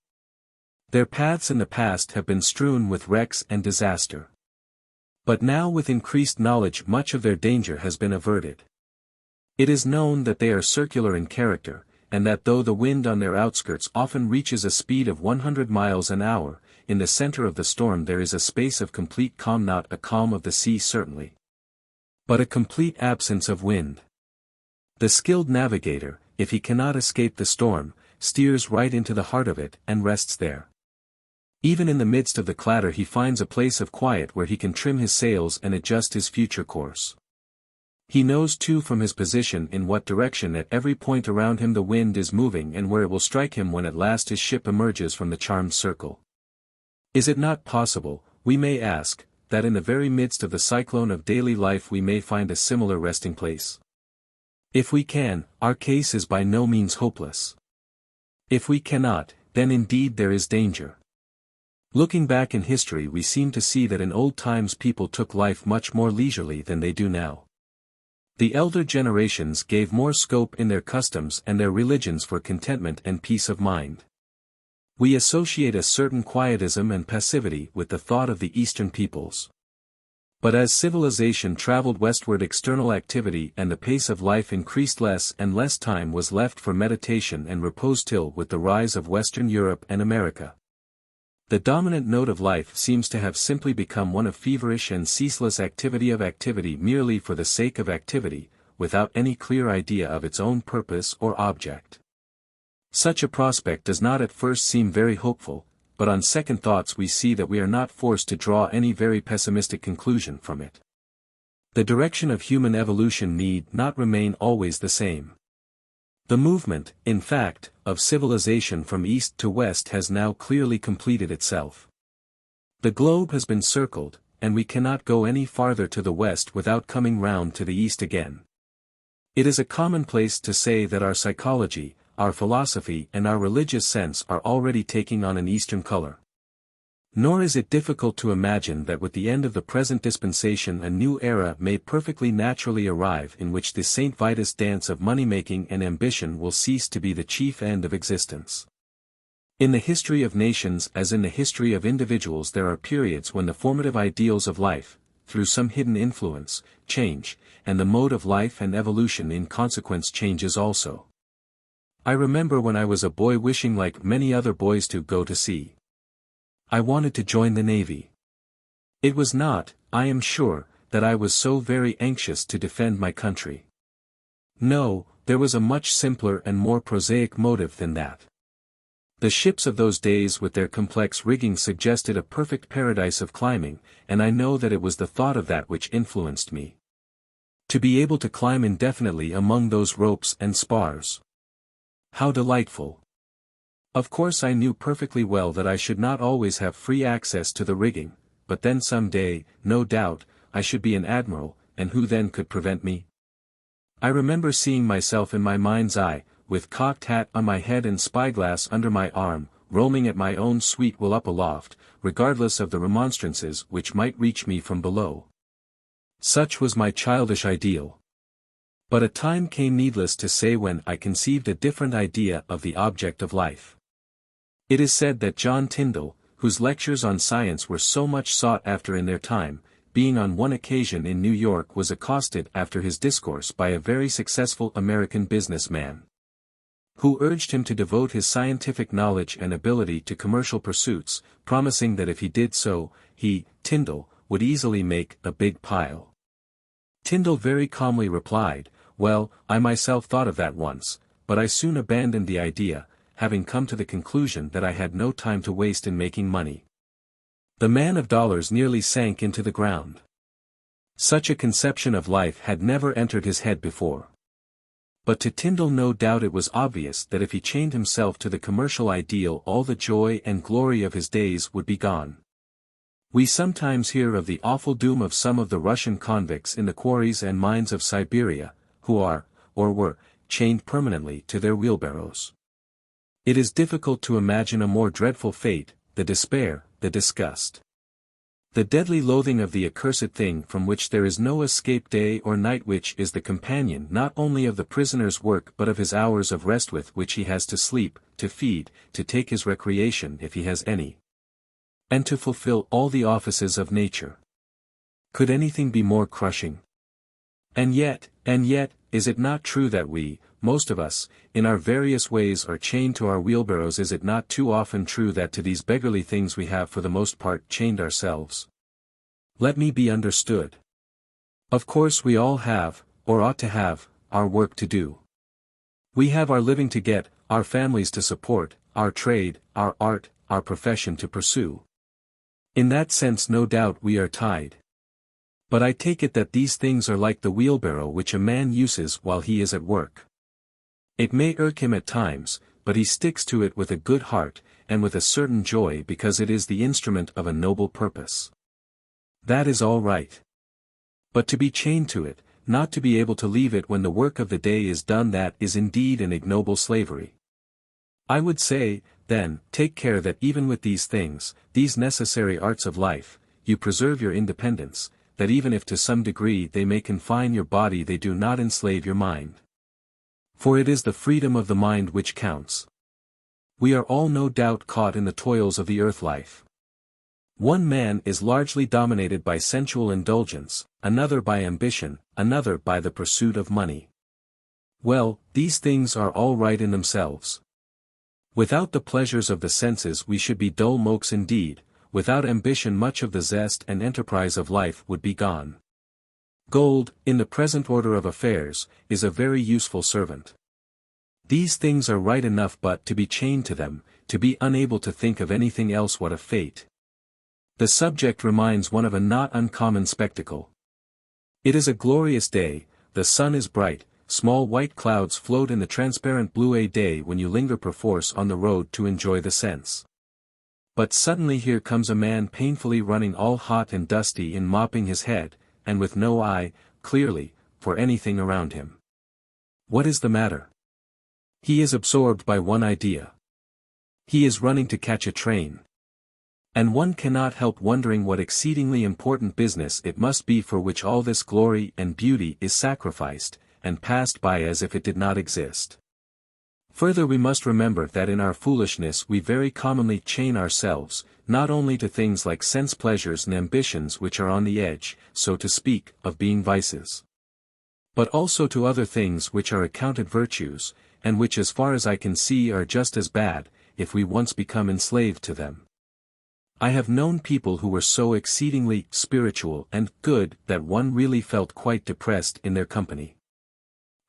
S1: Their paths in the past have been strewn with wrecks and disaster. But now with increased knowledge much of their danger has been averted. It is known that they are circular in character, and that though the wind on their outskirts often reaches a speed of 100 miles an hour, in the center of the storm there is a space of complete calm, not a calm of the sea certainly, but a complete absence of wind. The skilled navigator, if he cannot escape the storm, steers right into the heart of it and rests there. Even in the midst of the clatter he finds a place of quiet where he can trim his sails and adjust his future course. He knows too from his position in what direction at every point around him the wind is moving and where it will strike him when at last his ship emerges from the charmed circle. Is it not possible, we may ask, that in the very midst of the cyclone of daily life we may find a similar resting place? If we can, our case is by no means hopeless. If we cannot, then indeed there is danger. Looking back in history we seem to see that in old times people took life much more leisurely than they do now. The elder generations gave more scope in their customs and their religions for contentment and peace of mind. We associate a certain quietism and passivity with the thought of the Eastern peoples. But as civilization traveled westward, external activity and the pace of life increased, less and less time was left for meditation and repose till with the rise of Western Europe and America. The dominant note of life seems to have simply become one of feverish and ceaseless activity merely for the sake of activity, without any clear idea of its own purpose or object. Such a prospect does not at first seem very hopeful, but on second thoughts we see that we are not forced to draw any very pessimistic conclusion from it. The direction of human evolution need not remain always the same. The movement, in fact, of civilization from east to west has now clearly completed itself. The globe has been circled, and we cannot go any farther to the west without coming round to the east again. It is a commonplace to say that our psychology, our philosophy and our religious sense are already taking on an Eastern color. Nor is it difficult to imagine that with the end of the present dispensation a new era may perfectly naturally arrive in which the St. Vitus dance of money-making and ambition will cease to be the chief end of existence. In the history of nations as in the history of individuals there are periods when the formative ideals of life, through some hidden influence, change, and the mode of life and evolution in consequence changes also. I remember when I was a boy wishing like many other boys to go to sea. I wanted to join the Navy. It was not, I am sure, that I was so very anxious to defend my country. No, there was a much simpler and more prosaic motive than that. The ships of those days with their complex rigging suggested a perfect paradise of climbing, and I know that it was the thought of that which influenced me. To be able to climb indefinitely among those ropes and spars. How delightful! Of course I knew perfectly well that I should not always have free access to the rigging, but then some day, no doubt, I should be an admiral, and who then could prevent me? I remember seeing myself in my mind's eye, with cocked hat on my head and spyglass under my arm, roaming at my own sweet will up aloft, regardless of the remonstrances which might reach me from below. Such was my childish ideal. But a time came, needless to say, when I conceived a different idea of the object of life. It is said that John Tyndall, whose lectures on science were so much sought after in their time, being on one occasion in New York was accosted after his discourse by a very successful American businessman, who urged him to devote his scientific knowledge and ability to commercial pursuits, promising that if he did so, he, Tyndall, would easily make a big pile. Tyndall very calmly replied, "Well, I myself thought of that once, but I soon abandoned the idea, having come to the conclusion that I had no time to waste in making money." The man of dollars nearly sank into the ground. Such a conception of life had never entered his head before. But to Tyndall no doubt it was obvious that if he chained himself to the commercial ideal all the joy and glory of his days would be gone. We sometimes hear of the awful doom of some of the Russian convicts in the quarries and mines of Siberia, who are, or were, chained permanently to their wheelbarrows. It is difficult to imagine a more dreadful fate, the despair, the disgust. The deadly loathing of the accursed thing from which there is no escape day or night, which is the companion not only of the prisoner's work but of his hours of rest, with which he has to sleep, to feed, to take his recreation if he has any, and to fulfill all the offices of nature. Could anything be more crushing? And yet, is it not true that we, most of us, in our various ways are chained to our wheelbarrows? Is it not too often true that to these beggarly things we have for the most part chained ourselves? Let me be understood. Of course we all have, or ought to have, our work to do. We have our living to get, our families to support, our trade, our art, our profession to pursue. In that sense no doubt we are tied. But I take it that these things are like the wheelbarrow which a man uses while he is at work. It may irk him at times, but he sticks to it with a good heart, and with a certain joy, because it is the instrument of a noble purpose. That is all right. But to be chained to it, not to be able to leave it when the work of the day is done, that is indeed an ignoble slavery. I would say, then, take care that even with these things, these necessary arts of life, you preserve your independence, that even if to some degree they may confine your body, they do not enslave your mind. For it is the freedom of the mind which counts. We are all no doubt caught in the toils of the earth life. One man is largely dominated by sensual indulgence, another by ambition, another by the pursuit of money. Well, these things are all right in themselves. Without the pleasures of the senses we should be dull mokes indeed. Without ambition much of the zest and enterprise of life would be gone. Gold, in the present order of affairs, is a very useful servant. These things are right enough, but to be chained to them, to be unable to think of anything else, what a fate! The subject reminds one of a not uncommon spectacle. It is a glorious day, the sun is bright, small white clouds float in the transparent blue, a day when you linger perforce on the road to enjoy the scents. But suddenly here comes a man painfully running, all hot and dusty, in mopping his head, and with no eye, clearly, for anything around him. What is the matter? He is absorbed by one idea. He is running to catch a train. And one cannot help wondering what exceedingly important business it must be for which all this glory and beauty is sacrificed, and passed by as if it did not exist. Further, we must remember that in our foolishness we very commonly chain ourselves, not only to things like sense pleasures and ambitions which are on the edge, so to speak, of being vices, but also to other things which are accounted virtues, and which as far as I can see are just as bad, if we once become enslaved to them. I have known people who were so exceedingly spiritual and good that one really felt quite depressed in their company.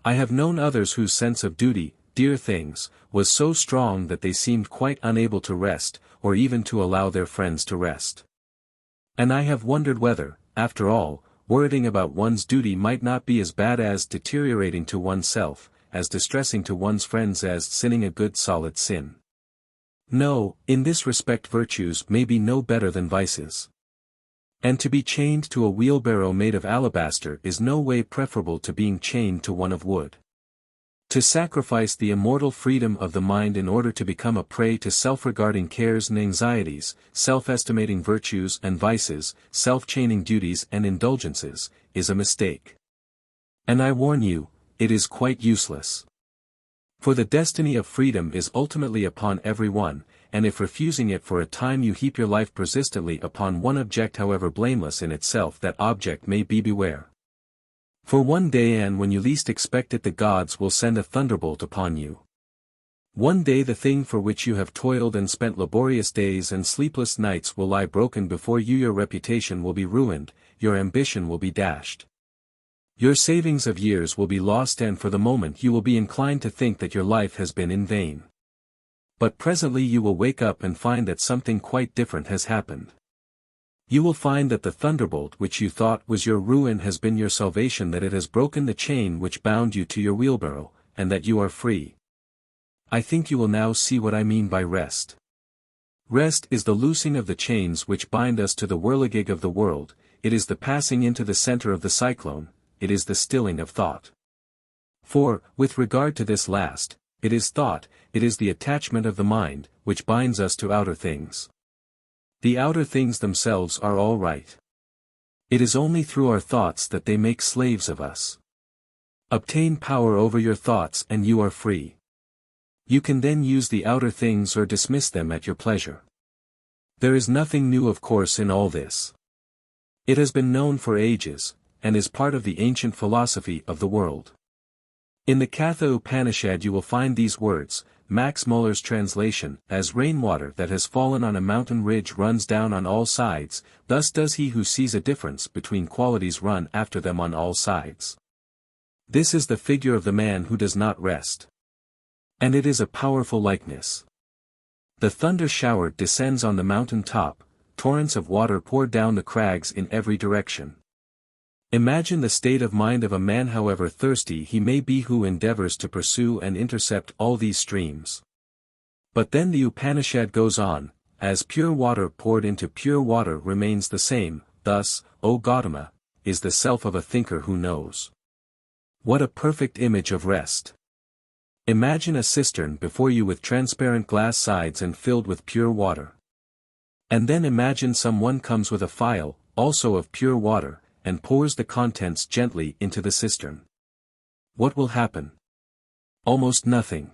S1: I have known others whose sense of duty, dear things, was so strong that they seemed quite unable to rest, or even to allow their friends to rest. And I have wondered whether, after all, worrying about one's duty might not be as bad as deteriorating to oneself, as distressing to one's friends as sinning a good solid sin. No, in this respect virtues may be no better than vices. And to be chained to a wheelbarrow made of alabaster is no way preferable to being chained to one of wood. To sacrifice the immortal freedom of the mind in order to become a prey to self-regarding cares and anxieties, self-estimating virtues and vices, self-chaining duties and indulgences, is a mistake. And I warn you, it is quite useless. For the destiny of freedom is ultimately upon every one, and if refusing it for a time you heap your life persistently upon one object, however blameless in itself that object may be, beware. For one day, and when you least expect it, the gods will send a thunderbolt upon you. One day the thing for which you have toiled and spent laborious days and sleepless nights will lie broken before you, your reputation will be ruined, your ambition will be dashed. Your savings of years will be lost, and for the moment you will be inclined to think that your life has been in vain. But presently you will wake up and find that something quite different has happened. You will find that the thunderbolt which you thought was your ruin has been your salvation, that it has broken the chain which bound you to your wheelbarrow, and that you are free. I think you will now see what I mean by rest. Rest is the loosing of the chains which bind us to the whirligig of the world, it is the passing into the center of the cyclone, it is the stilling of thought. For, with regard to this last, it is thought, it is the attachment of the mind, which binds us to outer things. The outer things themselves are all right. It is only through our thoughts that they make slaves of us. Obtain power over your thoughts and you are free. You can then use the outer things or dismiss them at your pleasure. There is nothing new of course in all this. It has been known for ages, and is part of the ancient philosophy of the world. In the Katha Upanishad you will find these words, Max Muller's translation, as rainwater that has fallen on a mountain ridge runs down on all sides, thus does he who sees a difference between qualities run after them on all sides. This is the figure of the man who does not rest. And it is a powerful likeness. The thunder shower descends on the mountain top, torrents of water pour down the crags in every direction. Imagine the state of mind of a man however thirsty he may be who endeavors to pursue and intercept all these streams. But then the Upanishad goes on, as pure water poured into pure water remains the same, thus, O Gautama, is the self of a thinker who knows. What a perfect image of rest! Imagine a cistern before you with transparent glass sides and filled with pure water. And then imagine someone comes with a phial, also of pure water, and pours the contents gently into the cistern. What will happen? Almost nothing.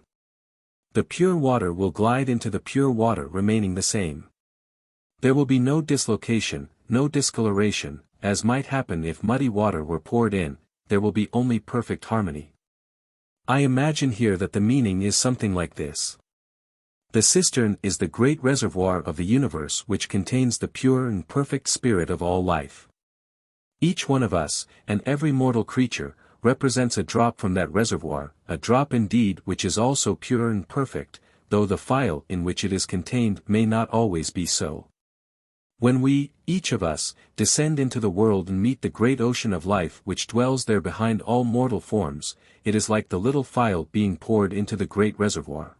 S1: The pure water will glide into the pure water remaining the same. There will be no dislocation, no discoloration, as might happen if muddy water were poured in, there will be only perfect harmony. I imagine here that the meaning is something like this. The cistern is the great reservoir of the universe which contains the pure and perfect spirit of all life. Each one of us, and every mortal creature, represents a drop from that reservoir, a drop indeed which is also pure and perfect, though the phial in which it is contained may not always be so. When we, each of us, descend into the world and meet the great ocean of life which dwells there behind all mortal forms, it is like the little phial being poured into the great reservoir.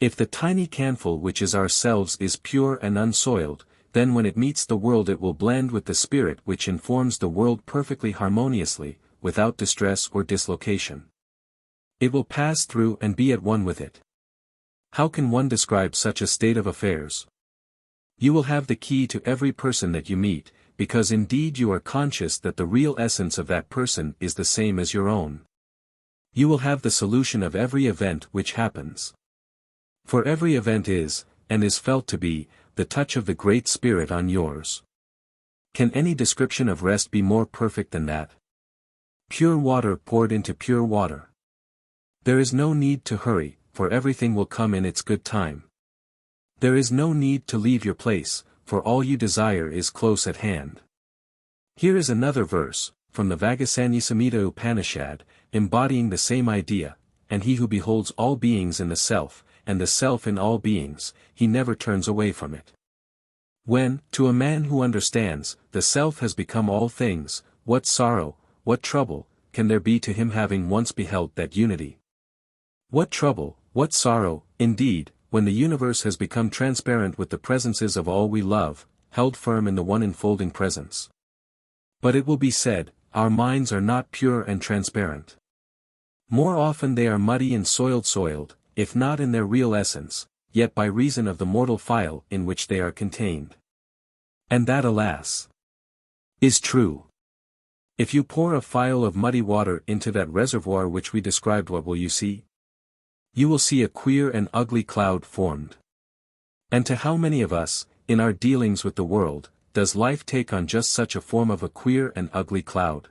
S1: If the tiny canful which is ourselves is pure and unsoiled, then when it meets the world it will blend with the spirit which informs the world perfectly harmoniously, without distress or dislocation. It will pass through and be at one with it. How can one describe such a state of affairs? You will have the key to every person that you meet, because indeed you are conscious that the real essence of that person is the same as your own. You will have the solution of every event which happens. For every event is, and is felt to be, the touch of the Great Spirit on yours. Can any description of rest be more perfect than that? Pure water poured into pure water. There is no need to hurry, for everything will come in its good time. There is no need to leave your place, for all you desire is close at hand. Here is another verse, from the Vagasanyasamhita Upanishad, embodying the same idea, and he who beholds all beings in the self, and the self in all beings, he never turns away from it. When, to a man who understands, the self has become all things, what sorrow, what trouble, can there be to him having once beheld that unity? What trouble, what sorrow, indeed, when the universe has become transparent with the presences of all we love, held firm in the one enfolding presence. But it will be said, our minds are not pure and transparent. More often they are muddy and soiled, if not in their real essence, yet by reason of the mortal phial in which they are contained. And that, alas, is true. If you pour a phial of muddy water into that reservoir which we described, what will you see? You will see a queer and ugly cloud formed. And to how many of us, in our dealings with the world, does life take on just such a form of a queer and ugly cloud?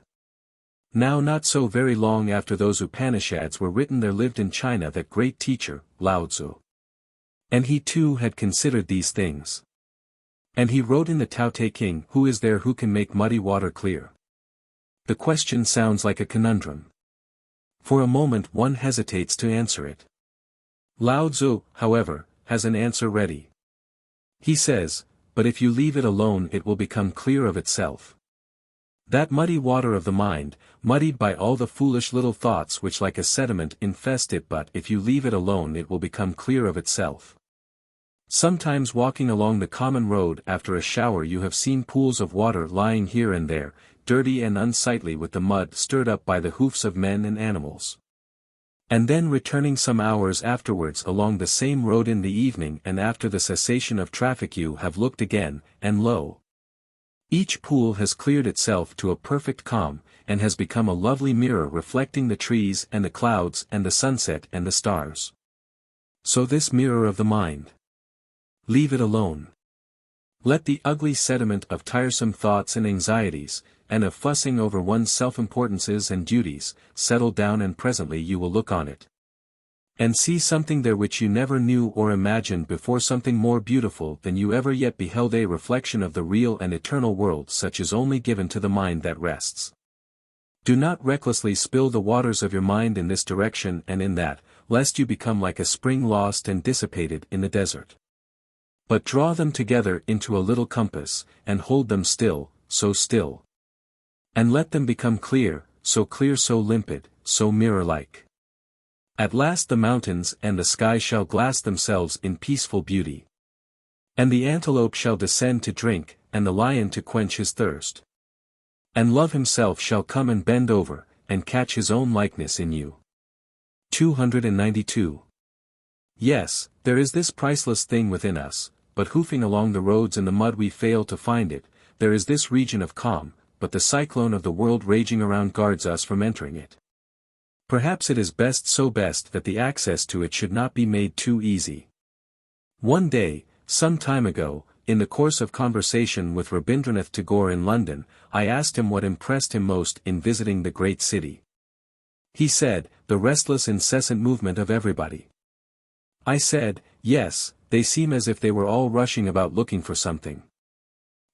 S1: Now not so very long after those Upanishads were written there lived in China that great teacher, Lao Tzu. And he too had considered these things. And he wrote in the Tao Te Ching, who is there who can make muddy water clear? The question sounds like a conundrum. For a moment one hesitates to answer it. Lao Tzu, however, has an answer ready. He says, but if you leave it alone it will become clear of itself. That muddy water of the mind, muddied by all the foolish little thoughts which like a sediment infest it, but if you leave it alone it will become clear of itself. Sometimes walking along the common road after a shower you have seen pools of water lying here and there, dirty and unsightly with the mud stirred up by the hoofs of men and animals. And then returning some hours afterwards along the same road in the evening and after the cessation of traffic you have looked again, and lo! Each pool has cleared itself to a perfect calm, and has become a lovely mirror reflecting the trees and the clouds and the sunset and the stars. So this mirror of the mind. Leave it alone. Let the ugly sediment of tiresome thoughts and anxieties, and of fussing over one's self-importances and duties, settle down, and presently you will look on it. And see something there which you never knew or imagined before, something more beautiful than you ever yet beheld, a reflection of the real and eternal world such as only given to the mind that rests. Do not recklessly spill the waters of your mind in this direction and in that, lest you become like a spring lost and dissipated in the desert. But draw them together into a little compass, and hold them still, so still. And let them become clear, so limpid, so mirror-like. At last the mountains and the sky shall glass themselves in peaceful beauty. And the antelope shall descend to drink, and the lion to quench his thirst. And love himself shall come and bend over, and catch his own likeness in you. 292. Yes, there is this priceless thing within us, but hoofing along the roads in the mud we fail to find it. There is this region of calm, but the cyclone of the world raging around guards us from entering it. Perhaps it is best that the access to it should not be made too easy. One day, some time ago, in the course of conversation with Rabindranath Tagore in London, I asked him what impressed him most in visiting the great city. He said, the restless incessant movement of everybody. I said, yes, they seem as if they were all rushing about looking for something.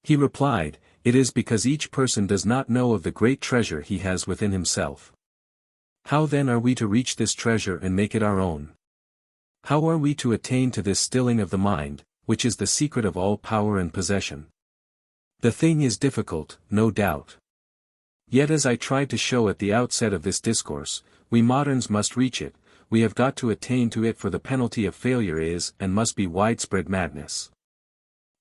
S1: He replied, it is because each person does not know of the great treasure he has within himself. How then are we to reach this treasure and make it our own? How are we to attain to this stilling of the mind, which is the secret of all power and possession? The thing is difficult, no doubt. Yet as I tried to show at the outset of this discourse, we moderns must reach it, we have got to attain to it, for the penalty of failure is and must be widespread madness.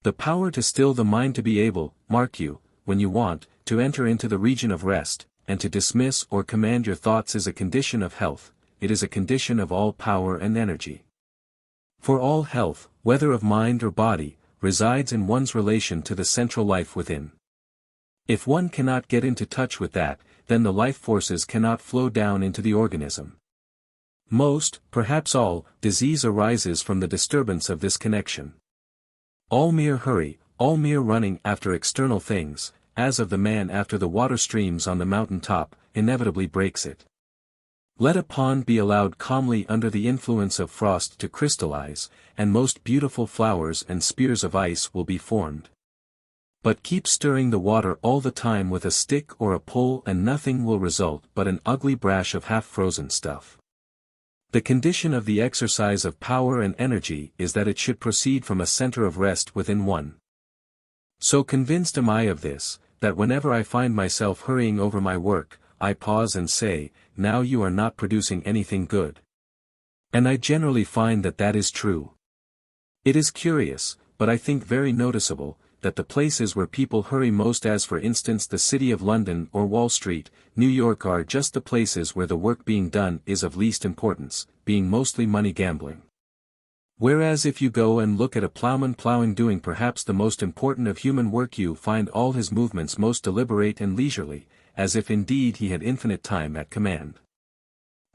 S1: The power to still the mind, to be able, mark you, when you want, to enter into the region of rest, and to dismiss or command your thoughts is a condition of health, it is a condition of all power and energy. For all health, whether of mind or body, resides in one's relation to the central life within. If one cannot get into touch with that, then the life forces cannot flow down into the organism. Most, perhaps all, disease arises from the disturbance of this connection. All mere hurry, all mere running after external things, as of the man after the water streams on the mountain top, inevitably breaks it. Let a pond be allowed calmly under the influence of frost to crystallize, and most beautiful flowers and spears of ice will be formed. But keep stirring the water all the time with a stick or a pole and nothing will result but an ugly brash of half-frozen stuff. The condition of the exercise of power and energy is that it should proceed from a center of rest within one. So convinced am I of this, that whenever I find myself hurrying over my work, I pause and say, now you are not producing anything good. And I generally find that that is true. It is curious, but I think very noticeable, that the places where people hurry most, as for instance the City of London or Wall Street, New York, are just the places where the work being done is of least importance, being mostly money gambling. Whereas if you go and look at a plowman plowing, doing perhaps the most important of human work, you find all his movements most deliberate and leisurely, as if indeed he had infinite time at command.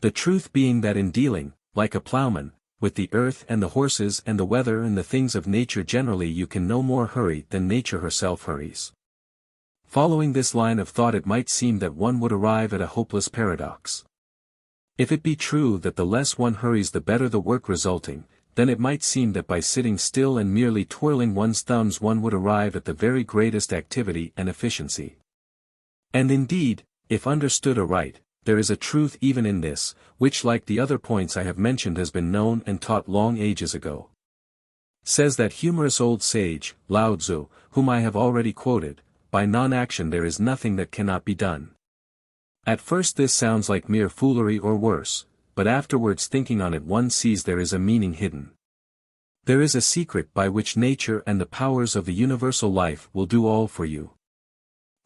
S1: The truth being that in dealing, like a plowman, with the earth and the horses and the weather and the things of nature generally, you can no more hurry than nature herself hurries. Following this line of thought, it might seem that one would arrive at a hopeless paradox. If it be true that the less one hurries the better the work resulting, then it might seem that by sitting still and merely twirling one's thumbs one would arrive at the very greatest activity and efficiency. And indeed, if understood aright, there is a truth even in this, which like the other points I have mentioned has been known and taught long ages ago. Says that humorous old sage, Lao Tzu, whom I have already quoted, by non-action there is nothing that cannot be done. At first this sounds like mere foolery or worse, but afterwards thinking on it one sees there is a meaning hidden. There is a secret by which nature and the powers of the universal life will do all for you.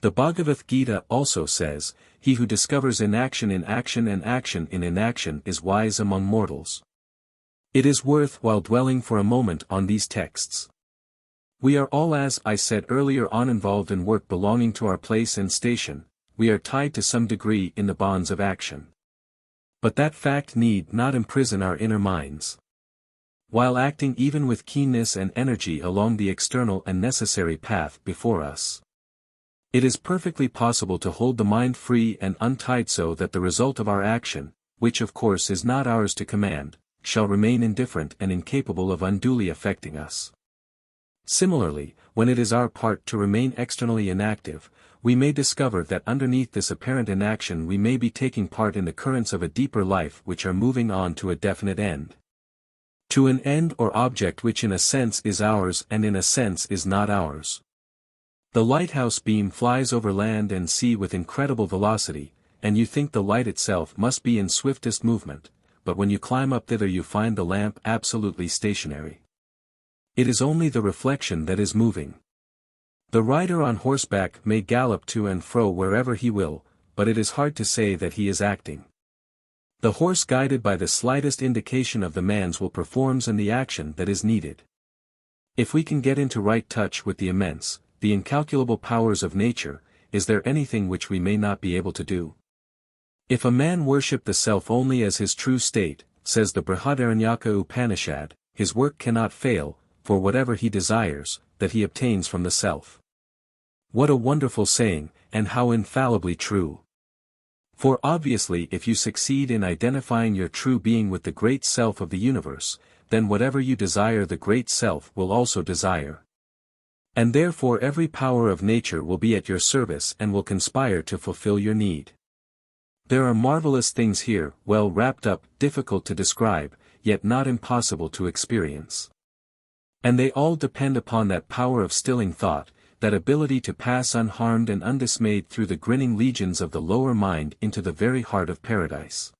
S1: The Bhagavad Gita also says, "He who discovers inaction in action and action in inaction is wise among mortals." It is worth while dwelling for a moment on these texts. We are all, as I said earlier on, involved in work belonging to our place and station. We are tied to some degree in the bonds of action. But that fact need not imprison our inner minds. While acting even with keenness and energy along the external and necessary path before us, it is perfectly possible to hold the mind free and untied so that the result of our action, which of course is not ours to command, shall remain indifferent and incapable of unduly affecting us. Similarly, when it is our part to remain externally inactive, we may discover that underneath this apparent inaction we may be taking part in the currents of a deeper life which are moving on to a definite end. To an end or object which in a sense is ours and in a sense is not ours. The lighthouse beam flies over land and sea with incredible velocity, and you think the light itself must be in swiftest movement, but when you climb up thither you find the lamp absolutely stationary. It is only the reflection that is moving. The rider on horseback may gallop to and fro wherever he will, but it is hard to say that he is acting. The horse, guided by the slightest indication of the man's will, performs in the action that is needed. If we can get into right touch with the immense, the incalculable powers of nature, is there anything which we may not be able to do? If a man worship the self only as his true state, says the Brihadaranyaka Upanishad, his work cannot fail, for whatever he desires, that he obtains from the self. What a wonderful saying, and how infallibly true! For obviously if you succeed in identifying your true being with the great self of the universe, then whatever you desire the great self will also desire. And therefore every power of nature will be at your service and will conspire to fulfill your need. There are marvelous things here, well wrapped up, difficult to describe, yet not impossible to experience. And they all depend upon that power of stilling thought, that ability to pass unharmed and undismayed through the grinning legions of the lower mind into the very heart of paradise.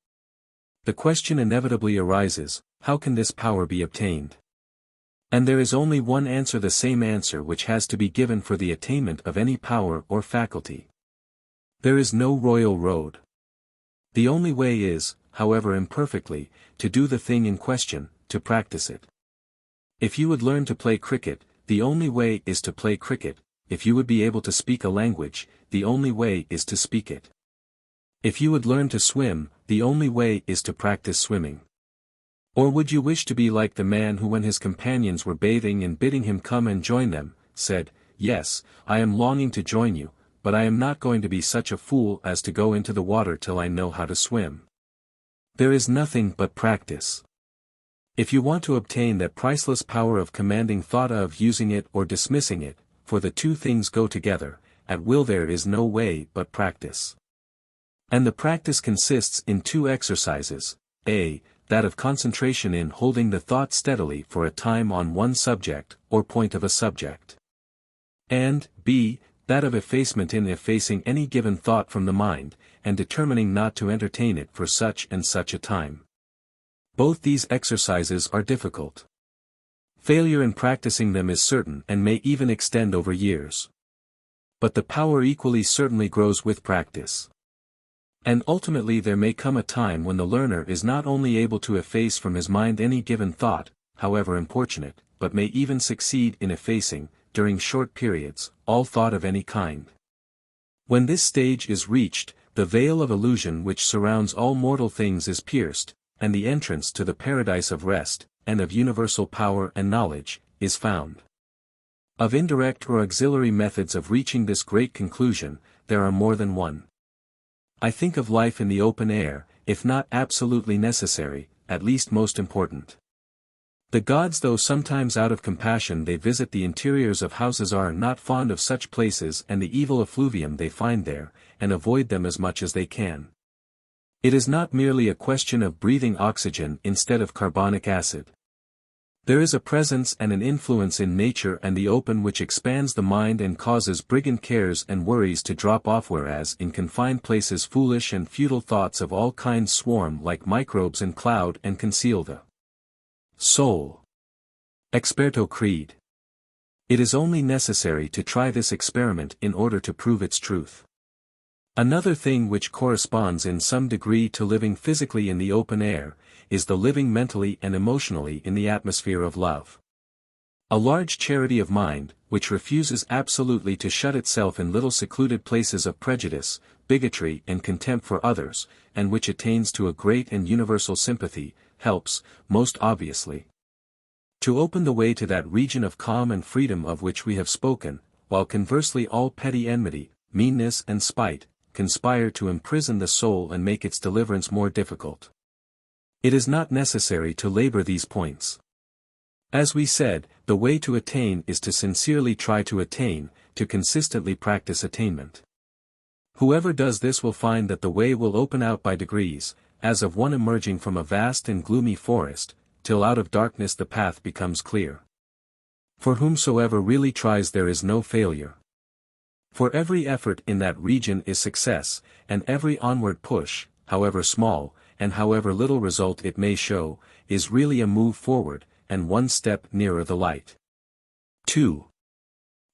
S1: The question inevitably arises, how can this power be obtained? And there is only one answer, the same answer which has to be given for the attainment of any power or faculty. There is no royal road. The only way is, however imperfectly, to do the thing in question, to practice it. If you would learn to play cricket, the only way is to play cricket. If you would be able to speak a language, the only way is to speak it. If you would learn to swim, the only way is to practice swimming. Or would you wish to be like the man who, when his companions were bathing and bidding him come and join them, said, "Yes, I am longing to join you, but I am not going to be such a fool as to go into the water till I know how to swim." There is nothing but practice. If you want to obtain that priceless power of commanding thought, of using it or dismissing it, for the two things go together, at will, there is no way but practice. And the practice consists in two exercises, a, that of concentration in holding the thought steadily for a time on one subject, or point of a subject. And, b, that of effacement in effacing any given thought from the mind, and determining not to entertain it for such and such a time. Both these exercises are difficult. Failure in practicing them is certain and may even extend over years. But the power equally certainly grows with practice. And ultimately there may come a time when the learner is not only able to efface from his mind any given thought, however importunate, but may even succeed in effacing, during short periods, all thought of any kind. When this stage is reached, the veil of illusion which surrounds all mortal things is pierced, and the entrance to the paradise of rest, and of universal power and knowledge, is found. Of indirect or auxiliary methods of reaching this great conclusion, there are more than one. I think of life in the open air, if not absolutely necessary, at least most important. The gods, though sometimes out of compassion they visit the interiors of houses, are not fond of such places and the evil effluvium they find there, and avoid them as much as they can. It is not merely a question of breathing oxygen instead of carbonic acid. There is a presence and an influence in nature and the open which expands the mind and causes brigand cares and worries to drop off, whereas in confined places foolish and futile thoughts of all kinds swarm like microbes and cloud and conceal the soul. Experto Creed. It is only necessary to try this experiment in order to prove its truth. Another thing which corresponds in some degree to living physically in the open air, is the living mentally and emotionally in the atmosphere of love. A large charity of mind, which refuses absolutely to shut itself in little secluded places of prejudice, bigotry and contempt for others, and which attains to a great and universal sympathy, helps, most obviously, to open the way to that region of calm and freedom of which we have spoken, while conversely all petty enmity, meanness and spite, conspire to imprison the soul and make its deliverance more difficult. It is not necessary to labor these points. As we said, the way to attain is to sincerely try to attain, to consistently practice attainment. Whoever does this will find that the way will open out by degrees, as of one emerging from a vast and gloomy forest, till out of darkness the path becomes clear. For whomsoever really tries there is no failure. For every effort in that region is success, and every onward push, however small, and however little result it may show, is really a move forward, and one step nearer the light. 2.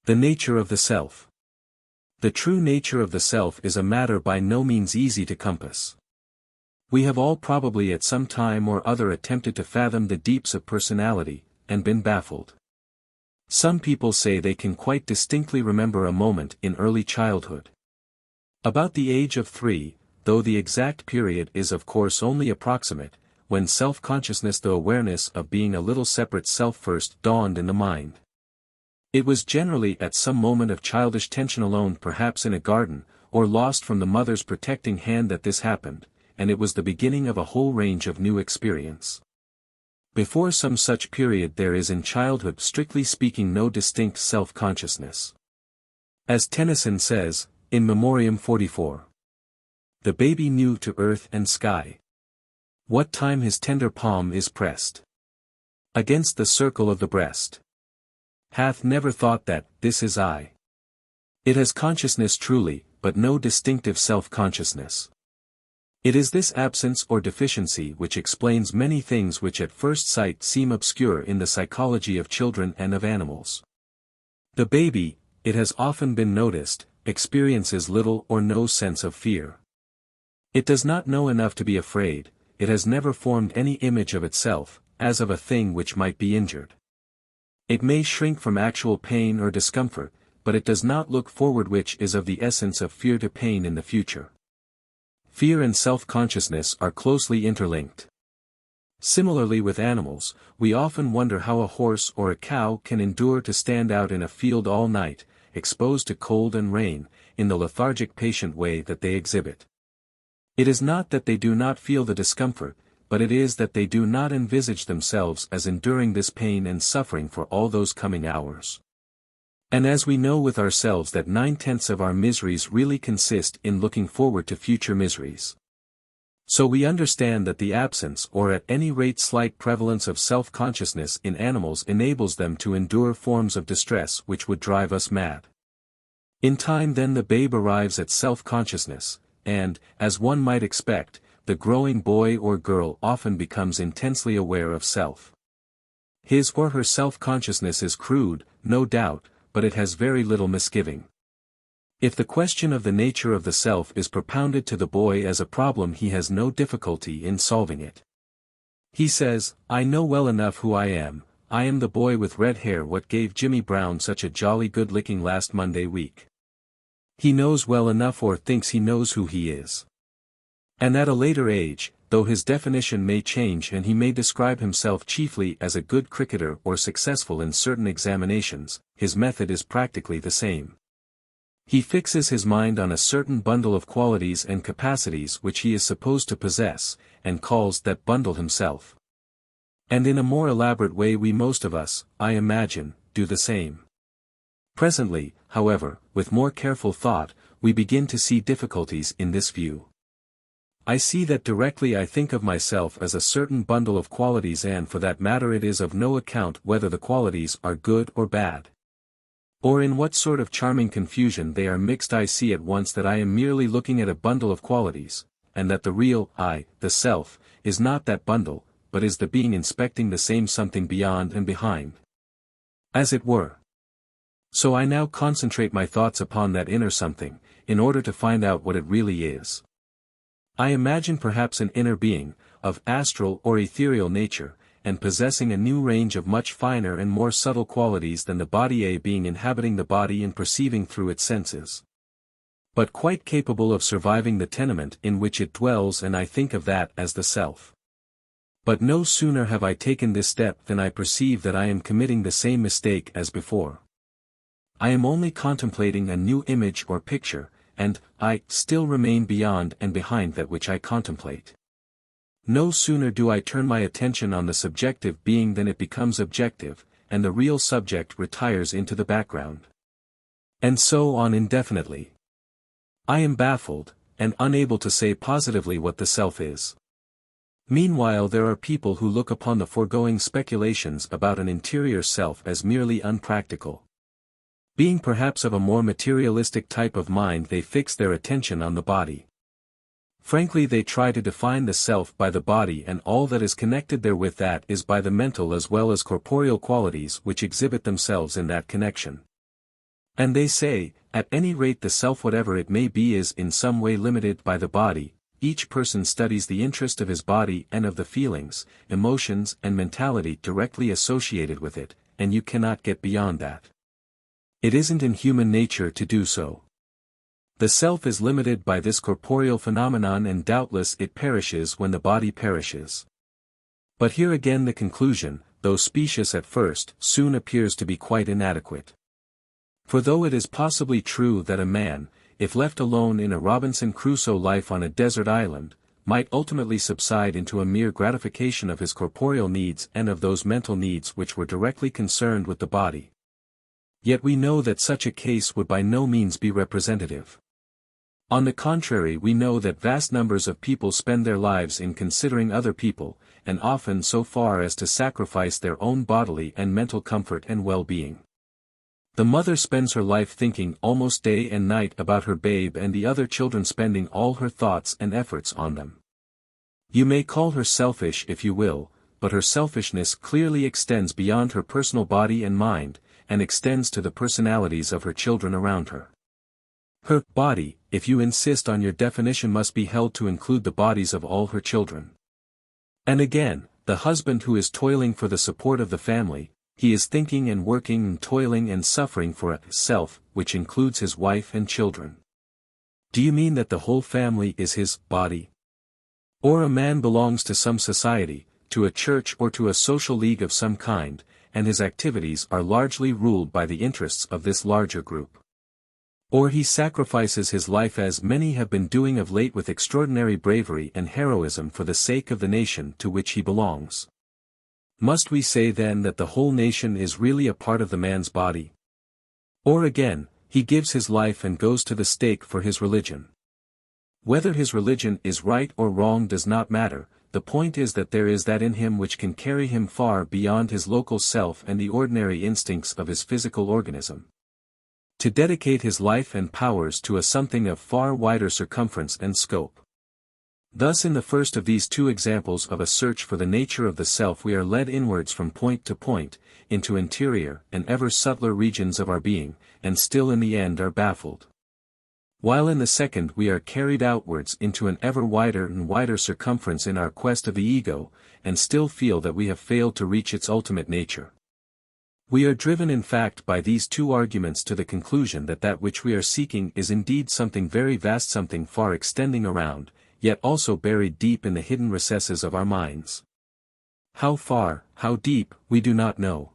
S1: The nature of the self. The true nature of the self is a matter by no means easy to compass. We have all probably at some time or other attempted to fathom the deeps of personality, and been baffled. Some people say they can quite distinctly remember a moment in early childhood. About the age of 3, though the exact period is of course only approximate, when self-consciousness, the awareness of being a little separate self first dawned in the mind. It was generally at some moment of childish tension alone, perhaps in a garden, or lost from the mother's protecting hand, that this happened, and it was the beginning of a whole range of new experience. Before some such period there is in childhood strictly speaking no distinct self-consciousness. As Tennyson says, in Memoriam 44. The baby knew to earth and sky what time his tender palm is pressed against the circle of the breast. Hath never thought that, this is I. It has consciousness truly, but no distinctive self-consciousness. It is this absence or deficiency which explains many things which at first sight seem obscure in the psychology of children and of animals. The baby, it has often been noticed, experiences little or no sense of fear. It does not know enough to be afraid. It has never formed any image of itself, as of a thing which might be injured. It may shrink from actual pain or discomfort, but it does not look forward, which is of the essence of fear, to pain in the future. Fear and self-consciousness are closely interlinked. Similarly with animals, we often wonder how a horse or a cow can endure to stand out in a field all night, exposed to cold and rain, in the lethargic patient way that they exhibit. It is not that they do not feel the discomfort, but it is that they do not envisage themselves as enduring this pain and suffering for all those coming hours. And as we know with ourselves that 9/10 of our miseries really consist in looking forward to future miseries. So we understand that the absence or at any rate slight prevalence of self-consciousness in animals enables them to endure forms of distress which would drive us mad. In time then the babe arrives at self-consciousness, and, as one might expect, the growing boy or girl often becomes intensely aware of self. His or her self-consciousness is crude, no doubt, but it has very little misgiving. If the question of the nature of the self is propounded to the boy as a problem, he has no difficulty in solving it. He says, I know well enough who I am the boy with red hair what gave Jimmy Brown such a jolly good licking last Monday week. He knows well enough, or thinks he knows, who he is. And at a later age, though his definition may change and he may describe himself chiefly as a good cricketer or successful in certain examinations, his method is practically the same. He fixes his mind on a certain bundle of qualities and capacities which he is supposed to possess, and calls that bundle himself. And in a more elaborate way we most of us, I imagine, do the same. Presently, however, with more careful thought, we begin to see difficulties in this view. I see that directly I think of myself as a certain bundle of qualities, and for that matter it is of no account whether the qualities are good or bad, or in what sort of charming confusion they are mixed. I see at once that I am merely looking at a bundle of qualities, and that the real I, the self, is not that bundle, but is the being inspecting the same something beyond and behind. As it were. So I now concentrate my thoughts upon that inner something, in order to find out what it really is. I imagine perhaps an inner being, of astral or ethereal nature, and possessing a new range of much finer and more subtle qualities than the body, a being inhabiting the body and perceiving through its senses, but quite capable of surviving the tenement in which it dwells, and I think of that as the self. But no sooner have I taken this step than I perceive that I am committing the same mistake as before. I am only contemplating a new image or picture, and I still remain beyond and behind that which I contemplate. No sooner do I turn my attention on the subjective being than it becomes objective, and the real subject retires into the background. And so on indefinitely. I am baffled, and unable to say positively what the self is. Meanwhile there are people who look upon the foregoing speculations about an interior self as merely unpractical. Being perhaps of a more materialistic type of mind, they fix their attention on the body. Frankly, they try to define the self by the body and all that is connected therewith, that is by the mental as well as corporeal qualities which exhibit themselves in that connection. And they say, at any rate the self, whatever it may be, is in some way limited by the body. Each person studies the interest of his body and of the feelings, emotions and mentality directly associated with it, and you cannot get beyond that. It isn't in human nature to do so. The self is limited by this corporeal phenomenon, and doubtless it perishes when the body perishes. But here again the conclusion, though specious at first, soon appears to be quite inadequate. For though it is possibly true that a man, if left alone in a Robinson Crusoe life on a desert island, might ultimately subside into a mere gratification of his corporeal needs and of those mental needs which were directly concerned with the body. Yet we know that such a case would by no means be representative. On the contrary, we know that vast numbers of people spend their lives in considering other people, and often so far as to sacrifice their own bodily and mental comfort and well-being. The mother spends her life thinking almost day and night about her babe, and the other children spending all her thoughts and efforts on them. You may call her selfish if you will, but her selfishness clearly extends beyond her personal body and mind, and extends to the personalities of her children around her. Her body, if you insist on your definition, must be held to include the bodies of all her children. And again, the husband who is toiling for the support of the family, he is thinking and working and toiling and suffering for a self, which includes his wife and children. Do you mean that the whole family is his body? Or a man belongs to some society, to a church or to a social league of some kind, and his activities are largely ruled by the interests of this larger group. Or he sacrifices his life, as many have been doing of late with extraordinary bravery and heroism, for the sake of the nation to which he belongs. Must we say then that the whole nation is really a part of the man's body? Or again, he gives his life and goes to the stake for his religion. Whether his religion is right or wrong does not matter, the point is that there is that in him which can carry him far beyond his local self and the ordinary instincts of his physical organism. To dedicate his life and powers to a something of far wider circumference and scope. Thus in the first of these two examples of a search for the nature of the self we are led inwards from point to point, into interior and ever subtler regions of our being, and still in the end are baffled. While in the second we are carried outwards into an ever wider and wider circumference in our quest of the ego, and still feel that we have failed to reach its ultimate nature. We are driven in fact by these two arguments to the conclusion that that which we are seeking is indeed something very vast, something far extending around, yet also buried deep in the hidden recesses of our minds. How far, how deep, we do not know.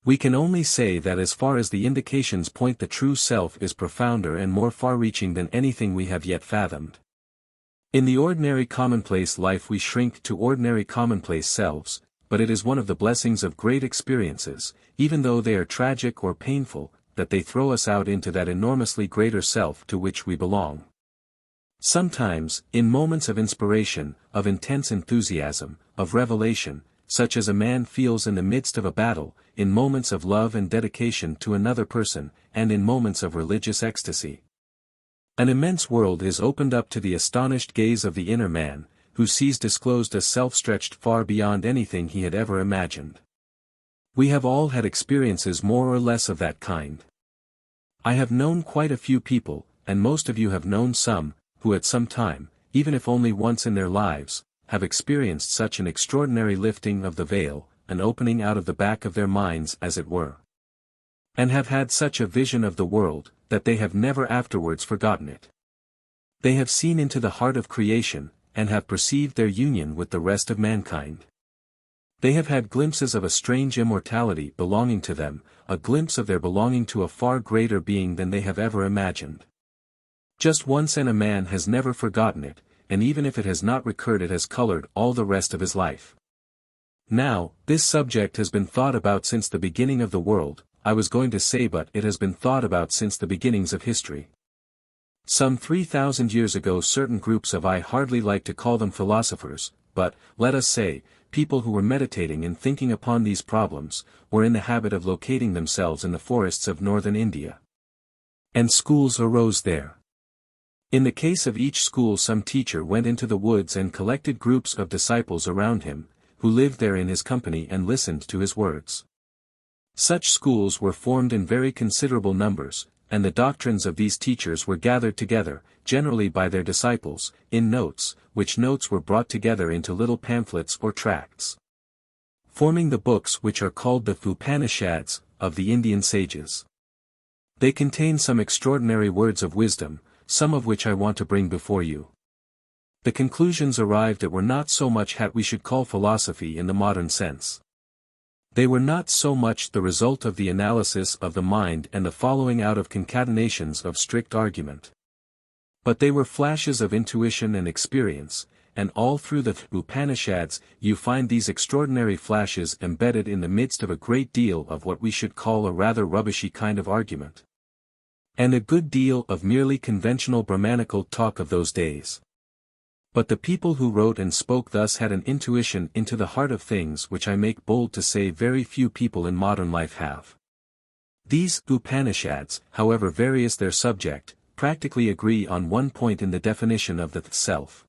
S1: We can only say that as far as the indications point, the true self is profounder and more far-reaching than anything we have yet fathomed. In the ordinary commonplace life we shrink to ordinary commonplace selves, but it is one of the blessings of great experiences, even though they are tragic or painful, that they throw us out into that enormously greater self to which we belong. Sometimes, in moments of inspiration, of intense enthusiasm, of revelation, such as a man feels in the midst of a battle, in moments of love and dedication to another person, and in moments of religious ecstasy. An immense world is opened up to the astonished gaze of the inner man, who sees disclosed a self stretched far beyond anything he had ever imagined. We have all had experiences more or less of that kind. I have known quite a few people, and most of you have known some, who at some time, even if only once in their lives, have experienced such an extraordinary lifting of the veil, an opening out of the back of their minds as it were. And have had such a vision of the world, that they have never afterwards forgotten it. They have seen into the heart of creation, and have perceived their union with the rest of mankind. They have had glimpses of a strange immortality belonging to them, a glimpse of their belonging to a far greater being than they have ever imagined. Just once, and a man has never forgotten it, and even if it has not recurred, it has colored all the rest of his life. Now, this subject has been thought about since the beginning of the world, I was going to say, but it has been thought about since the beginnings of history. Some 3,000 years ago certain groups of, I hardly like to call them philosophers, but, let us say, people who were meditating and thinking upon these problems, were in the habit of locating themselves in the forests of northern India. And schools arose there. In the case of each school, some teacher went into the woods and collected groups of disciples around him, who lived there in his company and listened to his words. Such schools were formed in very considerable numbers, and the doctrines of these teachers were gathered together, generally by their disciples, in notes, which notes were brought together into little pamphlets or tracts, forming the books which are called the Upanishads, of the Indian sages. They contain some extraordinary words of wisdom, some of which I want to bring before you. The conclusions arrived at were not so much what we should call philosophy in the modern sense. They were not so much the result of the analysis of the mind and the following out of concatenations of strict argument. But they were flashes of intuition and experience, and all through the Upanishads you find these extraordinary flashes embedded in the midst of a great deal of what we should call a rather rubbishy kind of argument. And a good deal of merely conventional Brahmanical talk of those days. But the people who wrote and spoke thus had an intuition into the heart of things which I make bold to say very few people in modern life have. These Upanishads, however various their subject, practically agree on one point in the definition of the self.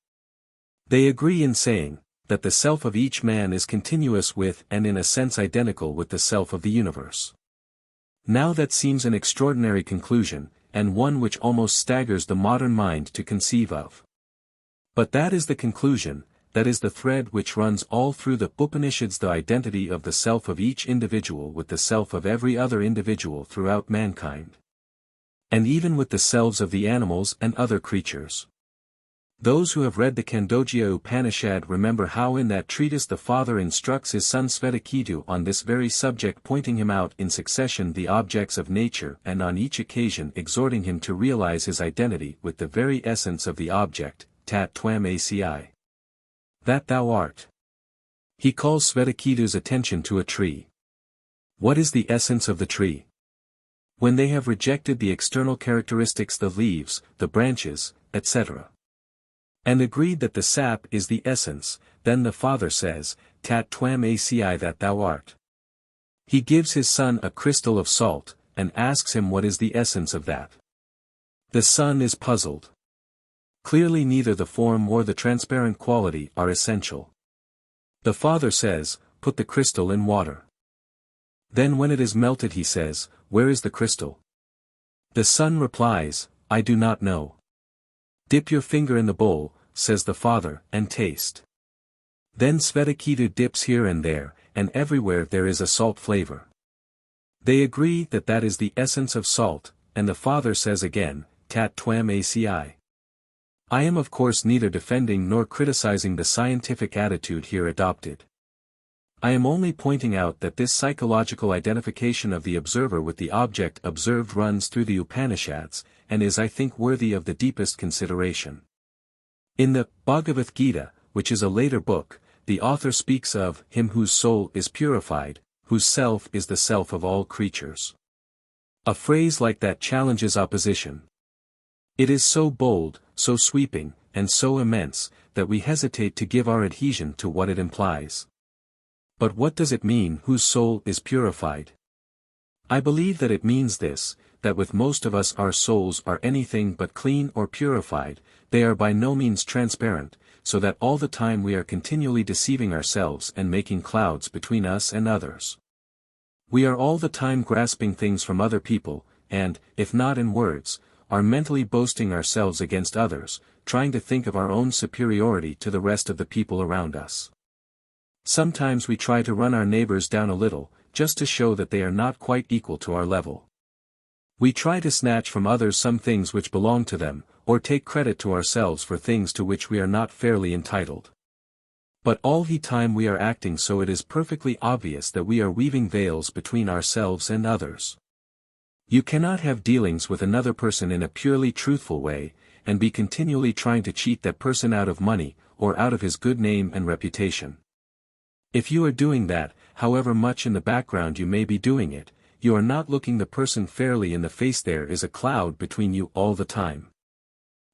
S1: They agree in saying, that the self of each man is continuous with and in a sense identical with the self of the universe. Now that seems an extraordinary conclusion, and one which almost staggers the modern mind to conceive of. But that is the conclusion, that is the thread which runs all through the Upanishads, the identity of the self of each individual with the self of every other individual throughout mankind. And even with the selves of the animals and other creatures. Those who have read the Khandogya Upanishad remember how in that treatise the father instructs his son Svetaketu on this very subject, pointing him out in succession the objects of nature and on each occasion exhorting him to realize his identity with the very essence of the object, tat twam aci. That thou art. He calls Svetaketu's attention to a tree. What is the essence of the tree? When they have rejected the external characteristics, the leaves, the branches, etc., and agreed that the sap is the essence, then the father says, tat twam aci, that thou art. He gives his son a crystal of salt, and asks him what is the essence of that. The son is puzzled. Clearly neither the form or the transparent quality are essential. The father says, put the crystal in water. Then when it is melted he says, where is the crystal? The son replies, I do not know. Dip your finger in the bowl, says the father, and taste. Then Svetaketu dips here and there, and everywhere there is a salt flavor. They agree that that is the essence of salt, and the father says again, tat twam aci. I am of course neither defending nor criticizing the scientific attitude here adopted. I am only pointing out that this psychological identification of the observer with the object observed runs through the Upanishads, and is, I think, worthy of the deepest consideration. In the Bhagavad Gita, which is a later book, the author speaks of him whose soul is purified, whose self is the self of all creatures. A phrase like that challenges opposition. It is so bold, so sweeping, and so immense, that we hesitate to give our adhesion to what it implies. But what does it mean, whose soul is purified? I believe that it means this, that with most of us our souls are anything but clean or purified, they are by no means transparent, so that all the time we are continually deceiving ourselves and making clouds between us and others. We are all the time grasping things from other people, and, if not in words, are mentally boasting ourselves against others, trying to think of our own superiority to the rest of the people around us. Sometimes we try to run our neighbors down a little, just to show that they are not quite equal to our level. We try to snatch from others some things which belong to them, or take credit to ourselves for things to which we are not fairly entitled. But all the time we are acting so, it is perfectly obvious that we are weaving veils between ourselves and others. You cannot have dealings with another person in a purely truthful way, and be continually trying to cheat that person out of money, or out of his good name and reputation. If you are doing that, however much in the background you may be doing it, you are not looking the person fairly in the face. There is a cloud between you all the time.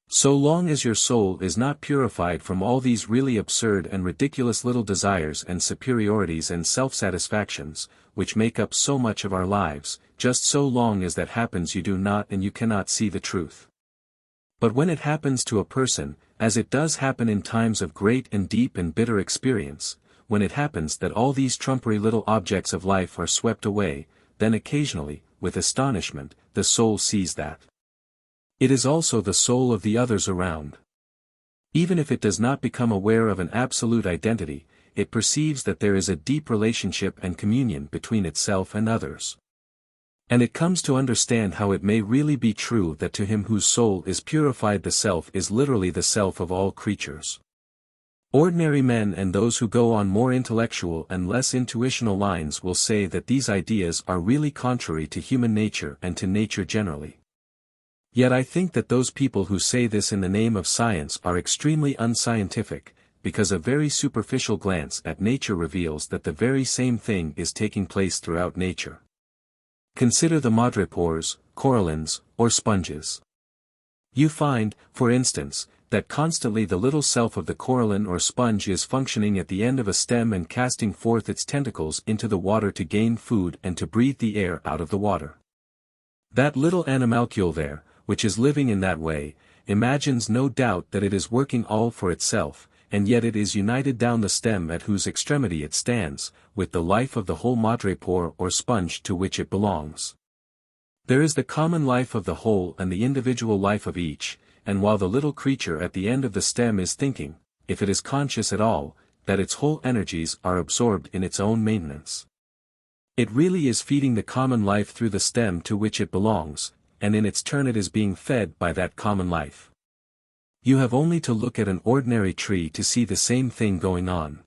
S1: So long as your soul is not purified from all these really absurd and ridiculous little desires and superiorities and self-satisfactions, which make up so much of our lives, just so long as that happens, you do not and you cannot see the truth. But when it happens to a person, as it does happen in times of great and deep and bitter experience, when it happens that all these trumpery little objects of life are swept away, then occasionally, with astonishment, the soul sees that it is also the soul of the others around. Even if it does not become aware of an absolute identity, it perceives that there is a deep relationship and communion between itself and others. And it comes to understand how it may really be true that to him whose soul is purified, the self is literally the self of all creatures. Ordinary men and those who go on more intellectual and less intuitional lines will say that these ideas are really contrary to human nature and to nature generally. Yet I think that those people who say this in the name of science are extremely unscientific, because a very superficial glance at nature reveals that the very same thing is taking place throughout nature. Consider the madrepores, corallines, or sponges. You find, for instance, that constantly the little self of the coralline or sponge is functioning at the end of a stem and casting forth its tentacles into the water to gain food and to breathe the air out of the water. That little animalcule there, which is living in that way, imagines no doubt that it is working all for itself, and yet it is united down the stem at whose extremity it stands, with the life of the whole madrepore or sponge to which it belongs. There is the common life of the whole and the individual life of each, and while the little creature at the end of the stem is thinking, if it is conscious at all, that its whole energies are absorbed in its own maintenance, it really is feeding the common life through the stem to which it belongs, and in its turn it is being fed by that common life. You have only to look at an ordinary tree to see the same thing going on.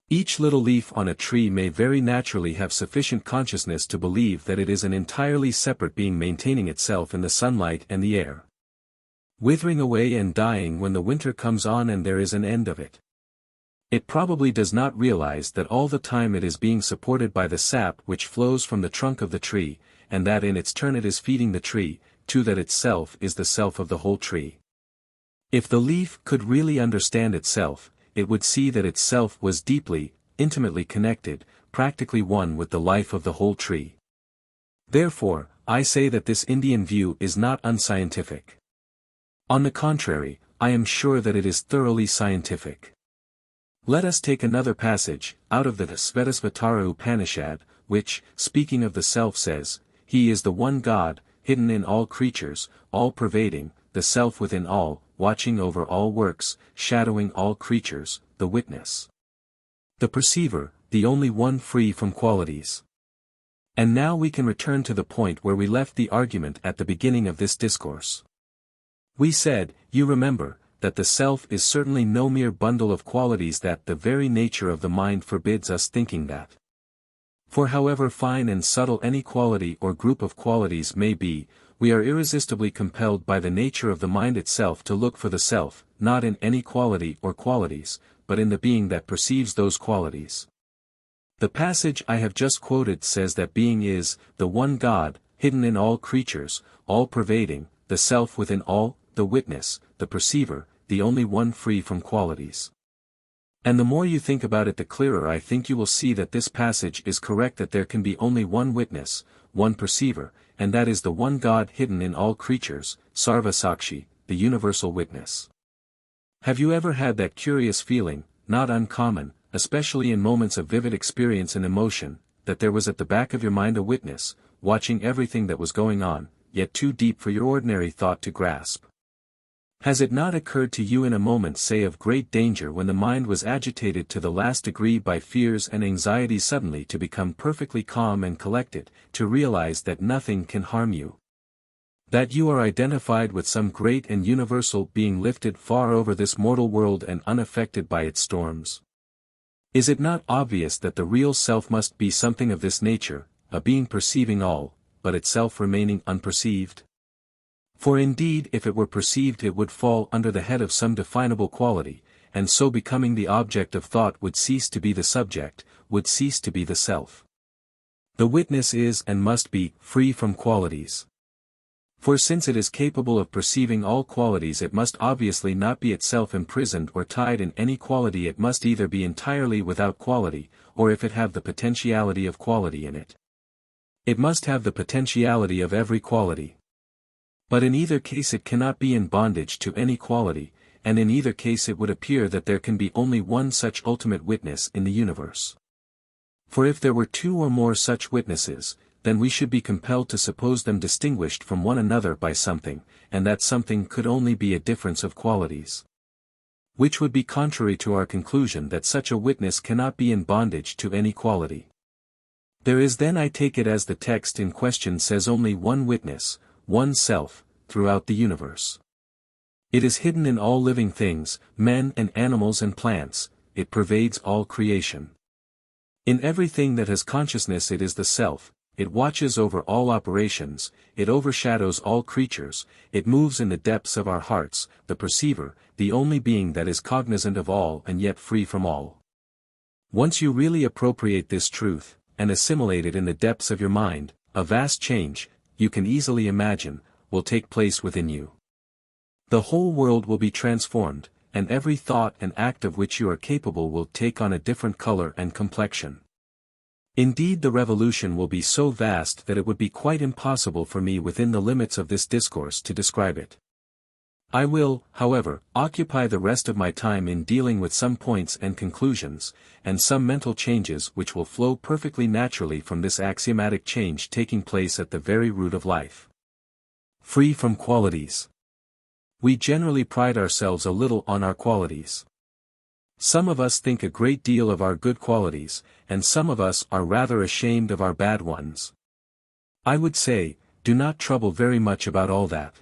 S1: Each little leaf on a tree may very naturally have sufficient consciousness to believe that it is an entirely separate being maintaining itself in the sunlight and the air, withering away and dying when the winter comes on and there is an end of it. It probably does not realize that all the time it is being supported by the sap which flows from the trunk of the tree, and that in its turn it is feeding the tree, too, that itself is the self of the whole tree. If the leaf could really understand itself, it would see that itself was deeply, intimately connected, practically one with the life of the whole tree. Therefore, I say that this Indian view is not unscientific. On the contrary, I am sure that it is thoroughly scientific. Let us take another passage, out of the Svetasvatara Upanishad, which, speaking of the self says, "He is the one God, hidden in all creatures, all-pervading, the self within all, watching over all works, shadowing all creatures, the witness, the perceiver, the only one free from qualities." And now we can return to the point where we left the argument at the beginning of this discourse. We said, you remember, that the self is certainly no mere bundle of qualities, that the very nature of the mind forbids us thinking that. For however fine and subtle any quality or group of qualities may be, we are irresistibly compelled by the nature of the mind itself to look for the self, not in any quality or qualities, but in the being that perceives those qualities. The passage I have just quoted says that being is, the one God, hidden in all creatures, all-pervading, the self within all, the witness, the perceiver, the only one free from qualities. And the more you think about it, the clearer I think you will see that this passage is correct, that there can be only one witness, one perceiver, and that is the one God hidden in all creatures, Sarva Sakshi, the universal witness. Have you ever had that curious feeling, not uncommon, especially in moments of vivid experience and emotion, that there was at the back of your mind a witness, watching everything that was going on, yet too deep for your ordinary thought to grasp? Has it not occurred to you in a moment, say of great danger, when the mind was agitated to the last degree by fears and anxieties, suddenly to become perfectly calm and collected, to realize that nothing can harm you? That you are identified with some great and universal being lifted far over this mortal world and unaffected by its storms? Is it not obvious that the real self must be something of this nature, a being perceiving all, but itself remaining unperceived? For indeed if it were perceived it would fall under the head of some definable quality, and so becoming the object of thought would cease to be the subject, would cease to be the self. The witness is and must be free from qualities. For since it is capable of perceiving all qualities, it must obviously not be itself imprisoned or tied in any quality. It must either be entirely without quality, or if it have the potentiality of quality in it, it must have the potentiality of every quality. But in either case it cannot be in bondage to any quality, and in either case it would appear that there can be only one such ultimate witness in the universe. For if there were two or more such witnesses, then we should be compelled to suppose them distinguished from one another by something, and that something could only be a difference of qualities. Which would be contrary to our conclusion that such a witness cannot be in bondage to any quality. There is then, I take it as the text in question says, only one witness, one self, throughout the universe. It is hidden in all living things, men and animals and plants, it pervades all creation. In everything that has consciousness it is the self, it watches over all operations, it overshadows all creatures, it moves in the depths of our hearts, the perceiver, the only being that is cognizant of all and yet free from all. Once you really appropriate this truth, and assimilate it in the depths of your mind, a vast change, you can easily imagine, will take place within you. The whole world will be transformed, and every thought and act of which you are capable will take on a different color and complexion. Indeed, the revolution will be so vast that it would be quite impossible for me within the limits of this discourse to describe it. I will, however, occupy the rest of my time in dealing with some points and conclusions, and some mental changes which will flow perfectly naturally from this axiomatic change taking place at the very root of life. Free from qualities. We generally pride ourselves a little on our qualities. Some of us think a great deal of our good qualities, and some of us are rather ashamed of our bad ones. I would say, do not trouble very much about all that.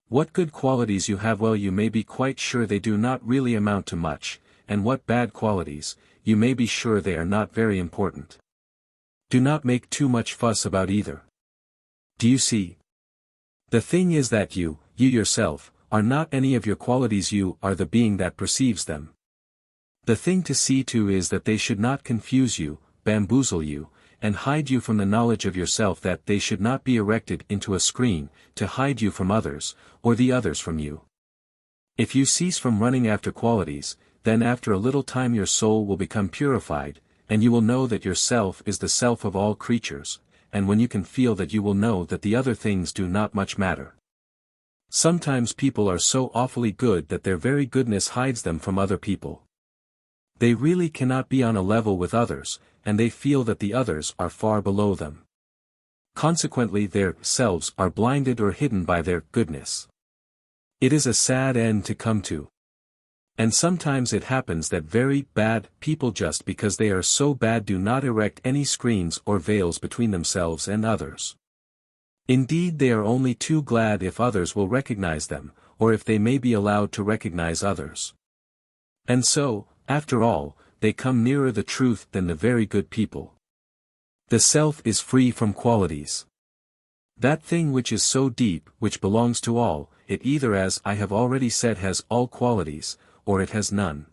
S1: What good qualities you have, well, you may be quite sure they do not really amount to much, and what bad qualities, you may be sure they are not very important. Do not make too much fuss about either. Do you see? The thing is that you yourself, are not any of your qualities, you are the being that perceives them. The thing to see to is that they should not confuse you, bamboozle you, and hide you from the knowledge of yourself, that they should not be erected into a screen, to hide you from others, or the others from you. If you cease from running after qualities, then after a little time your soul will become purified, and you will know that yourself is the self of all creatures, and when you can feel that, you will know that the other things do not much matter. Sometimes people are so awfully good that their very goodness hides them from other people. They really cannot be on a level with others, and they feel that the others are far below them. Consequently their selves are blinded or hidden by their goodness. It is a sad end to come to. And sometimes it happens that very bad people, just because they are so bad, do not erect any screens or veils between themselves and others. Indeed, they are only too glad if others will recognize them, or if they may be allowed to recognize others. And so, after all, they come nearer the truth than the very good people. The self is free from qualities. That thing which is so deep, which belongs to all, it either, as I have already said, has all qualities, or it has none.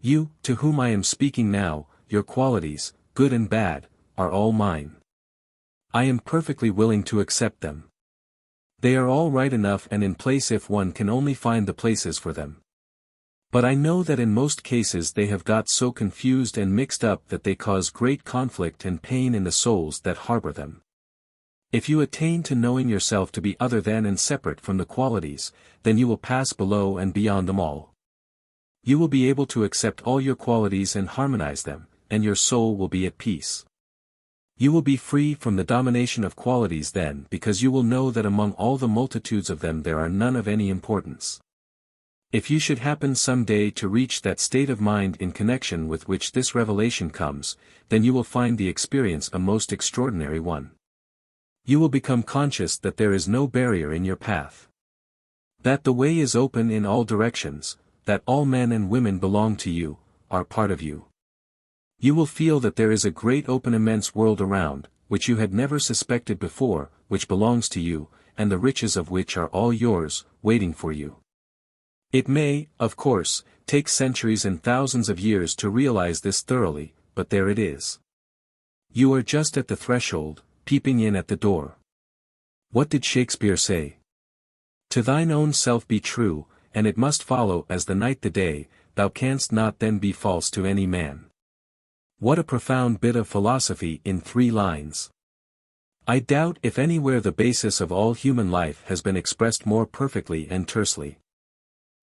S1: You, to whom I am speaking now, your qualities, good and bad, are all mine. I am perfectly willing to accept them. They are all right enough and in place if one can only find the places for them. But I know that in most cases they have got so confused and mixed up that they cause great conflict and pain in the souls that harbor them. If you attain to knowing yourself to be other than and separate from the qualities, then you will pass below and beyond them all. You will be able to accept all your qualities and harmonize them, and your soul will be at peace. You will be free from the domination of qualities then, because you will know that among all the multitudes of them there are none of any importance. If you should happen some day to reach that state of mind in connection with which this revelation comes, then you will find the experience a most extraordinary one. You will become conscious that there is no barrier in your path. That the way is open in all directions, that all men and women belong to you, are part of you. You will feel that there is a great open immense world around, which you had never suspected before, which belongs to you, and the riches of which are all yours, waiting for you. It may, of course, take centuries and thousands of years to realize this thoroughly, but there it is. You are just at the threshold, peeping in at the door. What did Shakespeare say? To thine own self be true, and it must follow as the night the day, thou canst not then be false to any man. What a profound bit of philosophy in 3 lines. I doubt if anywhere the basis of all human life has been expressed more perfectly and tersely.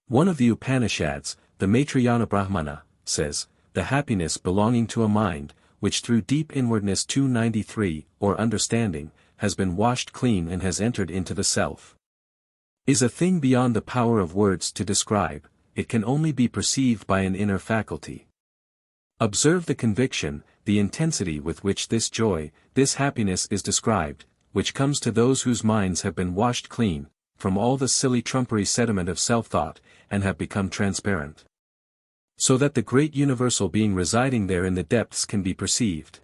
S1: One of the Upanishads, the Maitrayana Brahmana, says, the happiness belonging to a mind, which through deep inwardness 293, or understanding, has been washed clean and has entered into the self, is a thing beyond the power of words to describe, it can only be perceived by an inner faculty. Observe the conviction, the intensity with which this joy, this happiness is described, which comes to those whose minds have been washed clean, from all the silly trumpery sediment of self-thought, and have become transparent. So that the great universal being residing there in the depths can be perceived.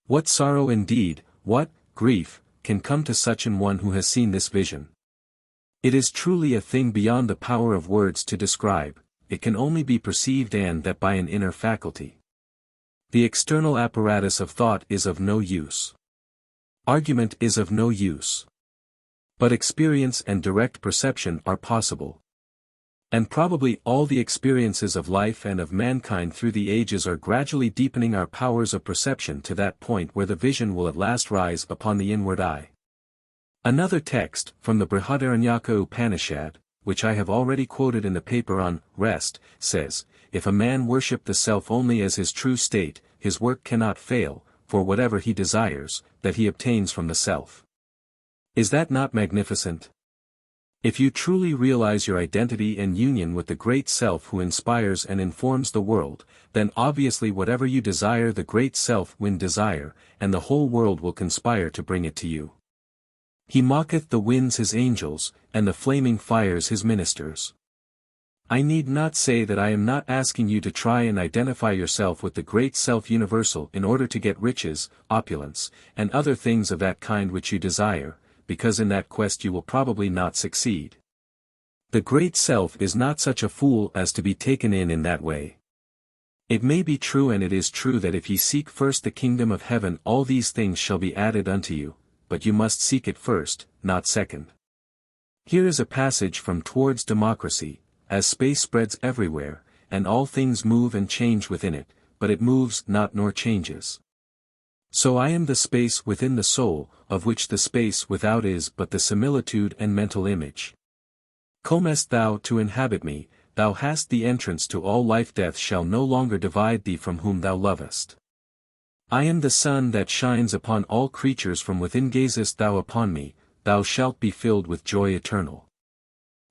S1: What sorrow indeed, what grief, can come to such an one who has seen this vision? It is truly a thing beyond the power of words to describe, it can only be perceived and that by an inner faculty. The external apparatus of thought is of no use. Argument is of no use. But experience and direct perception are possible. And probably all the experiences of life and of mankind through the ages are gradually deepening our powers of perception to that point where the vision will at last rise upon the inward eye. Another text, from the Brihadaranyaka Upanishad, which I have already quoted in the paper on rest, says, if a man worship the self only as his true state, his work cannot fail, for whatever he desires, that he obtains from the self. Is that not magnificent? If you truly realize your identity and union with the great self who inspires and informs the world, then obviously whatever you desire the great self will desire, and the whole world will conspire to bring it to you. He mocketh the winds his angels, and the flaming fires his ministers. I need not say that I am not asking you to try and identify yourself with the great self-universal in order to get riches, opulence, and other things of that kind which you desire, because in that quest you will probably not succeed. The great self is not such a fool as to be taken in that way. It may be true, and it is true, that if ye seek first the kingdom of heaven all these things shall be added unto you, but you must seek it first, not second. Here is a passage from Towards Democracy, as space spreads everywhere, and all things move and change within it, but it moves not nor changes. So I am the space within the soul, of which the space without is but the similitude and mental image. Comest thou to inhabit me, thou hast the entrance to all life, death shall no longer divide thee from whom thou lovest. I am the sun that shines upon all creatures, from within gazest thou upon me, thou shalt be filled with joy eternal.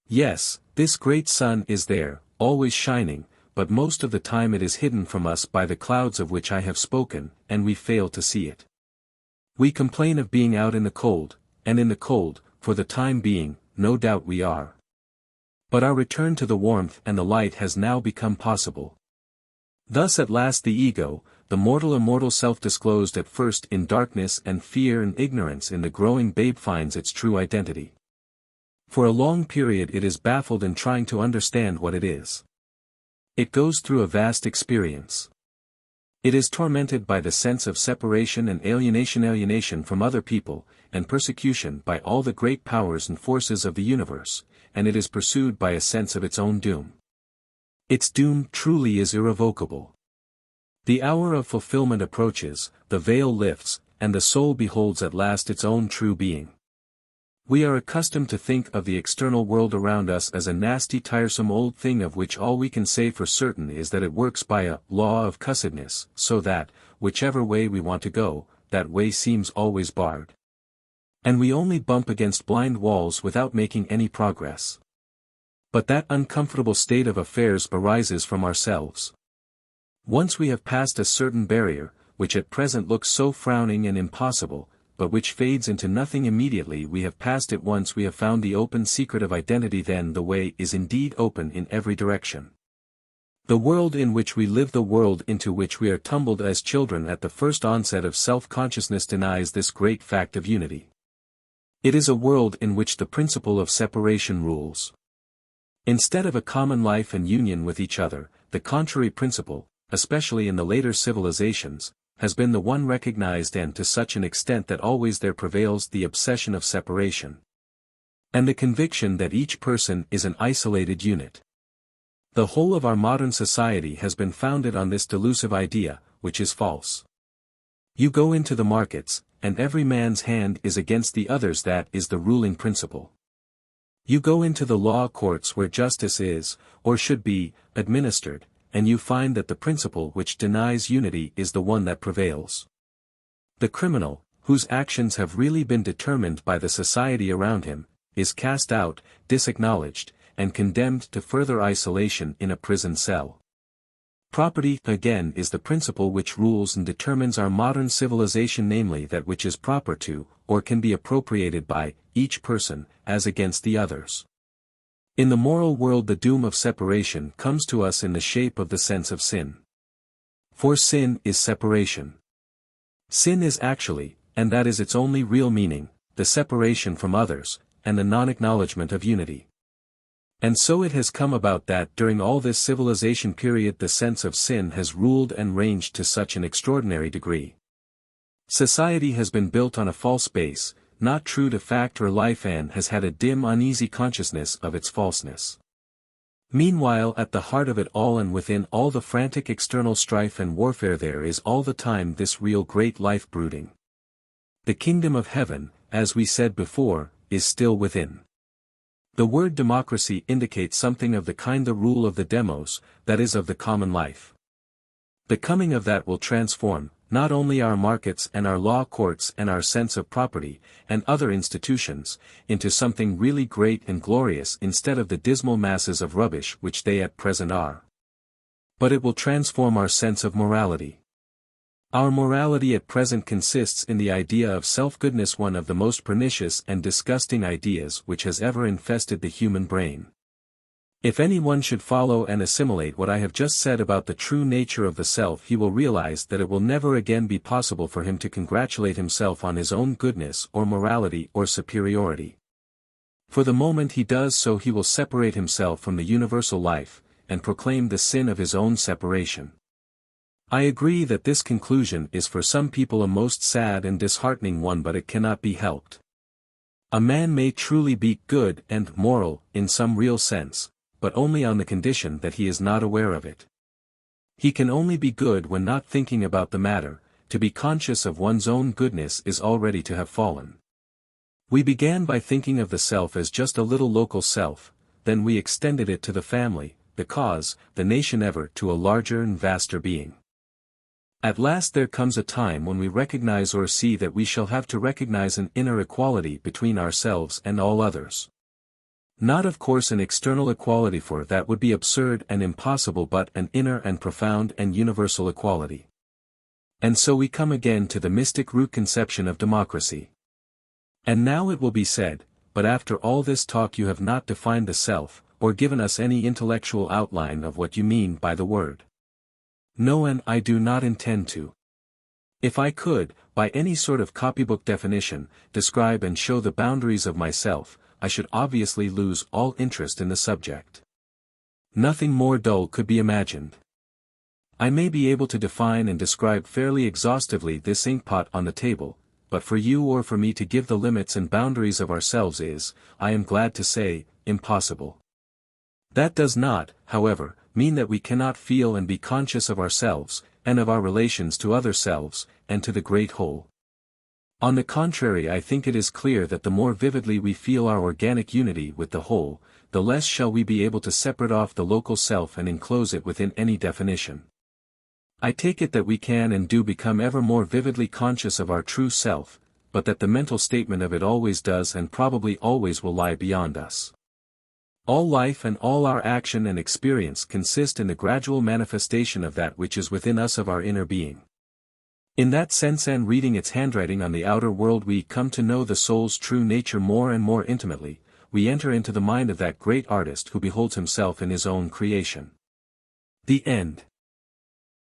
S1: Yes, this great sun is there, always shining, but most of the time it is hidden from us by the clouds of which I have spoken, and we fail to see it. We complain of being out in the cold, and in the cold, for the time being, no doubt we are. But our return to the warmth and the light has now become possible. Thus at last the ego, the mortal immortal self disclosed at first in darkness and fear and ignorance in the growing babe, finds its true identity. For a long period it is baffled in trying to understand what it is. It goes through a vast experience. It is tormented by the sense of separation and alienation from other people, and persecution by all the great powers and forces of the universe, and it is pursued by a sense of its own doom. Its doom truly is irrevocable. The hour of fulfillment approaches, the veil lifts, and the soul beholds at last its own true being. We are accustomed to think of the external world around us as a nasty, tiresome old thing of which all we can say for certain is that it works by a law of cussedness, so that, whichever way we want to go, that way seems always barred. And we only bump against blind walls without making any progress. But that uncomfortable state of affairs arises from ourselves. Once we have passed a certain barrier, which at present looks so frowning and impossible, but which fades into nothing immediately we have passed it, once we have found the open secret of identity, then the way is indeed open in every direction. The world in which we live, the world into which we are tumbled as children at the first onset of self-consciousness, denies this great fact of unity. It is a world in which the principle of separation rules. Instead of a common life and union with each other, the contrary principle, especially in the later civilizations, has been the one recognized, and to such an extent that always there prevails the obsession of separation. And the conviction that each person is an isolated unit. The whole of our modern society has been founded on this delusive idea, which is false. You go into the markets, and every man's hand is against the other's. That is the ruling principle. You go into the law courts where justice is, or should be, administered, and you find that the principle which denies unity is the one that prevails. The criminal, whose actions have really been determined by the society around him, is cast out, disacknowledged, and condemned to further isolation in a prison cell. Property, again, is the principle which rules and determines our modern civilization, namely that which is proper to, or can be appropriated by, each person, as against the others. In the moral world, the doom of separation comes to us in the shape of the sense of sin. For sin is separation. Sin is actually, and that is its only real meaning, the separation from others, and the non-acknowledgement of unity. And so it has come about that during all this civilization period the sense of sin has ruled and reigned to such an extraordinary degree. Society has been built on a false base, not true to fact or life, and has had a dim, uneasy consciousness of its falseness. Meanwhile, at the heart of it all and within all the frantic external strife and warfare, there is all the time this real great life brooding. The kingdom of heaven, as we said before, is still within. The word democracy indicates something of the kind, the rule of the demos, that is, of the common life. The coming of that will transform, not only our markets and our law courts and our sense of property, and other institutions, into something really great and glorious instead of the dismal masses of rubbish which they at present are. But it will transform our sense of morality. Our morality at present consists in the idea of self-goodness, one of the most pernicious and disgusting ideas which has ever infested the human brain. If anyone should follow and assimilate what I have just said about the true nature of the self, he will realize that it will never again be possible for him to congratulate himself on his own goodness or morality or superiority. For the moment he does so, he will separate himself from the universal life, and proclaim the sin of his own separation. I agree that this conclusion is for some people a most sad and disheartening one, but it cannot be helped. A man may truly be good and moral in some real sense, but only on the condition that he is not aware of it. He can only be good when not thinking about the matter. To be conscious of one's own goodness is already to have fallen. We began by thinking of the self as just a little local self, then we extended it to the family, the cause, the nation, ever to a larger and vaster being. At last there comes a time when we recognize or see that we shall have to recognize an inner equality between ourselves and all others. Not of course an external equality, for that would be absurd and impossible, but an inner and profound and universal equality. And so we come again to the mystic root conception of democracy. And now it will be said, but after all this talk you have not defined the self, or given us any intellectual outline of what you mean by the word. No, and I do not intend to. If I could, by any sort of copybook definition, describe and show the boundaries of myself, I should obviously lose all interest in the subject. Nothing more dull could be imagined. I may be able to define and describe fairly exhaustively this inkpot on the table, but for you or for me to give the limits and boundaries of ourselves is, I am glad to say, impossible. That does not, however, mean that we cannot feel and be conscious of ourselves, and of our relations to other selves, and to the great whole. On the contrary, I think it is clear that the more vividly we feel our organic unity with the whole, the less shall we be able to separate off the local self and enclose it within any definition. I take it that we can and do become ever more vividly conscious of our true self, but that the mental statement of it always does and probably always will lie beyond us. All life and all our action and experience consist in the gradual manifestation of that which is within us of our inner being. In that sense, and reading its handwriting on the outer world, we come to know the soul's true nature more and more intimately. We enter into the mind of that great artist who beholds himself in his own creation. The end.